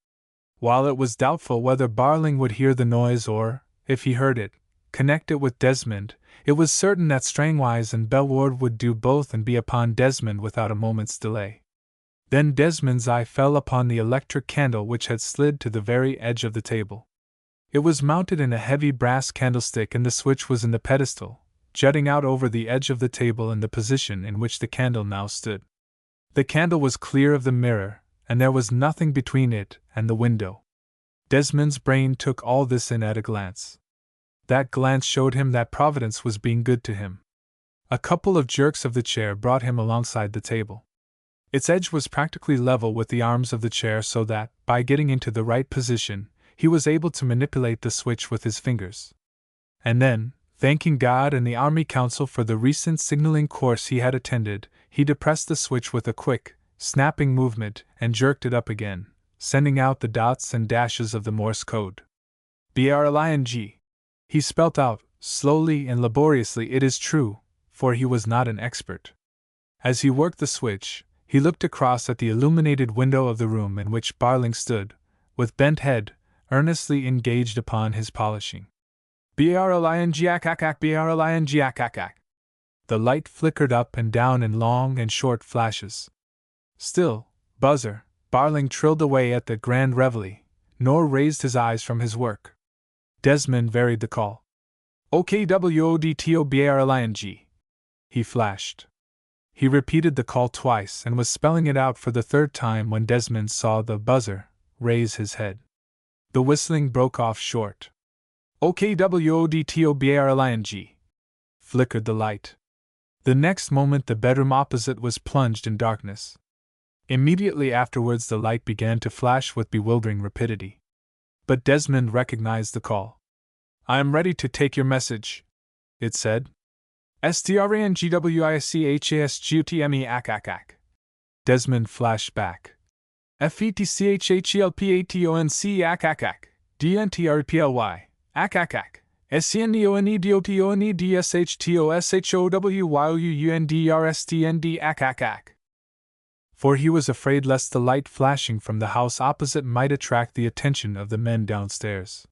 While it was doubtful whether Barling would hear the noise or, if he heard it, connect it with Desmond, it was certain that Strangwise and Belward would do both and be upon Desmond without a moment's delay. Then Desmond's eye fell upon the electric candle which had slid to the very edge of the table. It was mounted in a heavy brass candlestick and the switch was in the pedestal, jutting out over the edge of the table in the position in which the candle now stood. The candle was clear of the mirror, and there was nothing between it and the window. Desmond's brain took all this in at a glance. That glance showed him that Providence was being good to him. A couple of jerks of the chair brought him alongside the table. Its edge was practically level with the arms of the chair so that, by getting into the right position, he was able to manipulate the switch with his fingers. And then, thanking God and the Army Council for the recent signaling course he had attended, he depressed the switch with a quick, snapping movement and jerked it up again, sending out the dots and dashes of the Morse code. Bring, he spelt out, slowly and laboriously, it is true, for he was not an expert. As he worked the switch, he looked across at the illuminated window of the room in which Barling stood, with bent head, earnestly engaged upon his polishing. Bring. The light flickered up and down in long and short flashes. Still, Barling trilled away at the Grand Reveille, nor raised his eyes from his work. Desmond varied the call. Okwodtobring, he flashed. He repeated the call twice and was spelling it out for the third time when Desmond saw the buzzer raise his head. The whistling broke off short. Okwodtobring, flickered the light. The next moment the bedroom opposite was plunged in darkness. Immediately afterwards the light began to flash with bewildering rapidity. But Desmond recognized the call. "I am ready to take your message," it said. "Strangwishasgutme ak. Desmond flashed back. "Fetchhelpatonc ak. Dntrply ak. Sneonediotonedshtoshowundrstnd ak. For he was afraid lest the light flashing from the house opposite might attract the attention of the men downstairs.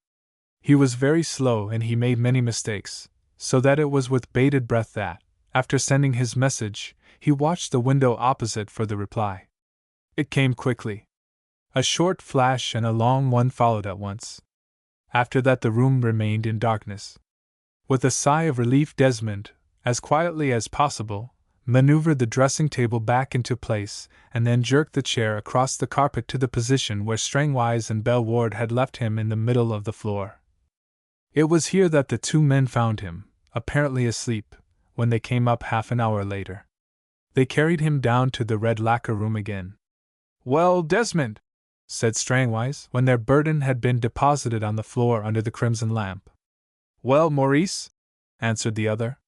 He was very slow and he made many mistakes, so that it was with bated breath that, after sending his message, he watched the window opposite for the reply. It came quickly. A short flash and a long one followed at once. After that the room remained in darkness. With a sigh of relief Desmond, as quietly as possible, maneuvered the dressing table back into place, and then jerked the chair across the carpet to the position where Strangwise and Bellward had left him in the middle of the floor. It was here that the two men found him, apparently asleep, when they came up half an hour later. They carried him down to the red lacquer room again. "Well, Desmond," said Strangwise, when their burden had been deposited on the floor under the crimson lamp. "Well, Maurice," answered the other.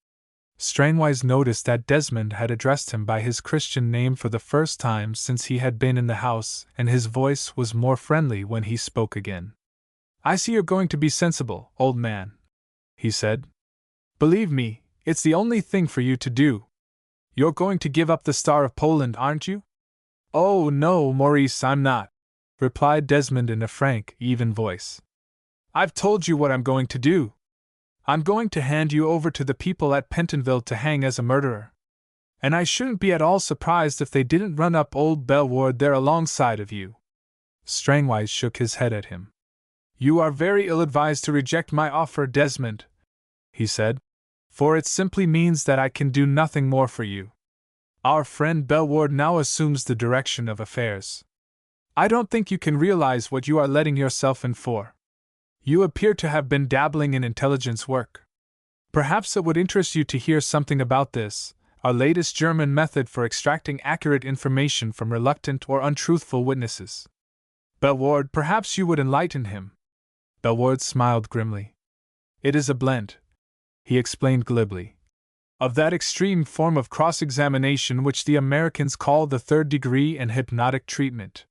Strangwise noticed that Desmond had addressed him by his Christian name for the first time since he had been in the house, and his voice was more friendly when he spoke again. "I see you're going to be sensible, old man," he said. "Believe me, it's the only thing for you to do. You're going to give up the Star of Poland, aren't you?" "Oh, no, Maurice, I'm not," replied Desmond in a frank, even voice. "I've told you what I'm going to do. I'm going to hand you over to the people at Pentonville to hang as a murderer. And I shouldn't be at all surprised if they didn't run up old Bellward there alongside of you." Strangwise shook his head at him. "You are very ill-advised to reject my offer, Desmond," he said, "for it simply means that I can do nothing more for you. Our friend Bellward now assumes the direction of affairs. I don't think you can realize what you are letting yourself in for. You appear to have been dabbling in intelligence work. Perhaps it would interest you to hear something about this, our latest German method for extracting accurate information from reluctant or untruthful witnesses. Bellward, perhaps you would enlighten him." Bellward smiled grimly. "It is a blend," he explained glibly, "of that extreme form of cross-examination which the Americans call the third degree and hypnotic treatment.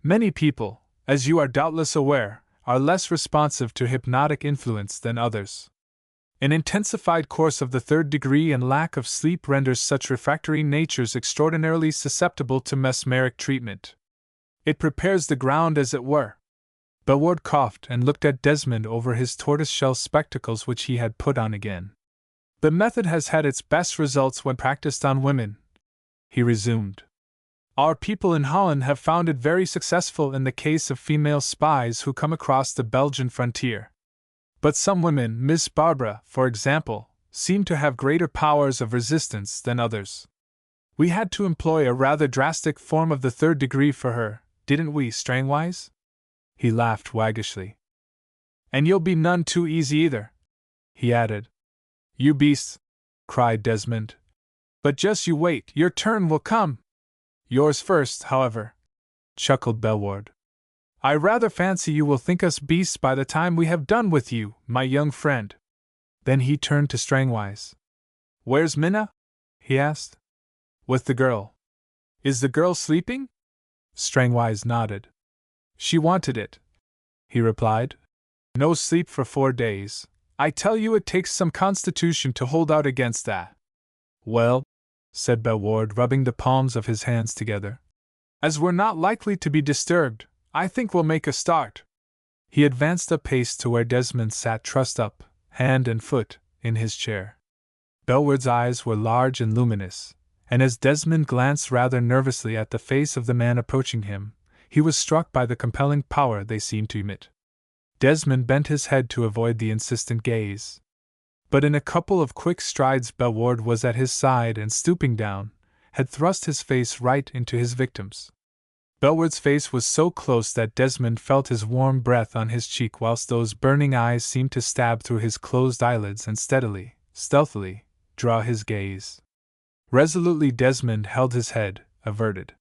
Many people, as you are doubtless aware, are less responsive to hypnotic influence than others. An intensified course of the third degree and lack of sleep renders such refractory natures extraordinarily susceptible to mesmeric treatment. It prepares the ground, as it were." Bellward coughed and looked at Desmond over his tortoise-shell spectacles, which he had put on again. "The method has had its best results when practiced on women," he resumed. "Our people in Holland have found it very successful in the case of female spies who come across the Belgian frontier. But some women, Miss Barbara, for example, seem to have greater powers of resistance than others. We had to employ a rather drastic form of the third degree for her, didn't we, Strangwise?" He laughed waggishly. "And you'll be none too easy either," he added. "You beasts!" cried Desmond. "But just you wait, your turn will come." "Yours first, however," chuckled Bellward. "I rather fancy you will think us beasts by the time we have done with you, my young friend." Then he turned to Strangwise. "Where's Minna?" he asked. "With the girl." "Is the girl sleeping?" Strangwise nodded. "She wanted it," he replied. "No sleep for 4 days. I tell you it takes some constitution to hold out against that." "Well," said Bellward, rubbing the palms of his hands together, "as we're not likely to be disturbed, I think we'll make a start." He advanced a pace to where Desmond sat trussed up, hand and foot, in his chair. Bellward's eyes were large and luminous, and as Desmond glanced rather nervously at the face of the man approaching him, he was struck by the compelling power they seemed to emit. Desmond bent his head to avoid the insistent gaze. But in a couple of quick strides Bellward was at his side and, stooping down, had thrust his face right into his victim's. Bellward's face was so close that Desmond felt his warm breath on his cheek whilst those burning eyes seemed to stab through his closed eyelids and steadily, stealthily, draw his gaze. Resolutely Desmond held his head, averted.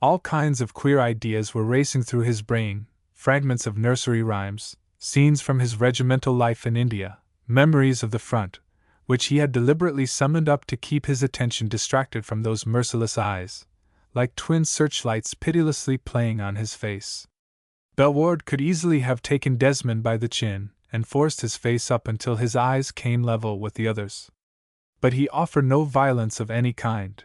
All kinds of queer ideas were racing through his brain, fragments of nursery rhymes, scenes from his regimental life in India, memories of the front, which he had deliberately summoned up to keep his attention distracted from those merciless eyes, like twin searchlights pitilessly playing on his face. Bellward could easily have taken Desmond by the chin and forced his face up until his eyes came level with the others. But he offered no violence of any kind.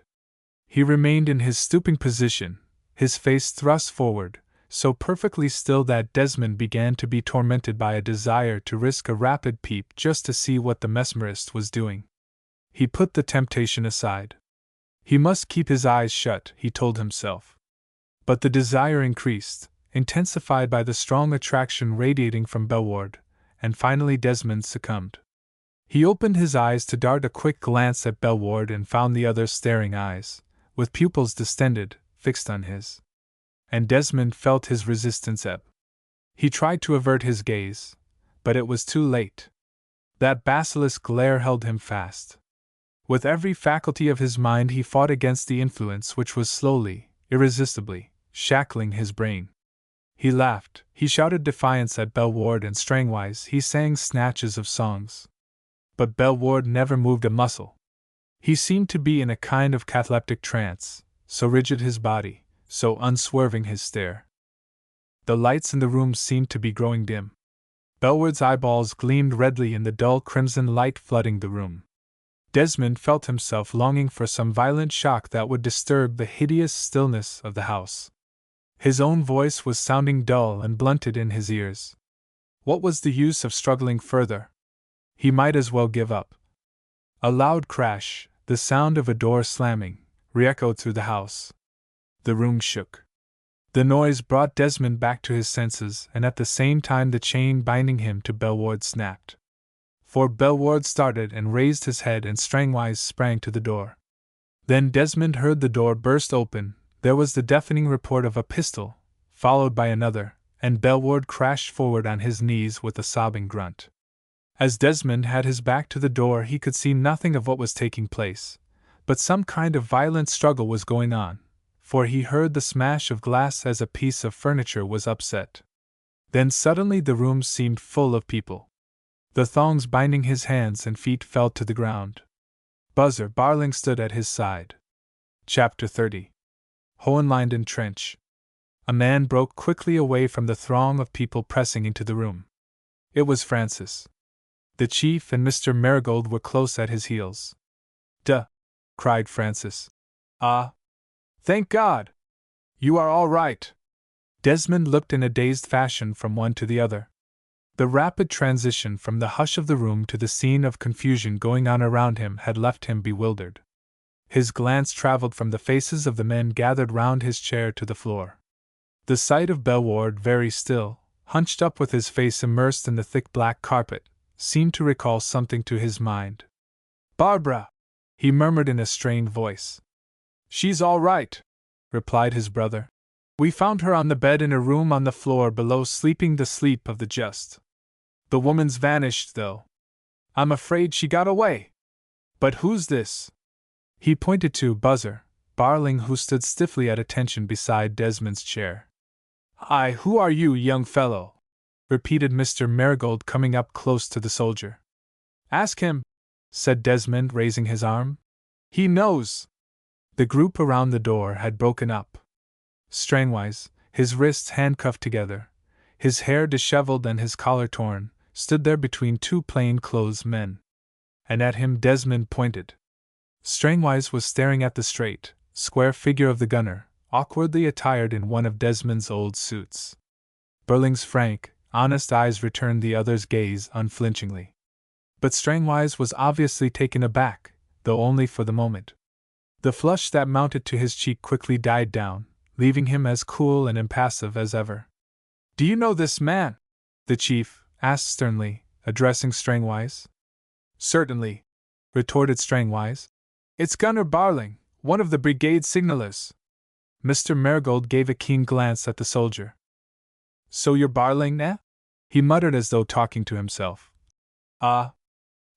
He remained in his stooping position, his face thrust forward, so perfectly still that Desmond began to be tormented by a desire to risk a rapid peep just to see what the mesmerist was doing. He put the temptation aside. He must keep his eyes shut, he told himself. But the desire increased, intensified by the strong attraction radiating from Bellward, and finally Desmond succumbed. He opened his eyes to dart a quick glance at Bellward and found the other's staring eyes, with pupils distended, fixed on his. And Desmond felt his resistance ebb. He tried to avert his gaze, but it was too late. That basilisk glare held him fast. With every faculty of his mind he fought against the influence which was slowly, irresistibly, shackling his brain. He laughed, he shouted defiance at Bellward and Strangwise, he sang snatches of songs. But Bellward never moved a muscle. He seemed to be in a kind of cataleptic trance, so rigid his body, so unswerving his stare. The lights in the room seemed to be growing dim. Bellward's eyeballs gleamed redly in the dull crimson light flooding the room. Desmond felt himself longing for some violent shock that would disturb the hideous stillness of the house. His own voice was sounding dull and blunted in his ears. What was the use of struggling further? He might as well give up. A loud crash, the sound of a door slamming, re-echoed through the house. The room shook. The noise brought Desmond back to his senses, and at the same time the chain binding him to Bellward snapped. For Bellward started and raised his head, and Strangwise sprang to the door. Then Desmond heard the door burst open, there was the deafening report of a pistol, followed by another, and Bellward crashed forward on his knees with a sobbing grunt. As Desmond had his back to the door he could see nothing of what was taking place, but some kind of violent struggle was going on, for he heard the smash of glass as a piece of furniture was upset. Then suddenly the room seemed full of people. The thongs binding his hands and feet fell to the ground. Buzzer Barling stood at his side. Chapter 30. Hohenlinden Trench. A man broke quickly away from the throng of people pressing into the room. It was Francis. The chief and Mr. Marigold were close at his heels. "Duh!" cried Francis. "Ah! Thank God! You are all right!" Desmond looked in a dazed fashion from one to the other. The rapid transition from the hush of the room to the scene of confusion going on around him had left him bewildered. His glance traveled from the faces of the men gathered round his chair to the floor. The sight of Bellward, very still, hunched up with his face immersed in the thick black carpet, seemed to recall something to his mind. "Barbara!" he murmured in a strained voice. "She's all right," replied his brother. "We found her on the bed in a room on the floor below, sleeping the sleep of the just. The woman's vanished, though. I'm afraid she got away. But who's this?" He pointed to Buzzer Barling, who stood stiffly at attention beside Desmond's chair. "Aye, who are you, young fellow?" repeated Mr. Marigold, coming up close to the soldier. "Ask him," said Desmond, raising his arm. "He knows." The group around the door had broken up. Strangwise, his wrists handcuffed together, his hair disheveled and his collar torn, stood there between two plain-clothes men. And at him Desmond pointed. Strangwise was staring at the straight, square figure of the gunner, awkwardly attired in one of Desmond's old suits. Burling's frank, honest eyes returned the other's gaze unflinchingly. But Strangwise was obviously taken aback, though only for the moment. The flush that mounted to his cheek quickly died down, leaving him as cool and impassive as ever. "Do you know this man?" the chief asked sternly, addressing Strangwise. "Certainly," retorted Strangwise. "It's Gunner Barling, one of the brigade signalers." Mr. Marigold gave a keen glance at the soldier. So you're barling, eh? He muttered as though talking to himself. Ah.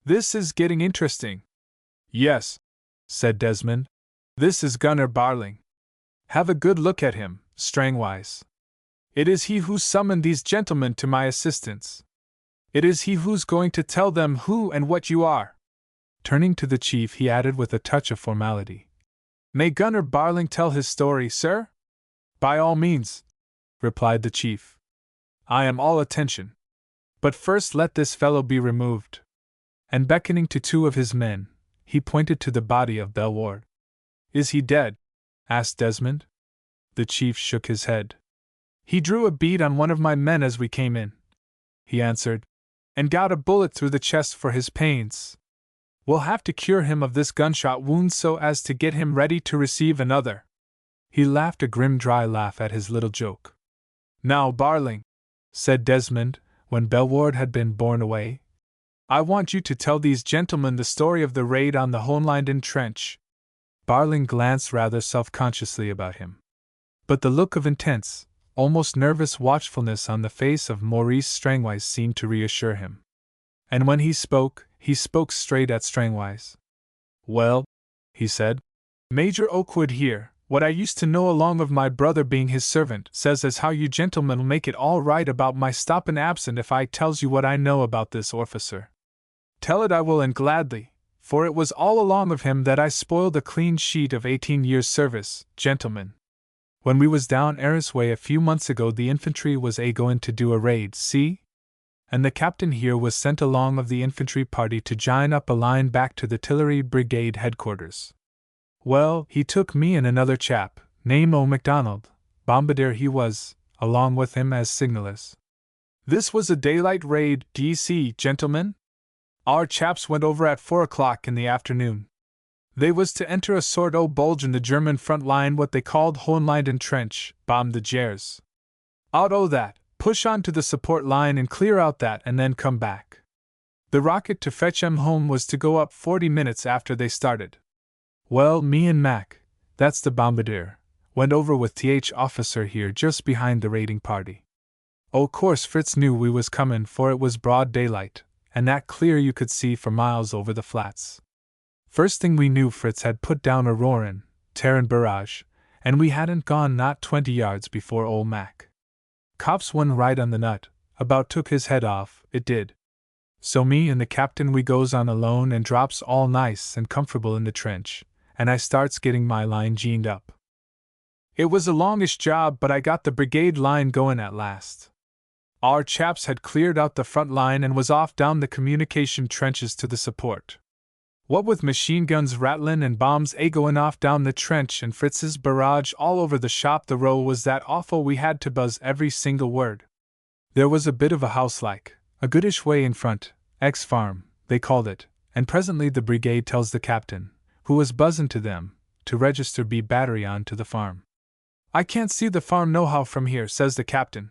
This is getting interesting. Yes, said Desmond. This is Gunner Barling. Have a good look at him, Strangwise. It is he who summoned these gentlemen to my assistance. It is he who's going to tell them who and what you are. Turning to the chief, he added with a touch of formality. May Gunner Barling tell his story, sir? By all means, replied the chief. I am all attention. But first let this fellow be removed. And beckoning to two of his men, he pointed to the body of Belward. Is he dead? Asked Desmond. The chief shook his head. He drew a bead on one of my men as we came in, he answered, and got a bullet through the chest for his pains. We'll have to cure him of this gunshot wound so as to get him ready to receive another. He laughed a grim dry laugh at his little joke. Now, Barling, said Desmond, when Belward had been borne away, I want you to tell these gentlemen the story of the raid on the Hohenlinden trench. Barling glanced rather self-consciously about him. But the look of intense, almost nervous watchfulness on the face of Maurice Strangwise seemed to reassure him. And when he spoke straight at Strangwise. Well, he said, Major Okewood here, what I used to know along of my brother being his servant, says as how you gentlemen'll make it all right about my stoppin' absent if I tells you what I know about this orficer. Tell it I will and gladly, for it was all along of him that I spoiled a clean sheet of 18 years' service, gentlemen. When we was down Arras way a few months ago the infantry was a-goin' to do a raid, see? And the captain here was sent along of the infantry party to jine up a line back to the Tillery Brigade headquarters. Well, he took me and another chap, name o' MacDonald, bombardier he was, along with him as signallers. This was a daylight raid, d'ye see, gentlemen? Our chaps went over at 4 o'clock in the afternoon. They was to enter a sort o' bulge in the German front line what they called Hohenlinden Trench, bomb the Gers. Out o' that, push on to the support line and clear out that and then come back. The rocket to fetch 'em home was to go up 40 minutes after they started. Well, me and Mac, that's the bombardier, went over with th officer here just behind the raiding party. O' course Fritz knew we was comin' for it was broad daylight, and that clear you could see for miles over the flats. First thing we knew Fritz had put down a roarin', tearin' barrage, and we hadn't gone not 20 yards before old Mac. Cops one right on the nut, about took his head off, it did. So me and the captain we goes on alone and drops all nice and comfortable in the trench, and I starts getting my line gened up. It was a longish job but I got the brigade line goin' at last. Our chaps had cleared out the front line and was off down the communication trenches to the support. What with machine guns rattlin' and bombs a-goin' off down the trench and Fritz's barrage all over the shop, the row was that awful we had to buzz every single word. There was a bit of a house like, a goodish way in front, ex-farm, they called it, and presently the brigade tells the captain, who was buzzin' to them, to register B battery on to the farm. I can't see the farm nohow from here, says the captain.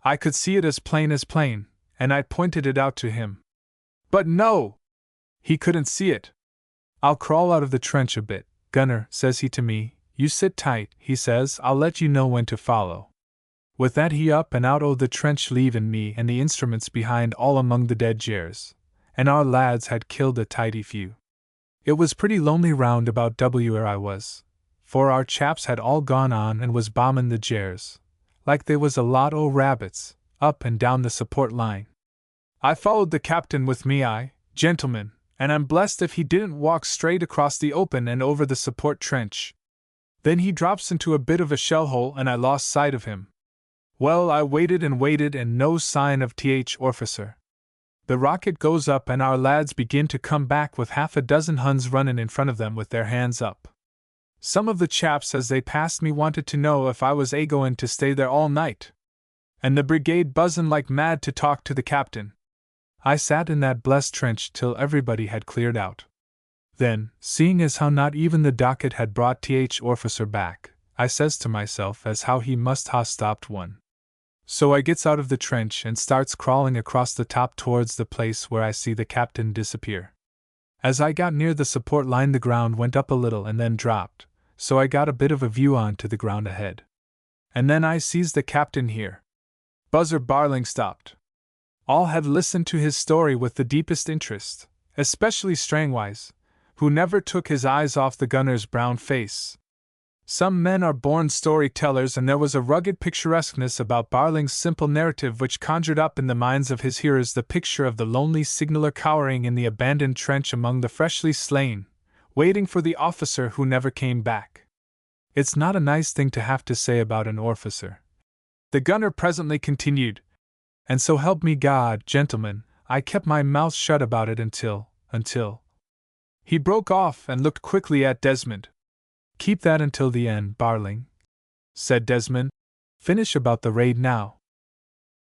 I could see it as plain, and I pointed it out to him. But no! He couldn't see it. I'll crawl out of the trench a bit, Gunner, says he to me. You sit tight, he says, I'll let you know when to follow. With that he up and out o' the trench, leavin' me and the instruments behind all among the dead Gers, and our lads had killed a tidy few. It was pretty lonely round about where I was, for our chaps had all gone on and was bombin' the Gers, like they was a lot o' rabbits, up and down the support line. I followed the captain with me eye, gentlemen, and I'm blessed if he didn't walk straight across the open and over the support trench. Then he drops into a bit of a shell hole and I lost sight of him. Well, I waited and no sign of th officer. The rocket goes up and our lads begin to come back with half a dozen Huns runnin' in front of them with their hands up. Some of the chaps as they passed me wanted to know if I was a-goin' to stay there all night. And the brigade buzzin' like mad to talk to the captain. I sat in that blessed trench till everybody had cleared out. Then, seeing as how not even the docket had brought th officer back, I says to myself as how he must ha stopped one. So I gets out of the trench and starts crawling across the top towards the place where I see the captain disappear. As I got near the support line the ground went up a little and then dropped, so I got a bit of a view on to the ground ahead. And then I sees the captain here. Buzzer Barling stopped. All had listened to his story with the deepest interest, especially Strangwise, who never took his eyes off the gunner's brown face. Some men are born storytellers, and there was a rugged picturesqueness about Barling's simple narrative which conjured up in the minds of his hearers the picture of the lonely signaller cowering in the abandoned trench among the freshly slain, waiting for the officer who never came back. It's not a nice thing to have to say about an officer. The gunner presently continued, and so help me God, gentlemen, I kept my mouth shut about it until. He broke off and looked quickly at Desmond. Keep that until the end, Barling, said Desmond. Finish about the raid now.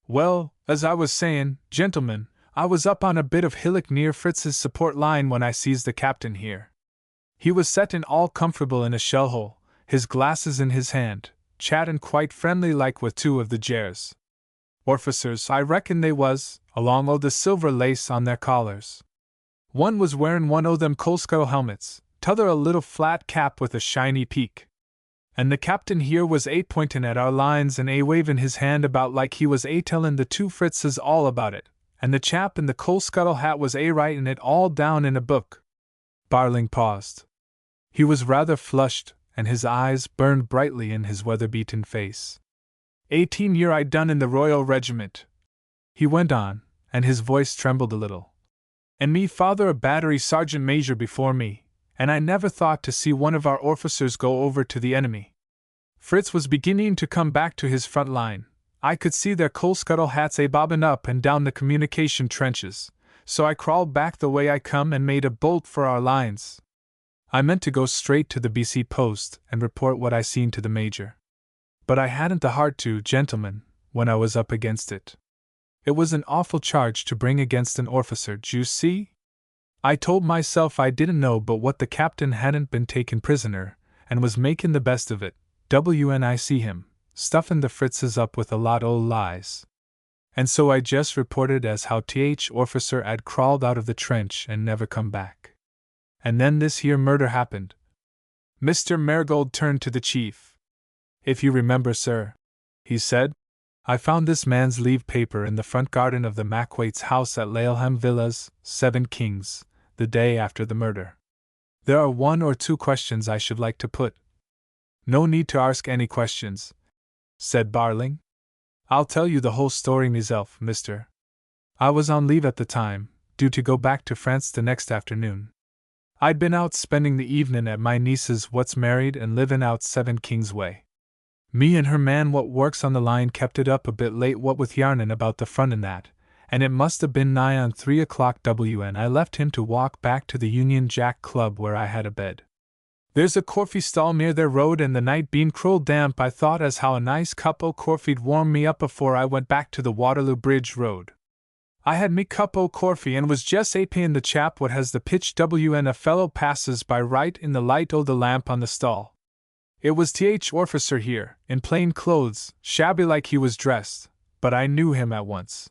Well, as I was saying, gentlemen, I was up on a bit of hillock near Fritz's support line when I sees the captain here. He was settin' all comfortable in a shell hole, his glasses in his hand, chattin' quite friendly like with two of the Jers. Orficers, I reckon they was, along o' the silver lace on their collars. One was wearin' one o' them coal-scuttle helmets, t'other a little flat cap with a shiny peak. And the captain here was pointin' at our lines and wavin' his hand about like he was tellin' the two Fritzes all about it, and the chap in the coal-scuttle hat was writin' it all down in a book. Barling paused. He was rather flushed, and his eyes burned brightly in his weather-beaten face. 18 year I done in the Royal Regiment, he went on, and his voice trembled a little. And me father a battery sergeant major before me, and I never thought to see one of our officers go over to the enemy. Fritz was beginning to come back to his front line. I could see their coal-scuttle hats bobbing up and down the communication trenches, so I crawled back the way I come and made a bolt for our lines. I meant to go straight to the BC post and report what I seen to the major. But I hadn't the heart to, gentlemen, when I was up against it. It was an awful charge to bring against an officer, d'you see? I told myself I didn't know but what the captain hadn't been taken prisoner, and was making the best of it, when I see him, stuffing the Fritzes up with a lot o' lies. And so I just reported as how officer had crawled out of the trench and never come back. And then this here murder happened. Mr. Marigold turned to the chief. If you remember, sir, he said, I found this man's leave paper in the front garden of the Macwaits' house at Laleham Villas, 7 Kings, the day after the murder. There are 1 or 2 questions I should like to put. No need to ask any questions, said Barling. I'll tell you the whole story meself, mister. I was on leave at the time, due to go back to France the next afternoon. I'd been out spending the evening at my niece's what's married and livin' out 7 Kings Way. Me and her man what works on the line kept it up a bit late what with yarnin' about the front and that, and it must have been nigh on 3 o'clock when I left him to walk back to the Union Jack Club where I had a bed. There's a corfee stall near their road, and the night being cruel damp I thought as how a nice cup o' corfee'd warm me up afore I went back to the Waterloo Bridge Road. I had me cup o' corfee and was just paying the chap what has the pitch when a fellow passes by right in the light o' the lamp on the stall. It was officer here, in plain clothes, shabby like he was dressed, but I knew him at once.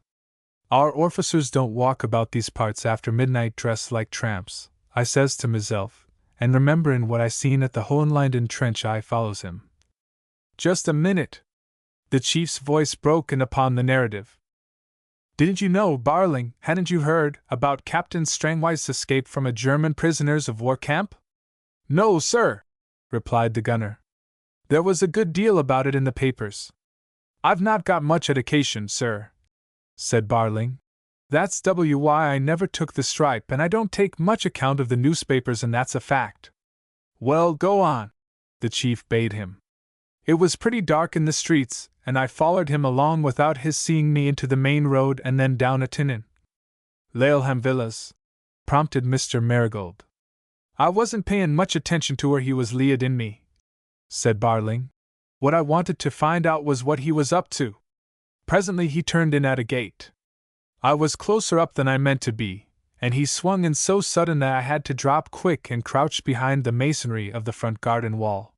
Our officers don't walk about these parts after midnight dressed like tramps, I says to myself, and rememberin' what I seen at the Hohenlinden trench I follows him. Just a minute! The chief's voice broke in upon the narrative. Didn't you know, Barling, hadn't you heard, about Captain Strangwise's escape from a German prisoners of war camp? No, sir, replied the gunner. There was a good deal about it in the papers. I've not got much education, sir, said Barling. That's why I never took the stripe, and I don't take much account of the newspapers, and that's a fact. Well, go on, the chief bade him. It was pretty dark in the streets, and I followed him along without his seeing me into the main road and then down a tinnin. Laleham Villas, prompted Mr. Marigold. I wasn't payin' much attention to where he was leadin' me, said Barling. What I wanted to find out was what he was up to. Presently he turned in at a gate. I was closer up than I meant to be, and he swung in so sudden that I had to drop quick and crouch behind the masonry of the front garden wall.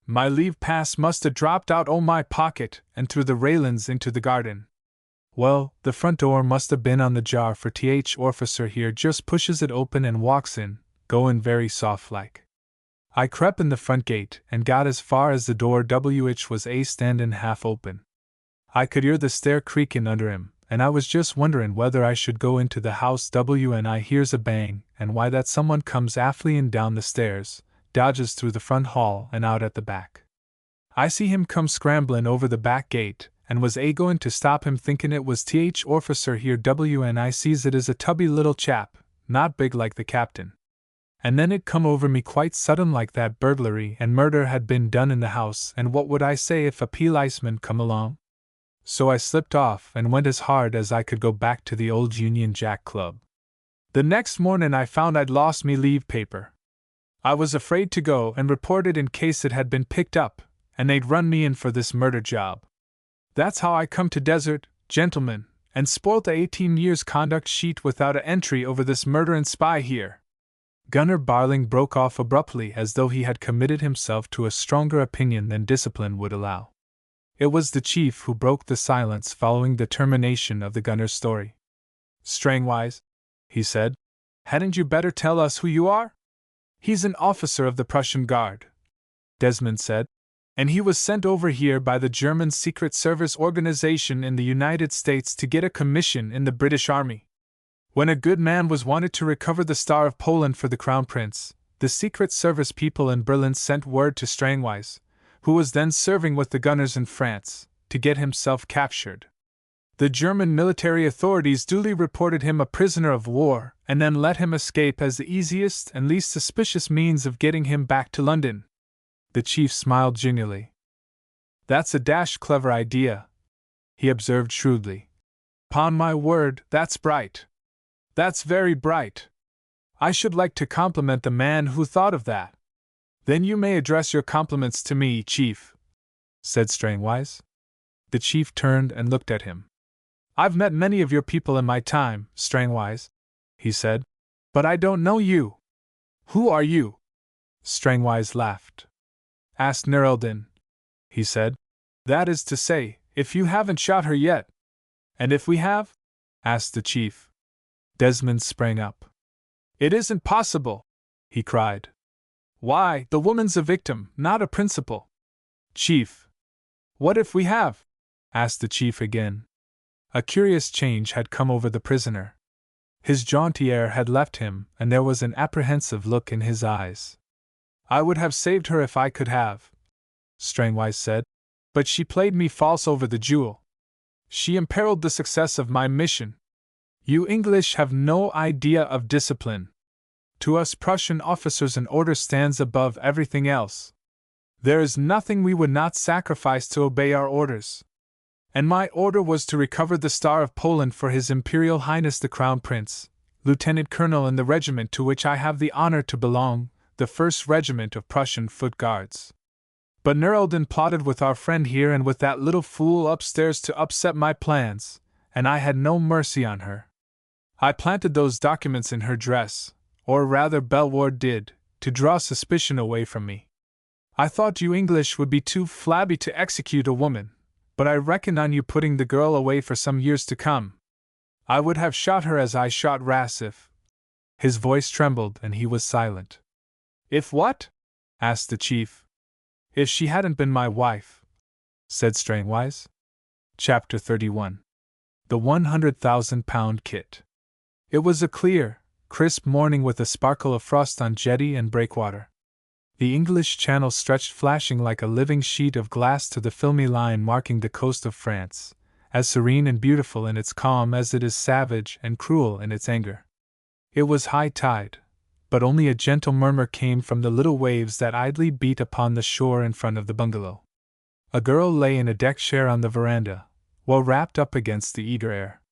My leave pass must have dropped out o' my pocket and through the railin's into the garden. Well, the front door must have been on the jar, for officer here just pushes it open and walks in, goin' very soft like. I crept in the front gate and got as far as the door which was a standin' half open. I could hear the stair creakin' under him, and I was just wonderin' whether I should go into the house when I hears a bang, and why that someone comes affleyin' down the stairs, dodges through the front hall and out at the back. I see him come scramblin' over the back gate, and was goin' to stop him thinkin' it was orficer here and I sees it is a tubby little chap, not big like the captain. And then it come over me quite sudden like that burglary and murder had been done in the house, and what would I say if a policeman come along? So I slipped off and went as hard as I could go back to the old Union Jack Club. The next mornin' I found I'd lost me leave paper. I was afraid to go and report it in case it had been picked up, and they'd run me in for this murder job. That's how I come to Desert, gentlemen, and spoilt the 18 years conduct sheet without a entry over this murderin' spy here. Gunner Barling broke off abruptly as though he had committed himself to a stronger opinion than discipline would allow. It was the chief who broke the silence following the termination of the gunner's story. "Strangwise," he said, "hadn't you better tell us who you are?" "He's an officer of the Prussian Guard," Desmond said, "and he was sent over here by the German Secret Service organization in the United States to get a commission in the British Army. When a good man was wanted to recover the Star of Poland for the Crown Prince, the Secret Service people in Berlin sent word to Strangwise, who was then serving with the gunners in France, to get himself captured. The German military authorities duly reported him a prisoner of war, and then let him escape as the easiest and least suspicious means of getting him back to London." The chief smiled genially. "That's a dashed clever idea," he observed shrewdly. "'Pon my word, that's bright. That's very bright. I should like to compliment the man who thought of that." "Then you may address your compliments to me, Chief," said Strangwise. The chief turned and looked at him. "I've met many of your people in my time, Strangwise," he said, "but I don't know you. Who are you?" Strangwise laughed. "Ask Nerelden," he said. "That is to say, if you haven't shot her yet." "And if we have?" asked the chief. Desmond sprang up. "It isn't possible!" he cried. "Why, the woman's a victim, not a principal." "Chief!" "What if we have?" asked the chief again. A curious change had come over the prisoner. His jaunty air had left him, and there was an apprehensive look in his eyes. "I would have saved her if I could have," Strangwise said, "but she played me false over the jewel. She imperiled the success of my mission. You English have no idea of discipline. To us Prussian officers an order stands above everything else. There is nothing we would not sacrifice to obey our orders. And my order was to recover the Star of Poland for His Imperial Highness the Crown Prince, Lieutenant Colonel in the regiment to which I have the honor to belong, the 1st Regiment of Prussian Foot Guards. But Nerelden plotted with our friend here and with that little fool upstairs to upset my plans, and I had no mercy on her. I planted those documents in her dress, or rather Belward did, to draw suspicion away from me. I thought you English would be too flabby to execute a woman, but I reckon on you putting the girl away for some years to come. I would have shot her as I shot Rass if—" His voice trembled and he was silent. "If what?" asked the chief. "If she hadn't been my wife," said Strangwise. Chapter 31. The £100,000 Kit. It was a clear, crisp morning with a sparkle of frost on jetty and breakwater. The English Channel stretched flashing like a living sheet of glass to the filmy line marking the coast of France, as serene and beautiful in its calm as it is savage and cruel in its anger. It was high tide, but only a gentle murmur came from the little waves that idly beat upon the shore in front of the bungalow. A girl lay in a deck chair on the veranda, well wrapped up against the eager air.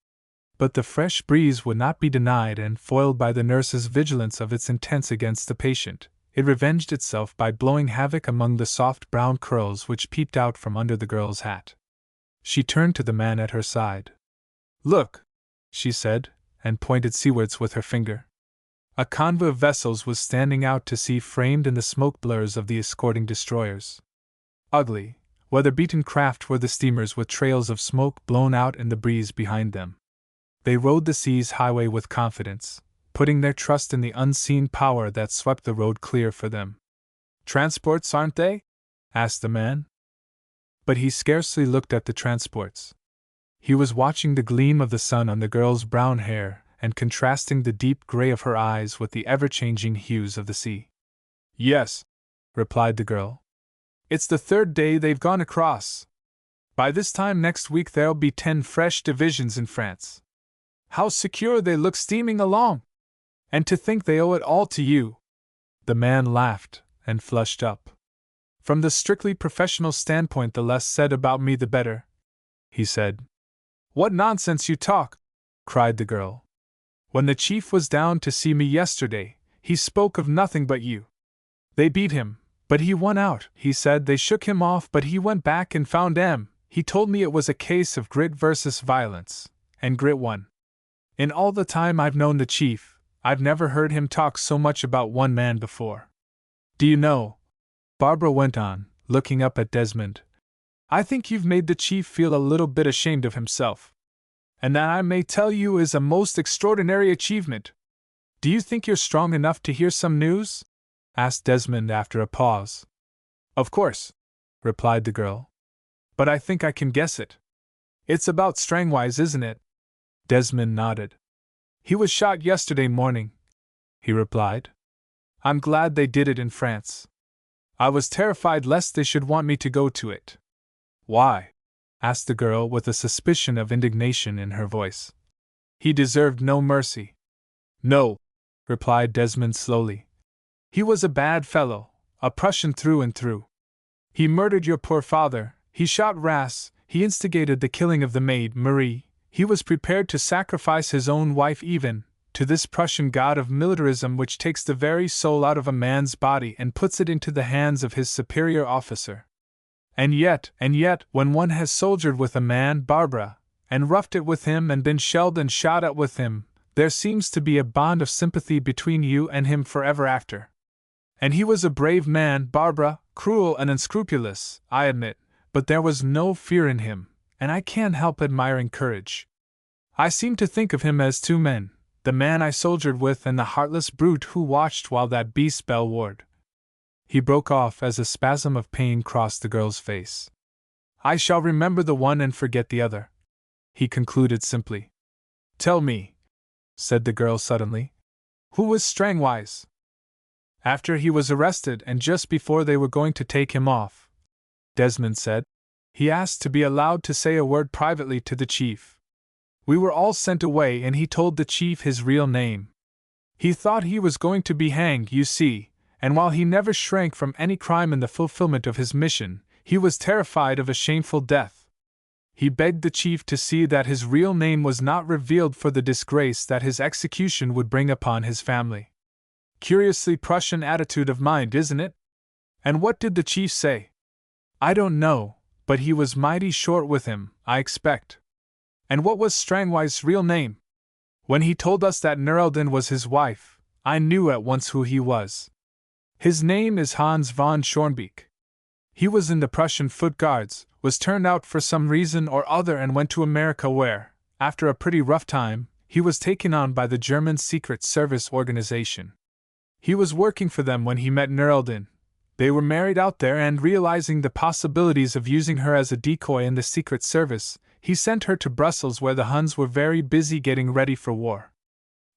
But the fresh breeze would not be denied, and foiled by the nurse's vigilance of its intense against the patient, it revenged itself by blowing havoc among the soft brown curls which peeped out from under the girl's hat. She turned to the man at her side. "Look," she said, and pointed seawards with her finger. A convoy of vessels was standing out to sea, framed in the smoke blurs of the escorting destroyers. Ugly, weather-beaten craft were the steamers with trails of smoke blown out in the breeze behind them. They rode the sea's highway with confidence, putting their trust in the unseen power that swept the road clear for them. Transports, aren't they? Asked the man. But he scarcely looked at the transports. He was watching the gleam of the sun on the girl's brown hair and contrasting the deep gray of her eyes with the ever-changing hues of the sea. Yes, replied the girl. It's the third day they've gone across. By this time next week there'll be 10 fresh divisions in France. How secure they look steaming along! And to think they owe it all to you! The man laughed and flushed up. From the strictly professional standpoint, the less said about me the better, he said. What nonsense you talk! Cried the girl. When the chief was down to see me yesterday, he spoke of nothing but you. They beat him, but he won out, he said. They shook him off, but he went back and found M. He told me it was a case of grit versus violence, and grit won. In all the time I've known the chief, I've never heard him talk so much about one man before. Do you know, Barbara went on, looking up at Desmond, I think you've made the chief feel a little bit ashamed of himself. And that, I may tell you, is a most extraordinary achievement. Do you think you're strong enough to hear some news? Asked Desmond after a pause. Of course, replied the girl. But I think I can guess it. It's about Strangwise, isn't it? Desmond nodded. He was shot yesterday morning, he replied. I'm glad they did it in France. I was terrified lest they should want me to go to it. Why? Asked the girl with a suspicion of indignation in her voice. He deserved no mercy. No, replied Desmond slowly. He was a bad fellow, a Prussian through and through. He murdered your poor father, he shot Ras, he instigated the killing of the maid, Marie, he was prepared to sacrifice his own wife even, to this Prussian god of militarism which takes the very soul out of a man's body and puts it into the hands of his superior officer. And yet, when one has soldiered with a man, Barbara, and roughed it with him and been shelled and shot at with him, there seems to be a bond of sympathy between you and him forever after. And he was a brave man, Barbara, cruel and unscrupulous, I admit, but there was no fear in him, and I can't help admiring courage. I seem to think of him as two men, the man I soldiered with and the heartless brute who watched while that beast Belle warred. He broke off as a spasm of pain crossed the girl's face. I shall remember the one and forget the other, he concluded simply. Tell me, said the girl suddenly, who was Strangwise? After he was arrested and just before they were going to take him off, Desmond said, he asked to be allowed to say a word privately to the chief. We were all sent away and he told the chief his real name. He thought he was going to be hanged, you see, and while he never shrank from any crime in the fulfillment of his mission, he was terrified of a shameful death. He begged the chief to see that his real name was not revealed for the disgrace that his execution would bring upon his family. Curiously Prussian attitude of mind, isn't it? And what did the chief say? I don't know, but he was mighty short with him, I expect. And what was Strangwise's real name? When he told us that Nerelden was his wife, I knew at once who he was. His name is Hans von Schornbeek. He was in the Prussian Foot Guards, was turned out for some reason or other and went to America where, after a pretty rough time, he was taken on by the German Secret Service organization. He was working for them when he met Nerelden. They were married out there and realizing the possibilities of using her as a decoy in the Secret Service, he sent her to Brussels where the Huns were very busy getting ready for war.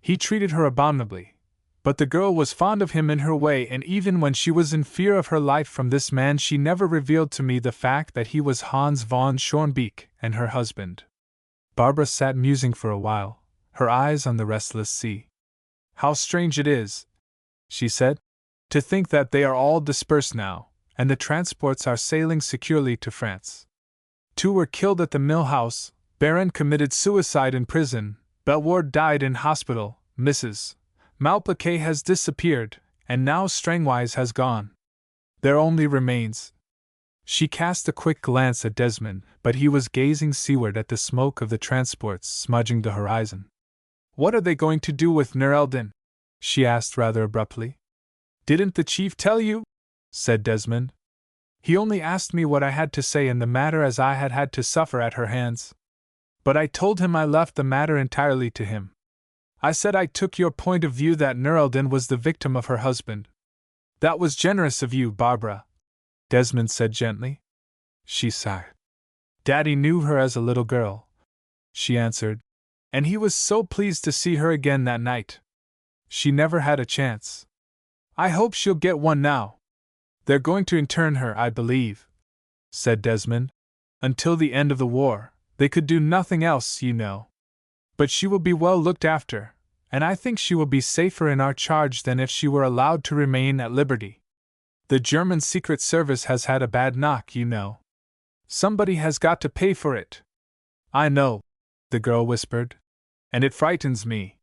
He treated her abominably. But the girl was fond of him in her way, and even when she was in fear of her life from this man, she never revealed to me the fact that he was Hans von Schornbeek and her husband. Barbara sat musing for a while, her eyes on the restless sea. How strange it is, she said, to think that they are all dispersed now, and the transports are sailing securely to France. 2 were killed at the mill house, Baron committed suicide in prison, Belward died in hospital, Mrs. Malplaquet has disappeared, and now Strangwise has gone. There only remains. She cast a quick glance at Desmond, but he was gazing seaward at the smoke of the transports smudging the horizon. What are they going to do with Nerelden? She asked rather abruptly. Didn't the chief tell you? Said Desmond. He only asked me what I had to say in the matter as I had had to suffer at her hands. But I told him I left the matter entirely to him. I said I took your point of view that Nerelden was the victim of her husband. That was generous of you, Barbara, Desmond said gently. She sighed. Daddy knew her as a little girl, she answered, and he was so pleased to see her again that night. She never had a chance. I hope she'll get one now. They're going to intern her, I believe, said Desmond. Until the end of the war, they could do nothing else, you know. But she will be well looked after, and I think she will be safer in our charge than if she were allowed to remain at liberty. The German Secret Service has had a bad knock, you know. Somebody has got to pay for it. I know, the girl whispered, and it frightens me.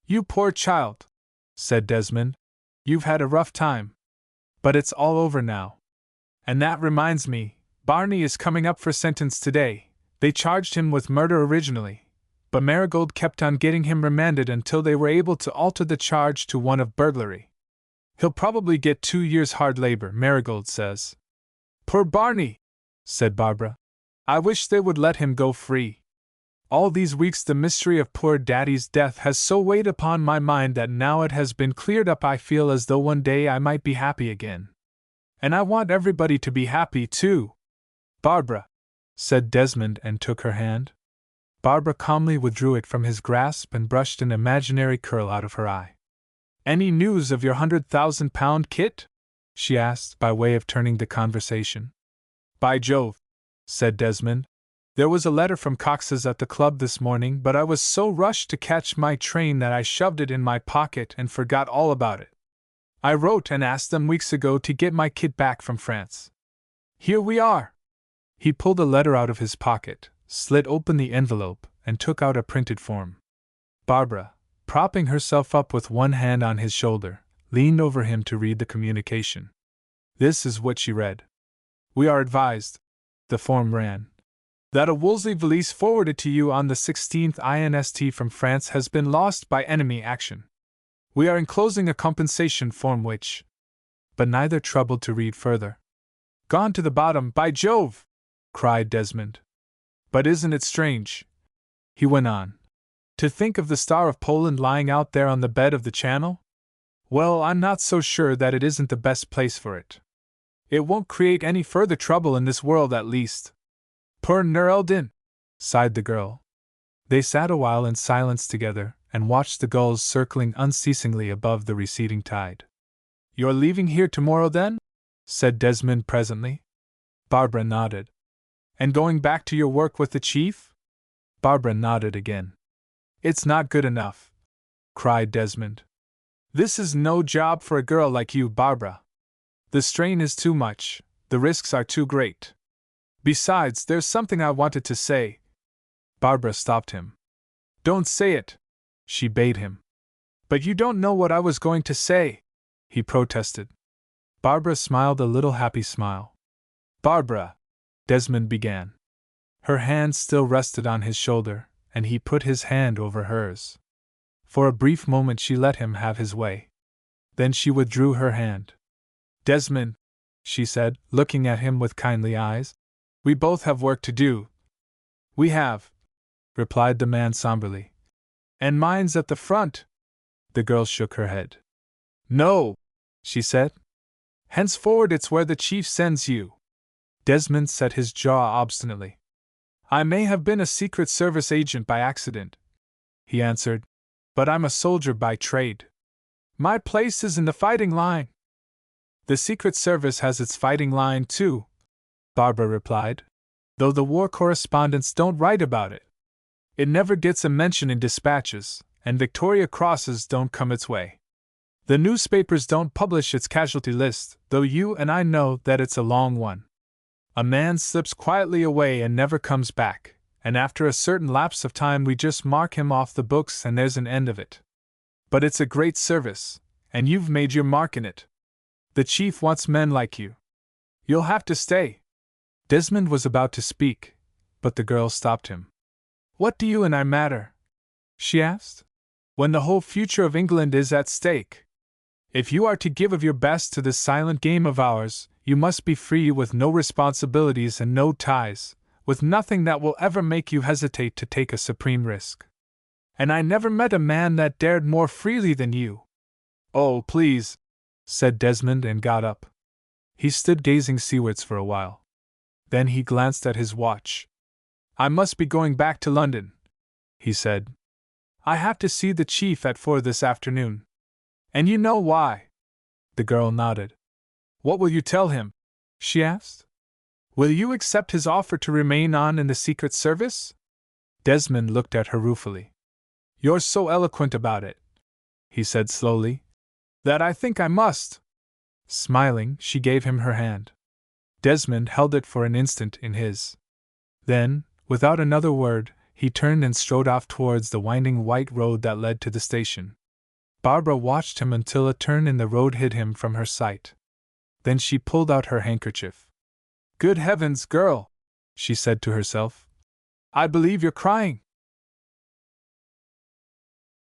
You poor child, said Desmond. You've had a rough time. But it's all over now. And that reminds me, Barney is coming up for sentence today. They charged him with murder originally, but Marigold kept on getting him remanded until they were able to alter the charge to one of burglary. He'll probably get 2 years hard labor, Marigold says. Poor Barney, said Barbara. I wish they would let him go free. All these weeks the mystery of poor Daddy's death has so weighed upon my mind that now it has been cleared up I feel as though one day I might be happy again. And I want everybody to be happy too. Barbara, said Desmond and took her hand. Barbara calmly withdrew it from his grasp and brushed an imaginary curl out of her eye. Any news of your £100,000 kit? She asked, by way of turning the conversation. By Jove, said Desmond. There was a letter from Cox's at the club this morning, but I was so rushed to catch my train that I shoved it in my pocket and forgot all about it. I wrote and asked them weeks ago to get my kit back from France. Here we are. He pulled a letter out of his pocket, slit open the envelope, and took out a printed form. Barbara, propping herself up with one hand on his shoulder, leaned over him to read the communication. This is what she read. We are advised, the form ran, that a Wolseley valise forwarded to you on the 16th INST from France has been lost by enemy action. We are enclosing a compensation form which... But neither troubled to read further. Gone to the bottom, by Jove! Cried Desmond. But isn't it strange? He went on. To think of the Star of Poland lying out there on the bed of the Channel? Well, I'm not so sure that it isn't the best place for it. It won't create any further trouble in this world at least. Poor Nur el-Din, sighed the girl. They sat a while in silence together and watched the gulls circling unceasingly above the receding tide. You're leaving here tomorrow then? Said Desmond presently. Barbara nodded. And going back to your work with the chief? Barbara nodded again. It's not good enough, cried Desmond. This is no job for a girl like you, Barbara. The strain is too much, the risks are too great. Besides, there's something I wanted to say. Barbara stopped him. Don't say it, she bade him. But you don't know what I was going to say, he protested. Barbara smiled a little happy smile. Barbara, Desmond began. Her hand still rested on his shoulder, and he put his hand over hers. For a brief moment she let him have his way. Then she withdrew her hand. Desmond, she said, looking at him with kindly eyes, we both have work to do. We have, replied the man somberly. And mine's at the front. The girl shook her head. No, she said. Henceforward it's where the chief sends you. Desmond set his jaw obstinately. I may have been a Secret Service agent by accident, he answered, but I'm a soldier by trade. My place is in the fighting line. The Secret Service has its fighting line too, Barbara replied, though the war correspondents don't write about it. It never gets a mention in dispatches, and Victoria Crosses don't come its way. The newspapers don't publish its casualty list, though you and I know that it's a long one. A man slips quietly away and never comes back, and after a certain lapse of time we just mark him off the books and there's an end of it. But it's a great service, and you've made your mark in it. The chief wants men like you. You'll have to stay. Desmond was about to speak, but the girl stopped him. What do you and I matter? She asked. When the whole future of England is at stake. If you are to give of your best to this silent game of ours, you must be free with no responsibilities and no ties, with nothing that will ever make you hesitate to take a supreme risk. And I never met a man that dared more freely than you. Oh, please, said Desmond and got up. He stood gazing seawards for a while. Then he glanced at his watch. I must be going back to London, he said. I have to see the chief at 4 this afternoon. And you know why? The girl nodded. What will you tell him? She asked. Will you accept his offer to remain on in the Secret Service? Desmond looked at her ruefully. You're so eloquent about it, he said slowly, that I think I must. Smiling, she gave him her hand. Desmond held it for an instant in his. Then, without another word, he turned and strode off towards the winding white road that led to the station. Barbara watched him until a turn in the road hid him from her sight. Then she pulled out her handkerchief. Good heavens, girl, she said to herself. I believe you're crying.